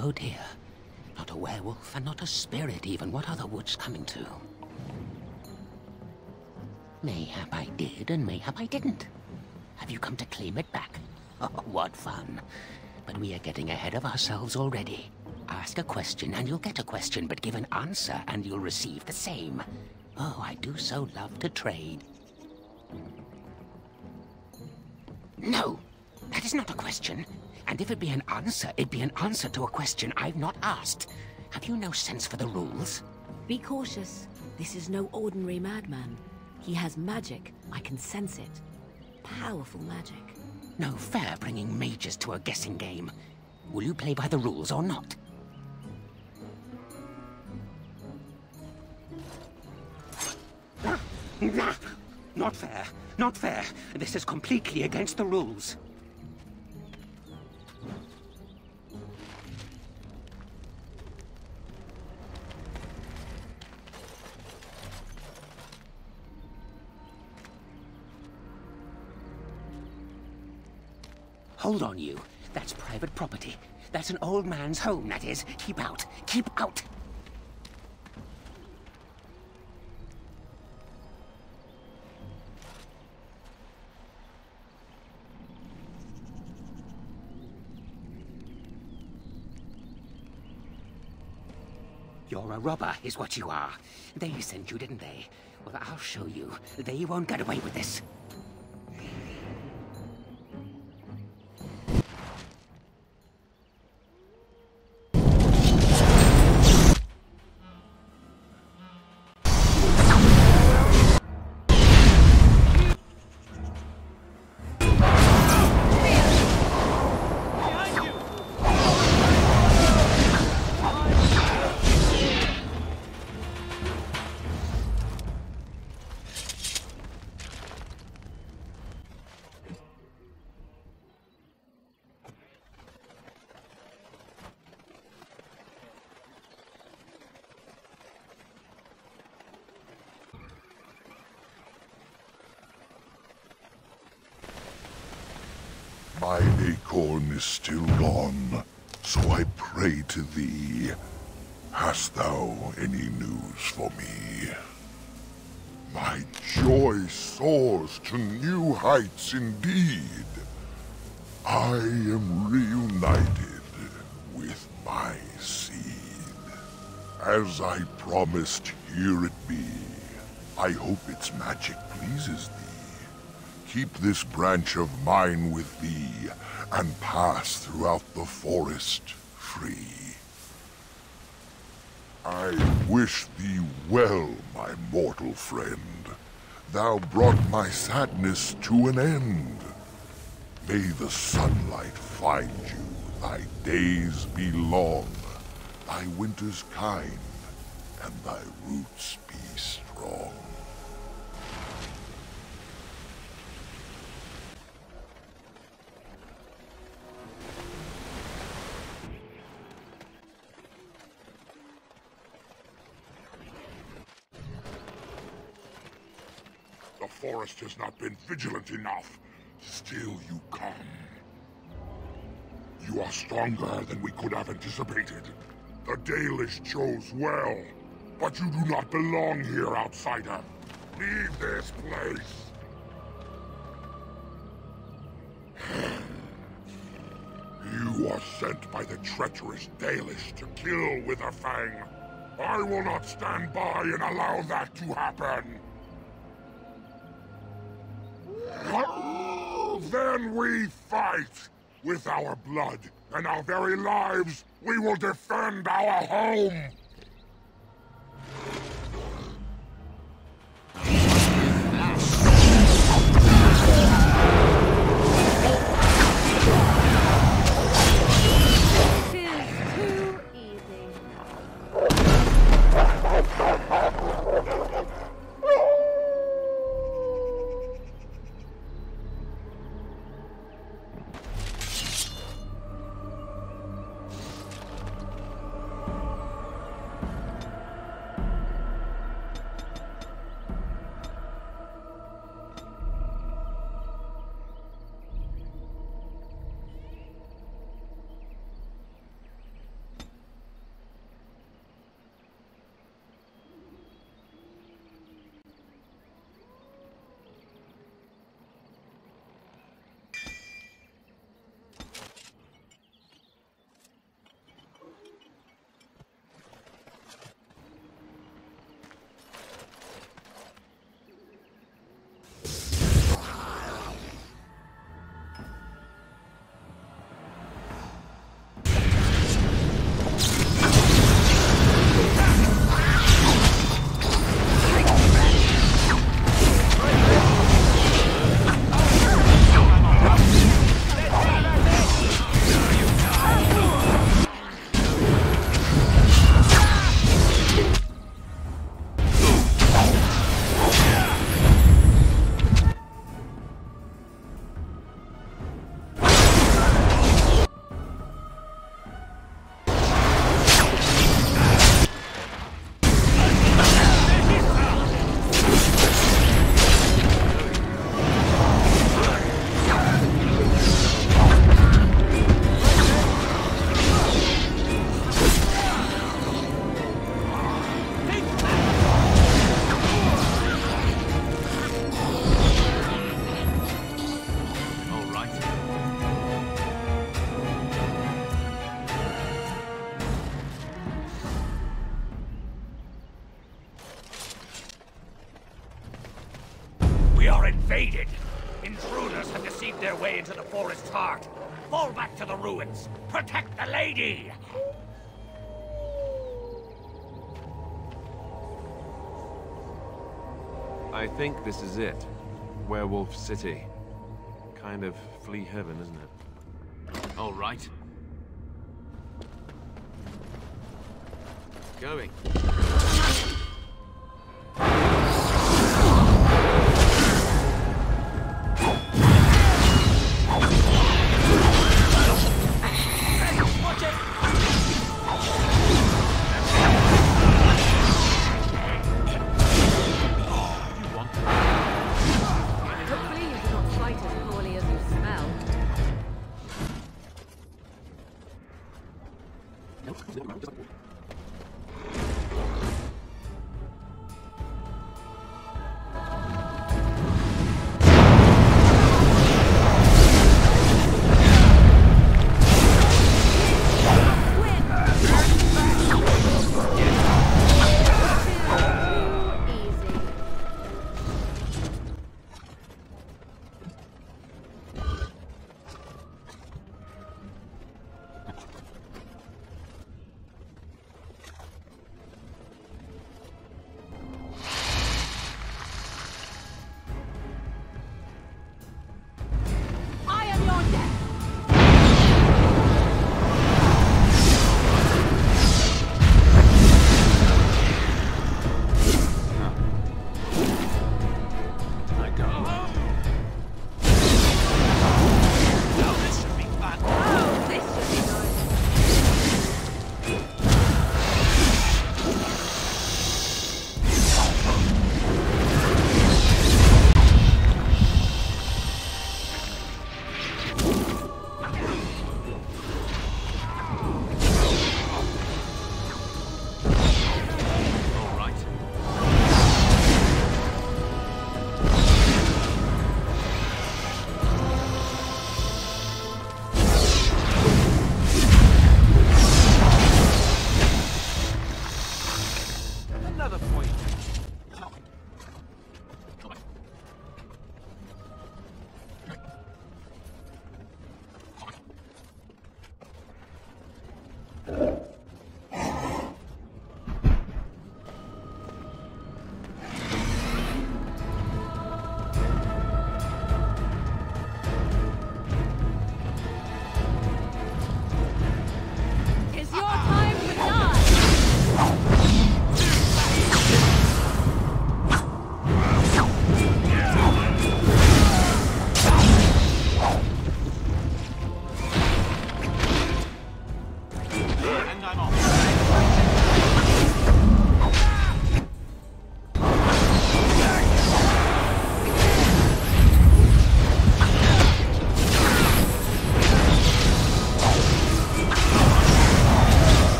Oh dear. Not a werewolf and not a spirit even. What are the woods coming to? Mayhap I did and mayhap I didn't. Have you come to claim it back? Oh, what fun. But we are getting ahead of ourselves already. Ask a question and you'll get a question, but give an answer and you'll receive the same. Oh, I do so love to trade. No, that is not a question. And if it be an answer, it'd be an answer to a question I've not asked. Have you no sense for the rules? Be cautious. This is no ordinary madman. He has magic. I can sense it. Powerful magic. No fair bringing mages to a guessing game. Will you play by the rules or not? Not fair. Not fair. This is completely against the rules. Hold on, you. That's private property. That's an old man's home, that is. Keep out. Keep out. You're a robber, is what you are. They sent you, didn't they? Well, I'll show you. They won't get away with this. Mine acorn is still gone, so I pray to thee. Hast thou any news for me? My joy soars to new heights indeed. I am reunited. with my seed. As I promised, here it be. I hope its magic pleases thee. Keep this branch of mine with thee, and pass throughout the forest free. I wish thee well, my mortal friend. Thou brought my sadness to an end. May the sunlight find you, thy days be long, thy winters kind, and thy roots be strong. The forest has not been vigilant enough. Still you come. You are stronger than we could have anticipated. The Dalish chose well, but you do not belong here, outsider. Leave this place. You are sent by the treacherous Dalish to kill Witherfang. I will not stand by and allow that to happen. Then we fight! With our blood and our very lives, we will defend our home! Invaded! Intruders have deceived their way into the forest's heart. Fall back to the ruins. Protect the lady! I think this is it. Werewolf City. Kind of flea heaven, isn't it? All right. Going.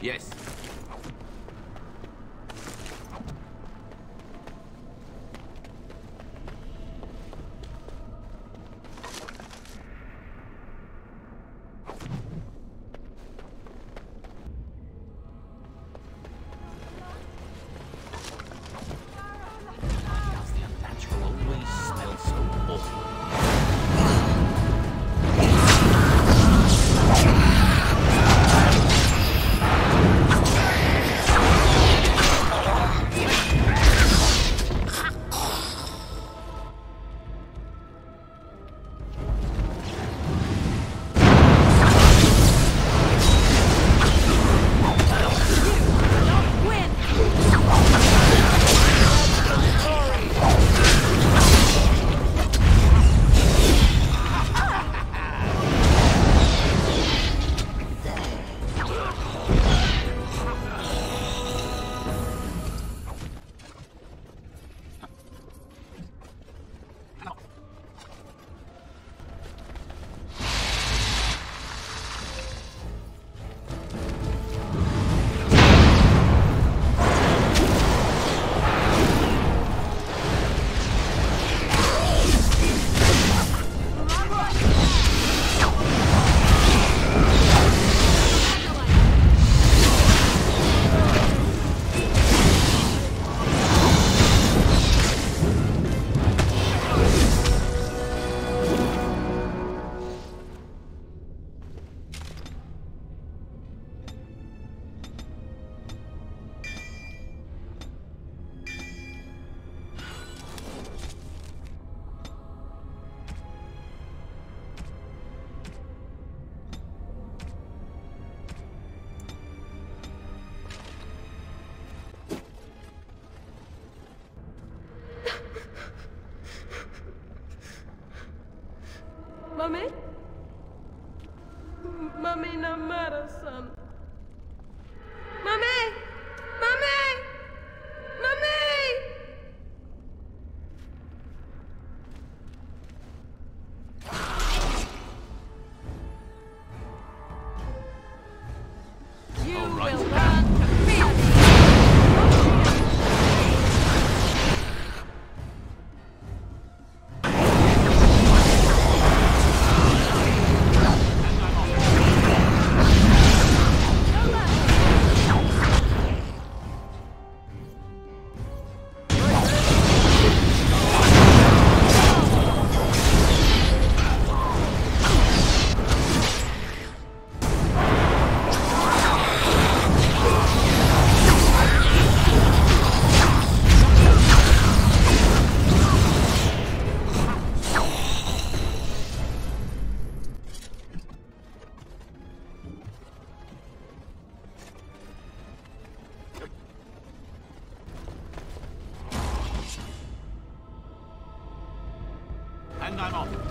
Yes. Mummy? Mummy, no matter, son. Mummy! Mummy! Mummy! You will learn to fear me! And I'm off.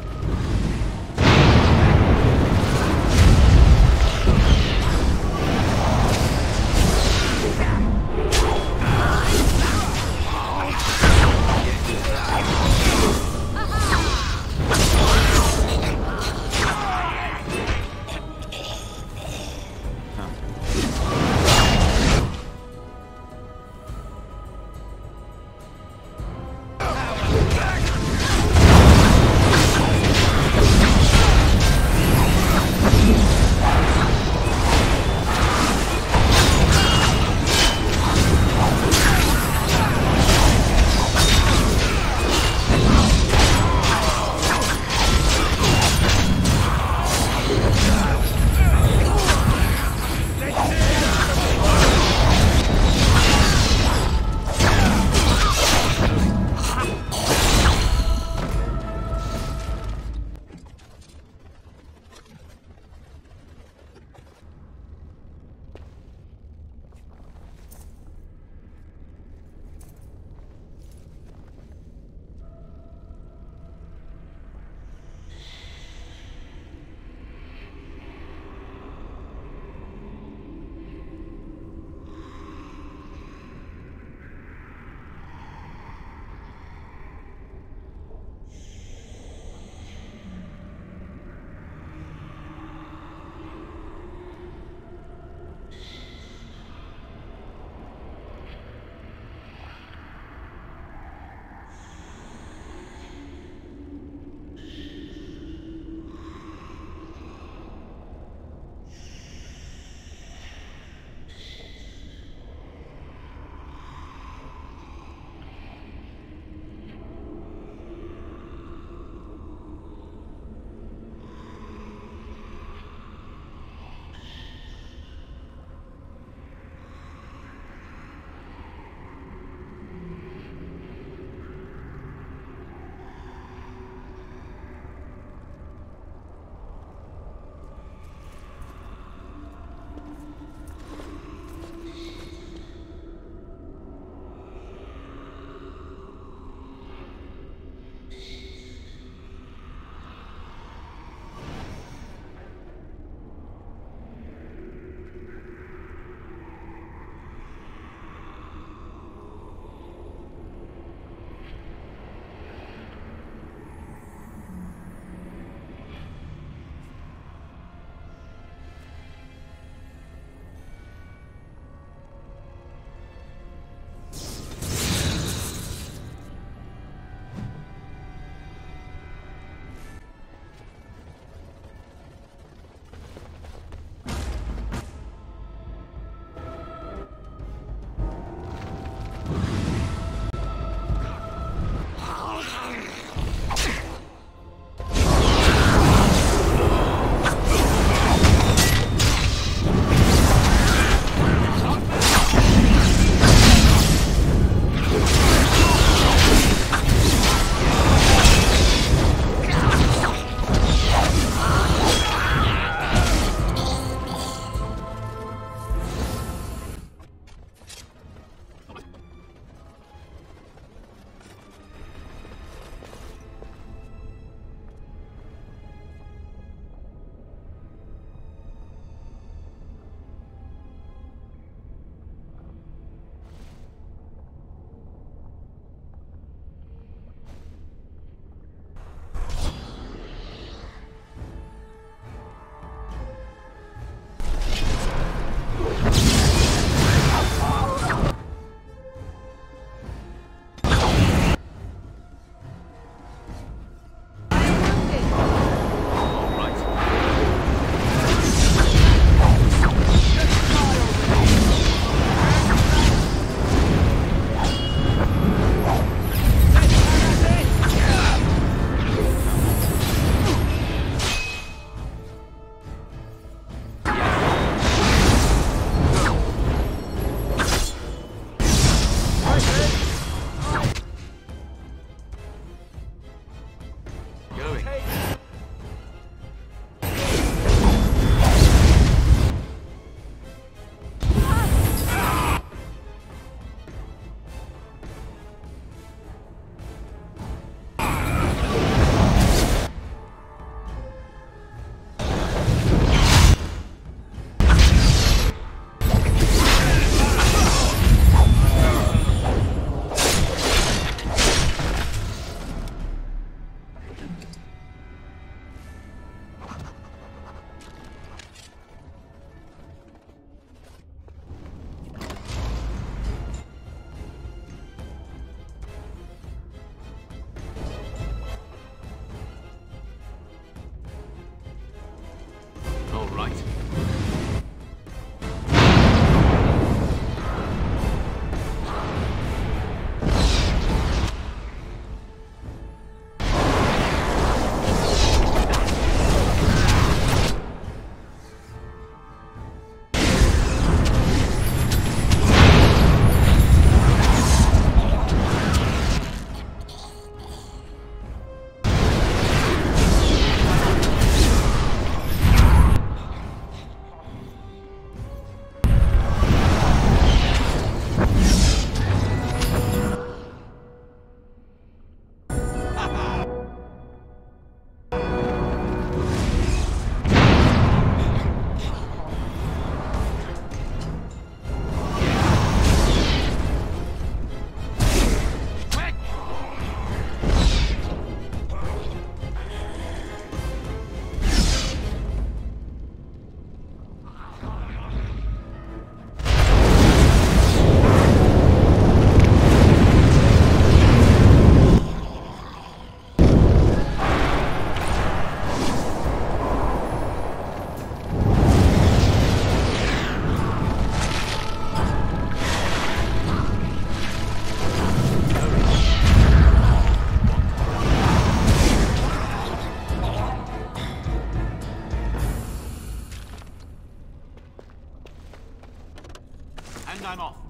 And I'm off.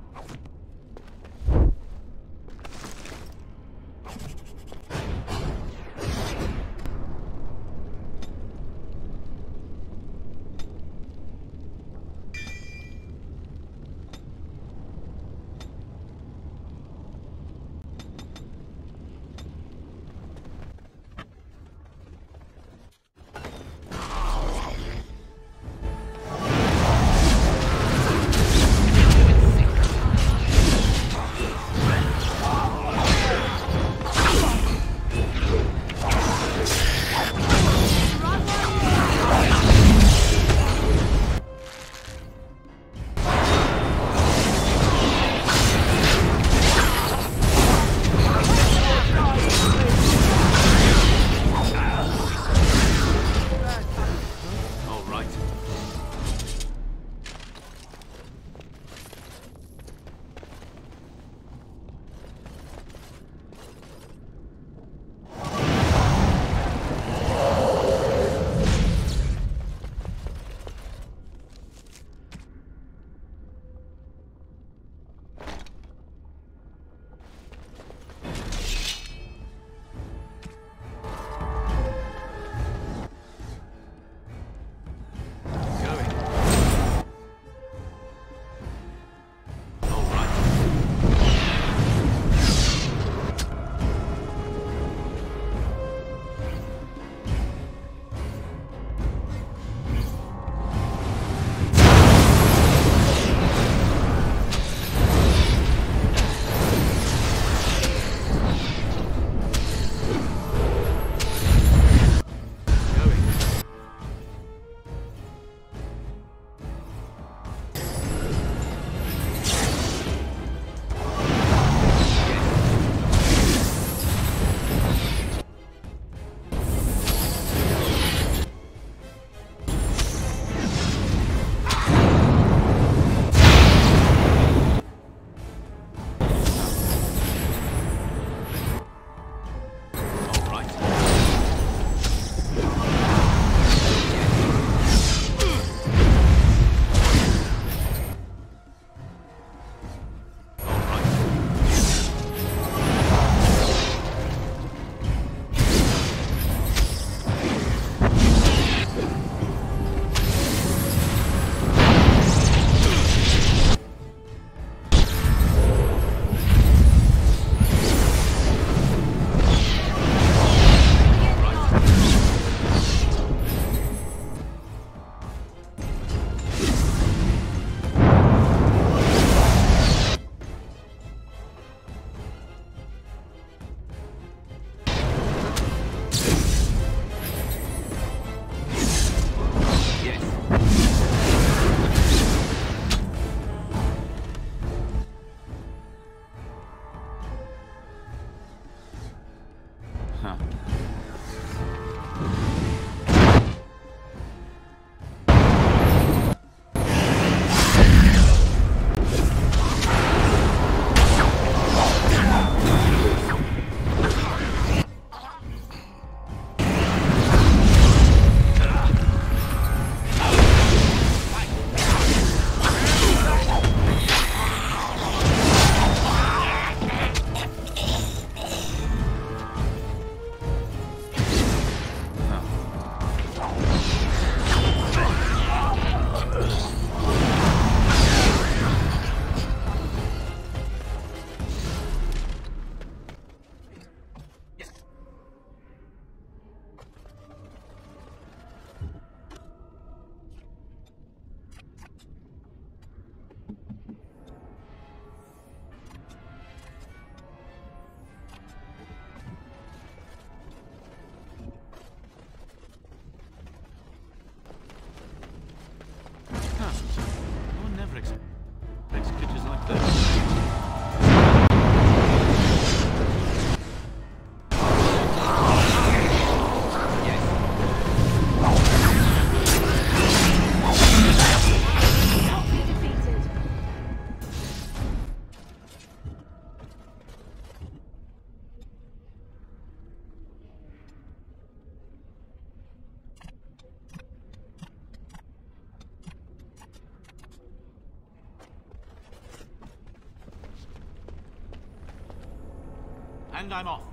And I'm off.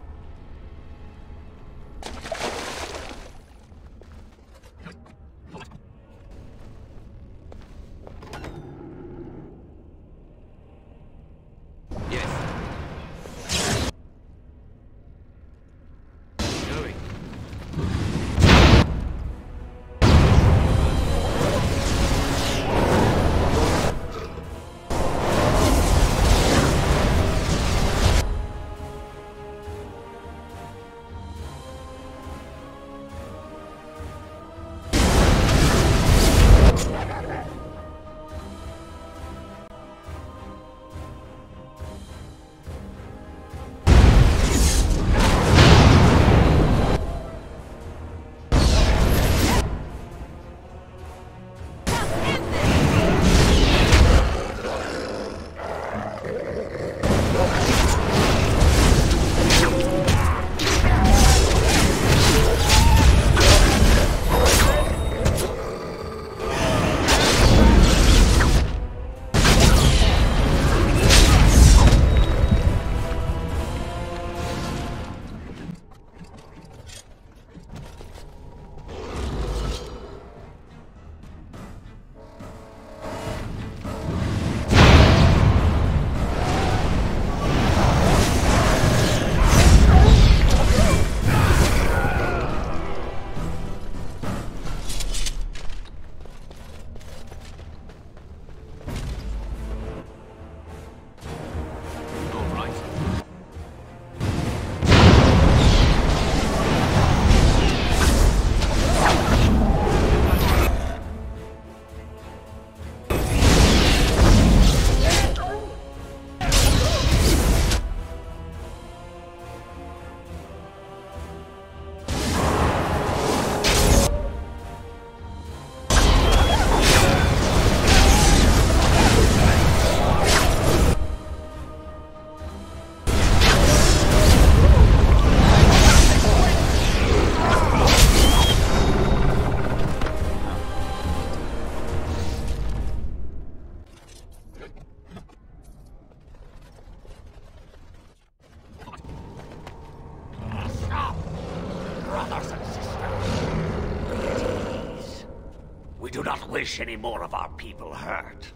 We do not wish any more of our people hurt.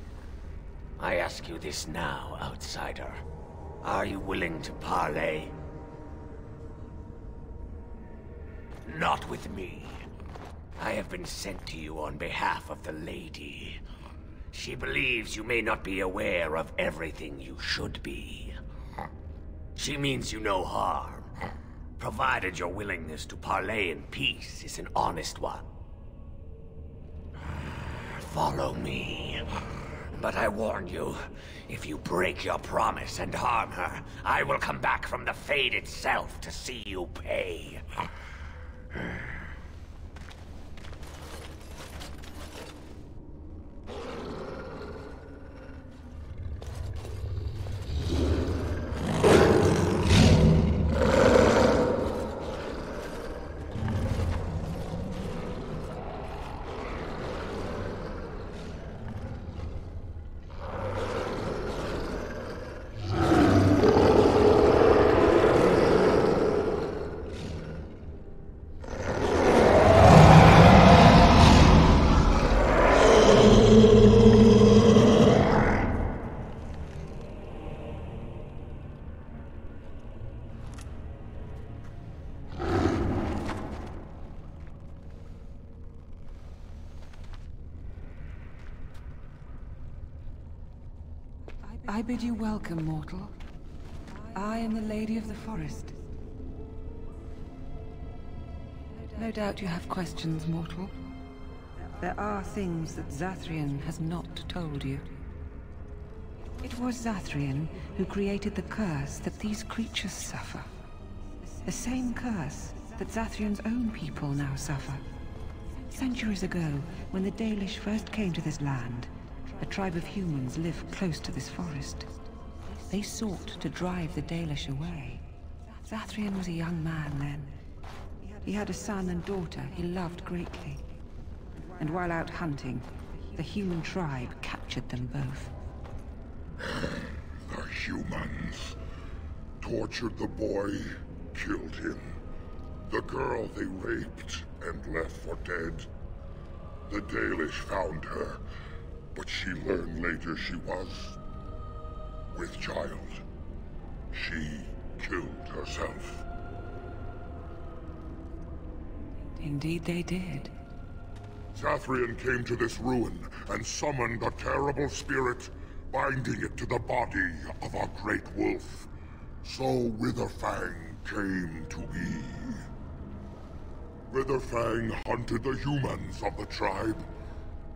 I ask you this now, outsider. Are you willing to parley? Not with me. I have been sent to you on behalf of the lady. She believes you may not be aware of everything you should be. She means you no harm, provided your willingness to parley in peace is an honest one. Follow me. But I warn you, if you break your promise and harm her, I will come back from the Fade itself to see you pay. I bid you welcome, mortal. I am the Lady of the Forest. No doubt you have questions, mortal. There are things that Zathrian has not told you. It was Zathrian who created the curse that these creatures suffer. The same curse that Zathrian's own people now suffer. Centuries ago, when the Dalish first came to this land, a tribe of humans lived close to this forest. They sought to drive the Dalish away. Zathrian was a young man then. He had a son and daughter he loved greatly. And while out hunting, the human tribe captured them both. The humans. To tortured the boy, killed him. The girl they raped and left for dead. The Dalish found her, but she learned later she was with child. She killed herself. Indeed they did. Zathrian came to this ruin and summoned a terrible spirit, binding it to the body of a great wolf. So Witherfang came to be. Witherfang hunted the humans of the tribe.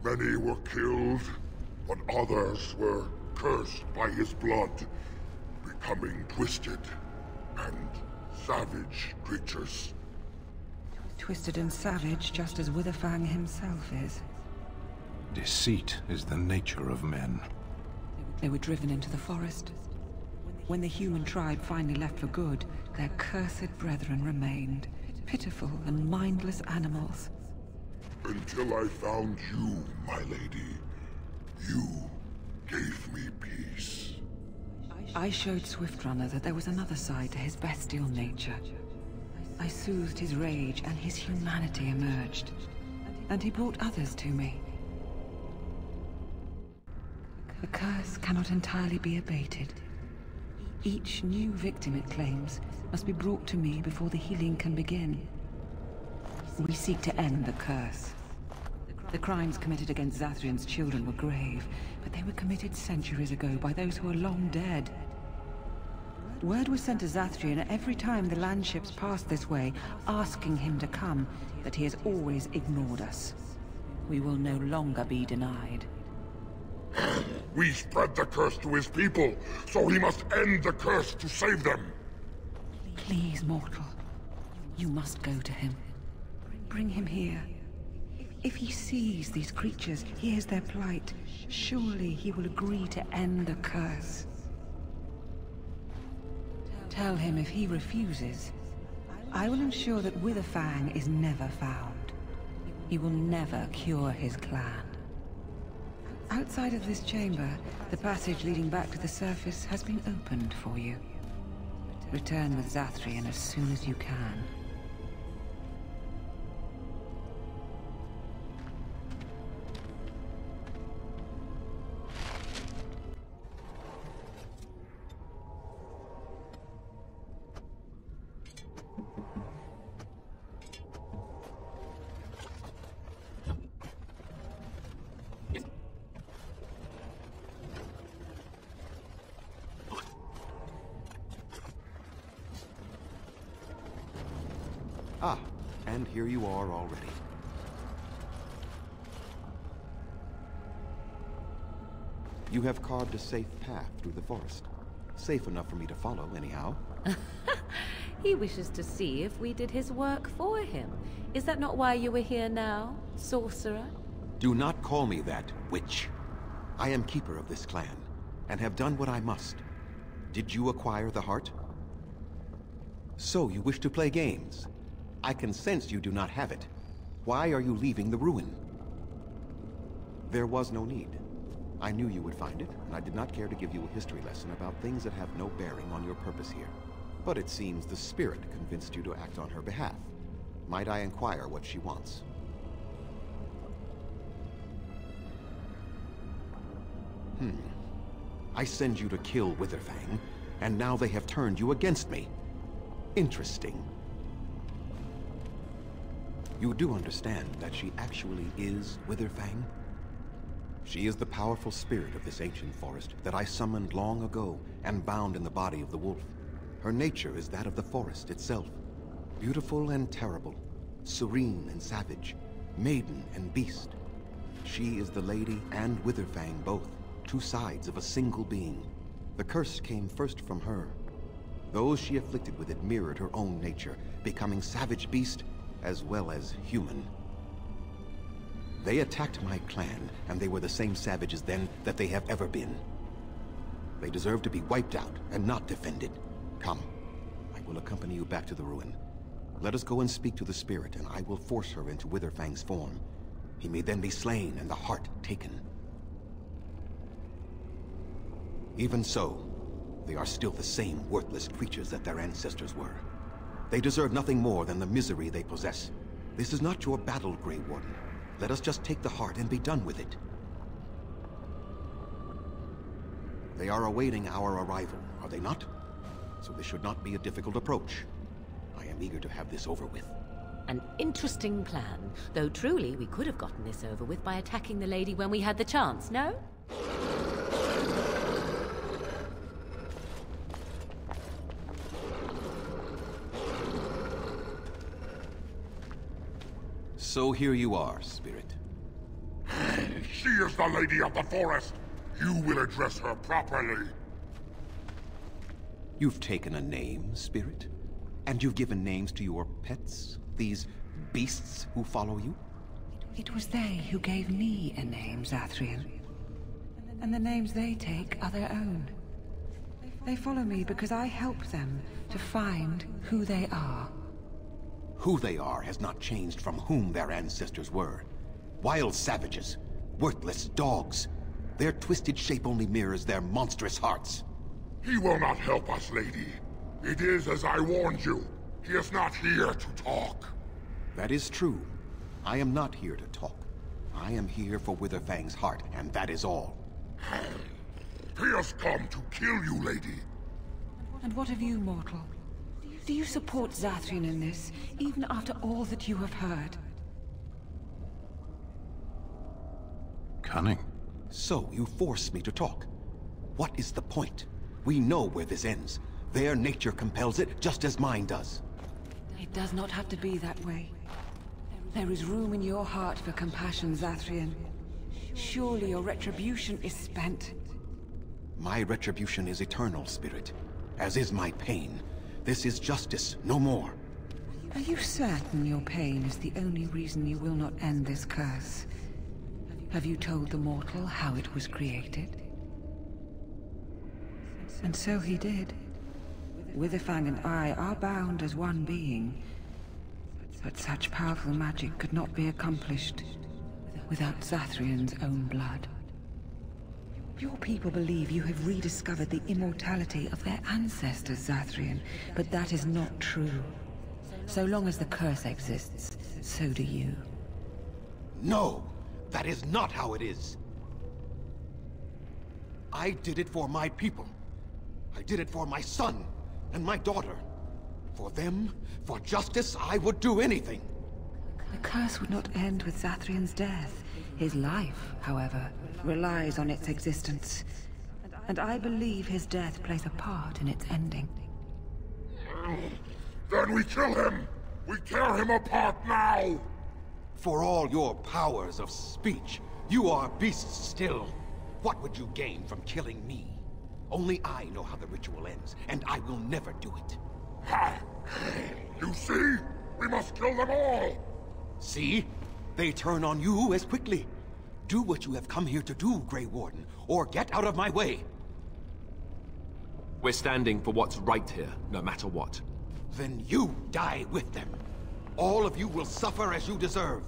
Many were killed, but others were cursed by his blood, becoming twisted and savage creatures. Twisted and savage, just as Witherfang himself is. Deceit is the nature of men. They were driven into the forest. When the human tribe finally left for good, their cursed brethren remained. Pitiful and mindless animals. Until I found you, my lady. You gave me peace. I showed Swiftrunner that there was another side to his bestial nature. I soothed his rage and his humanity emerged. And he brought others to me. The curse cannot entirely be abated. Each new victim it claims must be brought to me before the healing can begin. We seek to end the curse. The crimes committed against Zathrian's children were grave, but they were committed centuries ago by those who are long dead. Word was sent to Zathrian every time the landships passed this way, asking him to come, but he has always ignored us. We will no longer be denied. We spread the curse to his people, so he must end the curse to save them. Please, mortal. You must go to him. Bring him here. If he sees these creatures, hears their plight, surely he will agree to end the curse. Tell him if he refuses, I will ensure that Witherfang is never found. He will never cure his clan. Outside of this chamber, the passage leading back to the surface has been opened for you. Return with Zathrian as soon as you can. Ah, and here you are already. You have carved a safe path through the forest. Safe enough for me to follow, anyhow. He wishes to see if we did his work for him. Is that not why you were here now, sorcerer? Do not call me that, witch. I am keeper of this clan, and have done what I must. Did you acquire the heart? So you wish to play games? I can sense you do not have it. Why are you leaving the ruin? There was no need. I knew you would find it, and I did not care to give you a history lesson about things that have no bearing on your purpose here. But it seems the spirit convinced you to act on her behalf. Might I inquire what she wants? I send you to kill Witherfang, and now they have turned you against me. Interesting. You do understand that she actually is Witherfang? She is the powerful spirit of this ancient forest that I summoned long ago and bound in the body of the wolf. Her nature is that of the forest itself. Beautiful and terrible, serene and savage, maiden and beast. She is the lady and Witherfang both, two sides of a single being. The curse came first from her. Those she afflicted with it mirrored her own nature, becoming savage beast as well as human. They attacked my clan, and they were the same savages then that they have ever been. They deserve to be wiped out and not defended. Come, I will accompany you back to the ruin. Let us go and speak to the spirit, and I will force her into Witherfang's form. He may then be slain and the heart taken. Even so, They are still the same worthless creatures that their ancestors were. They deserve nothing more than the misery they possess. This is not your battle, Grey Warden. Let us just take the heart and be done with it. They are awaiting our arrival, are they not? So this should not be a difficult approach. I am eager to have this over with. An interesting plan, though truly we could have gotten this over with by attacking the lady when we had the chance, no? So here you are, Spirit. She is the Lady of the Forest. You will address her properly. You've taken a name, Spirit? And you've given names to your pets? These beasts who follow you? It was they who gave me a name, Zathrian. And the names they take are their own. They follow me because I help them to find who they are. Who they are has not changed from whom their ancestors were. Wild savages, worthless dogs. Their twisted shape only mirrors their monstrous hearts. He will not help us, lady. It is as I warned you. He is not here to talk. That is true. I am not here to talk. I am here for Witherfang's heart, and that is all. He has come to kill you, lady. And what of you, mortal? Do you support Zathrian in this, even after all that you have heard? Cunning. So, you force me to talk. What is the point? We know where this ends. Their nature compels it, just as mine does. It does not have to be that way. There is room in your heart for compassion, Zathrian. Surely your retribution is spent. My retribution is eternal, Spirit. As is my pain. This is justice, no more. Are you certain your pain is the only reason you will not end this curse? Have you told the mortal how it was created? And so he did. Witherfang and I are bound as one being. But such powerful magic could not be accomplished without Zathrian's own blood. Your people believe you have rediscovered the immortality of their ancestors, Zathrian, but that is not true. So long as the curse exists, so do you. No! That is not how it is! I did it for my people. I did it for my son and my daughter. For them, for justice, I would do anything. The curse would not end with Zathrian's death. His life, however, relies on its existence. And I believe his death plays a part in its ending. Then we kill him! We tear him apart now! For all your powers of speech, you are beasts still. What would you gain from killing me? Only I know how the ritual ends, and I will never do it. Ha! You see? We must kill them all! See? They turn on you as quickly. Do what you have come here to do, Grey Warden, or get out of my way. We're standing for what's right here, no matter what. Then you die with them. All of you will suffer as you deserve.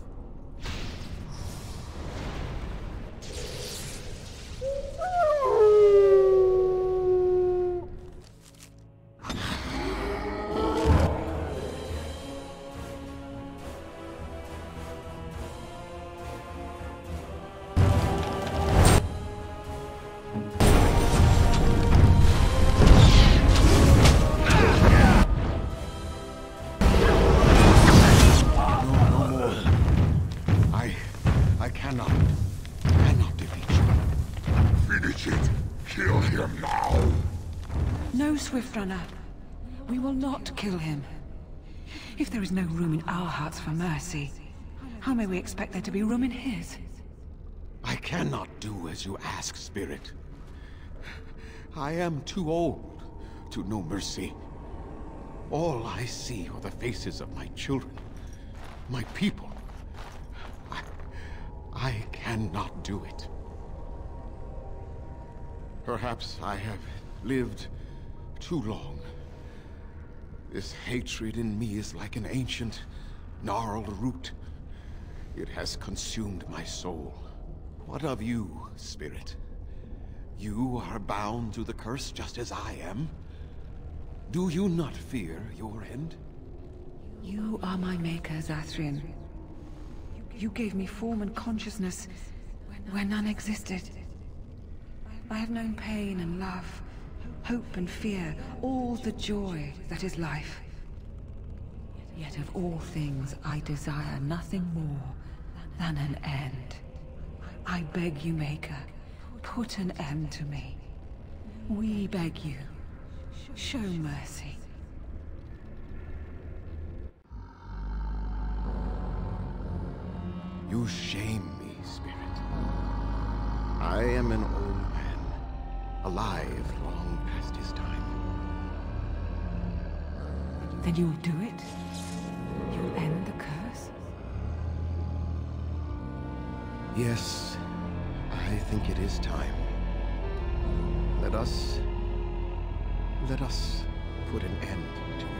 cannot defeat you. Finish it. Kill him now. No, Swiftrunner. We will not kill him. If there is no room in our hearts for mercy, how may we expect there to be room in his? I cannot do as you ask, Spirit. I am too old to know mercy. All I see are the faces of my children, my people. I cannot do it. Perhaps I have lived too long. This hatred in me is like an ancient, gnarled root. It has consumed my soul. What of you, Spirit? You are bound to the curse just as I am. Do you not fear your end? You are my maker, Zathrian. You gave me form and consciousness where none existed. I have known pain and love, hope and fear, all the joy that is life. Yet of all things, I desire nothing more than an end. I beg you, Maker, put an end to me. We beg you, show mercy. You shame me, Spirit. I am an old man, alive long past his time. Then you'll do it? You'll end the curse? Yes, I think it is time. Let us put an end to it.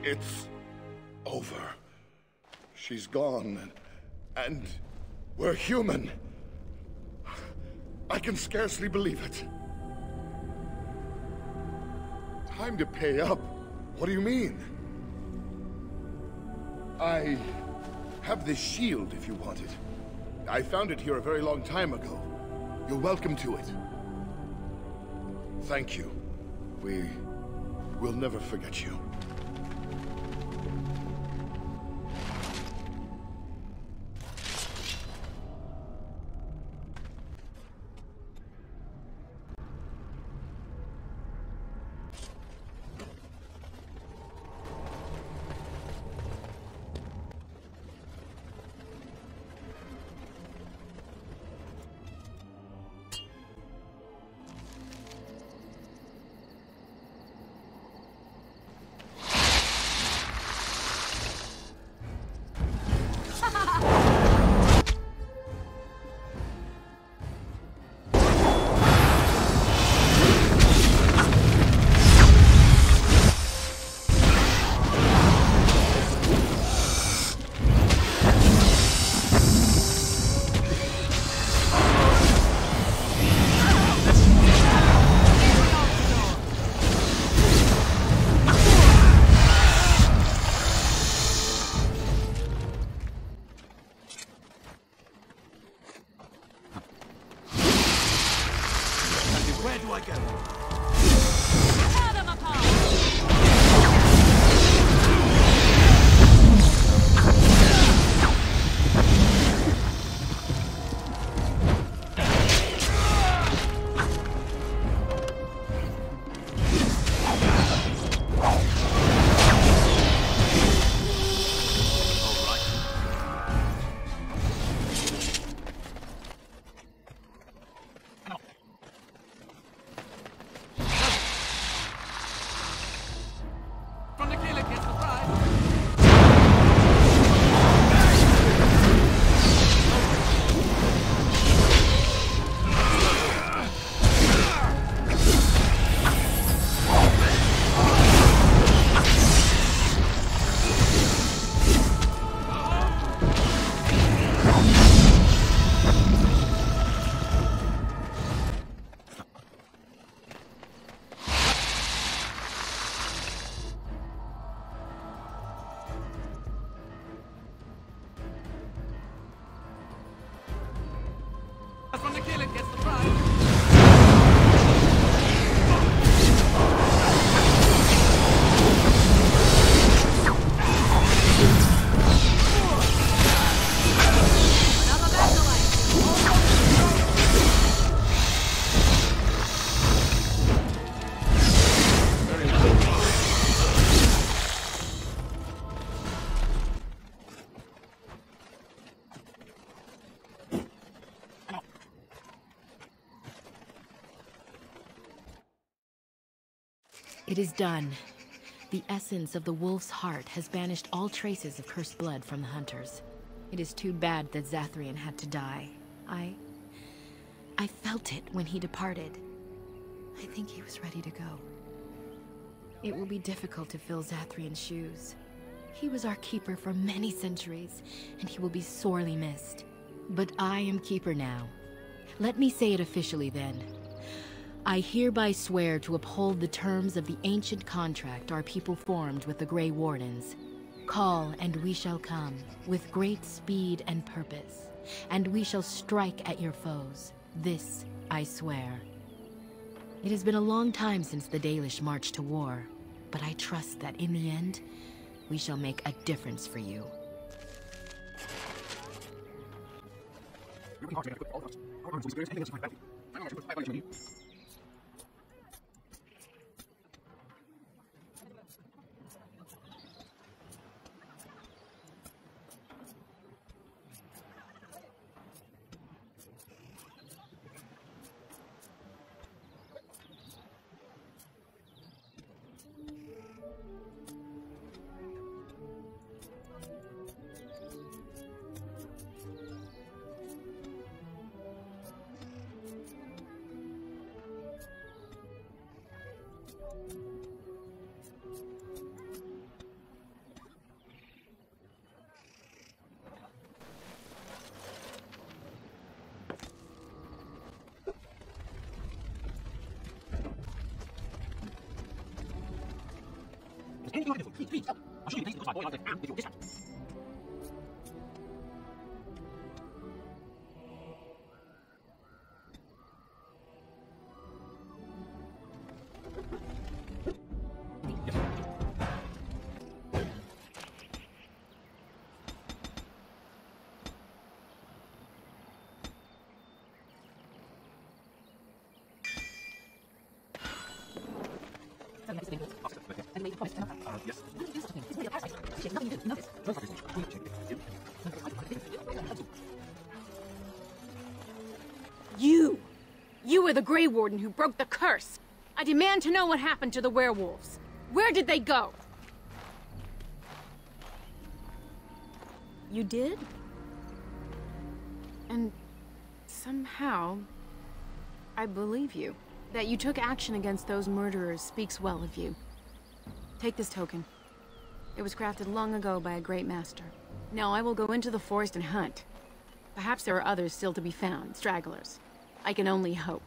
It's over. She's gone, and we're human. I can scarcely believe it. Time to pay up. What do you mean? I have this shield if you want it. I found it here a very long time ago. You're welcome to it. Thank you. We'll never forget you. It is done. The essence of the wolf's heart has banished all traces of cursed blood from the hunters. It is too bad that Zathrian had to die. I felt it when he departed. I think he was ready to go. It will be difficult to fill Zathrian's shoes. He was our keeper for many centuries, and he will be sorely missed. But I am keeper now. Let me say it officially then. I hereby swear to uphold the terms of the ancient contract our people formed with the Grey Wardens. Call, and we shall come, with great speed and purpose, and we shall strike at your foes. This I swear. It has been a long time since the Dalish marched to war, but I trust that in the end, we shall make a difference for you. You were the Grey Warden who broke the curse. I demand to know what happened to the werewolves. Where did they go? You did? And somehow, I believe you. That you took action against those murderers speaks well of you. Take this token. It was crafted long ago by a great master. Now I will go into the forest and hunt. Perhaps there are others still to be found, stragglers. I can only hope.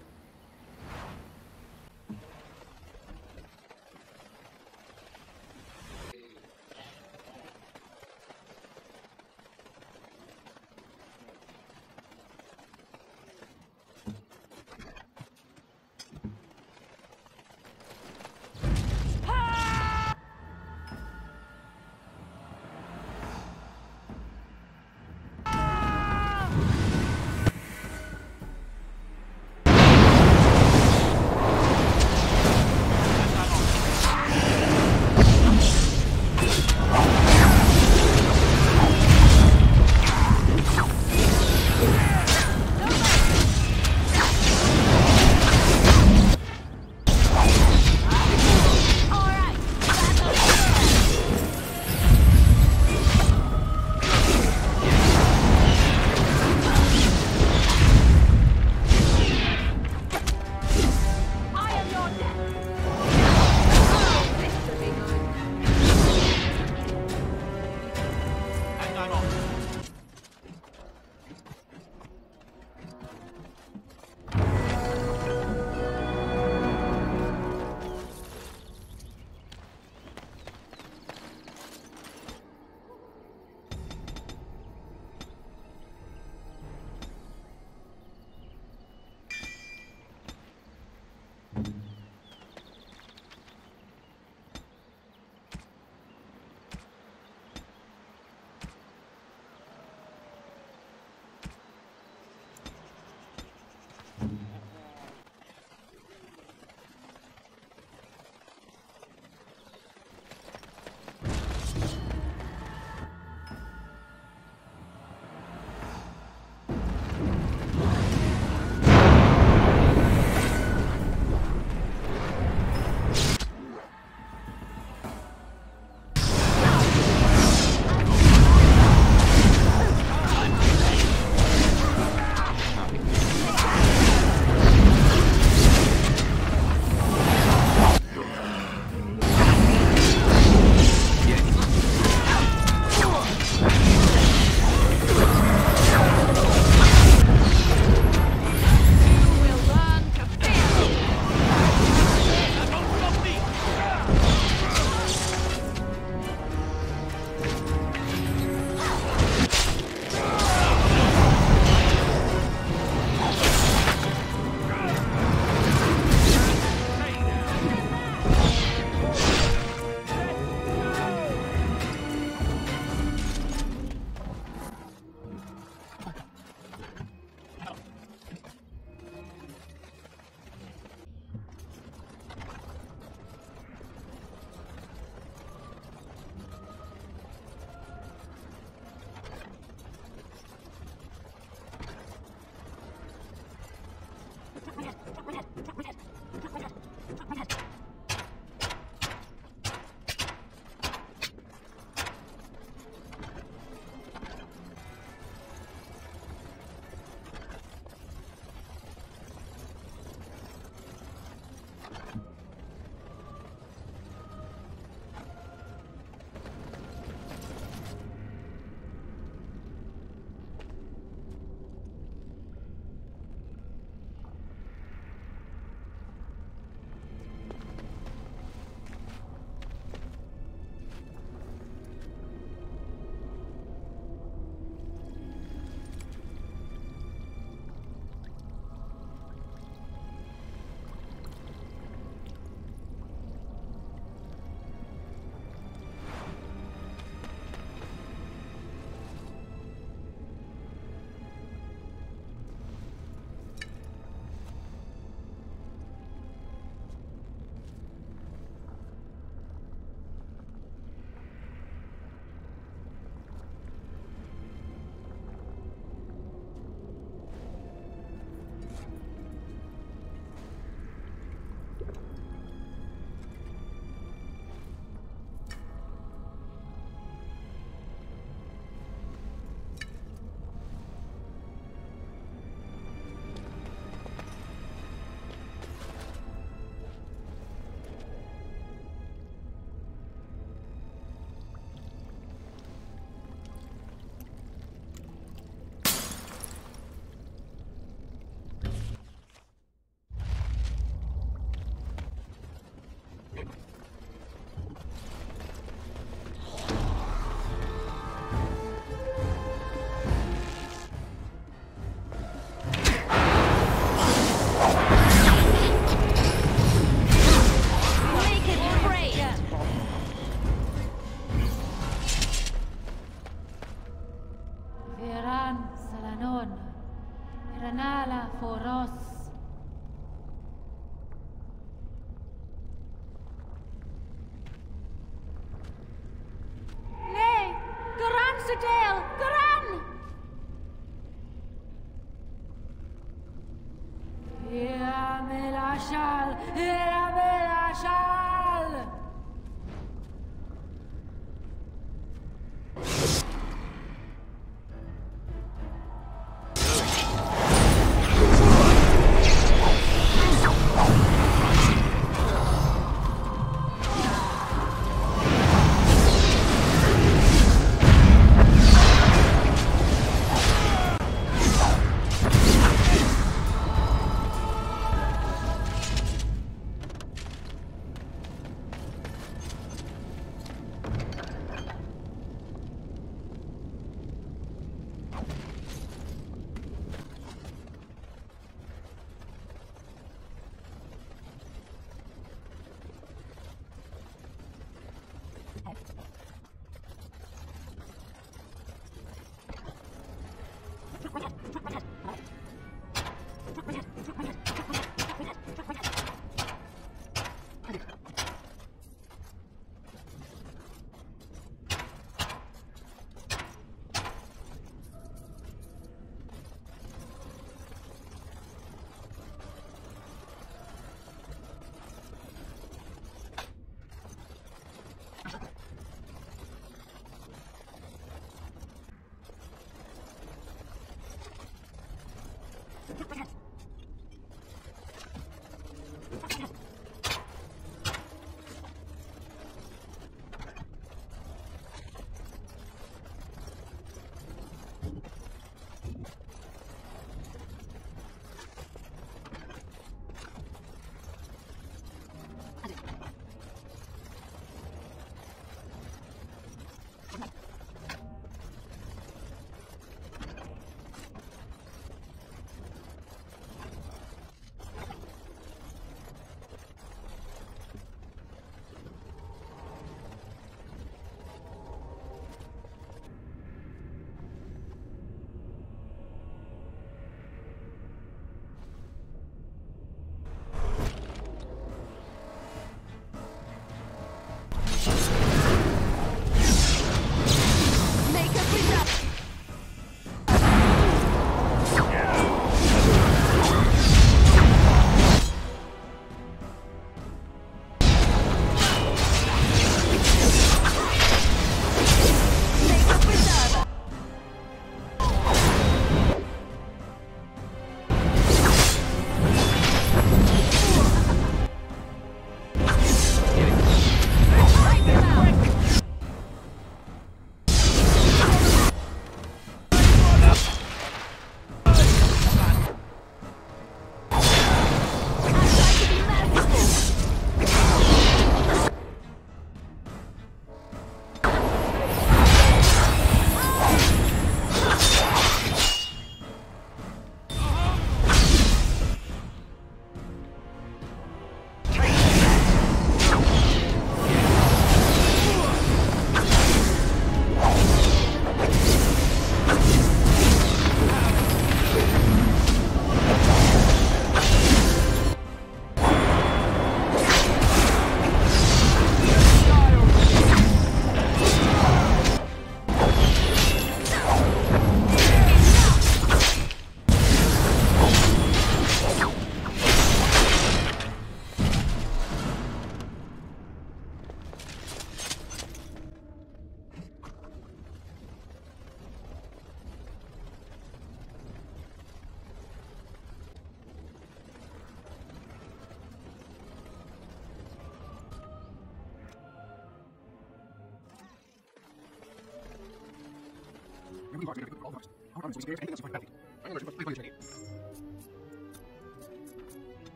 Dale! Garan!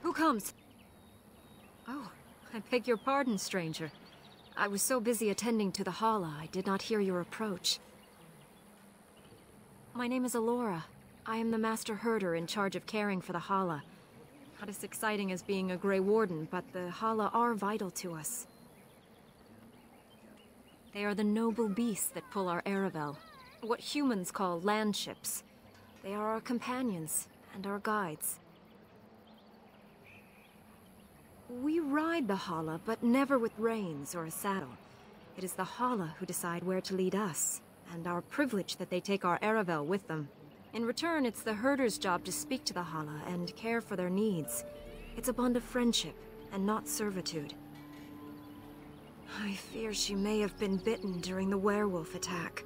Who comes? Oh, I beg your pardon, stranger. I was so busy attending to the Hala, I did not hear your approach. My name is Alora. I am the master herder in charge of caring for the Hala. Not as exciting as being a Grey Warden, but the Hala are vital to us. They are the noble beasts that pull our Aravel, what humans call landships. They are our companions and our guides. We ride the Hala, but never with reins or a saddle. It is the Hala who decide where to lead us, and our privilege that they take our Aravel with them. In return, it's the herder's job to speak to the Hala and care for their needs. It's a bond of friendship, and not servitude. I fear she may have been bitten during the werewolf attack.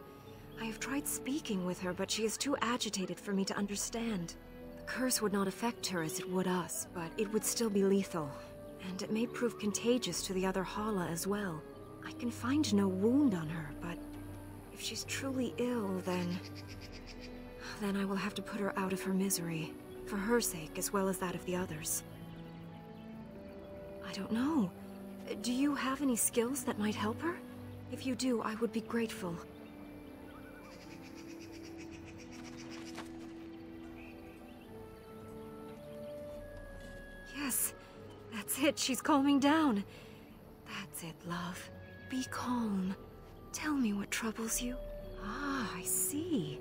I have tried speaking with her, but she is too agitated for me to understand. The curse would not affect her as it would us, but it would still be lethal. And it may prove contagious to the other Hala as well. I can find no wound on her, but if she's truly ill, then I will have to put her out of her misery. For her sake, as well as that of the others. I don't know. Do you have any skills that might help her? If you do, I would be grateful. Yes, that's it. She's calming down. That's it, love. Be calm. Tell me what troubles you. Ah, I see.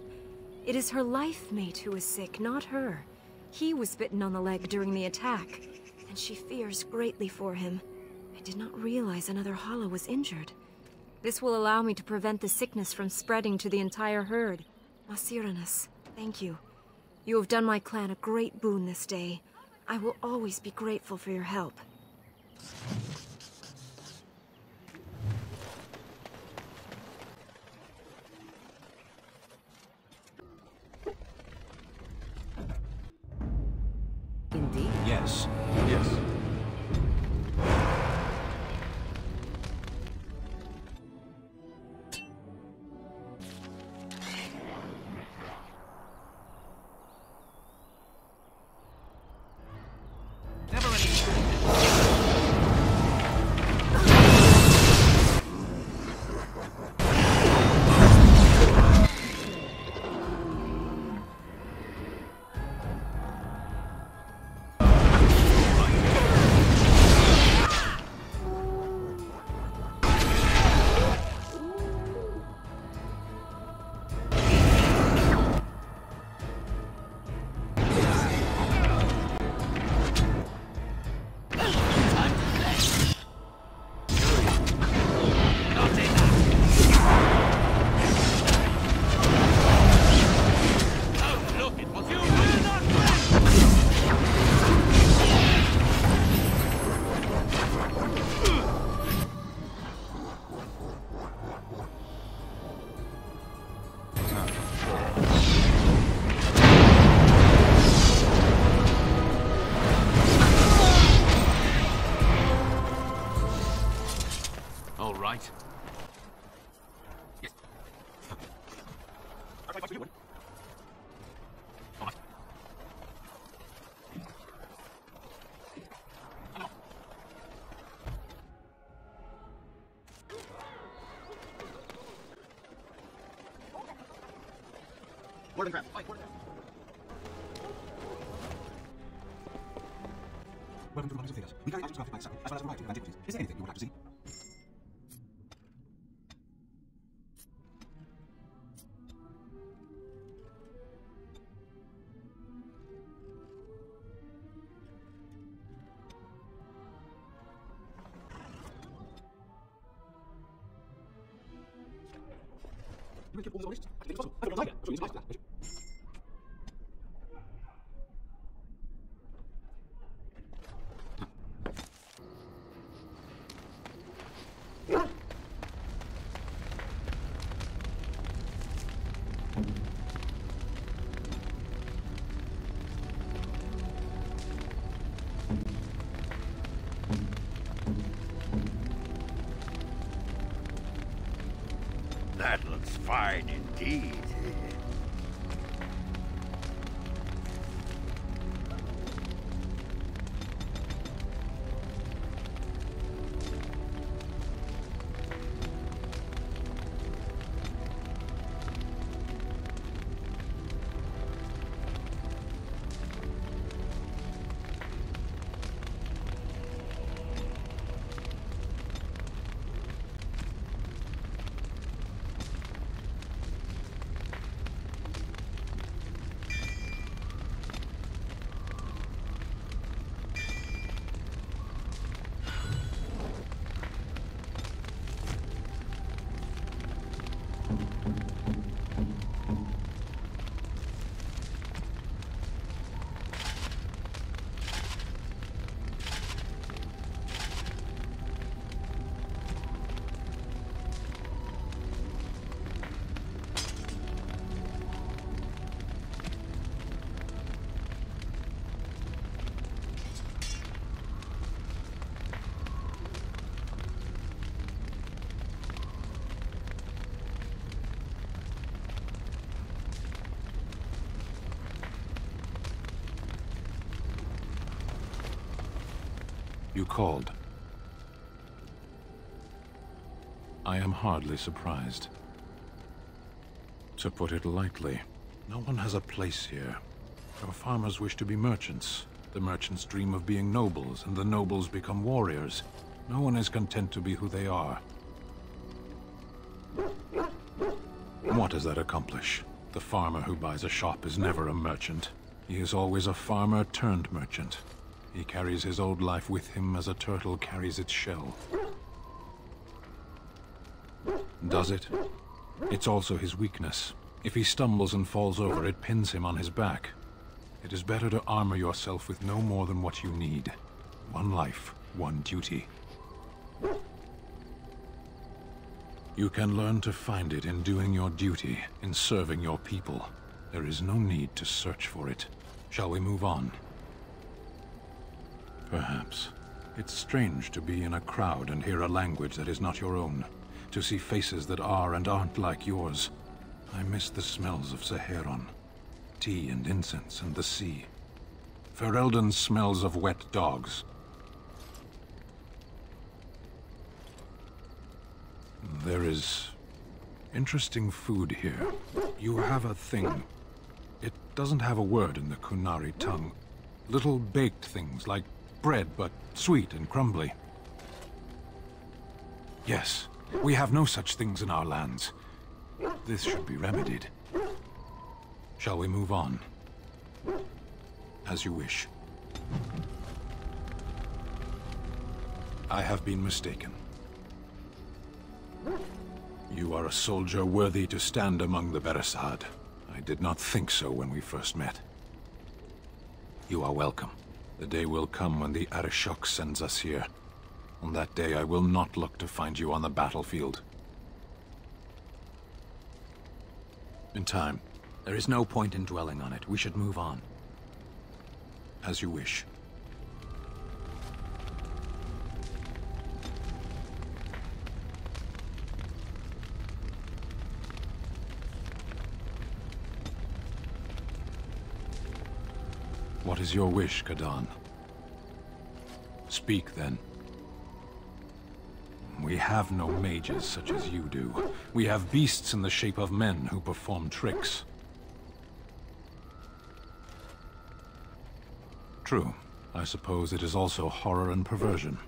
It is her life mate who is sick, not her. He was bitten on the leg during the attack, and she fears greatly for him. I did not realize another Hala was injured. This will allow me to prevent the sickness from spreading to the entire herd. Masiranus, thank you. You have done my clan a great boon this day. I will always be grateful for your help. Indeed. Yes. Yes. Right. Yes. Welcome to the Mountains of Theaters. We carry items crafted by the Saddle, as well as a variety of antiquities. Is there anything you would like to see? You will keep all the honest. I think it's possible. I don't know. So it's nice to that. That looks fine indeed. You called. I am hardly surprised. To put it lightly, no one has a place here. Your farmers wish to be merchants. The merchants dream of being nobles, and the nobles become warriors. No one is content to be who they are. What does that accomplish? The farmer who buys a shop is never a merchant. He is always a farmer turned merchant. He carries his old life with him as a turtle carries its shell. Does it? It's also his weakness. If he stumbles and falls over, it pins him on his back. It is better to armor yourself with no more than what you need. One life, one duty. You can learn to find it in doing your duty, in serving your people. There is no need to search for it. Shall we move on? Perhaps. It's strange to be in a crowd and hear a language that is not your own. To see faces that are and aren't like yours. I miss the smells of Saharon. Tea and incense and the sea. Ferelden smells of wet dogs. There is interesting food here. You have a thing. It doesn't have a word in the Kunari tongue. Little baked things like bread, but sweet and crumbly. Yes, we have no such things in our lands. This should be remedied. Shall we move on? As you wish. I have been mistaken. You are a soldier worthy to stand among the Beresad. I did not think so when we first met. You are welcome. The day will come when the Arishok sends us here. On that day, I will not look to find you on the battlefield. In time. There is no point in dwelling on it. We should move on. As you wish. What is your wish, Kadan? Speak, then. We have no mages such as you do. We have beasts in the shape of men who perform tricks. True. I suppose it is also horror and perversion.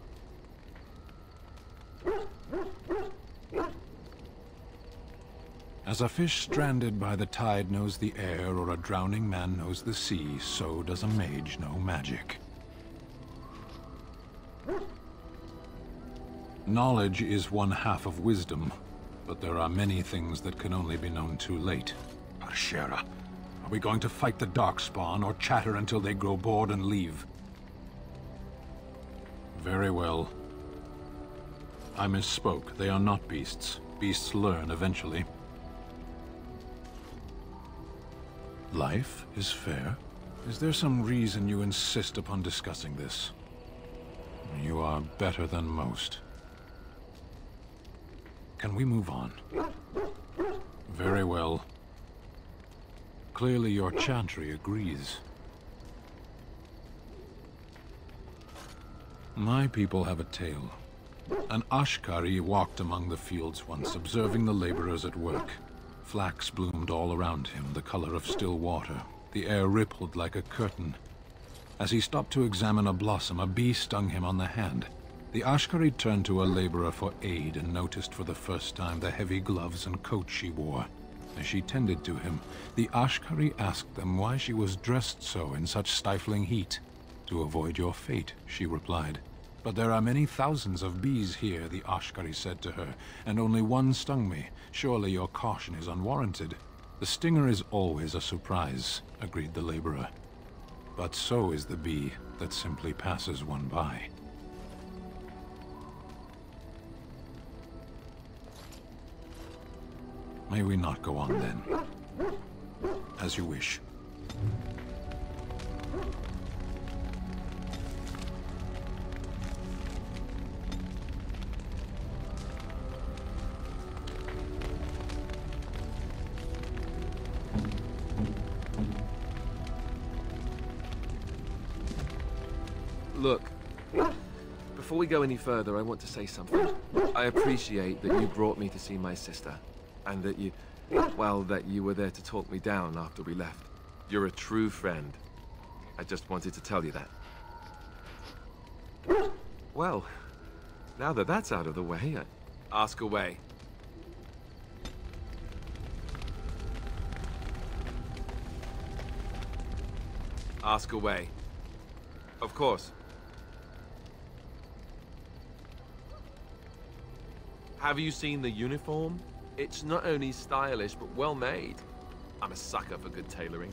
As a fish stranded by the tide knows the air, or a drowning man knows the sea, so does a mage know magic. Knowledge is one half of wisdom, but there are many things that can only be known too late. Arshera, are we going to fight the Darkspawn, or chatter until they grow bored and leave? Very well. I misspoke. They are not beasts. Beasts learn eventually. Life is fair. Is there some reason you insist upon discussing this? You are better than most. Can we move on? Very well. Clearly your chantry agrees. My people have a tale. An Ashkari walked among the fields once, observing the laborers at work. Flax bloomed all around him, the color of still water. The air rippled like a curtain. As he stopped to examine a blossom, a bee stung him on the hand. The Ashkari turned to a laborer for aid and noticed for the first time the heavy gloves and coat she wore. As she tended to him, the Ashkari asked them why she was dressed so in such stifling heat. "To avoid your fate," she replied. "But there are many thousands of bees here," the Ashkari said to her, "and only one stung me. Surely your caution is unwarranted." "The stinger is always a surprise," agreed the laborer. "But so is the bee that simply passes one by." May we not go on, then? As you wish. Look, Before we go any further, I want to say something. I appreciate that you brought me to see my sister, and that you, well, that you were there to talk me down after we left. You're a true friend. I just wanted to tell you that. Well, now that that's out of the way, ask away. Ask away. Of course. Have you seen the uniform? It's not only stylish, but well made. I'm a sucker for good tailoring.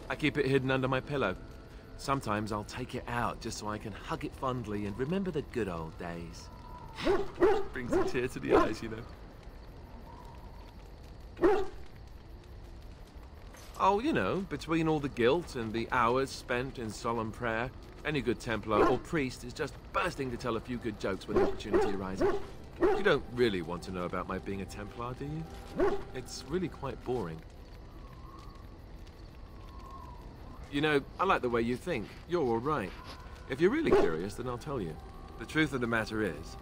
I keep it hidden under my pillow. Sometimes I'll take it out just so I can hug it fondly and remember the good old days. Brings a tear to the eyes, you know. Oh, you know, between all the guilt and the hours spent in solemn prayer, any good Templar or priest is just bursting to tell a few good jokes when the opportunity arises. You don't really want to know about my being a Templar, do you? It's really quite boring. You know, I like the way you think. You're all right. If you're really curious, then I'll tell you. The truth of the matter is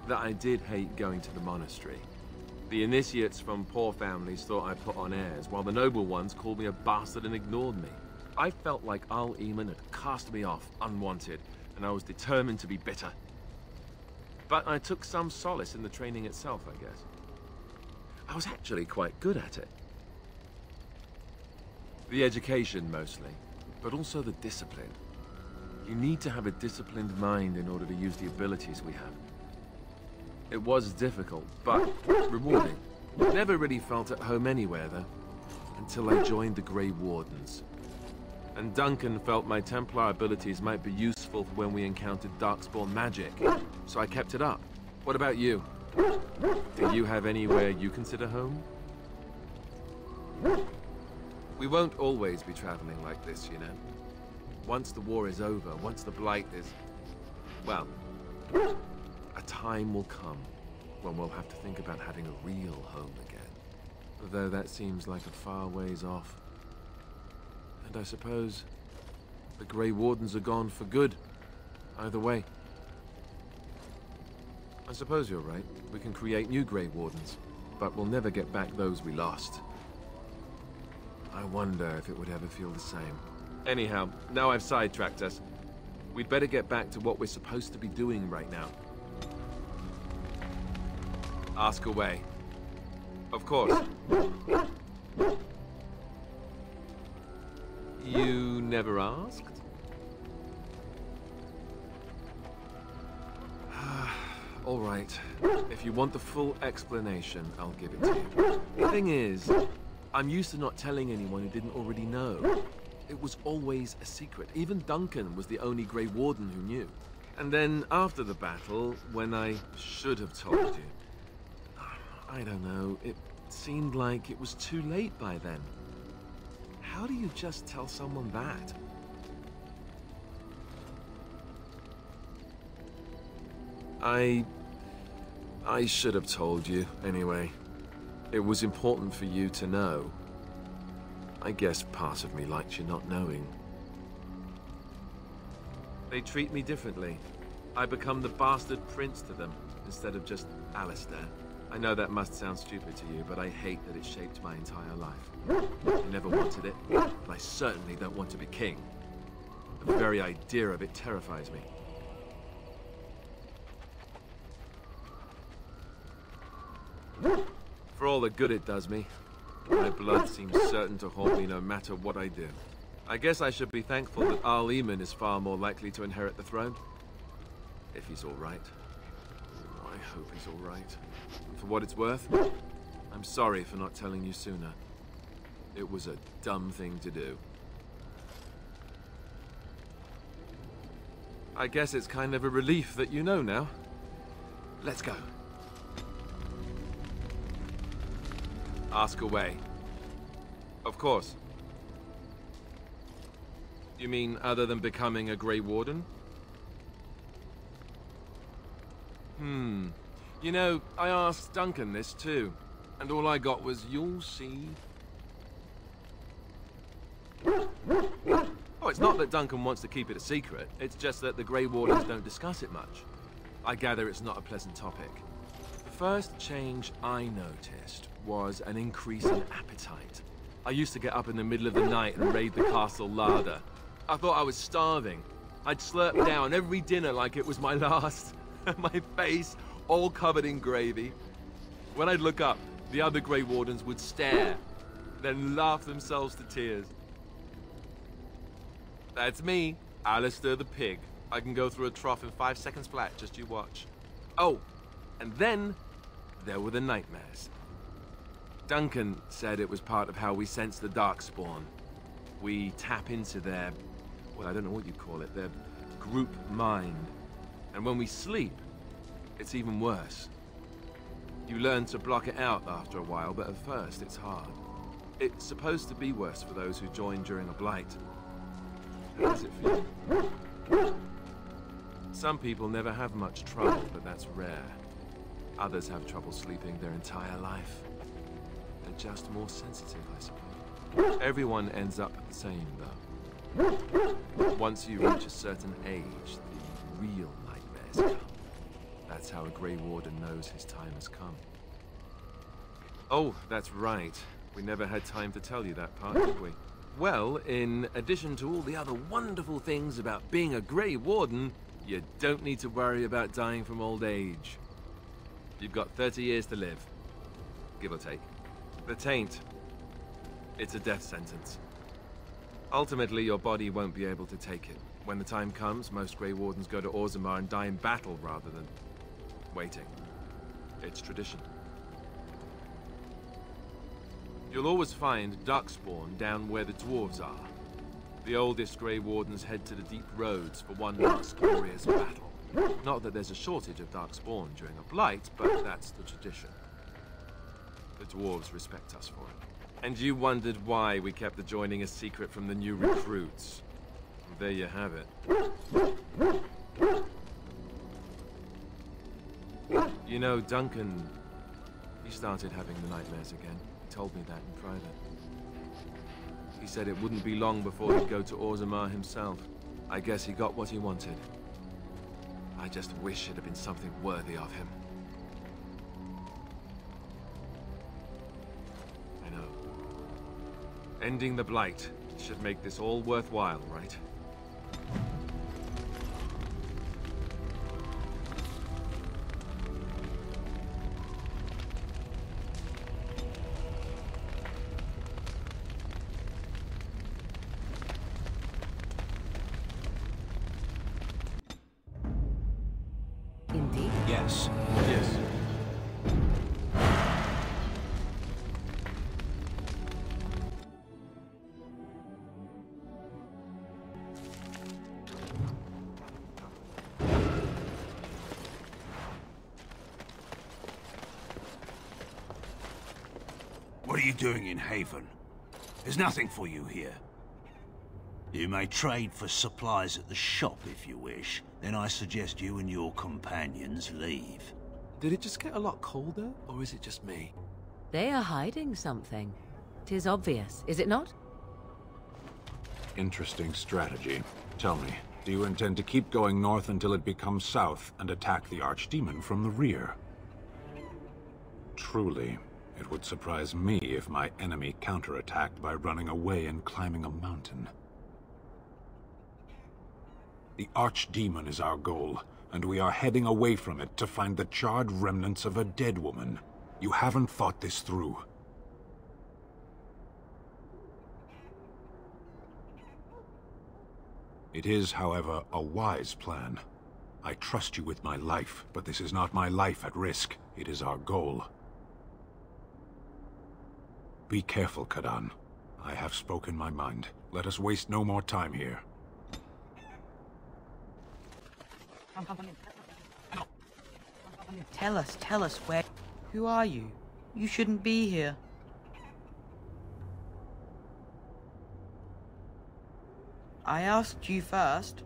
that I did hate going to the monastery. The initiates from poor families thought I put on airs, while the noble ones called me a bastard and ignored me. I felt like Al-Eamon had cast me off, unwanted, and I was determined to be bitter. But I took some solace in the training itself, I guess. I was actually quite good at it. The education, mostly, but also the discipline. You need to have a disciplined mind in order to use the abilities we have. It was difficult, but rewarding. Never really felt at home anywhere, though, until I joined the Grey Wardens. And Duncan felt my Templar abilities might be useful for when we encountered Darkspawn magic, so I kept it up. What about you? Do you have anywhere you consider home? We won't always be traveling like this, you know. Once the war is over, once the Blight is... well, a time will come when we'll have to think about having a real home again. Though that seems like a far ways off. And I suppose the Grey Wardens are gone for good. Either way. I suppose you're right. We can create new Grey Wardens, but we'll never get back those we lost. I wonder if it would ever feel the same. Anyhow, now I've sidetracked us. We'd better get back to what we're supposed to be doing right now. Ask away. Of course. You never asked? All right. If you want the full explanation, I'll give it to you. The thing is, I'm used to not telling anyone who didn't already know. It was always a secret. Even Duncan was the only Grey Warden who knew. And then after the battle, when I should have told you, I don't know, it seemed like it was too late by then. How do you just tell someone that? I should have told you, anyway. It was important for you to know. I guess part of me liked you not knowing. They treat me differently. I become the bastard prince to them, instead of just Alistair. I know that must sound stupid to you, but I hate that it shaped my entire life. I never wanted it, and I certainly don't want to be king. The very idea of it terrifies me. For all the good it does me, my blood seems certain to haunt me no matter what I do. I guess I should be thankful that Al-Eamon is far more likely to inherit the throne. If he's all right. I hope he's all right. For what it's worth, I'm sorry for not telling you sooner. It was a dumb thing to do. I guess it's kind of a relief that you know now. Let's go. Ask away. Of course. You mean other than becoming a Grey Warden? You know, I asked Duncan this too, and all I got was, "You'll see." Oh, it's not that Duncan wants to keep it a secret. It's just that the Grey Wardens don't discuss it much. I gather it's not a pleasant topic. The first change I noticed was an increase in appetite. I used to get up in the middle of the night and raid the castle larder. I thought I was starving. I'd slurp down every dinner like it was my last. My face all covered in gravy. When I'd look up, the other Grey Wardens would stare, then laugh themselves to tears. That's me, Alistair the Pig. I can go through a trough in 5 seconds flat, just you watch. Oh, and then there were the nightmares. Duncan said it was part of how we sense the Darkspawn. We tap into their, well, I don't know what you'd call it, their group mind. And when we sleep, it's even worse. You learn to block it out after a while, but at first it's hard. It's supposed to be worse for those who join during a blight. How does it feel? Some people never have much trouble, but that's rare. Others have trouble sleeping their entire life. They're just more sensitive, I suppose. Everyone ends up the same, though. Once you reach a certain age, the real nightmares come. That's how a Grey Warden knows his time has come. Oh, that's right. We never had time to tell you that part, did we? Well, in addition to all the other wonderful things about being a Grey Warden, you don't need to worry about dying from old age. You've got 30 years to live, give or take. The Taint, it's a death sentence. Ultimately, your body won't be able to take it. When the time comes, most Grey Wardens go to Orzammar and die in battle rather than waiting. It's tradition. You'll always find Darkspawn down where the dwarves are. The oldest Grey Wardens head to the deep roads for one last glorious battle. Not that there's a shortage of Darkspawn during a blight, but that's the tradition. The dwarves respect us for it. And you wondered why we kept the joining a secret from the new recruits. There you have it. You know, Duncan, he started having the nightmares again. He told me that in private. He said it wouldn't be long before he'd go to Orzammar himself. I guess he got what he wanted. I just wish it had been something worthy of him. I know. Ending the Blight should make this all worthwhile, right? Indeed? Yes. Yes. What are you doing in Haven? There's nothing for you here. You may trade for supplies at the shop if you wish. Then I suggest you and your companions leave. Did it just get a lot colder, or is it just me? They are hiding something. 'Tis obvious, is it not? Interesting strategy. Tell me, do you intend to keep going north until it becomes south and attack the Archdemon from the rear? Truly, it would surprise me if my enemy counterattacked by running away and climbing a mountain. The Archdemon is our goal, and we are heading away from it to find the charred remnants of a dead woman. You haven't thought this through. It is, however, a wise plan. I trust you with my life, but this is not my life at risk. It is our goal. Be careful, Kadan. I have spoken my mind. Let us waste no more time here. Tell us where... Who are you? You shouldn't be here. I asked you first.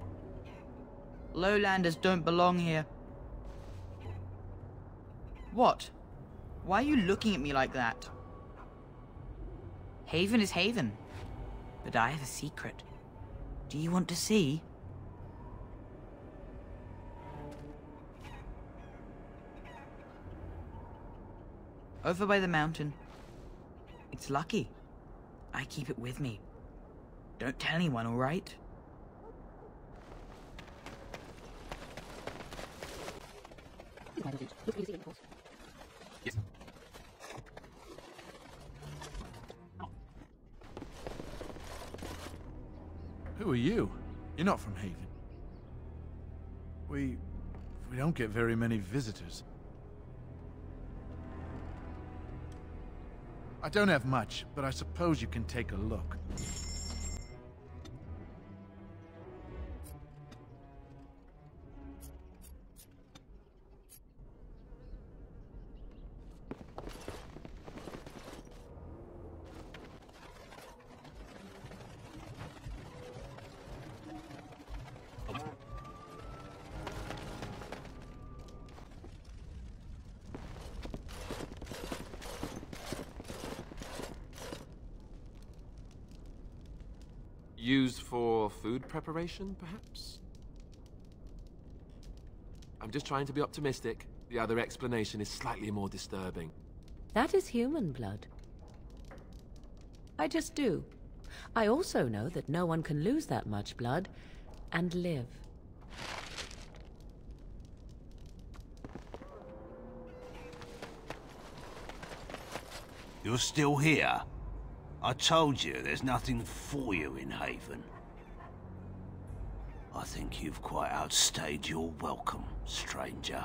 Lowlanders don't belong here. What? Why are you looking at me like that? Haven is Haven, but I have a secret. Do you want to see? Over by the mountain. It's lucky. I keep it with me. Don't tell anyone, all right? Yes. Who are you? You're not from Haven. We don't get very many visitors. I don't have much, but I suppose you can take a look. Used for food preparation, perhaps? I'm just trying to be optimistic. The other explanation is slightly more disturbing. That is human blood. I just do. I also know that no one can lose that much blood and live. You're still here? I told you, there's nothing for you in Haven. I think you've quite outstayed your welcome, stranger.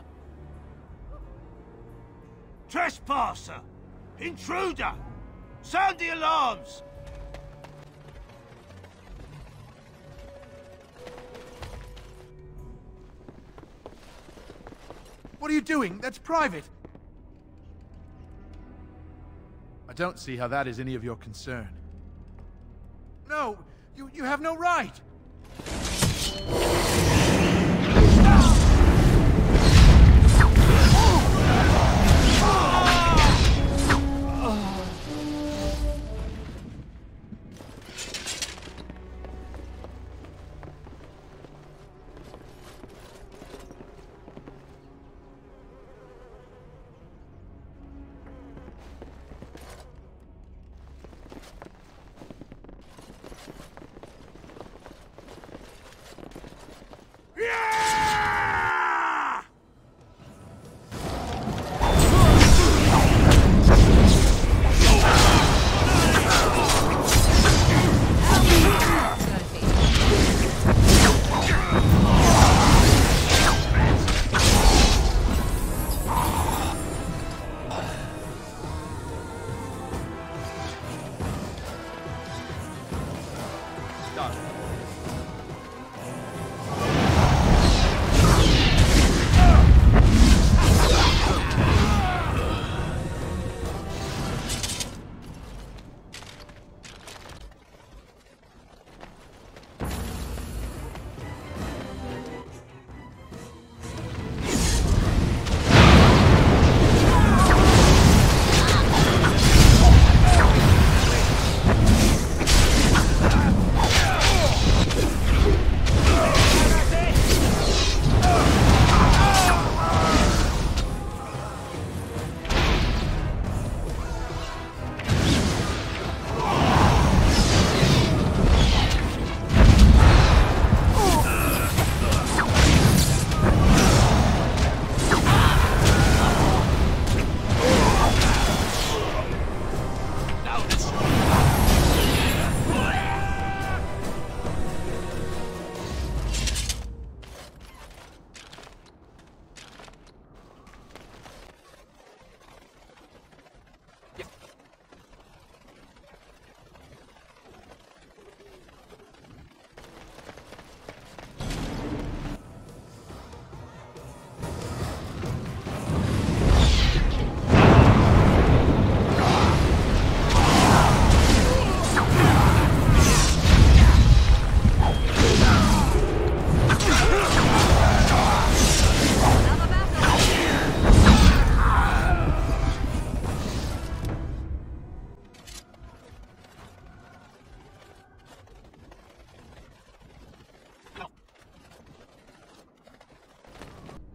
Trespasser! Intruder! Sound the alarms! What are you doing? That's private! I don't see how that is any of your concern. No! You have no right!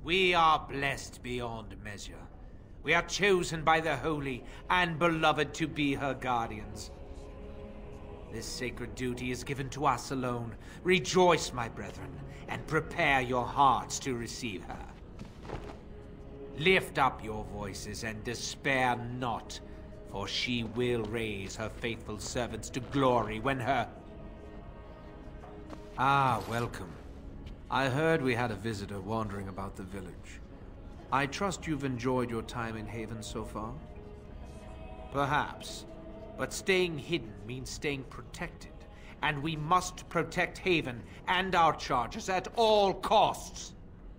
We are blessed beyond measure. We are chosen by the holy and beloved to be her guardians. This sacred duty is given to us alone. Rejoice, my brethren, and prepare your hearts to receive her. Lift up your voices and despair not, for she will raise her faithful servants to glory when her... Ah, welcome. I heard we had a visitor wandering about the village. I trust you've enjoyed your time in Haven so far? Perhaps. But staying hidden means staying protected. And we must protect Haven and our charges at all costs.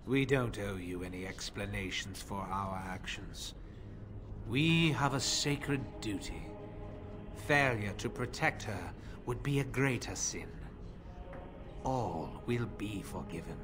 We don't owe you any explanations for our actions. We have a sacred duty. Failure to protect her would be a greater sin. All will be forgiven.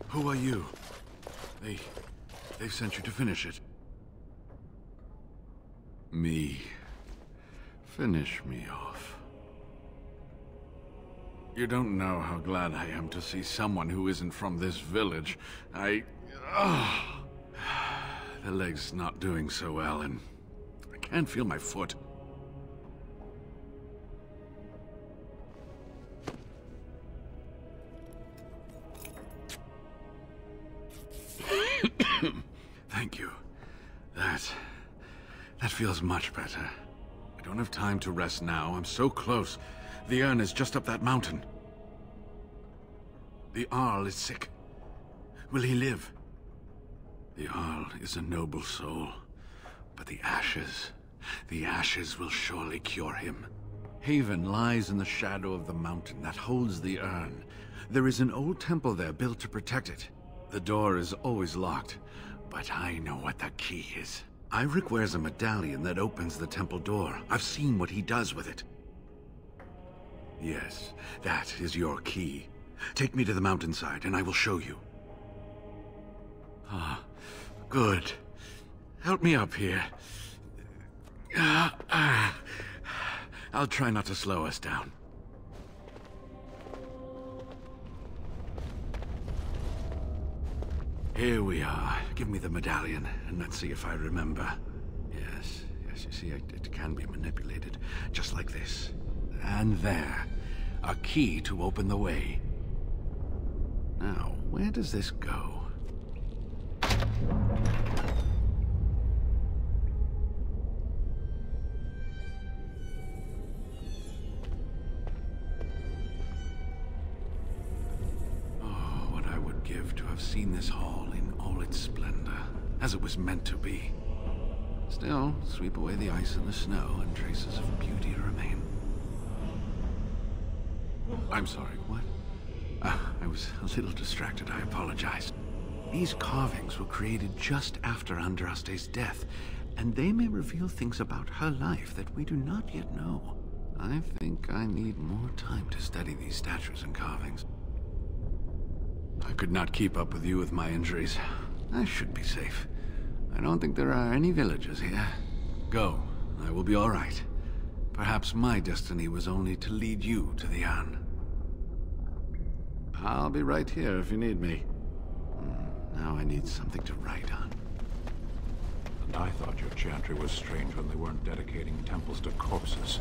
Who are you? They've sent you to finish it. Me. Finish me off. You don't know how glad I am to see someone who isn't from this village. The leg's not doing so well, and I can't feel my foot. Thank you. That feels much better. I don't have time to rest now. I'm so close. The urn is just up that mountain. The Arl is sick. Will he live? The Arl is a noble soul, but the ashes will surely cure him. Haven lies in the shadow of the mountain that holds the urn. There is an old temple there built to protect it. The door is always locked, but I know what the key is. Ivric wears a medallion that opens the temple door. I've seen what he does with it. Yes, that is your key. Take me to the mountainside and I will show you. Ah, good. Help me up here. I'll try not to slow us down. Here we are. Give me the medallion, and let's see if I remember. Yes, you see, it can be manipulated, just like this. And there. A key to open the way. Now, where does this go? To have seen this hall in all its splendor, as it was meant to be. Still, sweep away the ice and the snow, and traces of beauty remain. I'm sorry, what? I was a little distracted, I apologize. These carvings were created just after Andraste's death, and they may reveal things about her life that we do not yet know. I think I need more time to study these statues and carvings. I could not keep up with you with my injuries. I should be safe. I don't think there are any villagers here. Go. I will be all right. Perhaps my destiny was only to lead you to the urn. I'll be right here if you need me. Now I need something to write on. And I thought your chantry was strange when they weren't dedicating temples to corpses.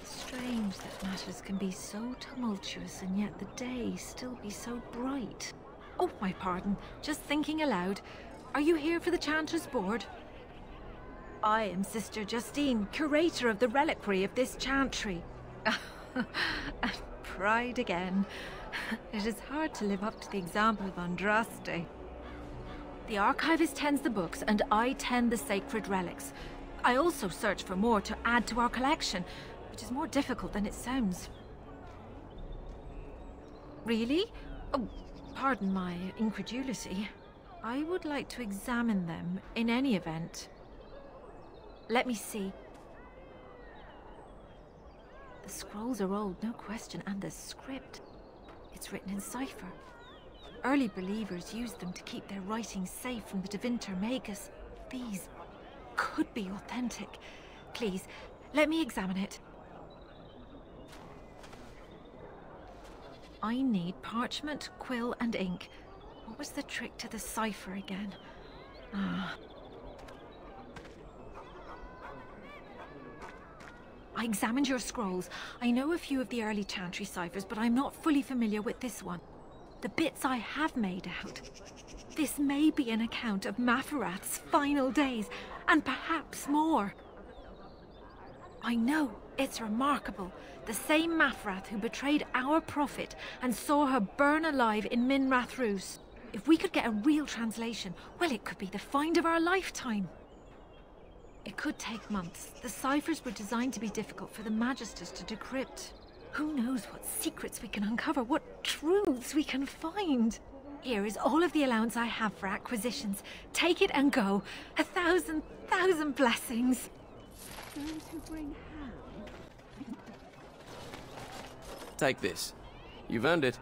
Strange that matters can be so tumultuous and yet the day still be so bright. Oh, my pardon. Just thinking aloud. Are you here for the Chanter's Board? I am Sister Justine, curator of the reliquary of this chantry. Pride again. It is hard to live up to the example of Andraste. The archivist tends the books, and I tend the sacred relics. I also search for more to add to our collection, which is more difficult than it sounds. Really? Oh, pardon my incredulity. I would like to examine them in any event. Let me see. The scrolls are old, no question, and the script. It's written in cipher. Early believers used them to keep their writings safe from the Divinter Magus. These could be authentic. Please, let me examine it. I need parchment, quill, and ink. What was the trick to the cipher again? Ah. I examined your scrolls. I know a few of the early chantry ciphers, but I'm not fully familiar with this one. The bits I have made out. This may be an account of Maferath's final days, and perhaps more. I know, it's remarkable. The same Maferath who betrayed our prophet and saw her burn alive in Minrath Rus. If we could get a real translation, well, it could be the find of our lifetime. It could take months. The ciphers were designed to be difficult for the Magisters to decrypt. Who knows what secrets we can uncover, what truths we can find. Here is all of the allowance I have for acquisitions. Take it and go. 1,000 blessings. Those who bring ham. Take this. You've earned it.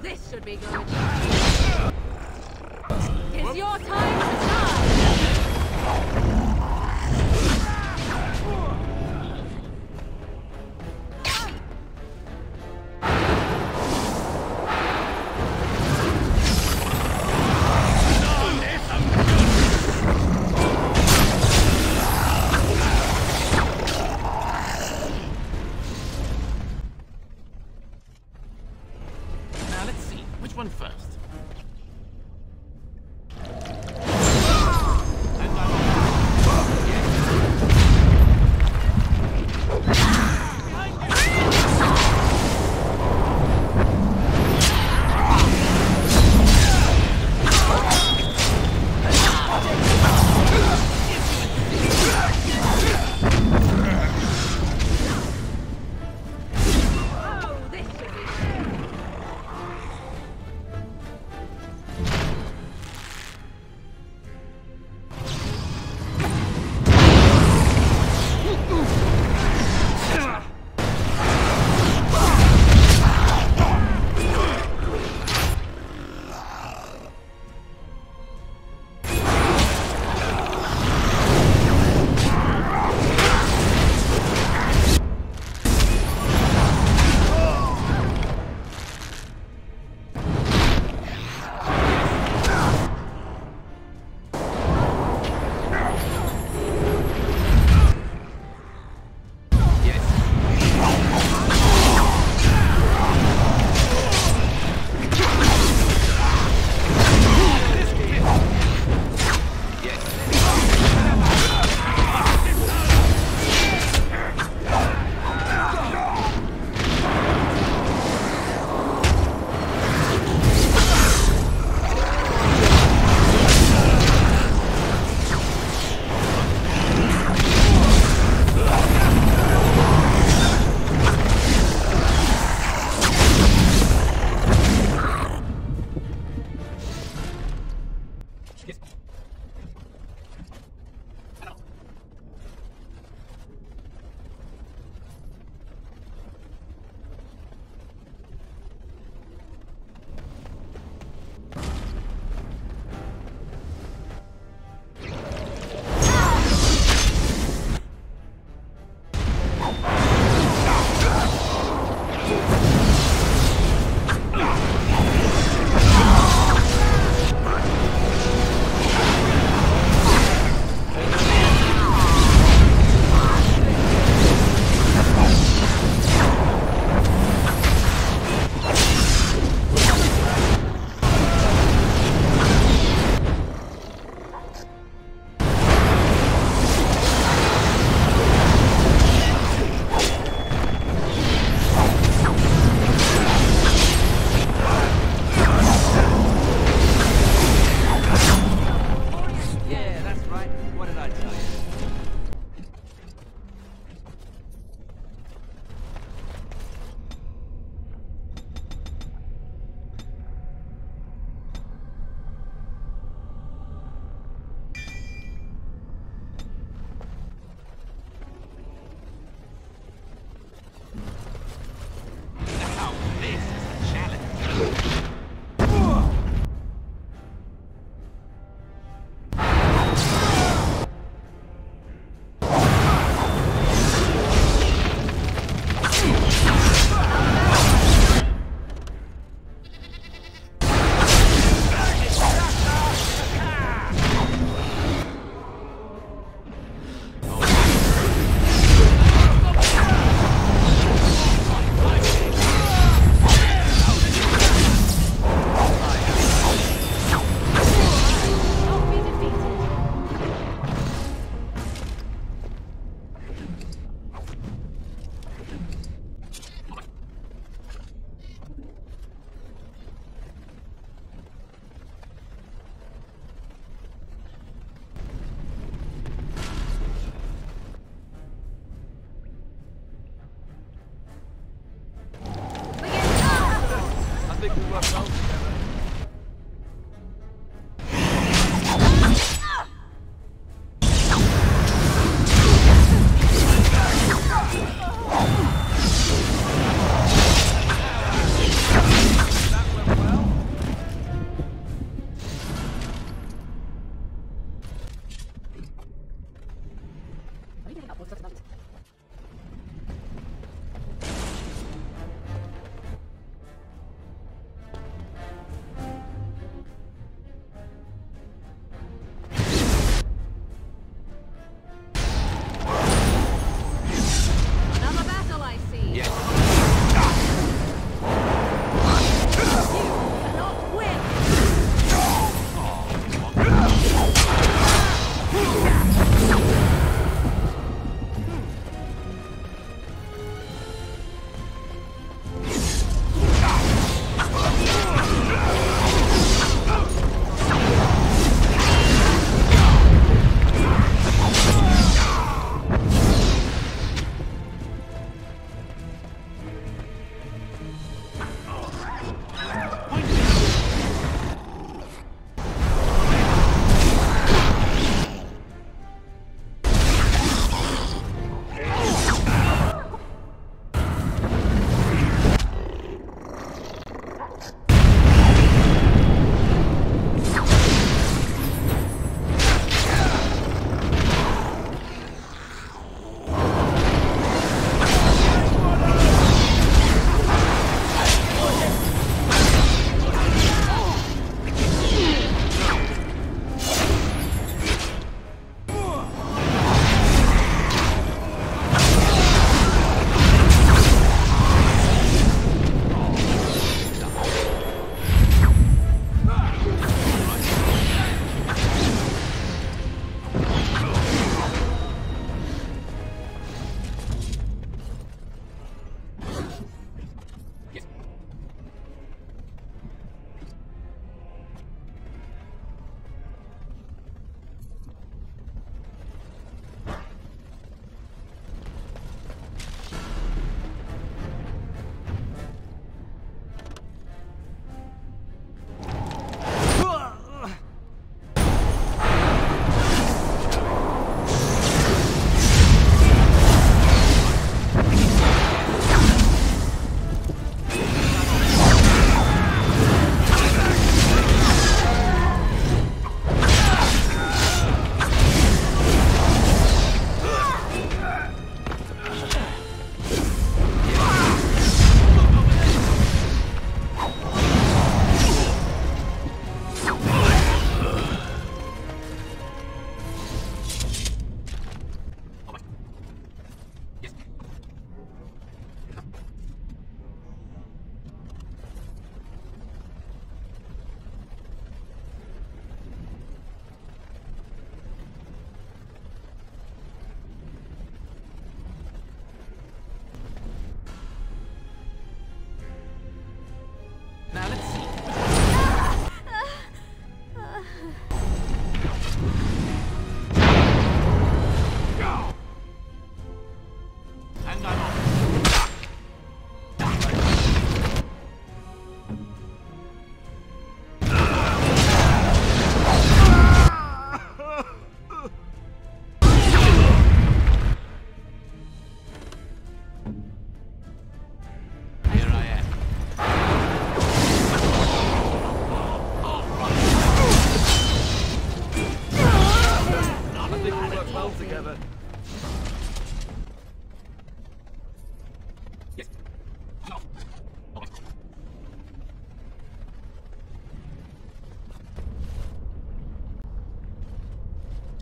this should be good. It's your time to shine! Now let's see, which one first?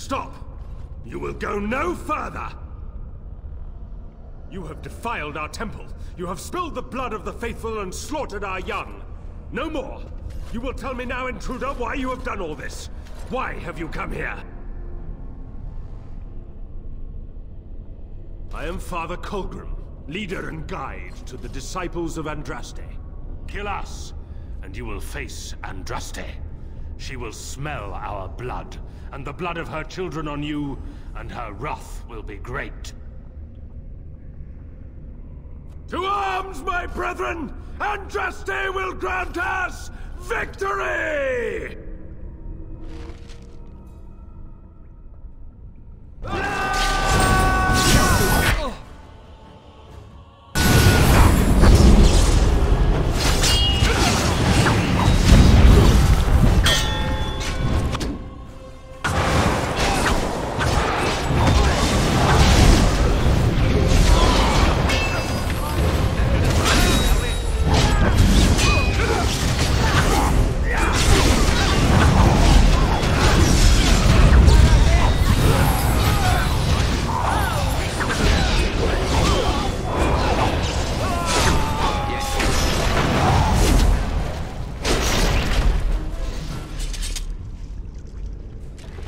Stop! You will go no further! You have defiled our temple. You have spilled the blood of the faithful and slaughtered our young. No more! You will tell me now, intruder, why you have done all this. Why have you come here? I am Father Colgrim, leader and guide to the disciples of Andraste. Kill us, and you will face Andraste. She will smell our blood, and the blood of her children on you, and her wrath will be great. To arms, my brethren! Andraste will grant us victory!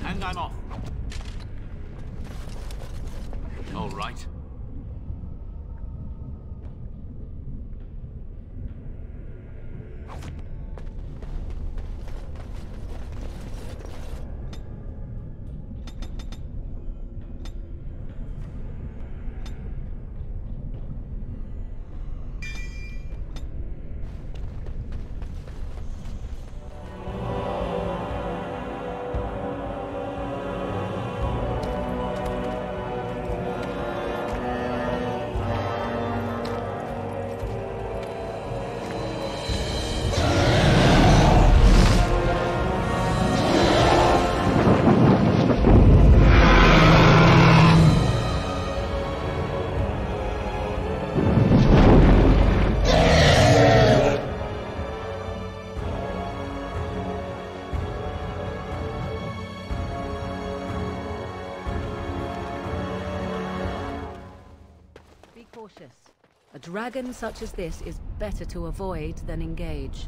And I'm off. All right. Cautious. A dragon such as this is better to avoid than engage.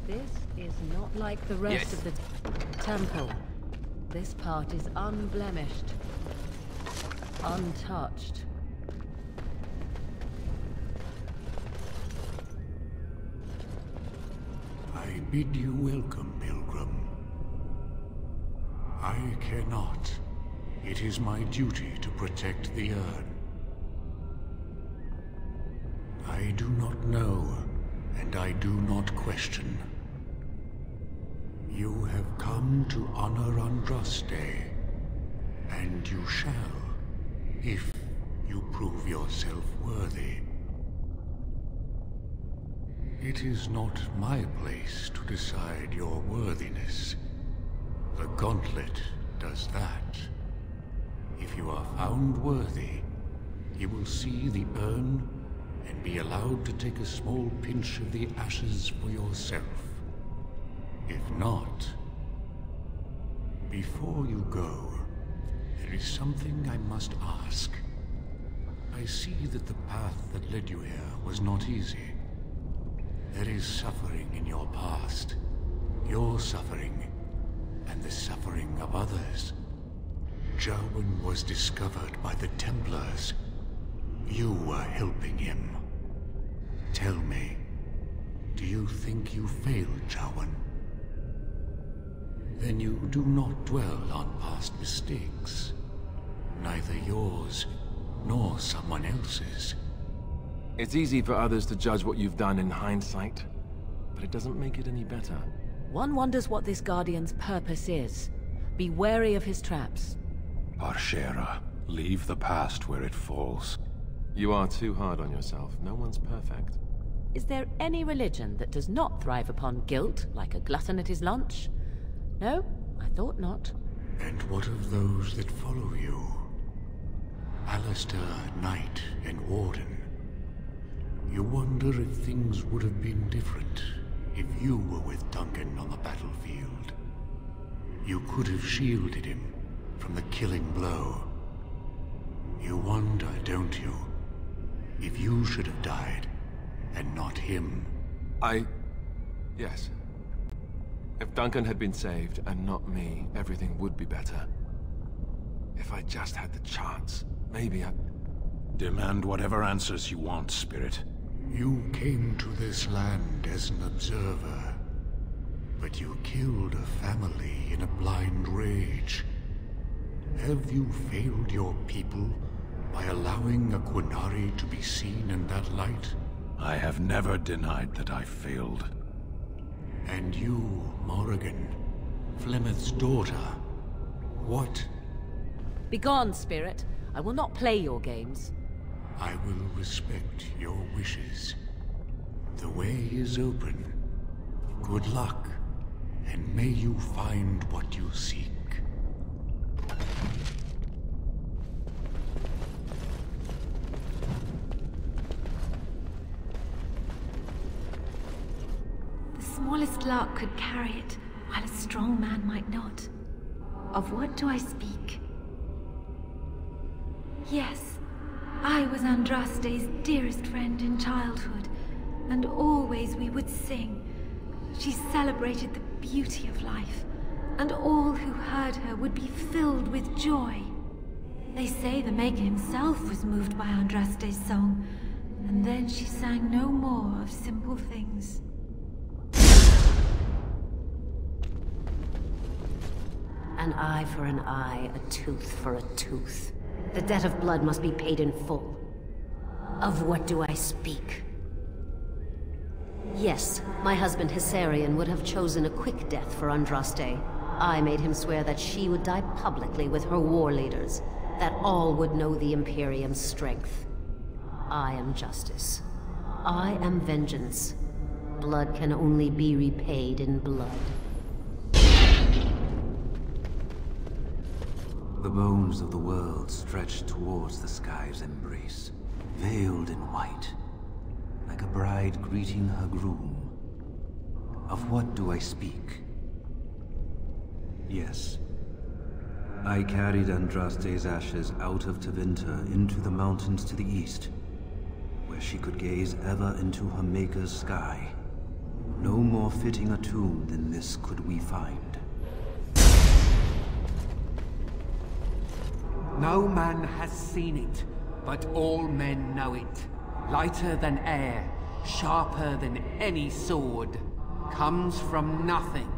This is not like the rest of the temple. This part is unblemished, untouched. I bid you welcome, Pilgrim. I cannot. It is my duty to protect the urn. I do not know, and I do not question. You have come to honor Andraste, and you shall, if you prove yourself worthy. It is not my place to decide your worthiness. The gauntlet does that. If you are found worthy, you will see the urn and be allowed to take a small pinch of the ashes for yourself. If not, before you go, there is something I must ask. I see that the path that led you here was not easy. There is suffering in your past. Your suffering, and the suffering of others. Jarwin was discovered by the Templars. You were helping him. Tell me, do you think you failed Jarwin? Then you do not dwell on past mistakes. Neither yours, nor someone else's. It's easy for others to judge what you've done in hindsight, but it doesn't make it any better. One wonders what this Guardian's purpose is. Be wary of his traps. Parshera, leave the past where it falls. You are too hard on yourself. No one's perfect. Is there any religion that does not thrive upon guilt, like a glutton at his lunch? No, I thought not. And what of those that follow you? Alistair, Knight, and Warden. You wonder if things would have been different if you were with Duncan on the battlefield. You could have shielded him from the killing blow. You wonder, don't you, if you should have died and not him? Yes. If Duncan had been saved and not me, everything would be better. If I just had the chance, maybe I... Demand whatever answers you want, Spirit. You came to this land as an observer, but you killed a family in a blind rage. Have you failed your people by allowing a Qunari to be seen in that light? I have never denied that I failed. And you, Morrigan, Flemeth's daughter, what? Begone, Spirit. I will not play your games. I will respect your wishes. The way is open. Good luck, and may you find what you seek. The smallest lark could carry it, while a strong man might not. Of what do I speak? Yes, I was Andraste's dearest friend in childhood, and always we would sing. She celebrated the beauty of life, and all who heard her would be filled with joy. They say the Maker himself was moved by Andraste's song, and then she sang no more of simple things. An eye for an eye, a tooth for a tooth. The debt of blood must be paid in full. Of what do I speak? Yes, my husband Hissarion would have chosen a quick death for Andraste. I made him swear that she would die publicly with her war leaders, that all would know the Imperium's strength. I am justice. I am vengeance. Blood can only be repaid in blood. The bones of the world stretched towards the sky's embrace, veiled in white, like a bride greeting her groom. Of what do I speak? Yes. I carried Andraste's ashes out of Tevinter into the mountains to the east, where she could gaze ever into her Maker's sky. No more fitting a tomb than this could we find. No man has seen it, but all men know it. Lighter than air, sharper than any sword. Comes from nothing,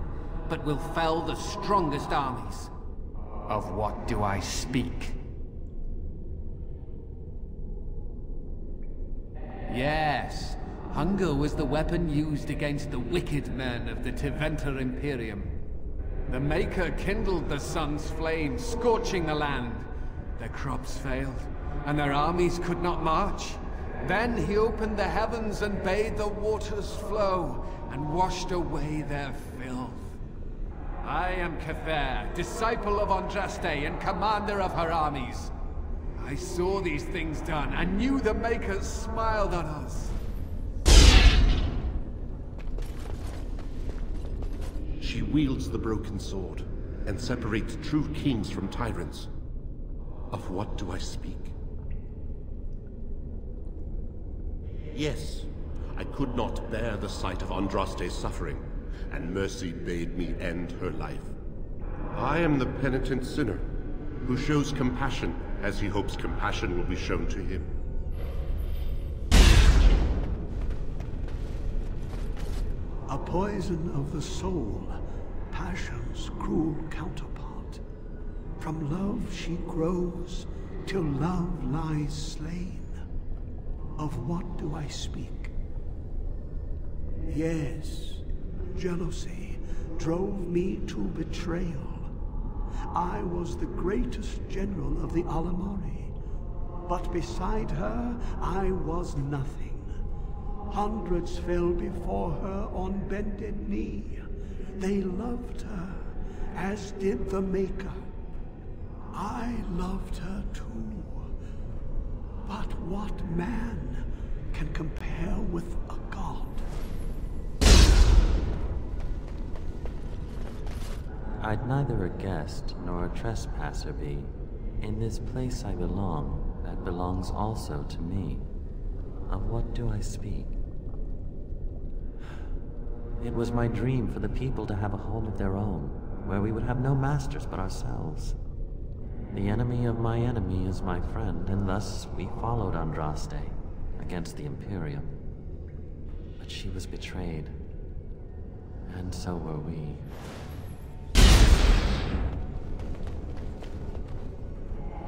but will fell the strongest armies. Of what do I speak? Yes, hunger was the weapon used against the wicked men of the Tevinter Imperium. The Maker kindled the sun's flame, scorching the land. Their crops failed, and their armies could not march. Then he opened the heavens and bade the waters flow, and washed away their filth. I am Cather, disciple of Andraste and commander of her armies. I saw these things done and knew the Makers smiled on us. She wields the broken sword and separates true kings from tyrants. Of what do I speak? Yes, I could not bear the sight of Andraste's suffering, and mercy bade me end her life. I am the penitent sinner, who shows compassion as he hopes compassion will be shown to him. A poison of the soul, passion's cruel counterpart. From love she grows, till love lies slain. Of what do I speak? Yes, jealousy drove me to betrayal. I was the greatest general of the Alamari, but beside her I was nothing. Hundreds fell before her on bended knee. They loved her, as did the Maker. I loved her too. But what man can compare with a god? I'd neither a guest nor a trespasser be. In this place I belong, that belongs also to me. Of what do I speak? It was my dream for the people to have a home of their own, where we would have no masters but ourselves. The enemy of my enemy is my friend, and thus we followed Andraste against the Imperium. But she was betrayed, and so were we.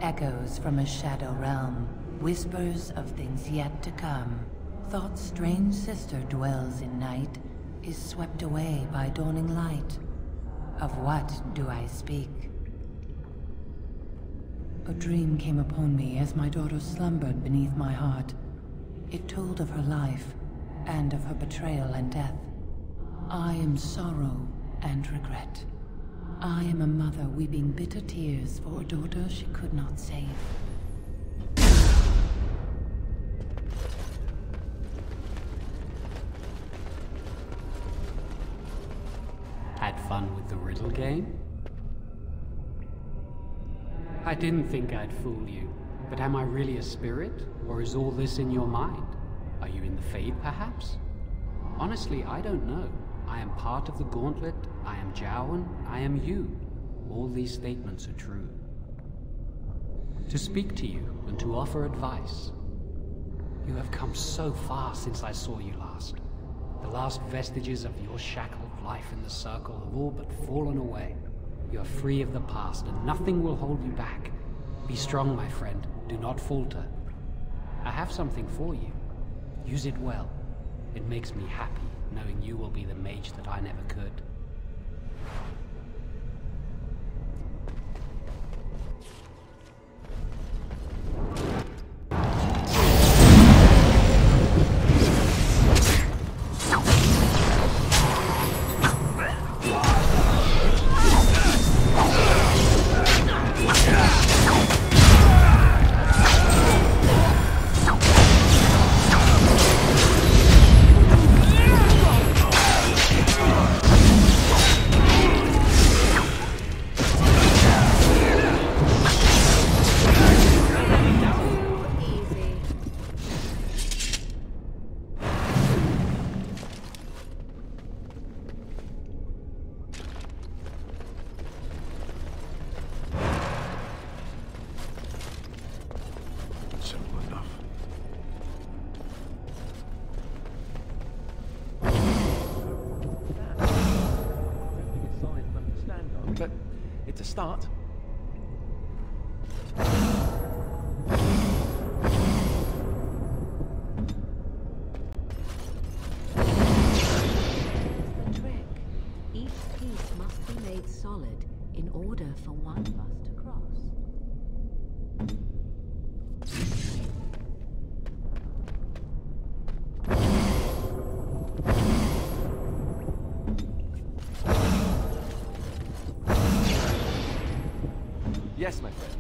Echoes from a shadow realm, whispers of things yet to come. Thought's strange sister dwells in night, is swept away by dawning light. Of what do I speak? A dream came upon me as my daughter slumbered beneath my heart. It told of her life, and of her betrayal and death. I am sorrow and regret. I am a mother weeping bitter tears for a daughter she could not save. Had fun with the riddle game? I didn't think I'd fool you, but am I really a spirit, or is all this in your mind? Are you in the Fade, perhaps? Honestly, I don't know. I am part of the Gauntlet, I am Jowan, I am you. All these statements are true. To speak to you and to offer advice. You have come so far since I saw you last. The last vestiges of your shackled life in the Circle have all but fallen away. You are free of the past, and nothing will hold you back. Be strong, my friend. Do not falter. I have something for you. Use it well. It makes me happy, knowing you will be the mage that I never could. But it's a start. The trick. Each piece must be made solid in order for one of us to cross. Yes, my friend.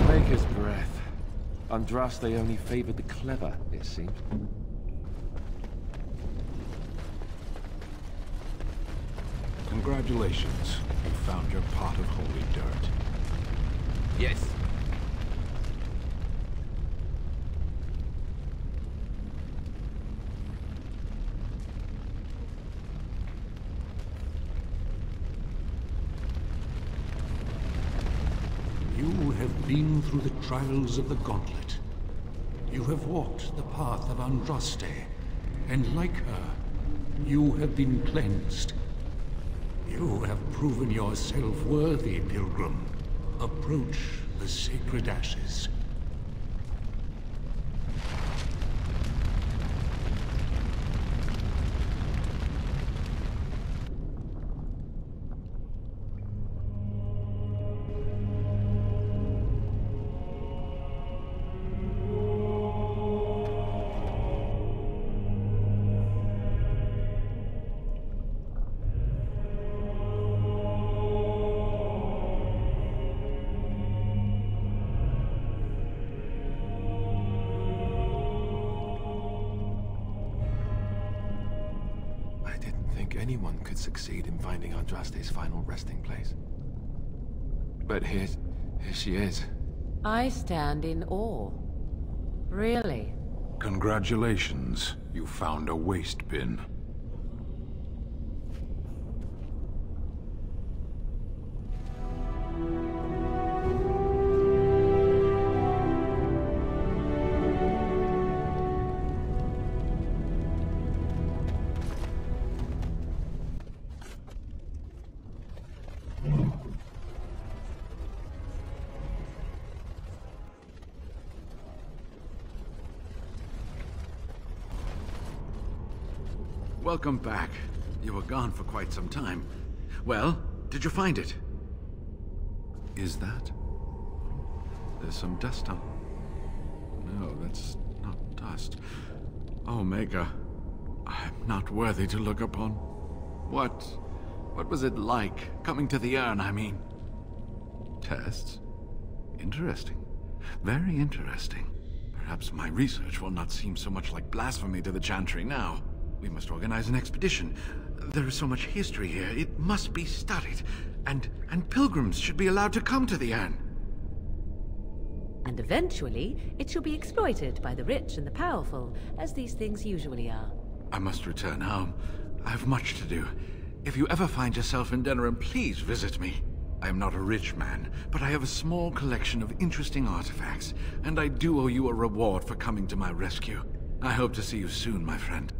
Maker's breath. Andraste only favored the clever, it seems. Congratulations. You found your pot of holy dirt. Yes. You have been through the trials of the Gauntlet. You have walked the path of Andraste, and like her, you have been cleansed. You have proven yourself worthy, Pilgrim. Approach the sacred ashes. Anyone could succeed in finding Andraste's final resting place. But here she is. I stand in awe. Really? Congratulations. You found a waste bin. Welcome back. You were gone for quite some time. Well, did you find it? Is that? There's some dust on... No, that's not dust. Oh, Maker. I'm not worthy to look upon. What was it like, coming to the urn, I mean? Tests? Interesting. Very interesting. Perhaps my research will not seem so much like blasphemy to the Chantry now. We must organize an expedition. There is so much history here, it must be studied. And pilgrims should be allowed to come to the urn. And eventually, it shall be exploited by the rich and the powerful, as these things usually are. I must return home. I have much to do. If you ever find yourself in Denerim, please visit me. I am not a rich man, but I have a small collection of interesting artifacts, and I do owe you a reward for coming to my rescue. I hope to see you soon, my friend.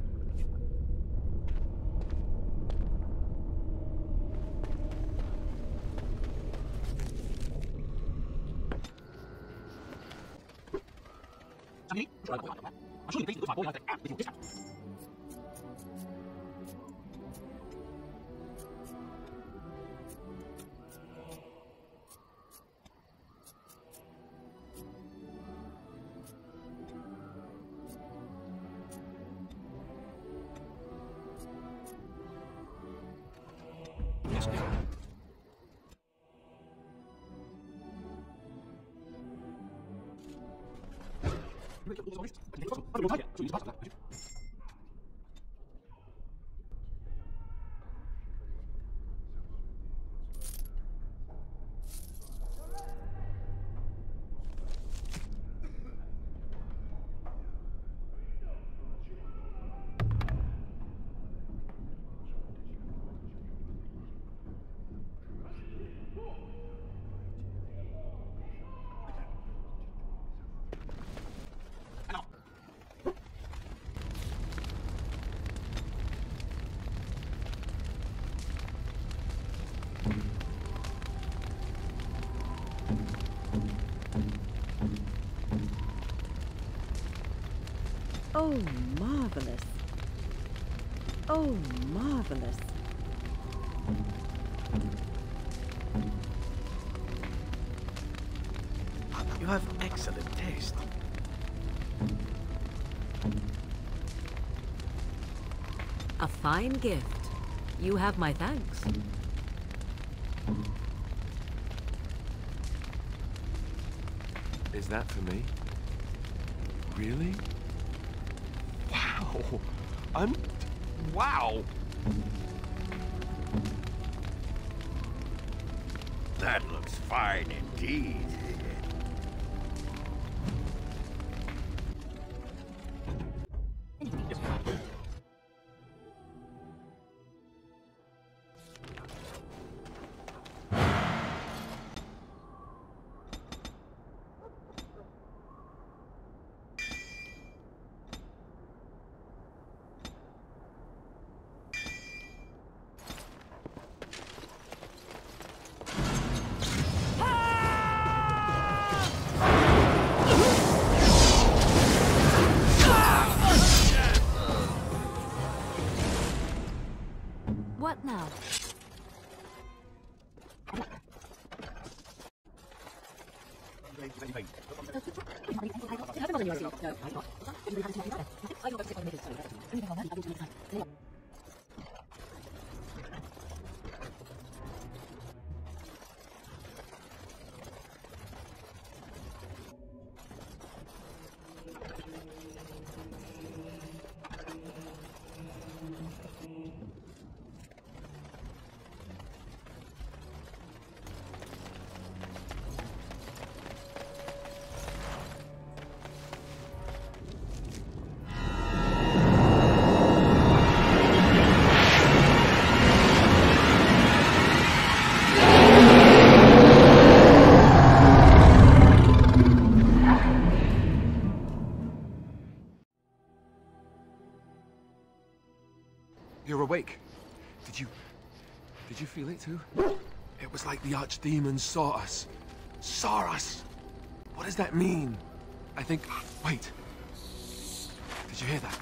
Oh, marvelous. Oh, marvelous. have excellent taste. A fine gift. You have my thanks. Is that for me? Really? Wow. Wow! That looks fine indeed. What now? You're awake. Did you feel it too? It was like the archdemons saw us. Saw us! What does that mean? I think... Wait. Did you hear that?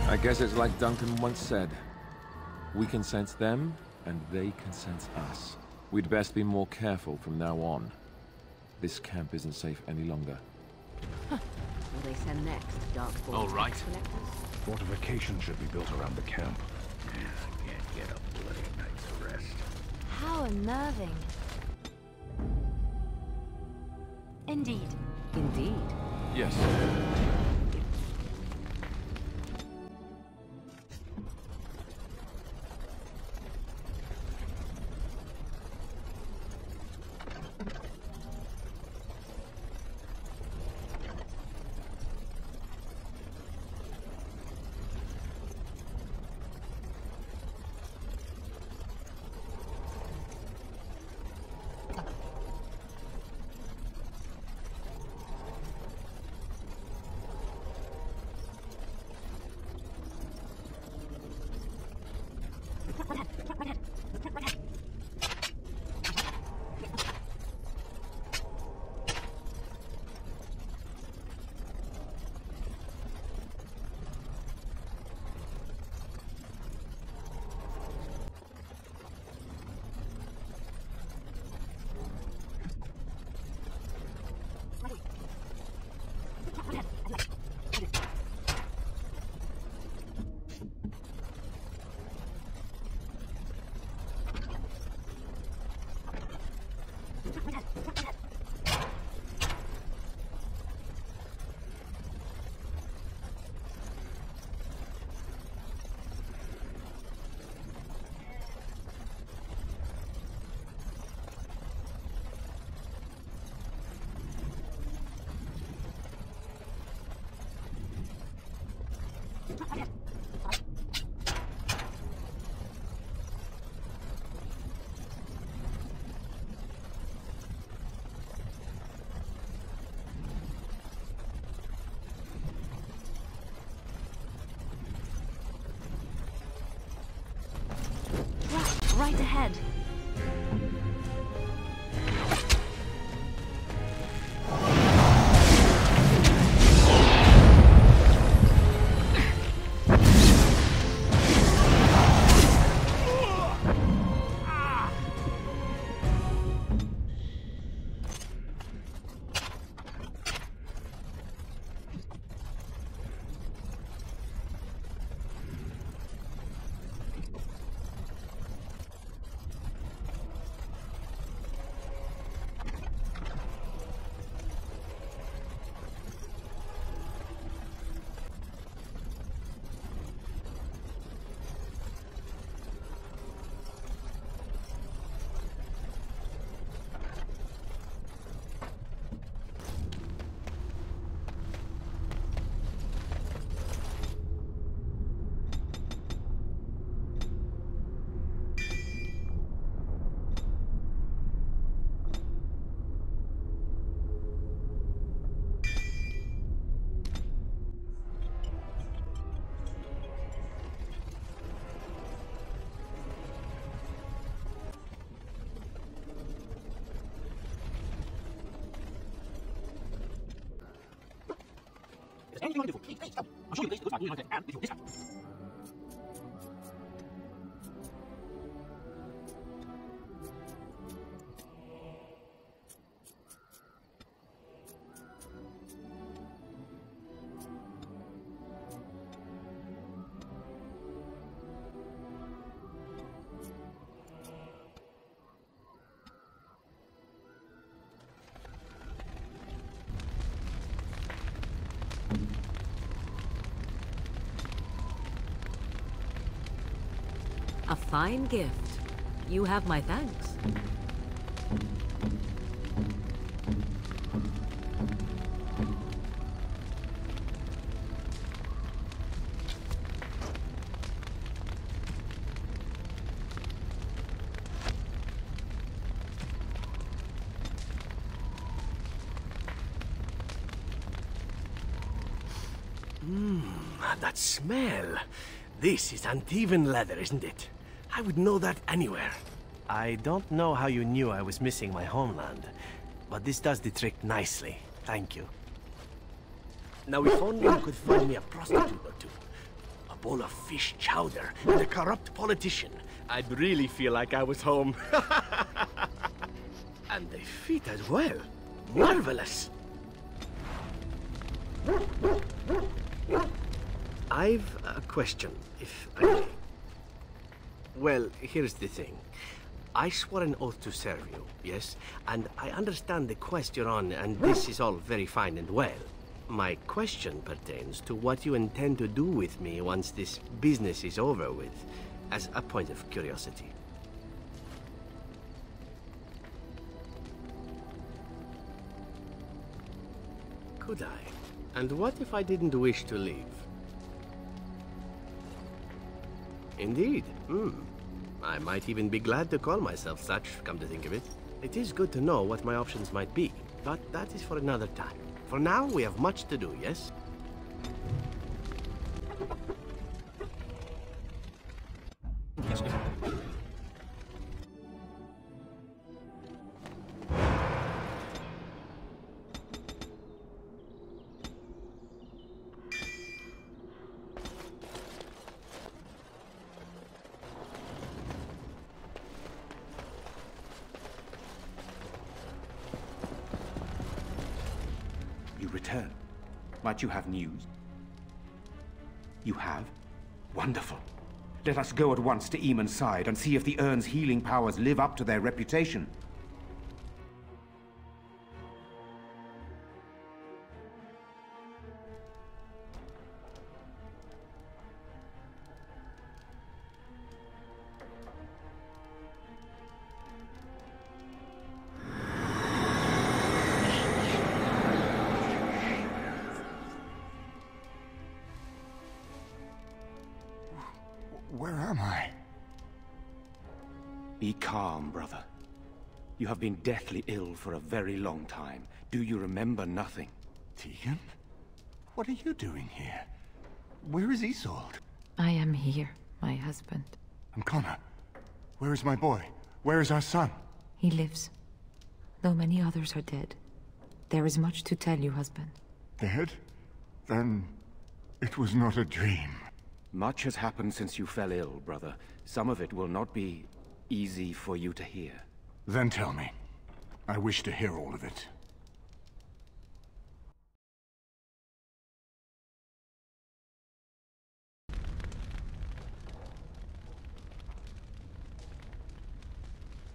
I guess it's like Duncan once said. We can sense them, and they can sense us. We'd best be more careful from now on. This camp isn't safe any longer. What will they send next, Darkborn? All right. Fortification should be built around the camp. I can't get a bloody night's rest. How unnerving. Indeed. Indeed. Yes. anything I can do for you, please, come. I'll show you this good value, and if you're discount. A fine gift. You have my thanks. That smell. This is uneven leather, isn't it? I would know that anywhere. I don't know how you knew I was missing my homeland, but this does the trick nicely. Thank you. Now, if only you could find me a prostitute or two, a bowl of fish chowder, and a corrupt politician, I'd really feel like I was home. And the feet as well. Marvelous. I've a question, if I may. Well, here's the thing. I swore an oath to serve you, yes? And I understand the quest you're on, and this is all very fine and well. My question pertains to what you intend to do with me once this business is over with, as a point of curiosity. Could I? And what if I didn't wish to leave? Indeed. I might even be glad to call myself such, come to think of it. It is good to know what my options might be, but that is for another time. For now, we have much to do, yes? You return. Might you have news? You have? Wonderful. Let us go at once to Eamon's side and see if the Urn's healing powers live up to their reputation. Where am I? Be calm, brother. You have been deathly ill for a very long time. Do you remember nothing? Tegan? What are you doing here? Where is Isolde? I am here, my husband. And Connor? Where is my boy? Where is our son? He lives. Though many others are dead. There is much to tell you, husband. Dead? Then it was not a dream. Much has happened since you fell ill, brother. Some of it will not be easy for you to hear. Then tell me. I wish to hear all of it.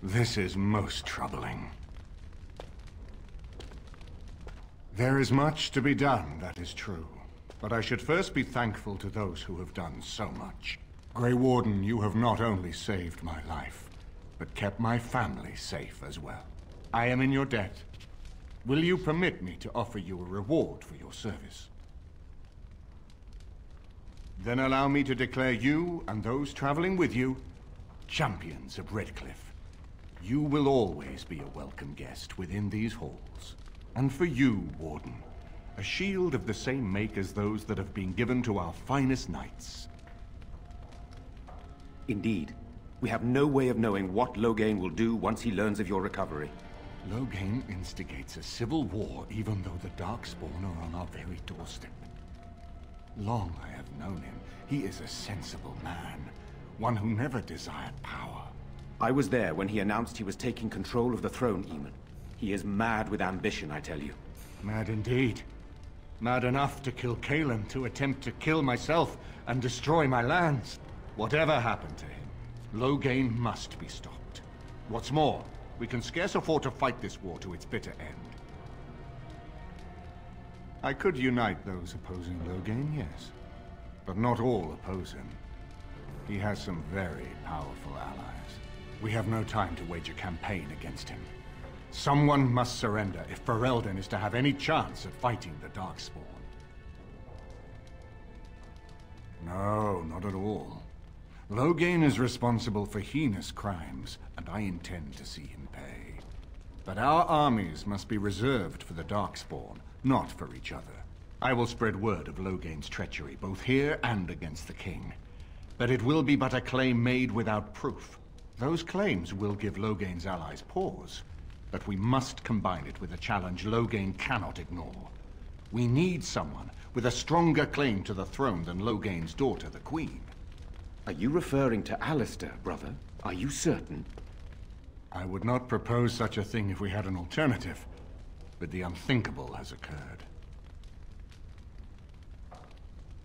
This is most troubling. There is much to be done, that is true. But I should first be thankful to those who have done so much. Grey Warden, you have not only saved my life, but kept my family safe as well. I am in your debt. Will you permit me to offer you a reward for your service? Then allow me to declare you and those traveling with you champions of Redcliffe. You will always be a welcome guest within these halls. And for you, Warden, a shield of the same make as those that have been given to our finest knights. Indeed. We have no way of knowing what Loghain will do once he learns of your recovery. Loghain instigates a civil war even though the Darkspawn are on our very doorstep. Long I have known him. He is a sensible man, one who never desired power. I was there when he announced he was taking control of the throne, Eamon. He is mad with ambition, I tell you. Mad indeed. Mad enough to kill Cailan, to attempt to kill myself and destroy my lands. Whatever happened to him, Loghain must be stopped. What's more, we can scarce afford to fight this war to its bitter end. I could unite those opposing Loghain, yes. But not all oppose him. He has some very powerful allies. We have no time to wage a campaign against him. Someone must surrender if Ferelden is to have any chance of fighting the Darkspawn. No, not at all. Loghain is responsible for heinous crimes, and I intend to see him pay. But our armies must be reserved for the Darkspawn, not for each other. I will spread word of Loghain's treachery, both here and against the king. But it will be but a claim made without proof. Those claims will give Loghain's allies pause, but we must combine it with a challenge Loghain cannot ignore. We need someone with a stronger claim to the throne than Loghain's daughter, the Queen. Are you referring to Alistair, brother? Are you certain? I would not propose such a thing if we had an alternative, but the unthinkable has occurred.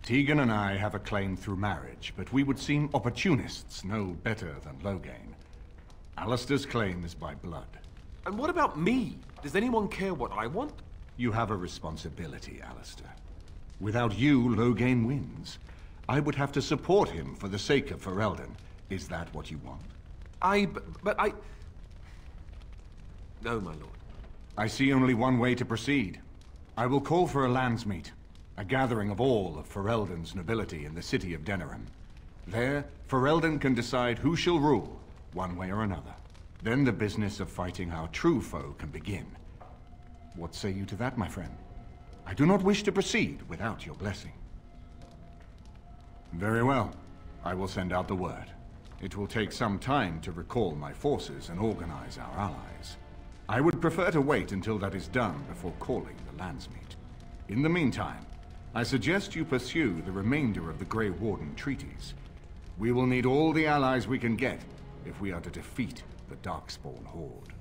Tegan and I have a claim through marriage, but we would seem opportunists no better than Loghain. Alistair's claim is by blood. And what about me? Does anyone care what I want? You have a responsibility, Alistair. Without you, Loghain wins. I would have to support him for the sake of Ferelden. Is that what you want? But I... No, my lord. I see only one way to proceed. I will call for a landsmeet, a gathering of all of Ferelden's nobility in the city of Denerim. There, Ferelden can decide who shall rule, one way or another. Then the business of fighting our true foe can begin. What say you to that, my friend? I do not wish to proceed without your blessing. Very well. I will send out the word. It will take some time to recall my forces and organize our allies. I would prefer to wait until that is done before calling the landsmeet. In the meantime, I suggest you pursue the remainder of the Grey Warden treaties. We will need all the allies we can get if we are to defeat the Darkspawn horde.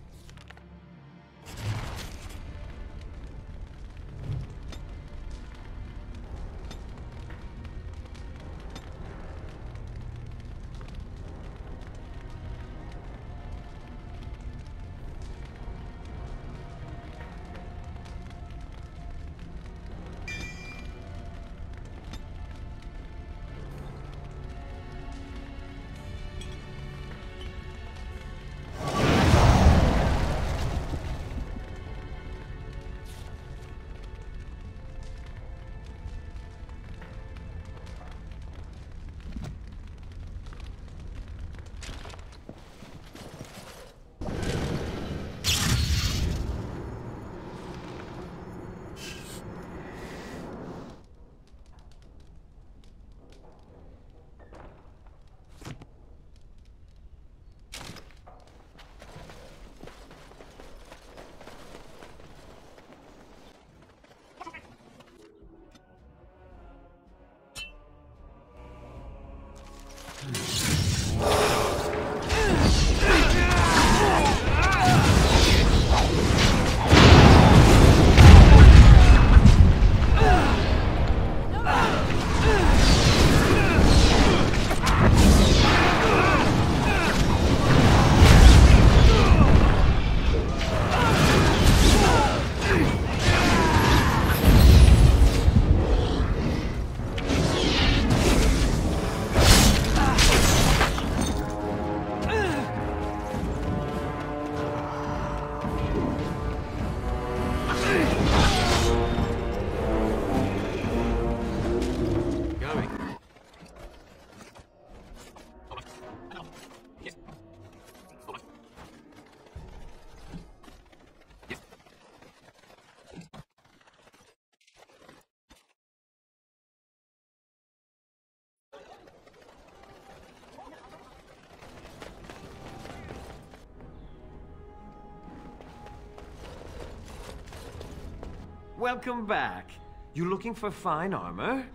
Welcome back. You looking for fine armor?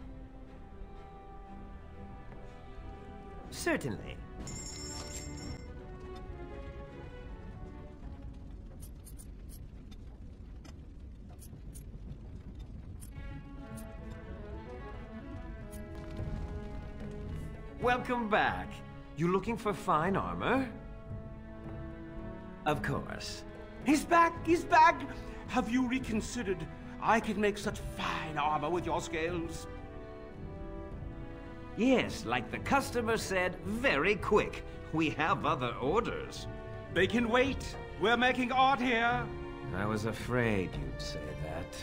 Certainly. Welcome back. You looking for fine armor? Of course. He's back! He's back! Have you reconsidered? I can make such fine armor with your scales. Yes, like the customer said, very quick. We have other orders. They can wait. We're making art here. I was afraid you'd say that.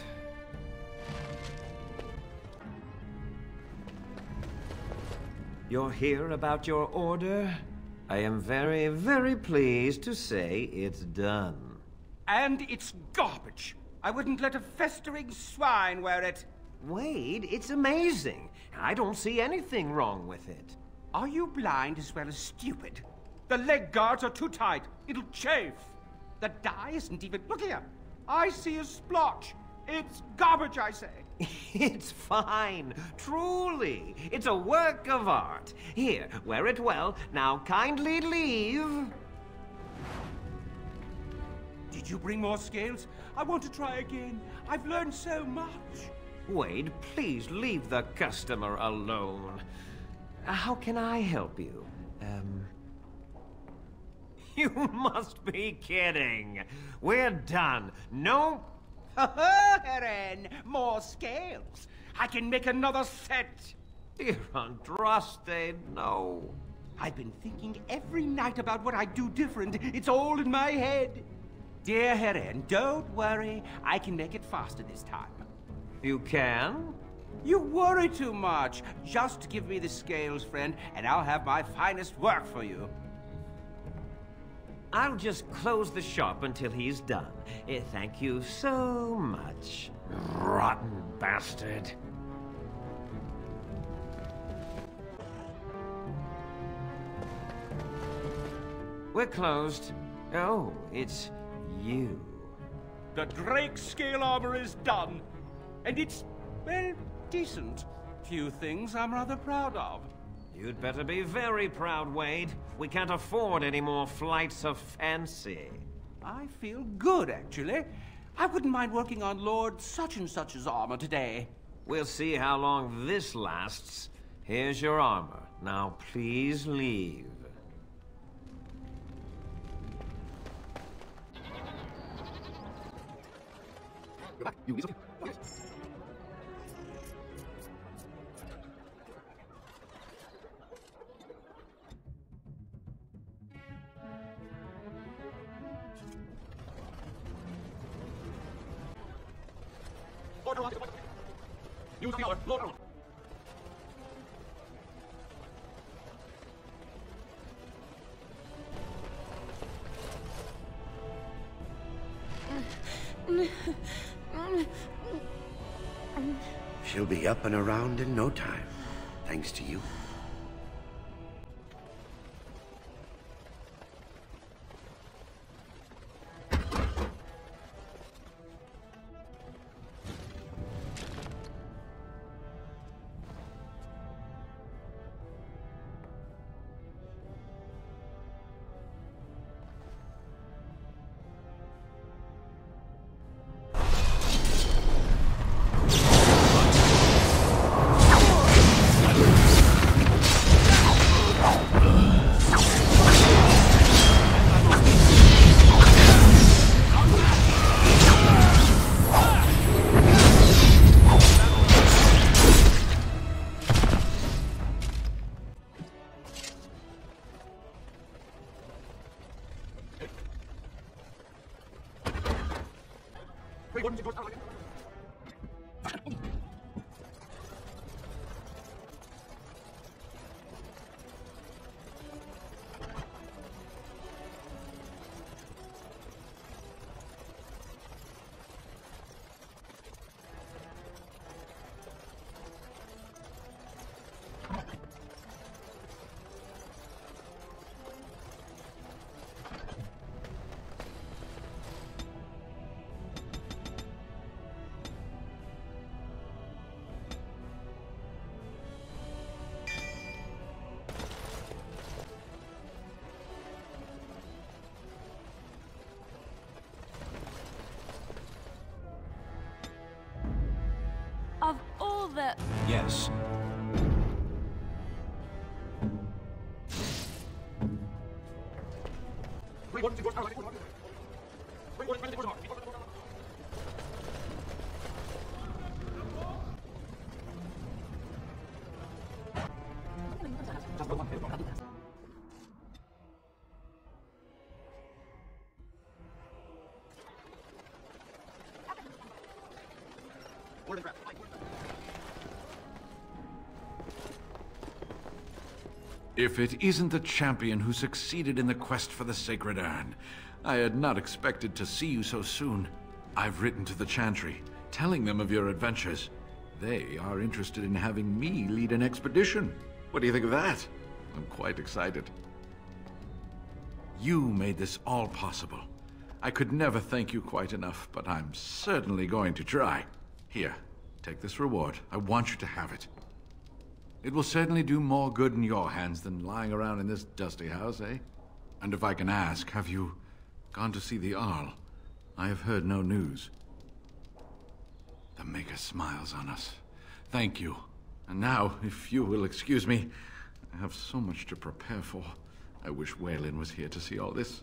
You're here about your order? I am very, very pleased to say it's done. And it's garbage. I wouldn't let a festering swine wear it. Wade, it's amazing. I don't see anything wrong with it. Are you blind as well as stupid? The leg guards are too tight. It'll chafe. The dye isn't even... Look here. I see a splotch. It's garbage, I say. It's fine. Truly. It's a work of art. Here, wear it well. Now kindly leave. Did you bring more scales? I want to try again. I've learned so much. Wade, please leave the customer alone. How can I help you? You must be kidding. We're done. No... Heren, more scales. I can make another set. Dear Andraste, no. I've been thinking every night about what I'd do different. It's all in my head. Dear Heren, don't worry. I can make it faster this time. You can? You worry too much. Just give me the scales, friend, and I'll have my finest work for you. I'll just close the shop until he's done. Thank you so much, rotten bastard. We're closed. Oh, it's you. The Drake scale armor is done. And it's, well, decent. Few things I'm rather proud of. You'd better be very proud, Wade. We can't afford any more flights of fancy. I feel good, actually. I wouldn't mind working on Lord such-and-such's armor today. We'll see how long this lasts. Here's your armor. Now please leave. She'll be up and around in no time, thanks to you. feel the... Yes. If it isn't the champion who succeeded in the quest for the Sacred Urn, I had not expected to see you so soon. I've written to the Chantry, telling them of your adventures. They are interested in having me lead an expedition. What do you think of that? I'm quite excited. You made this all possible. I could never thank you quite enough, but I'm certainly going to try. Here, take this reward. I want you to have it. It will certainly do more good in your hands than lying around in this dusty house, eh? And if I can ask, have you gone to see the Arl? I have heard no news. The Maker smiles on us. Thank you. And now, if you will excuse me, I have so much to prepare for. I wish Waylon was here to see all this.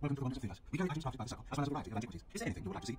Welcome to the Wonders of Theos. We carry items crafted by the circle, as well as a variety of antiquities. Is there anything you would like to see?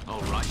All right.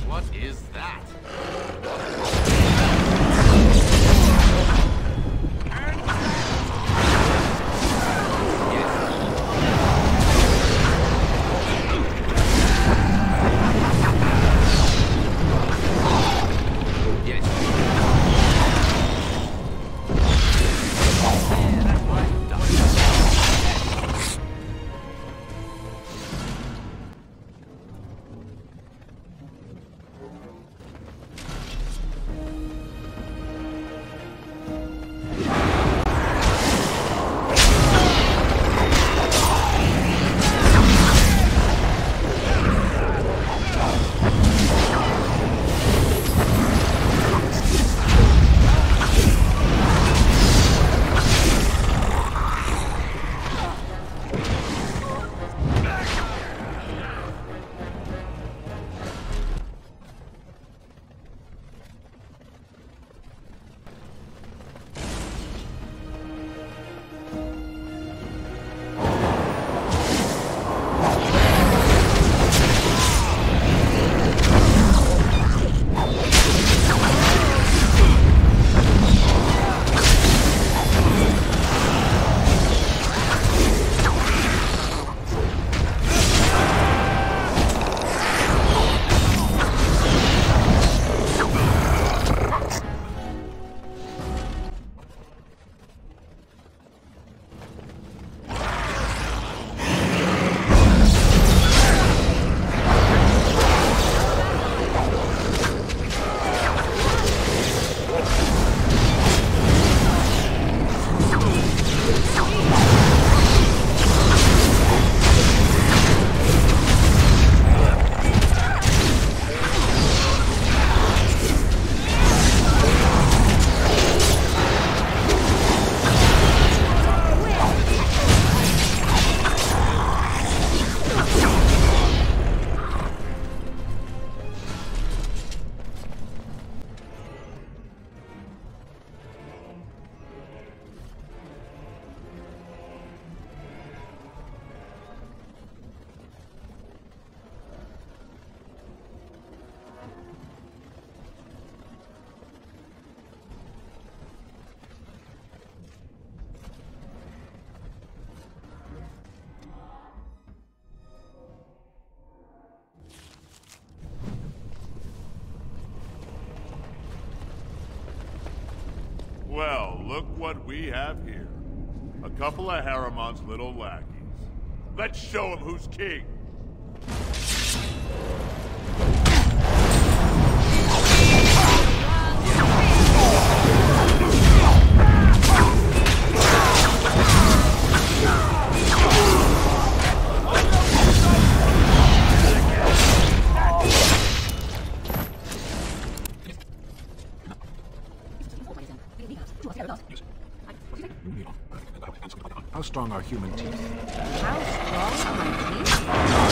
What is that? Well, look what we have here. A couple of Harriman's little lackeys. Let's show him who's king. How strong are human teeth? How strong are my teeth?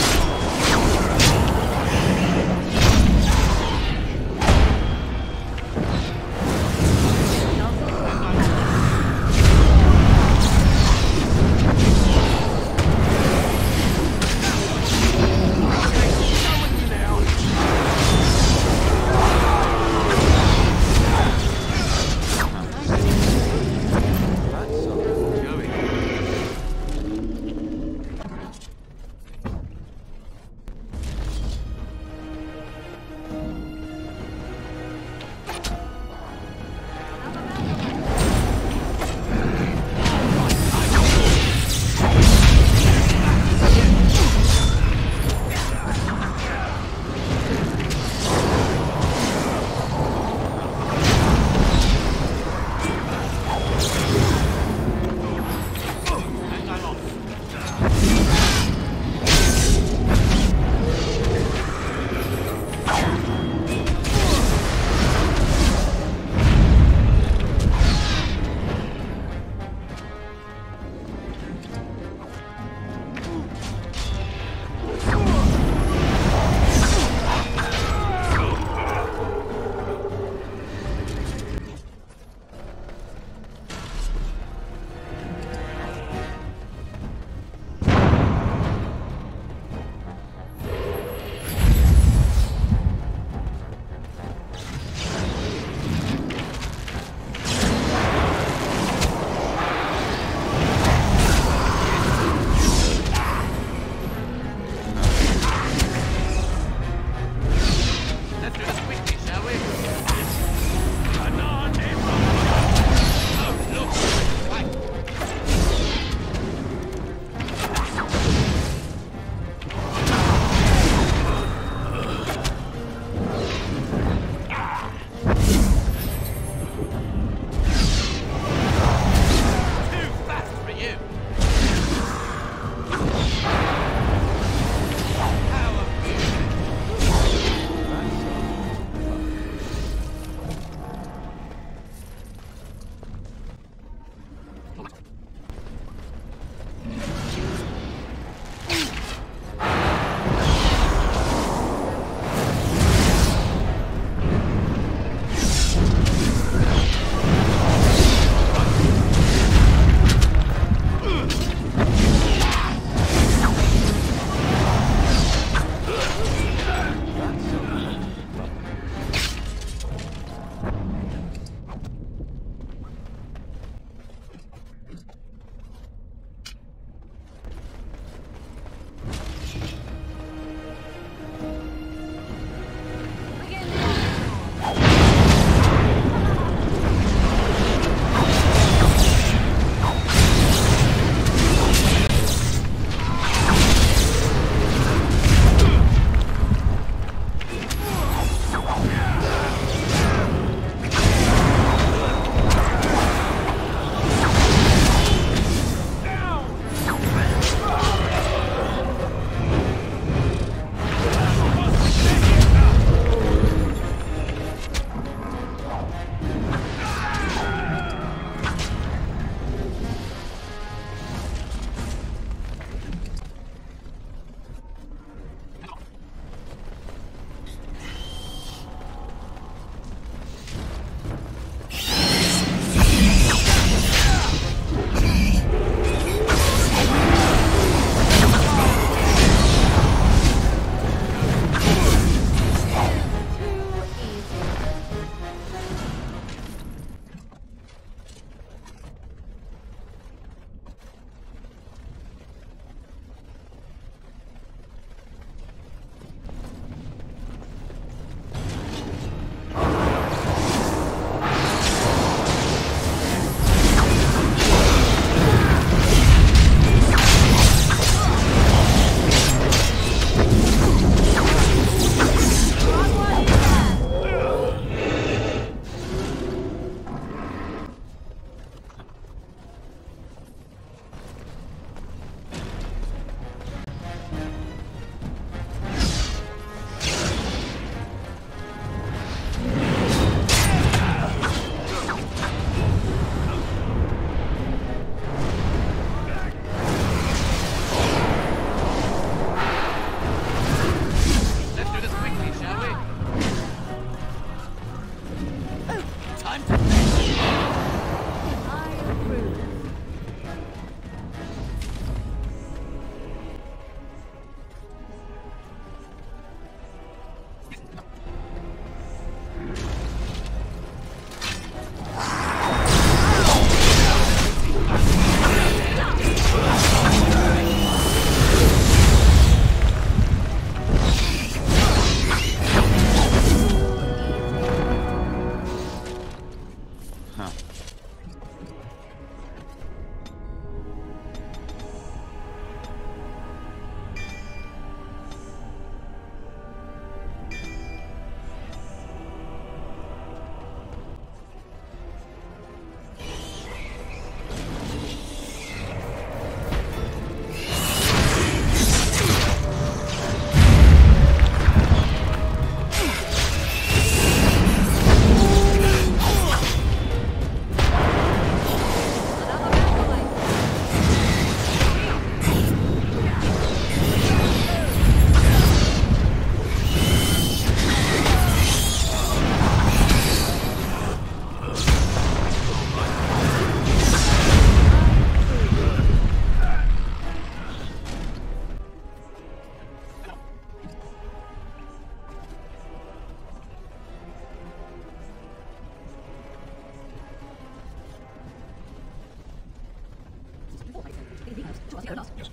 Yes.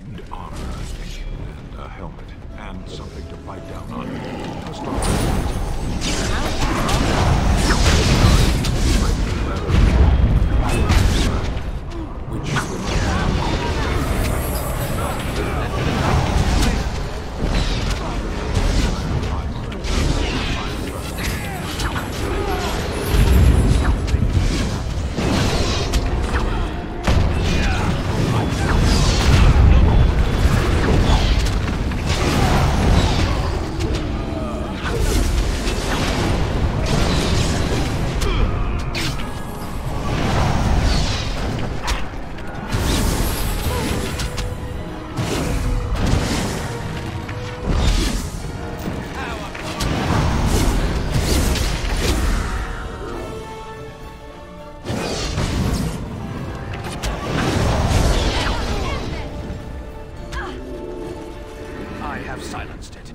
And armor, I think. And a helmet. And something to bite down on. How strong is which is the silenced it.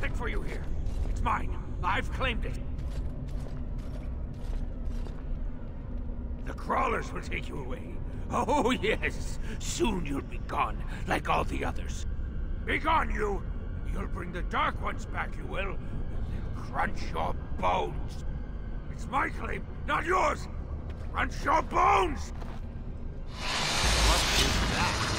nothing for you here. It's mine. I've claimed it. The crawlers will take you away. Oh, yes. Soon you'll be gone, like all the others. Be gone, you! You'll bring the Dark Ones back, you will. They'll crunch your bones. It's my claim, not yours! Crunch your bones! What is that?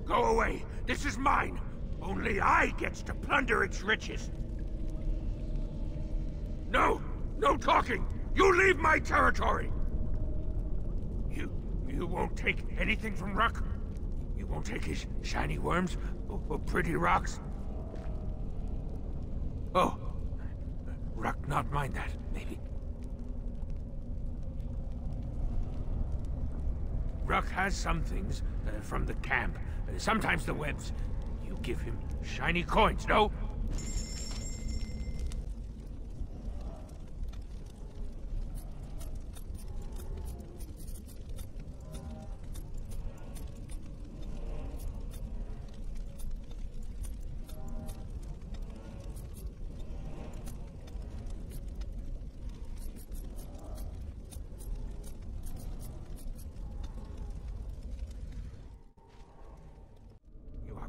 Go away! This is mine! Only I gets to plunder its riches! No! No talking! You leave my territory! You won't take anything from Ruck? You won't take his shiny worms? Or pretty rocks? Oh. Ruck not mind that, maybe. Ruck has some things from the camp. Sometimes the webs. You give him shiny coins, no?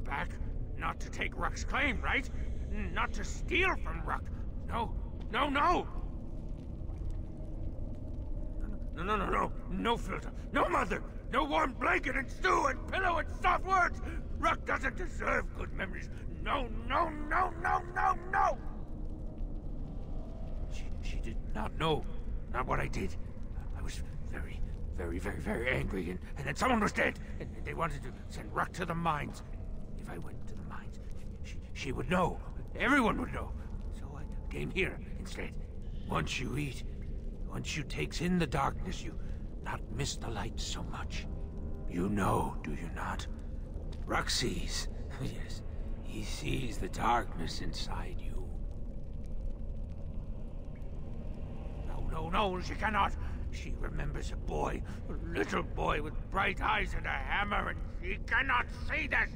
Back, not to take Ruck's claim, right? Not to steal from Ruck. No, no, no! No. No filter. No mother. No warm blanket and stew and pillow and soft words. Ruck doesn't deserve good memories. No. She did not know. Not what I did. I was very angry, and then someone was dead, and they wanted to send Ruck to the mines. If I went to the mines, she would know. Everyone would know. So I came here instead. Once you eat, once you takes in the darkness, you not miss the light so much. You know, do you not? Ruck sees. Yes, he sees the darkness inside you. No, she cannot. She remembers a boy, a little boy with bright eyes and a hammer, and she cannot see this.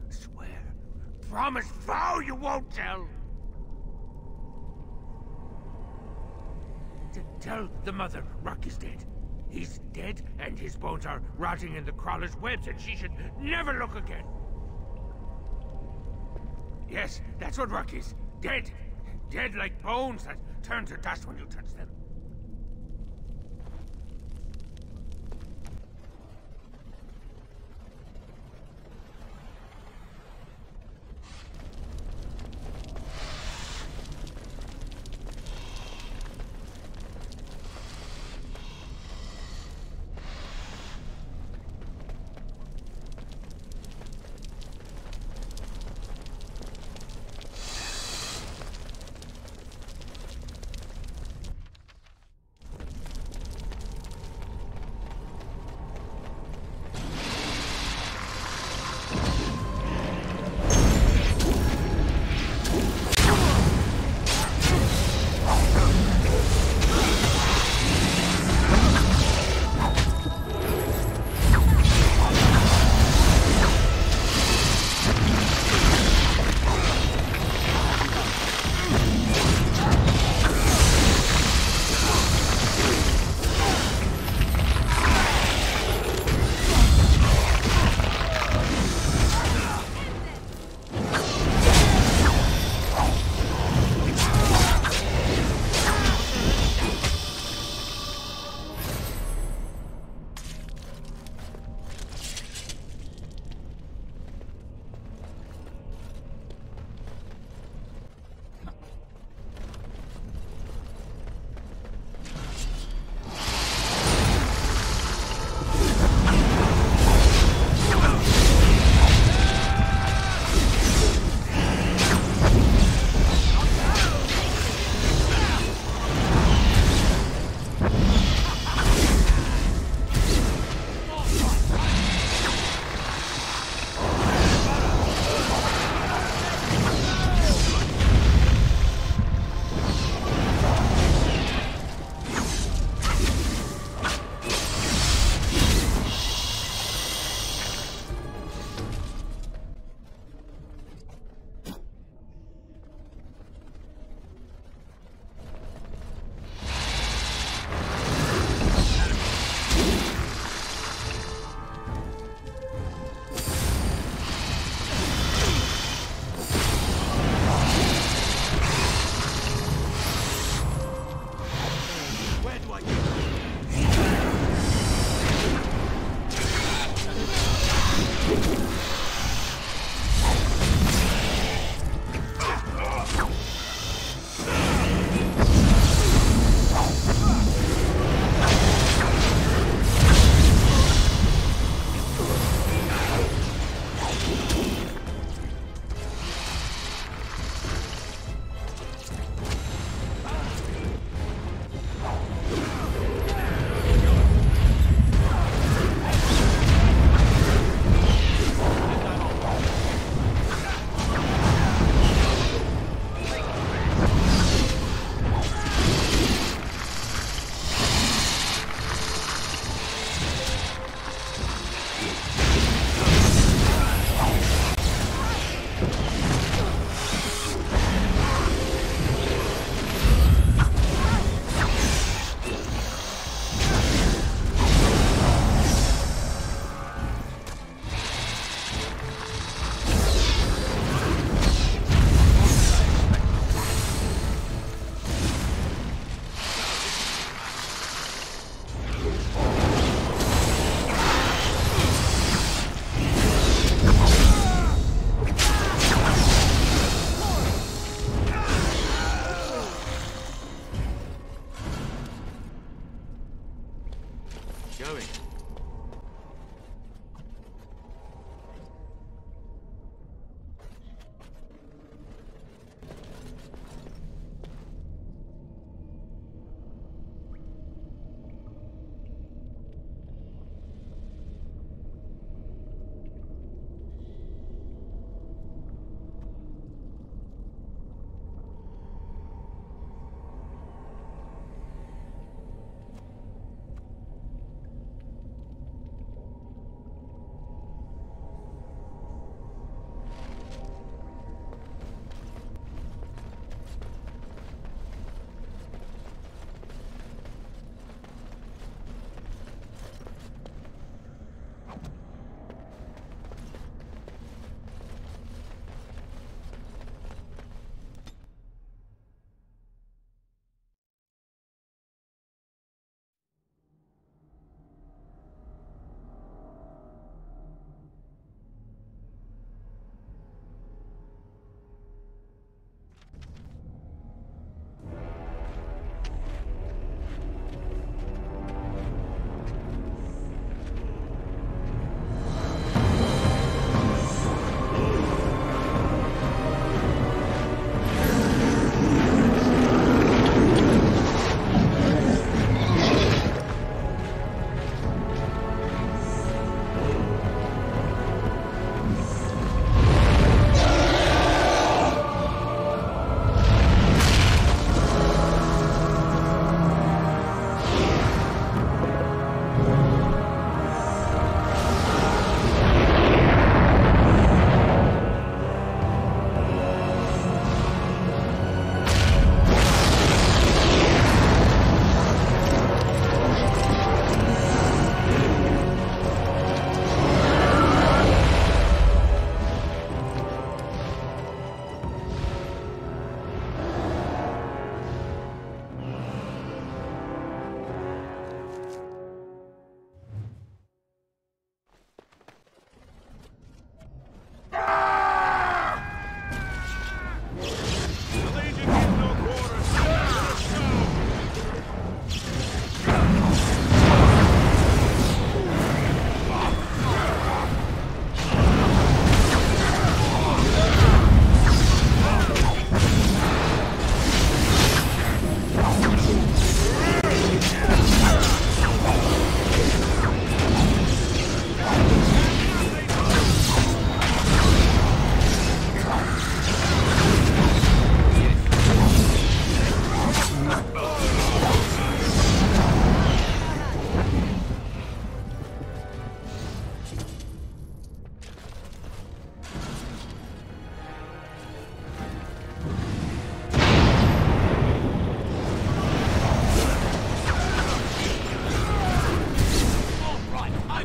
Swear, promise, vow you won't tell. Tell the mother Ruck is dead. He's dead, and his bones are rotting in the crawler's webs, and she should never look again. Yes, that's what Ruck is. Dead. Dead like bones that turn to dust when you touch them.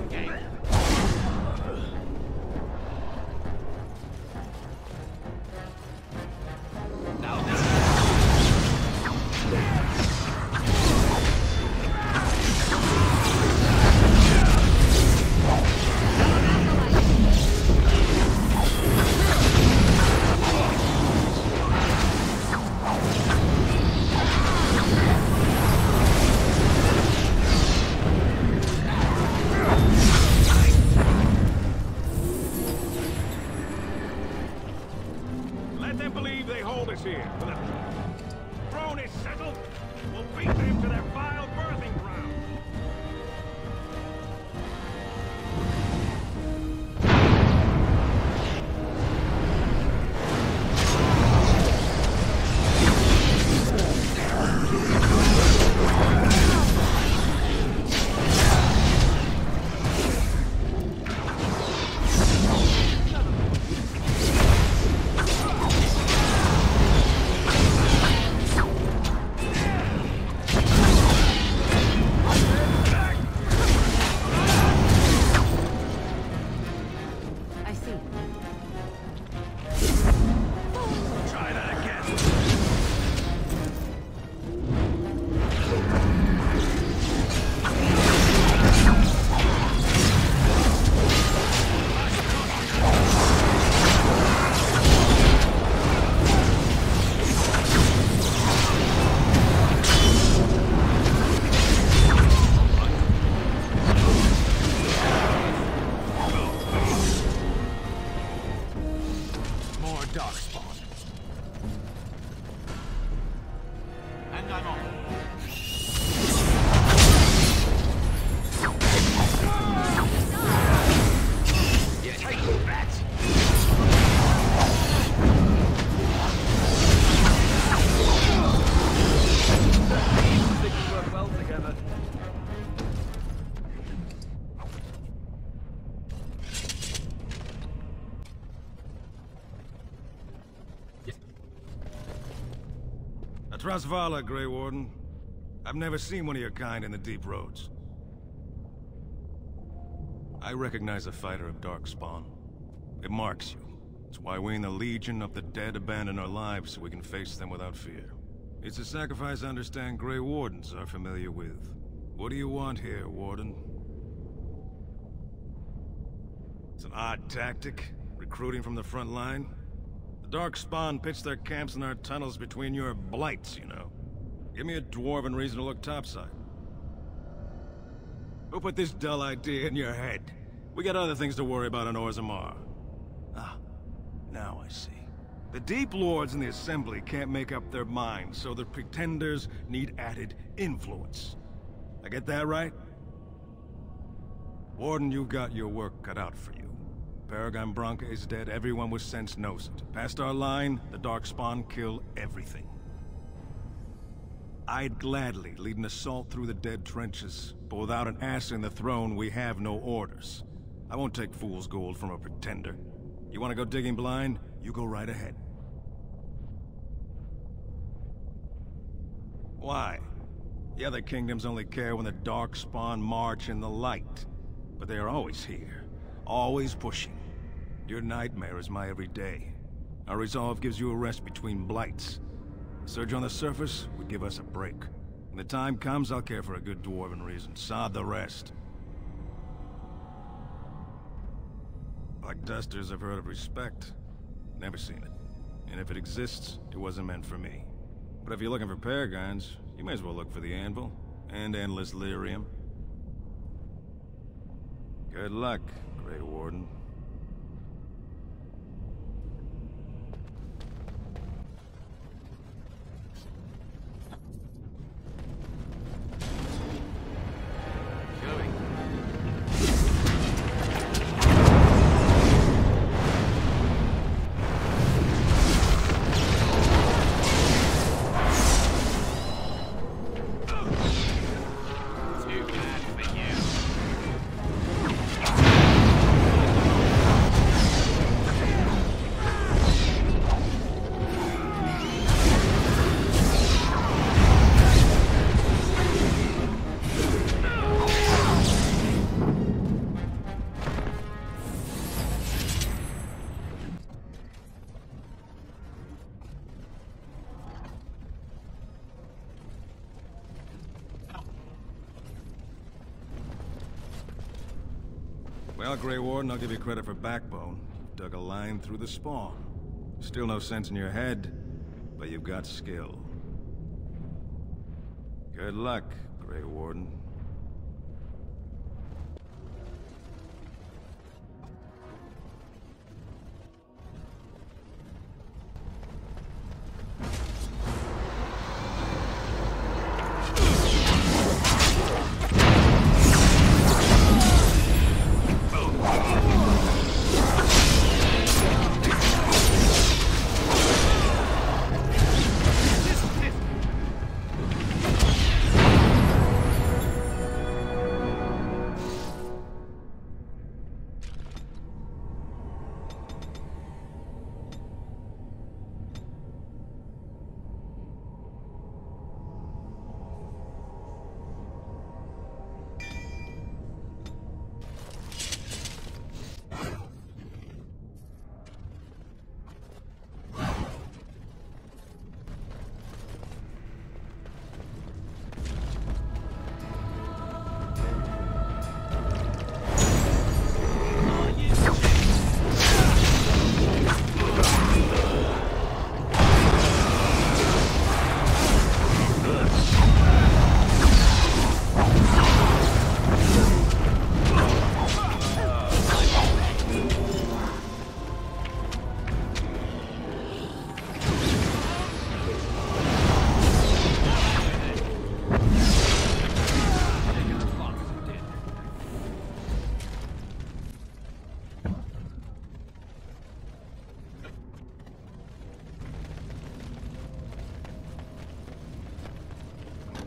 mind game. Let them believe they hold us here. When the throne is settled, we'll beat them to their vile birthing ground. I see. Try that again. More darkspawn. And I'm on. Yeah, take that. Things work well together. Trasvala, Grey Warden. I've never seen one of your kind in the deep roads. I recognize a fighter of Darkspawn. It marks you. It's why we in the Legion of the Dead abandon our lives so we can face them without fear. It's a sacrifice I understand Grey Wardens are familiar with. What do you want here, Warden? It's an odd tactic, recruiting from the front line. The Darkspawn pitch their camps in our tunnels between your blights, you know. Give me a dwarven reason to look topside. Who put this dull idea in your head? We got other things to worry about on Orzammar. Ah, now I see. The Deep Lords in the Assembly can't make up their minds, so the Pretenders need added influence. I get that right? Warden, you've got your work cut out for you. Paragon Branca is dead, everyone with sense knows it. Past our line, the Darkspawn kill everything. I'd gladly lead an assault through the dead trenches, but without an ass in the throne, we have no orders. I won't take fool's gold from a pretender. You want to go digging blind? You go right ahead. Why? The other kingdoms only care when the Darkspawn march in the light. But they are always here, always pushing. Your nightmare is my everyday. Our resolve gives you a rest between blights. A surge on the surface would give us a break. When the time comes, I'll care for a good dwarven reason. Sod the rest. Black Dusters I've heard of respect. Never seen it. And if it exists, it wasn't meant for me. But if you're looking for paragons, you may as well look for the Anvil and Endless Lyrium. Good luck, Grey Warden. Too bad for you. Well, Grey Warden, I'll give you credit for backbone. You've dug a line through the spawn. Still no sense in your head, but you've got skill. Good luck, Grey Warden.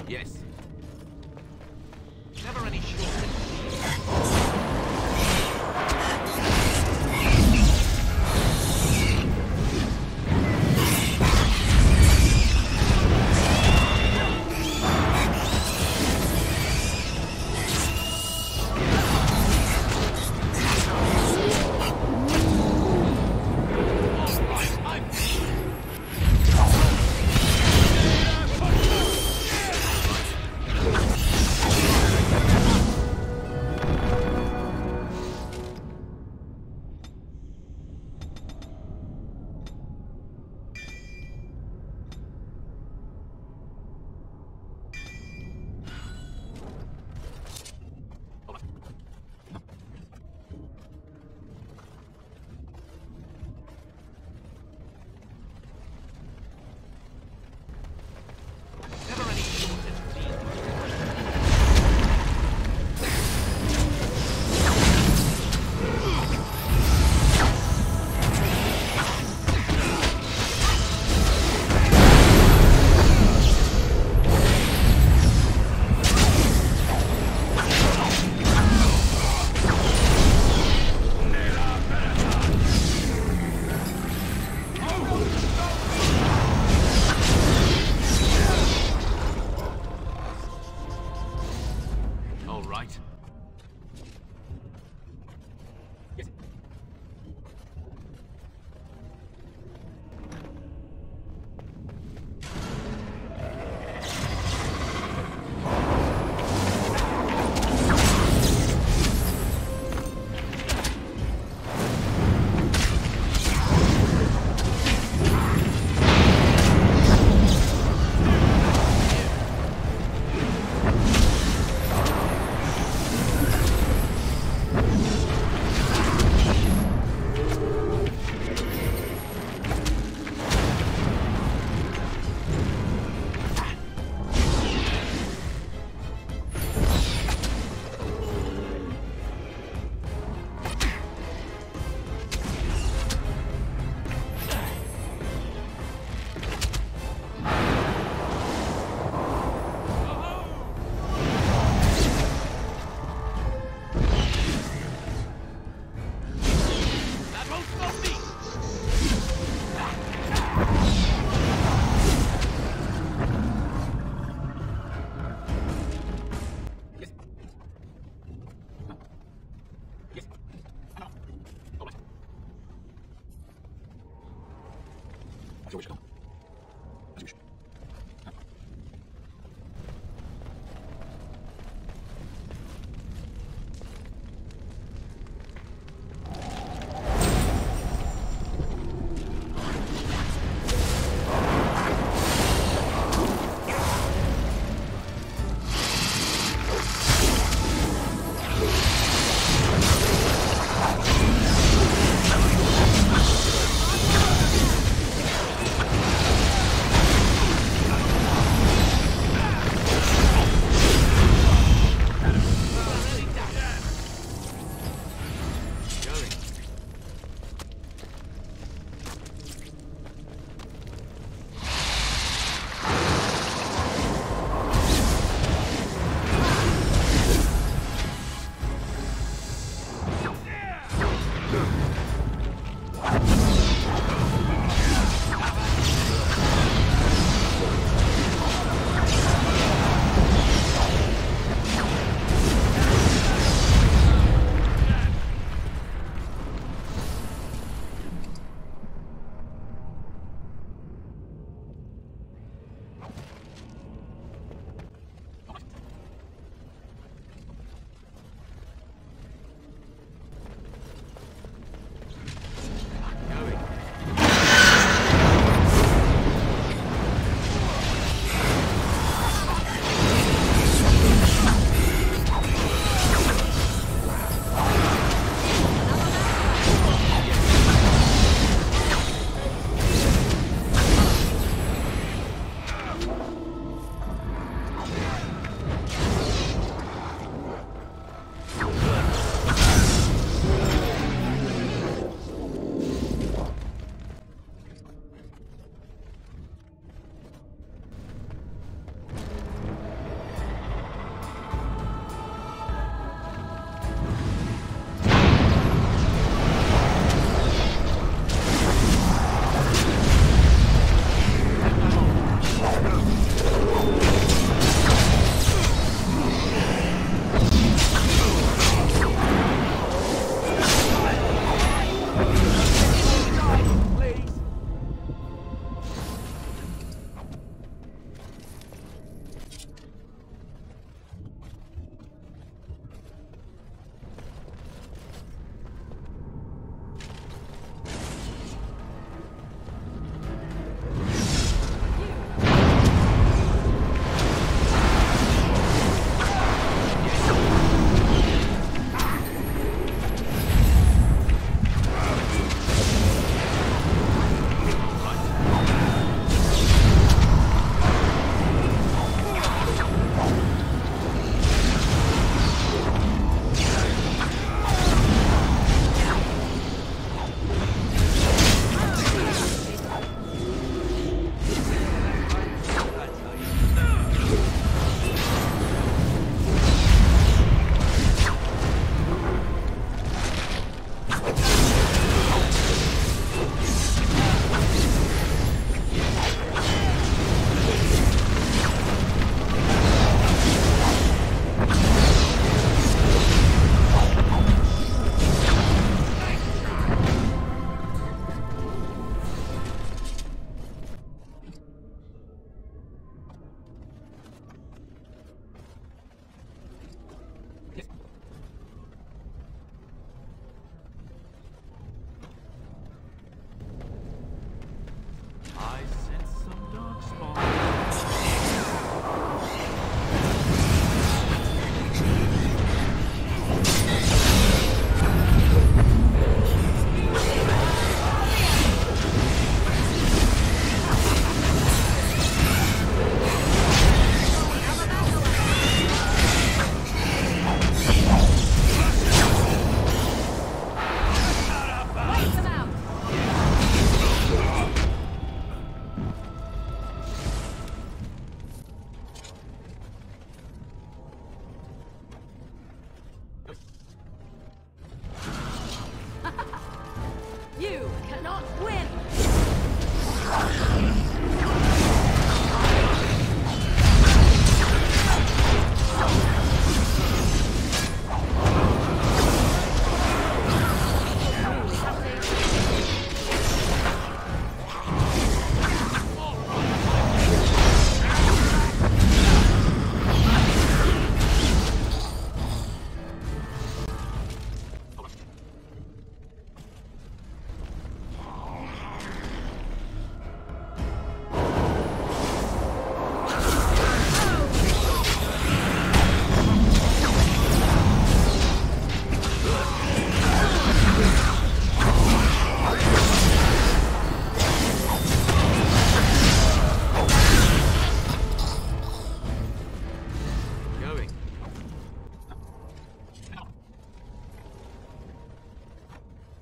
Yes. Never any shortage.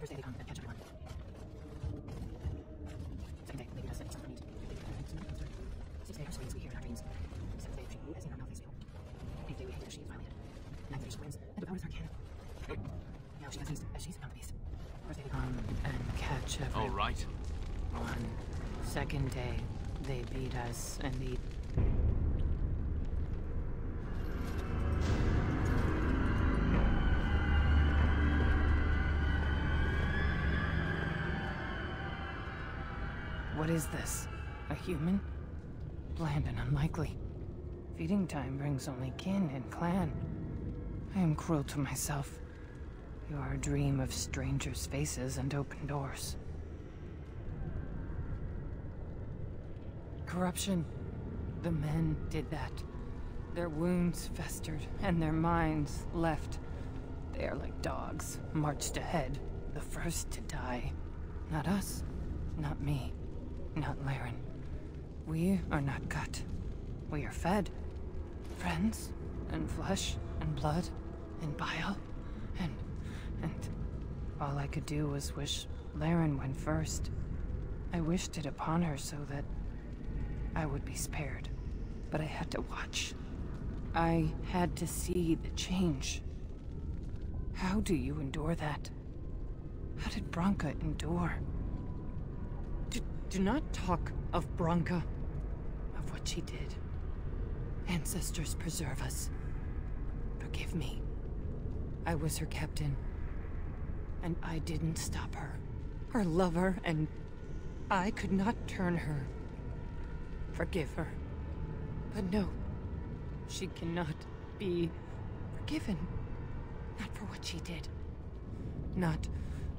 First day they come and catch everyone. Second day, they give us stuff we need. Sixth day, her screams we hear in our dreams. Seventh day, she blew as in our mouth we hold. Eighth day, we hate that she is violated. Ninth day, she swims and devours her kin. Now she has haste as she's become a beast. First day they come and catch everyone. All right. One. Second day, they beat us and eat. What is this? A human? Bland and unlikely. Feeding time brings only kin and clan. I am cruel to myself. You are a dream of strangers' faces and open doors. Corruption. The men did that. Their wounds festered, and their minds left. They are like dogs, marched ahead, the first to die. Not us, not me, not Laren. We are not cut. We are fed. Friends, and flesh, and blood, and bile, and all I could do was wish Laren went first. I wished it upon her so that I would be spared, but I had to watch. I had to see the change. How do you endure that? How did Branka endure? Do not talk of Branka, of what she did. Ancestors preserve us. Forgive me. I was her captain, and I didn't stop her. Her lover, and I could not turn her. Forgive her. But no, she cannot be forgiven. Not for what she did. Not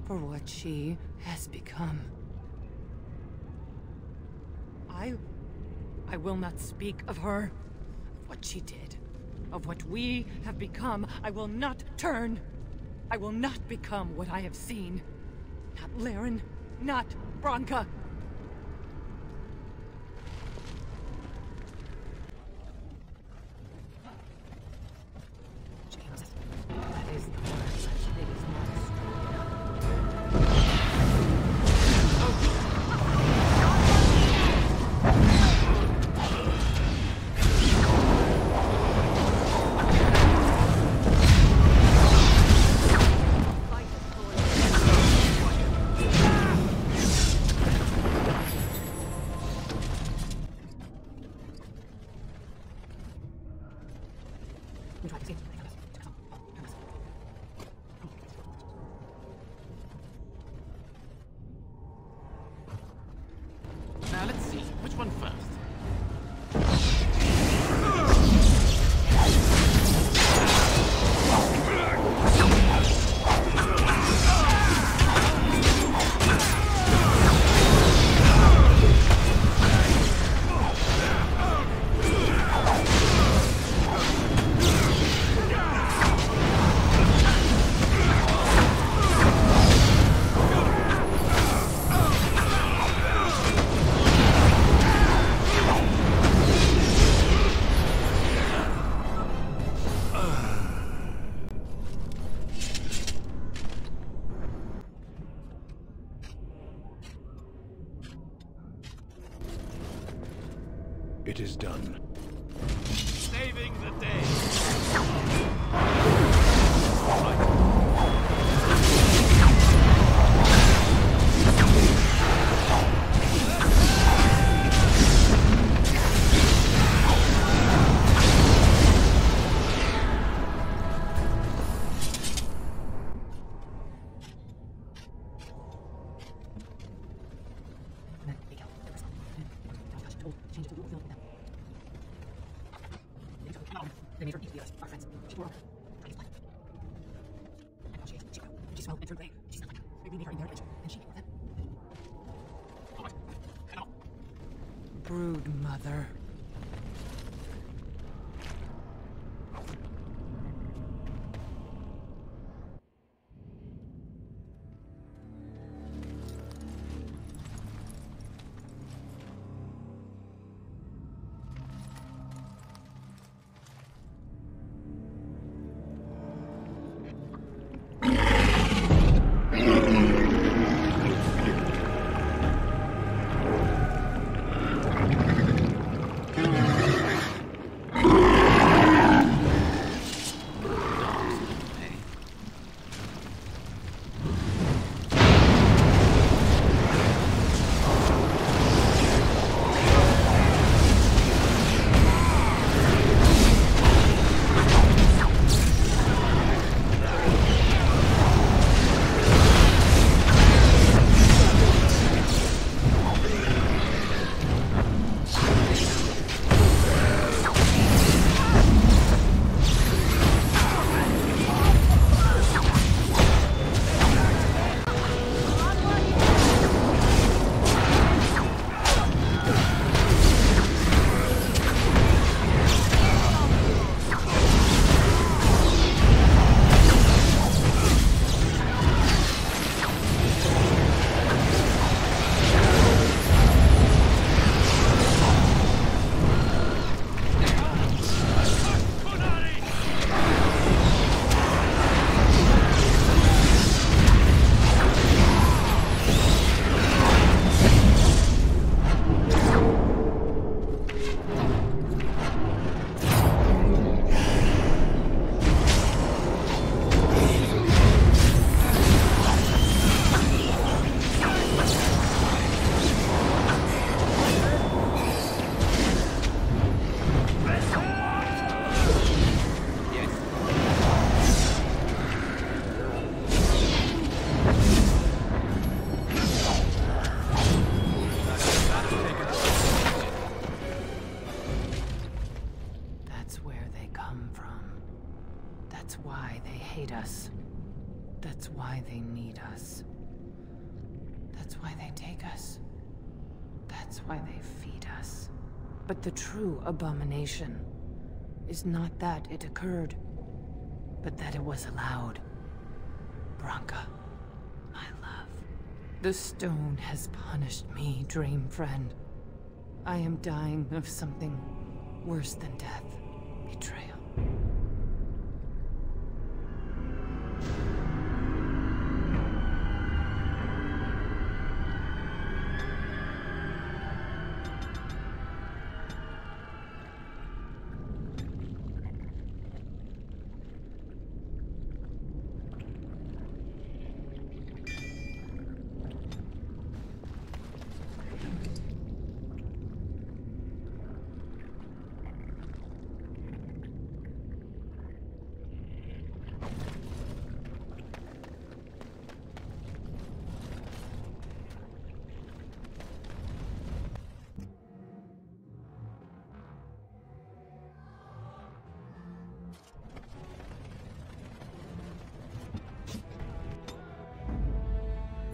for what she has become. I will not speak of her, of what she did, of what we have become. I will not turn. I will not become what I have seen. Not Laren, not Branka. That is the word, but it is not strong enough. Now let's see, which one first? It is done. Saving the day. They made her eat us, our friends. She tore her. She smelled and turned gray. She smelled like we made her in their image, and she ate them. Brood mother. That's why they need us. That's why they take us. That's why they feed us. But the true abomination is not that it occurred, but that it was allowed. Branka, my love. The stone has punished me, dream friend. I am dying of something worse than death. Betrayal.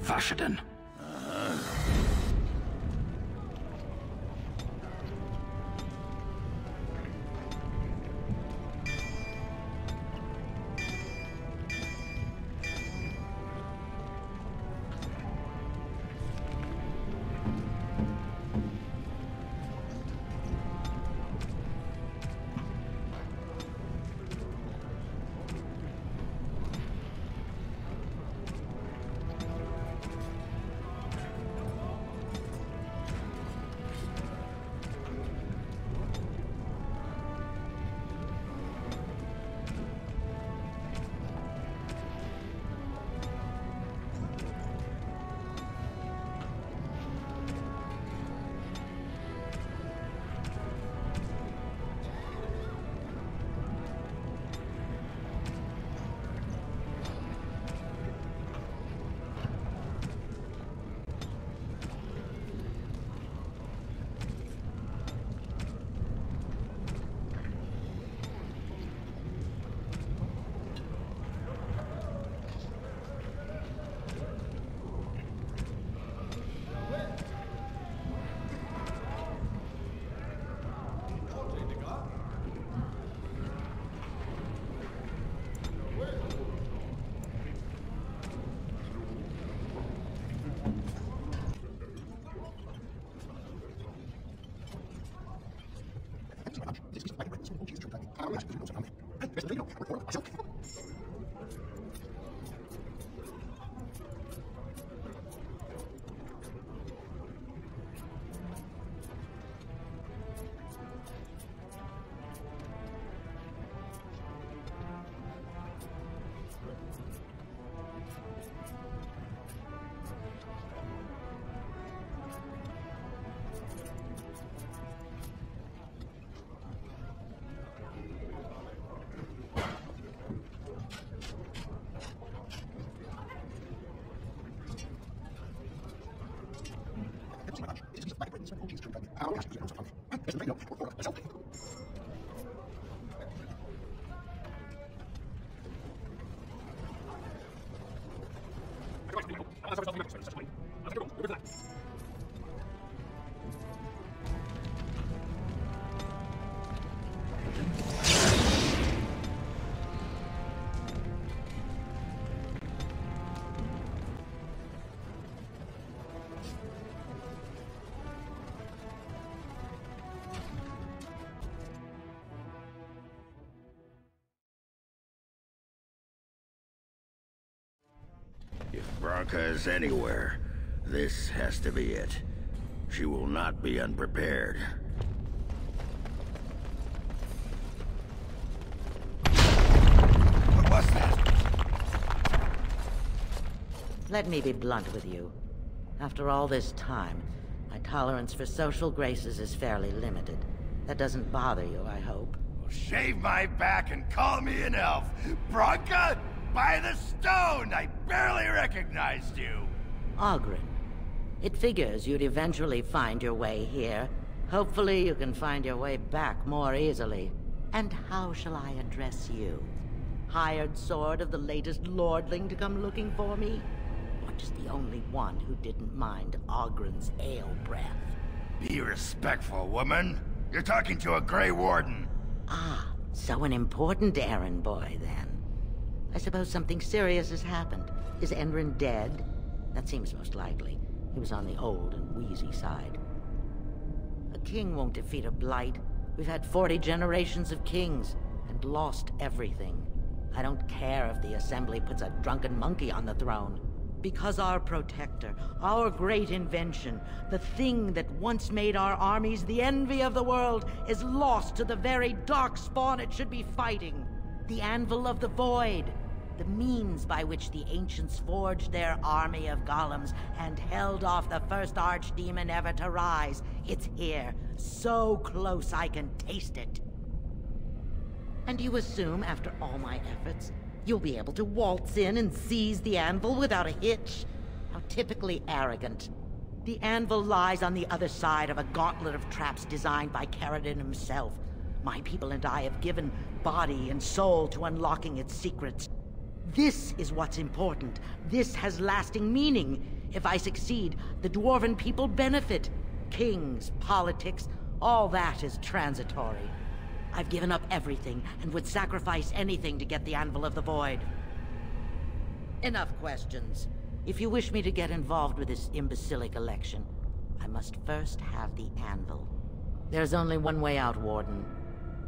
Vashaden. If Branka is anywhere, this has to be it. She will not be unprepared. What was that? Let me be blunt with you. After all this time, my tolerance for social graces is fairly limited. That doesn't bother you, I hope. Well, shave my back and call me an elf. Branka, by the stone! I barely recognized you! Oghren. It figures you'd eventually find your way here. Hopefully you can find your way back more easily. And how shall I address you? Hired sword of the latest lordling to come looking for me? Or just the only one who didn't mind Ogren's ale breath? Be respectful, woman. You're talking to a Grey Warden. Ah, so an important errand boy, then. I suppose something serious has happened. Is Endrin dead? That seems most likely. He was on the old and wheezy side. A king won't defeat a blight. We've had 40 generations of kings, and lost everything. I don't care if the Assembly puts a drunken monkey on the throne. Because our protector, our great invention, the thing that once made our armies the envy of the world, is lost to the very darkspawn it should be fighting. The Anvil of the Void. The means by which the ancients forged their army of golems and held off the first archdemon ever to rise. It's here, so close I can taste it. And you assume, after all my efforts, you'll be able to waltz in and seize the anvil without a hitch? How typically arrogant. The anvil lies on the other side of a gauntlet of traps designed by Caradon himself. My people and I have given body and soul to unlocking its secrets. This is what's important. This has lasting meaning. If I succeed, the Dwarven people benefit. Kings, politics, all that is transitory. I've given up everything and would sacrifice anything to get the Anvil of the Void. Enough questions. If you wish me to get involved with this imbecilic election, I must first have the Anvil. There's only one way out, Warden.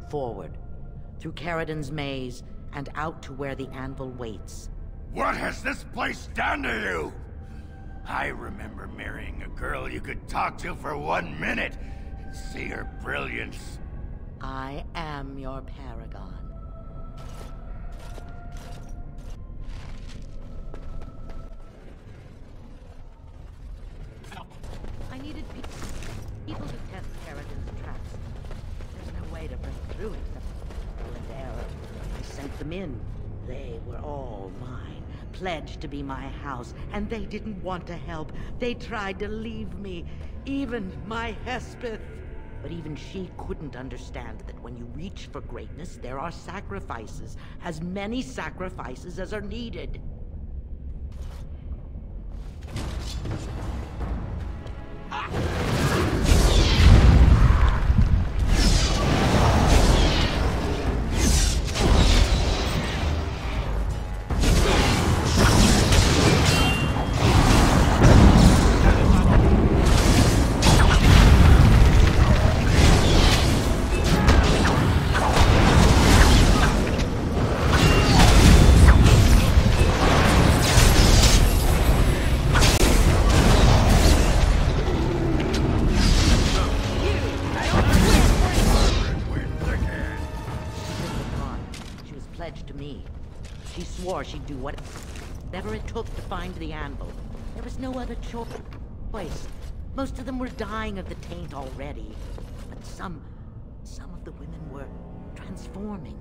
Forward. Through Caradon's maze, and out to where the Anvil waits. What has this place done to you? I remember marrying a girl you could talk to for 1 minute and see her brilliance. I am your paragon. I needed people to test Caradon's traps. There's no way to break through except for and error. I sent them in. They were all mine, pledged to be my house, and they didn't want to help. They tried to leave me, even my Hespeth. But even she couldn't understand that when you reach for greatness, there are sacrifices, as many sacrifices as are needed. She'd do whatever it took to find the anvil. There was no other choice. Most of them were dying of the taint already, but some of the women were transforming.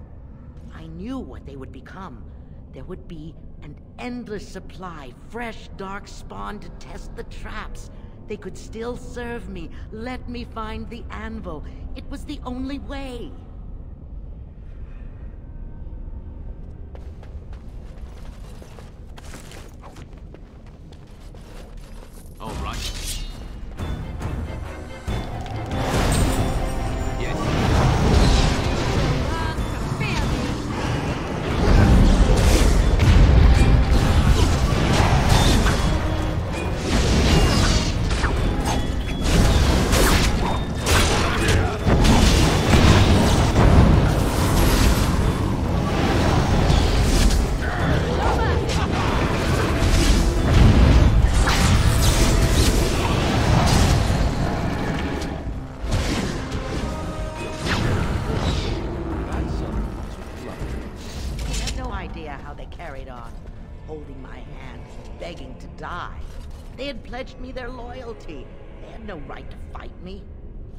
I knew what they would become. There would be an endless supply, fresh dark spawn to test the traps. They could still serve me. Let me find the anvil. It was the only way. All right. Pledged me their loyalty. They had no right to fight me.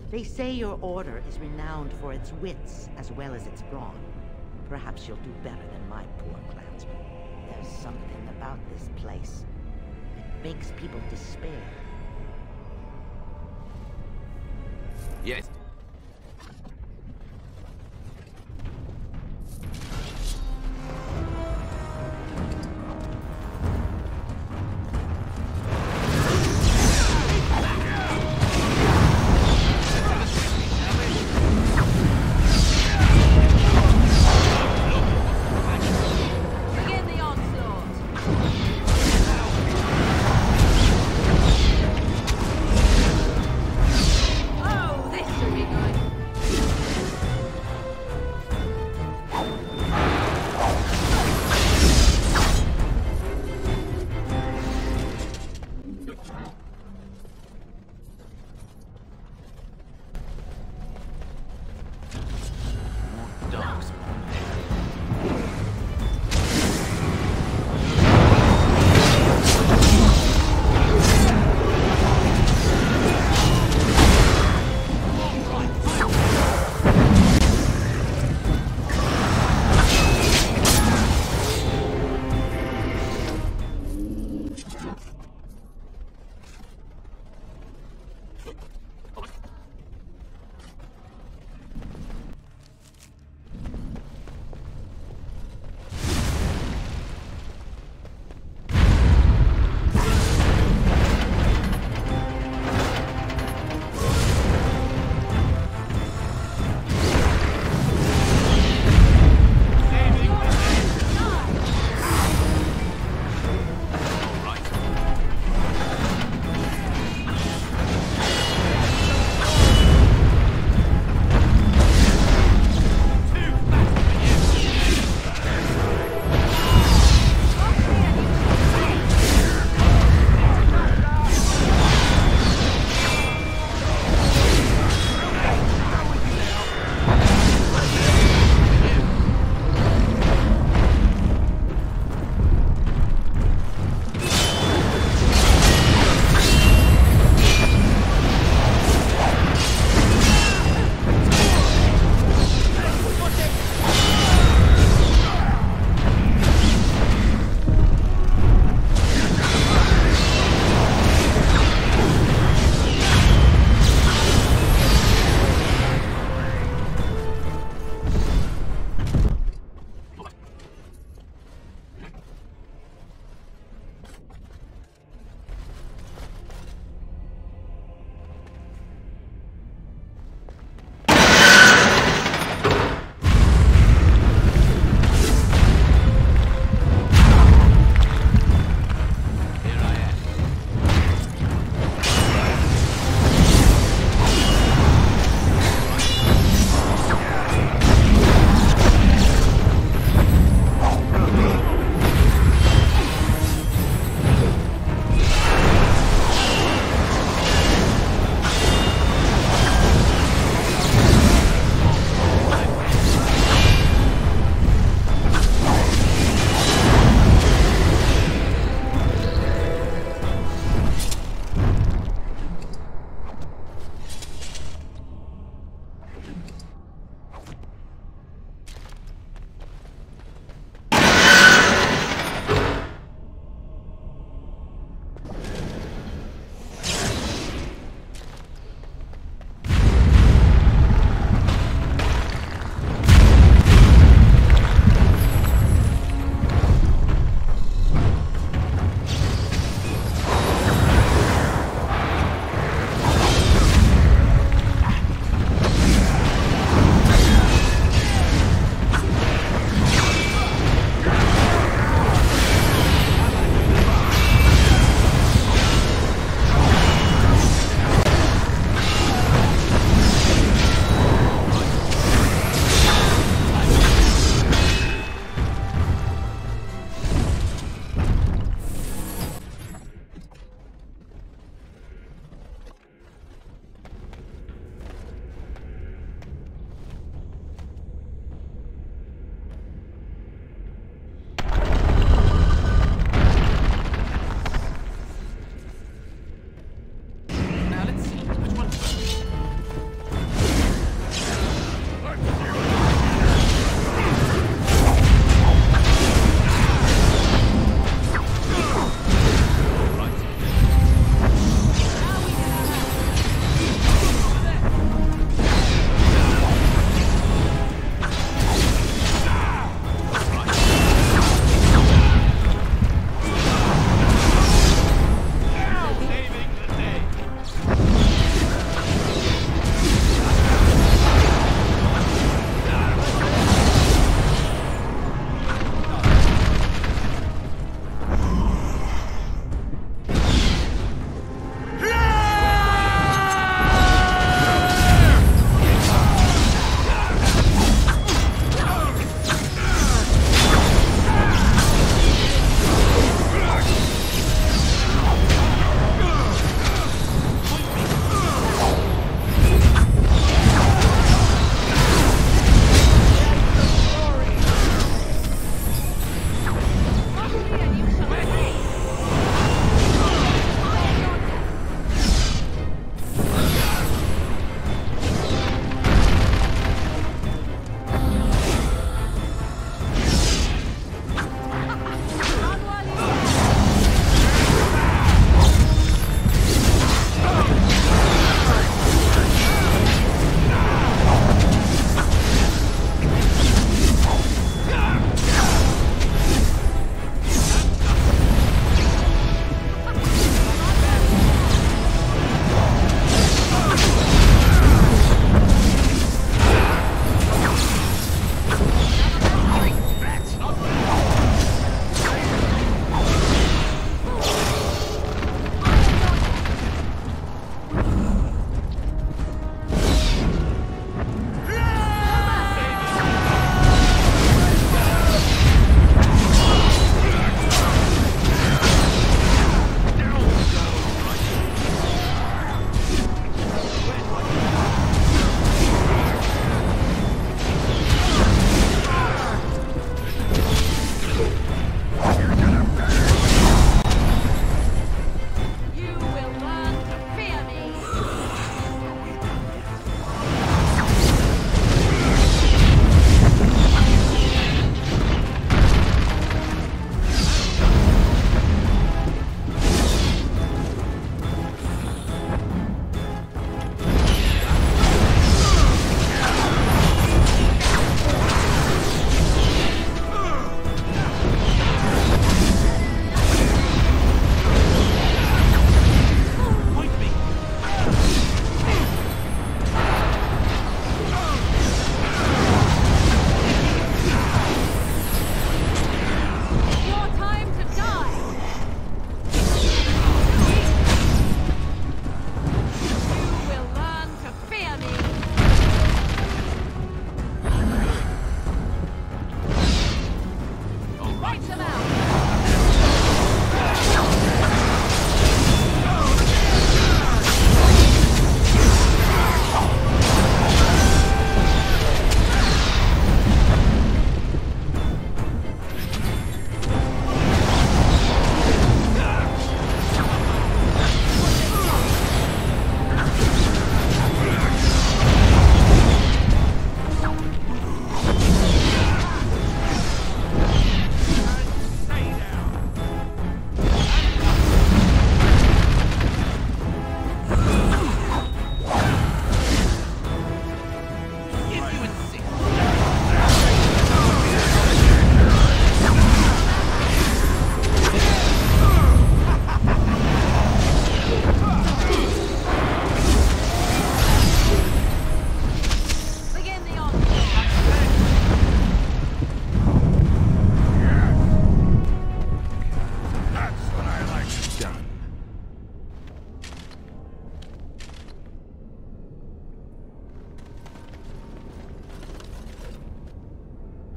They say your order is renowned for its wits as well as its brawn. Perhaps you'll do better than my poor clansmen. There's something about this place. It makes people despair. Yes.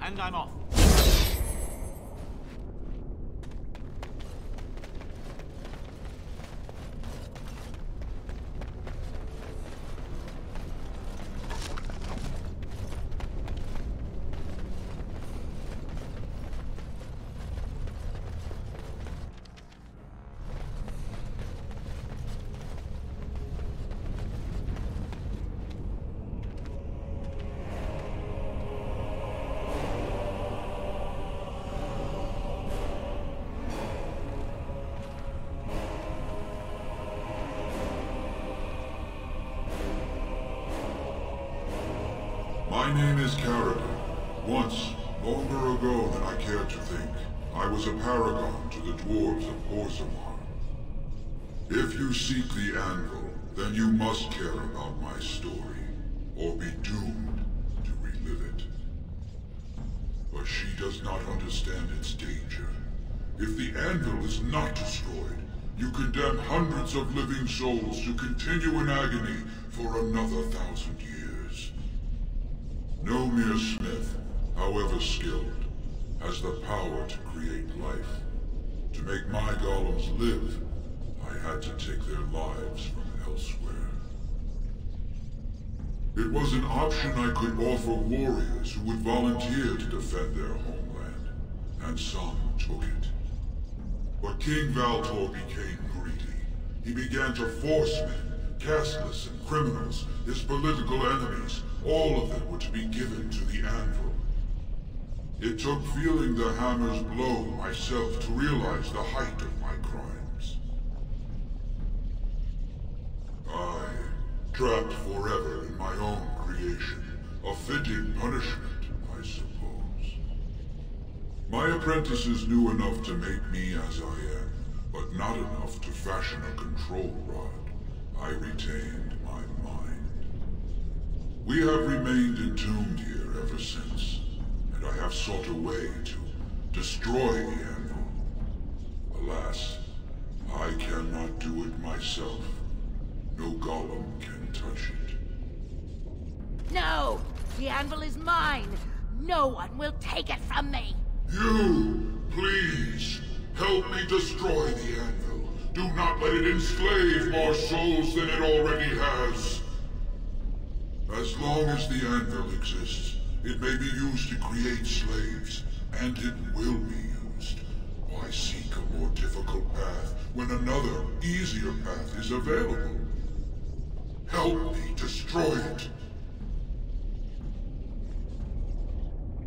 And I'm off. My name is Carradine. Once, longer ago than I cared to think, I was a paragon to the dwarves of Orzammar. If you seek the anvil, then you must care about my story, or be doomed to relive it. But she does not understand its danger. If the anvil is not destroyed, you condemn hundreds of living souls to continue in agony for another 1,000 years. No mere smith, however skilled, has the power to create life. To make my golems live, I had to take their lives from elsewhere. It was an option I could offer warriors who would volunteer to defend their homeland, and some took it. But King Valtor became greedy. He began to force men, casteless and criminals, his political enemies, all of them were to be given to the anvil. It took feeling the hammer's blow myself to realize the height of my crimes. I, trapped forever in my own creation, a fitting punishment, I suppose. My apprentices knew enough to make me as I am, but not enough to fashion a control rod. I retained my mind. We have remained entombed here ever since, and I have sought a way to destroy the anvil. Alas, I cannot do it myself. No golem can touch it. No! The anvil is mine! No one will take it from me! You, please, help me destroy the anvil. Do not let it enslave more souls than it already has. As long as the anvil exists, it may be used to create slaves, and it will be used. Why seek a more difficult path when another, easier path is available? Help me destroy it.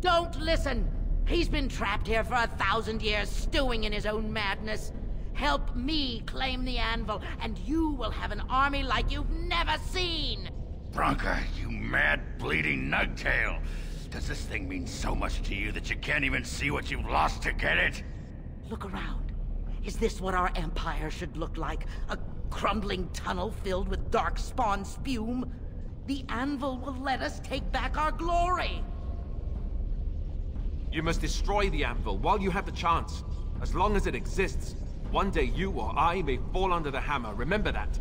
Don't listen! He's been trapped here for 1,000 years, stewing in his own madness. Help me claim the anvil, and you will have an army like you've never seen! Bronca, you mad, bleeding nugtail! Does this thing mean so much to you that you can't even see what you've lost to get it? Look around. Is this what our empire should look like? A crumbling tunnel filled with dark spawn spume? The anvil will let us take back our glory! You must destroy the anvil while you have the chance. As long as it exists, one day you or I may fall under the hammer. Remember that.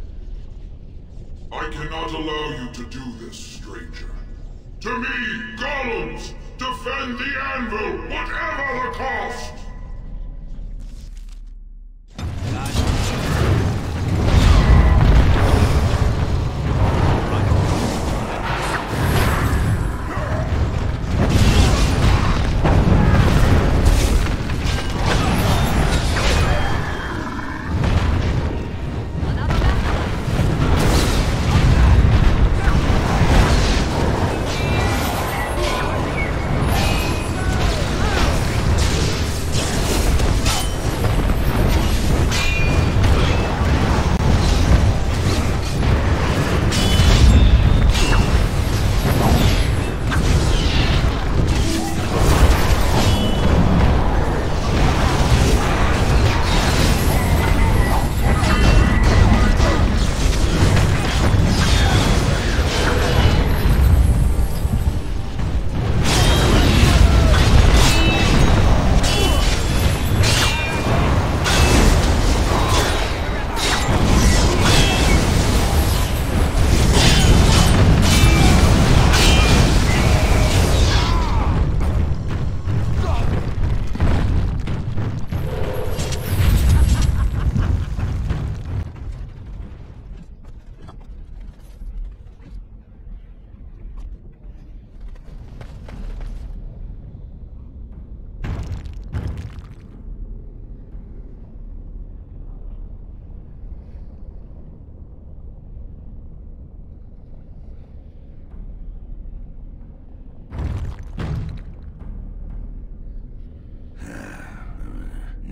I cannot allow you to do this, stranger. To me, golems, defend the anvil, whatever the cost!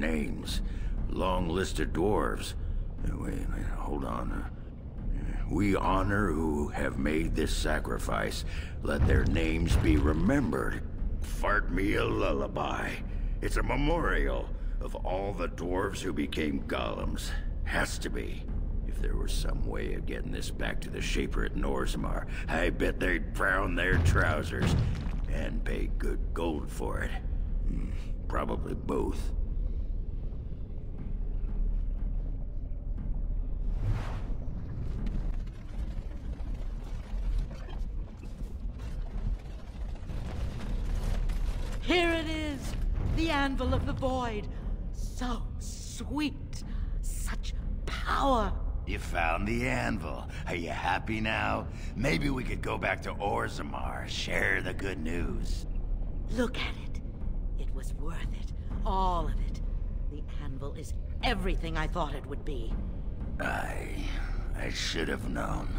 names. Long list of dwarves. Wait, hold on. We honor who have made this sacrifice. Let their names be remembered. Fart me a lullaby. It's a memorial of all the dwarves who became golems. Has to be. If there was some way of getting this back to the Shaper at Norzamar, I bet they'd brown their trousers and pay good gold for it. Probably both. Here it is! The Anvil of the Void. So sweet. Such power. You found the anvil. Are you happy now? Maybe we could go back to Orzammar, share the good news. Look at it. It was worth it. All of it. The anvil is everything I thought it would be. I should have known.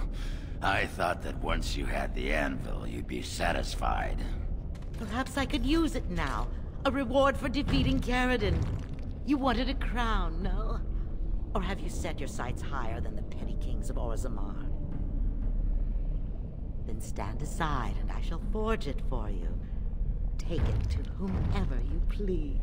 I thought that once you had the anvil, you'd be satisfied. Perhaps I could use it now. A reward for defeating Caridin. You wanted a crown, no? Or have you set your sights higher than the petty kings of Orzammar? Then stand aside and I shall forge it for you. Take it to whomever you please.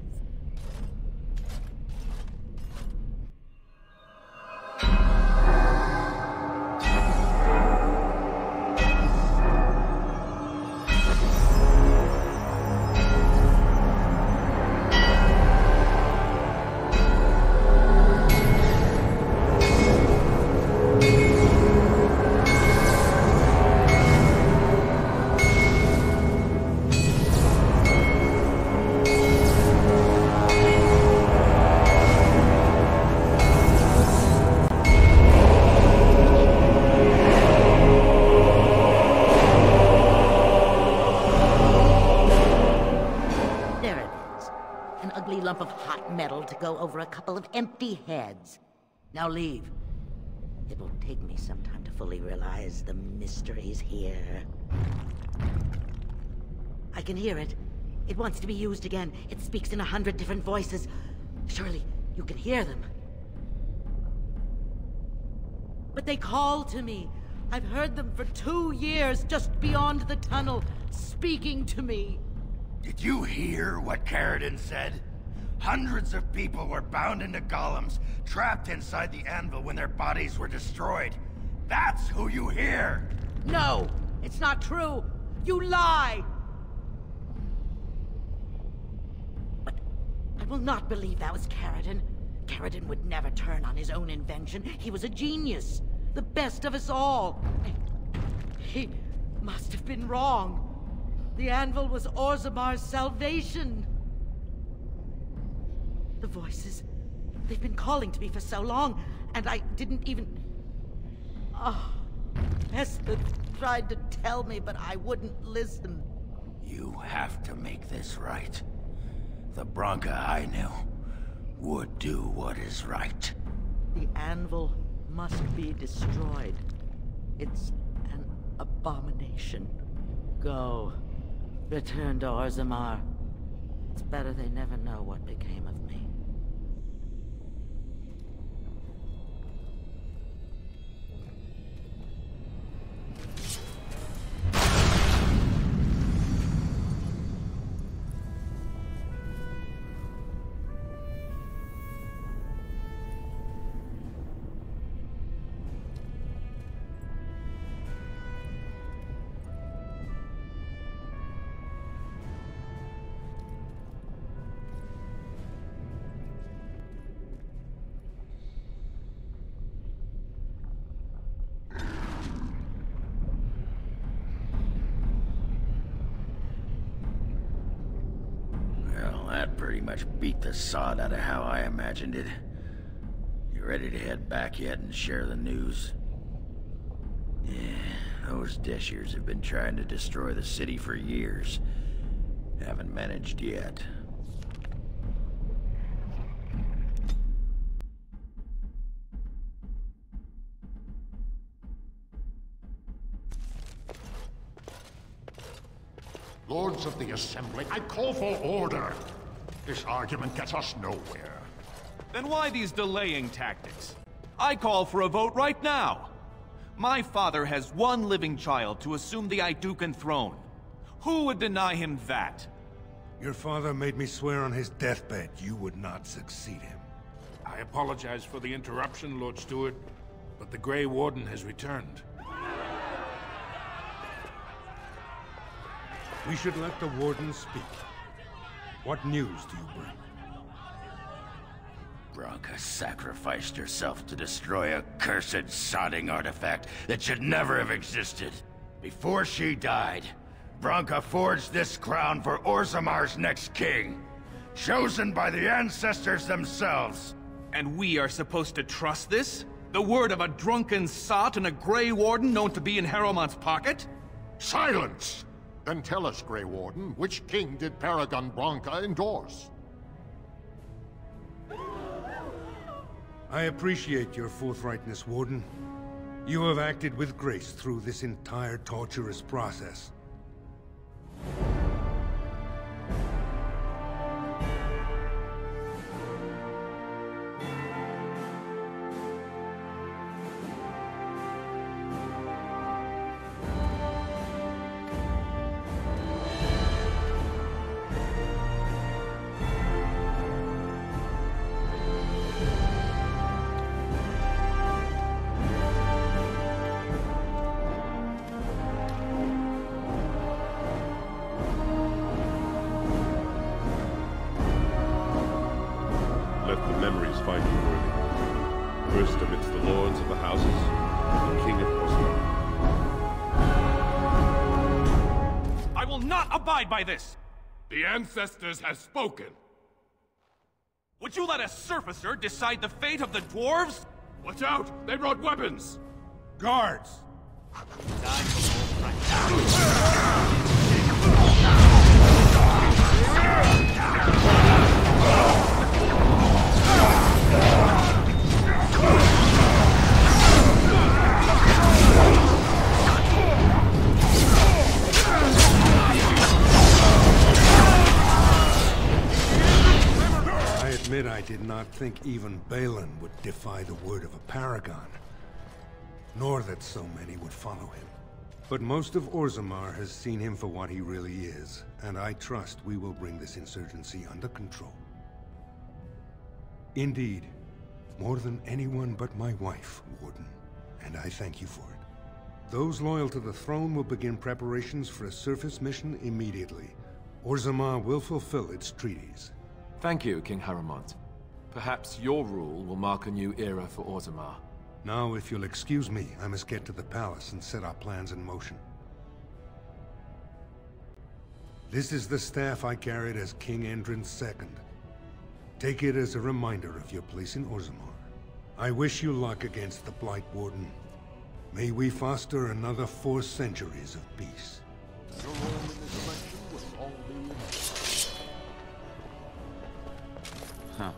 To go over a couple of empty heads. Now leave. It will take me some time to fully realize the mysteries here. I can hear it. It wants to be used again. It speaks in 100 different voices. Surely you can hear them. But they call to me. I've heard them for 2 years just beyond the tunnel, speaking to me. Did you hear what Caridin said? Hundreds of people were bound into golems, trapped inside the anvil when their bodies were destroyed. That's who you hear! No! It's not true! You lie! But I will not believe that was Caridin. Caridin would never turn on his own invention. He was a genius. The best of us all. He must have been wrong. The anvil was Orzammar's salvation. The voices, they've been calling to me for so long, and I didn't even... Oh, Hesper tried to tell me, but I wouldn't listen. You have to make this right. The Branca I knew would do what is right. The anvil must be destroyed. It's an abomination. Go. Return to Orzammar. It's better they never know what became of me. Pretty much beat the sod out of how I imagined it. You ready to head back yet and share the news? Yeah, those Deshers have been trying to destroy the city for years. Haven't managed yet. Lords of the Assembly, I call for order. This argument gets us nowhere. Then why these delaying tactics? I call for a vote right now. My father has one living child to assume the Idukan throne. Who would deny him that? Your father made me swear on his deathbed you would not succeed him. I apologize for the interruption, Lord Steward, but the Grey Warden has returned. We should let the Warden speak. What news do you bring? Branka sacrificed herself to destroy a cursed sodding artifact that should never have existed. Before she died, Branka forged this crown for Orzamar's next king, chosen by the ancestors themselves. And we are supposed to trust this? The word of a drunken sot and a Grey Warden known to be in Harrowmont's pocket? Silence! Then tell us, Grey Warden, which king did Paragon Branka endorse? I appreciate your forthrightness, Warden. You have acted with grace through this entire torturous process. By this. The ancestors have spoken. Would you let a surfacer decide the fate of the dwarves? Watch out! They brought weapons! Guards! I did not think even Balin would defy the word of a paragon, nor that so many would follow him. But most of Orzammar has seen him for what he really is, and I trust we will bring this insurgency under control. Indeed, more than anyone but my wife, Warden, and I thank you for it. Those loyal to the throne will begin preparations for a surface mission immediately. Orzammar will fulfill its treaties. Thank you, King Harrowmont. Perhaps your rule will mark a new era for Orzammar. Now, if you'll excuse me, I must get to the palace and set our plans in motion. This is the staff I carried as King Endrin II. Take it as a reminder of your place in Orzammar. I wish you luck against the Blight Warden. May we foster another 4 centuries of peace. Your role in this election will all be enough. Huh.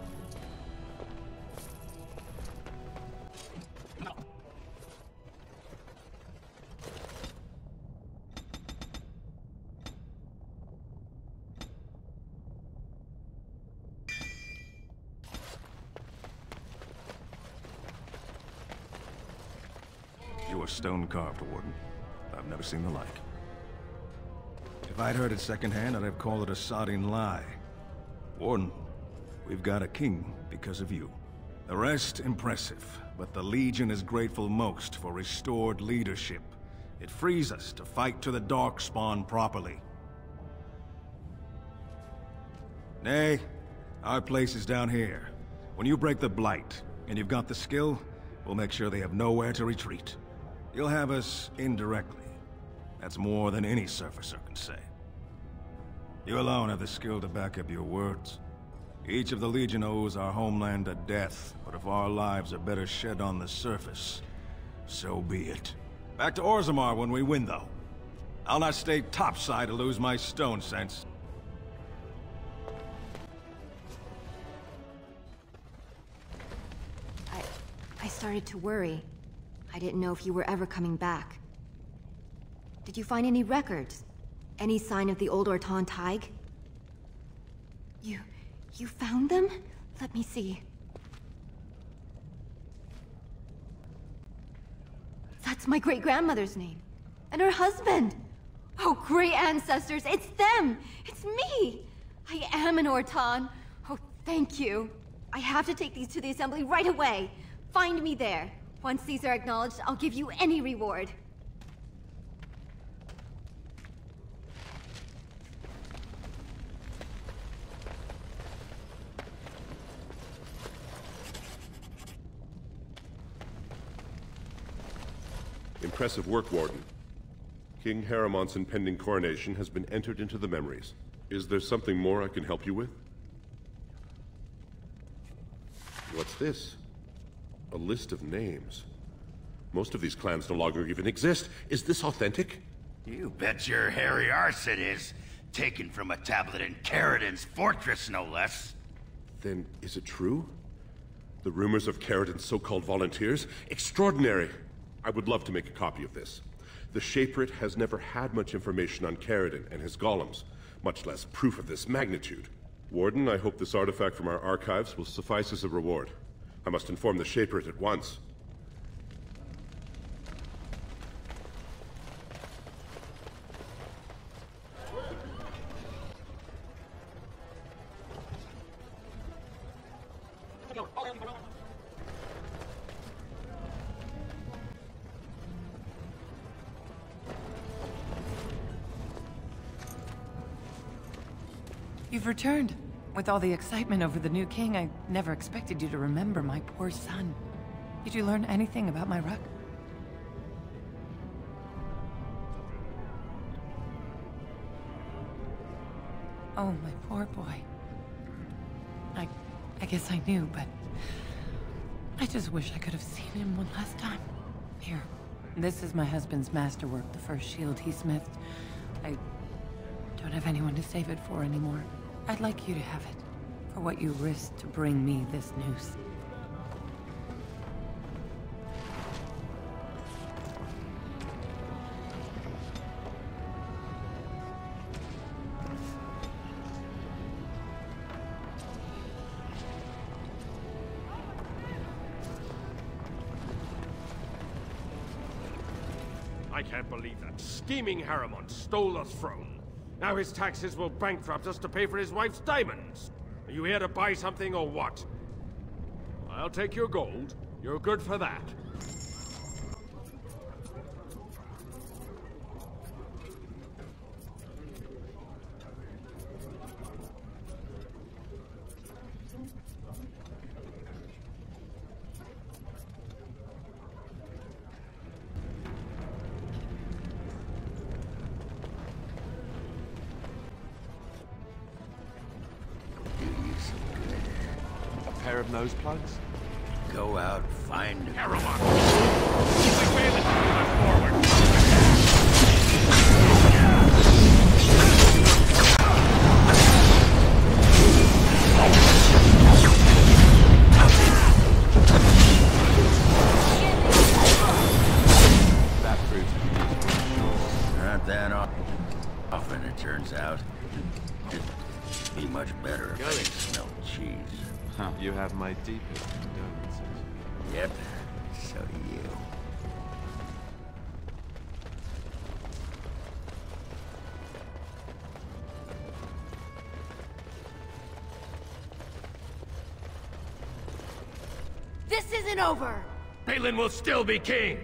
You are stone-carved, Warden. I've never seen the like. If I'd heard it secondhand, I'd have called it a sodding lie. Warden, we've got a king because of you. The rest, impressive, but the Legion is grateful most for restored leadership. It frees us to fight to the Darkspawn properly. Nay, our place is down here. When you break the Blight, and you've got the skill, we'll make sure they have nowhere to retreat. You'll have us indirectly. That's more than any surfacer can say. You alone have the skill to back up your words. Each of the Legion owes our homeland a death, but if our lives are better shed on the surface, so be it. Back to Orzammar when we win, though. I'll not stay topside to lose my stone sense. I started to worry. I didn't know if you were ever coming back. Did you find any records? Any sign of the old Orton Tig? You found them? Let me see. That's my great-grandmother's name. And her husband. Oh, great ancestors, it's them! It's me! I am an Orton. Oh, thank you. I have to take these to the assembly right away. Find me there. Once these are acknowledged, I'll give you any reward. Impressive work, Warden. King Haramont's impending coronation has been entered into the memories. Is there something more I can help you with? What's this? A list of names. Most of these clans no longer even exist. Is this authentic? You bet your hairy arse it is. Taken from a tablet in Caridin's fortress, no less. Then is it true? The rumors of Caridin's so-called volunteers? Extraordinary! I would love to make a copy of this. The Shaperate has never had much information on Caridin and his golems, much less proof of this magnitude. Warden, I hope this artifact from our archives will suffice as a reward. I must inform the Shaperate at once. You've returned. With all the excitement over the new king, I never expected you to remember my poor son. Did you learn anything about my ruck? Oh, my poor boy. I guess I knew, but I just wish I could have seen him one last time. Here, this is my husband's masterwork, the first shield he smithed. I don't have anyone to save it for anymore. I'd like you to have it, for what you risked to bring me this news. I can't believe that scheming Haramont stole the throne. Now his taxes will bankrupt us to pay for his wife's diamonds. Are you here to buy something or what? I'll take your gold. You're good for that. Pair of nose plugs? Go out, find Haramont! Only way that you move forward! That proves to be useful. Not that often, it turns out. It'd be much better if I could smell cheese. Huh. You have my deepest condolences. Yep, so do you. This isn't over! Balin will still be king!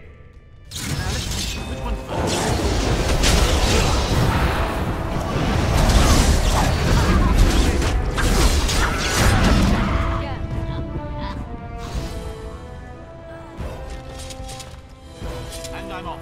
Which one first? And I'm off.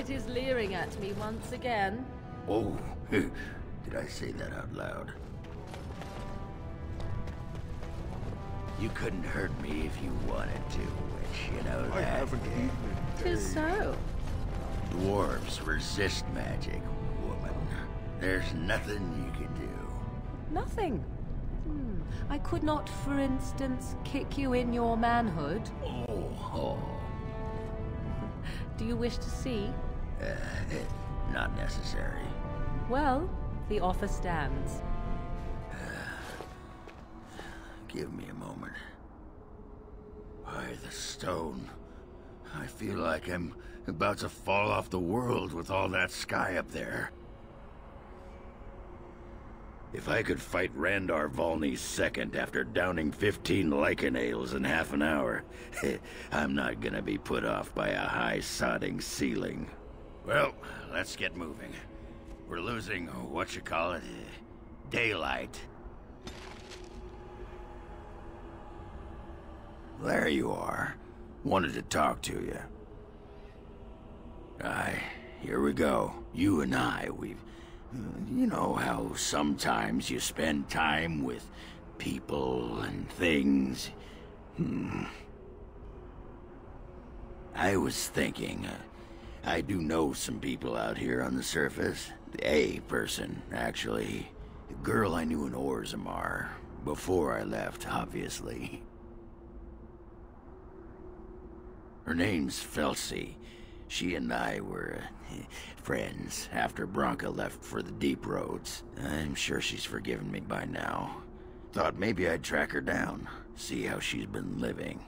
It is leering at me once again. Oh, did I say that out loud? You couldn't hurt me if you wanted to, which, you know that. I haven't eaten in days. 'Tis so. Dwarves resist magic, woman. There's nothing you can do. Nothing. I could not, for instance, kick you in your manhood. Oh. Do you wish to see? Not necessary. Well, the offer stands. Give me a moment. By the stone. I feel like I'm about to fall off the world with all that sky up there. If I could fight Randar Volney's second after downing 15 lichen ales in half an hour, I'm not gonna be put off by a high sodding ceiling. Well, let's get moving. We're losing, daylight. There you are. Wanted to talk to you. Aye, here we go. You and I, you know how sometimes you spend time with people and things? I was thinking, I do know some people out here on the surface. A person, actually. A girl I knew in Orzammar. Before I left, obviously. Her name's Felsi. She and I were friends after Branka left for the deep roads. I'm sure she's forgiven me by now. Thought maybe I'd track her down, see how she's been living.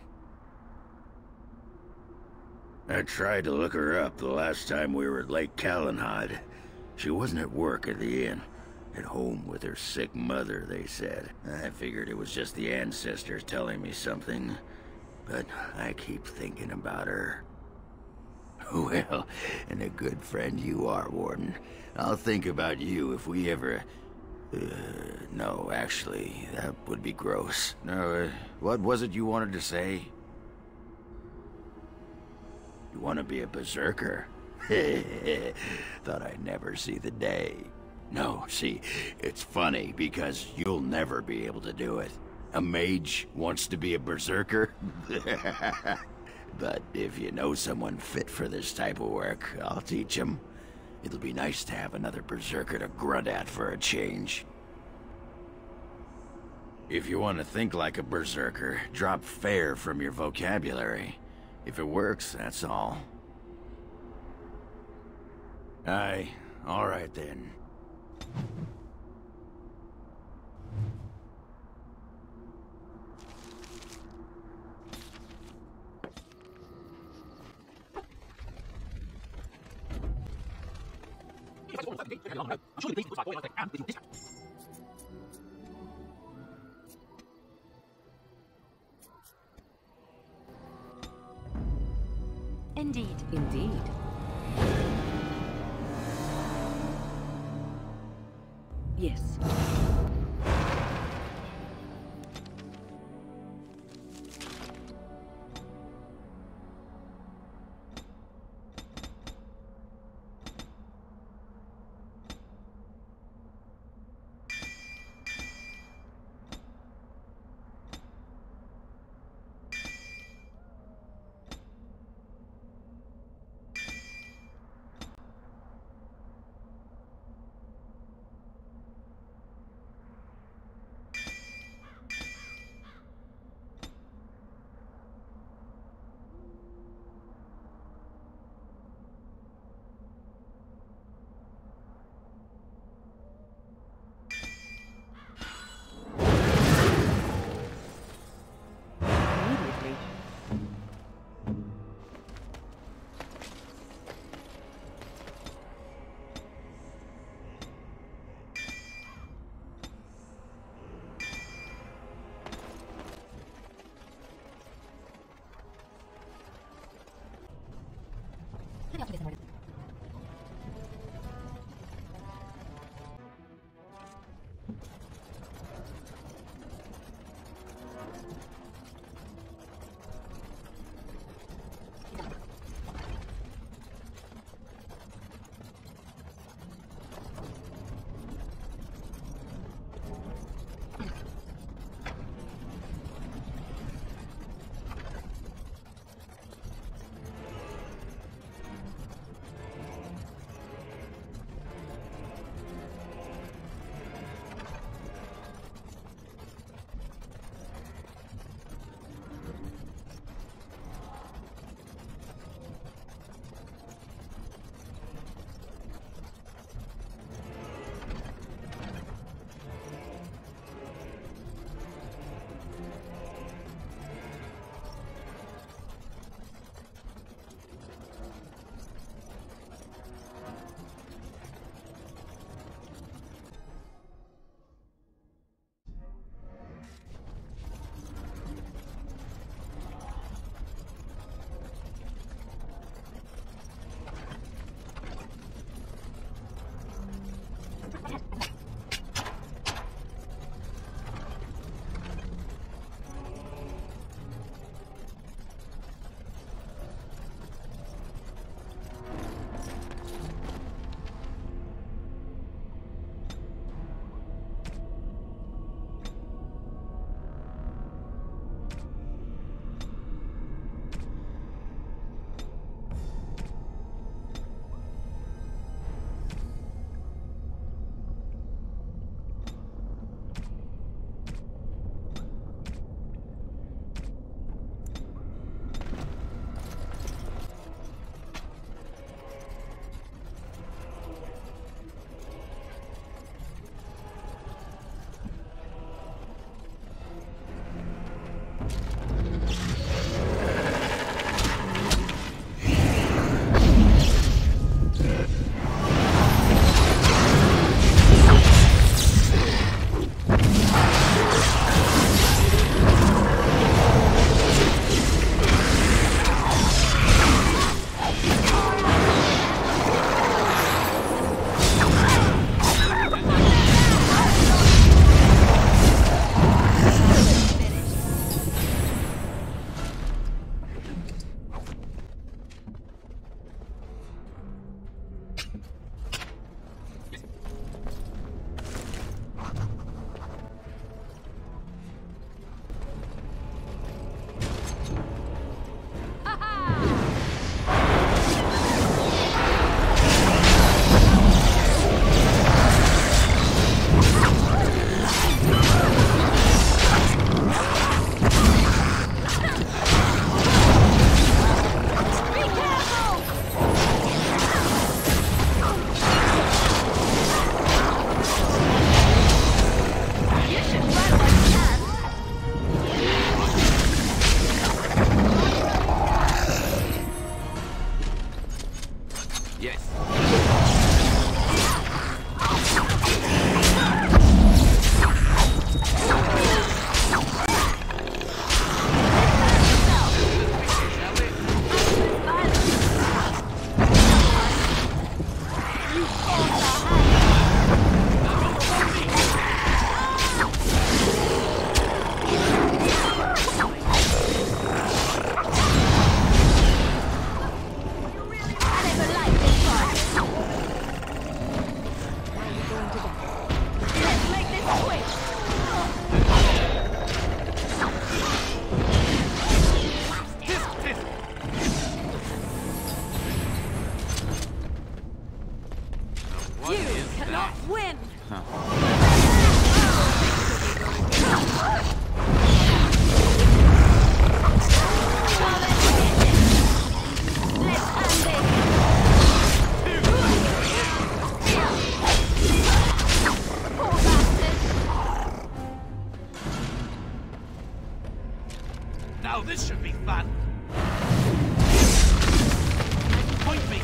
I tried to look her up the last time we were at Lake Calenhad. She wasn't at work at the inn. At home with her sick mother, they said. I figured it was just the ancestors telling me something. But I keep thinking about her. Well, and a good friend you are, Warden. I'll think about you if we ever... no, actually, that would be gross. No, what was it you wanted to say? You want to be a berserker? Thought I'd never see the day. No, see, it's funny because you'll never be able to do it. A mage wants to be a berserker? But if you know someone fit for this type of work, I'll teach him. It'll be nice to have another berserker to grunt at for a change. If you want to think like a berserker, drop fair from your vocabulary. If it works, that's all. Aye, all right then. Indeed. Indeed. Yes. Yes. Now this should be fun. Point me.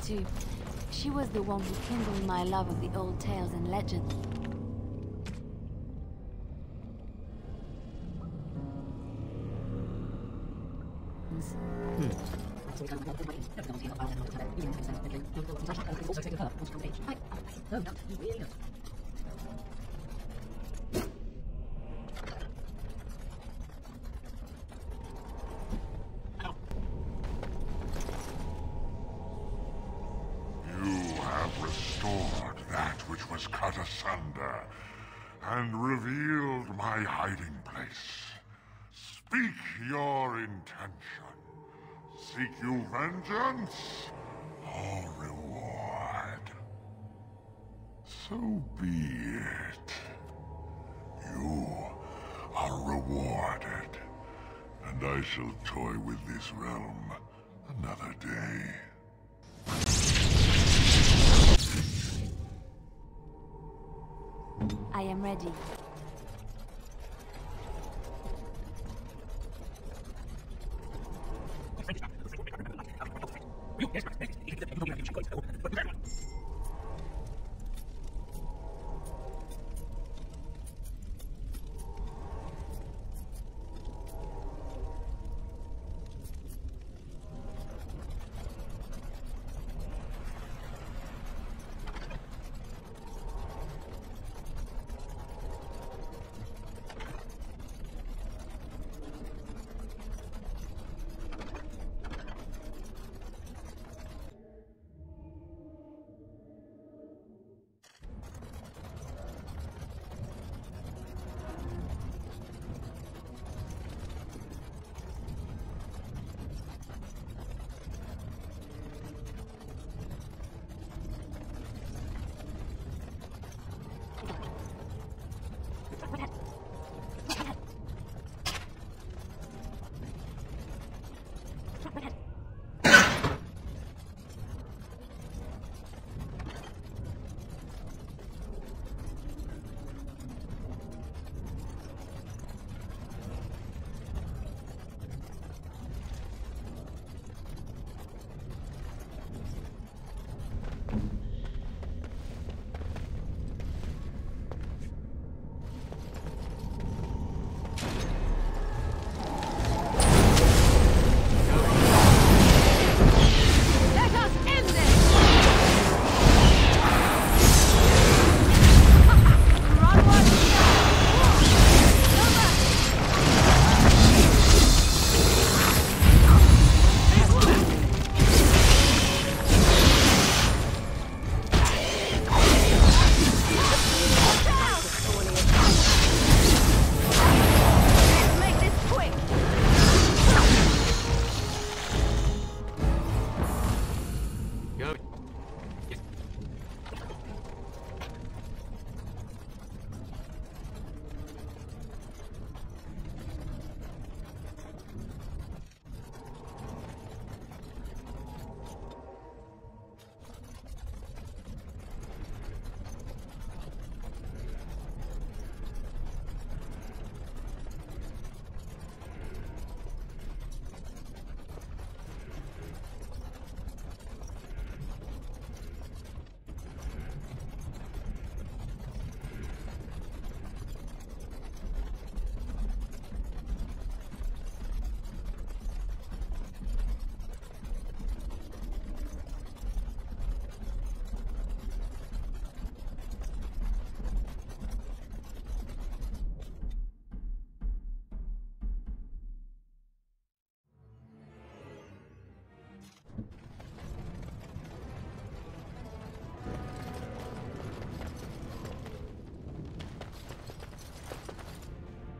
Too. She was the one who kindled my love of the old tales and legends. Restored that which was cut asunder, and revealed my hiding place. Speak your intention. Seek you vengeance or reward? So be it. You are rewarded, and I shall toy with this realm another day. I am ready.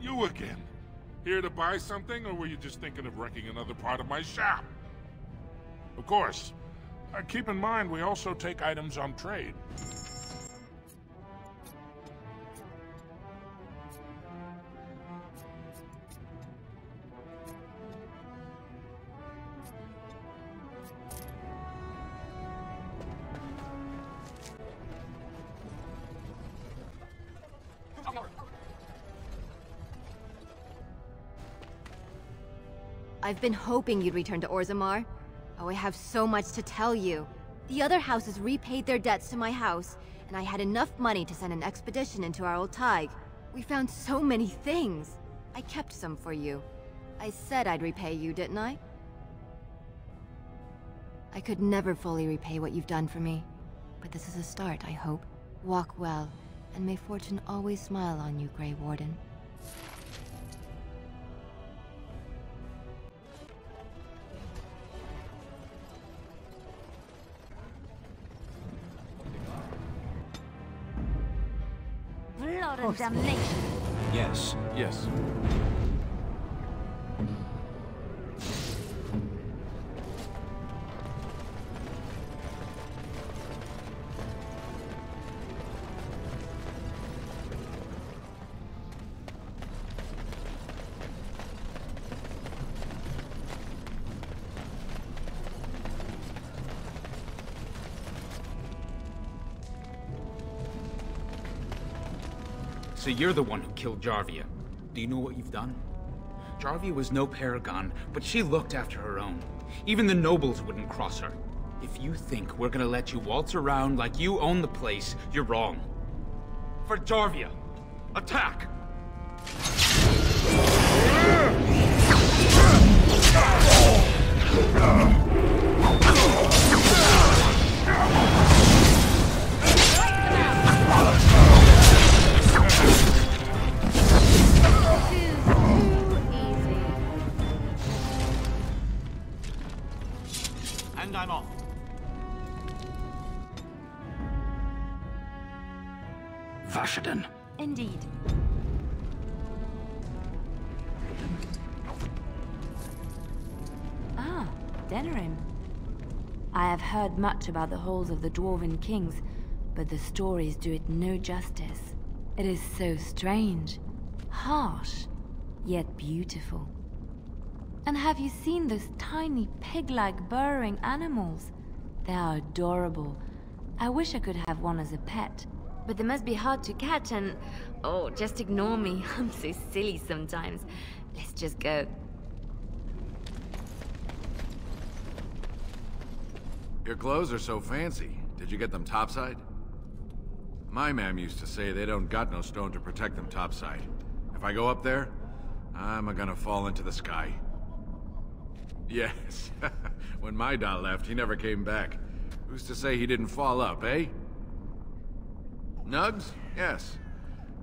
You again. Here to buy something, or were you just thinking of wrecking another part of my shop? Of course. Keep in mind, we also take items on trade. I've been hoping you'd return to Orzammar. Oh, I have so much to tell you. The other houses repaid their debts to my house, and I had enough money to send an expedition into our old Tig. We found so many things. I kept some for you. I said I'd repay you, didn't I? I could never fully repay what you've done for me. But this is a start, I hope. Walk well, and may fortune always smile on you, Grey Warden. Blood and damnation. Yes. Yes. So you're the one who killed Jarvia. Do you know what you've done? Jarvia was no paragon, but she looked after her own. Even the nobles wouldn't cross her. If you think we're gonna let you waltz around like you own the place, you're wrong. For Jarvia, attack! And I'm off. Vashaden. Indeed. Ah, Denerim. I have heard much about the halls of the Dwarven Kings, but the stories do it no justice. It is so strange, harsh, yet beautiful. And have you seen those tiny pig-like burrowing animals? They are adorable. I wish I could have one as a pet. But they must be hard to catch and... Oh, just ignore me. I'm so silly sometimes. Let's just go. Your clothes are so fancy. Did you get them topside? My mam used to say they don't got no stone to protect them topside. If I go up there, I'm gonna fall into the sky. Yes. When my dad left, he never came back. Who's to say he didn't fall up, eh? Nugs? Yes.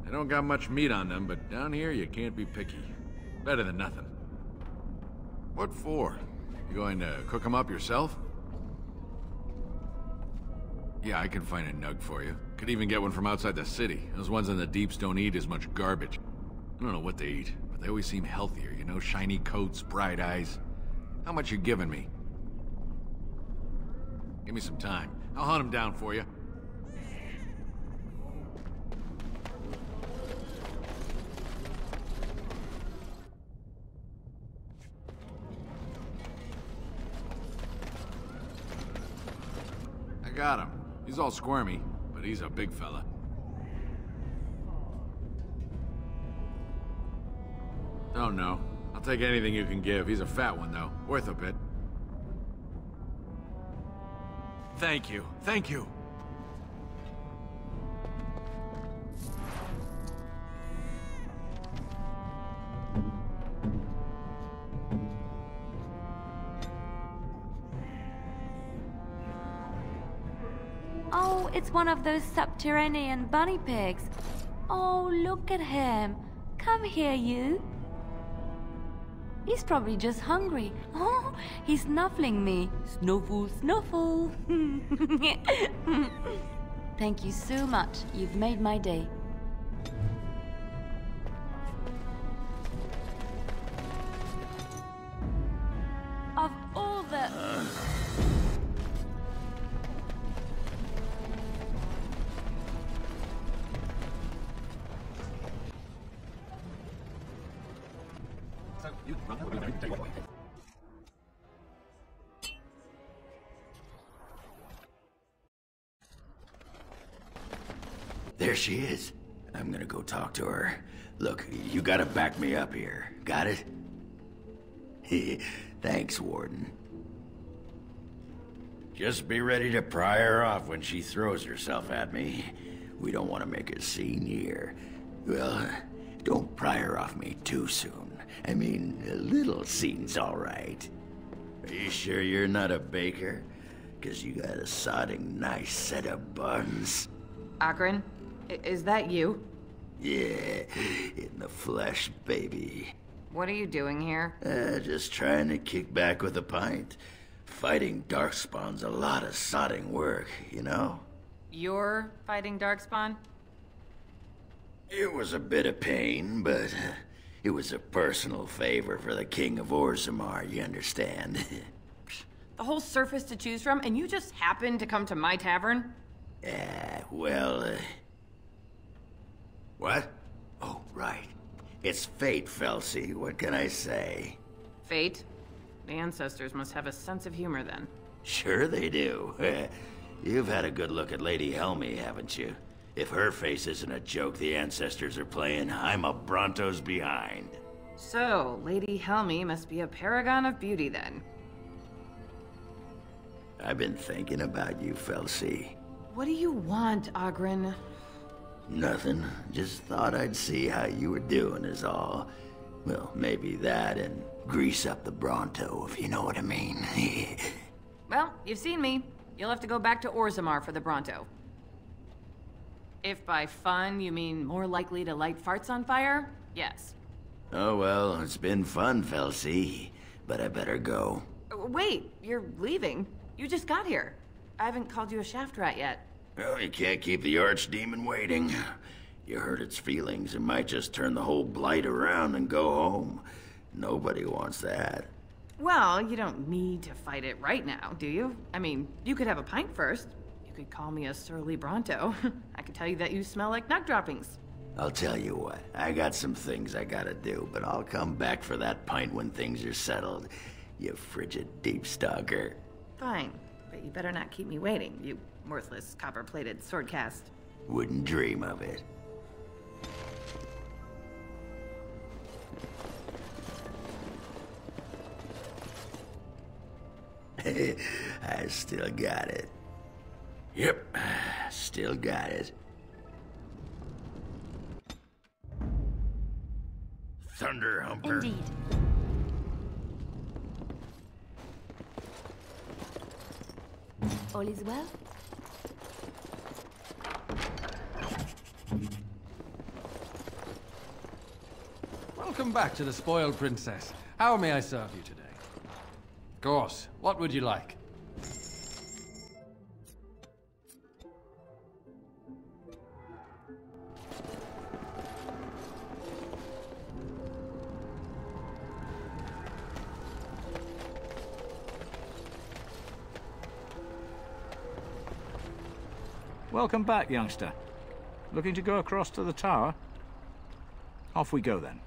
They don't got much meat on them, but down here you can't be picky. Better than nothing. What for? You going to cook them up yourself? Yeah, I can find a nug for you. Could even get one from outside the city. Those ones in the deeps don't eat as much garbage. I don't know what they eat, but they always seem healthier, you know? Shiny coats, bright eyes. How much you giving me? Give me some time. I'll hunt them down for you. I got him. He's all squirmy, but he's a big fella. Oh no. I'll take anything you can give. He's a fat one, though. Worth a bit. Thank you. Thank you. Oh, it's one of those subterranean bunny pigs. Oh, look at him. Come here, you. He's probably just hungry. Oh, he's snuffling me. Snuffle, snuffle. Thank you so much. You've made my day. There she is. I'm gonna go talk to her. Look, you gotta back me up here. Got it? Thanks, Warden. Just be ready to pry her off when she throws herself at me. We don't want to make a scene here. Well, don't pry her off me too soon. I mean, a little scene's all right. Are you sure you're not a baker? 'Cause you got a sodding nice set of buns. Akron, is that you? Yeah, in the flesh, baby. What are you doing here? Just trying to kick back with a pint. Fighting Darkspawn's a lot of sodding work, you know? You're fighting Darkspawn? It was a bit of pain, but it was a personal favor for the King of Orzammar, you understand? The whole surface to choose from, and you just happened to come to my tavern? What? Oh, right. It's fate, Felsi. What can I say? Fate? The ancestors must have a sense of humor then. Sure they do. You've had a good look at Lady Helmy, haven't you? If her face isn't a joke the ancestors are playing, I'm a Bronto's behind. So, Lady Helmy must be a paragon of beauty then. I've been thinking about you, Felsi. What do you want, Ogren? Nothing. Just thought I'd see how you were doing is all. Well, maybe that and grease up the Bronto, if you know what I mean. Well, you've seen me. You'll have to go back to Orzammar for the Bronto. If by fun you mean more likely to light farts on fire, yes. Oh well, it's been fun, Felsi. But I better go. Wait, you're leaving? You just got here. I haven't called you a shaft rat yet. Well, you can't keep the archdemon waiting. You hurt its feelings, it might just turn the whole blight around and go home. Nobody wants that. Well, you don't need to fight it right now, do you? I mean, you could have a pint first. You could call me a surly Bronto. I could tell you that you smell like nut droppings. I'll tell you what, I got some things I gotta do, but I'll come back for that pint when things are settled. You frigid deep stalker. Fine, but you better not keep me waiting, you worthless copper-plated sword cast. Wouldn't dream of it. I still got it. Yep, still got it. Thunder Humper. Indeed. All is well? Welcome back to the Spoiled Princess. How may I serve you today? Of course. What would you like? Welcome back, youngster. Looking to go across to the tower? Off we go, then.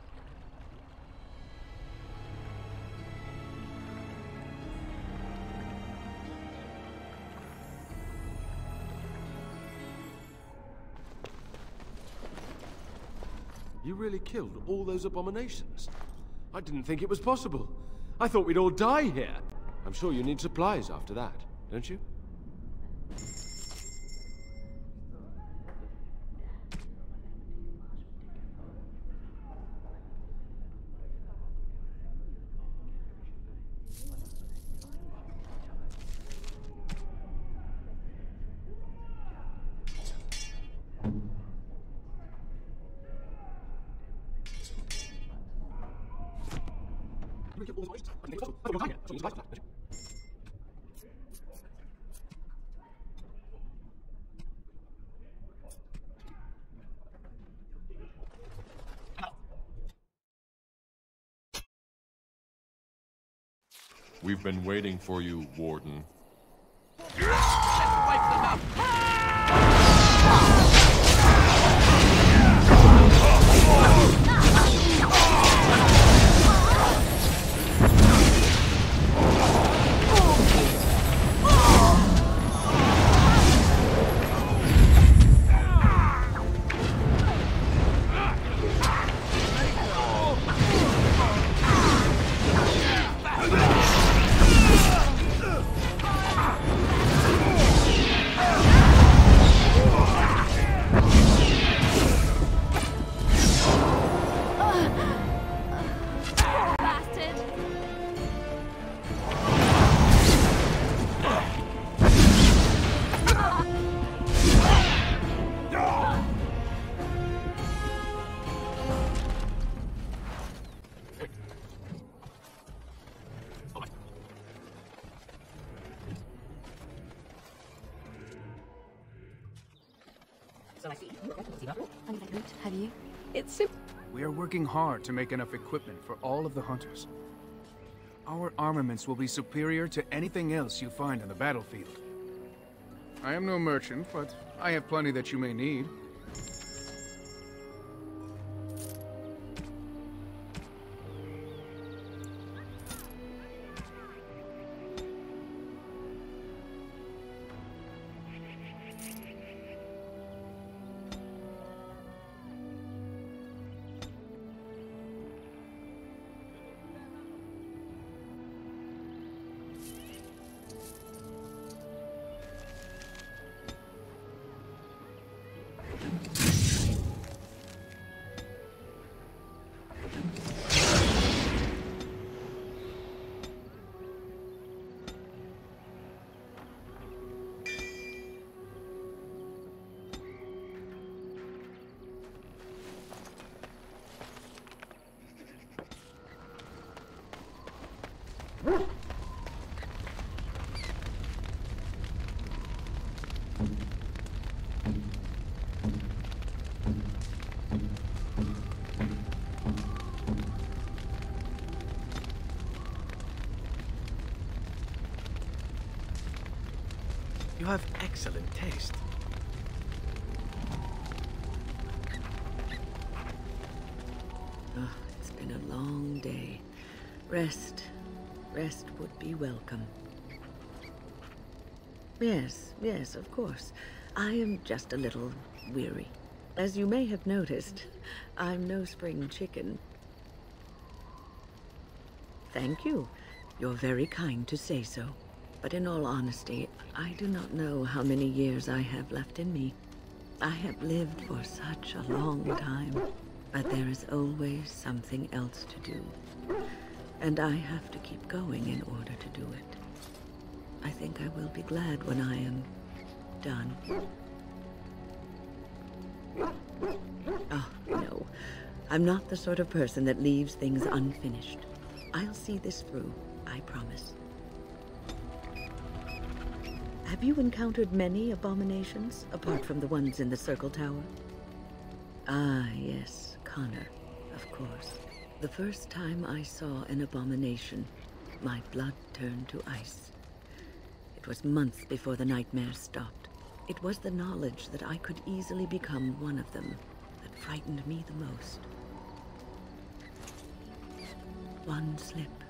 You really killed all those abominations? I didn't think it was possible. I thought we'd all die here. I'm sure you need supplies after that, don't you? We've been waiting for you, Warden. Let's wipe them up! Have you? It's We are working hard to make enough equipment for all of the hunters. Our armaments will be superior to anything else you find on the battlefield. I am no merchant, but I have plenty that you may need. You have excellent taste. Oh, it's been a long day. Rest would be welcome. Yes, of course. I am just a little weary. As you may have noticed, I'm no spring chicken. Thank you. You're very kind to say so. But in all honesty, I do not know how many years I have left in me. I have lived for such a long time, but there is always something else to do. And I have to keep going in order to do it. I think I will be glad when I am done. Oh, no. I'm not the sort of person that leaves things unfinished. I'll see this through, I promise. Have you encountered many abominations, apart from the ones in the Circle Tower? Ah, yes, Connor, of course. The first time I saw an abomination, my blood turned to ice. It was months before the nightmares stopped. It was the knowledge that I could easily become one of them that frightened me the most. One slip.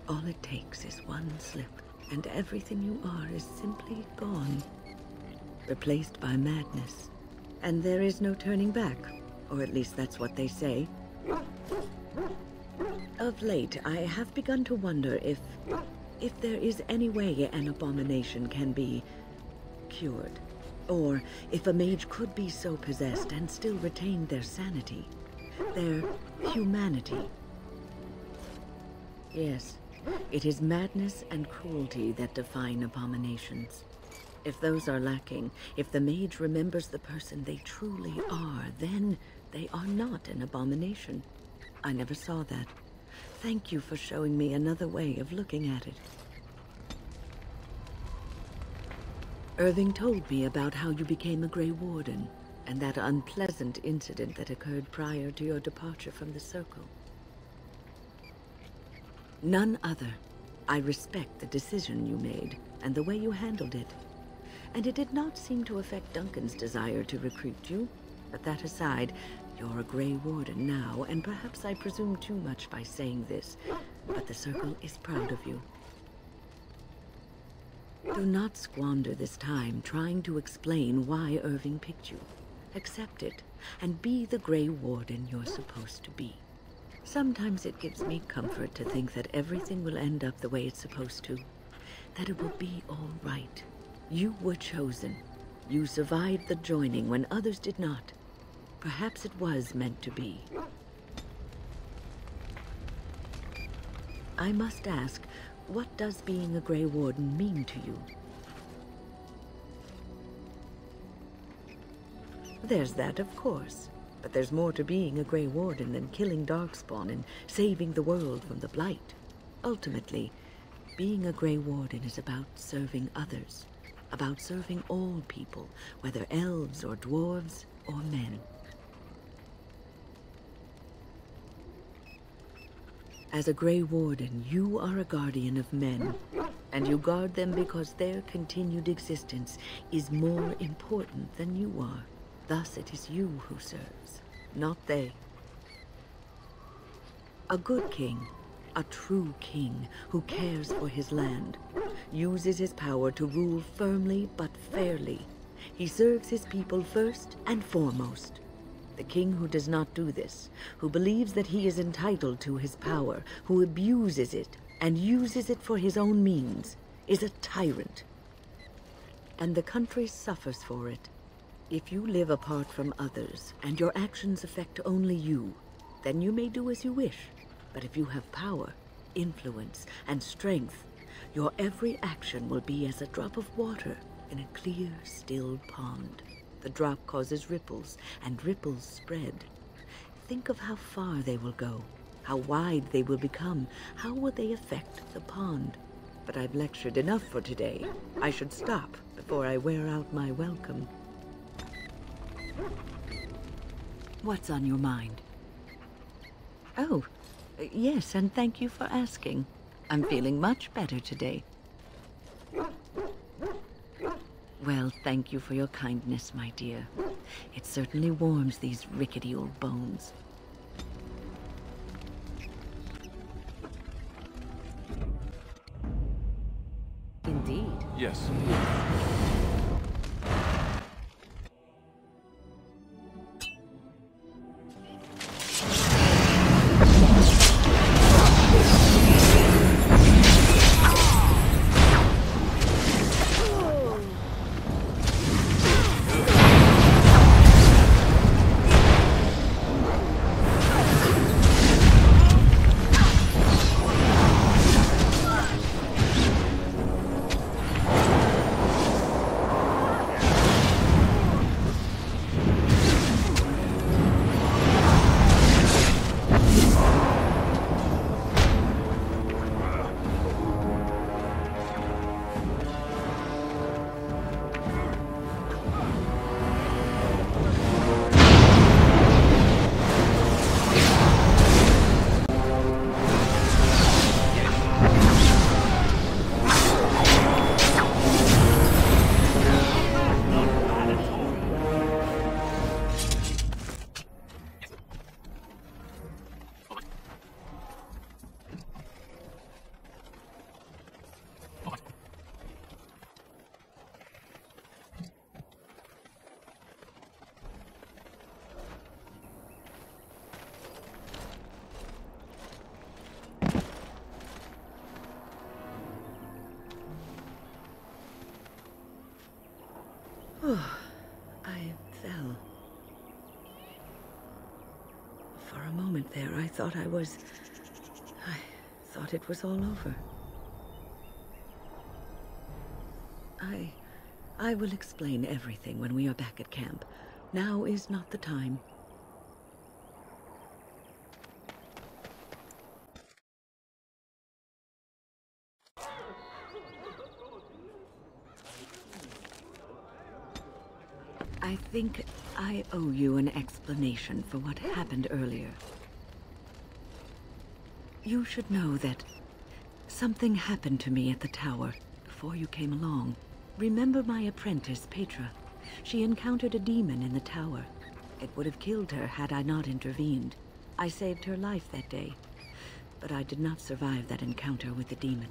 All it takes is one slip. And everything you are is simply gone, replaced by madness. And there is no turning back, or at least that's what they say. Of late, I have begun to wonder if there is any way an abomination can be cured, or if a mage could be so possessed and still retain their sanity, their humanity. Yes. It is madness and cruelty that define abominations. If those are lacking, if the mage remembers the person they truly are, then they are not an abomination. I never saw that. Thank you for showing me another way of looking at it. Irving told me about how you became a Grey Warden, and that unpleasant incident that occurred prior to your departure from the Circle. None other. I respect the decision you made, and the way you handled it. And it did not seem to affect Duncan's desire to recruit you. But that aside, you're a Grey Warden now, and perhaps I presume too much by saying this, but the Circle is proud of you. Do not squander this time trying to explain why Irving picked you. Accept it, and be the Grey Warden you're supposed to be. Sometimes it gives me comfort to think that everything will end up the way it's supposed to. That it will be all right. You were chosen. You survived the joining when others did not. Perhaps it was meant to be. I must ask, what does being a Grey Warden mean to you? There's that, of course. But there's more to being a Grey Warden than killing Darkspawn and saving the world from the Blight. Ultimately, being a Grey Warden is about serving others. about serving all people, whether elves or dwarves or men. As a Grey Warden, you are a guardian of men, and you guard them because their continued existence is more important than you are. Thus it is you who serves, not they. A good king, a true king who cares for his land, uses his power to rule firmly but fairly. He serves his people first and foremost. The king who does not do this, who believes that he is entitled to his power, who abuses it and uses it for his own means, is a tyrant. And the country suffers for it. If you live apart from others, and your actions affect only you, then you may do as you wish. But if you have power, influence, and strength, your every action will be as a drop of water in a clear, still pond. The drop causes ripples, and ripples spread. Think of how far they will go, how wide they will become, how will they affect the pond. But I've lectured enough for today. I should stop before I wear out my welcome. What's on your mind? Oh, yes, and thank you for asking. I'm feeling much better today. Well, thank you for your kindness, my dear. It certainly warms these rickety old bones. Indeed. Yes. I fell. For a moment there, I thought I thought it was all over. I will explain everything when we are back at camp. Now is not the time. I think I owe you an explanation for what happened earlier. You should know that something happened to me at the tower before you came along. Remember my apprentice, Petra? She encountered a demon in the tower. It would have killed her had I not intervened. I saved her life that day, but I did not survive that encounter with the demon.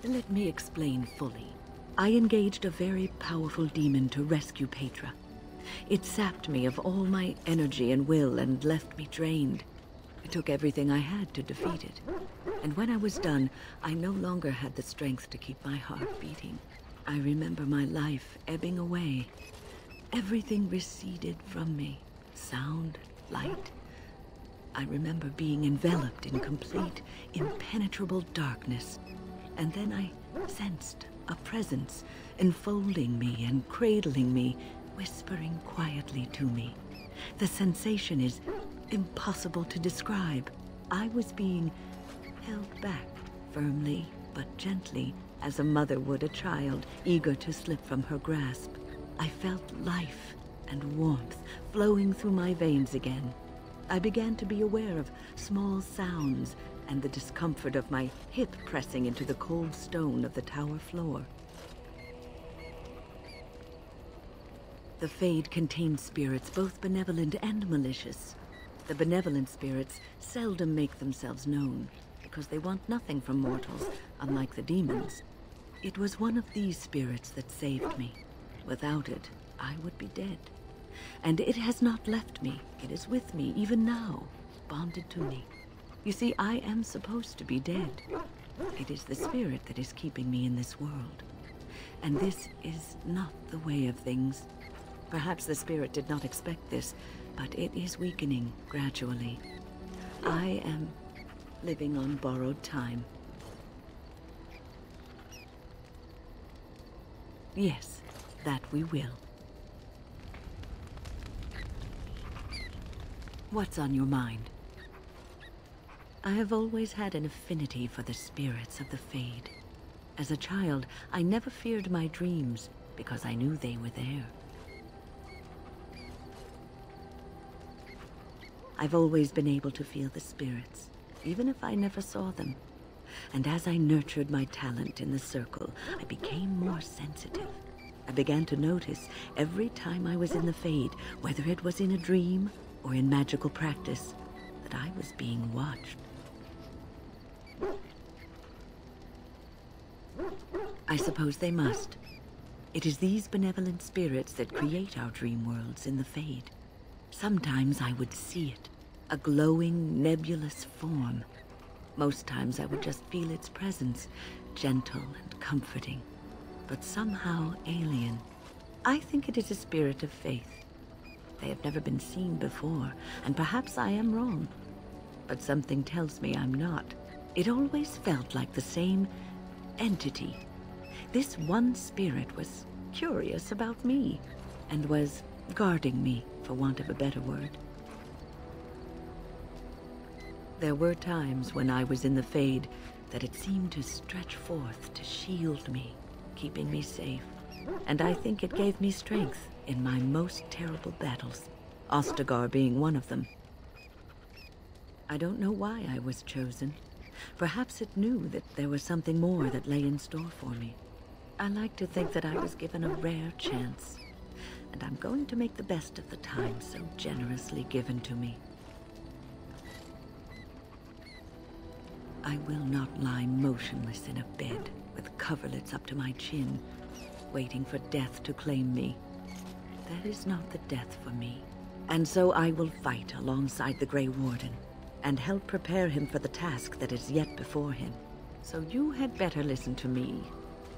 Let me explain fully. I engaged a very powerful demon to rescue Petra. It sapped me of all my energy and will and left me drained. It took everything I had to defeat it. And when I was done, I no longer had the strength to keep my heart beating. I remember my life ebbing away. Everything receded from me. Sound, light. I remember being enveloped in complete, impenetrable darkness. And then I sensed a presence enfolding me and cradling me, whispering quietly to me. The sensation is impossible to describe. I was being held back, firmly but gently, as a mother would a child, eager to slip from her grasp. I felt life and warmth flowing through my veins again. I began to be aware of small sounds and the discomfort of my hip pressing into the cold stone of the tower floor. The Fade contains spirits both benevolent and malicious. The benevolent spirits seldom make themselves known, because they want nothing from mortals, unlike the demons. It was one of these spirits that saved me. Without it, I would be dead. And it has not left me. It is with me, even now, bonded to me. You see, I am supposed to be dead. It is the spirit that is keeping me in this world. And this is not the way of things. Perhaps the spirit did not expect this, but it is weakening gradually. I am living on borrowed time. Yes, that we will. What's on your mind? I have always had an affinity for the spirits of the Fade. As a child, I never feared my dreams because I knew they were there. I've always been able to feel the spirits, even if I never saw them. And as I nurtured my talent in the circle, I became more sensitive. I began to notice every time I was in the Fade, whether it was in a dream or in magical practice, that I was being watched. I suppose they must. It is these benevolent spirits that create our dream worlds in the Fade. Sometimes I would see it, a glowing, nebulous form. Most times I would just feel its presence, gentle and comforting, but somehow alien. I think it is a spirit of faith. They have never been seen before, and perhaps I am wrong. But something tells me I'm not. It always felt like the same entity. This one spirit was curious about me, and was guarding me, for want of a better word. There were times when I was in the Fade that it seemed to stretch forth to shield me, keeping me safe. And I think it gave me strength in my most terrible battles, Ostagar being one of them. I don't know why I was chosen. Perhaps it knew that there was something more that lay in store for me. I like to think that I was given a rare chance, and I'm going to make the best of the time so generously given to me. I will not lie motionless in a bed with coverlets up to my chin, waiting for death to claim me. That is not the death for me. And so I will fight alongside the Grey Warden, and help prepare him for the task that is yet before him. So you had better listen to me,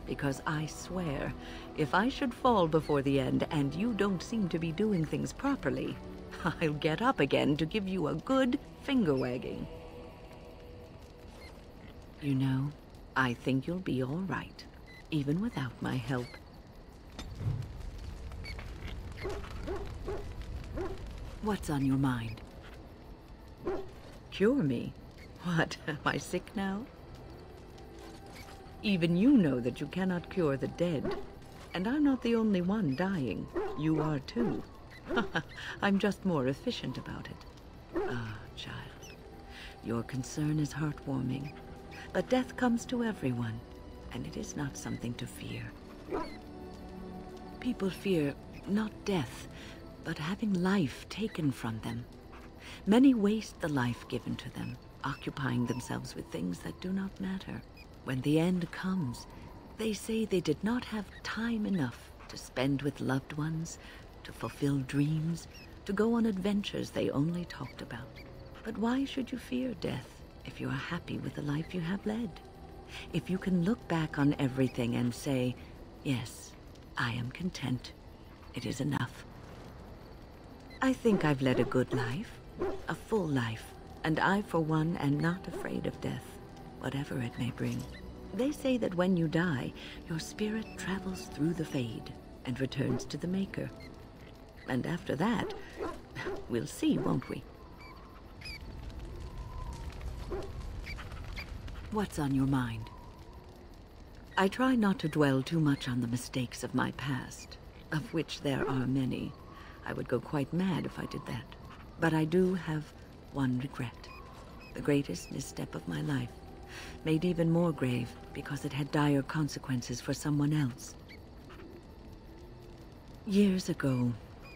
because I swear, if I should fall before the end and you don't seem to be doing things properly, I'll get up again to give you a good finger-wagging. You know, I think you'll be all right, even without my help. What's on your mind? Cure me? What, am I sick now? Even you know that you cannot cure the dead. And I'm not the only one dying. You are too. I'm just more efficient about it. Ah, child. Your concern is heartwarming. But death comes to everyone, and it is not something to fear. People fear not death, but having life taken from them. Many waste the life given to them, occupying themselves with things that do not matter. When the end comes, they say they did not have time enough to spend with loved ones, to fulfill dreams, to go on adventures they only talked about. But why should you fear death if you are happy with the life you have led? If you can look back on everything and say, yes, I am content. It is enough. I think I've led a good life, a full life, and I, for one, am not afraid of death, whatever it may bring. They say that when you die, your spirit travels through the Fade and returns to the Maker. And after that, we'll see, won't we? What's on your mind? I try not to dwell too much on the mistakes of my past, of which there are many. I would go quite mad if I did that. But I do have one regret. The greatest misstep of my life, made even more grave because it had dire consequences for someone else. Years ago,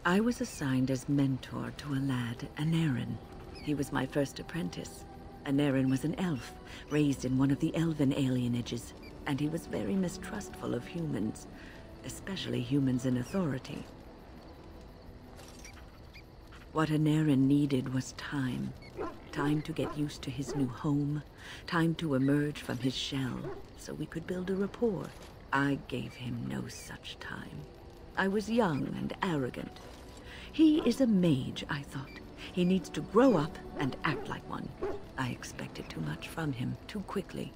I was assigned as mentor to a lad, Anarin. He was my first apprentice. Anarin was an elf, raised in one of the elven alienages, and he was very mistrustful of humans, especially humans in authority. What Anarin needed was time. Time to get used to his new home, time to emerge from his shell, so we could build a rapport. I gave him no such time. I was young and arrogant. He is a mage, I thought. He needs to grow up and act like one. I expected too much from him too quickly.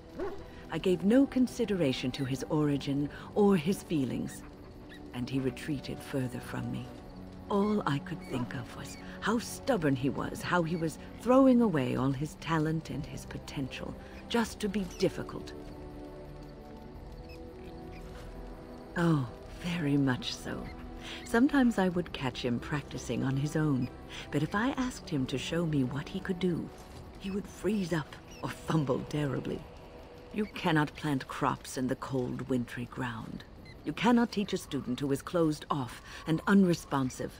I gave no consideration to his origin or his feelings, and he retreated further from me. All I could think of was how stubborn he was, how he was throwing away all his talent and his potential just to be difficult. Oh, very much so. Sometimes I would catch him practicing on his own, but if I asked him to show me what he could do, he would freeze up or fumble terribly. You cannot plant crops in the cold, wintry ground. You cannot teach a student who is closed off and unresponsive.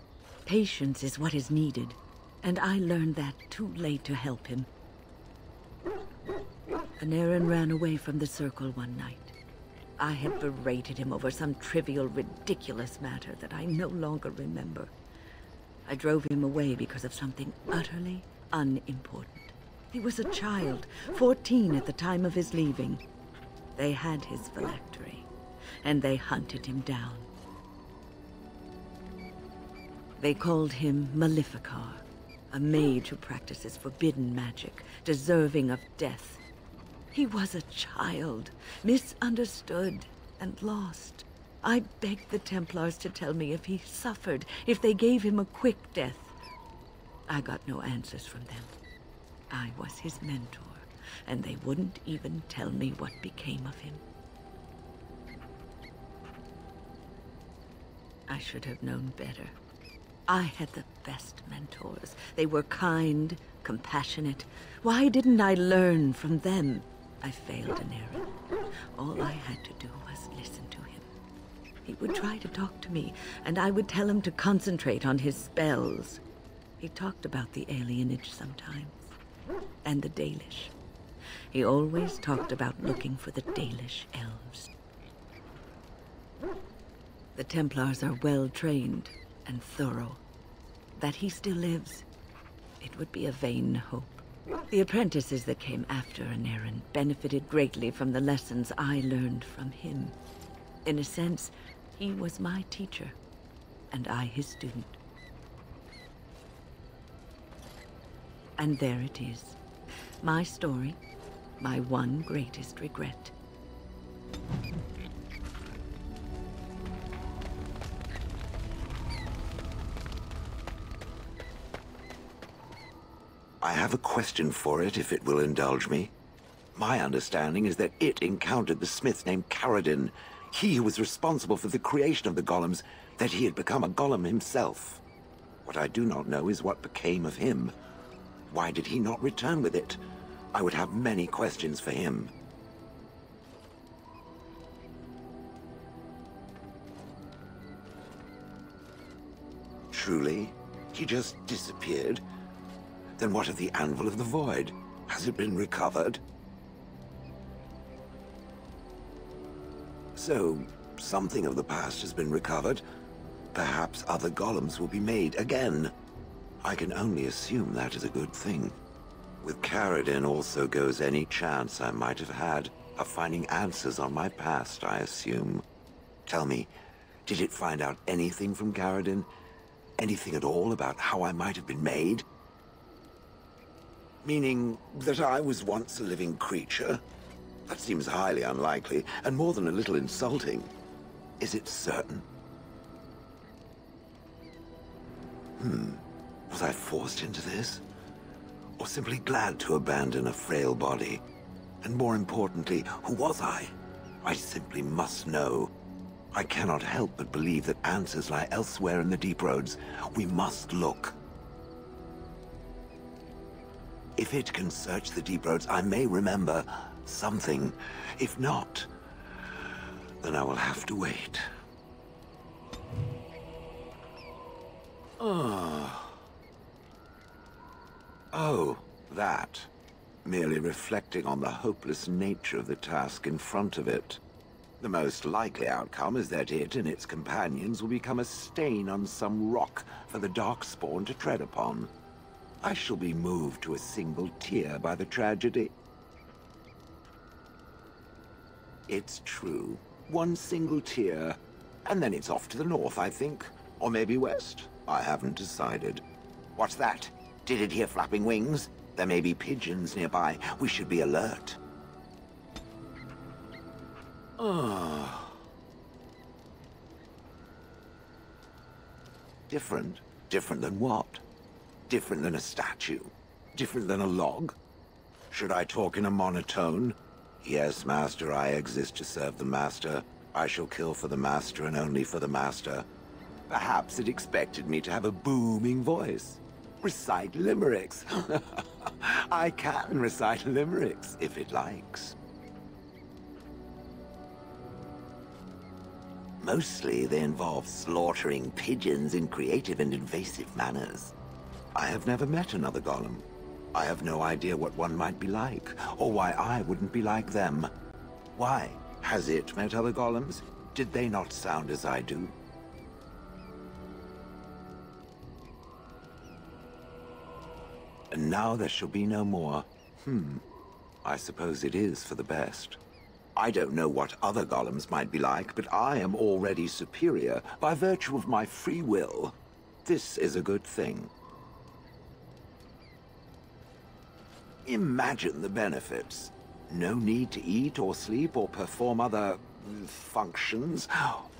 Patience is what is needed, and I learned that too late to help him. Anarin ran away from the circle one night. I had berated him over some trivial, ridiculous matter that I no longer remember. I drove him away because of something utterly unimportant. He was a child, 14 at the time of his leaving. They had his phylactery, and they hunted him down. They called him Maleficar, a mage who practices forbidden magic, deserving of death. He was a child, misunderstood and lost. I begged the Templars to tell me if he suffered, if they gave him a quick death. I got no answers from them. I was his mentor, and they wouldn't even tell me what became of him. I should have known better. I had the best mentors. They were kind, compassionate. Why didn't I learn from them? I failed Anarin. All I had to do was listen to him. He would try to talk to me, and I would tell him to concentrate on his spells. He talked about the alienage sometimes, and the Dalish. He always talked about looking for the Dalish elves. The Templars are well trained and thorough. That he still lives, it would be a vain hope. The apprentices that came after Anarin benefited greatly from the lessons I learned from him. In a sense, he was my teacher, and I his student. And there it is. My story, my one greatest regret. I have a question for it, if it will indulge me. My understanding is that it encountered the smith named Caradin, he who was responsible for the creation of the golems, that he had become a golem himself. What I do not know is what became of him. Why did he not return with it? I would have many questions for him. Truly? He just disappeared? Then what of the Anvil of the Void? Has it been recovered? So, something of the past has been recovered. Perhaps other golems will be made again. I can only assume that is a good thing. With Caradin also goes any chance I might have had of finding answers on my past, I assume. Tell me, did it find out anything from Caradin? Anything at all about how I might have been made? Meaning that I was once a living creature? That seems highly unlikely, and more than a little insulting. Is it certain? Was I forced into this? Or simply glad to abandon a frail body? And more importantly, who was I? I simply must know. I cannot help but believe that answers lie elsewhere in the deep roads. We must look. If it can search the deep roads, I may remember something. If not, then I will have to wait. Oh, that. Merely reflecting on the hopeless nature of the task in front of it. The most likely outcome is that it and its companions will become a stain on some rock for the Darkspawn to tread upon. I shall be moved to a single tear by the tragedy. It's true. One single tear, and then it's off to the north, I think. Or maybe west. I haven't decided. What's that? Did it hear flapping wings? There may be pigeons nearby. We should be alert. Different? Different than what? Different than a statue? Different than a log? Should I talk in a monotone? Yes, Master, I exist to serve the Master. I shall kill for the Master and only for the Master. Perhaps it expected me to have a booming voice. Recite limericks. I can recite limericks, if it likes. Mostly, they involve slaughtering pigeons in creative and invasive manners. I have never met another golem. I have no idea what one might be like, or why I wouldn't be like them. Why? Has it met other golems? Did they not sound as I do? And now there shall be no more. I suppose it is for the best. I don't know what other golems might be like, but I am already superior by virtue of my free will. This is a good thing. Imagine the benefits. No need to eat or sleep or perform other functions.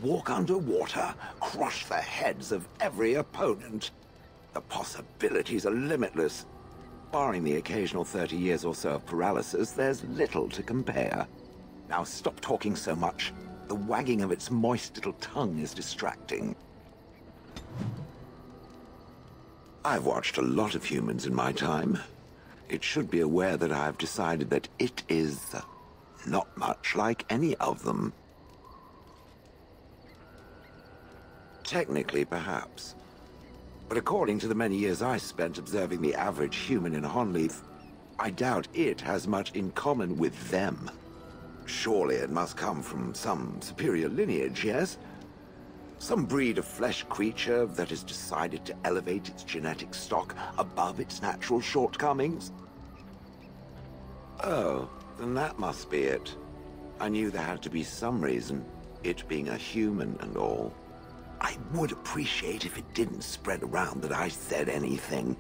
Walk underwater, crush the heads of every opponent. The possibilities are limitless. Barring the occasional 30 years or so of paralysis, there's little to compare. Now stop talking so much. The wagging of its moist little tongue is distracting. I've watched a lot of humans in my time. It should be aware that I've decided that it is not much like any of them. Technically, perhaps. But according to the many years I spent observing the average human in Honleaf, I doubt it has much in common with them. Surely it must come from some superior lineage, yes? Some breed of flesh creature that has decided to elevate its genetic stock above its natural shortcomings? Oh, then that must be it. I knew there had to be some reason, it being a human and all. I would appreciate if it didn't spread around that I said anything.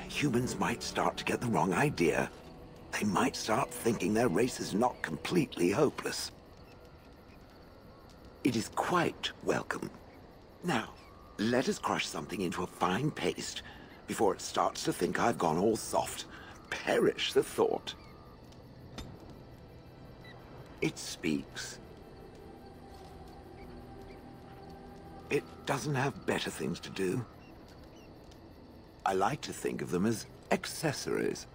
Humans might start to get the wrong idea. They might start thinking their race is not completely hopeless. It is quite welcome. Now, let us crush something into a fine paste before it starts to think I've gone all soft. Perish the thought. It speaks. It doesn't have better things to do. I like to think of them as accessories.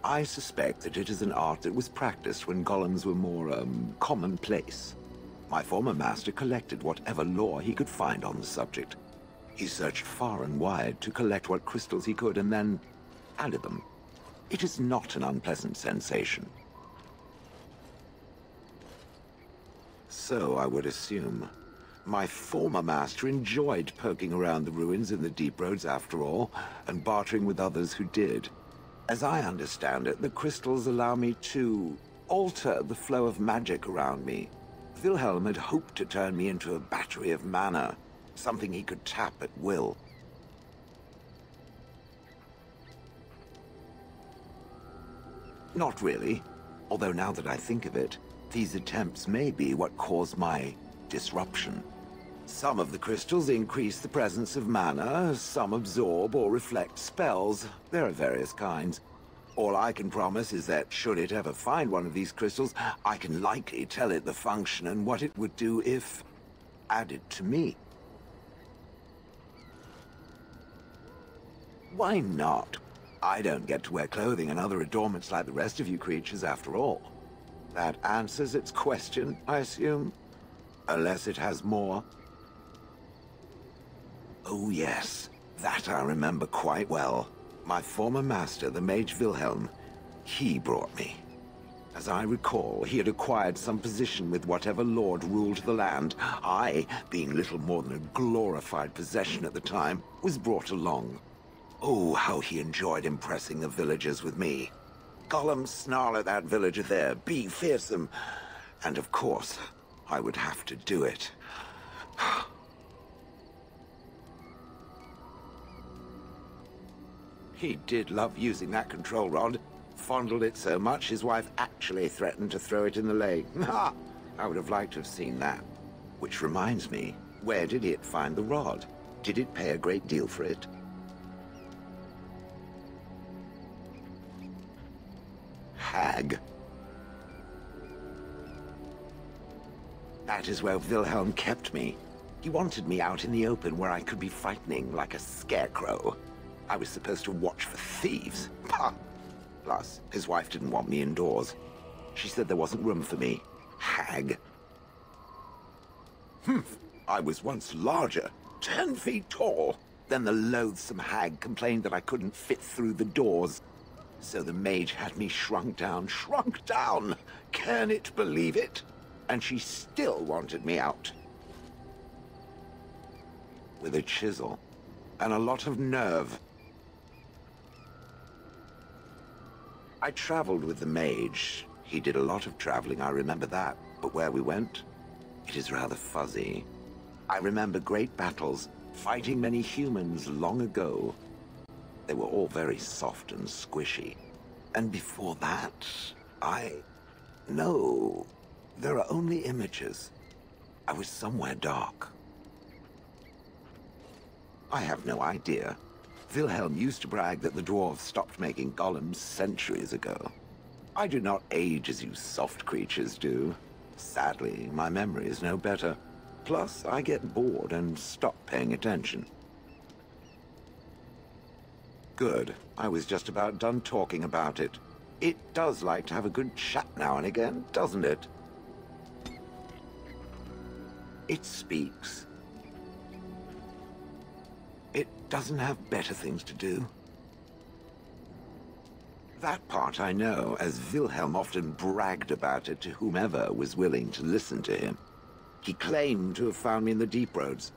I suspect that it is an art that was practiced when golems were more, commonplace. My former master collected whatever lore he could find on the subject. He searched far and wide to collect what crystals he could and then added them. It is not an unpleasant sensation. So I would assume. My former master enjoyed poking around the ruins in the deep roads after all, and bartering with others who did. As I understand it, the crystals allow me to alter the flow of magic around me. Wilhelm had hoped to turn me into a battery of mana, something he could tap at will. Not really, although now that I think of it, these attempts may be what caused my disruption. Some of the crystals increase the presence of mana, some absorb or reflect spells. There are various kinds. All I can promise is that should it ever find one of these crystals, I can likely tell it the function and what it would do if added to me. Why not? I don't get to wear clothing and other adornments like the rest of you creatures after all. That answers its question, I assume? Unless it has more. Oh yes, that I remember quite well. My former master, the Mage Wilhelm, he brought me. As I recall, he had acquired some position with whatever lord ruled the land. I, being little more than a glorified possession at the time, was brought along. Oh, how he enjoyed impressing the villagers with me. Gollum snarl at that villager there, be fearsome. And of course, I would have to do it. He did love using that control rod. Fondled it so much, his wife actually threatened to throw it in the lake. Ha! I would have liked to have seen that. Which reminds me, where did it find the rod? Did it pay a great deal for it? Hag. That is where Wilhelm kept me. He wanted me out in the open where I could be frightening like a scarecrow. I was supposed to watch for thieves. Pah! Plus, his wife didn't want me indoors. She said there wasn't room for me. Hag. Humph. I was once larger, 10 feet tall. Then the loathsome hag complained that I couldn't fit through the doors. So the mage had me shrunk down. Can it believe it? And she still wanted me out. With a chisel and a lot of nerve. I traveled with the mage. He did a lot of traveling, I remember that. But where we went, it is rather fuzzy. I remember great battles, fighting many humans long ago. They were all very soft and squishy. And before that, No, there are only images. I was somewhere dark. I have no idea. Wilhelm used to brag that the dwarves stopped making golems centuries ago. I do not age as you soft creatures do. Sadly, my memory is no better. Plus, I get bored and stop paying attention. Good. I was just about done talking about it. It does like to have a good chat now and again, doesn't it? It speaks. It doesn't have better things to do. That part I know, as Wilhelm often bragged about it to whomever was willing to listen to him. He claimed to have found me in the deep roads.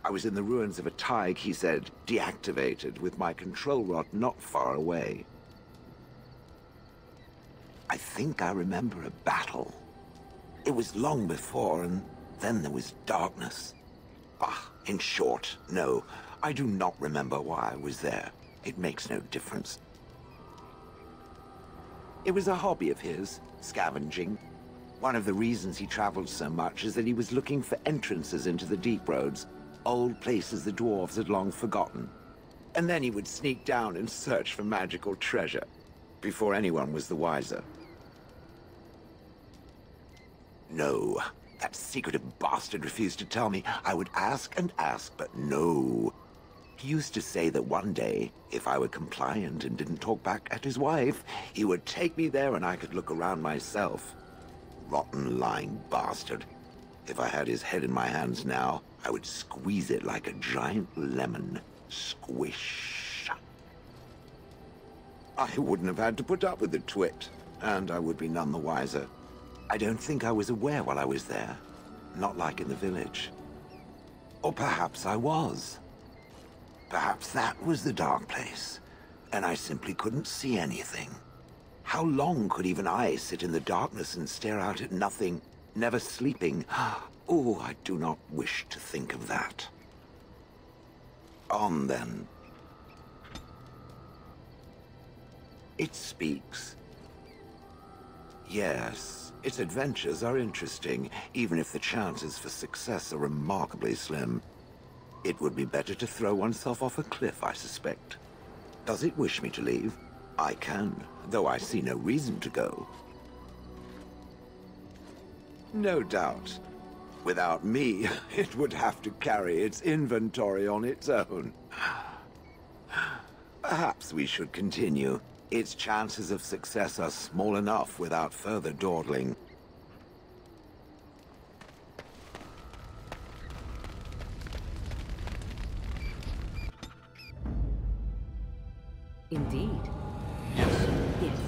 I was in the ruins of a Tig, he said, deactivated, with my control rod not far away. I think I remember a battle. It was long before, and then there was darkness. In short, no, I do not remember why I was there. It makes no difference. It was a hobby of his, scavenging. One of the reasons he traveled so much is that he was looking for entrances into the deep roads, old places the dwarves had long forgotten. And then he would sneak down and search for magical treasure, before anyone was the wiser. No, that secretive bastard refused to tell me. I would ask and ask, but no. He used to say that one day, if I were compliant and didn't talk back at his wife, he would take me there and I could look around myself. Rotten, lying bastard. If I had his head in my hands now, I would squeeze it like a giant lemon. Squish. I wouldn't have had to put up with the twit, and I would be none the wiser. I don't think I was aware while I was there. Not like in the village. Or perhaps I was. Perhaps that was the dark place, and I simply couldn't see anything. How long could even I sit in the darkness and stare out at nothing, never sleeping? Oh, I do not wish to think of that. On then. It speaks. Yes, its adventures are interesting, even if the chances for success are remarkably slim. It would be better to throw oneself off a cliff, I suspect. Does it wish me to leave? I can, though I see no reason to go. No doubt. Without me, it would have to carry its inventory on its own. Perhaps we should continue. Its chances of success are small enough without further dawdling. Indeed. Yes. Yes.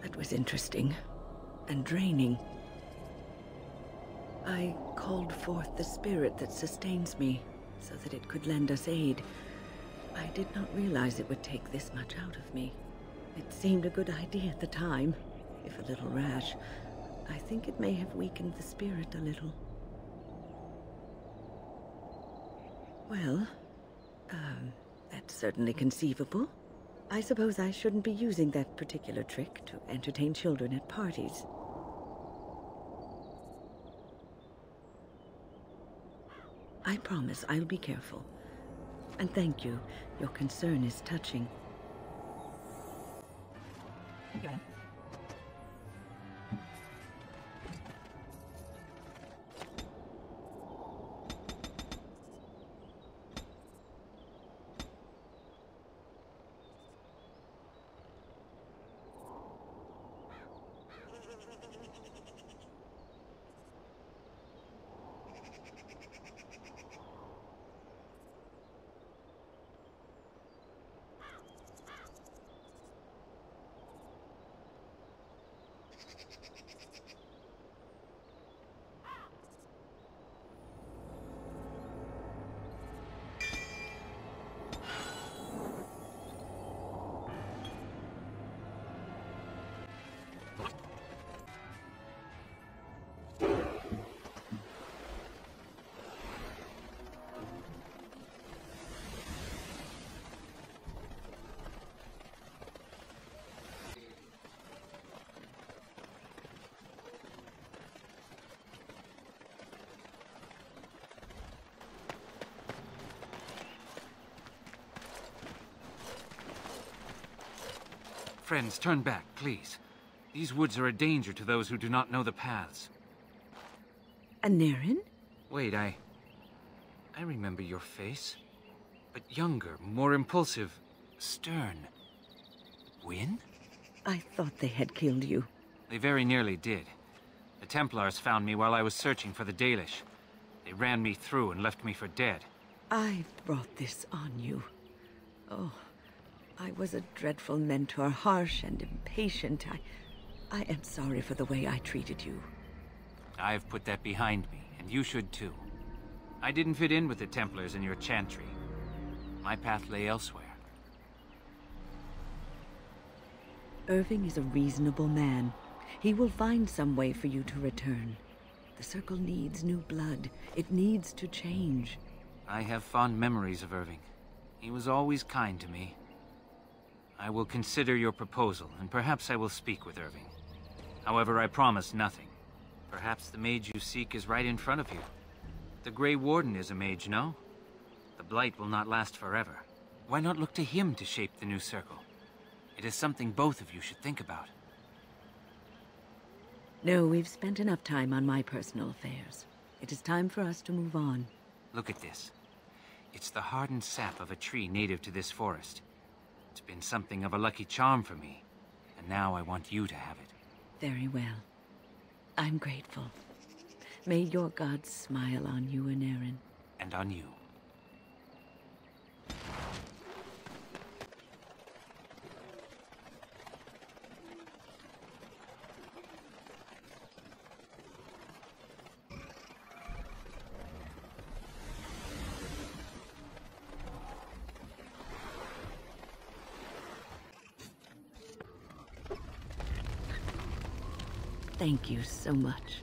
That was interesting and draining. I called forth the spirit that sustains me so that it could lend us aid. I did not realize it would take this much out of me. It seemed a good idea at the time, if a little rash. I think it may have weakened the spirit a little. Well, that's certainly conceivable. I suppose I shouldn't be using that particular trick to entertain children at parties. I promise I'll be careful. And thank you. Your concern is touching. Okay. Friends, turn back, please. These woods are a danger to those who do not know the paths. Anaren? Wait, I remember your face. But younger, more impulsive, stern. Wynn? I thought they had killed you. They very nearly did. The Templars found me while I was searching for the Dalish. They ran me through and left me for dead. I brought this on you. Oh, I was a dreadful mentor, harsh and impatient. I am sorry for the way I treated you. I've put that behind me, and you should too. I didn't fit in with the Templars in your chantry. My path lay elsewhere. Irving is a reasonable man. He will find some way for you to return. The Circle needs new blood. It needs to change. I have fond memories of Irving. He was always kind to me. I will consider your proposal, and perhaps I will speak with Irving. However, I promise nothing. Perhaps the mage you seek is right in front of you. The Grey Warden is a mage, no? The Blight will not last forever. Why not look to him to shape the new Circle? It is something both of you should think about. No, we've spent enough time on my personal affairs. It is time for us to move on. Look at this. It's the hardened sap of a tree native to this forest. It's been something of a lucky charm for me, and now I want you to have it. Very well. I'm grateful. May your gods smile on you and Aaron. And on you. Thank you so much.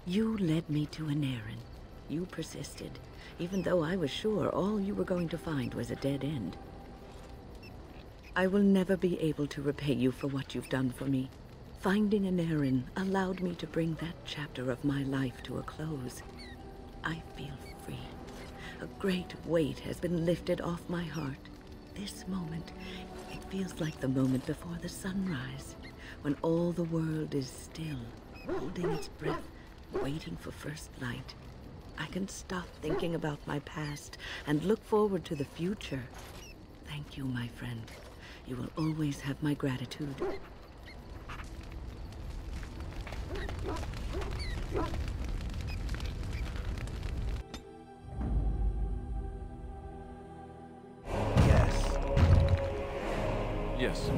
You led me to an errand. You persisted, even though I was sure all you were going to find was a dead end. I will never be able to repay you for what you've done for me. Finding an errand allowed me to bring that chapter of my life to a close. I feel free. A great weight has been lifted off my heart. This moment, it feels like the moment before the sunrise, when all the world is still, holding its breath, waiting for first light. I can stop thinking about my past and look forward to the future. Thank you, my friend. You will always have my gratitude. Yes. Yes.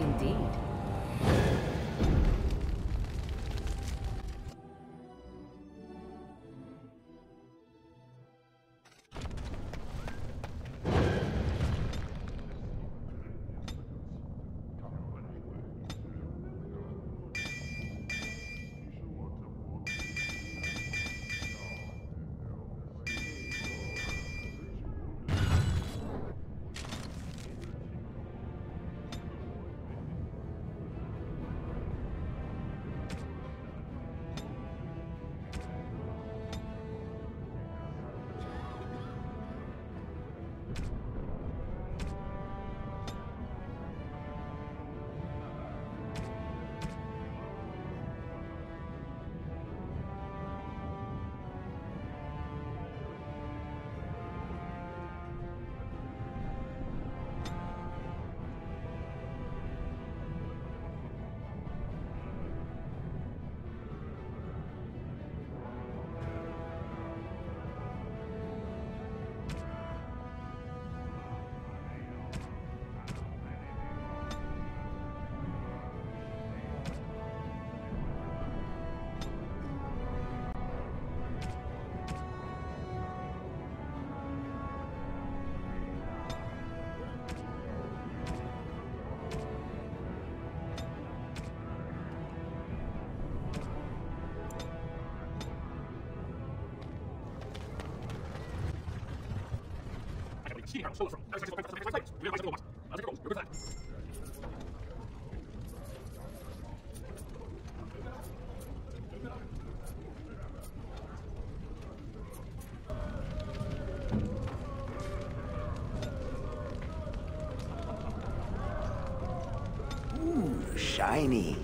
Indeed. Ooh, shiny.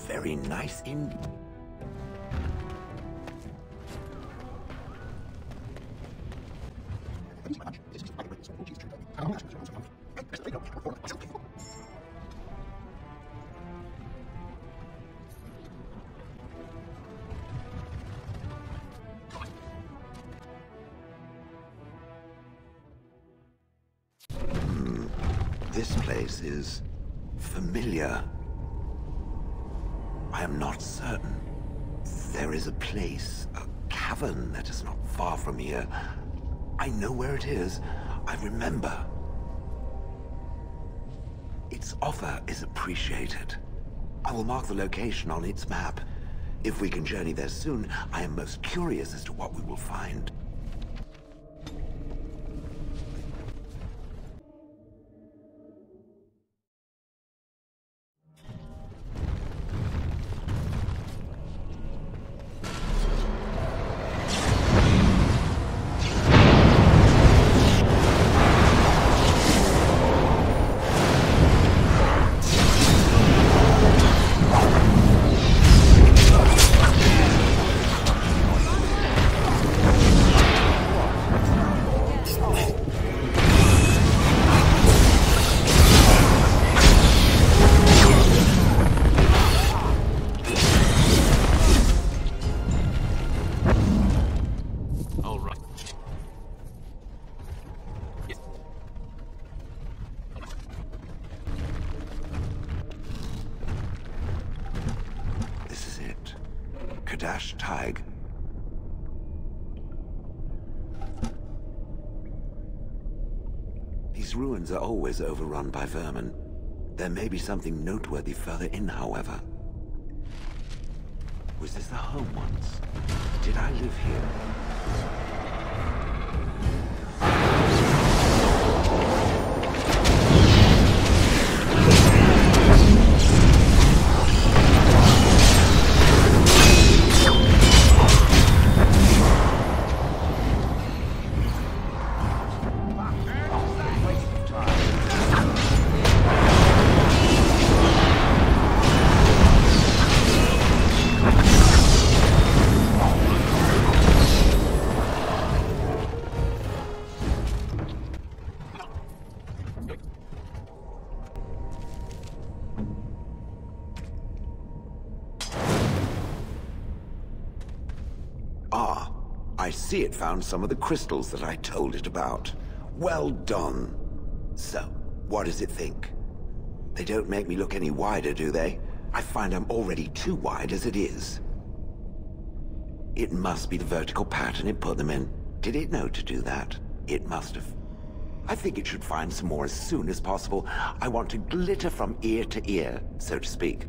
Very nice indeed. This place is familiar. I am not certain. There is a place, a cavern that is not far from here. I know where it is. I remember. Its offer is appreciated. I will mark the location on its map. If we can journey there soon, I am most curious as to what we will find. These ruins are always overrun by vermin. There may be something noteworthy further in, however. Was this the home once? Did I live here? I see it found some of the crystals that I told it about. Well done. So, what does it think? They don't make me look any wider, do they? I find I'm already too wide as it is. It must be the vertical pattern it put them in. Did it know to do that? It must have. I think it should find some more as soon as possible. I want to glitter from ear to ear, so to speak.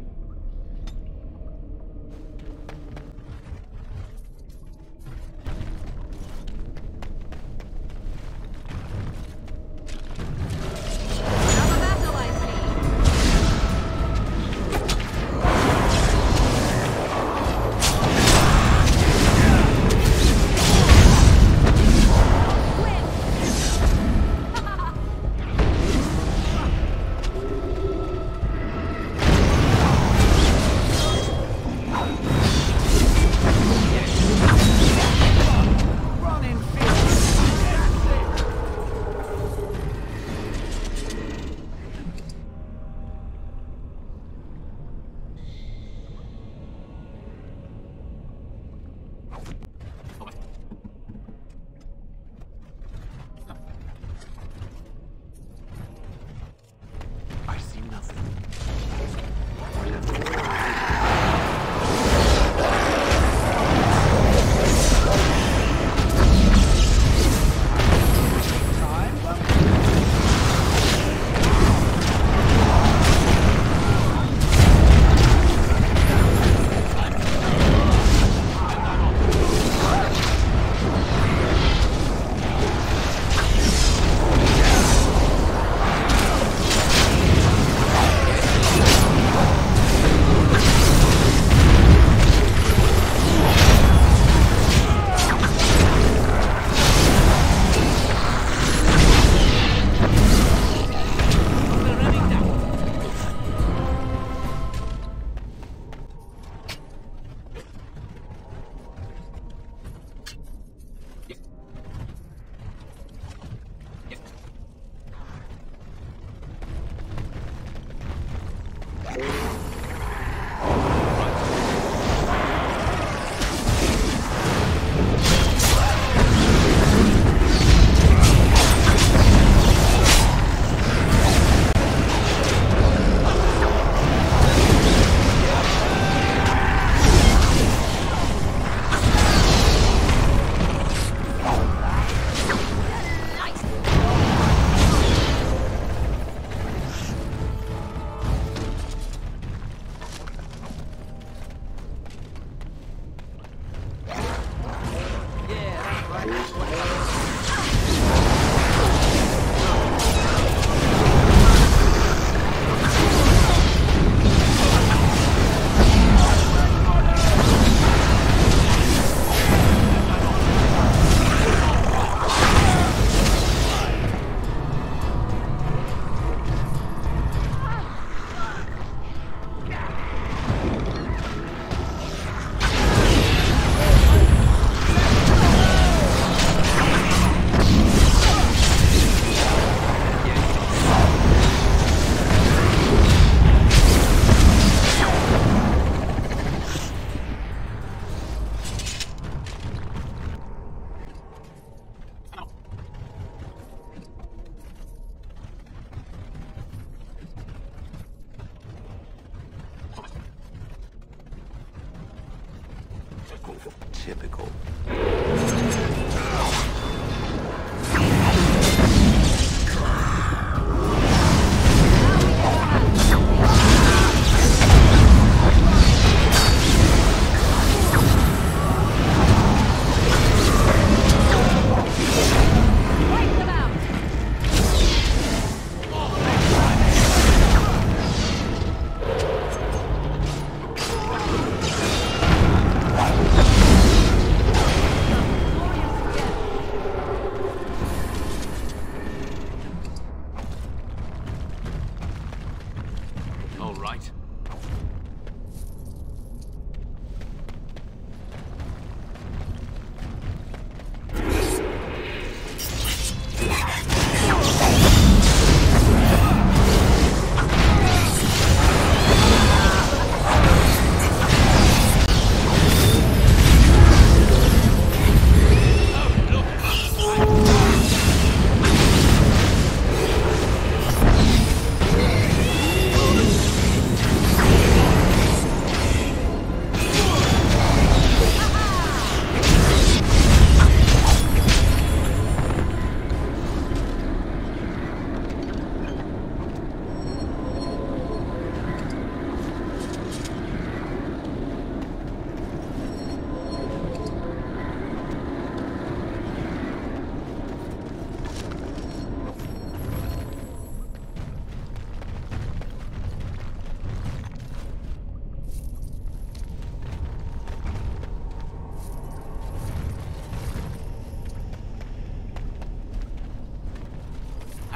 Typical.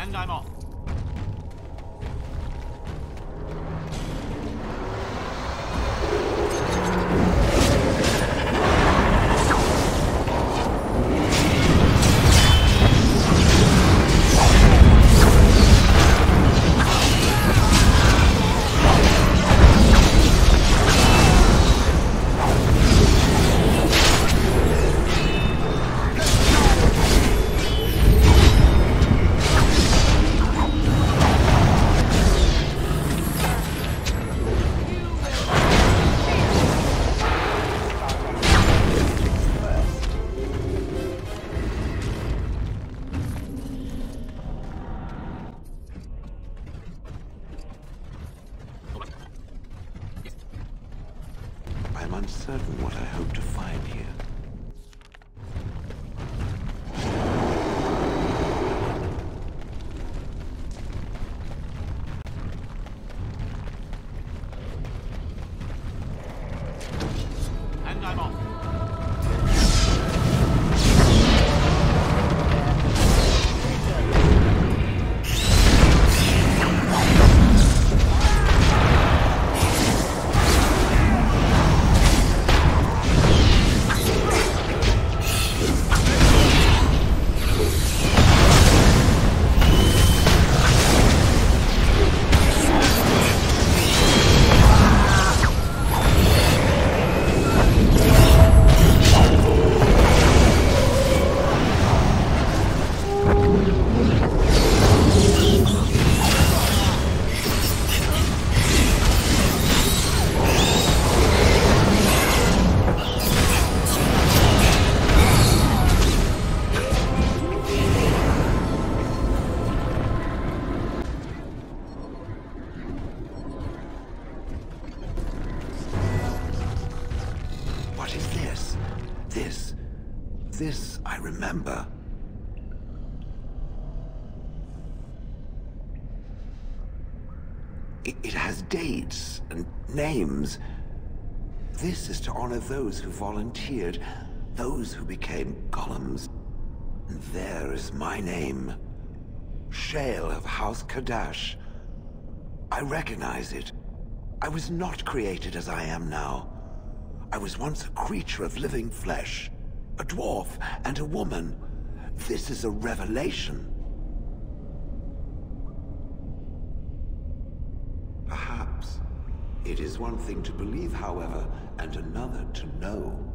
And I'm off. I'm uncertain what I hope to find here. And I'm off. What is this? This I remember. It has dates and names. This is to honor those who volunteered, those who became golems. And there is my name. Shale of House Kadash. I recognize it. I was not created as I am now. I was once a creature of living flesh, a dwarf and a woman. This is a revelation. Perhaps. It is one thing to believe, however, and another to know.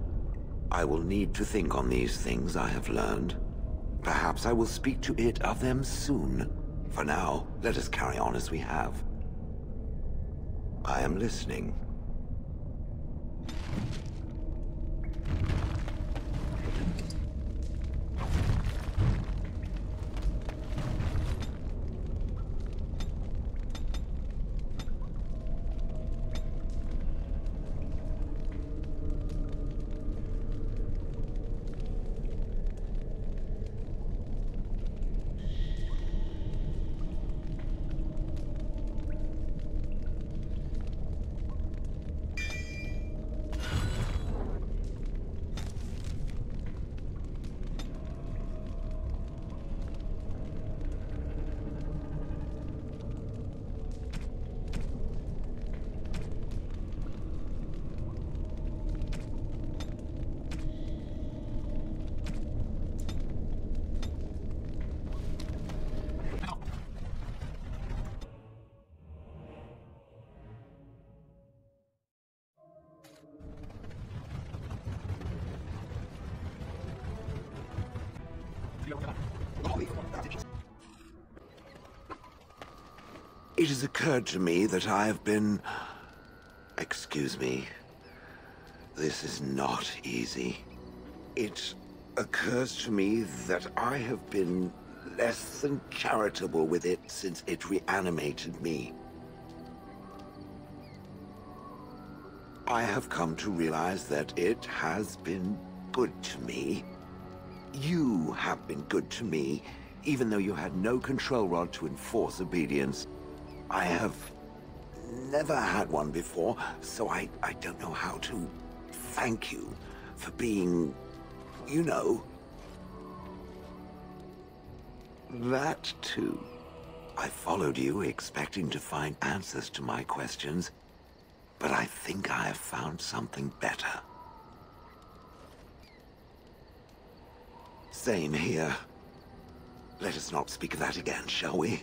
I will need to think on these things I have learned. Perhaps I will speak to it of them soon. For now, let us carry on as we have. I am listening. It has occurred to me that I have been... Excuse me. This is not easy. It occurs to me that I have been less than charitable with it since it reanimated me. I have come to realize that it has been good to me. You have been good to me, even though you had no control rod to enforce obedience. I have never had one before, so I don't know how to thank you for being, you know. That too. I followed you expecting to find answers to my questions, but I think I have found something better. Same here. Let us not speak of that again, shall we?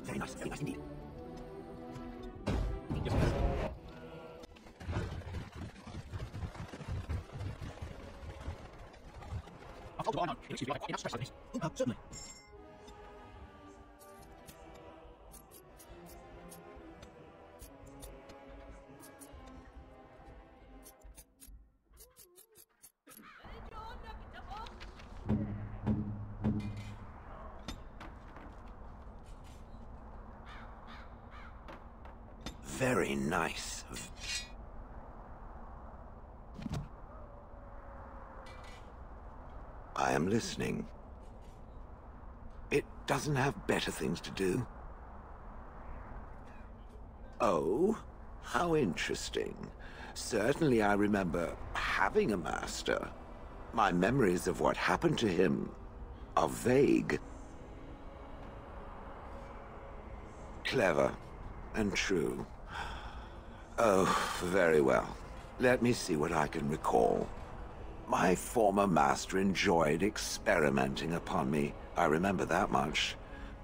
Very nice indeed. Certainly. Very nice. I am listening. It doesn't have better things to do. Oh, how interesting. Certainly I remember having a master. My memories of what happened to him are vague. Clever and true. Oh, very well. Let me see what I can recall. My former master enjoyed experimenting upon me. I remember that much.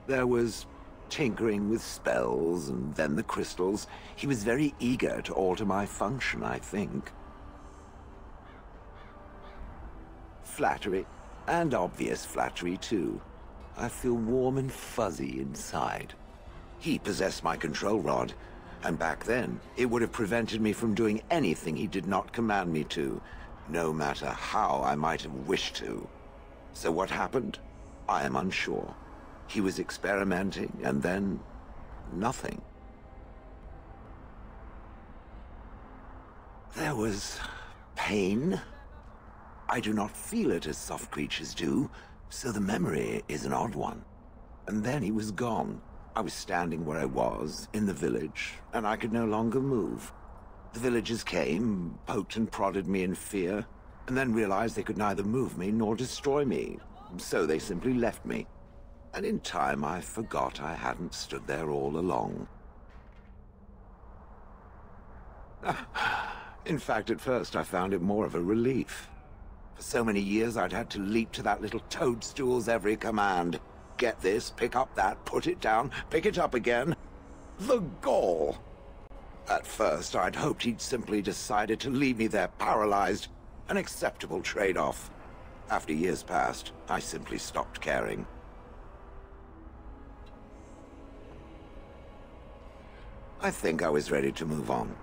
There was tinkering with spells, and then the crystals. He was very eager to alter my function, I think. Flattery, and obvious flattery, too. I feel warm and fuzzy inside. He possessed my control rod, and back then, it would have prevented me from doing anything he did not command me to, no matter how I might have wished to. So what happened? I am unsure. He was experimenting, and then nothing. There was pain. I do not feel it as soft creatures do, so the memory is an odd one. And then he was gone. I was standing where I was, in the village, and I could no longer move. The villagers came, poked and prodded me in fear, and then realized they could neither move me nor destroy me, so they simply left me. And in time, I forgot I hadn't stood there all along. In fact, at first, I found it more of a relief. For so many years, I'd had to leap to that little toadstool's every command. Get this, pick up that, put it down, pick it up again. The gall! At first, I'd hoped he'd simply decided to leave me there paralyzed, an acceptable trade-off. After years passed, I simply stopped caring. I think I was ready to move on.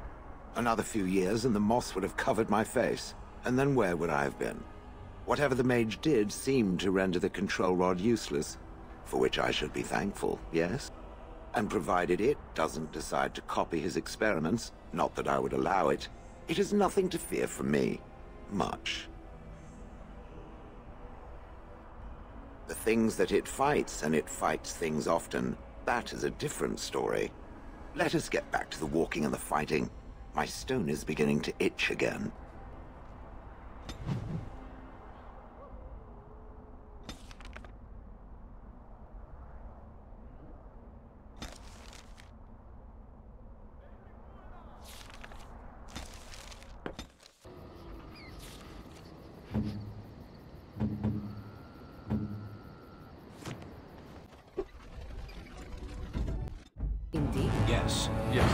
Another few years and the moss would have covered my face. And then where would I have been? Whatever the mage did seemed to render the control rod useless, for which I should be thankful, yes? And provided it doesn't decide to copy his experiments, not that I would allow it, it has nothing to fear from me. Much. The things that it fights, and it fights things often, that is a different story. Let us get back to the walking and the fighting. My stone is beginning to itch again. Indeed. Yes. Yes.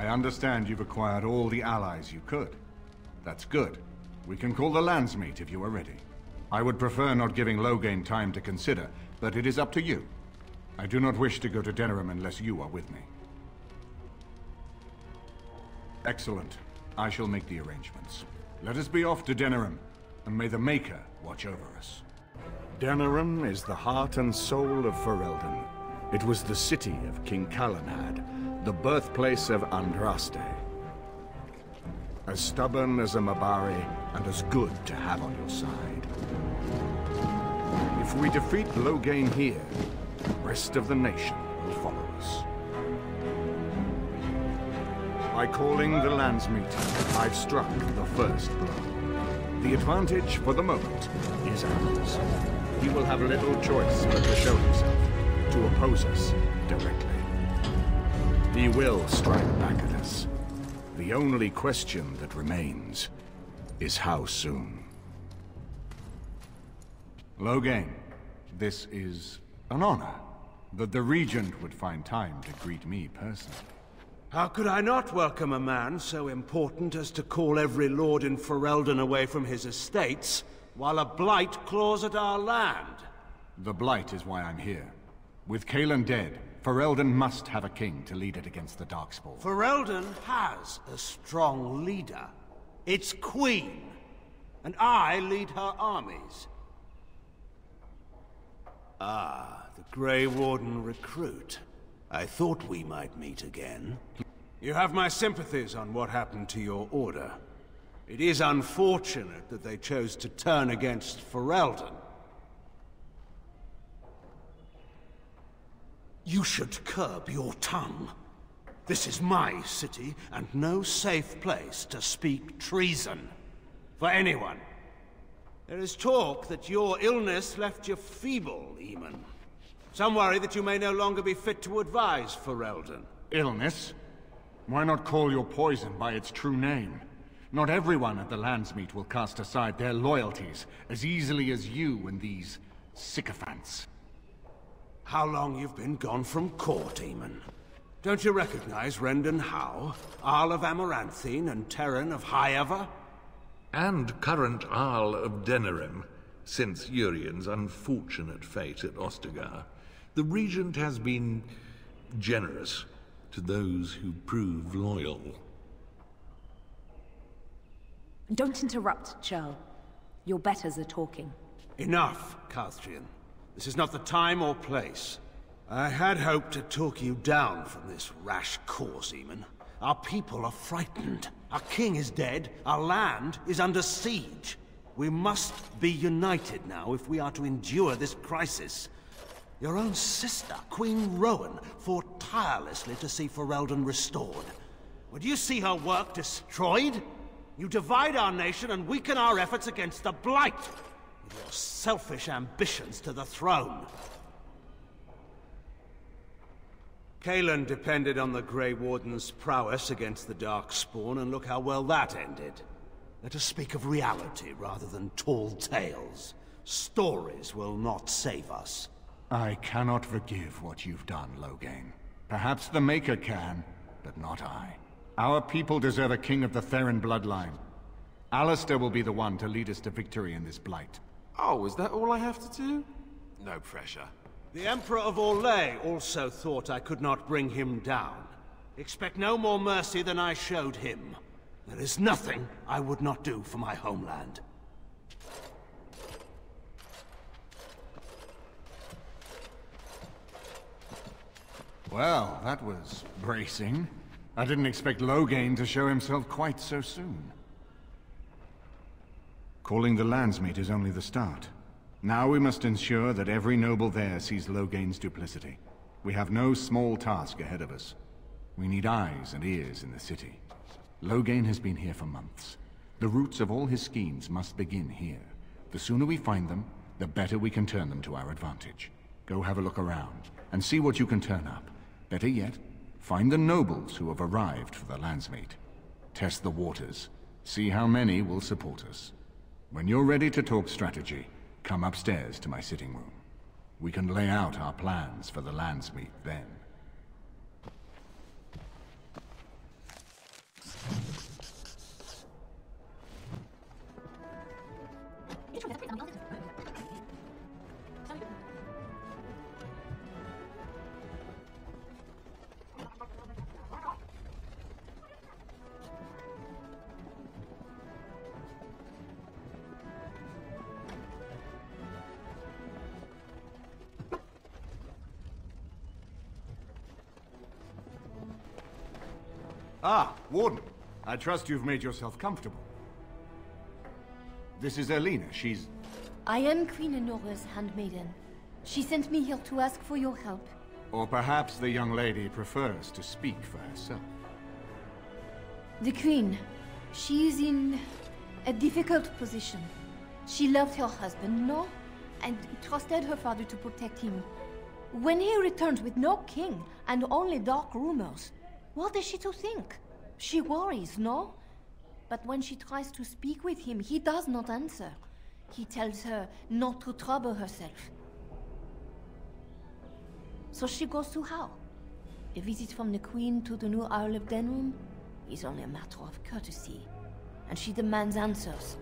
I understand you've acquired all the allies you could. That's good. We can call the Landsmeet if you are ready. I would prefer not giving Loghain time to consider, but it is up to you. I do not wish to go to Denerim unless you are with me. Excellent. I shall make the arrangements. Let us be off to Denerim, and may the Maker watch over us. Denerim is the heart and soul of Ferelden. It was the city of King Calenhad, the birthplace of Andraste. As stubborn as a Mabari, and as good to have on your side. If we defeat Loghain here, the rest of the nation will follow us. By calling the Landsmeet, I've struck the first blow. The advantage, for the moment, is ours. He will have little choice but to show himself, to oppose us directly. He will strike back at us. The only question that remains is how soon. Loghain, this is an honor that the Regent would find time to greet me personally. How could I not welcome a man so important as to call every lord in Ferelden away from his estates, while a blight claws at our land? The blight is why I'm here. With Cailan dead, Ferelden must have a king to lead it against the Darkspawn. Ferelden has a strong leader. Its queen. And I lead her armies. Ah, the Grey Warden recruit. I thought we might meet again. You have my sympathies on what happened to your order. It is unfortunate that they chose to turn against Ferelden. You should curb your tongue. This is my city, and no safe place to speak treason. For anyone. There is talk that your illness left you feeble, Eamon. Some worry that you may no longer be fit to advise Ferelden. Illness? Why not call your poison by its true name? Not everyone at the Landsmeet will cast aside their loyalties as easily as you and these sycophants. How long you've been gone from court, Eamon? Don't you recognize Rendon Howe, Arl of Amaranthine, and Terran of Highever? And current Arl of Denerim, since Urien's unfortunate fate at Ostagar. The Regent has been generous to those who prove loyal. Don't interrupt, Churl. Your betters are talking. Enough, Carthrian. This is not the time or place. I had hoped to talk you down from this rash course, Eamon. Our people are frightened. Our king is dead. Our land is under siege. We must be united now if we are to endure this crisis. Your own sister, Queen Rowan, fought tirelessly to see Ferelden restored. Would you see her work destroyed? You divide our nation and weaken our efforts against the Blight, with your selfish ambitions to the throne. Cailan depended on the Grey Warden's prowess against the Darkspawn, and look how well that ended. Let us speak of reality rather than tall tales. Stories will not save us. I cannot forgive what you've done, Loghain. Perhaps the Maker can, but not I. Our people deserve a king of the Theron bloodline. Alistair will be the one to lead us to victory in this blight. Oh, is that all I have to do? No pressure. The Emperor of Orlais also thought I could not bring him down. Expect no more mercy than I showed him. There is nothing I would not do for my homeland. Well, that was bracing. I didn't expect Loghain to show himself quite so soon. Calling the Landsmeet is only the start. Now we must ensure that every noble there sees Loghain's duplicity. We have no small task ahead of us. We need eyes and ears in the city. Loghain has been here for months. The roots of all his schemes must begin here. The sooner we find them, the better we can turn them to our advantage. Go have a look around, and see what you can turn up. Better yet, find the nobles who have arrived for the Landsmeet. Test the waters. See how many will support us. When you're ready to talk strategy, come upstairs to my sitting room. We can lay out our plans for the Landsmeet then. Ah, Warden. I trust you've made yourself comfortable. This is Elena. She's... I am Queen Enora's handmaiden. She sent me here to ask for your help. Or perhaps the young lady prefers to speak for herself. The Queen, she is in a difficult position. She loved her husband, no? And trusted her father to protect him. When he returns with no king and only dark rumors, what is she to think? She worries, no? But when she tries to speak with him, he does not answer. He tells her not to trouble herself. So she goes to how? A visit from the Queen to the new Isle of Denrum is only a matter of courtesy, and she demands answers.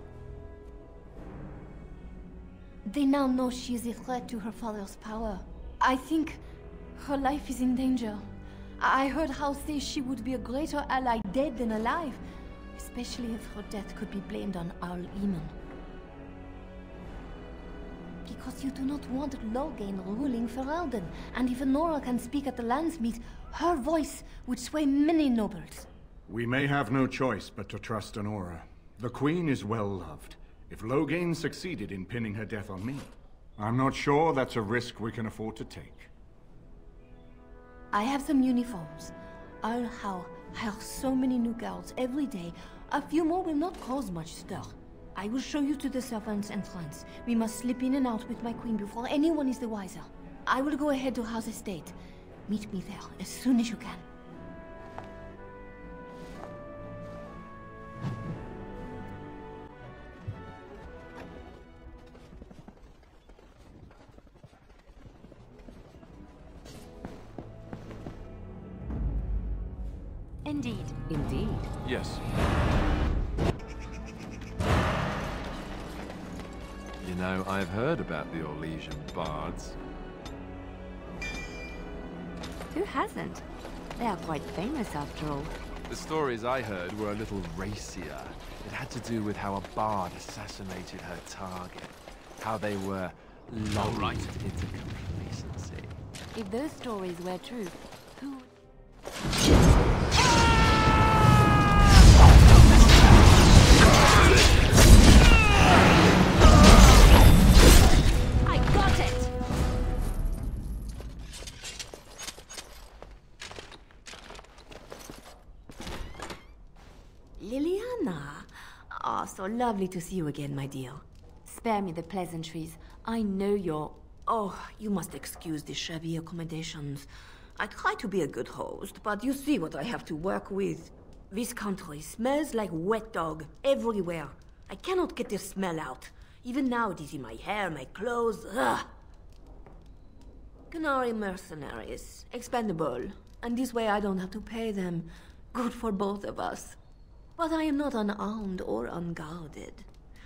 They now know she is a threat to her father's power. I think her life is in danger. I heard House say she would be a greater ally dead than alive, especially if her death could be blamed on Arl Eamon. Because you do not want Loghain ruling Ferelden, and if Nora can speak at the Landsmeet, her voice would sway many nobles. We may have no choice but to trust Honora. The Queen is well loved. If Loghain succeeded in pinning her death on me, I'm not sure that's a risk we can afford to take. I have some uniforms. I'll hire so many new girls every day. A few more will not cause much stir. I will show you to the servants' entrance. We must slip in and out with my queen before anyone is the wiser. I will go ahead to House Estate. Meet me there as soon as you can. Indeed. Indeed. Yes. You know, I've heard about the Orlesian bards. Who hasn't? They are quite famous after all. The stories I heard were a little racier. It had to do with how a bard assassinated her target. How they were lulled into complacency. If those stories were true, who... I got it! Liliana! Ah, so lovely to see you again, my dear. Spare me the pleasantries. I know you're... Oh, you must excuse the shabby accommodations. I try to be a good host, but you see what I have to work with. This country smells like wet dog everywhere. I cannot get this smell out. Even now it is in my hair, my clothes. Ugh. Canary mercenaries, expendable. And this way I don't have to pay them. Good for both of us. But I am not unarmed or unguarded.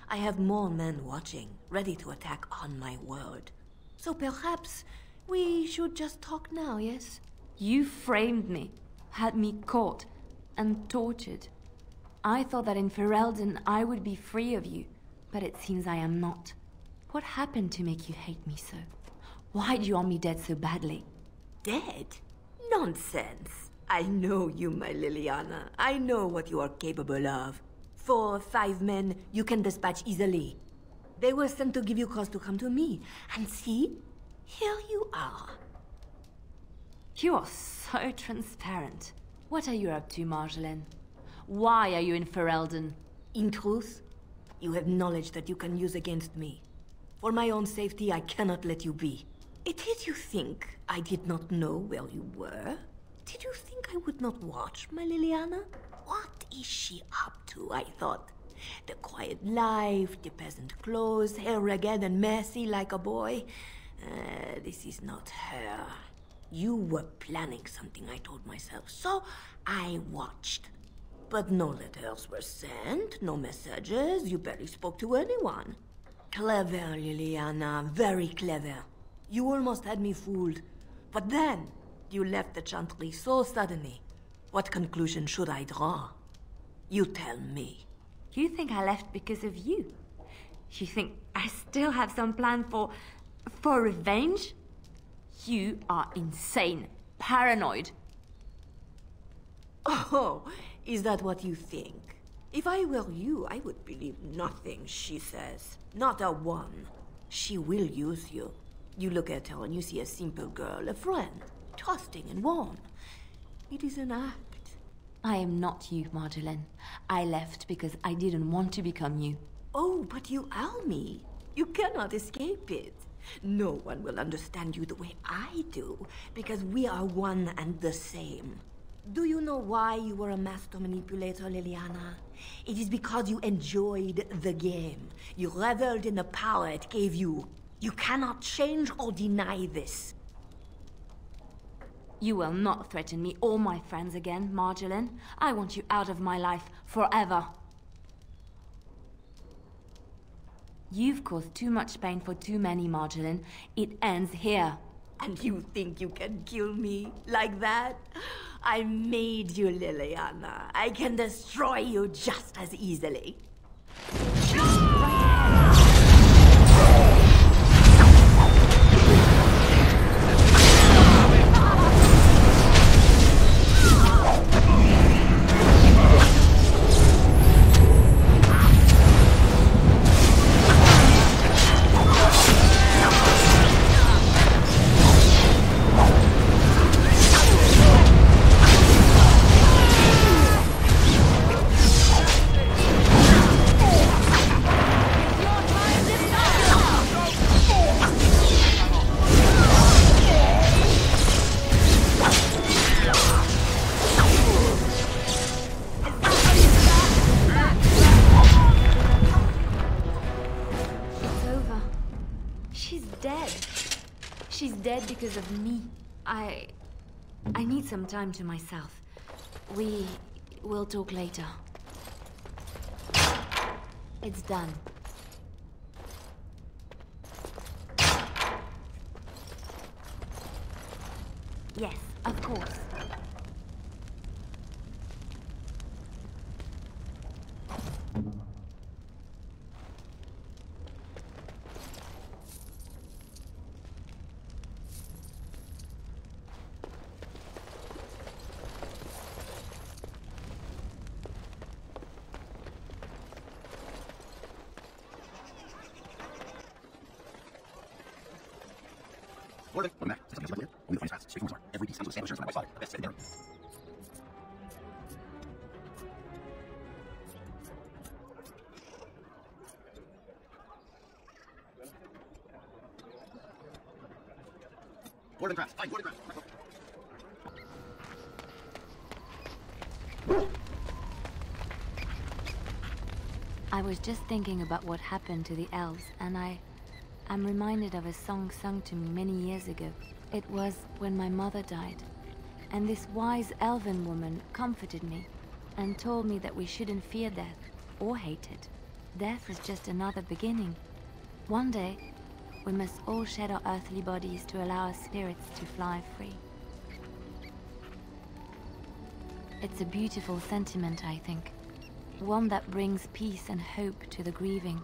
I have more men watching, ready to attack on my word. So perhaps we should just talk now, yes? You framed me, had me caught, and tortured. I thought that in Ferelden I would be free of you, but it seems I am not. What happened to make you hate me so? Why do you want me dead so badly? Dead? Nonsense. I know you, my Liliana. I know what you are capable of. 4 or 5 men you can dispatch easily. They were sent to give you cause to come to me. And see, here you are. You are so transparent. What are you up to, Marjolaine? Why are you in Ferelden? In truth, you have knowledge that you can use against me. For my own safety, I cannot let you be. Did you think I did not know where you were? Did you think I would not watch, my Liliana? What is she up to, I thought? The quiet life, the peasant clothes, hair ragged and messy like a boy. This is not her. You were planning something, I told myself, so I watched. But no letters were sent, no messages, you barely spoke to anyone. Clever, Liliana, very clever. You almost had me fooled. But then, you left the Chantry so suddenly. What conclusion should I draw? You tell me. You think I left because of you? You think I still have some plan for revenge? You are insane, paranoid. Oh, is that what you think? If I were you, I would believe nothing she says. Not a one. She will use you. You look at her and you see a simple girl, a friend, trusting and warm. It is an act. I am not you, Marjolaine. I left because I didn't want to become you. Oh, but you are me. You cannot escape it. No one will understand you the way I do, because we are one and the same. Do you know why you were a master manipulator, Liliana? It is because you enjoyed the game. You reveled in the power it gave you. You cannot change or deny this. You will not threaten me or my friends again, Marjolaine. I want you out of my life forever. You've caused too much pain for too many, Marjolaine. It ends here. And you think you can kill me like that? I made you, Liliana. I can destroy you just as easily. Dead because of me. I need some time to myself. We will talk later. It's done. Yes, of course. I was just thinking about what happened to the elves, and I'm reminded of a song sung to me many years ago. It was when my mother died, and this wise elven woman comforted me and told me that we shouldn't fear death or hate it. Death is just another beginning. One day, we must all shed our earthly bodies to allow our spirits to fly free. It's a beautiful sentiment, I think. One that brings peace and hope to the grieving.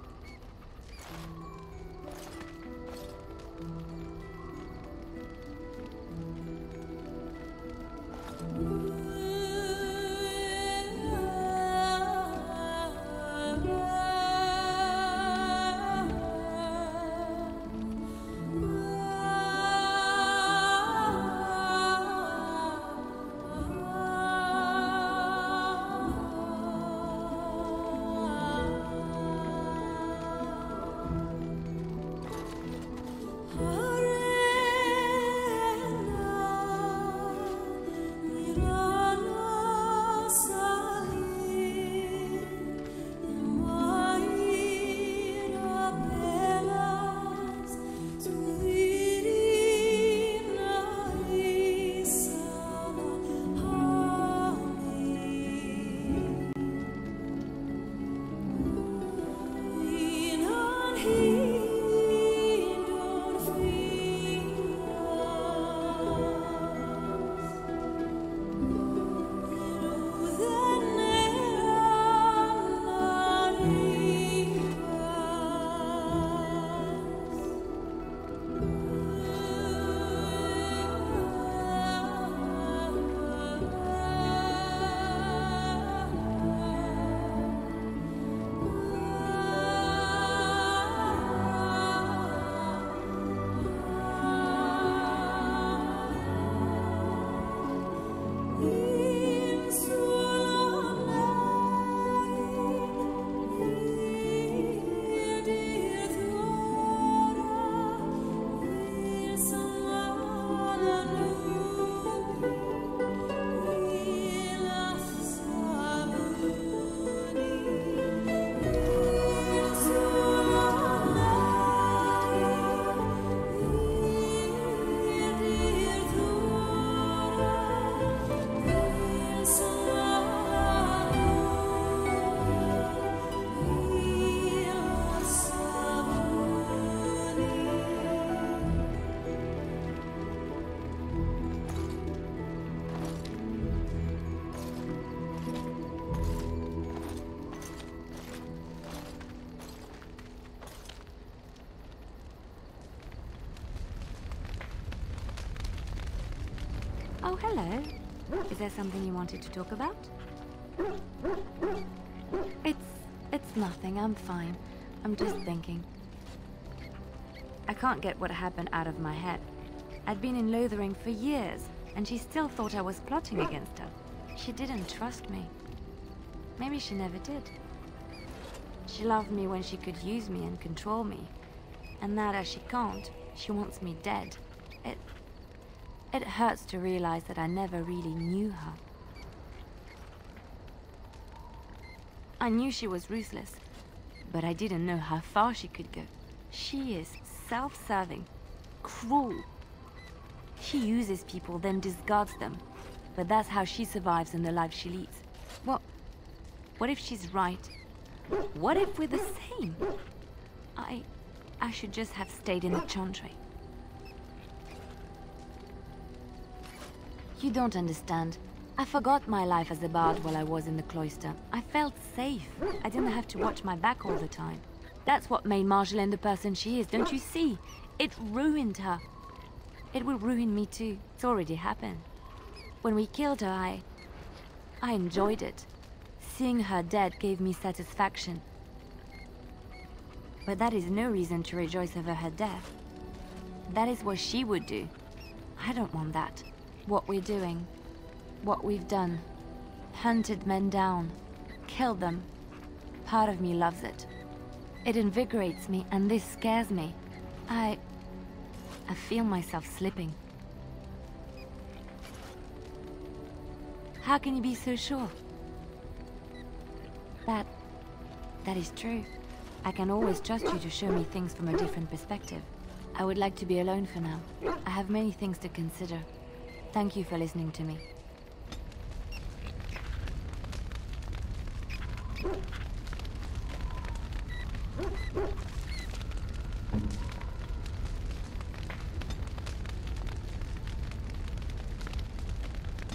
Oh, hello. Is there something you wanted to talk about? It's nothing. I'm fine. I'm just thinking. I can't get what happened out of my head. I'd been in Lothering for years, and she still thought I was plotting against her. She didn't trust me. Maybe she never did. She loved me when she could use me and control me. And now that she can't, she wants me dead. It hurts to realize that I never really knew her. I knew she was ruthless, but I didn't know how far she could go. She is self-serving, cruel. She uses people, then discards them. But that's how she survives in the life she leads. What if she's right? What if we're the same? I should just have stayed in the Chantry. You don't understand. I forgot my life as a bard while I was in the cloister. I felt safe. I didn't have to watch my back all the time. That's what made Marjolaine the person she is, don't you see? It ruined her. It will ruin me too. It's already happened. When we killed her, I enjoyed it. Seeing her dead gave me satisfaction. But that is no reason to rejoice over her death. That is what she would do. I don't want that. What we're doing, what we've done, hunted men down, killed them. Part of me loves it. It invigorates me, and this scares me. I feel myself slipping. How can you be so sure? That is true. I can always trust you to show me things from a different perspective. I would like to be alone for now. I have many things to consider. Thank you for listening to me.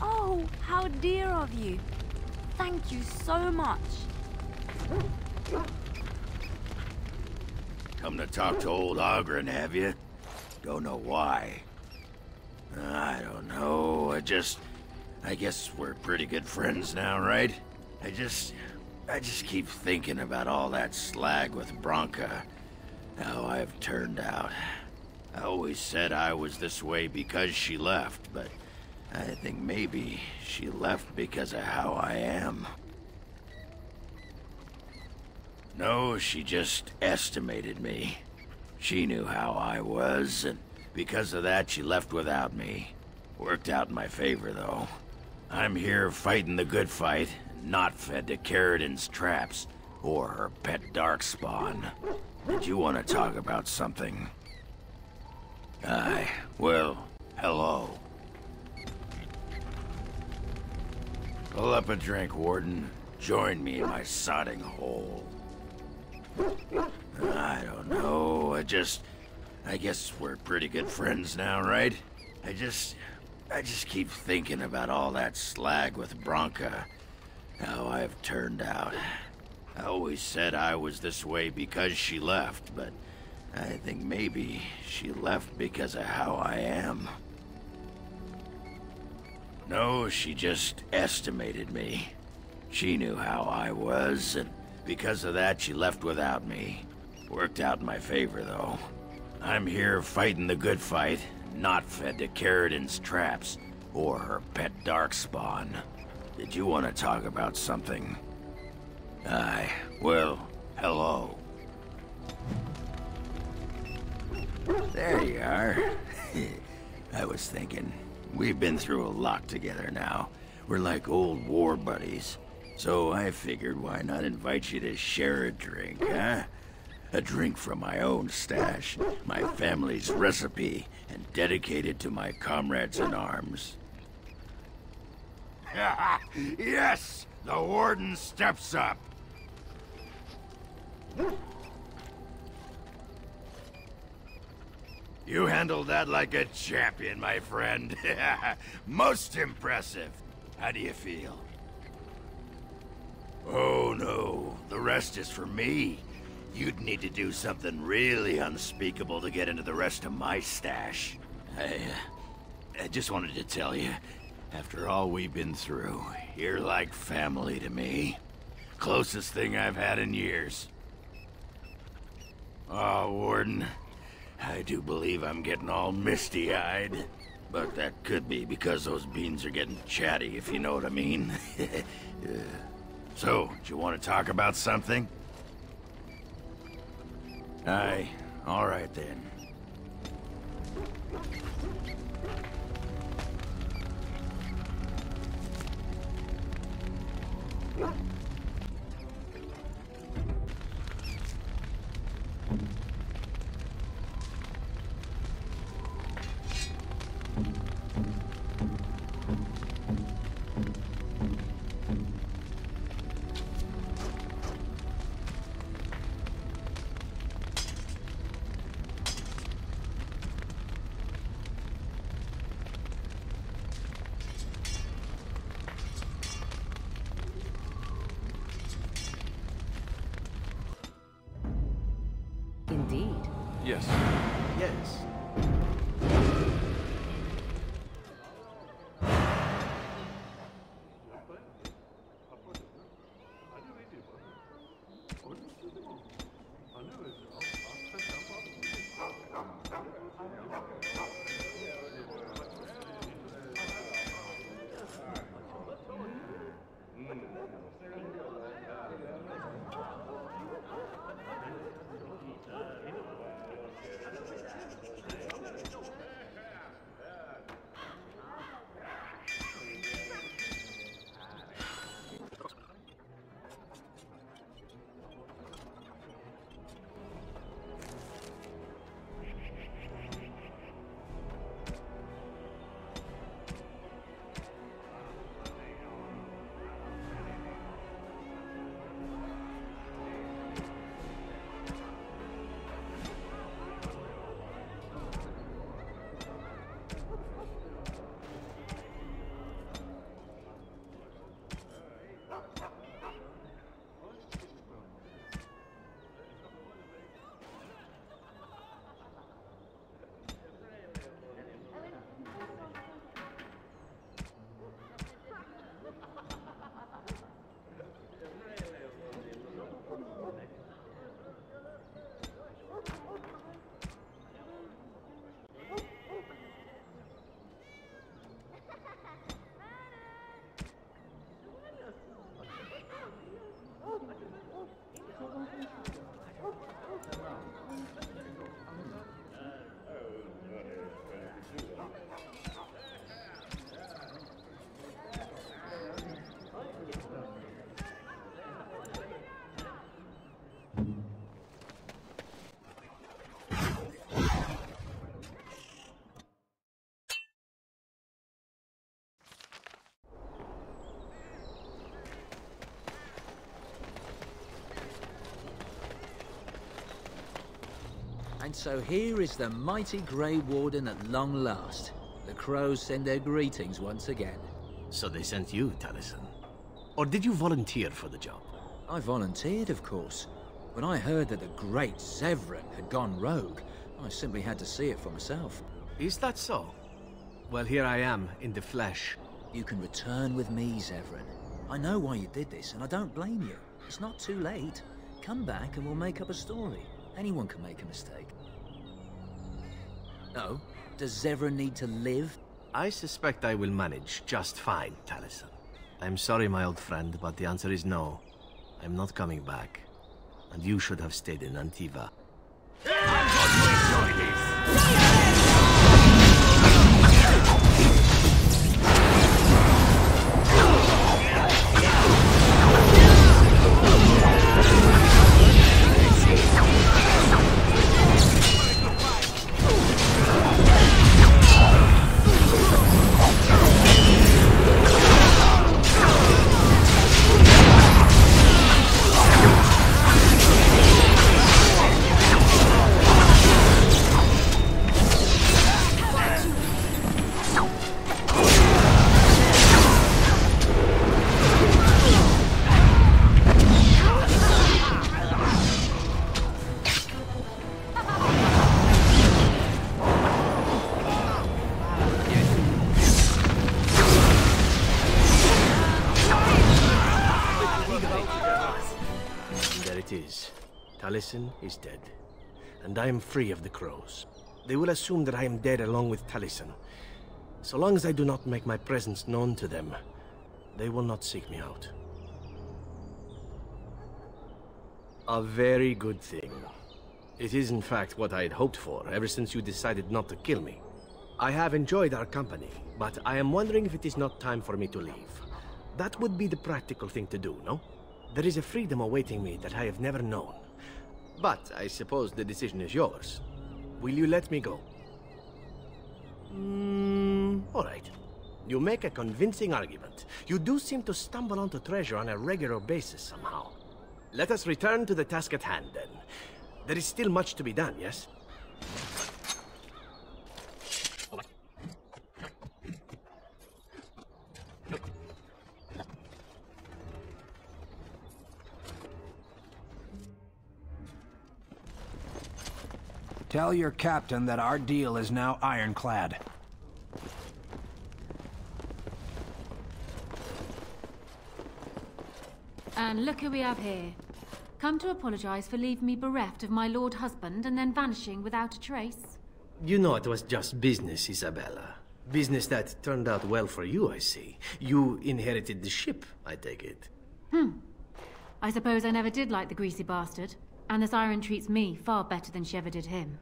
Oh, how dear of you. Thank you so much. Come to talk to old Ogren, have you? Don't know why. I don't know, I guess we're pretty good friends now, right? I just keep thinking about all that slag with Branka. How I've turned out. I always said I was this way because she left, but I think maybe she left because of how I am. No, she just estimated me. She knew how I was, and because of that, she left without me. Worked out in my favor, though. I'm here fighting the good fight, not fed to Carradin's traps, or her pet darkspawn. Did you want to talk about something? Aye, well, hello. Pull up a drink, Warden. Join me in my sodding hole. I don't know, I guess we're pretty good friends now, right? I just keep thinking about all that slag with Branka. How I've turned out. I always said I was this way because she left, but I think maybe she left because of how I am. No, she just estimated me. She knew how I was, and because of that, she left without me. Worked out in my favor, though. I'm here fighting the good fight, not fed to Carradin's traps, or her pet darkspawn. Did you want to talk about something? Aye, well, hello. There you are. I was thinking, we've been through a lot together now. We're like old war buddies. So I figured why not invite you to share a drink, huh? A drink from my own stash, my family's recipe, and dedicated to my comrades in arms. Yes! The Warden steps up! You handled that like a champion, my friend. Most impressive. How do you feel? Oh no, the rest is for me. You'd need to do something really unspeakable to get into the rest of my stash. I just wanted to tell you, after all we've been through, you're like family to me. Closest thing I've had in years. Oh, Warden, I do believe I'm getting all misty-eyed. But that could be because those beans are getting chatty, if you know what I mean. So, do you want to talk about something? Aye, all right then. Indeed. Yes. Yes. And so here is the mighty Grey Warden at long last. The crows send their greetings once again. So they sent you, Taliesin? Or did you volunteer for the job? I volunteered, of course. When I heard that the great Zevran had gone rogue, I simply had to see it for myself. Is that so? Well, here I am, in the flesh. You can return with me, Zevran. I know why you did this, and I don't blame you. It's not too late. Come back and we'll make up a story. Anyone can make a mistake. No? Does Zevran need to live? I suspect I will manage just fine, Taliesin. I'm sorry, my old friend, but the answer is no. I'm not coming back. And you should have stayed in Antiva. I'm going to enjoy this! is, Taliesin is dead, and I am free of the crows. They will assume that I am dead along with Taliesin. So long as I do not make my presence known to them, they will not seek me out. A very good thing. It is in fact what I had hoped for ever since you decided not to kill me. I have enjoyed our company, but I am wondering if it is not time for me to leave. That would be the practical thing to do, no? There is a freedom awaiting me that I have never known. But I suppose the decision is yours. Will you let me go? All right. You make a convincing argument. You do seem to stumble onto treasure on a regular basis somehow. Let us return to the task at hand, then. There is still much to be done, yes? Tell your captain that our deal is now ironclad. And look who we have here. Come to apologize for leaving me bereft of my lord husband and then vanishing without a trace. You know it was just business, Isabella. Business that turned out well for you, I see. You inherited the ship, I take it. I suppose I never did like the greasy bastard. And the siren treats me far better than she ever did him.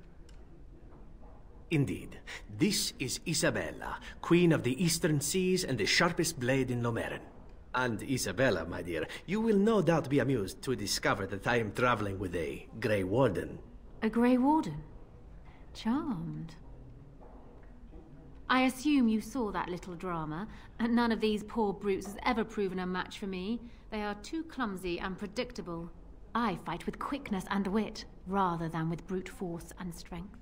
Indeed. This is Isabella, Queen of the Eastern Seas and the sharpest blade in Lomerin. And Isabella, my dear, you will no doubt be amused to discover that I am traveling with a Grey Warden. A Grey Warden? Charmed. I assume you saw that little drama, and none of these poor brutes has ever proven a match for me. They are too clumsy and predictable. I fight with quickness and wit, rather than with brute force and strength.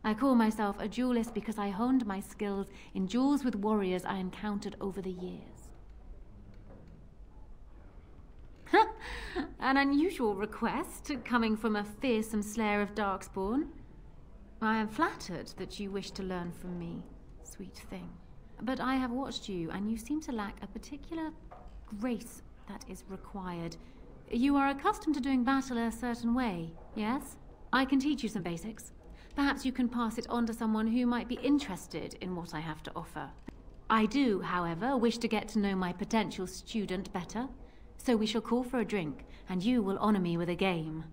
I call myself a duelist because I honed my skills in duels with warriors I encountered over the years. An unusual request, coming from a fearsome slayer of Darkspawn. I am flattered that you wish to learn from me, sweet thing. But I have watched you, and you seem to lack a particular grace that is required. You are accustomed to doing battle a certain way, yes? I can teach you some basics. Perhaps you can pass it on to someone who might be interested in what I have to offer. I do, however, wish to get to know my potential student better, so we shall call for a drink, and you will honor me with a game.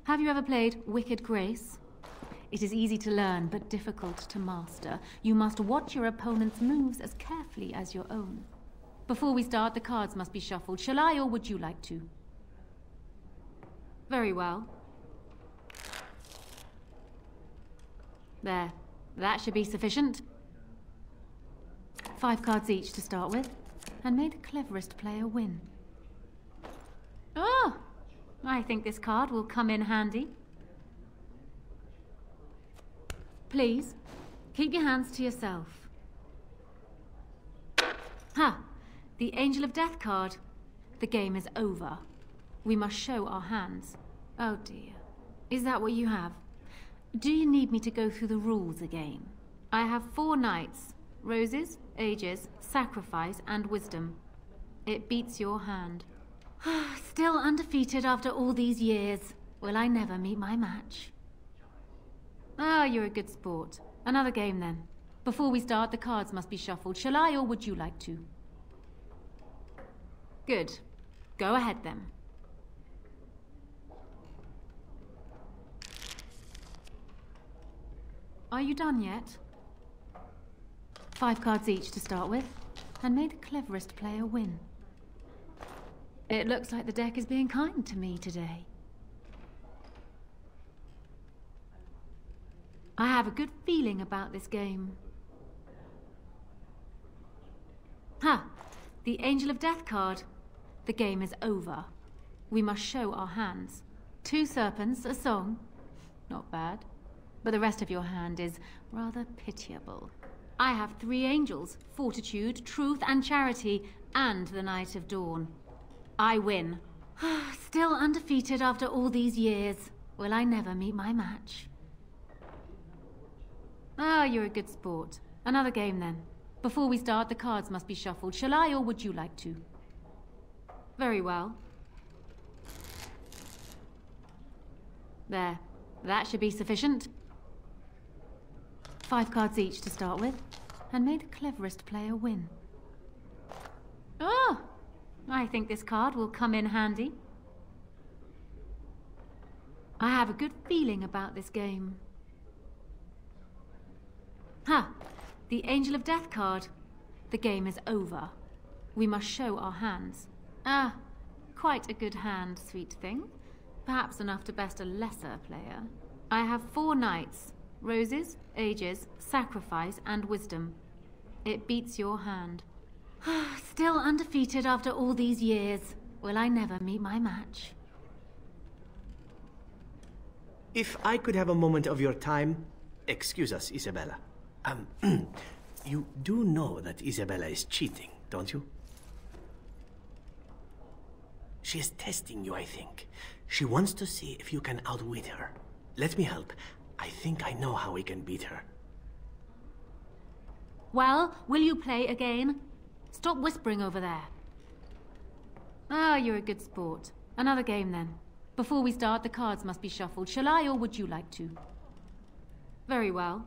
Have you ever played Wicked Grace? It is easy to learn, but difficult to master. You must watch your opponent's moves as carefully as your own. Before we start, the cards must be shuffled. Shall I, or would you like to? Very well. There. That should be sufficient. 5 cards each to start with, and may the cleverest player win. Oh! I think this card will come in handy. Please, keep your hands to yourself. Ha! The Angel of Death card. The game is over. We must show our hands. Oh dear. Is that what you have? Do you need me to go through the rules again? I have 4 knights. Roses, ages, sacrifice, and wisdom. It beats your hand. Still undefeated after all these years. Will I never meet my match? Ah, you're a good sport. Another game then. Before we start, the cards must be shuffled. Shall I, or would you like to? Good. Go ahead then. Are you done yet? 5 cards each to start with, and may the cleverest player win. It looks like the deck is being kind to me today. I have a good feeling about this game. Ha! The Angel of Death card. The game is over. We must show our hands. 2 serpents, a song. Not bad. But the rest of your hand is rather pitiable. I have 3 angels, fortitude, truth, and charity, and the Night of Dawn. I win. Still undefeated after all these years. Will I never meet my match? Ah, you're a good sport. Another game then. Before we start, the cards must be shuffled. Shall I, or would you like to? Very well. There. That should be sufficient. 5 cards each to start with, and may the cleverest player win. Oh! I think this card will come in handy. I have a good feeling about this game. Ha! The Angel of Death card. The game is over. We must show our hands. Ah, quite a good hand, sweet thing. Perhaps enough to best a lesser player. I have 4 knights. Roses, ages, sacrifice, and wisdom. It beats your hand. Still undefeated after all these years. Will I never meet my match? If I could have a moment of your time... Excuse us, Isabella. You do know that Isabella is cheating, don't you? She is testing you, I think. She wants to see if you can outwit her. Let me help. I think I know how we can beat her. Well, will you play again? Stop whispering over there. Ah, you're a good sport. Another game then. Before we start, the cards must be shuffled. Shall I, or would you like to? Very well.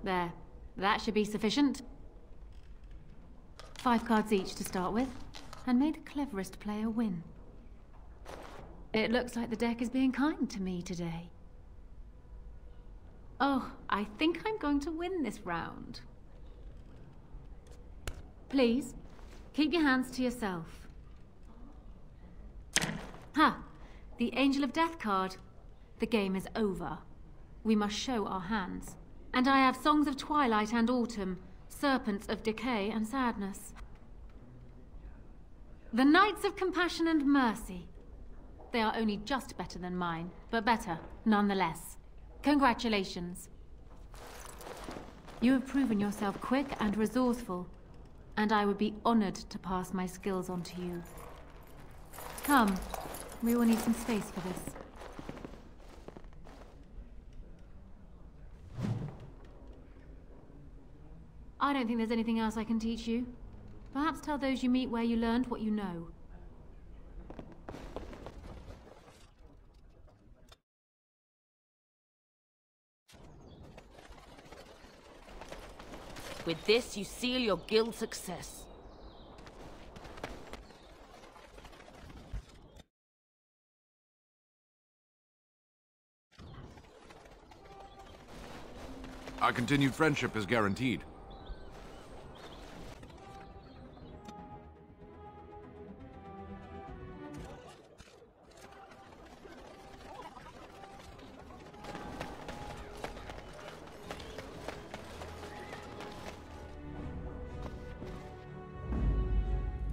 There. That should be sufficient. 5 cards each to start with, and may the cleverest player win. It looks like the deck is being kind to me today. Oh, I think I'm going to win this round. Please, keep your hands to yourself. Ha! The Angel of Death card. The game is over. We must show our hands. And I have Songs of Twilight and Autumn, Serpents of Decay and Sadness. The Knights of Compassion and Mercy. They are only just better than mine, but better, nonetheless. Congratulations. You have proven yourself quick and resourceful, and I would be honored to pass my skills on to you. Come, we will need some space for this. I don't think there's anything else I can teach you. Perhaps tell those you meet where you learned what you know. With this, you seal your guild success. Our continued friendship is guaranteed.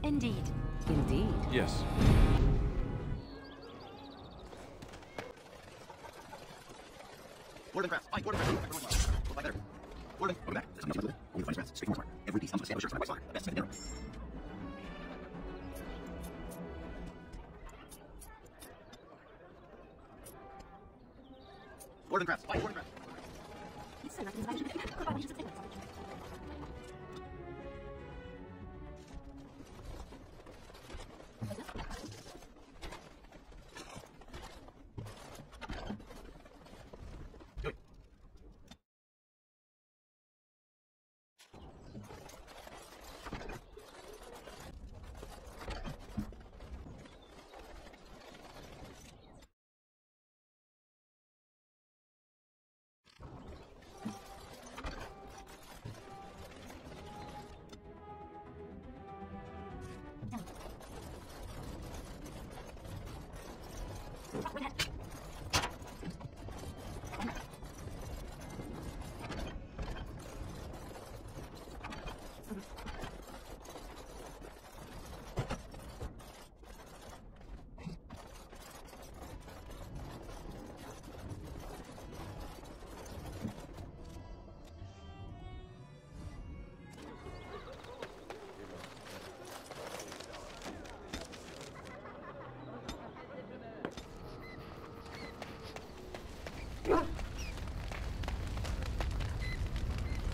Indeed. Indeed. Yes. Warden Craft, Warden Craft, everyone better. Warden, welcome back. There's nothing only the finest crafts, straight from smart. Every piece comes with established by far, the best in the Warden Craft, Warden Craft.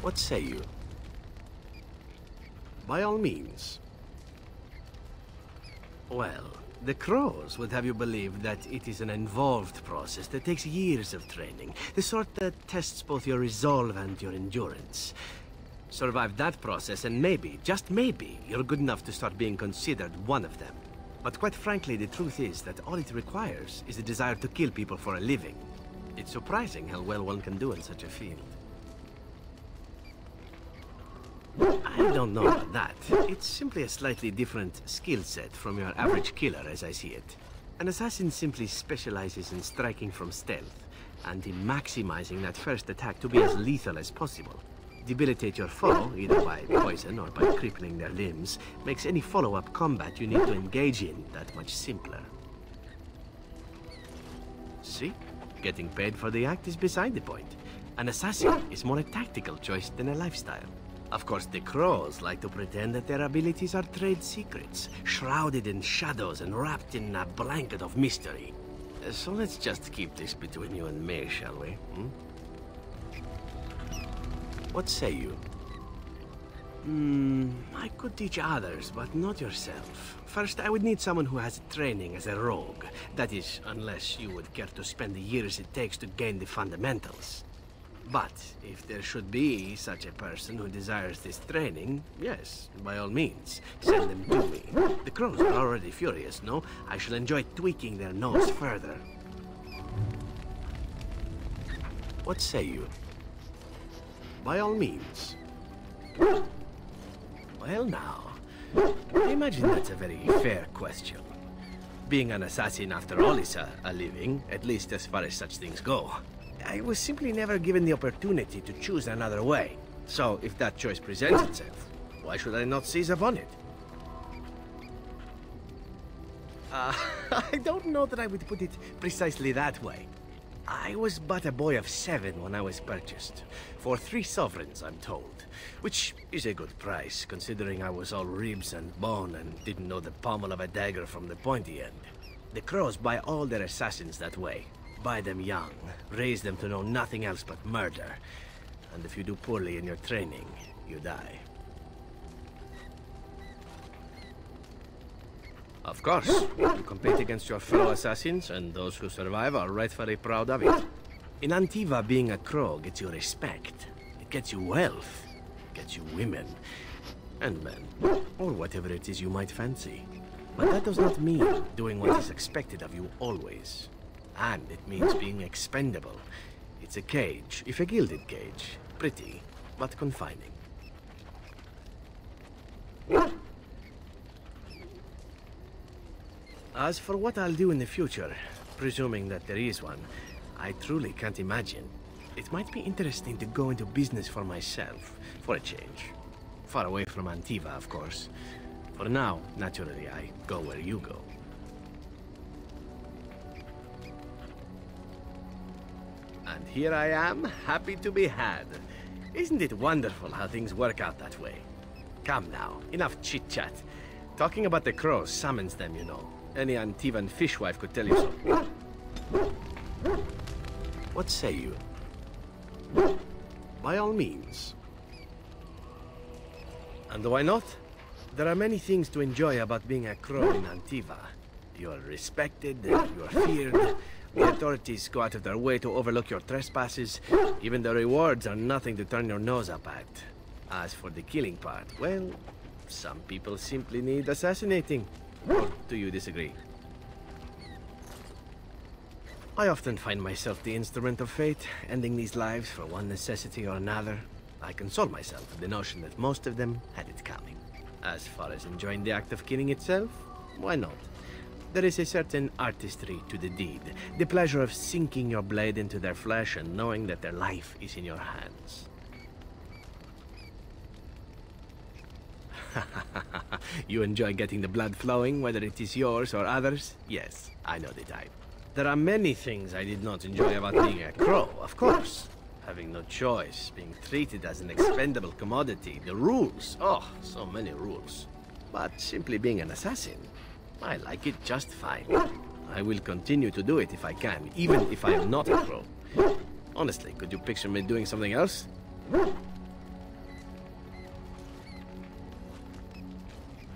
What say you? By all means. Well, The Crows would have you believe that it is an involved process that takes years of training. The sort that tests both your resolve and your endurance. Survive that process and maybe, just maybe, you're good enough to start being considered one of them. But quite frankly, the truth is that all it requires is a desire to kill people for a living. It's surprising how well one can do in such a field. I don't know about that. It's simply a slightly different skill set from your average killer as I see it. An assassin simply specializes in striking from stealth, and in maximizing that first attack to be as lethal as possible. Debilitate your foe, either by poison or by crippling their limbs, makes any follow-up combat you need to engage in that much simpler. See? Getting paid for the act is beside the point. An assassin is more a tactical choice than a lifestyle. Of course, the Crows like to pretend that their abilities are trade secrets, shrouded in shadows and wrapped in a blanket of mystery. So let's just keep this between you and me, shall we? What say you? I could teach others, but not yourself. First, I would need someone who has training as a rogue. That is, unless you would care to spend the years it takes to gain the fundamentals. But if there should be such a person who desires this training, yes, by all means, send them to me. The Crows are already furious, no? I shall enjoy tweaking their nose further. What say you? By all means. Well now, I imagine that's a very fair question. Being an assassin after all is a living, at least as far as such things go. I was simply never given the opportunity to choose another way. So if that choice presents itself, why should I not seize upon it? I don't know that I would put it precisely that way. I was but a boy of 7 when I was purchased. For 3 sovereigns, I'm told. Which is a good price, considering I was all ribs and bone and didn't know the pommel of a dagger from the pointy end. The Crows buy all their assassins that way. Buy them young, raise them to know nothing else but murder. And if you do poorly in your training, you die. Of course, you compete against your fellow assassins, and those who survive are rightfully proud of it. In Antiva, being a crow gets you respect. It gets you wealth. It gets you women. And men. Or whatever it is you might fancy. But that does not mean doing what is expected of you always. And it means being expendable. It's a cage, if a gilded cage. Pretty, but confining. As for what I'll do in the future, presuming that there is one, I truly can't imagine. It might be interesting to go into business for myself, for a change. Far away from Antiva, of course. For now, naturally, I go where you go. And here I am, happy to be had. Isn't it wonderful how things work out that way? Come now, enough chit-chat. Talking about the Crows summons them, you know. Any Antivan fishwife could tell you so. What say you? By all means. And why not? There are many things to enjoy about being a crow in Antiva. You're respected, you're feared. The authorities go out of their way to overlook your trespasses. Even the rewards are nothing to turn your nose up at. As for the killing part, well, some people simply need assassinating. Or do you disagree? I often find myself the instrument of fate, ending these lives for one necessity or another. I console myself with the notion that most of them had it coming. As far as enjoying the act of killing itself, why not? There is a certain artistry to the deed, the pleasure of sinking your blade into their flesh and knowing that their life is in your hands. You enjoy getting the blood flowing, whether it is yours or others? Yes, I know the type. There are many things I did not enjoy about being a crow, of course. Having no choice, being treated as an expendable commodity, the rules. Oh, so many rules. But simply being an assassin, I like it just fine. I will continue to do it if I can, even if I am not a crow. Honestly, could you picture me doing something else?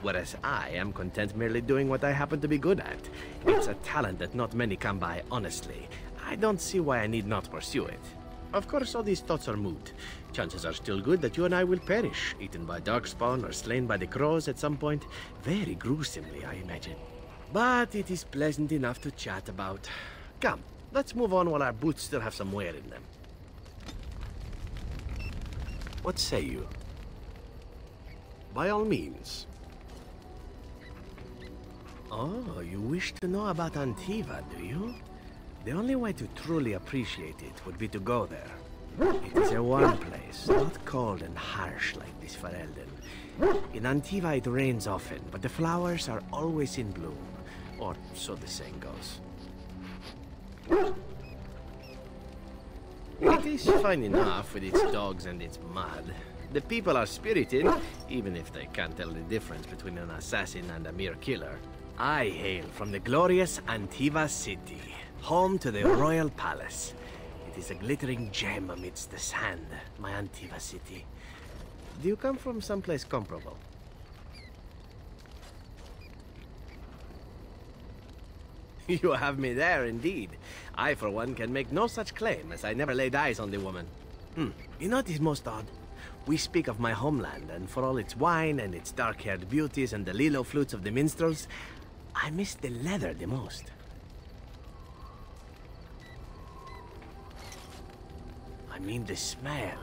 whereas I am content merely doing what I happen to be good at. It's a talent that not many come by, honestly. I don't see why I need not pursue it. Of course, all these thoughts are moot. Chances are still good that you and I will perish, eaten by darkspawn or slain by the crows at some point. Very gruesomely, I imagine. But it is pleasant enough to chat about. Come, let's move on while our boots still have some wear in them. What say you? By all means. Oh, you wish to know about Antiva, do you? The only way to truly appreciate it would be to go there. It is a warm place, not cold and harsh like this Ferelden. In Antiva it rains often, but the flowers are always in bloom. Or so the saying goes. It is fine enough with its dogs and its mud. The people are spirited, even if they can't tell the difference between an assassin and a mere killer. I hail from the glorious Antiva city, home to the royal palace. It is a glittering gem amidst the sand, my Antiva city. Do you come from someplace comparable? You have me there, indeed. I, for one, can make no such claim, as I never laid eyes on the woman. You know what is most odd? We speak of my homeland, and for all its wine and its dark-haired beauties and the lilo flutes of the minstrels, I miss the leather the most. I mean the smell.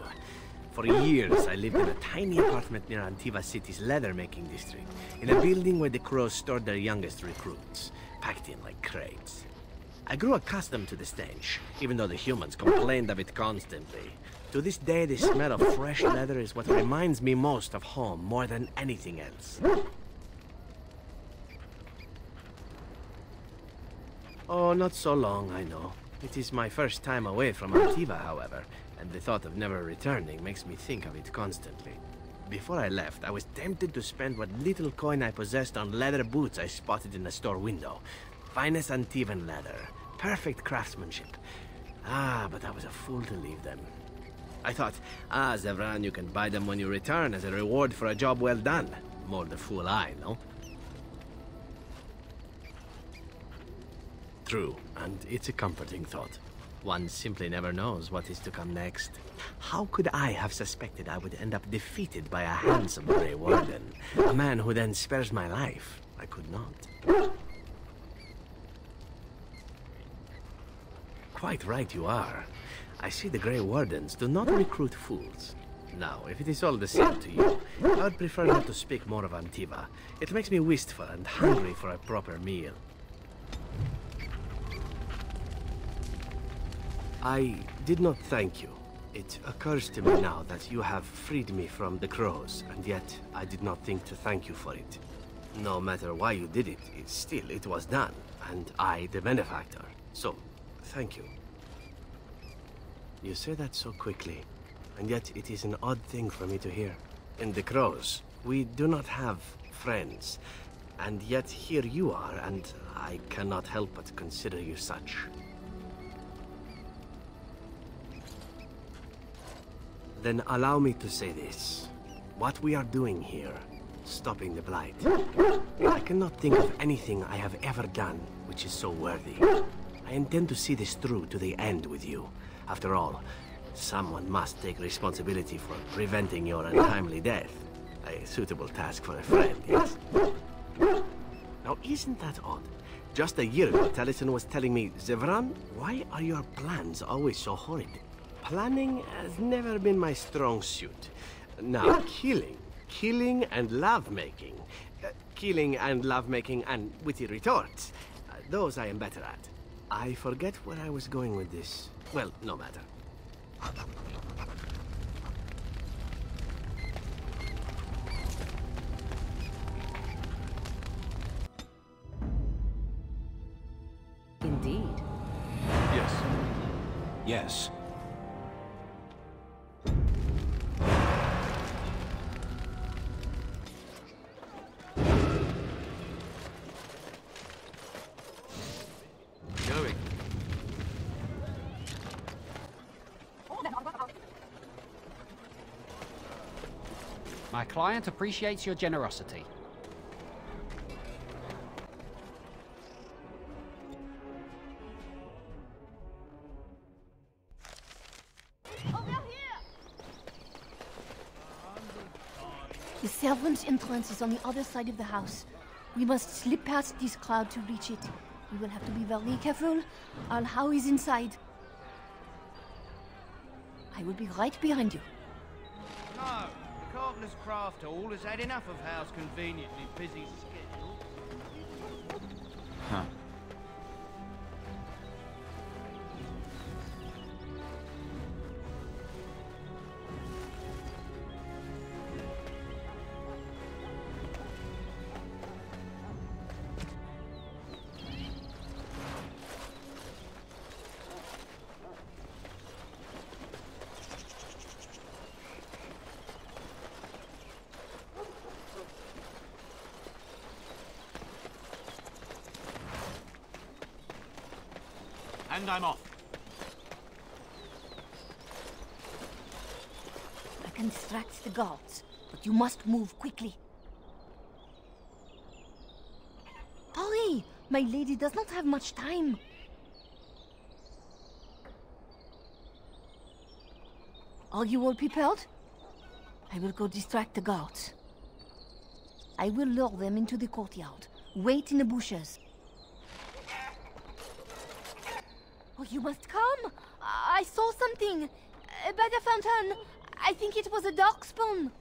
For years, I lived in a tiny apartment near Antiva City's leather-making district, in a building where the crows stored their youngest recruits, packed in like crates. I grew accustomed to the stench, even though the humans complained of it constantly. To this day, the smell of fresh leather is what reminds me most of home, more than anything else. Oh, not so long, I know. It is my first time away from Antiva, however, and the thought of never returning makes me think of it constantly. Before I left, I was tempted to spend what little coin I possessed on leather boots I spotted in a store window. Finest Antivan leather, perfect craftsmanship. But I was a fool to leave them. I thought, Zevran, you can buy them when you return as a reward for a job well done. More the fool I, no? True, and it's a comforting thought. One simply never knows what is to come next. How could I have suspected I would end up defeated by a handsome Grey Warden? A man who then spares my life? I could not. Quite right you are. I see the Grey Wardens do not recruit fools. Now, if it is all the same to you, I would prefer not to speak more of Antiva. It makes me wistful and hungry for a proper meal. I did not thank you. It occurs to me now that you have freed me from the crows, and yet I did not think to thank you for it. No matter why you did it, it was done, and I the benefactor. So, thank you. You say that so quickly, and yet it is an odd thing for me to hear. In the crows, we do not have friends, and yet here you are, and I cannot help but consider you such. Then allow me to say this. What we are doing here, stopping the Blight, I cannot think of anything I have ever done which is so worthy. I intend to see this through to the end with you. After all, someone must take responsibility for preventing your untimely death. A suitable task for a friend, yes? Now, isn't that odd? Just a year ago, Taliesin was telling me, Zevran, why are your plans always so horrid? Planning has never been my strong suit. Now, killing and lovemaking. Killing and lovemaking and witty retorts. Those I am better at. I forget where I was going with this. Well, no matter. Indeed. Yes. Yes. Going. My client appreciates your generosity. The servants' entrance is on the other side of the house. We must slip past this crowd to reach it. We will have to be very careful. Al-How is inside. I will be right behind you. No, the Carpenter's Craft Hall has had enough of Hal's conveniently busy schedule. Huh. And I'm off. I can distract the guards, but you must move quickly. Hurry! My lady does not have much time. Are you all prepared? I will go distract the guards. I will lure them into the courtyard. Wait in the bushes. Oh, you must come! I saw something! By the fountain! I think it was a darkspawn!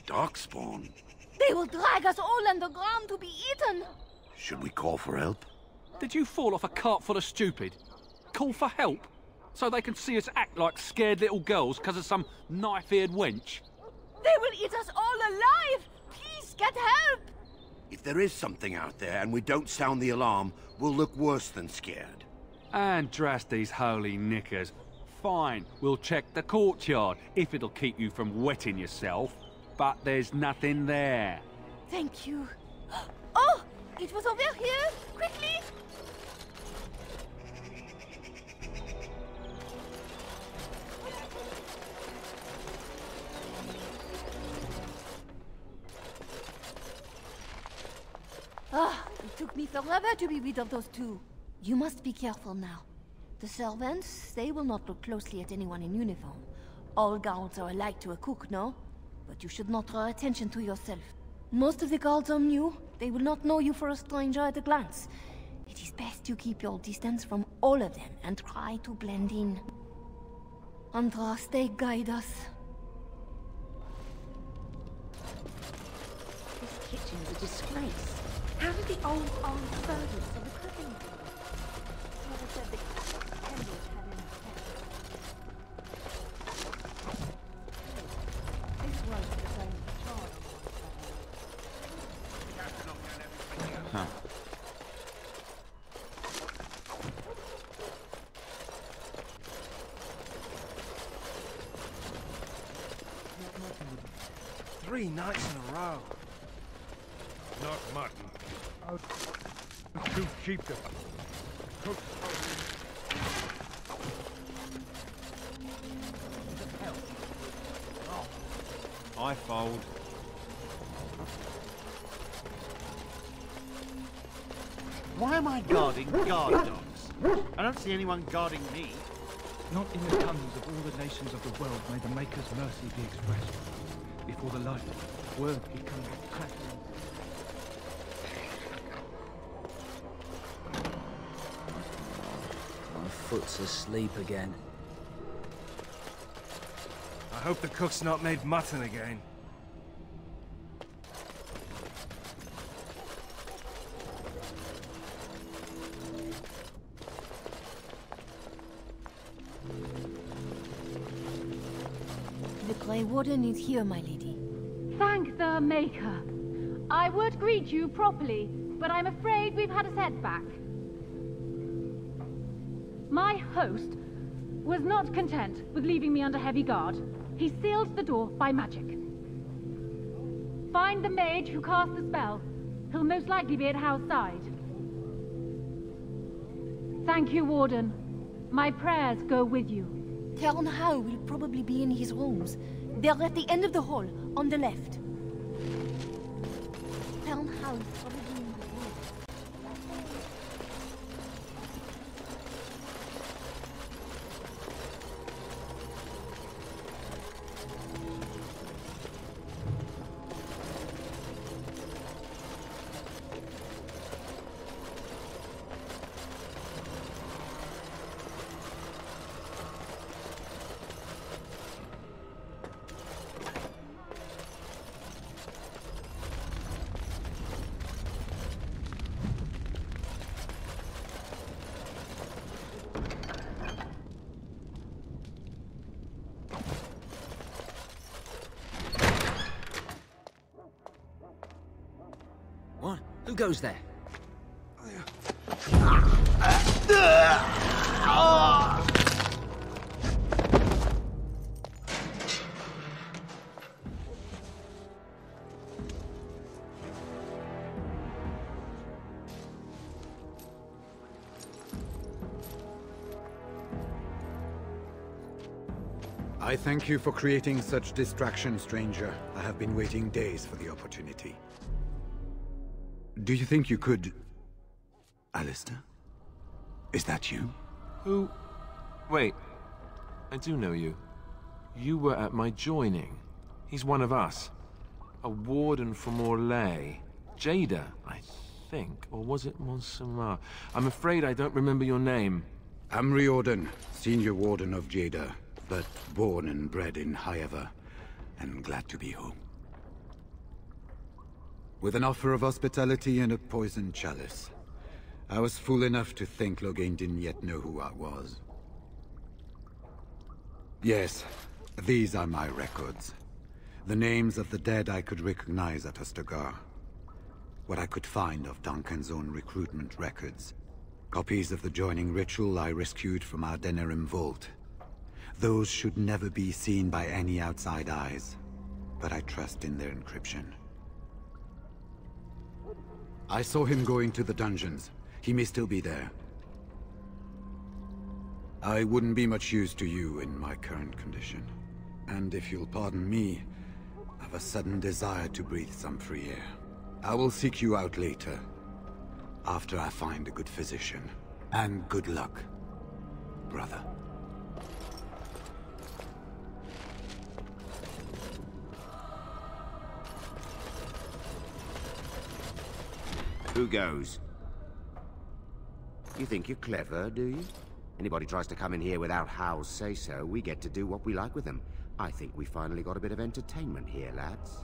Darkspawn? They will drag us all underground to be eaten! Should we call for help? Did you fall off a cart full of stupid? Call for help? So they can see us act like scared little girls because of some knife-eared wench? They will eat us all alive! Please, get help! If there is something out there and we don't sound the alarm, we'll look worse than scared. And drast these holy knickers. Fine, we'll check the courtyard, if it'll keep you from wetting yourself. But there's nothing there. Thank you. Oh! It was over here! Quickly! Ah, it took me forever to be rid of those two. You must be careful now. The servants, they will not look closely at anyone in uniform. All guards are alike to a cook, no? But you should not draw attention to yourself. Most of the guards are new. They will not know you for a stranger at a glance. It is best you keep your distance from all of them and try to blend in. Andraste, guide us. This kitchen is a disgrace. How did the old servants of the cooking do? Mother said the candles had an effect. This was the same child. Huh. Three nights in a row. Not mutton. Too cheap to cook. I fold. Why am I guarding guard dogs? I don't see anyone guarding me. Not in the tongues of all the nations of the world may the Maker's mercy be expressed. Before the light, word become crackling. My foot's asleep again. I hope the cook's not made mutton again. The Grey Warden is here, my lady. Thank the Maker. I would greet you properly, but I'm afraid we've had a setback. My host was not content with leaving me under heavy guard. He sealed the door by magic. Find the mage who cast the spell. He'll most likely be at Hal's side. Thank you, Warden. My prayers go with you. Count Hal will probably be in his rooms. They're at the end of the hall, on the left. Count Hal is probably in the room. Who goes there? I thank you for creating such distraction, stranger. I have been waiting days for the opportunity. Do you think you could... Alistair? Is that you? Who? Wait. I do know you. You were at my joining. He's one of us. A warden from Orlais. Jada, I think. Or was it Montsemar? I'm afraid I don't remember your name. I'm Riordan, senior warden of Jada, but born and bred in Highever, and glad to be home. With an offer of hospitality and a poisoned chalice. I was fool enough to think Loghain didn't yet know who I was. Yes, these are my records. The names of the dead I could recognize at Ostagar. What I could find of Duncan's own recruitment records. Copies of the joining ritual I rescued from our Denerim vault. Those should never be seen by any outside eyes, but I trust in their encryption. I saw him going to the dungeons. He may still be there. I wouldn't be much use to you in my current condition. And if you'll pardon me, I've a sudden desire to breathe some free air. I will seek you out later, after I find a good physician. And good luck, brother. Who goes? You think you're clever, do you? Anybody tries to come in here without Hal's say-so, we get to do what we like with them. I think we finally got a bit of entertainment here, lads.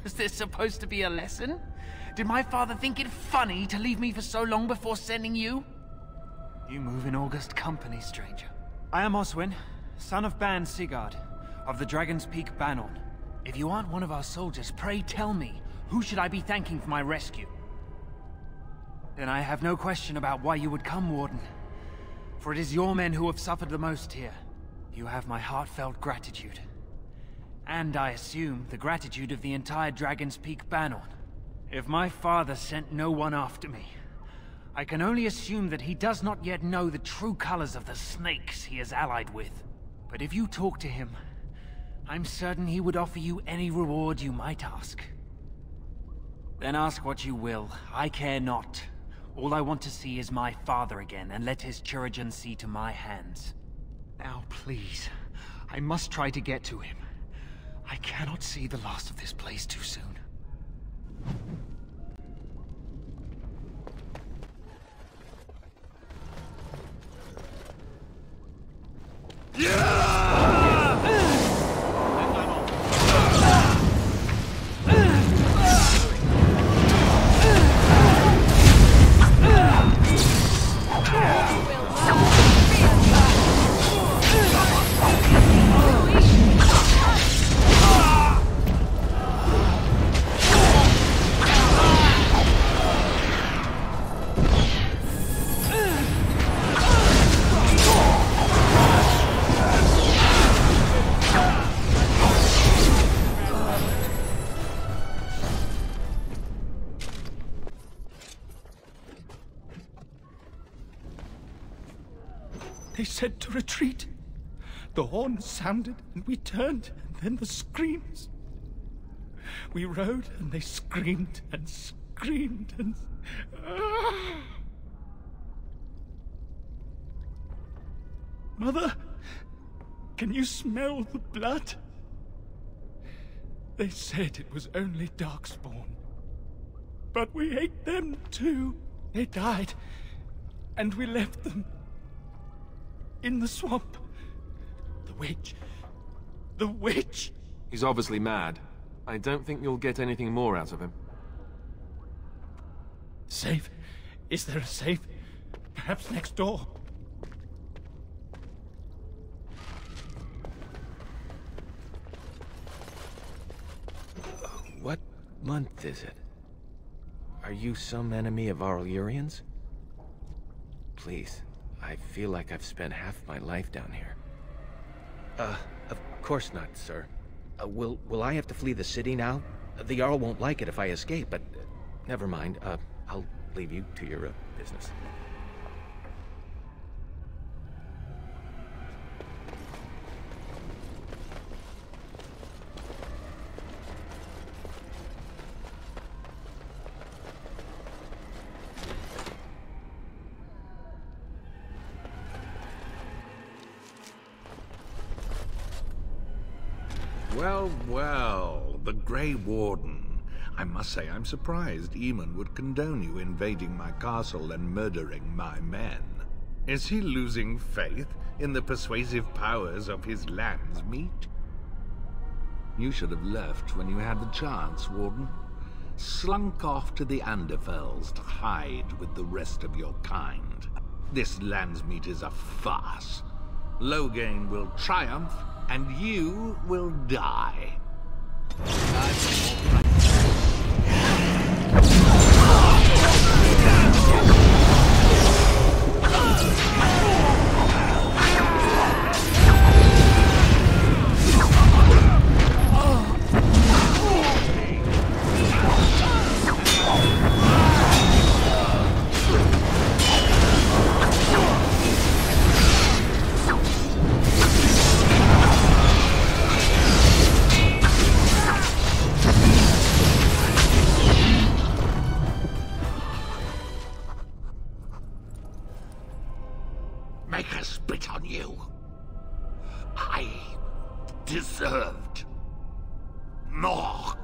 Was this supposed to be a lesson? Did my father think it funny to leave me for so long before sending you? You move in august company, stranger. I am Oswin, son of Ban Sigurd, of the Dragon's Peak Banon. If you aren't one of our soldiers, pray tell me, who should I be thanking for my rescue? Then I have no question about why you would come, Warden. For it is your men who have suffered the most here. You have my heartfelt gratitude. And I assume the gratitude of the entire Dragon's Peak Banon. If my father sent no one after me, I can only assume that he does not yet know the true colors of the snakes he is allied with. But if you talk to him, I'm certain he would offer you any reward you might ask. Then ask what you will. I care not. All I want to see is my father again, and let his chirurgeon see to my hands. Now, please, I must try to get to him. I cannot see the last of this place too soon. They said to retreat. The horn sounded, and we turned, and then the screams. We rode, and they screamed, and screamed, and... Mother, can you smell the blood? They said it was only Darkspawn. But we ate them too. They died, and we left them. In the swamp. The witch. The witch! He's obviously mad. I don't think you'll get anything more out of him. Safe? Is there a safe? Perhaps next door? What month is it? Are you some enemy of our Illyrians? Please. I feel like I've spent half my life down here. Of course not, sir. Will I have to flee the city now? The Jarl won't like it if I escape, but never mind. I'll leave you to your business. Well, well, the Grey Warden. I must say I'm surprised Eamon would condone you invading my castle and murdering my men. Is he losing faith in the persuasive powers of his land's meat? You should have left when you had the chance, Warden. Slunk off to the Anderfells to hide with the rest of your kind. This land's meat is a farce. Loghain will triumph, and you will die. Make us spit on you. I deserved more.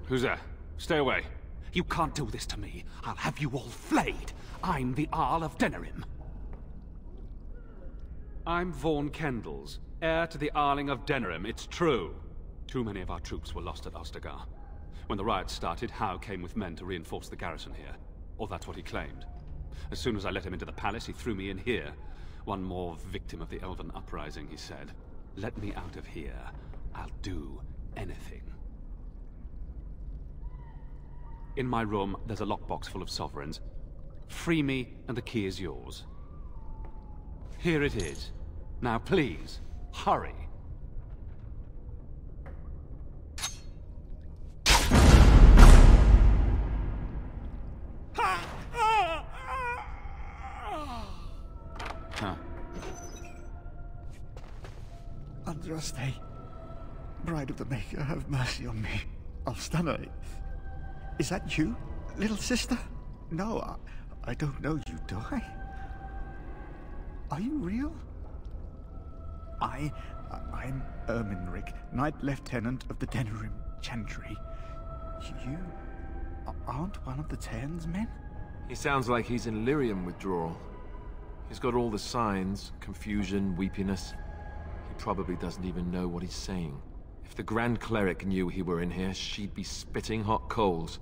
Who's there? Stay away. You can't do this to me. I'll have you all flayed. I'm the Arl of Denerim. I'm Vaughan Kendalls, heir to the Arling of Denerim. It's true. Too many of our troops were lost at Ostagar. When the riots started, Howe came with men to reinforce the garrison here. Or that's what he claimed. As soon as I let him into the palace, he threw me in here. One more victim of the Elven uprising, he said. Let me out of here. I'll do anything. In my room, there's a lockbox full of sovereigns. Free me, and the key is yours. Here it is. Now please, hurry. Huh. Andraste, Bride of the Maker, have mercy on me. Alstana, is that you, little sister? No, I don't know you, do I? Are you real? I'm Erminric, Knight Lieutenant of the Denerim Chantry. You aren't one of the Terns men? He sounds like he's in lyrium withdrawal. He's got all the signs, confusion, weepiness. He probably doesn't even know what he's saying. If the Grand Cleric knew he were in here, she'd be spitting hot coals.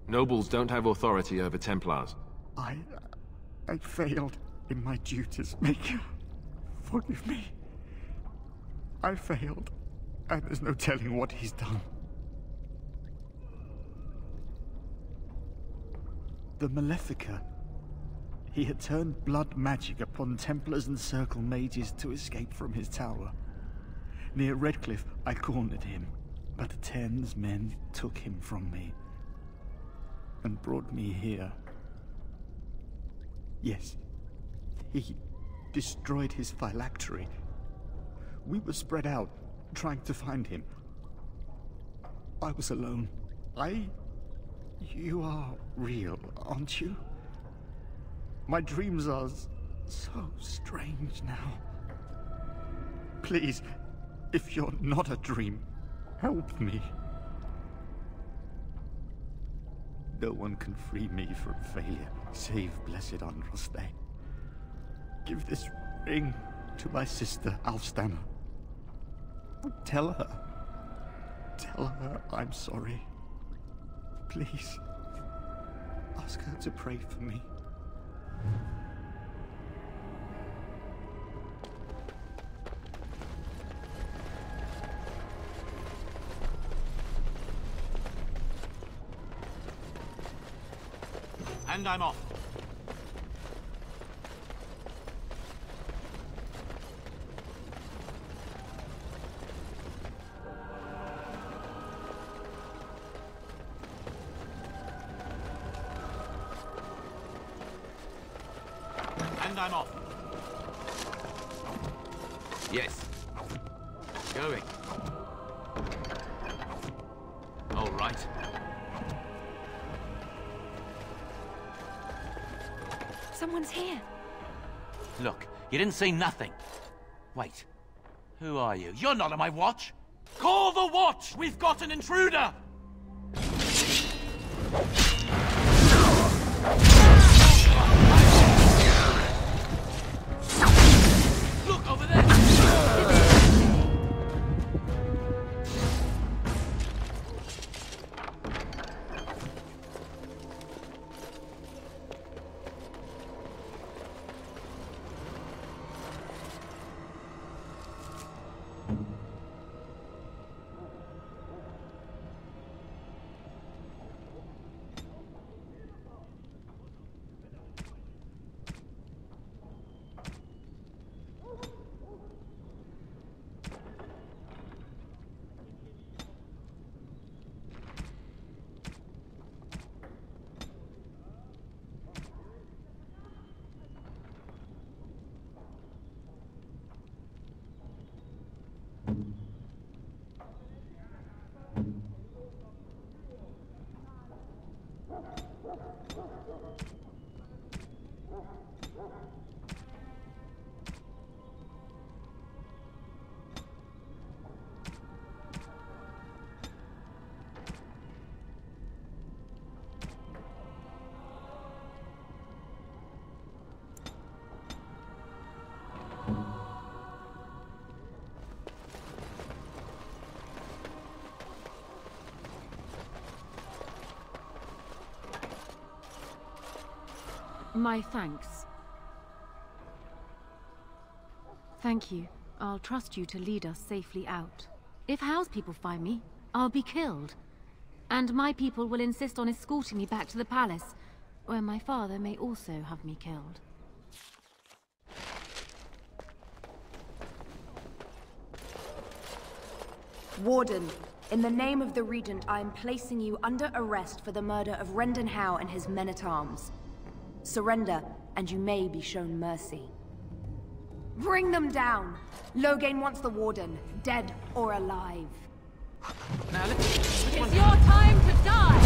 Nobles don't have authority over Templars. I failed in my duties, Maker. Forgive me. I failed, and there's no telling what he's done. The Malefica. He had turned blood magic upon Templars and Circle Mages to escape from his tower. Near Redcliffe, I cornered him, but the Terns men took him from me and brought me here. Yes, he destroyed his phylactery. We were spread out, trying to find him. I was alone. You are real, aren't you? My dreams are so strange now. Please, if you're not a dream, help me. No one can free me from failure, save Blessed Andraste. Give this ring to my sister, Alstana. Tell her I'm sorry. Please, ask her to pray for me. And I'm off. And I'm off. Yes. Going. All right. Someone's here. Look, you didn't say nothing. Wait. Who are you? You're not on my watch. Call the watch! We've got an intruder! Look over there! My thanks. Thank you. I'll trust you to lead us safely out. If Howe's people find me, I'll be killed. And my people will insist on escorting me back to the palace, where my father may also have me killed. Warden, in the name of the Regent, I am placing you under arrest for the murder of Rendon Howe and his men-at-arms. Surrender, and you may be shown mercy. Bring them down! Loghain wants the Warden, dead or alive. Now, It's your time to die!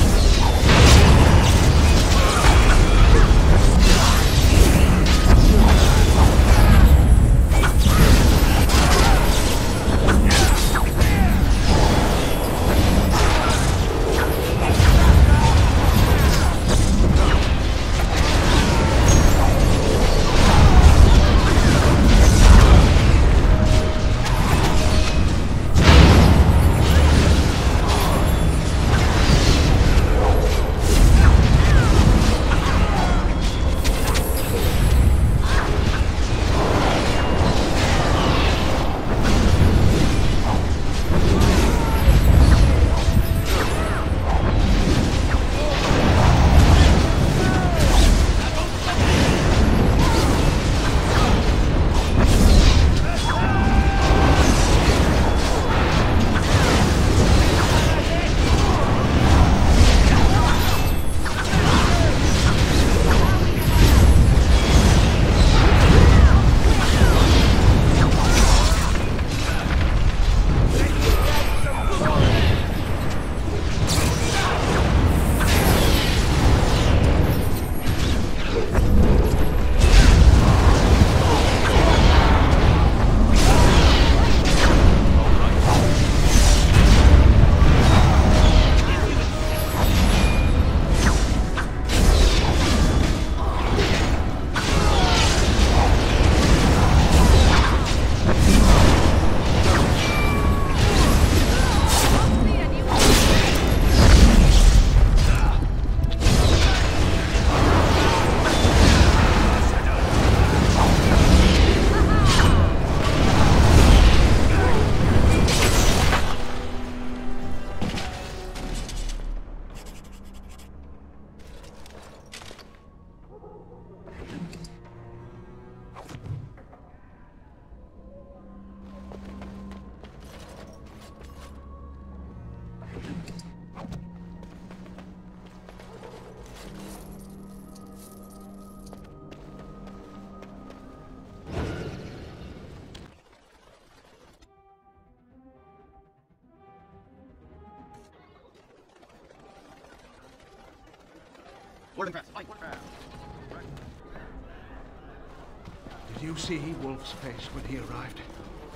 Did you see Wolf's face when he arrived?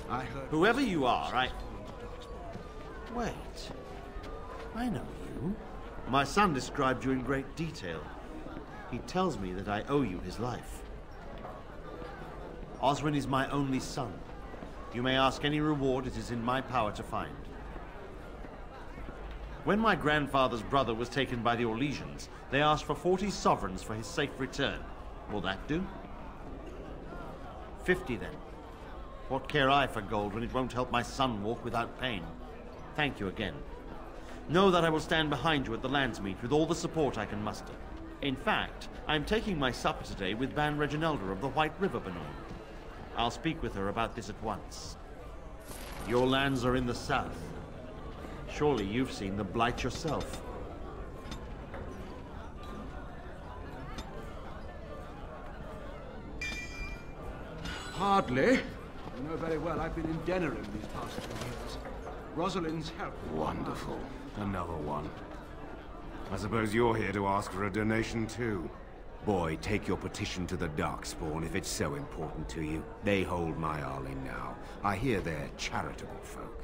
I heard... Whoever you are, Wait. I know you. My son described you in great detail. He tells me that I owe you his life. Oswin is my only son. You may ask any reward it is in my power to find. When my grandfather's brother was taken by the Orlesians, they asked for 40 sovereigns for his safe return. Will that do? 50 then. What care I for gold when it won't help my son walk without pain? Thank you again. Know that I will stand behind you at the Landsmeet with all the support I can muster. In fact, I'm taking my supper today with Ban Reginalda of the White River Bannerman. I'll speak with her about this at once. Your lands are in the south. Surely you've seen the Blight yourself. Hardly. You know very well I've been in Denerim these past 2 years. Rosalind's help. Wonderful. Another one. I suppose you're here to ask for a donation too. Boy, take your petition to the Darkspawn if it's so important to you. They hold my Arling now. I hear they're charitable folk.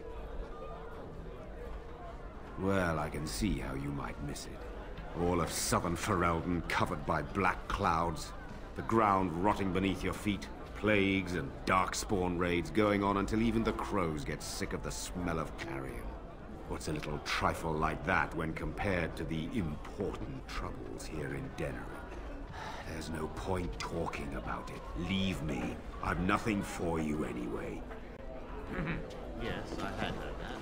Well, I can see how you might miss it. All of southern Ferelden covered by black clouds, the ground rotting beneath your feet, plagues and Darkspawn raids going on until even the crows get sick of the smell of carrion. What's a little trifle like that when compared to the important troubles here in Denerim? There's no point talking about it. Leave me. I've nothing for you anyway. Yes, I had heard that.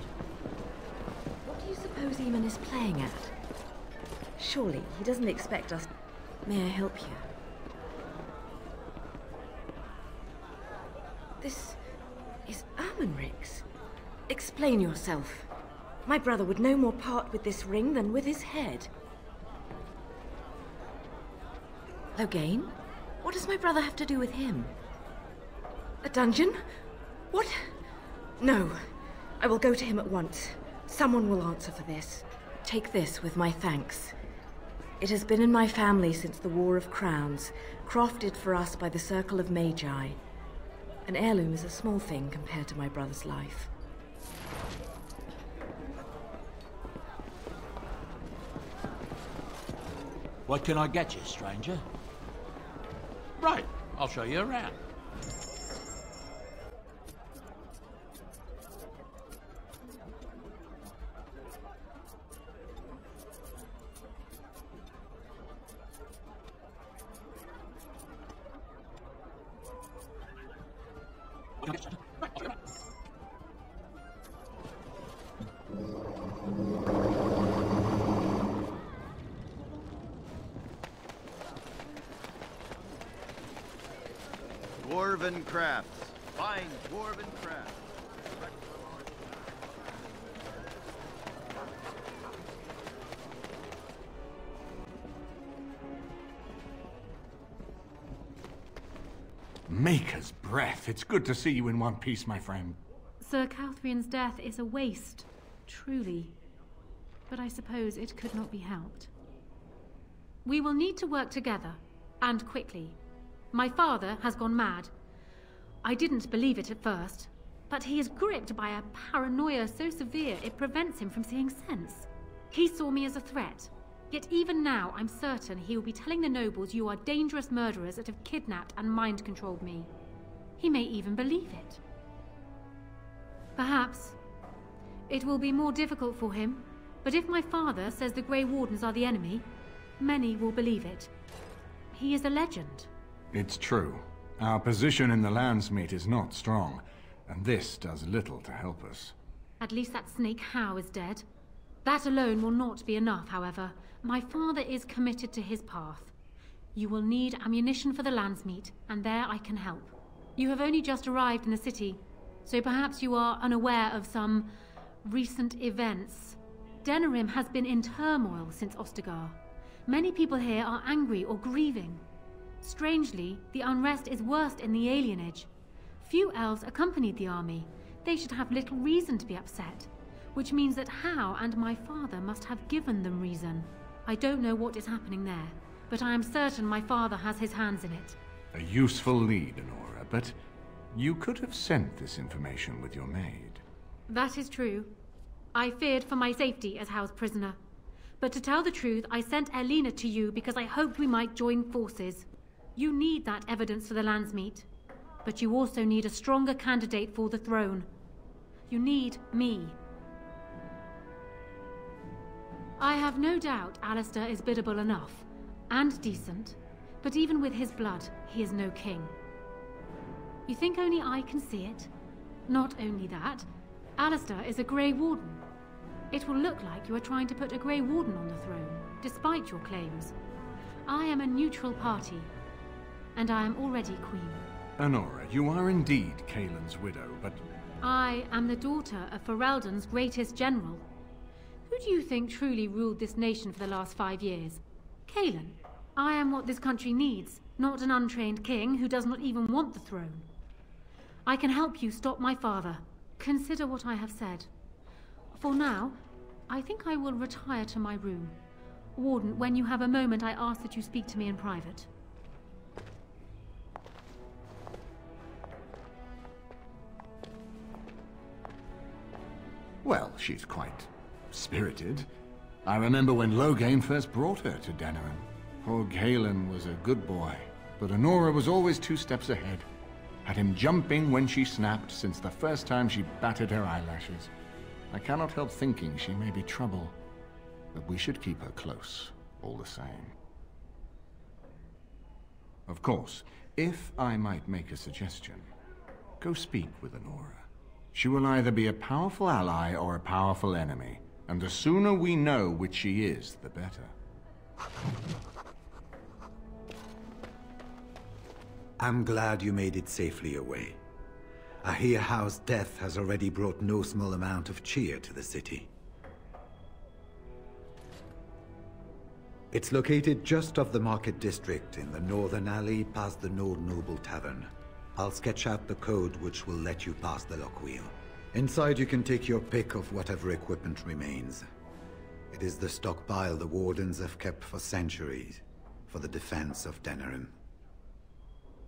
What do you suppose Eamon is playing at? Surely he doesn't expect us... May I help you? This is Ermenric's. Explain yourself. My brother would no more part with this ring than with his head. Loghain? What does my brother have to do with him? A dungeon? What? No. I will go to him at once. Someone will answer for this. Take this with my thanks. It has been in my family since the War of Crowns, crafted for us by the Circle of Magi. An heirloom is a small thing compared to my brother's life. What can I get you, stranger? Right, I'll show you around. Dwarven crafts. Fine dwarven crafts. Maker's breath. It's good to see you in one piece, my friend. Sir Calthrian's death is a waste, truly. But I suppose it could not be helped. We will need to work together, and quickly. My father has gone mad. I didn't believe it at first, but he is gripped by a paranoia so severe it prevents him from seeing sense. He saw me as a threat, yet even now I'm certain he will be telling the nobles you are dangerous murderers that have kidnapped and mind-controlled me. He may even believe it. Perhaps. It will be more difficult for him, but if my father says the Grey Wardens are the enemy, many will believe it. He is a legend. It's true. Our position in the Landsmeet is not strong, and this does little to help us. At least that snake Howe is dead. That alone will not be enough, however. My father is committed to his path. You will need ammunition for the Landsmeet, and there I can help. You have only just arrived in the city, so perhaps you are unaware of some recent events. Denerim has been in turmoil since Ostagar. Many people here are angry or grieving. Strangely, the unrest is worst in the alienage. Few elves accompanied the army. They should have little reason to be upset, which means that Howe and my father must have given them reason. I don't know what is happening there, but I am certain my father has his hands in it. A useful lead, Honora, but you could have sent this information with your maid. That is true. I feared for my safety as Howe's prisoner. But to tell the truth, I sent Elena to you because I hoped we might join forces. You need that evidence for the Landsmeet, but you also need a stronger candidate for the throne. You need me. I have no doubt Alistair is biddable enough, and decent, but even with his blood, he is no king. You think only I can see it? Not only that, Alistair is a Grey Warden. It will look like you are trying to put a Grey Warden on the throne, despite your claims. I am a neutral party, and I am already queen. Honora, you are indeed Kaelin's widow, but... I am the daughter of Ferelden's greatest general. Who do you think truly ruled this nation for the last 5 years? Kaelin. I am what this country needs, not an untrained king who does not even want the throne. I can help you stop my father. Consider what I have said. For now, I think I will retire to my room. Warden, when you have a moment, I ask that you speak to me in private. Well, she's quite spirited. I remember when Loghain first brought her to Denerim. Poor Kaelin was a good boy, but Honora was always 2 steps ahead. Had him jumping when she snapped since the first time she batted her eyelashes. I cannot help thinking she may be trouble, but we should keep her close, all the same. Of course, if I might make a suggestion, go speak with Honora. She will either be a powerful ally or a powerful enemy, and the sooner we know which she is, the better. I'm glad you made it safely away. I hear Howe's death has already brought no small amount of cheer to the city. It's located just off the Market District in the northern alley past the Nord Noble Tavern. I'll sketch out the code which will let you pass the lock wheel. Inside you can take your pick of whatever equipment remains. It is the stockpile the Wardens have kept for centuries, for the defense of Denerim.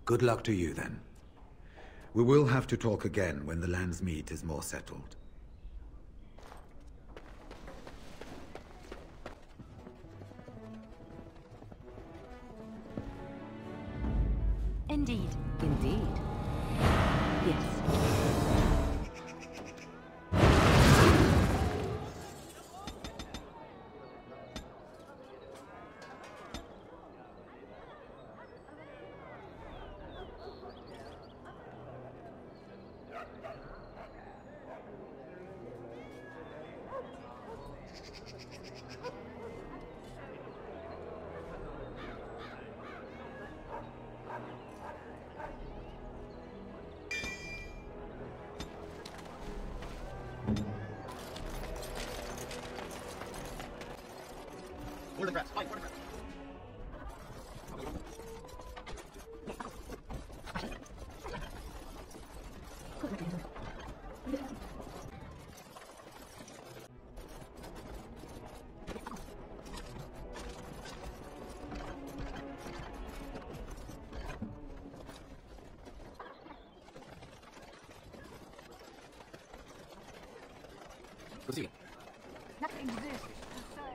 Good luck to you then. We will have to talk again when the land's meat is more settled. Indeed. Indeed. Yes.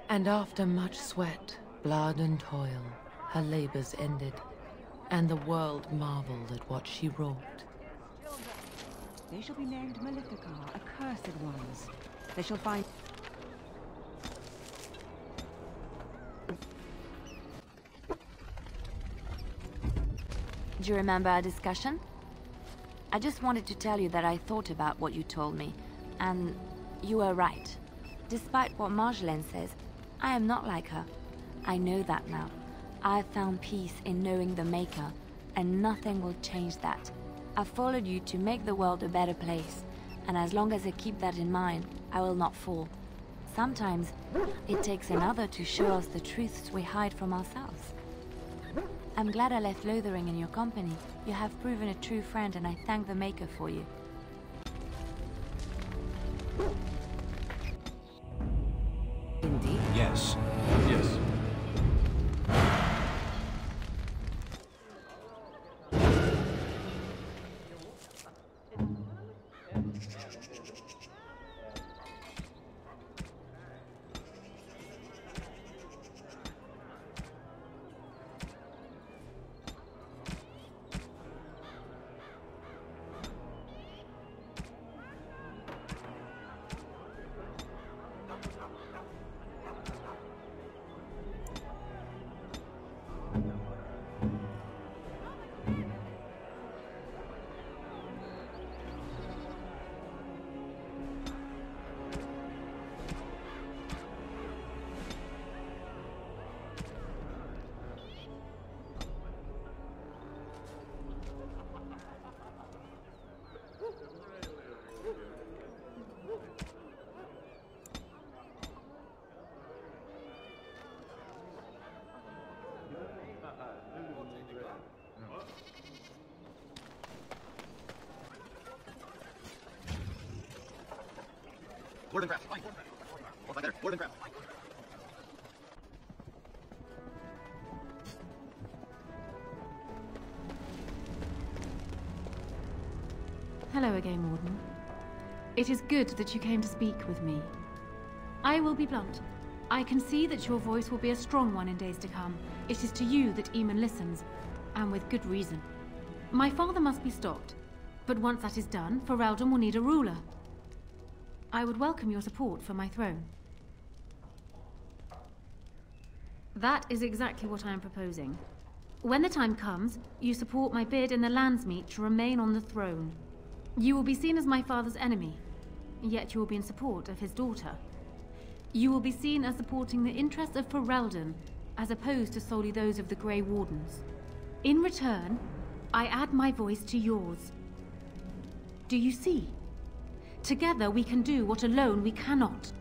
And after much sweat, blood and toil, her labors ended, and the world marveled at what she wrought. They shall be named Maleficar, accursed ones. They shall find... Do you remember our discussion? I just wanted to tell you that I thought about what you told me, and you were right. Despite what Marjolaine says, I am not like her. I know that now. I have found peace in knowing the Maker, and nothing will change that. I followed you to make the world a better place, and as long as I keep that in mind, I will not fall. Sometimes, it takes another to show us the truths we hide from ourselves. I'm glad I left Lothering in your company. You have proven a true friend, and I thank the Maker for you. Indeed. Yes. Yes. Hello again, Warden. It is good that you came to speak with me. I will be blunt. I can see that your voice will be a strong one in days to come. It is to you that Eamon listens, and with good reason. My father must be stopped, but once that is done, Ferelden will need a ruler. I would welcome your support for my throne. That is exactly what I am proposing. When the time comes, you support my bid in the Landsmeet to remain on the throne. You will be seen as my father's enemy, yet you will be in support of his daughter. You will be seen as supporting the interests of Ferelden, as opposed to solely those of the Grey Wardens. In return, I add my voice to yours. Do you see? Together we can do what alone we cannot.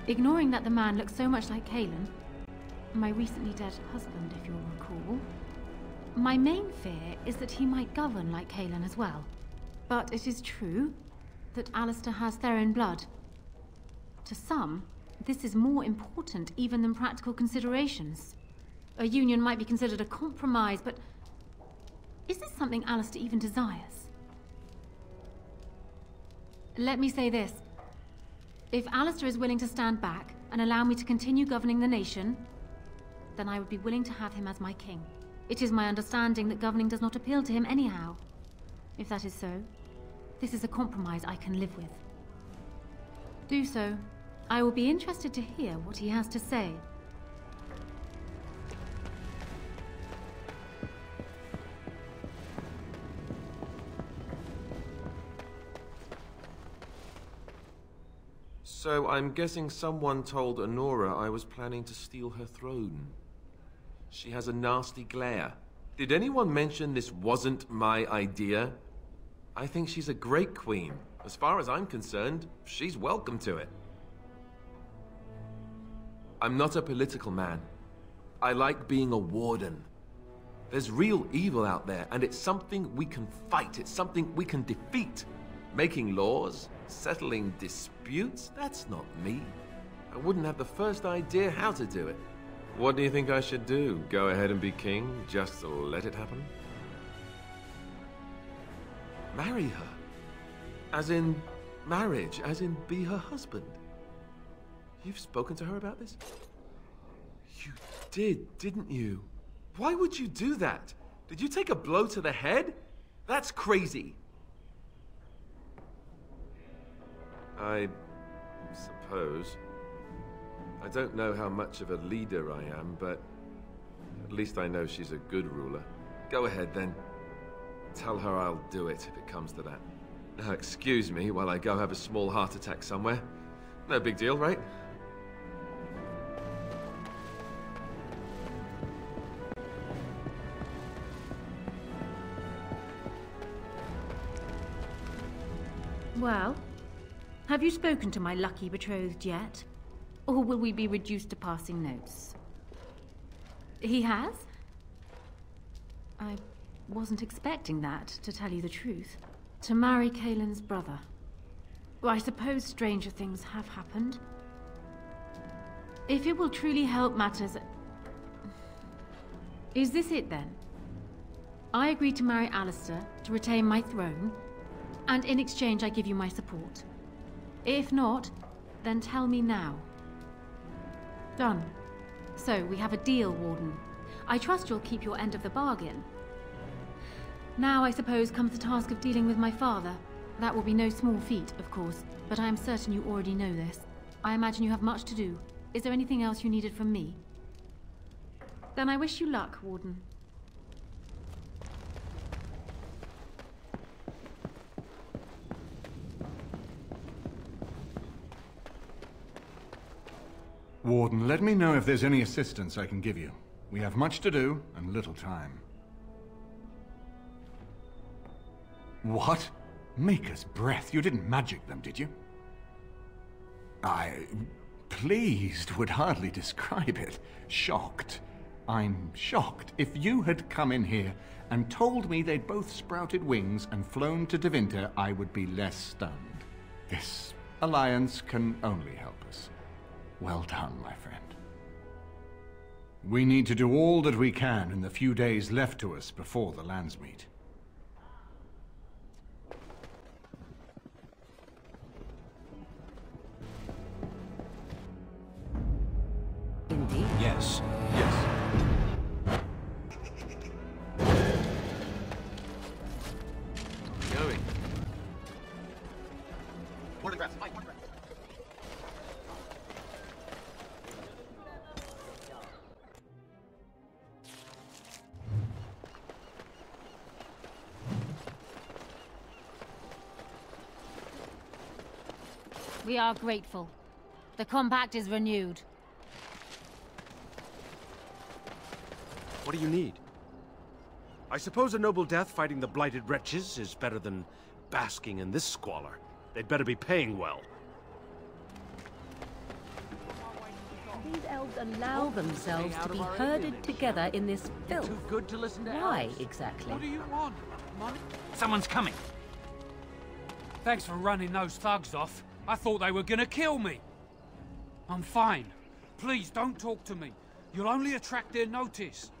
Ignoring that the man looks so much like Cailan, my recently dead husband, if you'll recall, my main fear is that he might govern like Cailan as well. But it is true that Alistair has Theron blood. To some, this is more important even than practical considerations. A union might be considered a compromise, but is this something Alistair even desires? Let me say this. If Alistair is willing to stand back and allow me to continue governing the nation, then I would be willing to have him as my king. It is my understanding that governing does not appeal to him anyhow. If that is so, this is a compromise I can live with. Do so. I will be interested to hear what he has to say. So I'm guessing someone told Honora I was planning to steal her throne. She has a nasty glare. Did anyone mention this wasn't my idea? I think she's a great queen. As far as I'm concerned, she's welcome to it. I'm not a political man. I like being a warden. There's real evil out there, and it's something we can fight. It's something we can defeat. Making laws, settling disputes, that's not me. I wouldn't have the first idea how to do it. What do you think I should do? Go ahead and be king, just to let it happen? Marry her. As in marriage, as in be her husband. You've spoken to her about this? You did, didn't you? Why would you do that? Did you take a blow to the head? That's crazy. I suppose. I don't know how much of a leader I am, but at least I know she's a good ruler. Go ahead, then. Tell her I'll do it if it comes to that. Now, excuse me while I go have a small heart attack somewhere. No big deal, right? Well, have you spoken to my lucky betrothed yet? Or will we be reduced to passing notes? He has? I wasn't expecting that, to tell you the truth. To marry Cailan's brother. Well, I suppose stranger things have happened. If it will truly help matters... Is this it then? I agree to marry Alistair to retain my throne, and in exchange I give you my support. If not, then tell me now. Done. So, we have a deal, Warden. I trust you'll keep your end of the bargain. Now, I suppose, comes the task of dealing with my father. That will be no small feat, of course, but I am certain you already know this. I imagine you have much to do. Is there anything else you needed from me? Then I wish you luck, Warden. Warden, let me know if there's any assistance I can give you. We have much to do and little time. What? Maker's breath? You didn't magic them, did you? Pleased would hardly describe it. Shocked. I'm shocked. If you had come in here and told me they'd both sprouted wings and flown to Devinter, I would be less stunned. This alliance can only help us. Well done, my friend. We need to do all that we can in the few days left to us before the Landsmeet. Indeed. Yes. Yes. Going. We are grateful. The compact is renewed. What do you need? I suppose a noble death fighting the blighted wretches is better than basking in this squalor. They'd better be paying well. These elves allow themselves to be herded together in this filth. Too good to listen to Why, elves. exactly? What do you want? Money? Someone's coming. Thanks for running those thugs off. I thought they were gonna kill me. I'm fine. Please don't talk to me. You'll only attract their notice.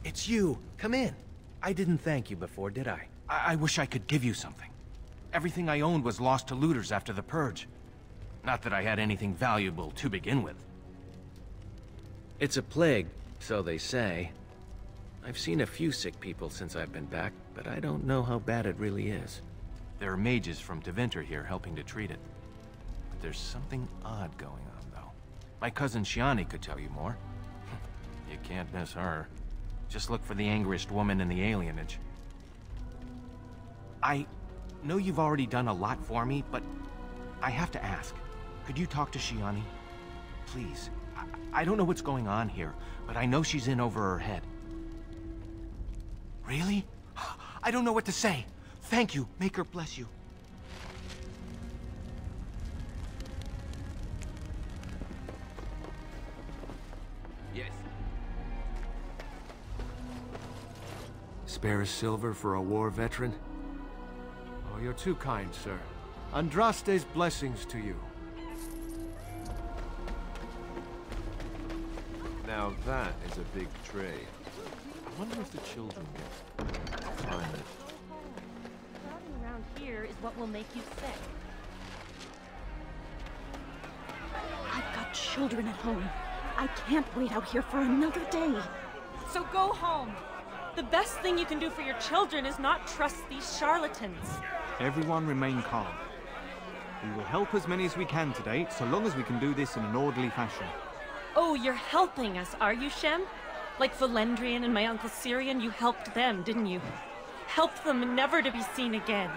It's you. Come in. I didn't thank you before, did I? I wish I could give you something. Everything I owned was lost to looters after the Purge. Not that I had anything valuable to begin with. It's a plague, so they say. I've seen a few sick people since I've been back, but I don't know how bad it really is. There are mages from Deventer here helping to treat it. But there's something odd going on, though. My cousin Shiani could tell you more. You can't miss her. Just look for the angriest woman in the alienage. I know you've already done a lot for me, but I have to ask. Could you talk to Shiani? Please. I don't know what's going on here, but I know she's in over her head. Really? I don't know what to say. Thank you. Maker bless you. Yes. Spare a silver for a war veteran? Oh, you're too kind, sir. Andraste's blessings to you. Now that is a big tree. I wonder if the children get to climb it. Crowding around here is what will make you sick. I've got children at home. I can't wait out here for another day. So go home. The best thing you can do for your children is not trust these charlatans. Everyone remain calm. We will help as many as we can today, so long as we can do this in an orderly fashion. Oh, you're helping us, are you, Shem? Like Valendrian and my Uncle Syrian, you helped them, didn't you? Helped them never to be seen again.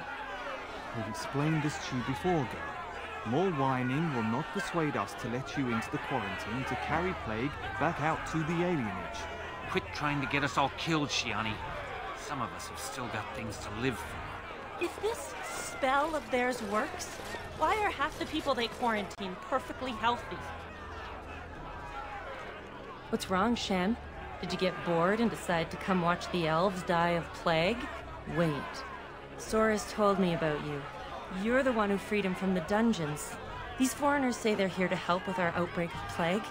We've explained this to you before, girl. More whining will not persuade us to let you into the quarantine to carry plague back out to the alienage. Quit trying to get us all killed, Shiani. Some of us have still got things to live for. If this spell of theirs works, why are half the people they quarantine perfectly healthy? What's wrong, Shem? Did you get bored and decide to come watch the elves die of plague? Wait. Sora's told me about you. You're the one who freed him from the dungeons. These foreigners say they're here to help with our outbreak of plague.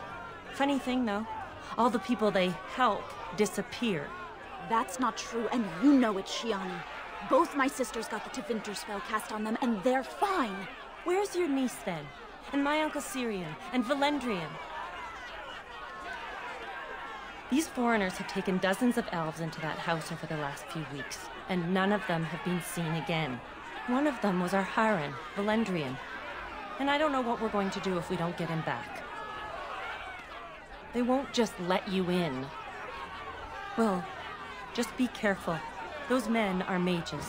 Funny thing, though. All the people they help disappear. That's not true, and you know it, Shiani. Both my sisters got the Tevinter spell cast on them, and they're fine. Where's your niece, then? And my Uncle Syrian? And Valendrian? These foreigners have taken dozens of elves into that house over the last few weeks, and none of them have been seen again. One of them was our Hiren, Valendrian. And I don't know what we're going to do if we don't get him back. They won't just let you in. Well, just be careful. Those men are mages.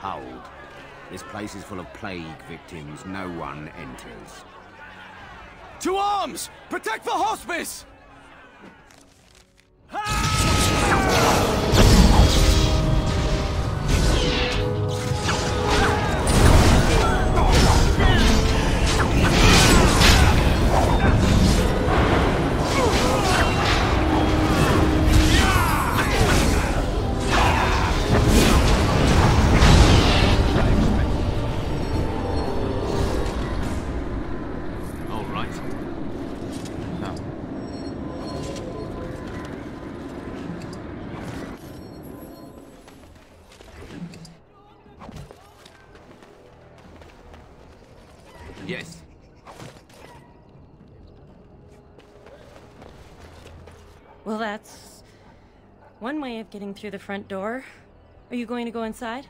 Hold. This place is full of plague victims. No one enters. To arms! Protect the hospice! Yes. Well, that's one way of getting through the front door. Are you going to go inside?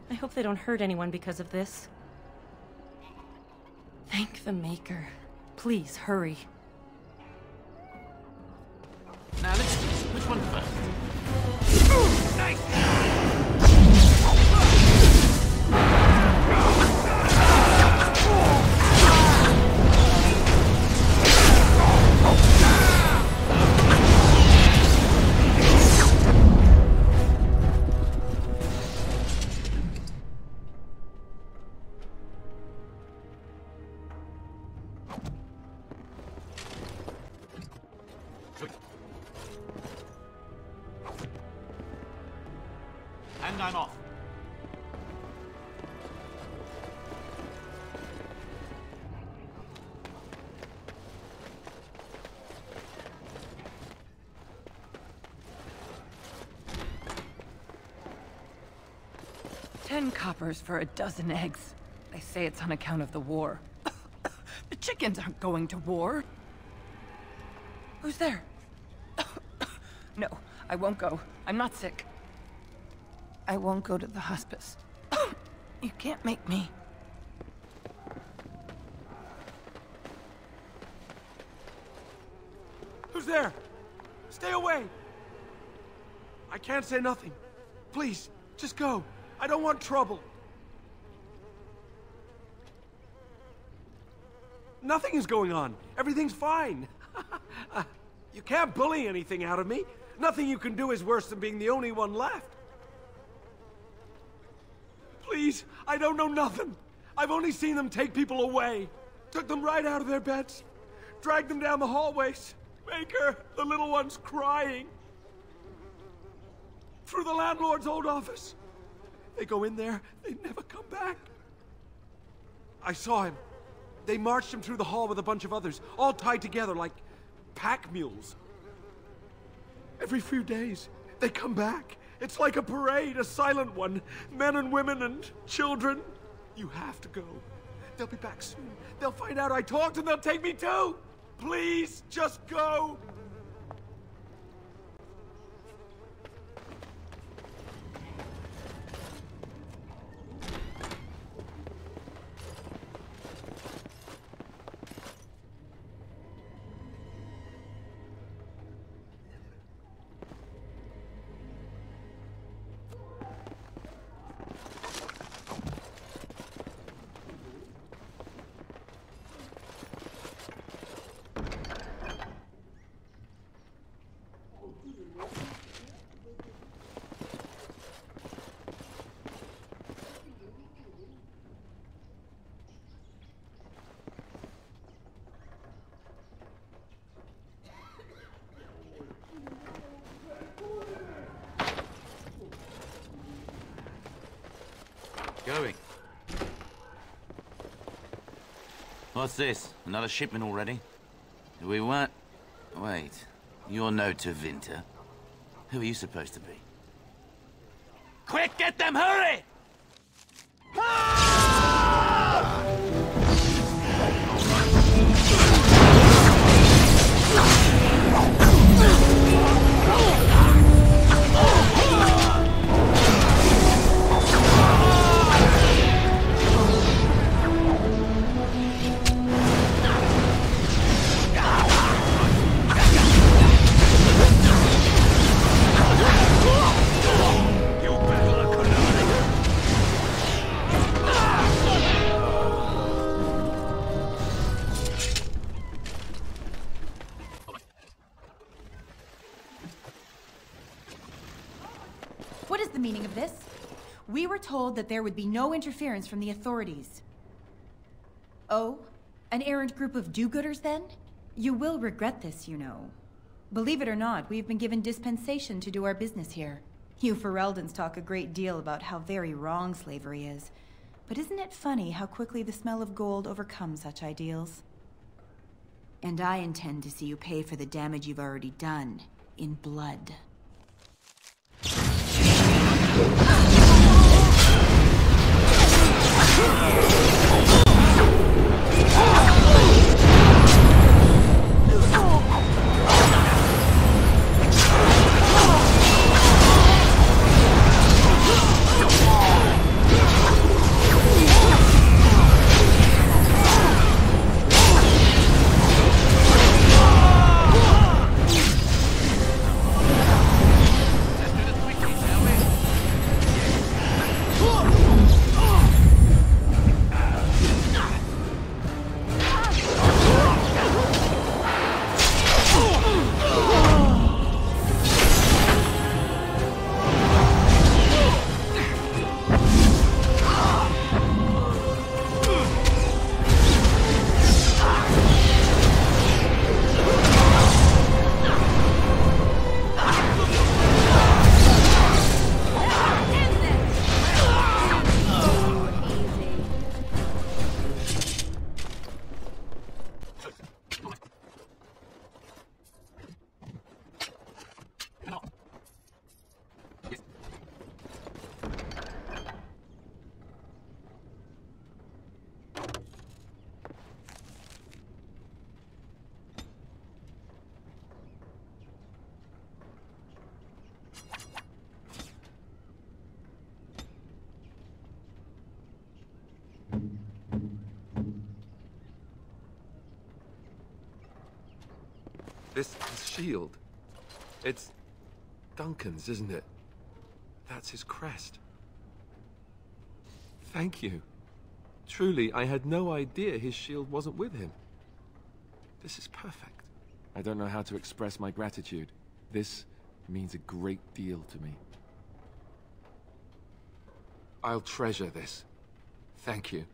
I hope they don't hurt anyone because of this. Thank the Maker. Please, hurry. Now let's see. Which one first? Nice! And I'm off. $10 coppers for a dozen eggs. They say it's on account of the war. The chickens aren't going to war. Who's there? No, I won't go. I'm not sick. I won't go to the hospice. You can't make me. Who's there? Stay away! I can't say nothing. Please, just go. I don't want trouble. Nothing is going on. Everything's fine. You can't bully anything out of me. Nothing you can do is worse than being the only one left. Please, I don't know nothing. I've only seen them take people away. Took them right out of their beds. Dragged them down the hallways. Maker, the little one's crying. Through the landlord's old office. They go in there, they never come back. I saw him. They marched him through the hall with a bunch of others, all tied together like pack mules. Every few days, they come back. It's like a parade, a silent one. Men and women and children. You have to go. They'll be back soon. They'll find out I talked and they'll take me too. Please, just go. Going. What's this? Another shipment already? We weren't... Wait. You're no Tevinter. Who are you supposed to be? Quick, get them, hurry! What is the meaning of this? We were told that there would be no interference from the authorities. Oh? An errant group of do-gooders, then? You will regret this, you know. Believe it or not, we've been given dispensation to do our business here. You Fereldans talk a great deal about how very wrong slavery is. But isn't it funny how quickly the smell of gold overcomes such ideals? And I intend to see you pay for the damage you've already done, in blood. This shield. It's Duncan's, isn't it? That's his crest. Thank you. Truly, I had no idea his shield wasn't with him. This is perfect. I don't know how to express my gratitude. This means a great deal to me. I'll treasure this. Thank you.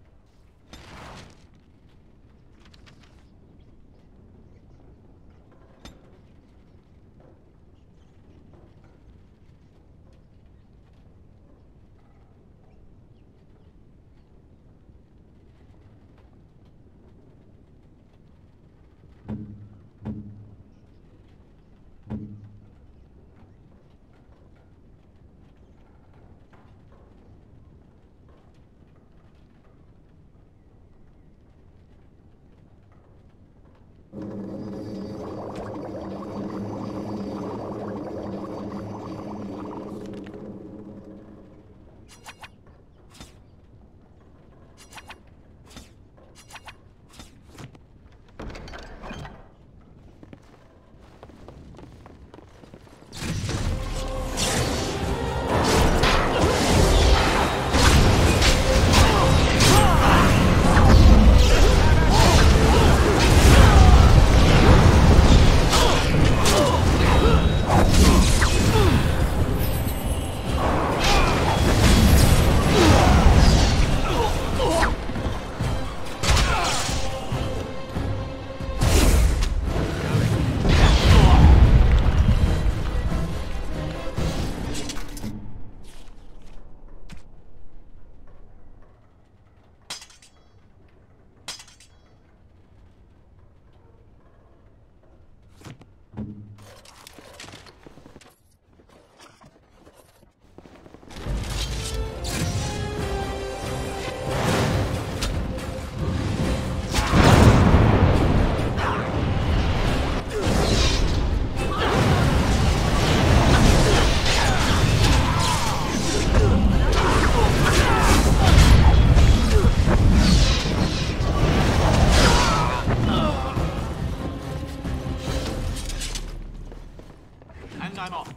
I'm off.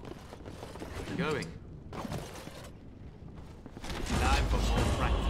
Going. Time for more practice.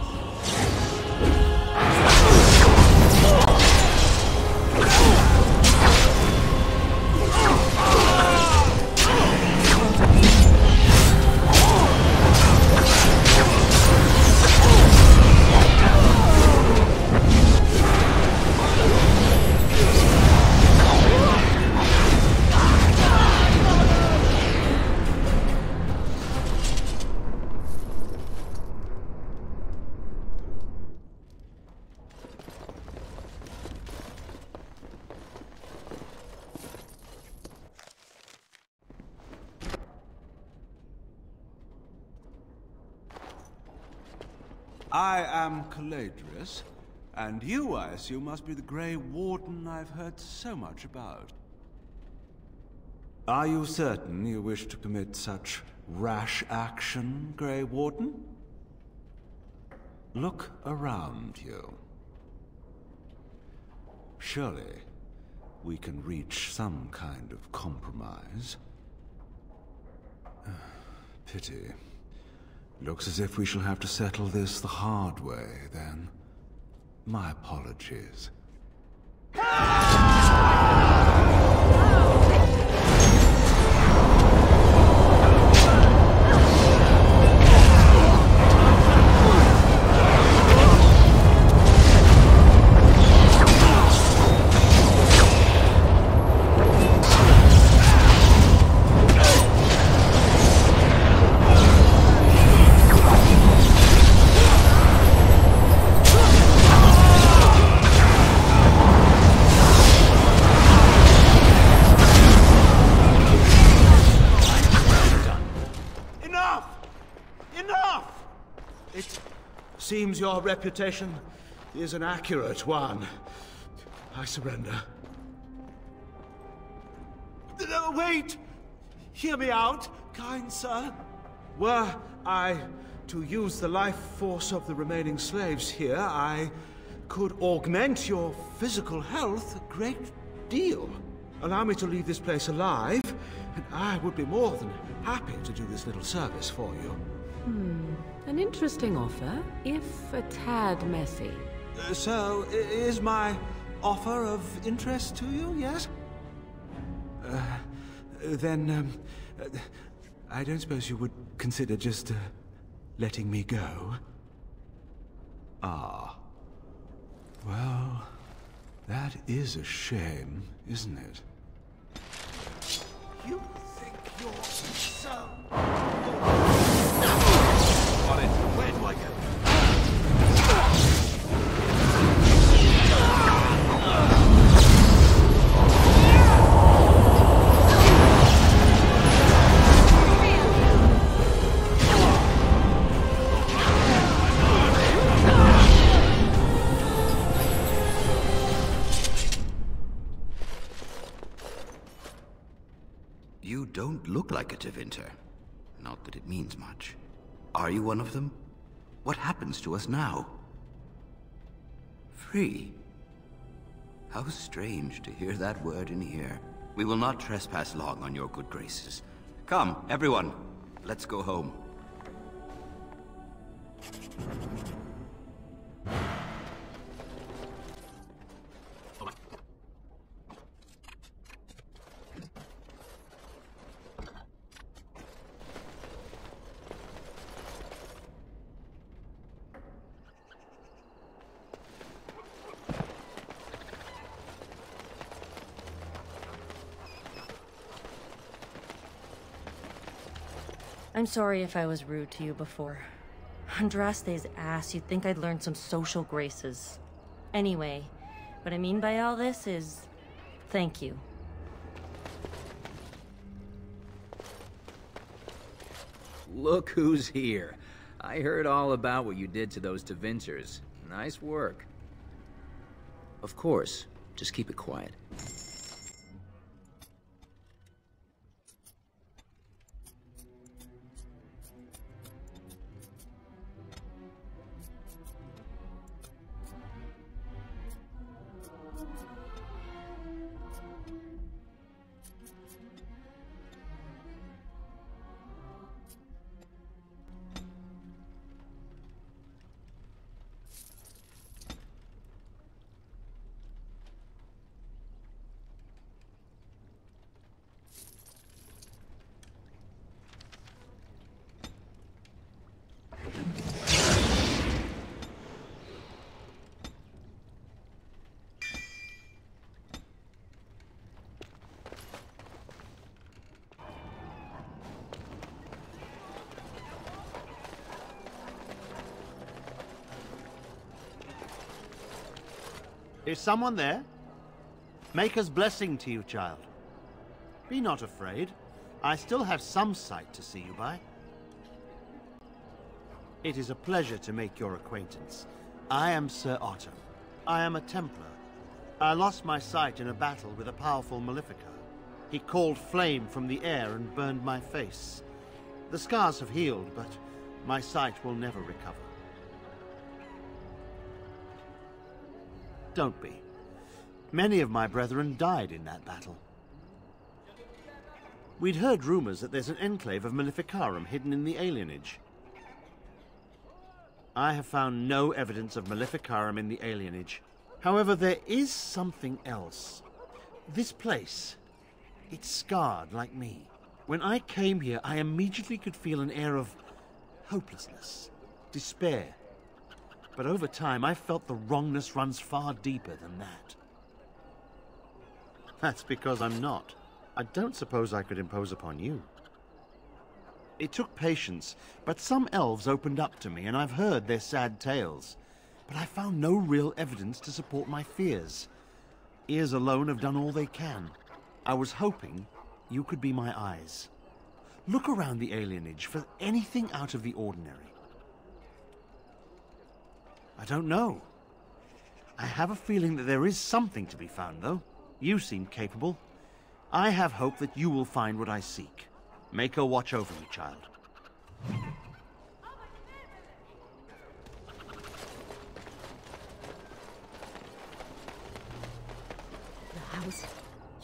I am Caladrius, and you, I assume, must be the Grey Warden I've heard so much about. Are you certain you wish to commit such rash action, Grey Warden? Look around you. Surely, we can reach some kind of compromise. Pity. Looks as if we shall have to settle this the hard way, then. My apologies. Seems your reputation is an accurate one. I surrender. Wait! Hear me out, kind sir. Were I to use the life force of the remaining slaves here, I could augment your physical health a great deal. allow me to leave this place alive, and I would be more than happy to do this little service for you. An interesting offer, if a tad messy. So, is my offer of interest to you, yes? Then, I don't suppose you would consider just, letting me go? Ah. Well, that is a shame, isn't it? You think you're so... Got it. Where do I go? You don't look like a Tevinter. Not that it means much. Are you one of them? What happens to us now? Free? How strange to hear that word in here. We will not trespass long on your good graces. Come, everyone. Let's go home. I'm sorry if I was rude to you before. Andraste's ass, you'd think I'd learned some social graces. Anyway, what I mean by all this is... thank you. Look who's here. I heard all about what you did to those Tevinters. Nice work. Of course, just keep it quiet. Is someone there? Maker's blessing to you, child. Be not afraid. I still have some sight to see you by. It is a pleasure to make your acquaintance. I am Sir Otto. I am a Templar. I lost my sight in a battle with a powerful Maleficar. He called flame from the air and burned my face. The scars have healed, but my sight will never recover. Don't be. Many of my brethren died in that battle. We'd heard rumors that there's an enclave of Maleficarum hidden in the alienage. I have found no evidence of Maleficarum in the alienage. However, there is something else. This place, it's scarred like me. When I came here, I immediately could feel an air of hopelessness, despair. But over time, I felt the wrongness runs far deeper than that. That's because I'm not. I don't suppose I could impose upon you. It took patience, but some elves opened up to me, and I've heard their sad tales. But I found no real evidence to support my fears. Ears alone have done all they can. I was hoping you could be my eyes. Look around the alienage for anything out of the ordinary. I don't know. I have a feeling that there is something to be found, though. You seem capable. I have hope that you will find what I seek. Make her watch over you, child. The house.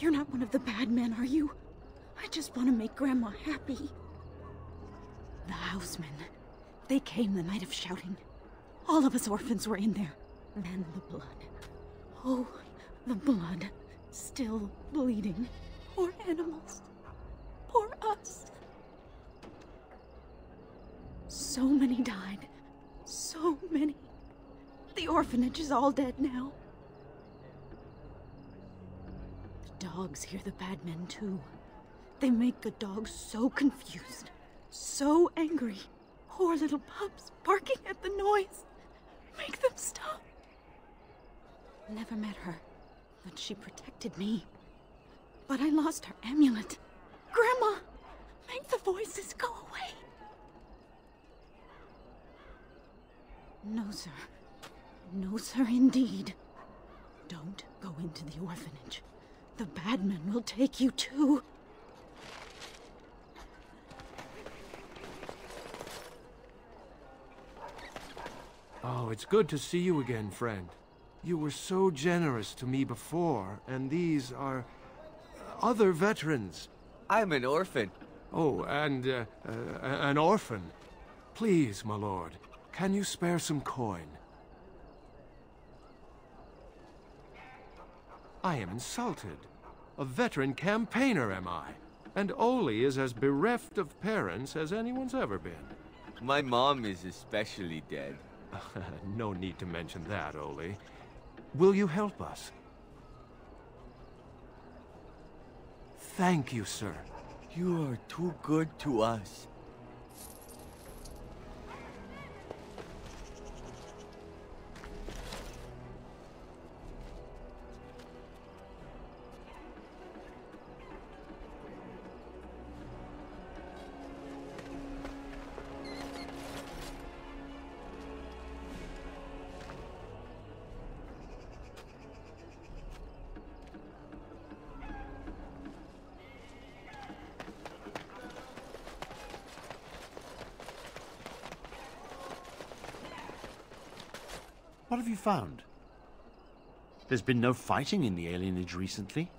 You're not one of the bad men, are you? I just want to make Grandma happy. The housemen. They came the night of shouting. All of us orphans were in there. And the blood. Oh, the blood. Still bleeding. Poor animals. Poor us. So many died. So many. The orphanage is all dead now. The dogs hear the bad men too. They make the dogs so confused. So angry. Poor little pups barking at the noise. Make them stop. Never met her, but she protected me. But I lost her amulet. Grandma, make the voices go away. No, sir. No, sir, indeed. Don't go into the orphanage. The bad men will take you too. Oh, it's good to see you again, friend. You were so generous to me before, and these are other veterans. I'm an orphan. Oh, and an orphan. Please, my lord, can you spare some coin? I am insulted. A veteran campaigner, am I? And Oli is as bereft of parents as anyone's ever been. My mom is especially dead. No need to mention that, Oli. Will you help us? Thank you, sir. You are too good to us. What have you found? There's been no fighting in the alienage recently.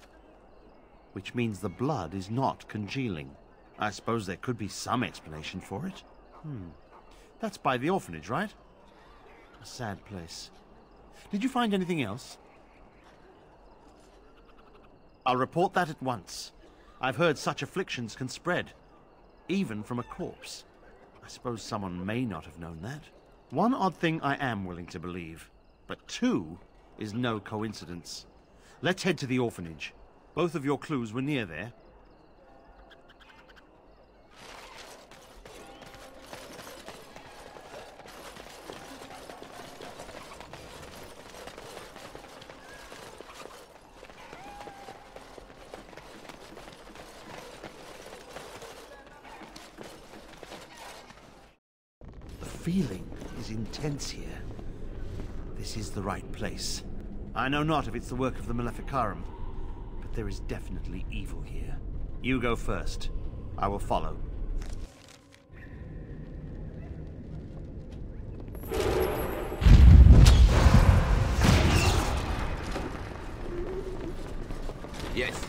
Which means the blood is not congealing. I suppose there could be some explanation for it. That's by the orphanage, right? A sad place. Did you find anything else? I'll report that at once. I've heard such afflictions can spread, even from a corpse. I suppose someone may not have known that. One odd thing I am willing to believe, but two is no coincidence. Let's head to the orphanage. Both of your clues were near there. The feeling is intense here. This is the right place. I know not if it's the work of the Maleficarum, but there is definitely evil here. You go first. I will follow. Yes.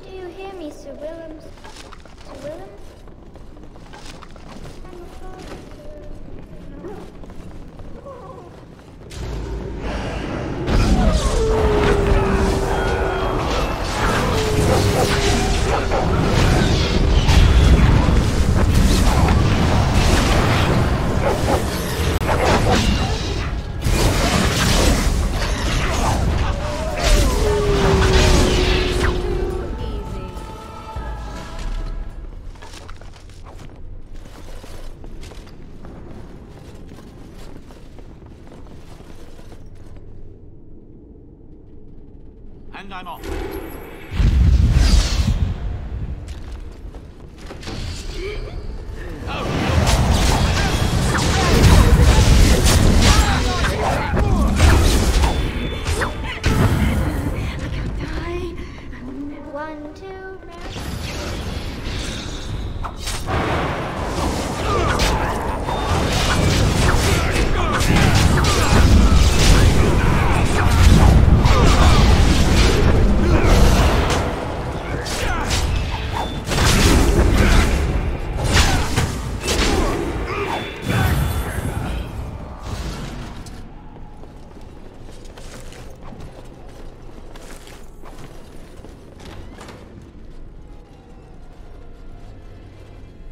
Do you hear me, Sir Willems? Sir Willems? And I'm off. One, two, round.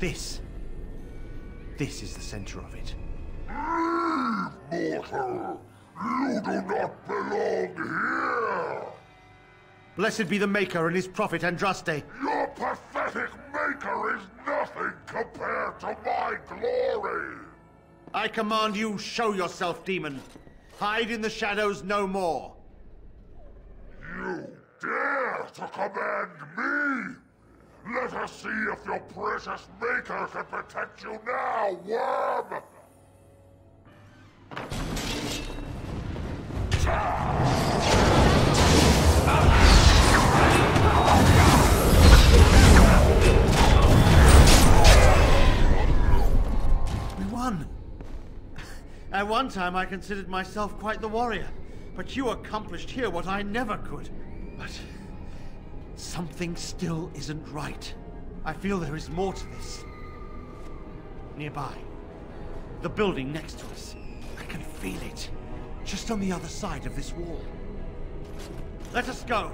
This is the center of it. Mortal! You do not belong here! Blessed be the Maker and his prophet Andraste. Your pathetic Maker is nothing compared to my glory! I command you, show yourself, demon. Hide in the shadows no more. You dare to command me? Let us see if your precious Maker can protect you now, worm! We won! At one time I considered myself quite the warrior, but you accomplished here what I never could. But something still isn't right. I feel there is more to this. Nearby, the building next to us. I can feel it, just on the other side of this wall. Let us go!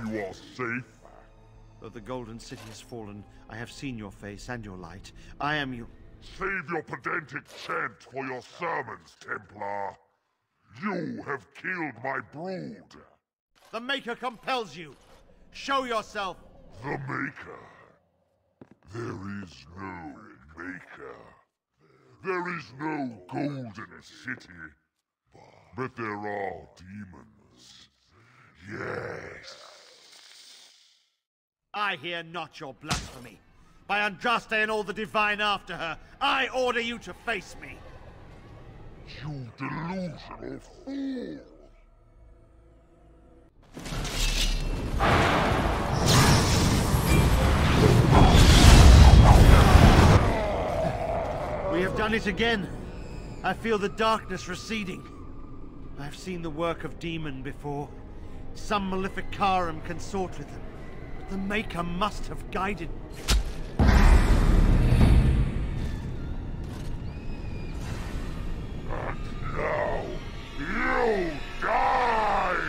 You are safe? Though the Golden City has fallen, I have seen your face and your light. I am you. Save your pedantic chant for your sermons, Templar. You have killed my brood. The Maker compels you. Show yourself. The Maker? There is no Maker. There is no Golden City. But there are demons. Yes. I hear not your blasphemy. By Andraste and all the divine after her, I order you to face me. You delusional fool! We have done it again. I feel the darkness receding. I have seen the work of demon before. Some Maleficarum consort with them. But the Maker must have guided me. And now, you die!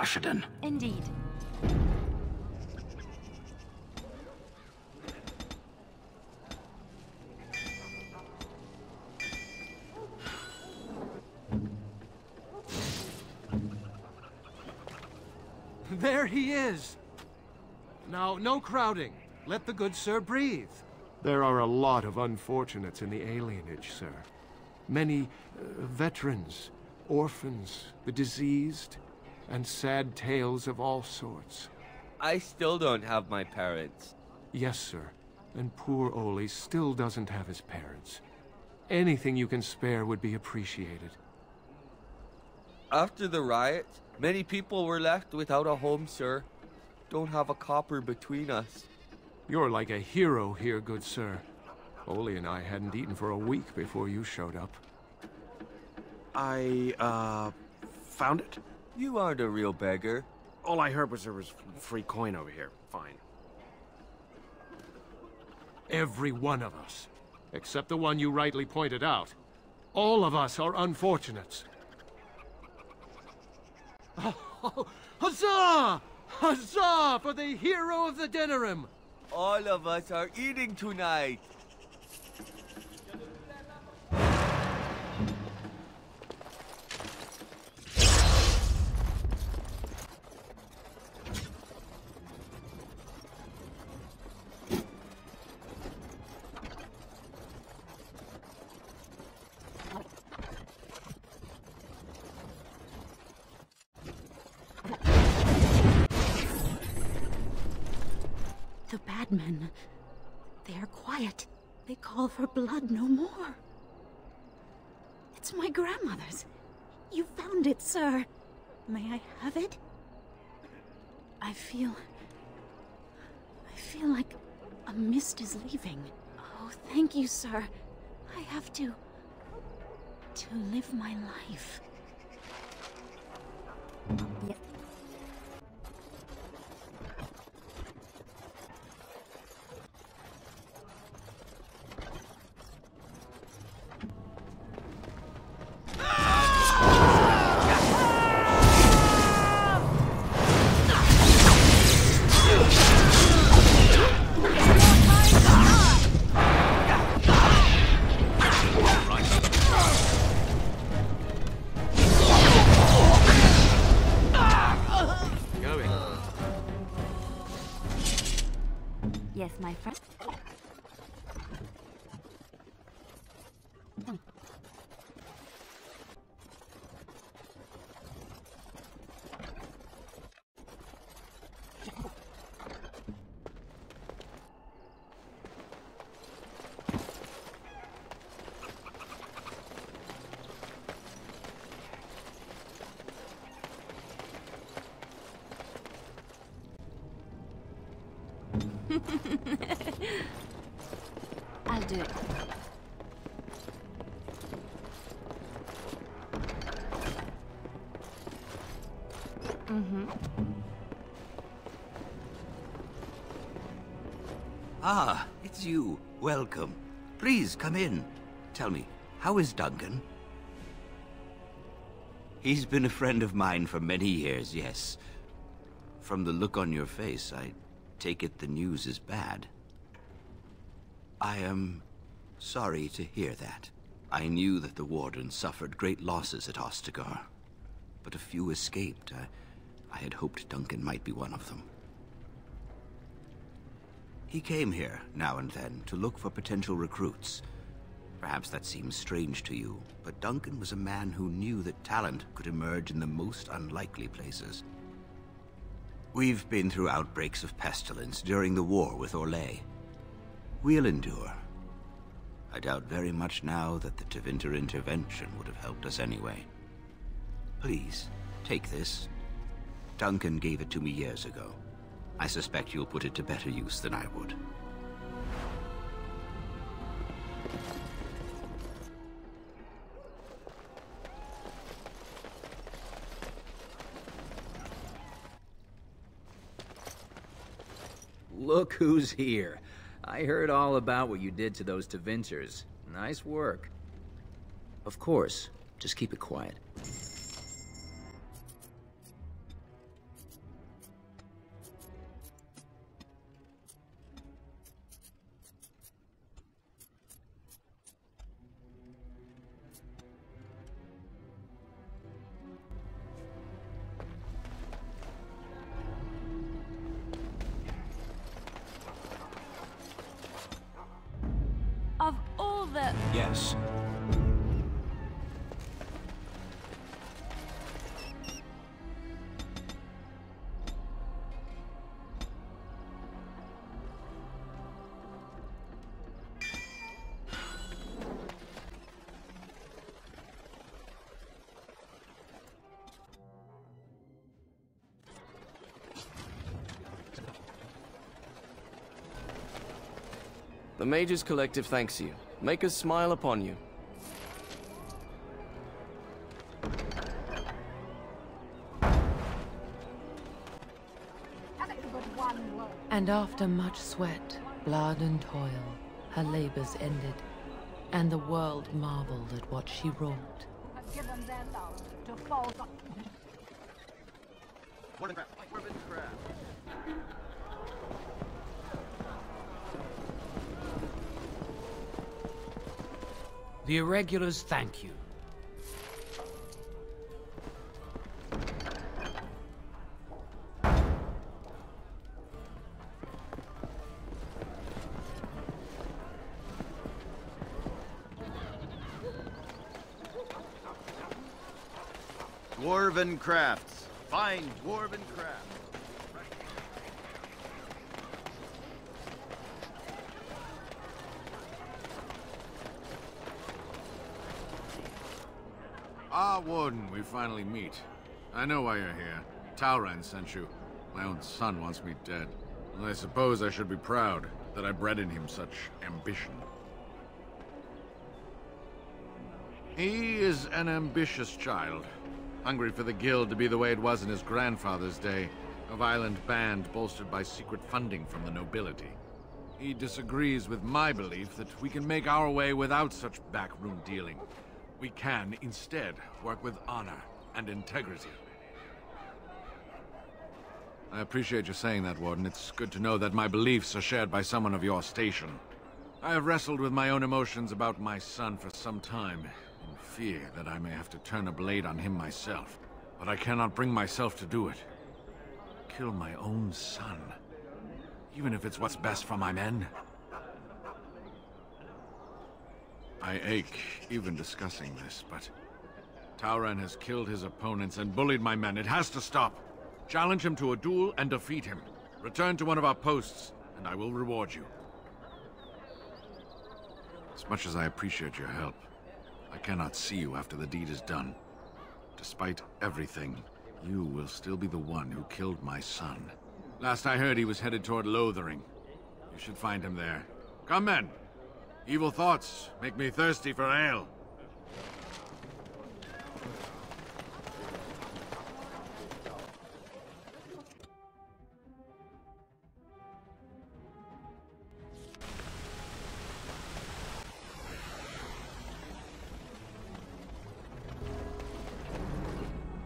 Sashadan. Indeed. There he is! Now, no crowding. Let the good sir breathe. There are a lot of unfortunates in the alienage, sir. Many veterans, orphans, the diseased, and sad tales of all sorts. I still don't have my parents. Yes, sir. And poor Oli still doesn't have his parents. Anything you can spare would be appreciated. After the riot, many people were left without a home, sir. Don't have a copper between us. You're like a hero here, good sir. Oli and I hadn't eaten for a week before you showed up. Found it? You aren't a real beggar. All I heard was there was free coin over here. Fine. Every one of us, except the one you rightly pointed out. All of us are unfortunates. Oh, huzzah! Huzzah for the hero of the Denerim! All of us are eating tonight. The bad men, they are quiet. They call for blood no more. It's my grandmother's. You found it, sir. May I have it? I feel like a mist is leaving. Oh, thank you, sir. I have to live my life. Yes. Yes, my friend. I'll do it. Ah, it's you. Welcome. Please, come in. Tell me, how is Duncan? He's been a friend of mine for many years, yes. From the look on your face, I take it the news is bad. I am sorry to hear that. I knew that the Warden suffered great losses at Ostagar, but a few escaped. I had hoped Duncan might be one of them. He came here, now and then, to look for potential recruits. Perhaps that seems strange to you, but Duncan was a man who knew that talent could emerge in the most unlikely places. We've been through outbreaks of pestilence during the war with Orlais. We'll endure. I doubt very much now that the Tevinter intervention would have helped us anyway. Please, take this. Duncan gave it to me years ago. I suspect you'll put it to better use than I would. Look who's here. I heard all about what you did to those Tevinters. Nice work. Of course, just keep it quiet. yes. The Mage's Collective thanks you. Make us smile upon you. And after much sweat, blood and toil, her labors ended, and the world marveled at what she wrought. The Irregulars thank you. Dwarven crafts. Fine dwarven crafts. Ah, Warden, we finally meet. I know why you're here. Talran sent you. My own son wants me dead. And I suppose I should be proud that I bred in him such ambition. He is an ambitious child, hungry for the guild to be the way it was in his grandfather's day, a violent band bolstered by secret funding from the nobility. He disagrees with my belief that we can make our way without such backroom dealing. We can, instead, work with honor and integrity. I appreciate you saying that, Warden. It's good to know that my beliefs are shared by someone of your station. I have wrestled with my own emotions about my son for some time, in fear that I may have to turn a blade on him myself. But I cannot bring myself to do it. Kill my own son, even if it's what's best for my men. I ache even discussing this, but Talran has killed his opponents and bullied my men. It has to stop. Challenge him to a duel and defeat him. Return to one of our posts, and I will reward you. As much as I appreciate your help, I cannot see you after the deed is done. Despite everything, you will still be the one who killed my son. Last I heard, he was headed toward Lothering. You should find him there. Come, men! Evil thoughts make me thirsty for ale.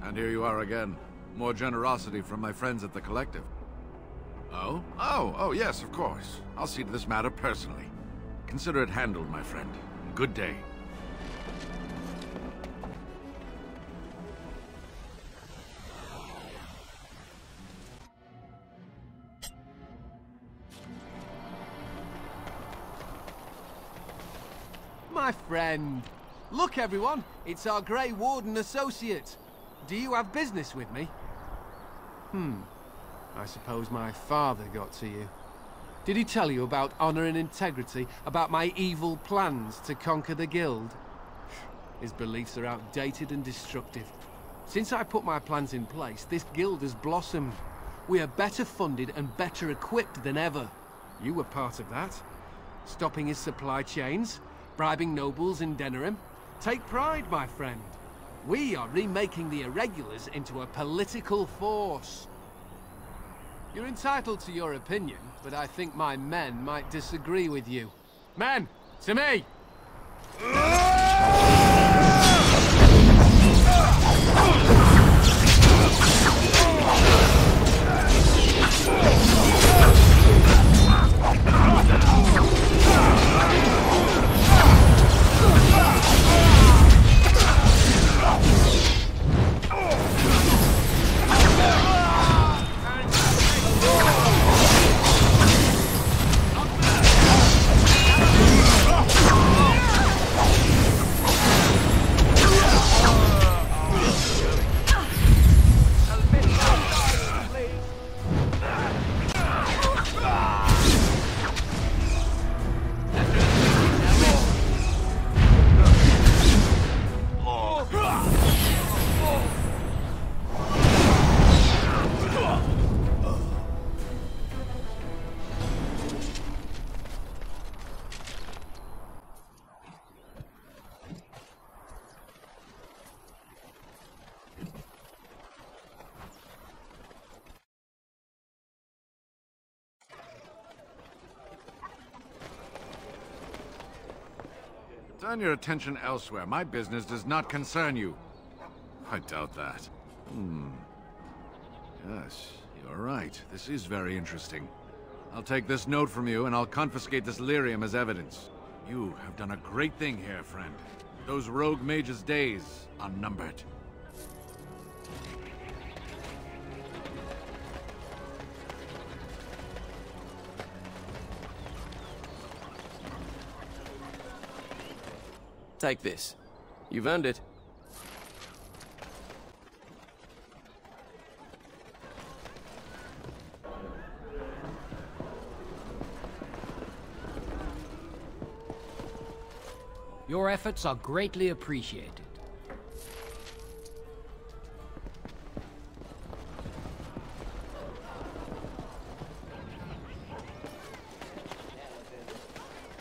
And here you are again. More generosity from my friends at the Collective. Oh? Oh, yes, of course. I'll see to this matter personally. Consider it handled, my friend. Good day. My friend. Look, everyone. It's our Grey Warden associate. Do you have business with me? I suppose my father got to you. Did he tell you about honor and integrity, about my evil plans to conquer the guild? His beliefs are outdated and destructive. Since I put my plans in place, this guild has blossomed. We are better funded and better equipped than ever. You were part of that. Stopping his supply chains, bribing nobles in Denerim. Take pride, my friend. We are remaking the Irregulars into a political force. You're entitled to your opinion, but I think my men might disagree with you. Men, to me! Turn your attention elsewhere. My business does not concern you. I doubt that. Yes, you're right. This is very interesting. I'll take this note from you, and I'll confiscate this lyrium as evidence. You have done a great thing here, friend. Those rogue mages' days are numbered. Take this. You've earned it. Your efforts are greatly appreciated.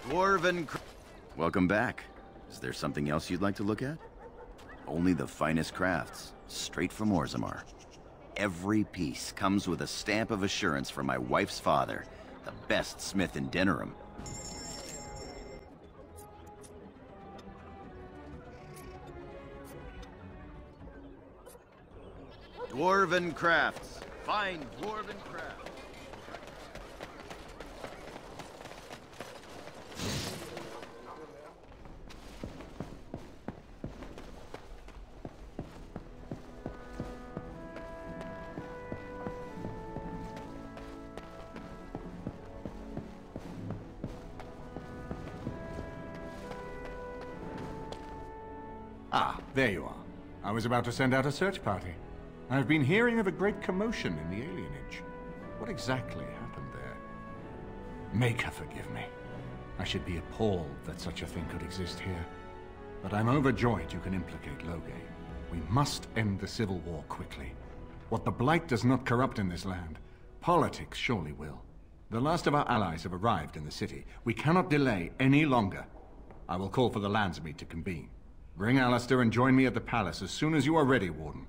Dwarven... Welcome back. Is there something else you'd like to look at? Only the finest crafts, straight from Orzammar. Every piece comes with a stamp of assurance from my wife's father, the best smith in Denerim. Dwarven crafts. Fine dwarven crafts. Ah, there you are. I was about to send out a search party. I've been hearing of a great commotion in the alienage. What exactly happened there? Maker forgive me. I should be appalled that such a thing could exist here. But I'm overjoyed you can implicate Loghain. We must end the civil war quickly. What the Blight does not corrupt in this land, politics surely will. The last of our allies have arrived in the city. We cannot delay any longer. I will call for the Landsmeet to convene. Bring Alistair and join me at the palace as soon as you are ready, Warden.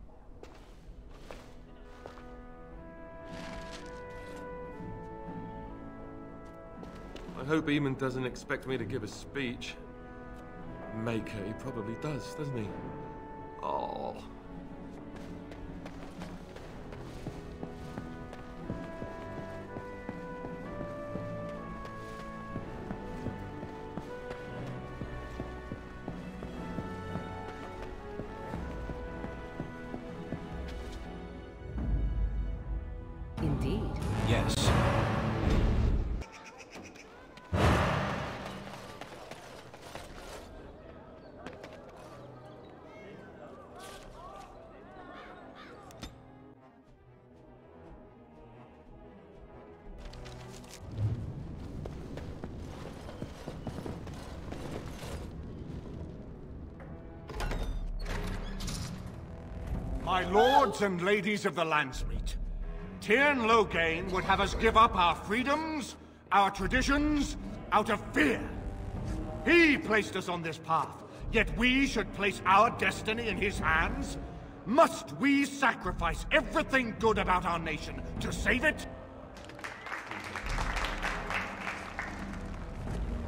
I hope Eamon doesn't expect me to give a speech. Maker, he probably does, doesn't he? Oh. Indeed. Yes. My lords and ladies of the Landsmeet, Tyrn Loghain would have us give up our freedoms, our traditions, out of fear. He placed us on this path, yet we should place our destiny in his hands? Must we sacrifice everything good about our nation to save it?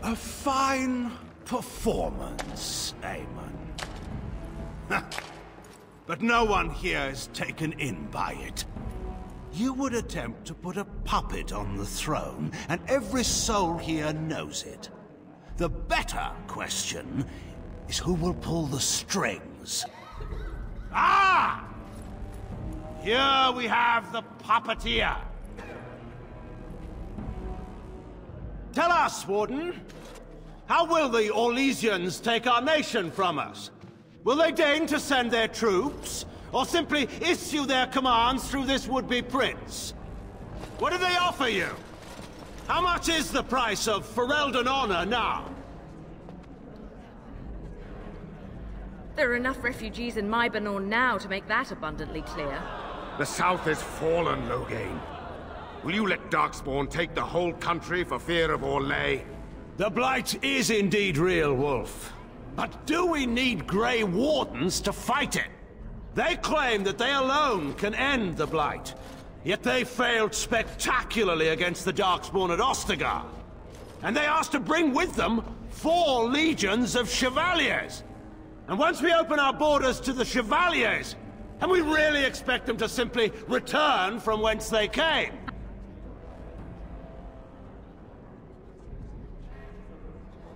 A fine performance, Aemon. But no one here is taken in by it. You would attempt to put a puppet on the throne, and every soul here knows it. The better question is who will pull the strings. Ah! Here we have the puppeteer. Tell us, Warden, how will the Orlesians take our nation from us? Will they deign to send their troops, or simply issue their commands through this would-be prince? What do they offer you? How much is the price of Ferelden honor now? There are enough refugees in Mybanor now to make that abundantly clear. The South is fallen, Loghain. Will you let Darkspawn take the whole country for fear of Orlais? The Blight is indeed real, Wolf. But do we need Grey Wardens to fight it? They claim that they alone can end the Blight, yet they failed spectacularly against the Darkspawn at Ostagar. And they asked to bring with them 4 legions of Chevaliers. And once we open our borders to the Chevaliers, and we really expect them to simply return from whence they came?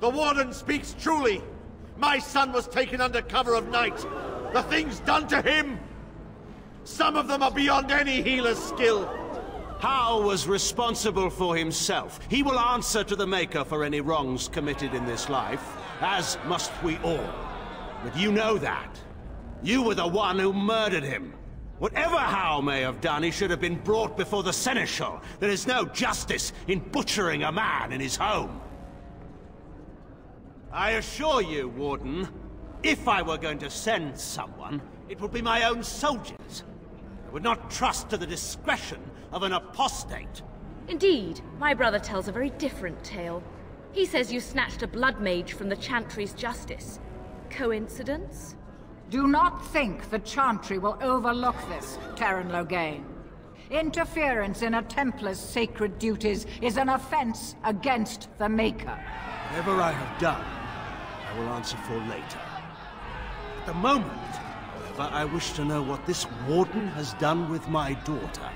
The Warden speaks truly. My son was taken under cover of night. The things done to him, some of them are beyond any healer's skill. Hal was responsible for himself. He will answer to the Maker for any wrongs committed in this life, as must we all. But you know that. You were the one who murdered him. Whatever Hal may have done, he should have been brought before the Seneschal. There is no justice in butchering a man in his home. I assure you, Warden, if I were going to send someone, it would be my own soldiers. I would not trust to the discretion of an apostate. Indeed, my brother tells a very different tale. He says you snatched a blood mage from the Chantry's justice. Coincidence? Do not think the Chantry will overlook this, Terran Logain. Interference in a Templar's sacred duties is an offense against the Maker. Whatever I have done, I will answer for later. At the moment, however, I wish to know what this Warden has done with my daughter.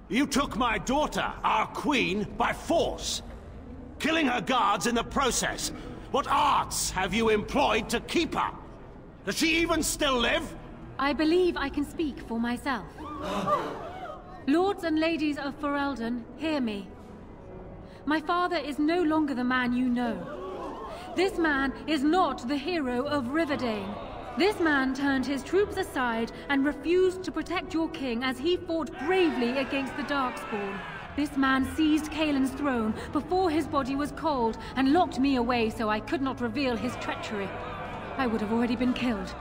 You took my daughter, our queen, by force, killing her guards in the process. What arts have you employed to keep her? Does she even still live? I believe I can speak for myself. Lords and ladies of Ferelden, hear me. My father is no longer the man you know. This man is not the hero of Riverdane. This man turned his troops aside and refused to protect your king as he fought bravely against the Darkspawn. This man seized Kaelin's throne before his body was cold and locked me away so I could not reveal his treachery. I would have already been killed,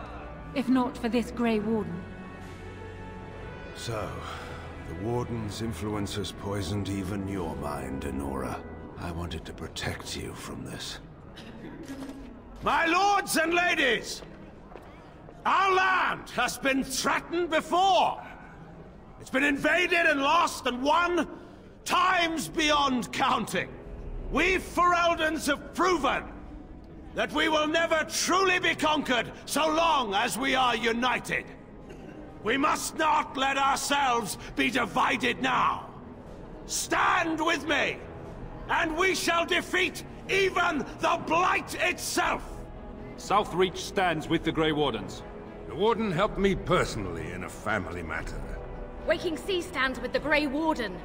if not for this Grey Warden. So, the Warden's influence has poisoned even your mind, Enora. I wanted to protect you from this. My lords and ladies! Our land has been threatened before! It's been invaded and lost and won times beyond counting. We Fereldans have proven that we will never truly be conquered so long as we are united. We must not let ourselves be divided now. Stand with me, and we shall defeat even the Blight itself! Southreach stands with the Grey Wardens. The Warden helped me personally in a family matter. Waking Sea stands with the Grey Warden.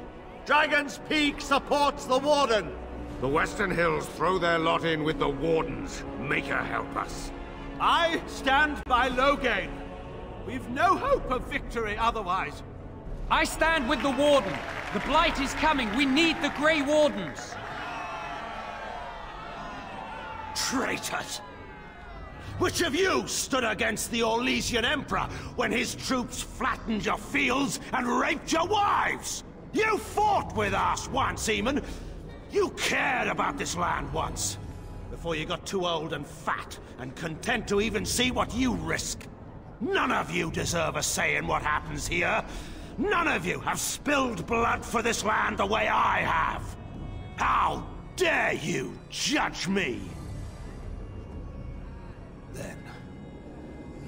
Dragon's Peak supports the Warden! The Western Hills throw their lot in with the Wardens. Make her help us. I stand by Logain. We've no hope of victory otherwise. I stand with the Warden. The Blight is coming. We need the Grey Wardens. Traitors! Which of you stood against the Orlesian Emperor when his troops flattened your fields and raped your wives? You fought with us once, Eamon. You cared about this land once, before you got too old and fat and content to even see what you risk. None of you deserve a say in what happens here. None of you have spilled blood for this land the way I have. How dare you judge me? Then,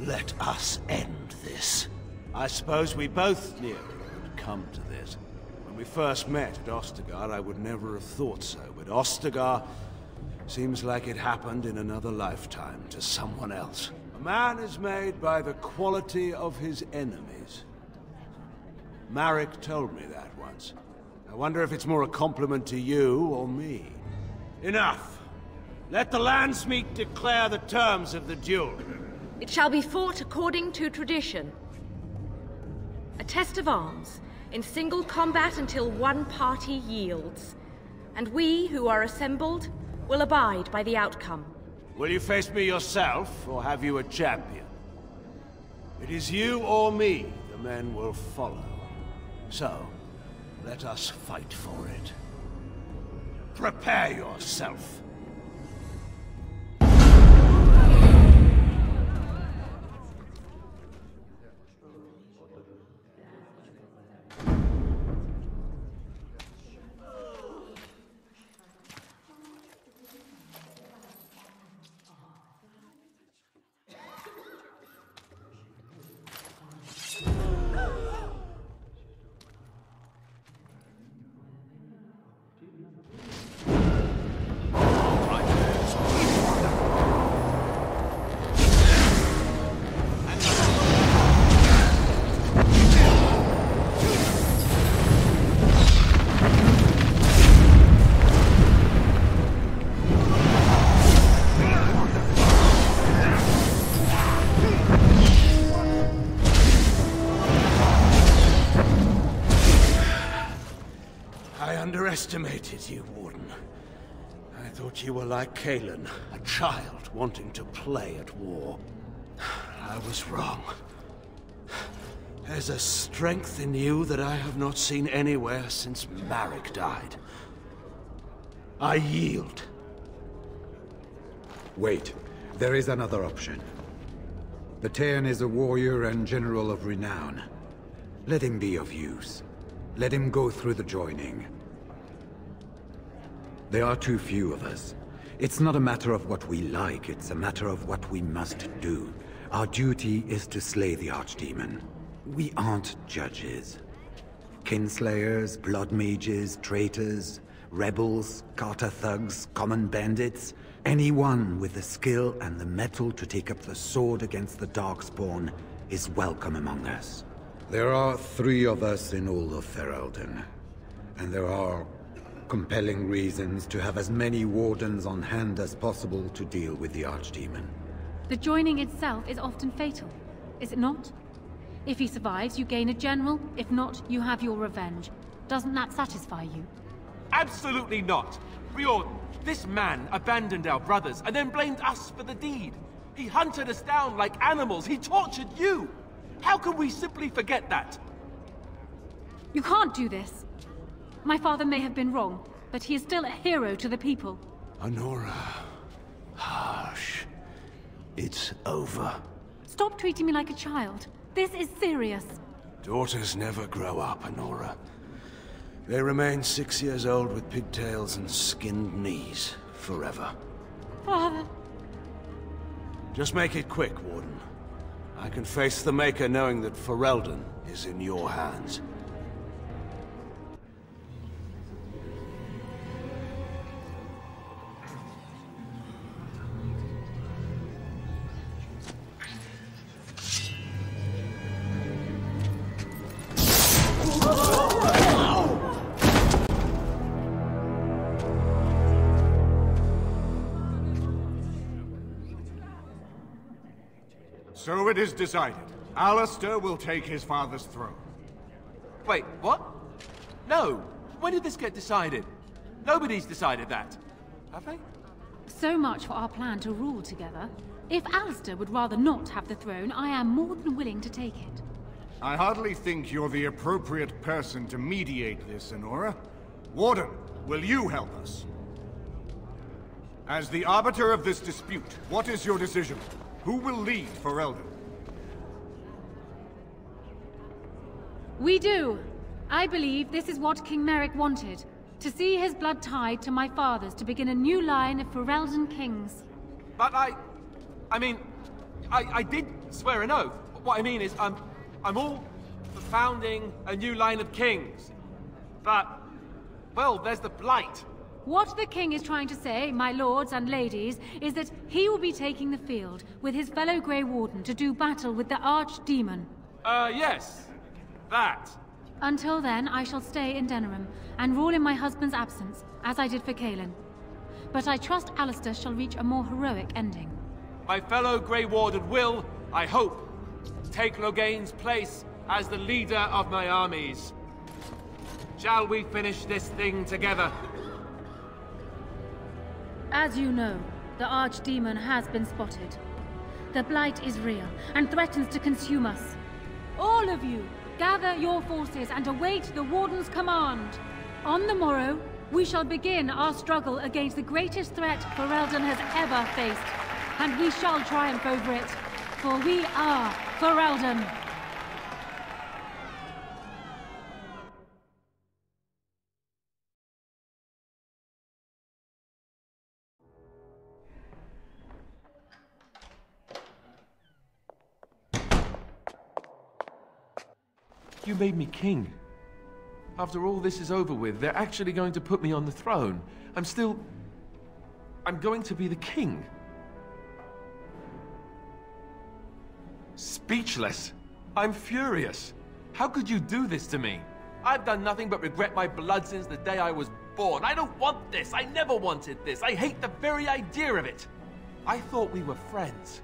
let us end this. I suppose we both knew it would come to this. When we first met at Ostagar, I would never have thought so, but Ostagar seems like it happened in another lifetime to someone else. A man is made by the quality of his enemies. Marek told me that once. I wonder if it's more a compliment to you or me. Enough! Let the Landsmeet declare the terms of the duel. It shall be fought according to tradition. A test of arms, in single combat until one party yields. And we, who are assembled, will abide by the outcome. Will you face me yourself, or have you a champion? It is you or me the men will follow. So, let us fight for it. Prepare yourself. I underestimated you, Warden. I thought you were like Kalen, a child wanting to play at war. I was wrong. There's a strength in you that I have not seen anywhere since Marek died. I yield. Wait. There is another option. The Terran is a warrior and general of renown. Let him be of use. Let him go through the joining. There are too few of us. It's not a matter of what we like, it's a matter of what we must do. Our duty is to slay the Archdemon. We aren't judges. Kinslayers, blood mages, traitors, rebels, Carter thugs, common bandits. Anyone with the skill and the mettle to take up the sword against the Darkspawn is welcome among us. There are 3 of us in all of Ferelden, and there are compelling reasons to have as many wardens on hand as possible to deal with the Archdemon. The joining itself is often fatal, is it not? If he survives, you gain a general. If not, you have your revenge. Doesn't that satisfy you? Absolutely not! Riordan, this man abandoned our brothers and then blamed us for the deed. He hunted us down like animals. He tortured you! How can we simply forget that? You can't do this. My father may have been wrong, but he is still a hero to the people. Honora. Hush. It's over. Stop treating me like a child. This is serious. Daughters never grow up, Honora. They remain 6 years old with pigtails and skinned knees, forever. Father. Just make it quick, Warden. I can face the Maker knowing that Ferelden is in your hands. So it is decided. Alistair will take his father's throne. Wait, what? No! When did this get decided? Nobody's decided that. Have they? So much for our plan to rule together. If Alistair would rather not have the throne, I am more than willing to take it. I hardly think you're the appropriate person to mediate this, Honora. Warden, will you help us? As the arbiter of this dispute, what is your decision? Who will lead Ferelden? We do. I believe this is what King Merrick wanted. To see his blood tied to my father's to begin a new line of Ferelden kings. But I did swear an oath. What I mean is, I'm all for founding a new line of kings. But, well, there's the Blight. What the king is trying to say, my lords and ladies, is that he will be taking the field with his fellow Grey Warden to do battle with the Archdemon. Yes. That. Until then, I shall stay in Denerim and rule in my husband's absence, as I did for Kalen. But I trust Alistair shall reach a more heroic ending. My fellow Grey Warden will, I hope, take Loghain's place as the leader of my armies. Shall we finish this thing together? As you know, the Archdemon has been spotted. The Blight is real and threatens to consume us. All of you, gather your forces and await the Warden's command. On the morrow, we shall begin our struggle against the greatest threat Ferelden has ever faced. And we shall triumph over it, for we are Ferelden. You made me king. After all this is over with, they're actually going to put me on the throne. I'm going to be the king. Speechless. I'm furious. How could you do this to me? I've done nothing but regret my blood since the day I was born. I don't want this. I never wanted this. I hate the very idea of it. I thought we were friends.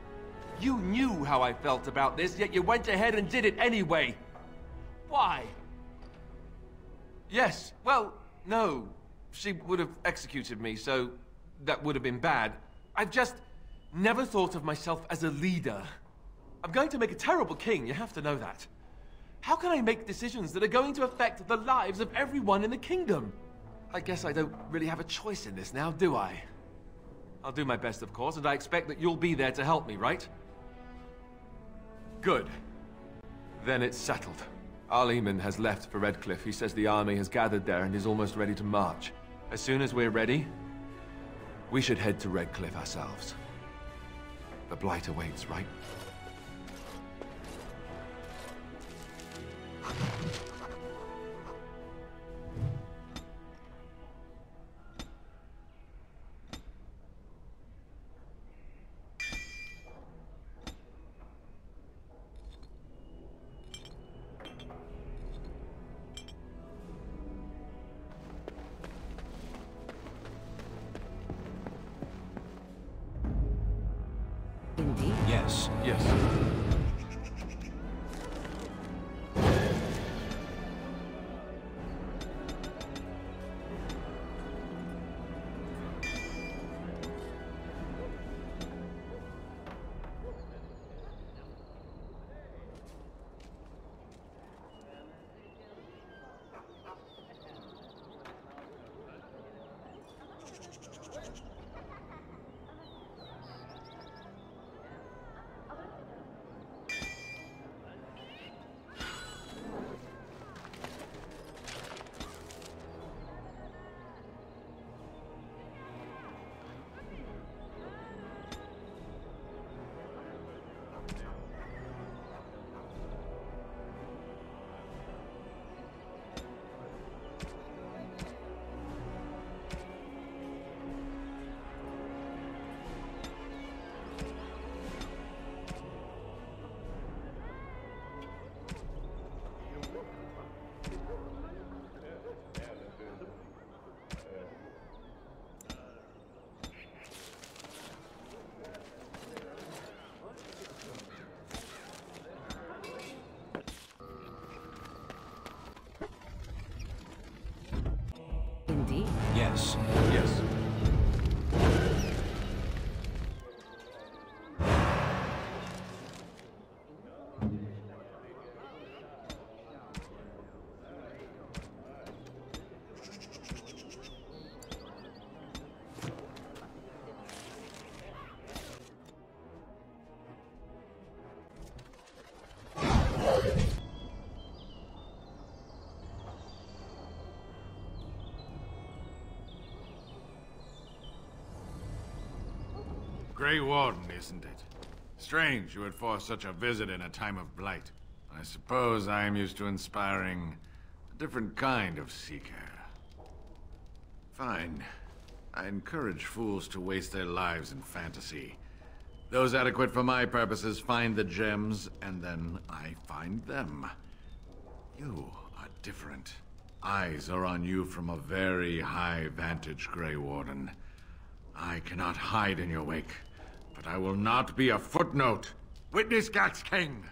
You knew how I felt about this, yet you went ahead and did it anyway. Why? Yes, well, no. She would have executed me, so that would have been bad. I've just never thought of myself as a leader. I'm going to make a terrible king, you have to know that. How can I make decisions that are going to affect the lives of everyone in the kingdom? I guess I don't really have a choice in this now, do I? I'll do my best, of course, and I expect that you'll be there to help me, right? Good. Then it's settled. Arleman has left for Redcliffe. He says the army has gathered there and is almost ready to march. As soon as we're ready, we should head to Redcliffe ourselves. The Blight awaits, right? Indeed. Yes. Yes. Indeed. Yes. Yes. Grey Warden, isn't it? Strange you would force such a visit in a time of blight. I suppose I am used to inspiring a different kind of seeker. Fine. I encourage fools to waste their lives in fantasy. Those adequate for my purposes find the gems, and then I find them. You are different. Eyes are on you from a very high vantage, Grey Warden. I cannot hide in your wake, but I will not be a footnote. Witness Gax King!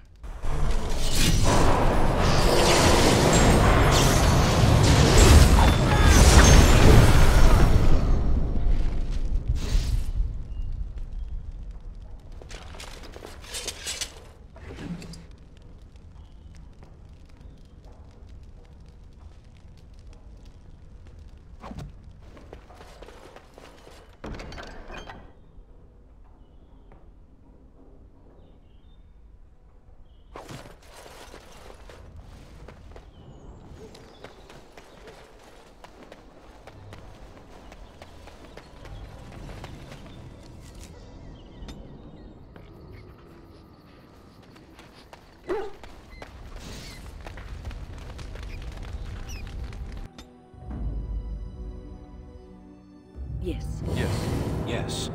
Yes. Yes. Yes.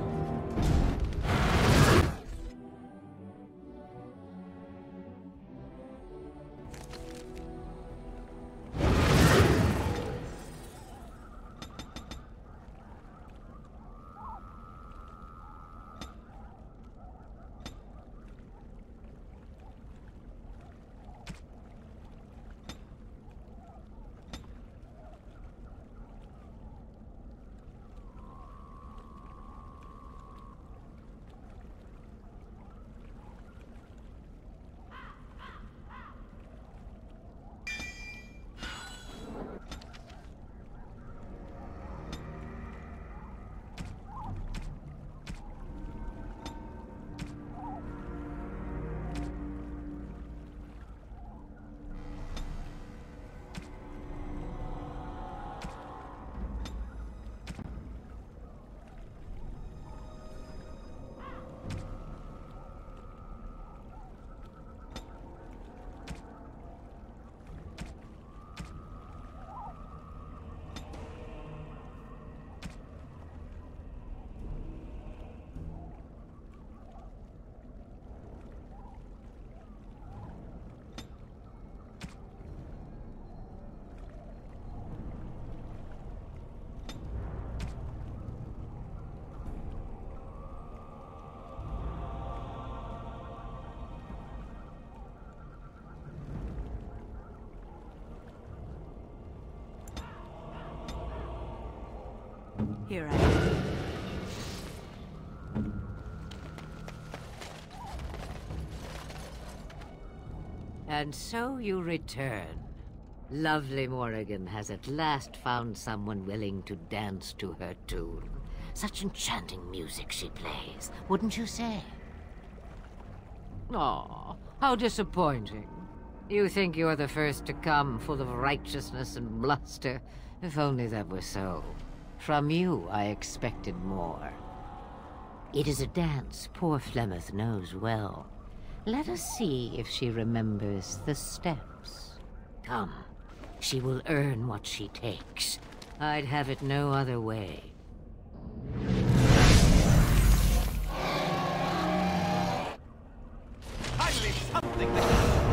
Here I am. And so you return. Lovely Morrigan has at last found someone willing to dance to her tune. Such enchanting music she plays, wouldn't you say? Aw, how disappointing. You think you're the first to come, full of righteousness and bluster. If only that were so. From you, I expected more. It is a dance poor Flemeth knows well. Let us see if she remembers the steps. Come, she will earn what she takes. I'd have it no other way. Finally, something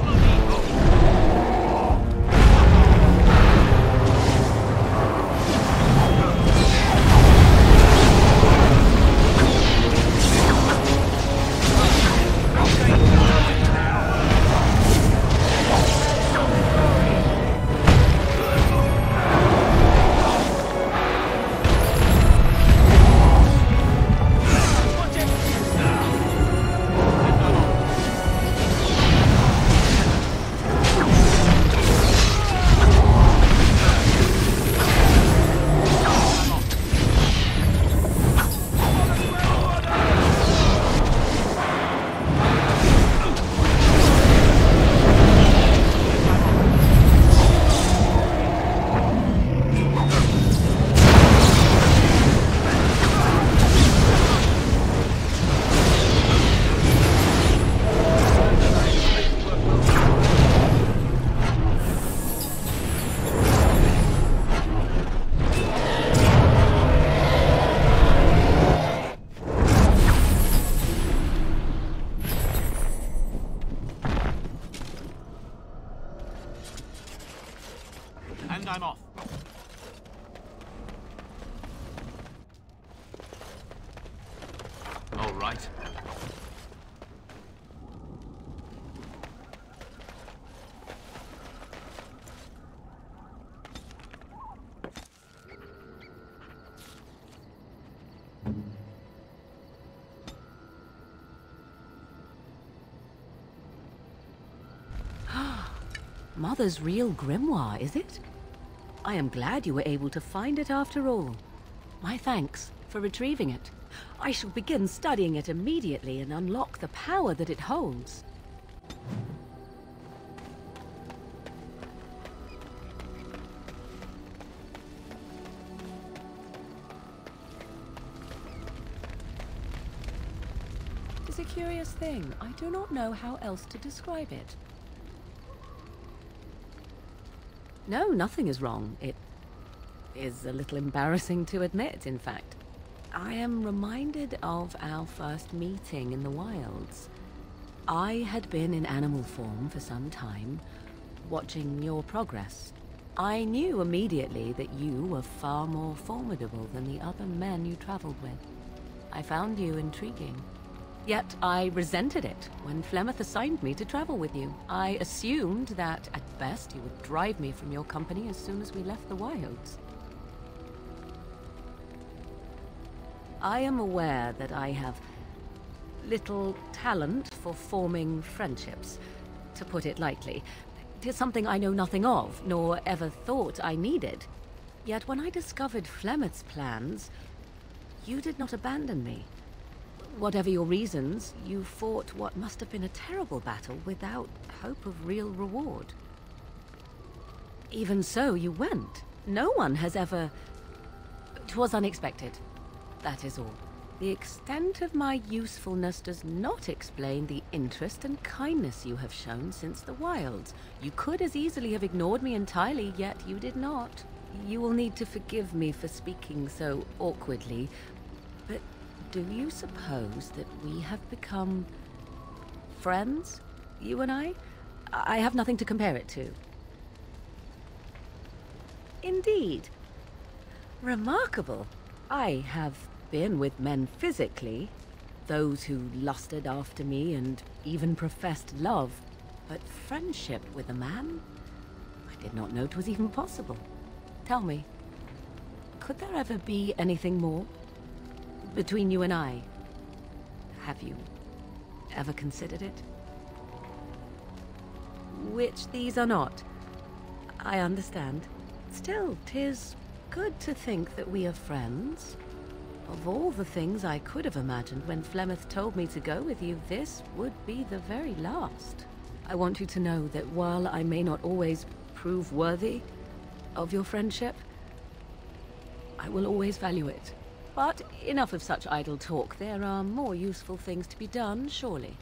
and I'm off. All right. Mother's real grimoire, is it? I am glad you were able to find it after all. My thanks for retrieving it. I shall begin studying it immediately and unlock the power that it holds. It's a curious thing. I do not know how else to describe it. No, nothing is wrong. It is a little embarrassing to admit, in fact. I am reminded of our first meeting in the wilds. I had been in animal form for some time, watching your progress. I knew immediately that you were far more formidable than the other men you traveled with. I found you intriguing. Yet I resented it when Flemeth assigned me to travel with you. I assumed that, at best, you would drive me from your company as soon as we left the wilds. I am aware that I have little talent for forming friendships, to put it lightly. It is something I know nothing of, nor ever thought I needed. Yet when I discovered Flemeth's plans, you did not abandon me. Whatever your reasons, you fought what must have been a terrible battle without hope of real reward. Even so, you went. No one has ever... 'Twas unexpected. That is all. The extent of my usefulness does not explain the interest and kindness you have shown since the wilds. You could as easily have ignored me entirely, yet you did not. You will need to forgive me for speaking so awkwardly, but do you suppose that we have become friends, you and I? I have nothing to compare it to. Indeed. Remarkable. I have been with men physically, those who lusted after me and even professed love, but friendship with a man? I did not know it was even possible. Tell me, Could there ever be anything more? Between you and I? Have you ever considered it? Which these are not. I understand. Still, 'tis good to think that we are friends. Of all the things I could have imagined when Flemeth told me to go with you, this would be the very last. I want you to know that while I may not always prove worthy of your friendship, I will always value it. But enough of such idle talk. There are more useful things to be done, surely.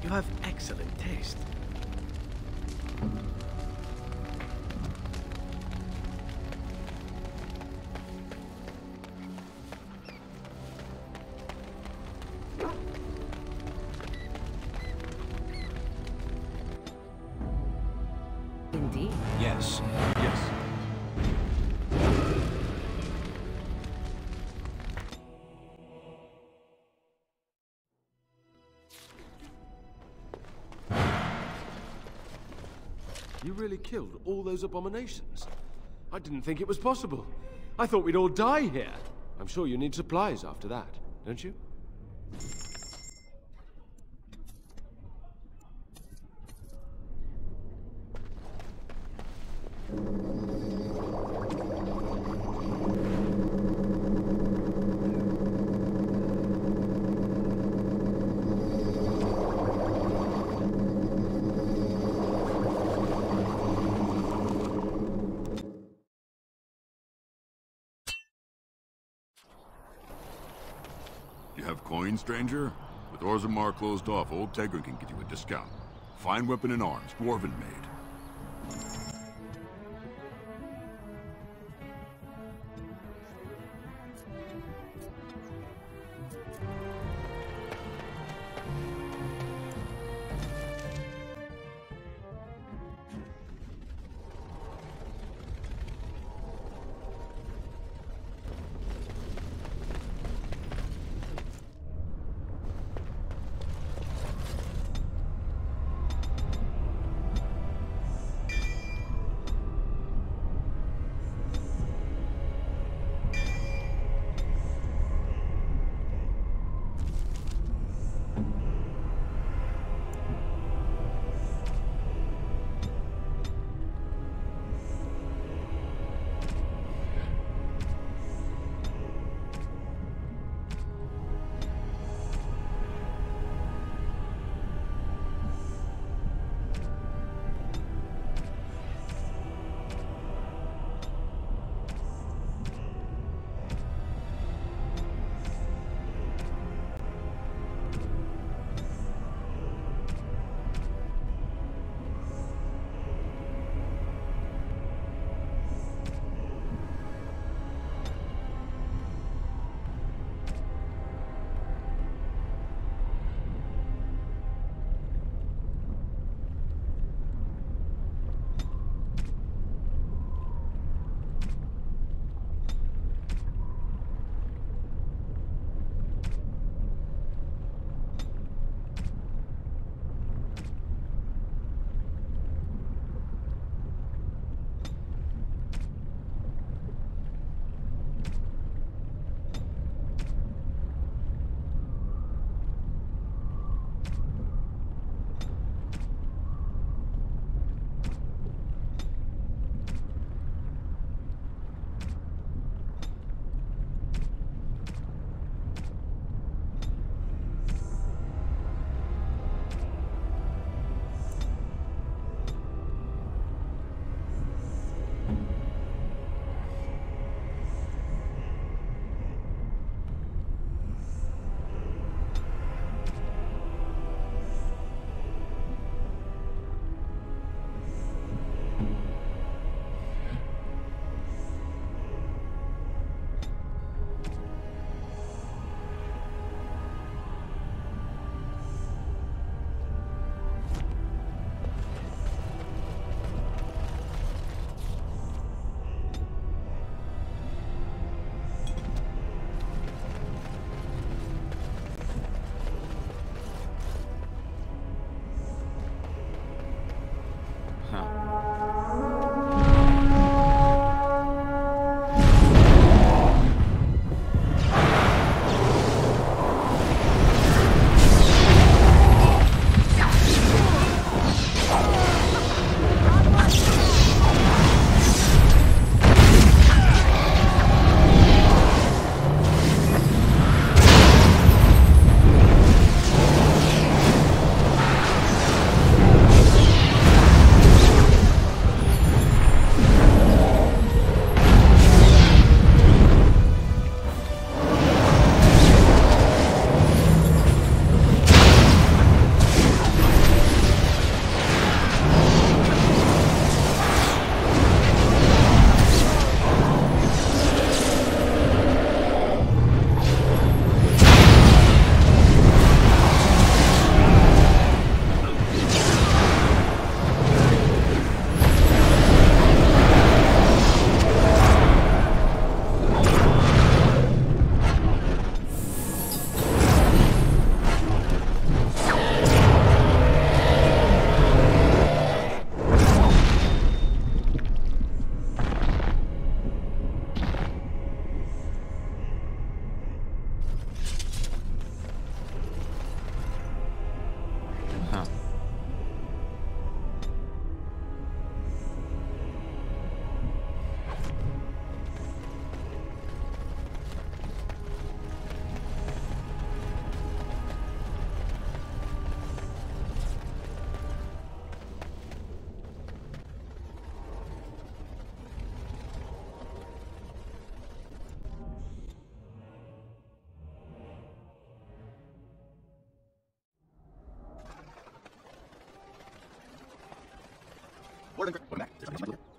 You have excellent taste. Indeed. Yes. Yes. You really killed all those abominations? I didn't think it was possible. I thought we'd all die here. I'm sure you need supplies after that, don't you? You have coin, stranger? With Orzammar closed off, Old Tegra can get you a discount. Fine weapon and arms, dwarven made.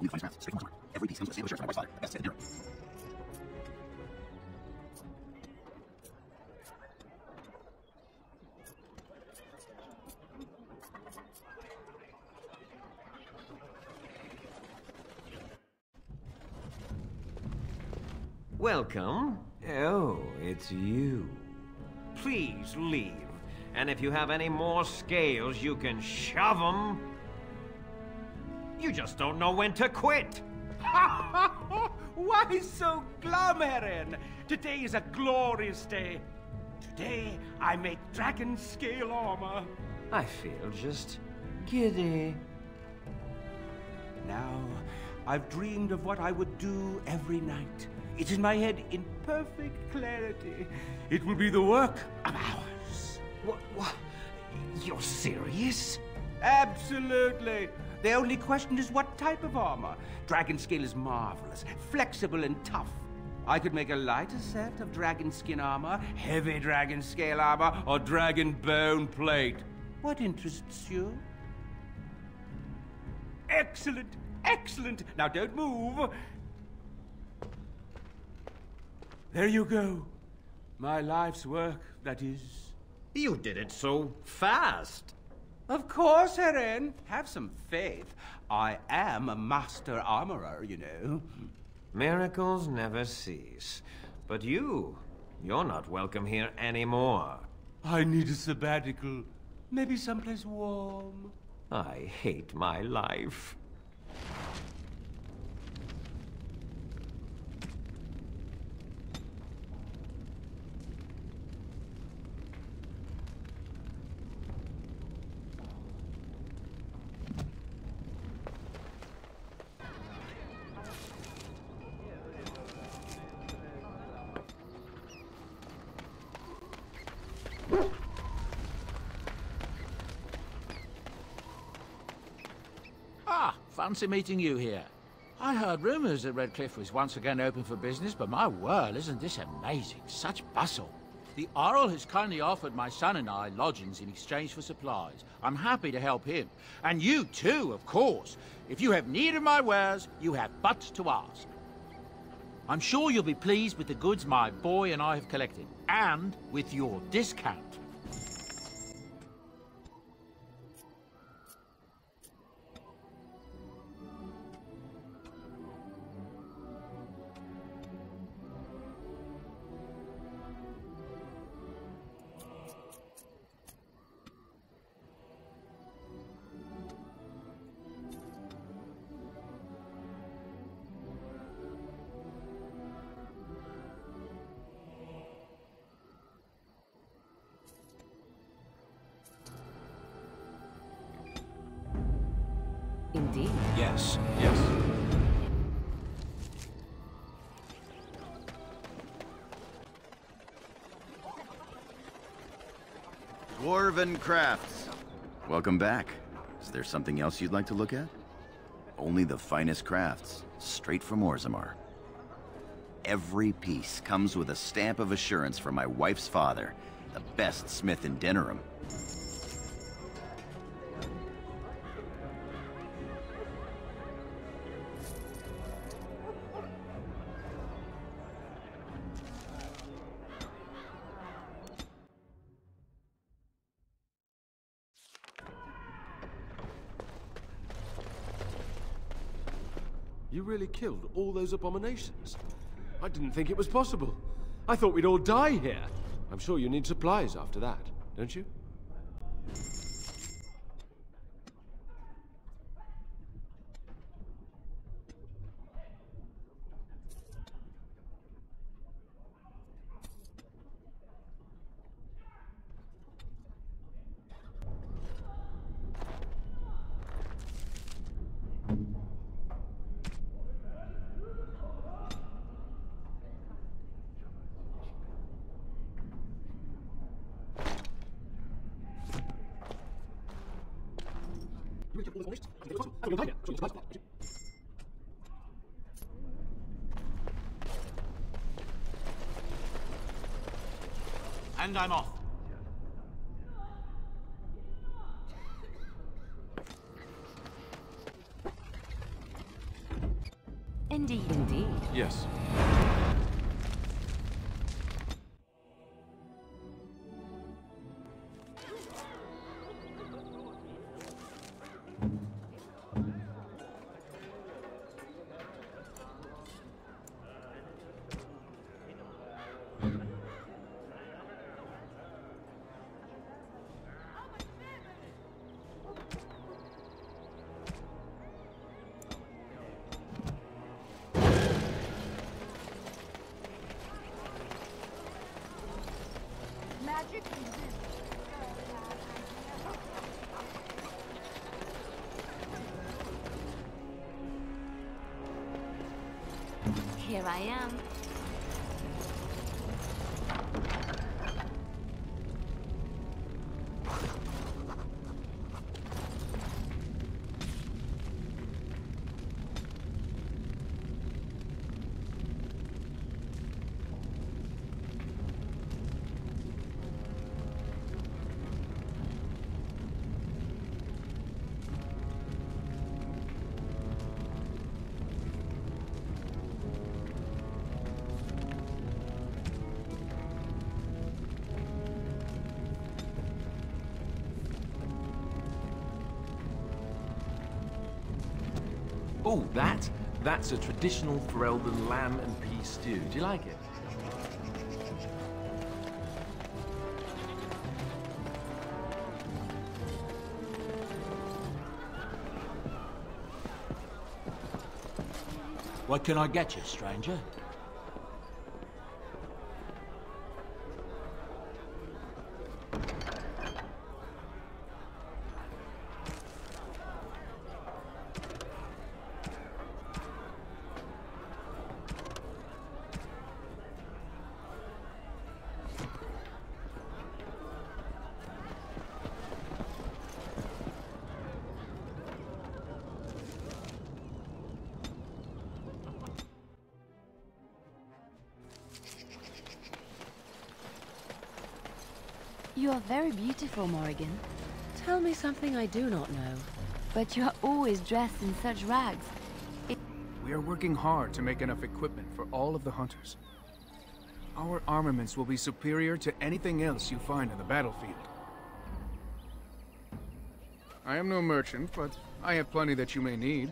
Only the finest crafts, straight from Mars. Every piece comes with a stamp of assurance from my wife's father, the best Smith in Denver. Welcome. Oh, it's you. Please leave. And if you have any more scales, you can shove them. You just don't know when to quit. Why so glum, Heron? Today is a glorious day. Today, I make dragon scale armor. I feel just giddy. Now, I've dreamed of what I would do every night. It's in my head in perfect clarity. It will be the work of hours. What? You're serious? Absolutely. The only question is what type of armor. Dragon scale is marvelous, flexible and tough. I could make a lighter set of dragon skin armor, heavy dragon scale armor, or dragon bone plate. What interests you? Excellent, excellent. Now don't move. There you go. My life's work, that is. You did it so fast. Of course, Heron. Have some faith. I am a master armorer, you know. Miracles never cease. But you're not welcome here anymore. I need a sabbatical. Maybe someplace warm. I hate my life. Fancy meeting you here. I heard rumors that Redcliffe was once again open for business, but my word, isn't this amazing? Such bustle. The Earl has kindly offered my son and I lodgings in exchange for supplies. I'm happy to help him. And you too, of course. If you have need of my wares, you have but to ask. I'm sure you'll be pleased with the goods my boy and I have collected, and with your discount. Indeed. Yes. Dwarven crafts. Welcome back. Is there something else you'd like to look at? Only the finest crafts, straight from Orzammar. Every piece comes with a stamp of assurance from my wife's father, the best smith in Denerim. You really killed all those abominations? I didn't think it was possible. I thought we'd all die here. I'm sure you need supplies after that, don't you? And I'm off. Yes. Magic exists. Here I am. Oh, that's a traditional Ferelden lamb and pea stew. Do you like it? What can I get you, stranger? You are very beautiful, Morrigan. Tell me something I do not know. But you are always dressed in such rags. We are working hard to make enough equipment for all of the hunters. Our armaments will be superior to anything else you find in the battlefield. I am no merchant, but I have plenty that you may need.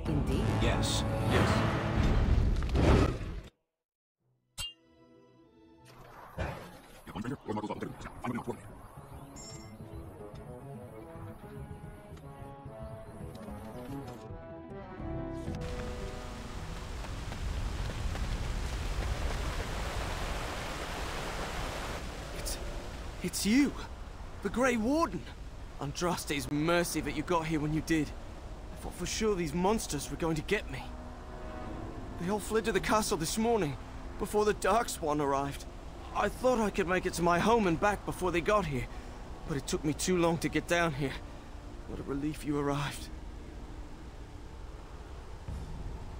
Indeed. Yes. Yes. It's you! The Grey Warden! Andraste's mercy that you got here when you did. I thought for sure these monsters were going to get me. They all fled to the castle this morning, before the Darkspawn arrived. I thought I could make it to my home and back before they got here, but it took me too long to get down here. What a relief you arrived.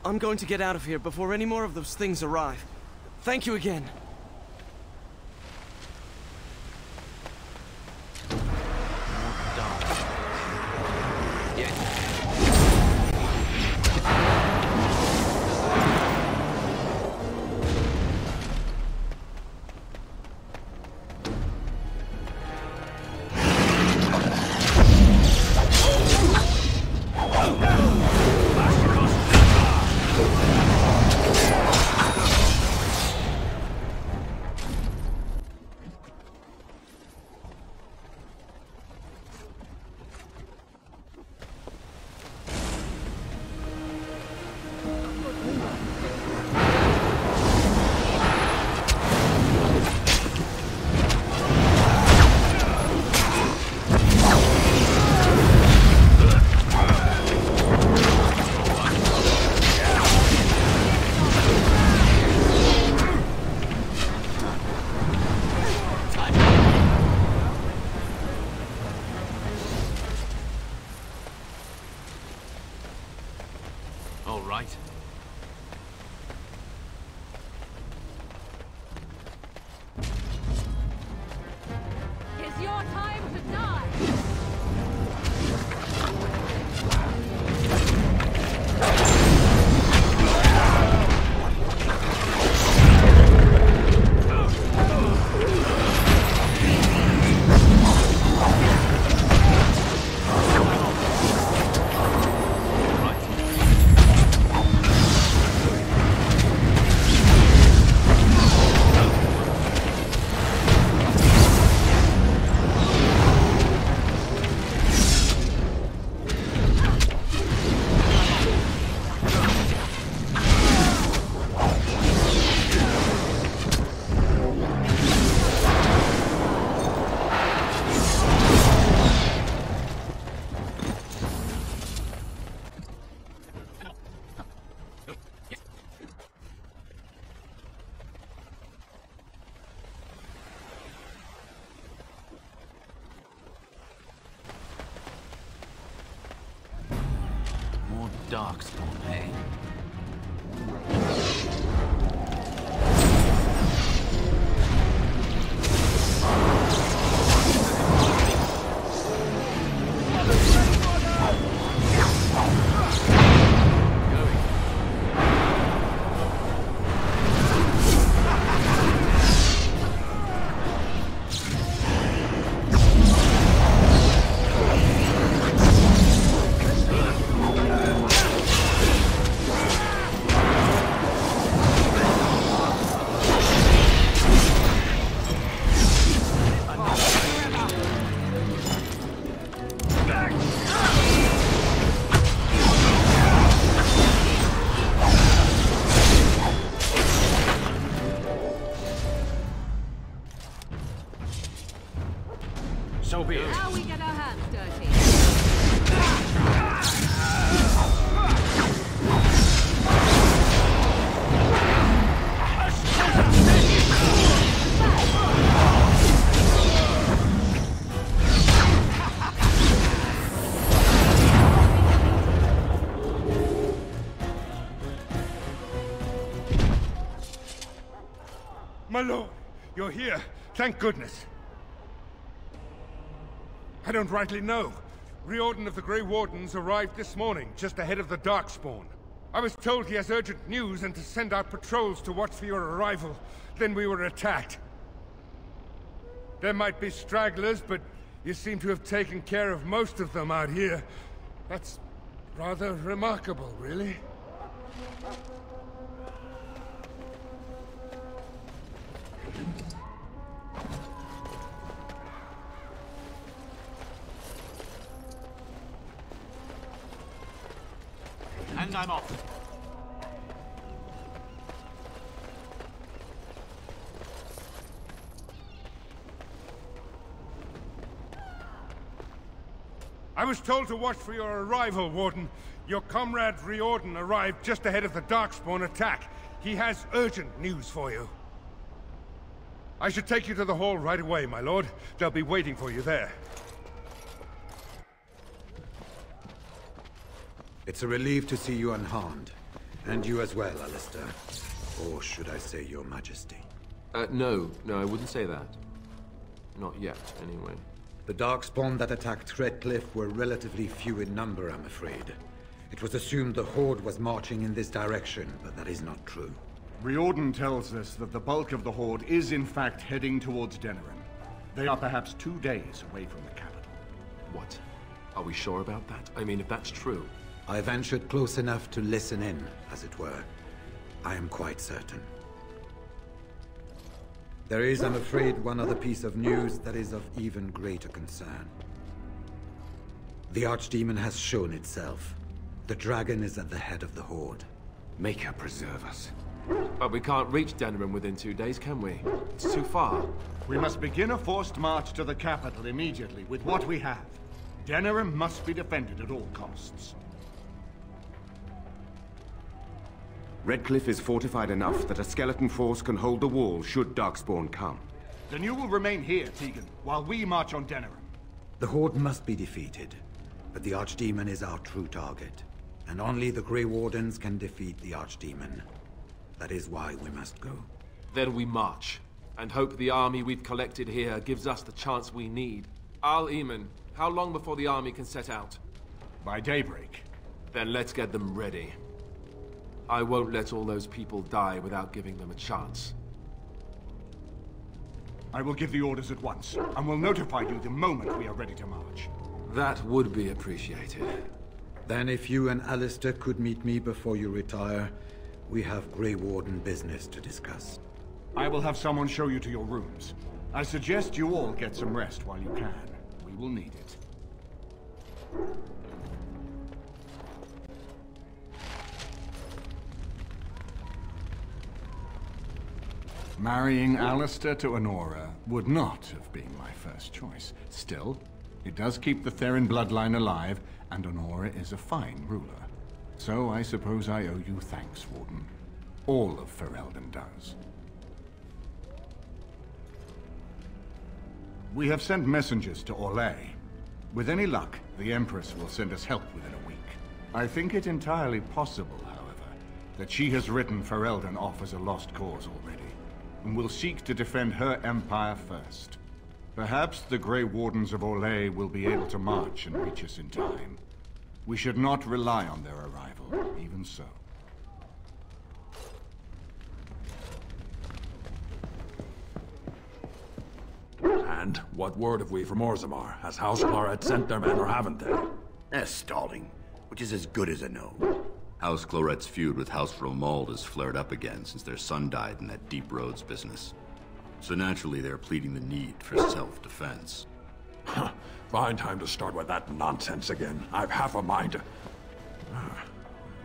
I'm going to get out of here before any more of those things arrive. Thank you again. Darkspawn, eh? So be it. Now we get our hands dirty. My lord, you're here. Thank goodness. I don't rightly know. Riordan of the Grey Wardens arrived this morning, just ahead of the Darkspawn. I was told he has urgent news and to send out patrols to watch for your arrival. Then we were attacked. There might be stragglers, but you seem to have taken care of most of them out here. That's rather remarkable, really. And I'm off. I was told to watch for your arrival, Warden. Your comrade Riordan arrived just ahead of the Darkspawn attack. He has urgent news for you. I should take you to the hall right away, my lord. They'll be waiting for you there. It's a relief to see you unharmed. And you as well, Alistair. Or should I say your majesty? No, I wouldn't say that. Not yet, anyway. The Darkspawn that attacked Redcliffe were relatively few in number, I'm afraid. It was assumed the Horde was marching in this direction, but that is not true. Riordan tells us that the bulk of the Horde is in fact heading towards Denerim. They are perhaps 2 days away from the capital. What? Are we sure about that? I mean, if that's true... I ventured close enough to listen in, as it were. I am quite certain. There is, I'm afraid, one other piece of news that is of even greater concern. The Archdemon has shown itself. The dragon is at the head of the Horde. Make her preserve us. But we can't reach Denerim within 2 days, can we? It's too far. We must begin a forced march to the capital immediately with what we have. Denerim must be defended at all costs. Redcliffe is fortified enough that a skeleton force can hold the wall should Darkspawn come. Then you will remain here, Tegan, while we march on Denerim. The Horde must be defeated, but the Archdemon is our true target. And only the Grey Wardens can defeat the Archdemon. That is why we must go. Then we march, and hope the army we've collected here gives us the chance we need. Al-Eamon, how long before the army can set out? By daybreak. Then let's get them ready. I won't let all those people die without giving them a chance. I will give the orders at once, and will notify you the moment we are ready to march. That would be appreciated. Then if you and Alistair could meet me before you retire, we have Grey Warden business to discuss. I will have someone show you to your rooms. I suggest you all get some rest while you can. We will need it. Marrying Alistair to Honora would not have been my first choice. Still, it does keep the Theron bloodline alive, and Honora is a fine ruler. So I suppose I owe you thanks, Warden. All of Ferelden does. We have sent messengers to Orlais. With any luck, the Empress will send us help within a week. I think it entirely possible, however, that she has written Ferelden off as a lost cause already, and will seek to defend her empire first. Perhaps the Grey Wardens of Orlais will be able to march and reach us in time. We should not rely on their arrival, even so. And what word have we from Orzammar? Has House Cloret sent their men or haven't they? They're stalling, which is as good as a no. House Cloret's feud with House Romald has flared up again since their son died in that Deep Roads business. So naturally they're pleading the need for self-defense. Fine time to start with that nonsense again. I've half a mind to...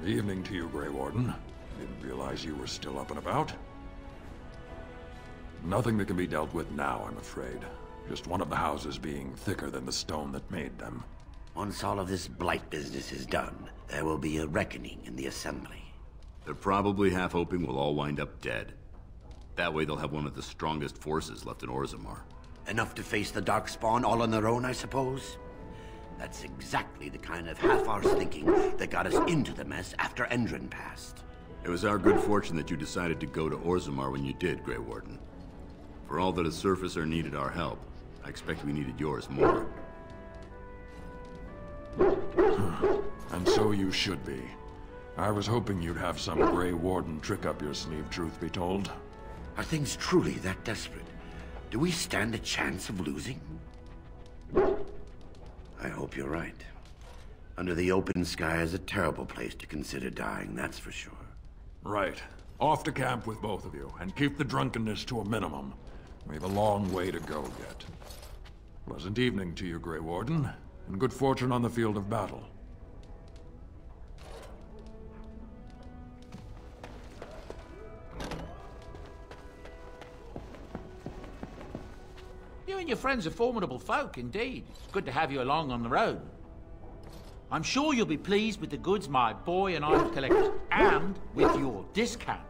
Evening to you, Grey Warden. Didn't realize you were still up and about. Nothing that can be dealt with now, I'm afraid. Just one of the houses being thicker than the stone that made them. Once all of this blight business is done, there will be a reckoning in the Assembly. They're probably half hoping we'll all wind up dead. That way they'll have one of the strongest forces left in Orzammar. Enough to face the Darkspawn all on their own, I suppose? That's exactly the kind of half-arsed thinking that got us into the mess after Endron passed. It was our good fortune that you decided to go to Orzammar when you did, Grey Warden. For all that a surfacer needed our help, I expect we needed yours more. And so you should be. I was hoping you'd have some Grey Warden trick up your sleeve, truth be told. Are things truly that desperate? Do we stand a chance of losing? I hope you're right. Under the open sky is a terrible place to consider dying, that's for sure. Right. Off to camp with both of you, and keep the drunkenness to a minimum. We have a long way to go yet. Pleasant evening to you, Grey Warden, and good fortune on the field of battle. You and your friends are formidable folk, indeed. It's good to have you along on the road. I'm sure you'll be pleased with the goods my boy and I have collected, and with your discount.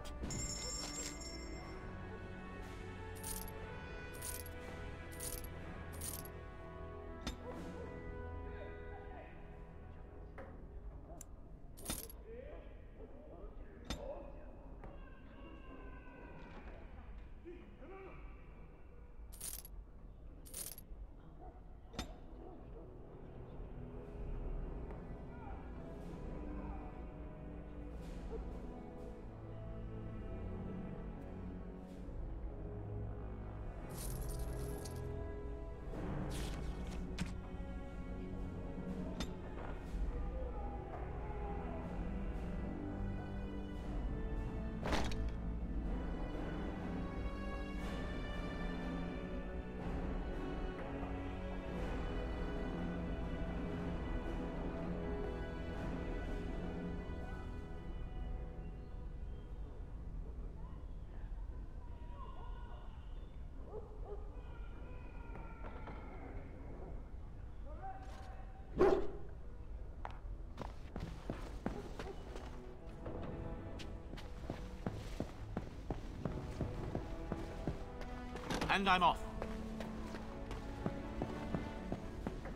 And I'm off.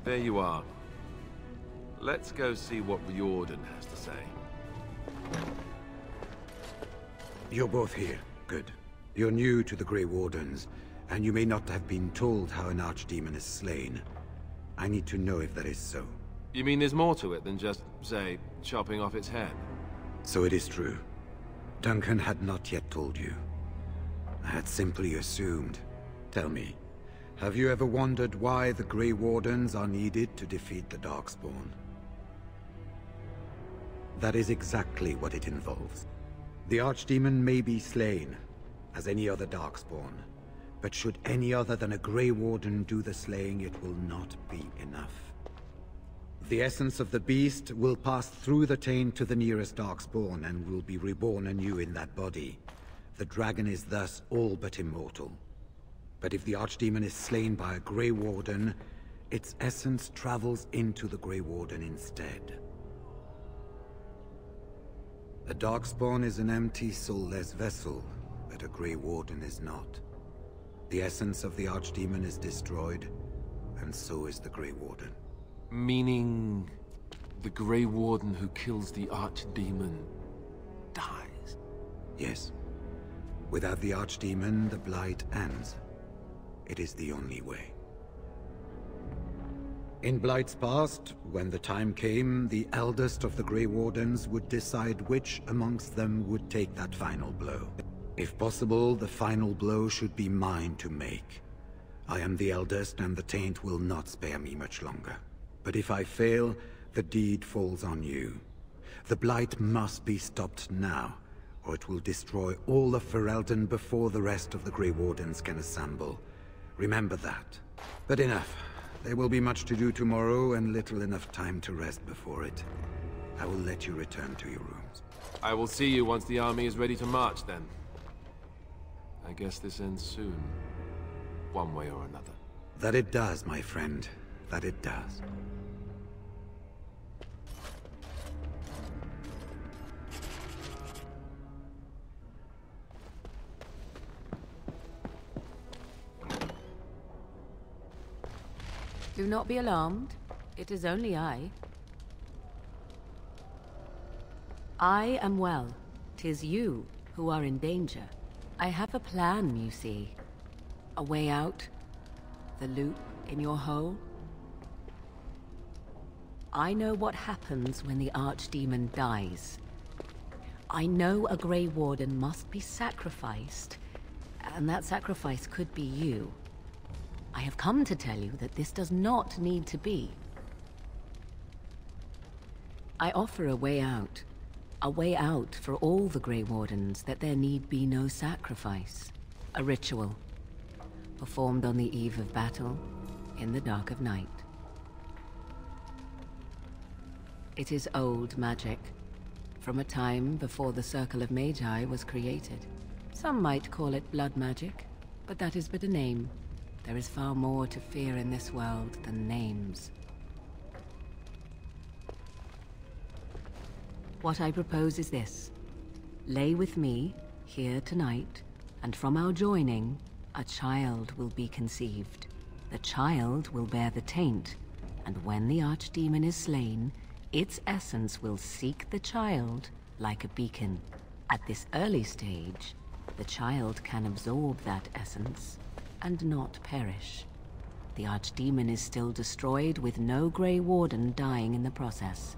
There you are. Let's go see what Riordan has to say. You're both here. Good. You're new to the Grey Wardens, and you may not have been told how an archdemon is slain. I need to know if that is so. You mean there's more to it than just, say, chopping off its head? So it is true. Duncan had not yet told you. I had simply assumed. Tell me, have you ever wondered why the Grey Wardens are needed to defeat the Darkspawn? That is exactly what it involves. The Archdemon may be slain, as any other Darkspawn, but should any other than a Grey Warden do the slaying, it will not be enough. The essence of the beast will pass through the taint to the nearest Darkspawn and will be reborn anew in that body. The dragon is thus all but immortal. But if the Archdemon is slain by a Grey Warden, its essence travels into the Grey Warden instead. A Darkspawn is an empty, soulless vessel, but a Grey Warden is not. The essence of the Archdemon is destroyed, and so is the Grey Warden. Meaning, the Grey Warden who kills the Archdemon dies? Yes. Without the Archdemon, the Blight ends. It is the only way. In Blight's past, when the time came, the eldest of the Grey Wardens would decide which amongst them would take that final blow. If possible, the final blow should be mine to make. I am the eldest, and the taint will not spare me much longer. But if I fail, the deed falls on you. The Blight must be stopped now, or it will destroy all of Ferelden before the rest of the Grey Wardens can assemble. Remember that. But enough. There will be much to do tomorrow, and little enough time to rest before it. I will let you return to your rooms. I will see you once the army is ready to march, then. I guess this ends soon. One way or another. That it does, my friend. That it does. Do not be alarmed. It is only I. I am well. 'Tis you who are in danger. I have a plan, you see. A way out. The loop in your hole. I know what happens when the Archdemon dies. I know a Grey Warden must be sacrificed, and that sacrifice could be you. I have come to tell you that this does not need to be. I offer a way out. A way out for all the Grey Wardens, that there need be no sacrifice. A ritual, performed on the eve of battle, in the dark of night. It is old magic, from a time before the Circle of Magi was created. Some might call it blood magic, but that is but a name. There is far more to fear in this world than names. What I propose is this. Lay with me, here tonight, and from our joining, a child will be conceived. The child will bear the taint, and when the archdemon is slain, its essence will seek the child like a beacon. At this early stage, the child can absorb that essence and not perish. The archdemon is still destroyed with no Grey Warden dying in the process.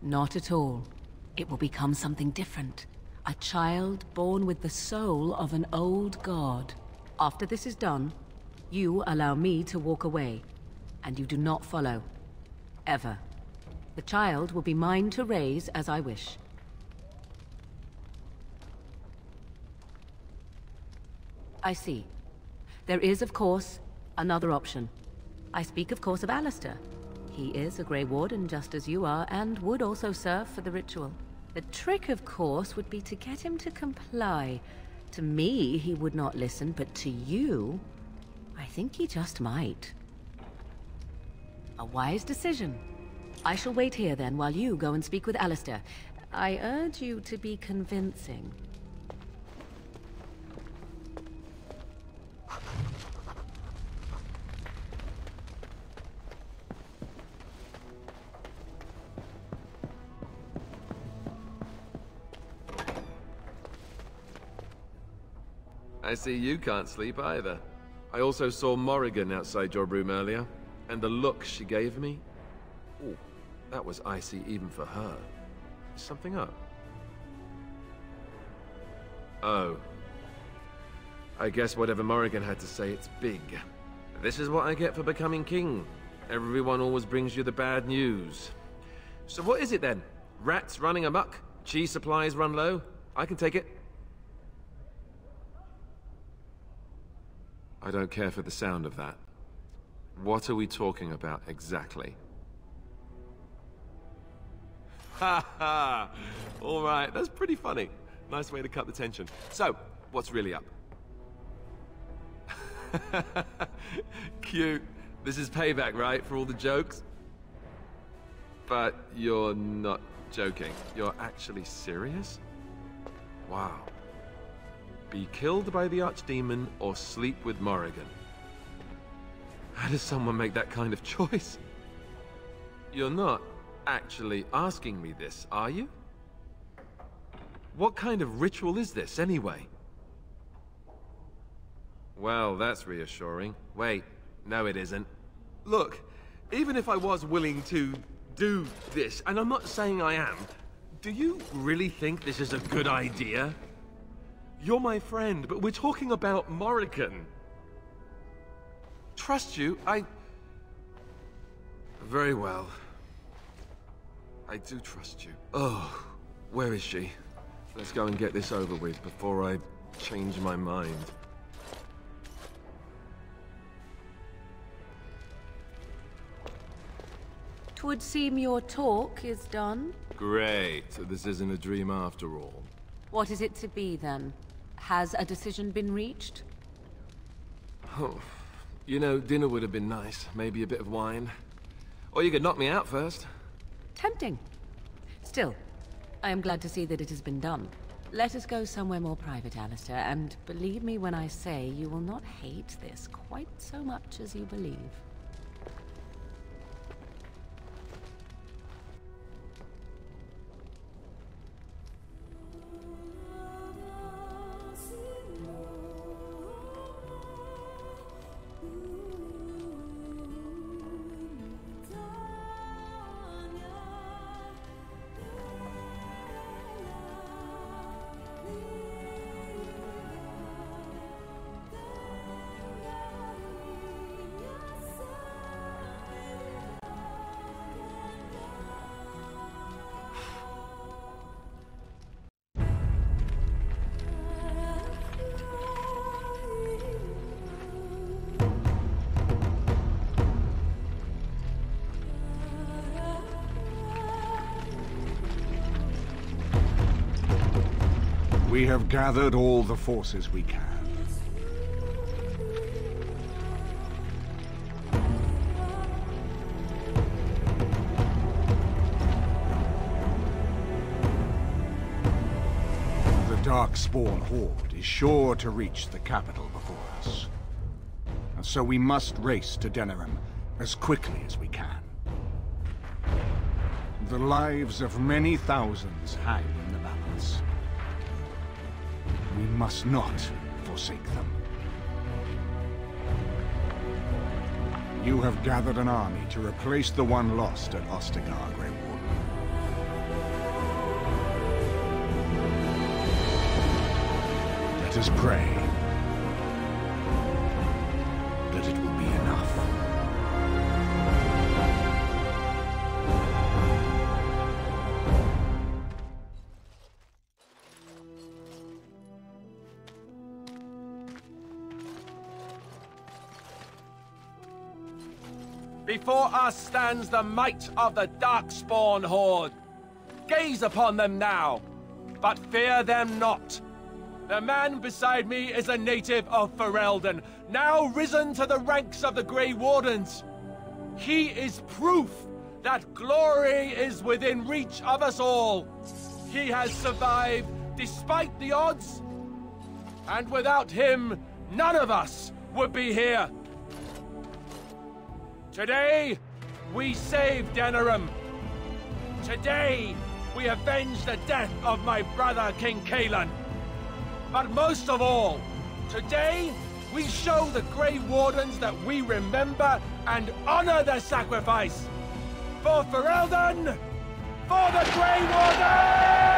Not at all. It will become something different. A child born with the soul of an old god. After this is done, you allow me to walk away, and you do not follow. Ever. The child will be mine to raise as I wish. I see. There is, of course, another option. I speak, of course, of Alistair. He is a Grey Warden just as you are, and would also serve for the ritual. The trick, of course, would be to get him to comply. To me, he would not listen, but to you, I think he just might. A wise decision. I shall wait here then, while you go and speak with Alistair. I urge you to be convincing. I see you can't sleep either. I also saw Morrigan outside your room earlier, and the look she gave me... Ooh, that was icy even for her. Is something up? Oh. I guess whatever Morrigan had to say, it's big. This is what I get for becoming king. Everyone always brings you the bad news. So what is it then? Rats running amok? Cheese supplies run low? I can take it. I don't care for the sound of that. What are we talking about exactly? Ha ha! Alright, that's pretty funny. Nice way to cut the tension. So, what's really up? Cute. This is payback, right, for all the jokes? But you're not joking. You're actually serious? Wow. Be killed by the archdemon or sleep with Morrigan. How does someone make that kind of choice? You're not actually asking me this, are you? What kind of ritual is this, anyway? Well, that's reassuring. Wait, no it isn't. Look, even if I was willing to do this, and I'm not saying I am, do you really think this is a good idea? You're my friend, but we're talking about Morrigan. Trust you, Very well. I do trust you. Oh, where is she? Let's go and get this over with before I change my mind. 'Twould seem your talk is done. Great, so this isn't a dream after all. What is it to be, then? Has a decision been reached? Oh, you know, dinner would have been nice. Maybe a bit of wine. Or you could knock me out first. Tempting. Still, I am glad to see that it has been done. Let us go somewhere more private, Alistair, and believe me when I say you will not hate this quite so much as you believe. We have gathered all the forces we can. Darkspawn horde is sure to reach the capital before us. And so we must race to Denerim as quickly as we can. The lives of many thousands hang in the balance. We must not forsake them. You have gathered an army to replace the one lost at Ostagar, Grey Warden. Let us pray that it will be enough. Before us stands the might of the Darkspawn horde. Gaze upon them now, but fear them not. The man beside me is a native of Ferelden, now risen to the ranks of the Grey Wardens. He is proof that glory is within reach of us all. He has survived despite the odds, and without him, none of us would be here. Today, we saved Denerim. Today, we avenged the death of my brother, King Kaelan. But most of all, today, we show the Grey Wardens that we remember and honor their sacrifice. For Ferelden, for the Grey Wardens!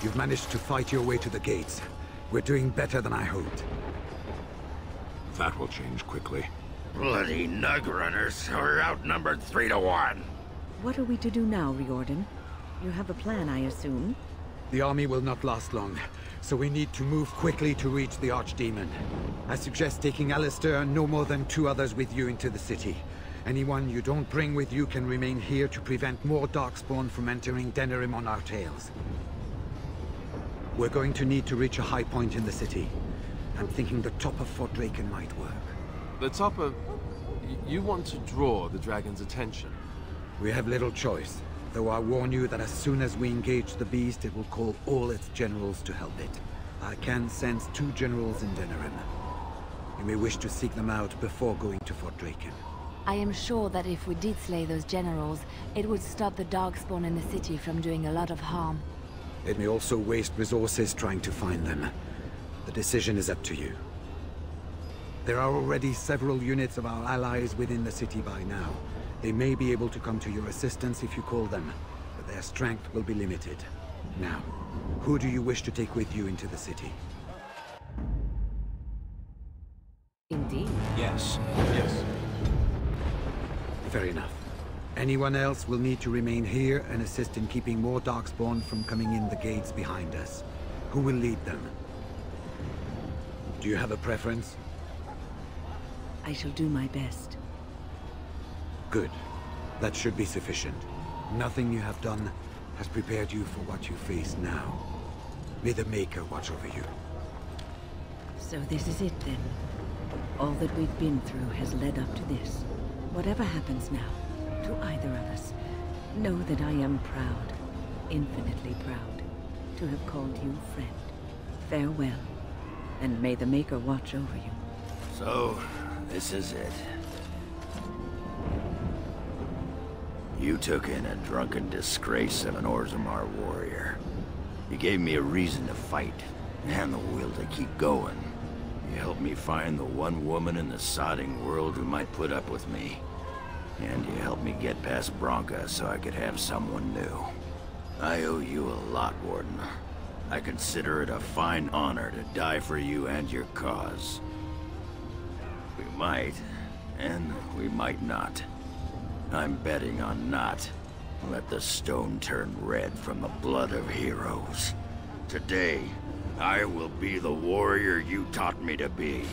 You've managed to fight your way to the gates. We're doing better than I hoped. That will change quickly. Bloody nug runners are outnumbered 3 to 1. What are we to do now, Riordan? You have a plan, I assume? The army will not last long, so we need to move quickly to reach the Archdemon. I suggest taking Alistair and no more than 2 others with you into the city. Anyone you don't bring with you can remain here to prevent more Darkspawn from entering Denerim on our tails. We're going to need to reach a high point in the city. I'm thinking the top of Fort Draken might work. The top of... You want to draw the dragon's attention? We have little choice, though I warn you that as soon as we engage the beast, it will call all its generals to help it. I can sense 2 generals in Denerim. You may wish to seek them out before going to Fort Draken. I am sure that if we did slay those generals, it would stop the Darkspawn in the city from doing a lot of harm. It may also waste resources trying to find them. The decision is up to you. There are already several units of our allies within the city by now. They may be able to come to your assistance if you call them, but their strength will be limited. Now, who do you wish to take with you into the city? Indeed. Yes. Yes. Fair enough. Anyone else will need to remain here and assist in keeping more Darkspawn from coming in the gates behind us. Who will lead them? Do you have a preference? I shall do my best. Good. That should be sufficient. Nothing you have done has prepared you for what you face now. May the Maker watch over you. So this is it then. All that we've been through has led up to this. Whatever happens now, to either of us, know that I am proud, infinitely proud, to have called you friend. Farewell, and may the Maker watch over you. So, this is it. You took in a drunken disgrace of an Orzammar warrior. You gave me a reason to fight, and the will to keep going. You helped me find the one woman in the sodding world who might put up with me. And you helped me get past Bronca so I could have someone new. I owe you a lot, Warden. I consider it a fine honor to die for you and your cause. We might, and we might not. I'm betting on not. Let the stone turn red from the blood of heroes. Today, I will be the warrior you taught me to be.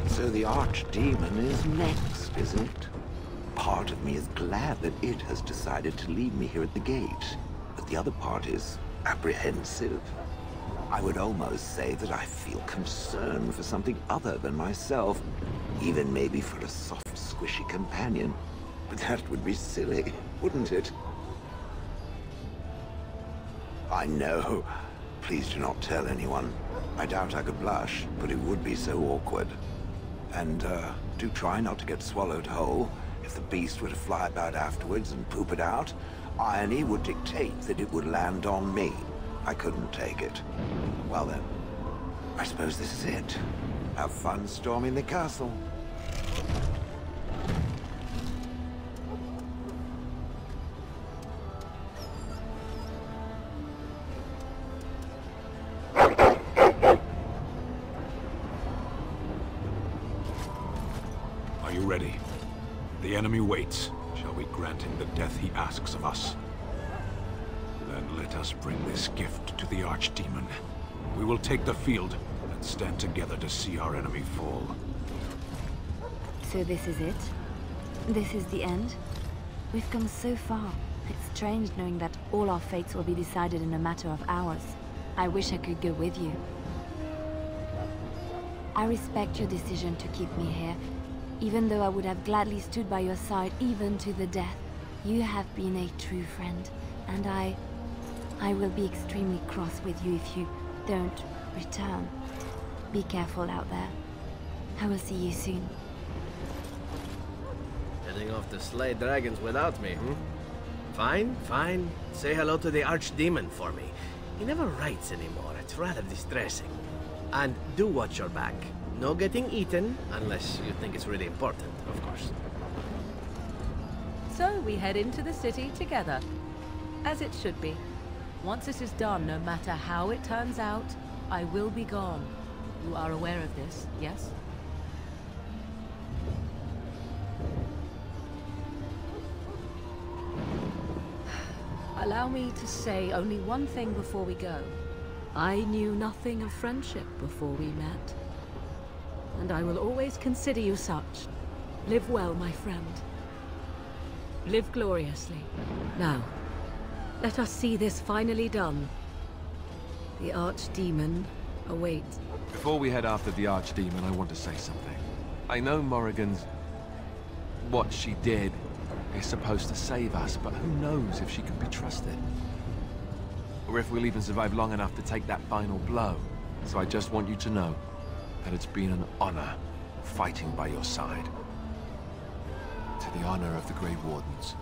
So the Archdemon is next, is it? Part of me is glad that it has decided to leave me here at the gate, but the other part is apprehensive. I would almost say that I feel concern for something other than myself, even maybe for a soft, squishy companion. But that would be silly, wouldn't it? I know. Please do not tell anyone. I doubt I could blush, but it would be so awkward. And, do try not to get swallowed whole. If the beast were to fly about afterwards and poop it out, irony would dictate that it would land on me. I couldn't take it. Well then, I suppose this is it. Have fun storming the castle. Are you ready? The enemy waits. Shall we grant him the death he asks of us? Then let us bring this gift to the Archdemon. We will take the field and stand together to see our enemy fall. So this is it? This is the end? We've come so far. It's strange knowing that all our fates will be decided in a matter of hours. I wish I could go with you. I respect your decision to keep me here, even though I would have gladly stood by your side even to the death. You have been a true friend, and I will be extremely cross with you if you don't return. Be careful out there. I will see you soon. Heading off to slay dragons without me, hmm? Fine, fine. Say hello to the Archdemon for me. He never writes anymore. It's rather distressing. And do watch your back. No getting eaten, unless you think it's really important, of course. So we head into the city together, as it should be. Once this is done, no matter how it turns out, I will be gone. You are aware of this, yes? Allow me to say only one thing before we go. I knew nothing of friendship before we met. And I will always consider you such. Live well, my friend. Live gloriously. Now, let us see this finally done. The Archdemon awaits. Before we head after the Archdemon, I want to say something. I know Morrigan's... what she did is supposed to save us, but who knows if she can be trusted? Or if we'll even survive long enough to take that final blow. So I just want you to know that it's been an honor fighting by your side. To the honor of the Grey Wardens.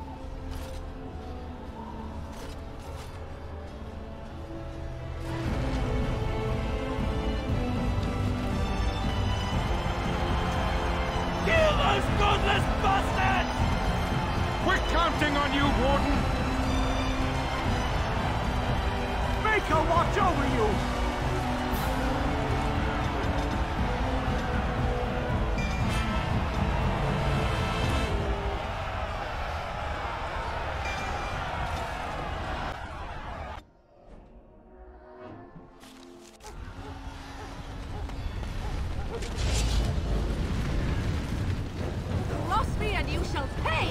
Kill those godless bastards! We're counting on you, Warden! Make her watch over you! Cross me and you shall pay!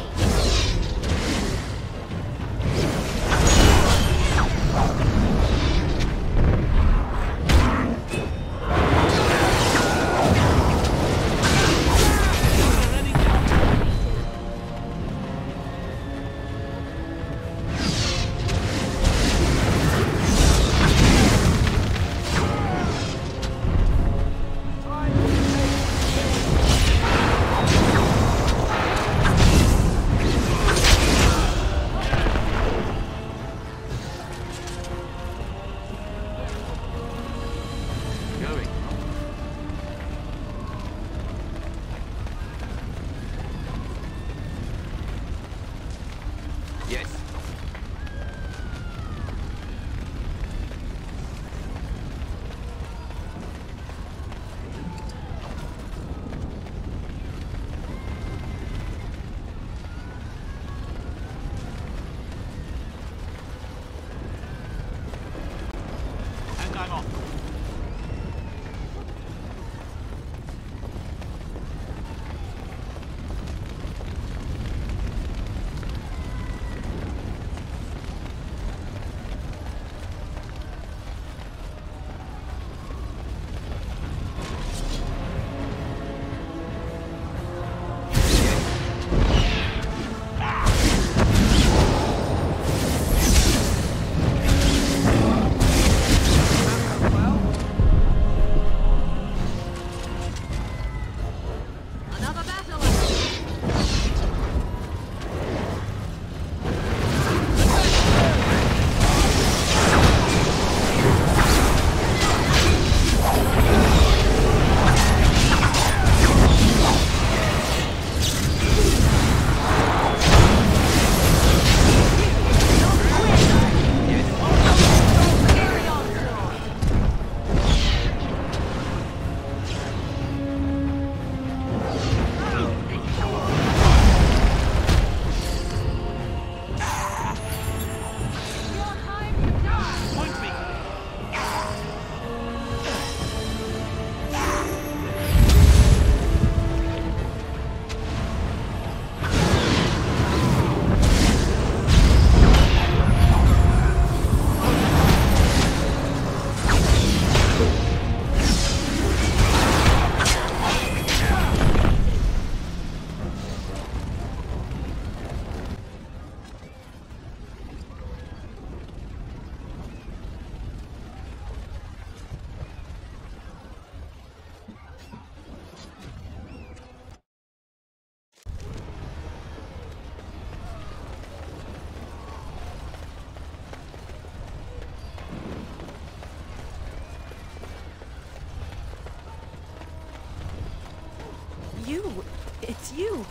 It's you.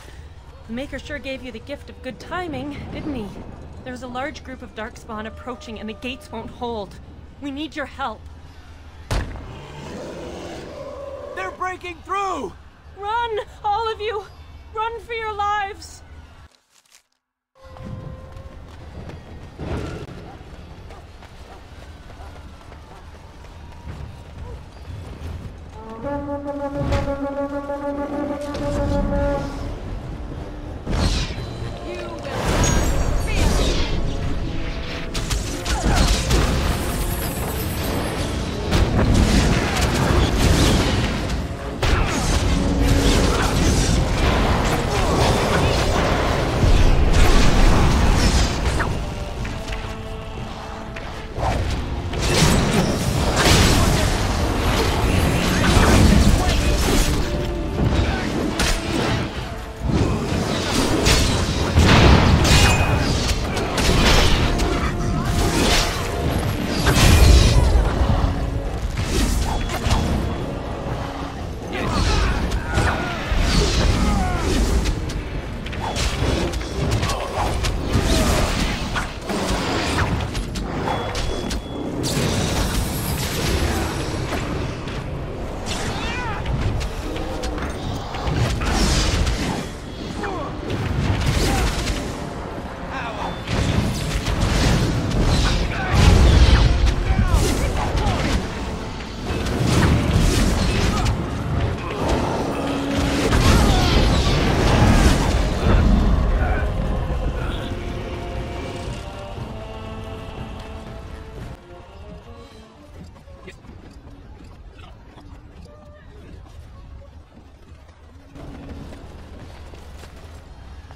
The Maker sure gave you the gift of good timing, didn't he? There's a large group of Darkspawn approaching and the gates won't hold. We need your help. They're breaking through! Run! All of you! Run for your lives!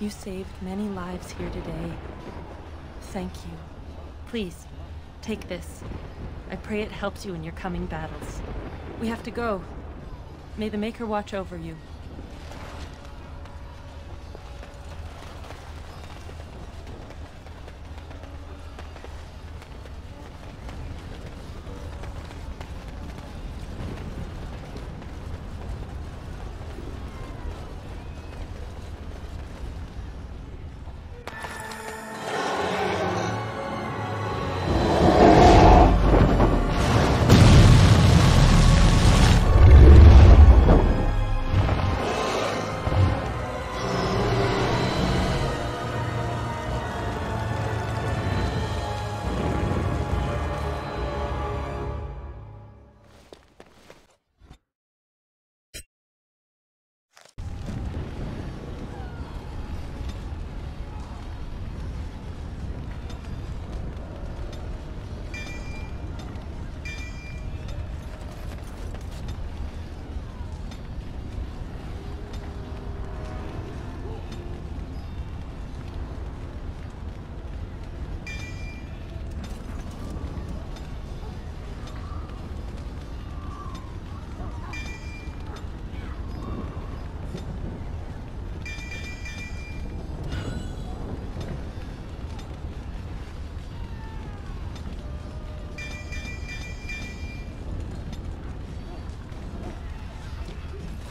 You saved many lives here today. Thank you. Please, take this. I pray it helps you in your coming battles. We have to go. May the Maker watch over you.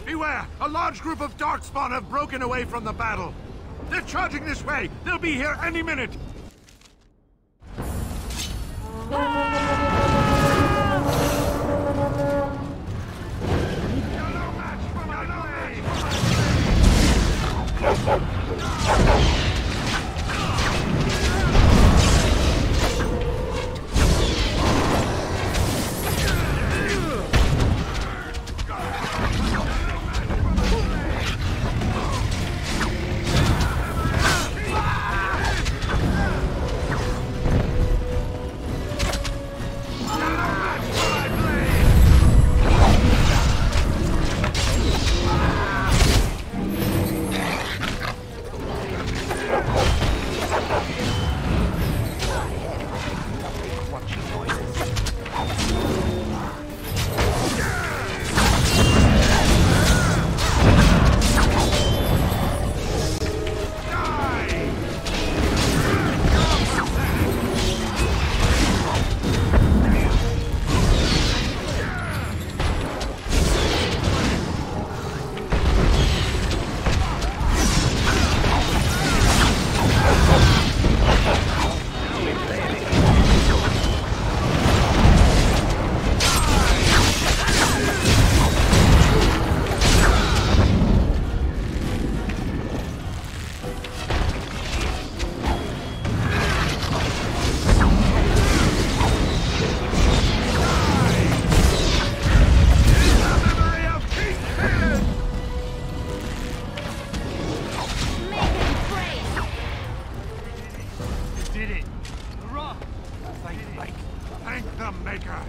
Beware! A large group of Darkspawn have broken away from the battle. They're charging this way! They'll be here any minute! off! Thank the Maker!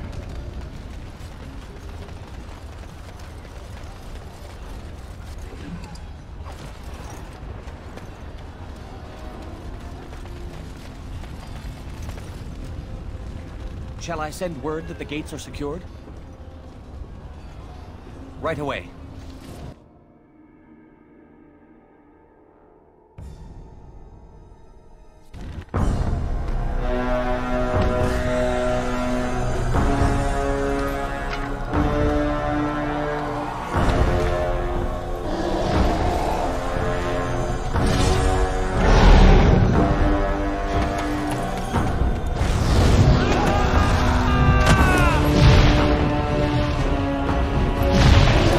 Shall I send word that the gates are secured? Right away.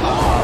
Ah!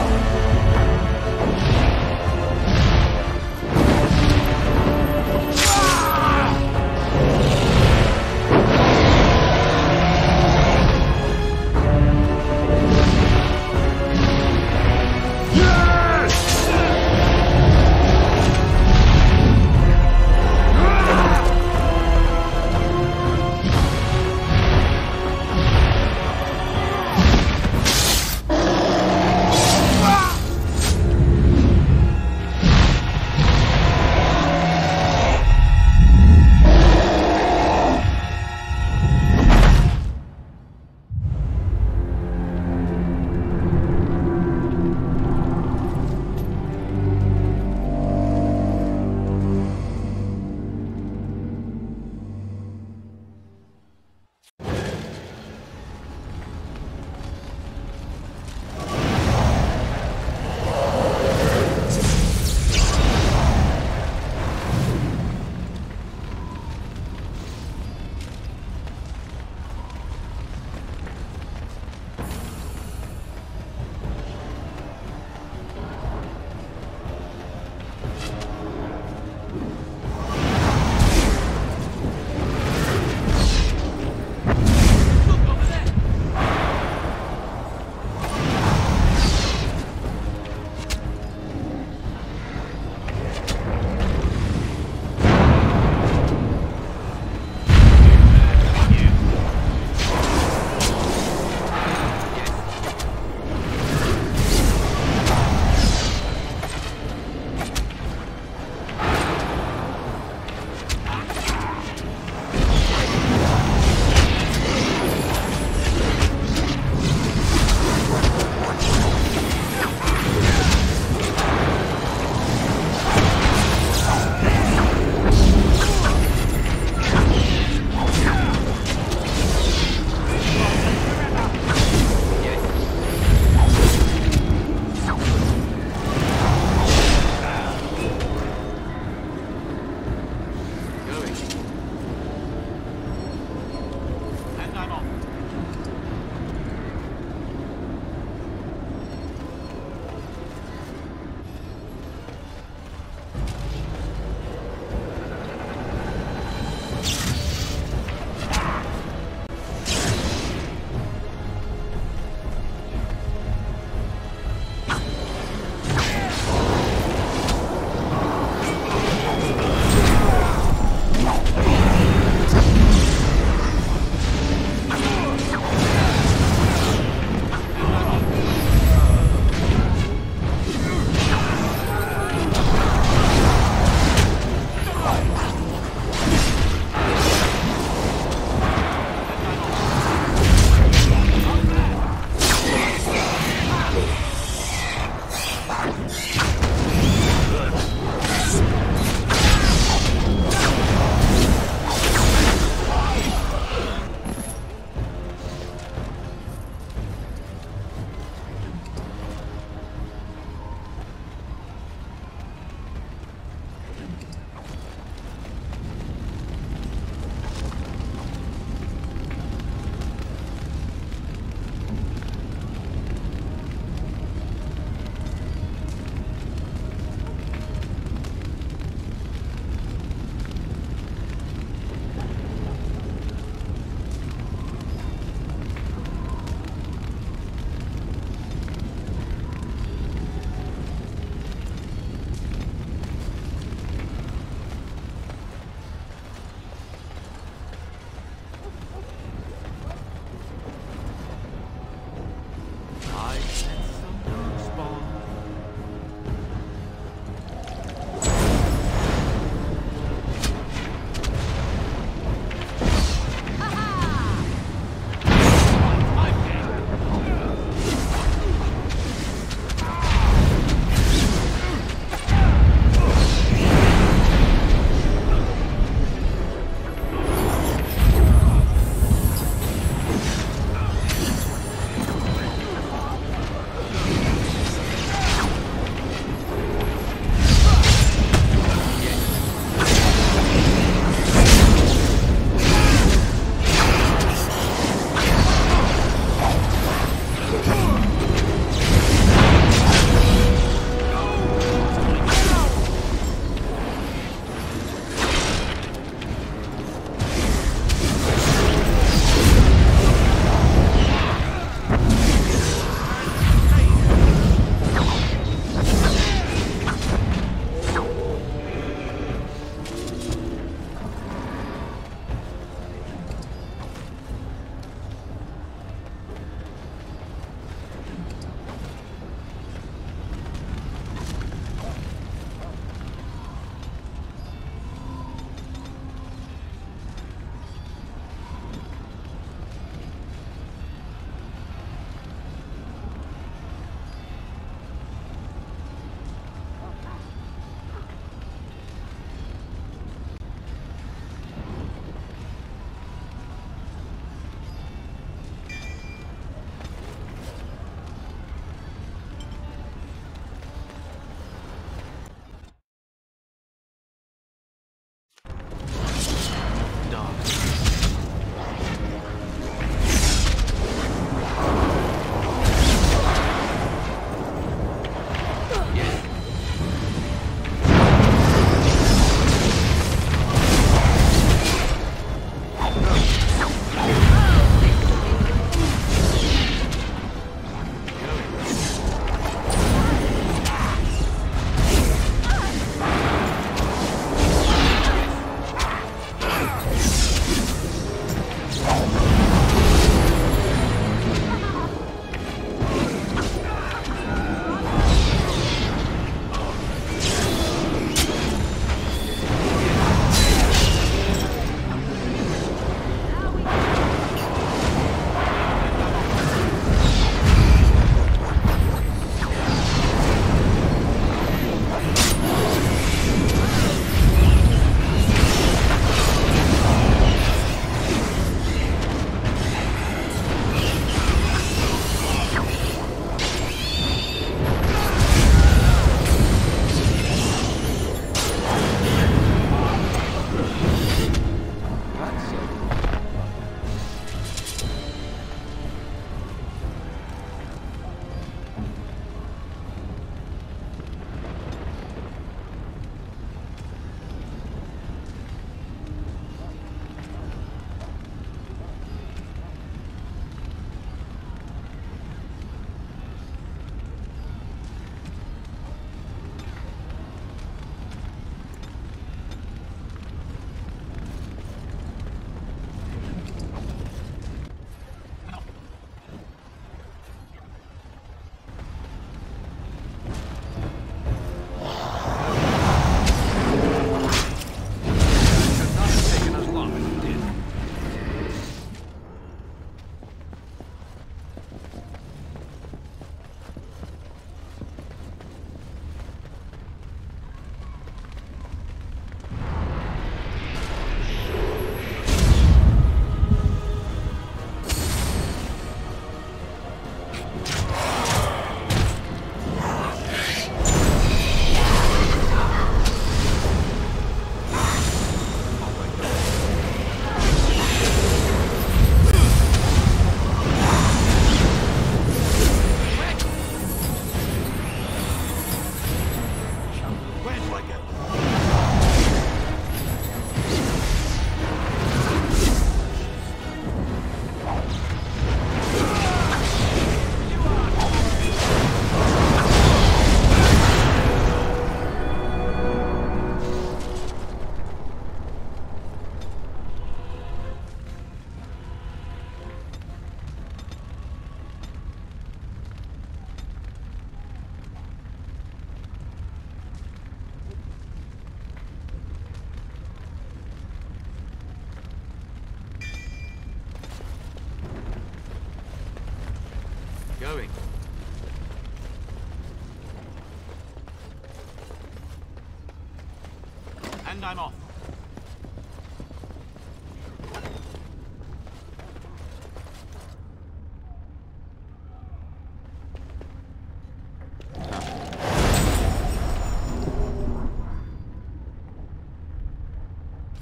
And I'm off.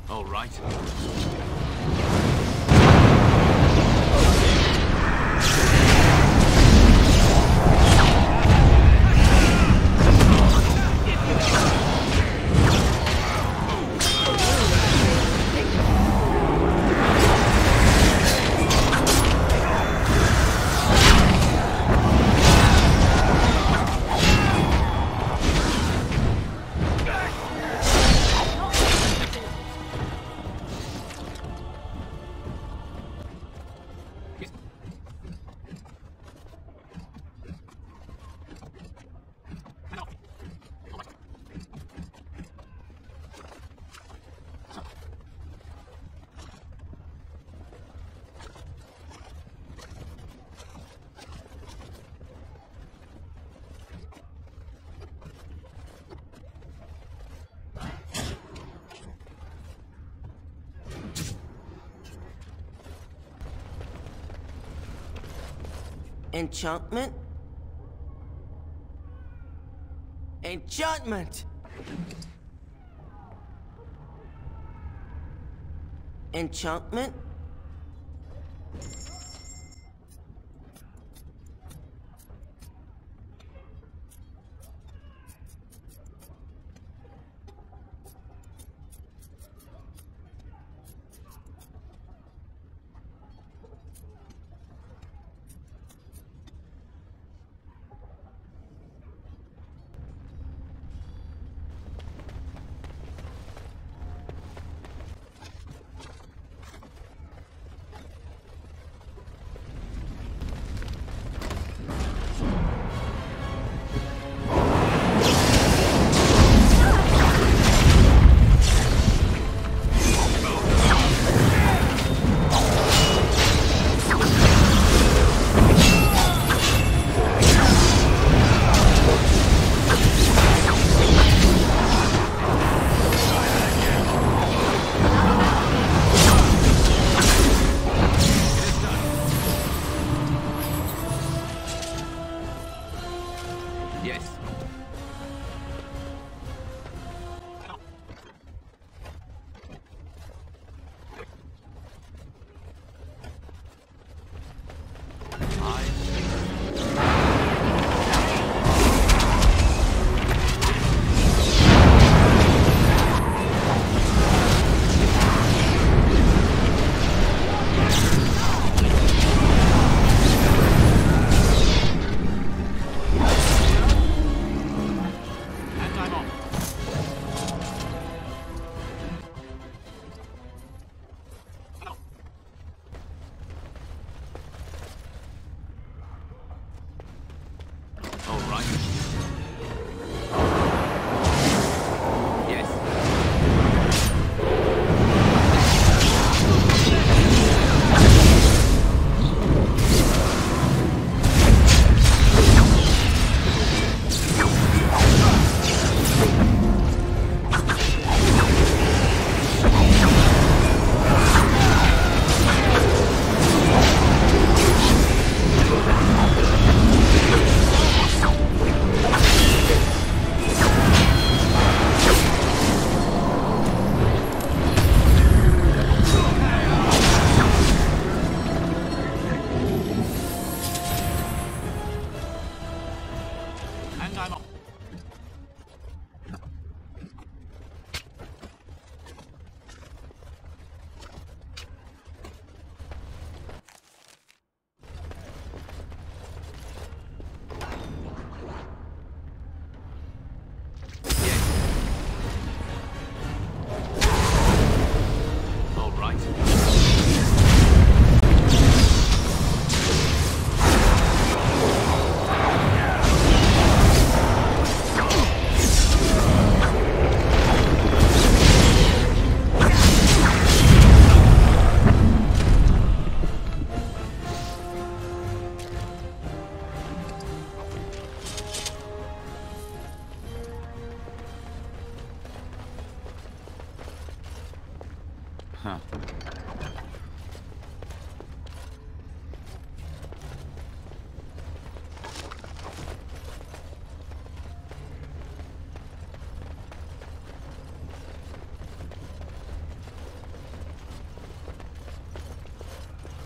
All right. Enchantment? Enchantment! Enchantment?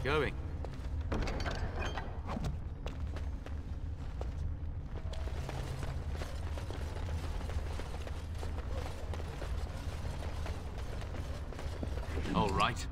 going? All right.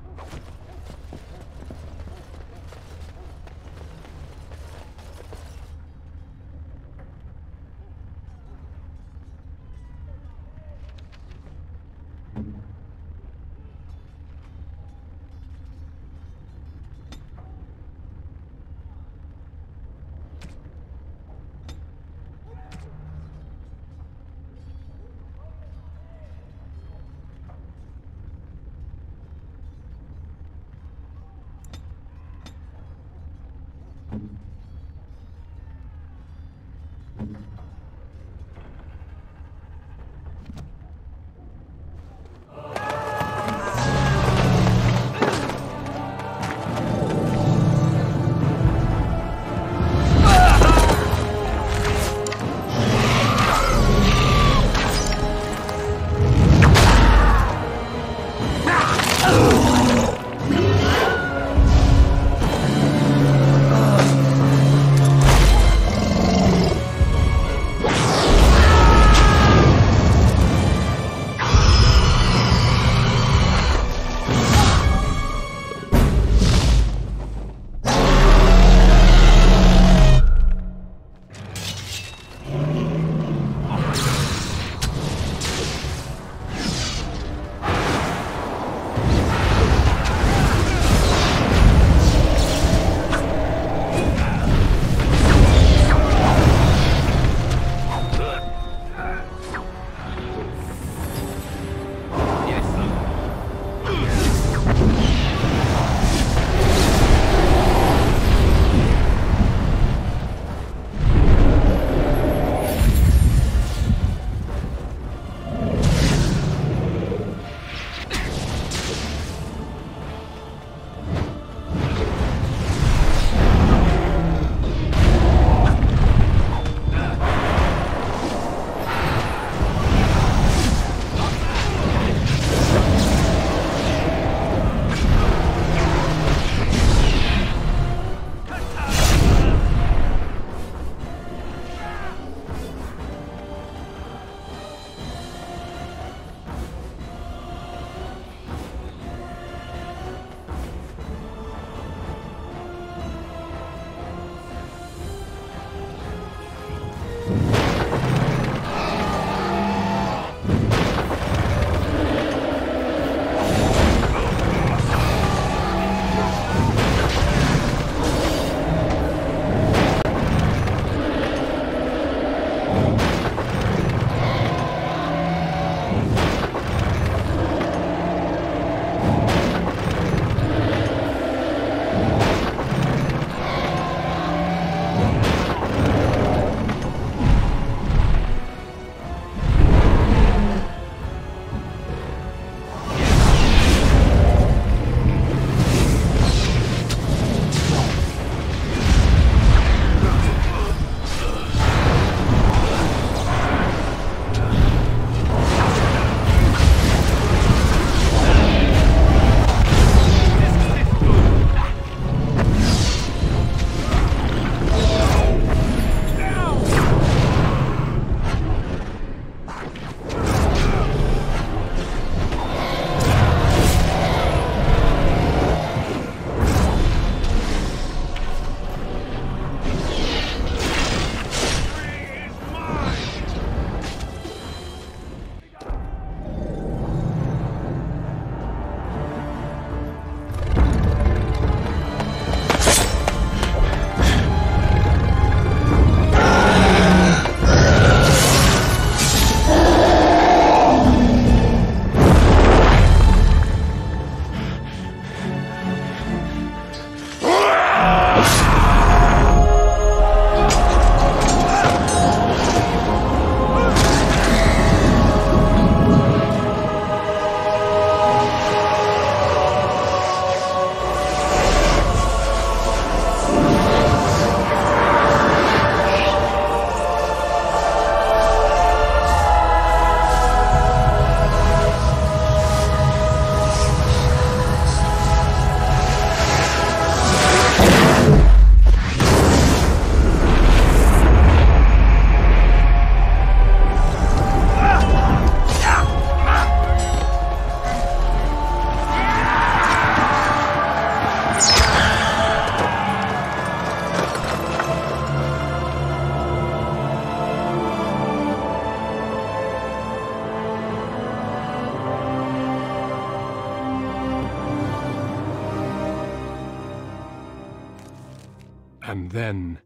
And then,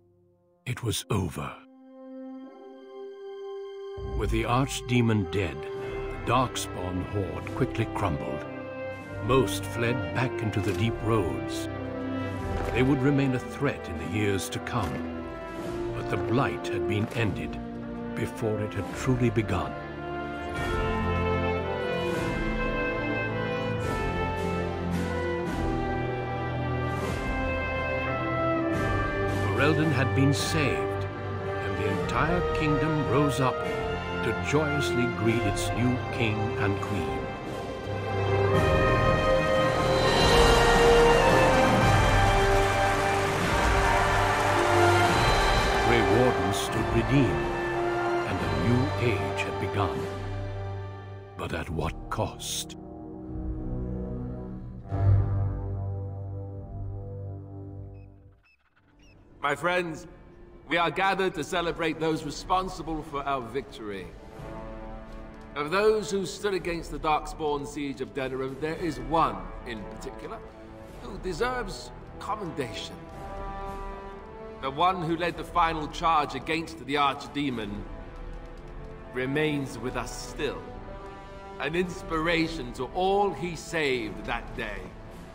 it was over. With the archdemon dead, the Darkspawn horde quickly crumbled. Most fled back into the deep roads. They would remain a threat in the years to come. But the Blight had been ended before it had truly begun. Ferelden had been saved, and the entire kingdom rose up to joyously greet its new king and queen. Grey Wardens stood redeemed, and a new age had begun. But at what cost? My friends, we are gathered to celebrate those responsible for our victory. Of those who stood against the Darkspawn siege of Denerim, there is one in particular who deserves commendation. The one who led the final charge against the Archdemon remains with us still. An inspiration to all he saved that day.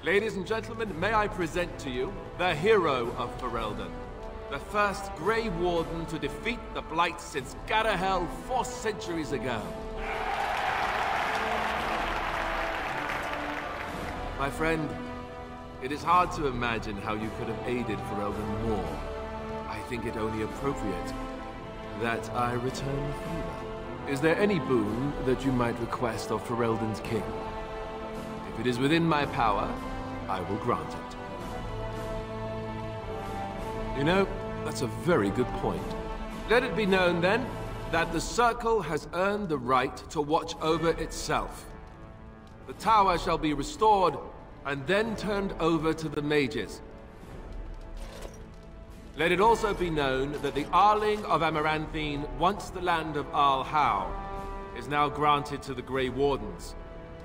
Ladies and gentlemen, may I present to you the hero of Ferelden, the first Grey Warden to defeat the Blight since Garahel 4 centuries ago. My friend, it is hard to imagine how you could have aided Ferelden more. I think it only appropriate that I return the favor. Is there any boon that you might request of Ferelden's king? If it is within my power, I will grant it. You know, that's a very good point. Let it be known, then, that the Circle has earned the right to watch over itself. The tower shall be restored, and then turned over to the mages. Let it also be known that the Arling of Amaranthine, once the land of Arl Howe, is now granted to the Grey Wardens.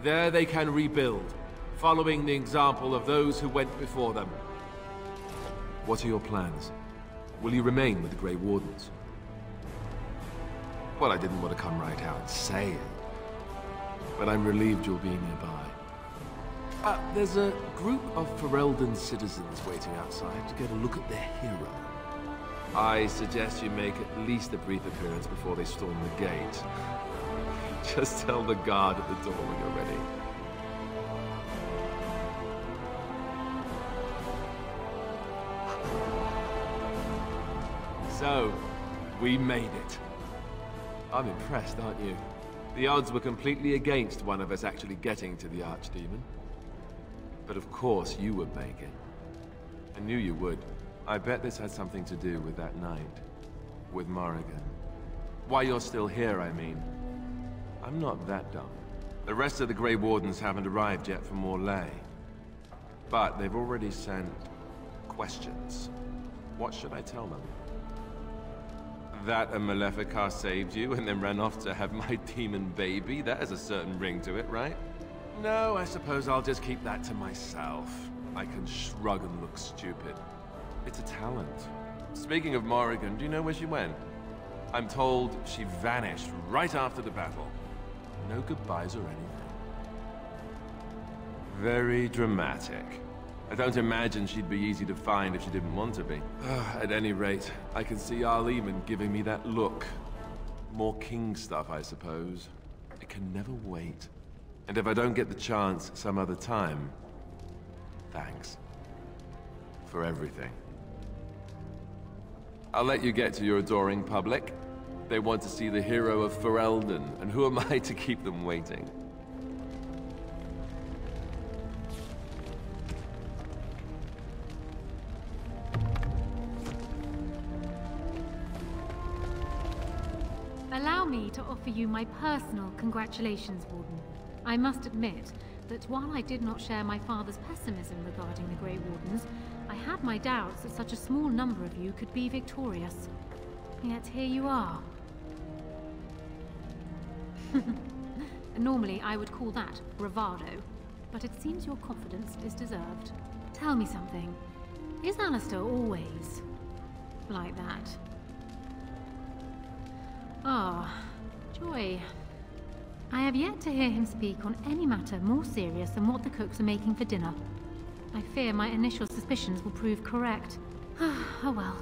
There they can rebuild, following the example of those who went before them. What are your plans? Will you remain with the Grey Wardens? Well, I didn't want to come right out and say it, but I'm relieved you'll be nearby. There's a group of Ferelden citizens waiting outside to get a look at their hero. I suggest you make at least a brief appearance before they storm the gate. Just tell the guard at the door when you're ready. So, we made it. I'm impressed, aren't you? The odds were completely against one of us actually getting to the Archdemon. But of course you were banking. I knew you would. I bet this had something to do with that night. With Morrigan. Why you're still here, I mean. I'm not that dumb. The rest of the Grey Wardens haven't arrived yet from Morlaix. But they've already sent questions. What should I tell them? That a Maleficar saved you and then ran off to have my demon baby? That has a certain ring to it, right? No, I suppose I'll just keep that to myself. I can shrug and look stupid. It's a talent. Speaking of Morrigan, do you know where she went? I'm told she vanished right after the battle. No goodbyes or anything. Very dramatic. I don't imagine she'd be easy to find if she didn't want to be. At any rate, I can see Arleman giving me that look. More king stuff, I suppose. I can never wait. And if I don't get the chance some other time, thanks. For everything. I'll let you get to your adoring public. They want to see the hero of Ferelden, and who am I to keep them waiting? Allow me to offer you my personal congratulations, Warden. I must admit that while I did not share my father's pessimism regarding the Grey Wardens, I had my doubts that such a small number of you could be victorious. Yet here you are. Normally I would call that bravado, but it seems your confidence is deserved. Tell me something. Is Alistair always like that. Ah, Joy. I have yet to hear him speak on any matter more serious than what the cooks are making for dinner. I fear my initial suspicions will prove correct. Oh well.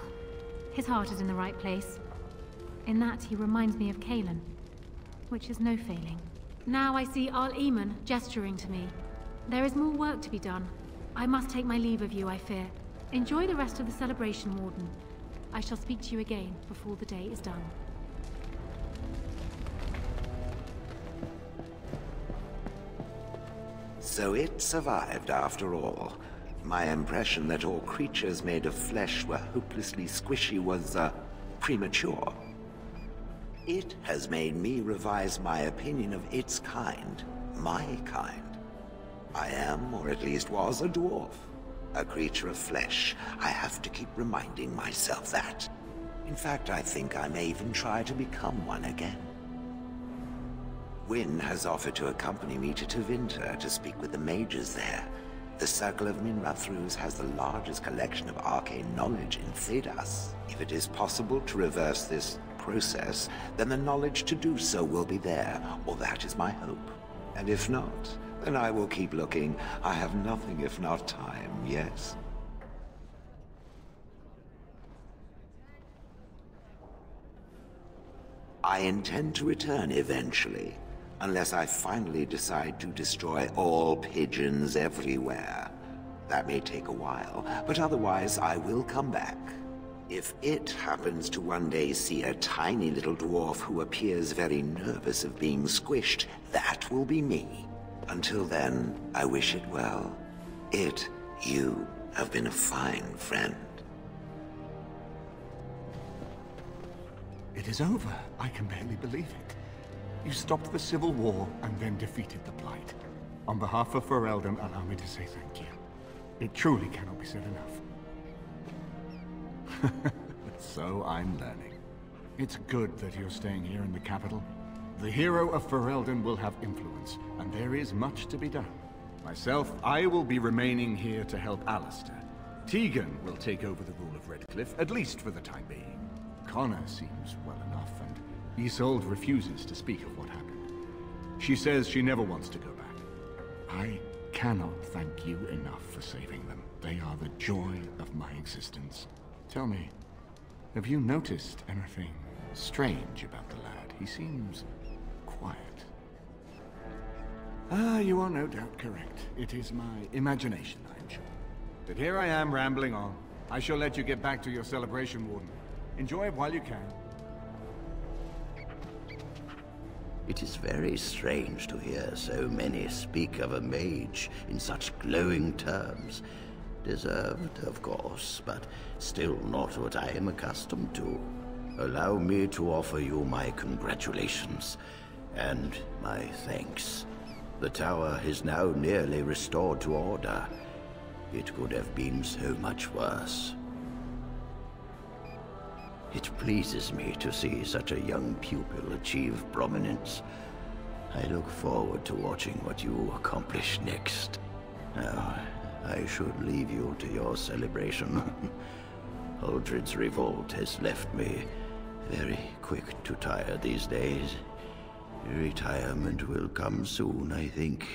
His heart is in the right place. In that he reminds me of Kalen, which is no failing. Now I see Al-Eamon gesturing to me. There is more work to be done. I must take my leave of you, I fear. Enjoy the rest of the celebration, Warden. I shall speak to you again before the day is done. So it survived after all. My impression that all creatures made of flesh were hopelessly squishy was, premature. It has made me revise my opinion of its kind, my kind. I am, or at least was, a dwarf. A creature of flesh. I have to keep reminding myself that. In fact, I think I may even try to become one again. Wynne has offered to accompany me to Tevinter to speak with the mages there. The Circle of Minrathrus has the largest collection of arcane knowledge in Thedas. If it is possible to reverse this process, then the knowledge to do so will be there, or that is my hope. And if not, then I will keep looking. I have nothing if not time, yes? I intend to return eventually, unless I finally decide to destroy all pigeons everywhere. That may take a while, but otherwise I will come back. If it happens to one day see a tiny little dwarf who appears very nervous of being squished, that will be me. Until then, I wish it well. You have been a fine friend. It is over. I can barely believe it. You stopped the Civil War and then defeated the Blight. On behalf of Ferelden, allow me to say thank you. It truly cannot be said enough. So I'm learning. It's good that you're staying here in the capital. The hero of Ferelden will have influence, and there is much to be done. Myself, I will be remaining here to help Alistair. Tegan will take over the rule of Redcliffe, at least for the time being. Connor seems well enough, and Isolde refuses to speak of what happened. She says she never wants to go back. I cannot thank you enough for saving them. They are the joy of my existence. Tell me, have you noticed anything strange about the lad? He seems quiet. You are no doubt correct. It is my imagination, I am sure. But here I am rambling on. I shall let you get back to your celebration, Warden. Enjoy it while you can. It is very strange to hear so many speak of a mage in such glowing terms. Deserved, of course, but still not what I am accustomed to. Allow me to offer you my congratulations and my thanks. The tower is now nearly restored to order. It could have been so much worse. It pleases me to see such a young pupil achieve prominence. I look forward to watching what you accomplish next. Now, I should leave you to your celebration. Uldred's revolt has left me very quick to tire these days. Retirement will come soon, I think.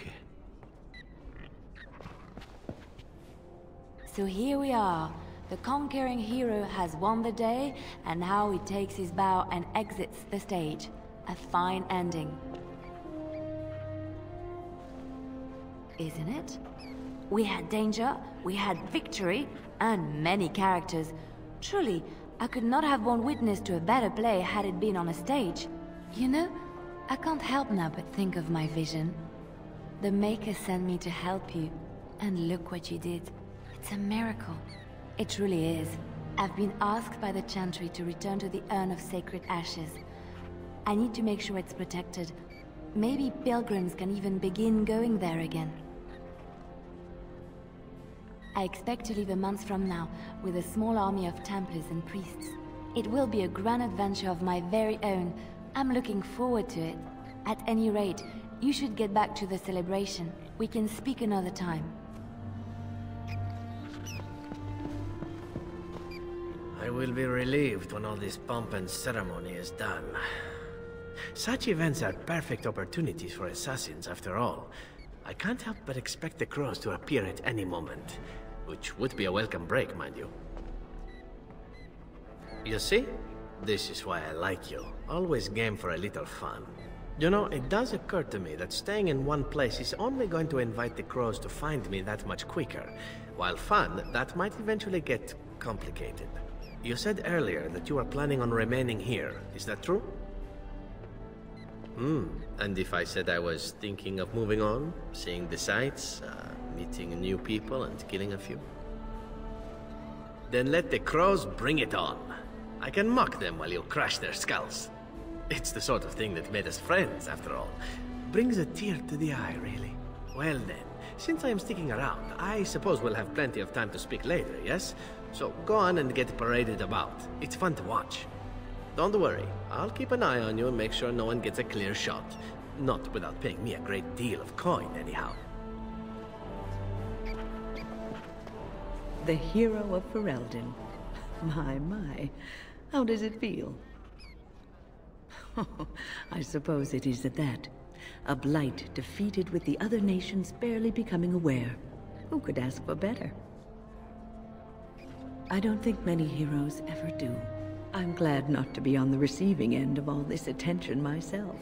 So here we are. The conquering hero has won the day, and now he takes his bow and exits the stage. A fine ending. Isn't it? We had danger, we had victory, and many characters. Truly, I could not have borne witness to a better play had it been on a stage. You know, I can't help now but think of my vision. The Maker sent me to help you, and look what you did. It's a miracle. It truly is. I've been asked by the Chantry to return to the Urn of Sacred Ashes. I need to make sure it's protected. Maybe pilgrims can even begin going there again. I expect to leave a month from now, with a small army of Templars and priests. It will be a grand adventure of my very own. I'm looking forward to it. At any rate, you should get back to the celebration. We can speak another time. I will be relieved when all this pomp and ceremony is done. Such events are perfect opportunities for assassins, after all. I can't help but expect the crows to appear at any moment, which would be a welcome break, mind you. You see? This is why I like you. Always game for a little fun. You know, it does occur to me that staying in one place is only going to invite the crows to find me that much quicker. While fun, that might eventually get complicated. You said earlier that you are planning on remaining here. Is that true? And if I said I was thinking of moving on, seeing the sights, meeting new people and killing a few? Then let the crows bring it on. I can mock them while you crush their skulls. It's the sort of thing that made us friends, after all. Brings a tear to the eye, really. Well then, since I am sticking around, I suppose we'll have plenty of time to speak later, yes? So go on and get paraded about. It's fun to watch. Don't worry, I'll keep an eye on you and make sure no one gets a clear shot. Not without paying me a great deal of coin, anyhow. The hero of Ferelden. My. How does it feel? I suppose it is at that. A blight defeated with the other nations barely becoming aware. Who could ask for better? I don't think many heroes ever do. I'm glad not to be on the receiving end of all this attention myself.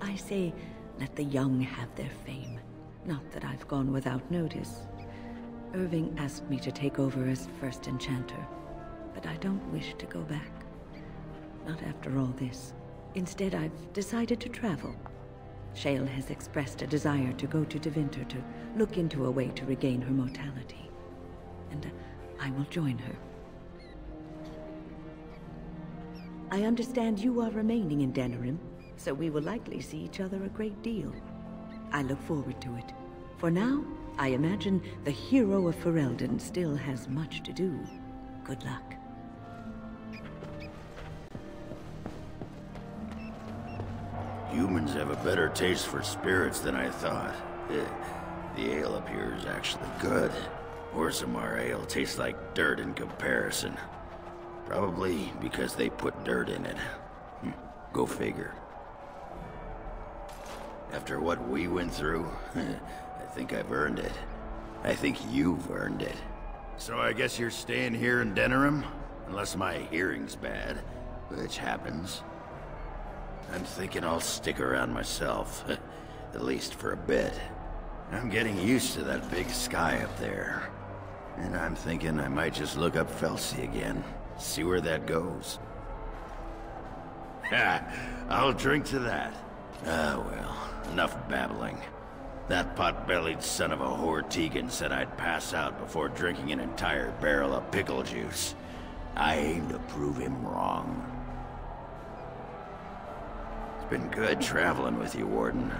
I say, let the young have their fame. Not that I've gone without notice. Irving asked me to take over as first enchanter, but I don't wish to go back. Not after all this. Instead, I've decided to travel. Shale has expressed a desire to go to Devinter to look into a way to regain her mortality. And I will join her. I understand you are remaining in Denerim, so we will likely see each other a great deal. I look forward to it. For now, I imagine the hero of Ferelden still has much to do. Good luck. Humans have a better taste for spirits than I thought. The ale up here is actually good. Orzammar ale tastes like dirt in comparison. Probably because they put dirt in it. Go figure. After what we went through, I think I've earned it. I think you've earned it. So I guess you're staying here in Denerim? Unless my hearing's bad, which happens. I'm thinking I'll stick around myself, at least for a bit. I'm getting used to that big sky up there. And I'm thinking I might just look up Felsi again, see where that goes. Ha! I'll drink to that. Ah, well, enough babbling. That pot-bellied son of a whore Tegan said I'd pass out before drinking an entire barrel of pickle juice. I aim to prove him wrong. It's been good traveling with you, Warden.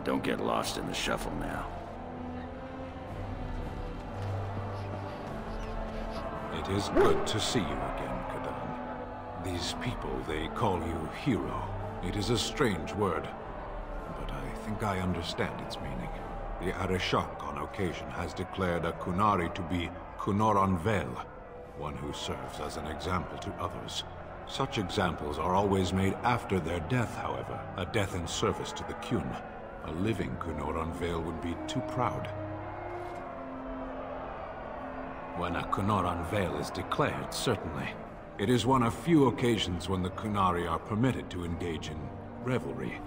Don't get lost in the shuffle now. It is good to see you again, Kadan. These people, they call you hero. It is a strange word, but I think I understand its meaning. The Arishok on occasion has declared a Kunari to be Kunoran Vel, one who serves as an example to others. Such examples are always made after their death, however, a death in service to the Kyun. A living Kunoran Vel would be too proud. When a Kunoran Vel is declared, certainly. It is one of few occasions when the Kunari are permitted to engage in revelry.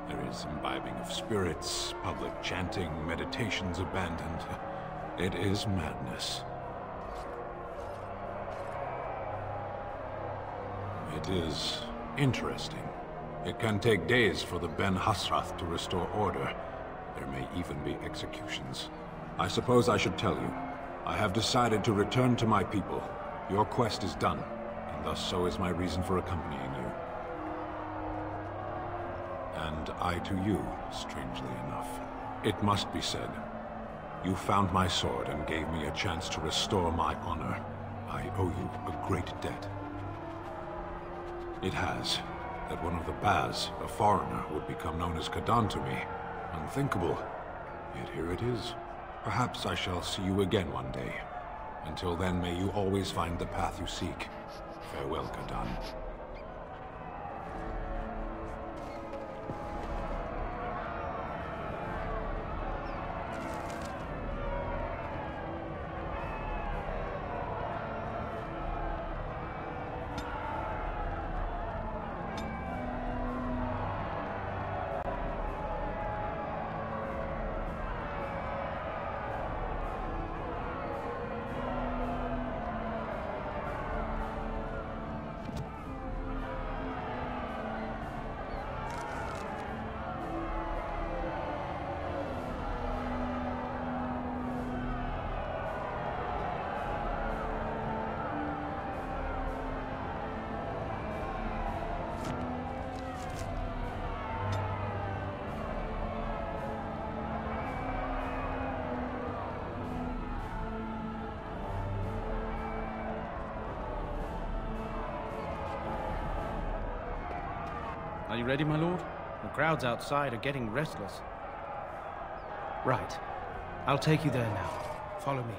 There is imbibing of spirits, public chanting, meditations abandoned. It is madness. It is interesting. It can take days for the Ben Hasrath to restore order. There may even be executions. I suppose I should tell you. I have decided to return to my people. Your quest is done, and thus so is my reason for accompanying you. And I to you, strangely enough. It must be said. You found my sword and gave me a chance to restore my honor. I owe you a great debt. It has that one of the Baz, a foreigner, would become known as Kadan to me. Unthinkable. Yet here it is. Perhaps I shall see you again one day. Until then, may you always find the path you seek. Farewell, Kadan. Are you ready, my lord? The crowds outside are getting restless. Right. I'll take you there now. Follow me.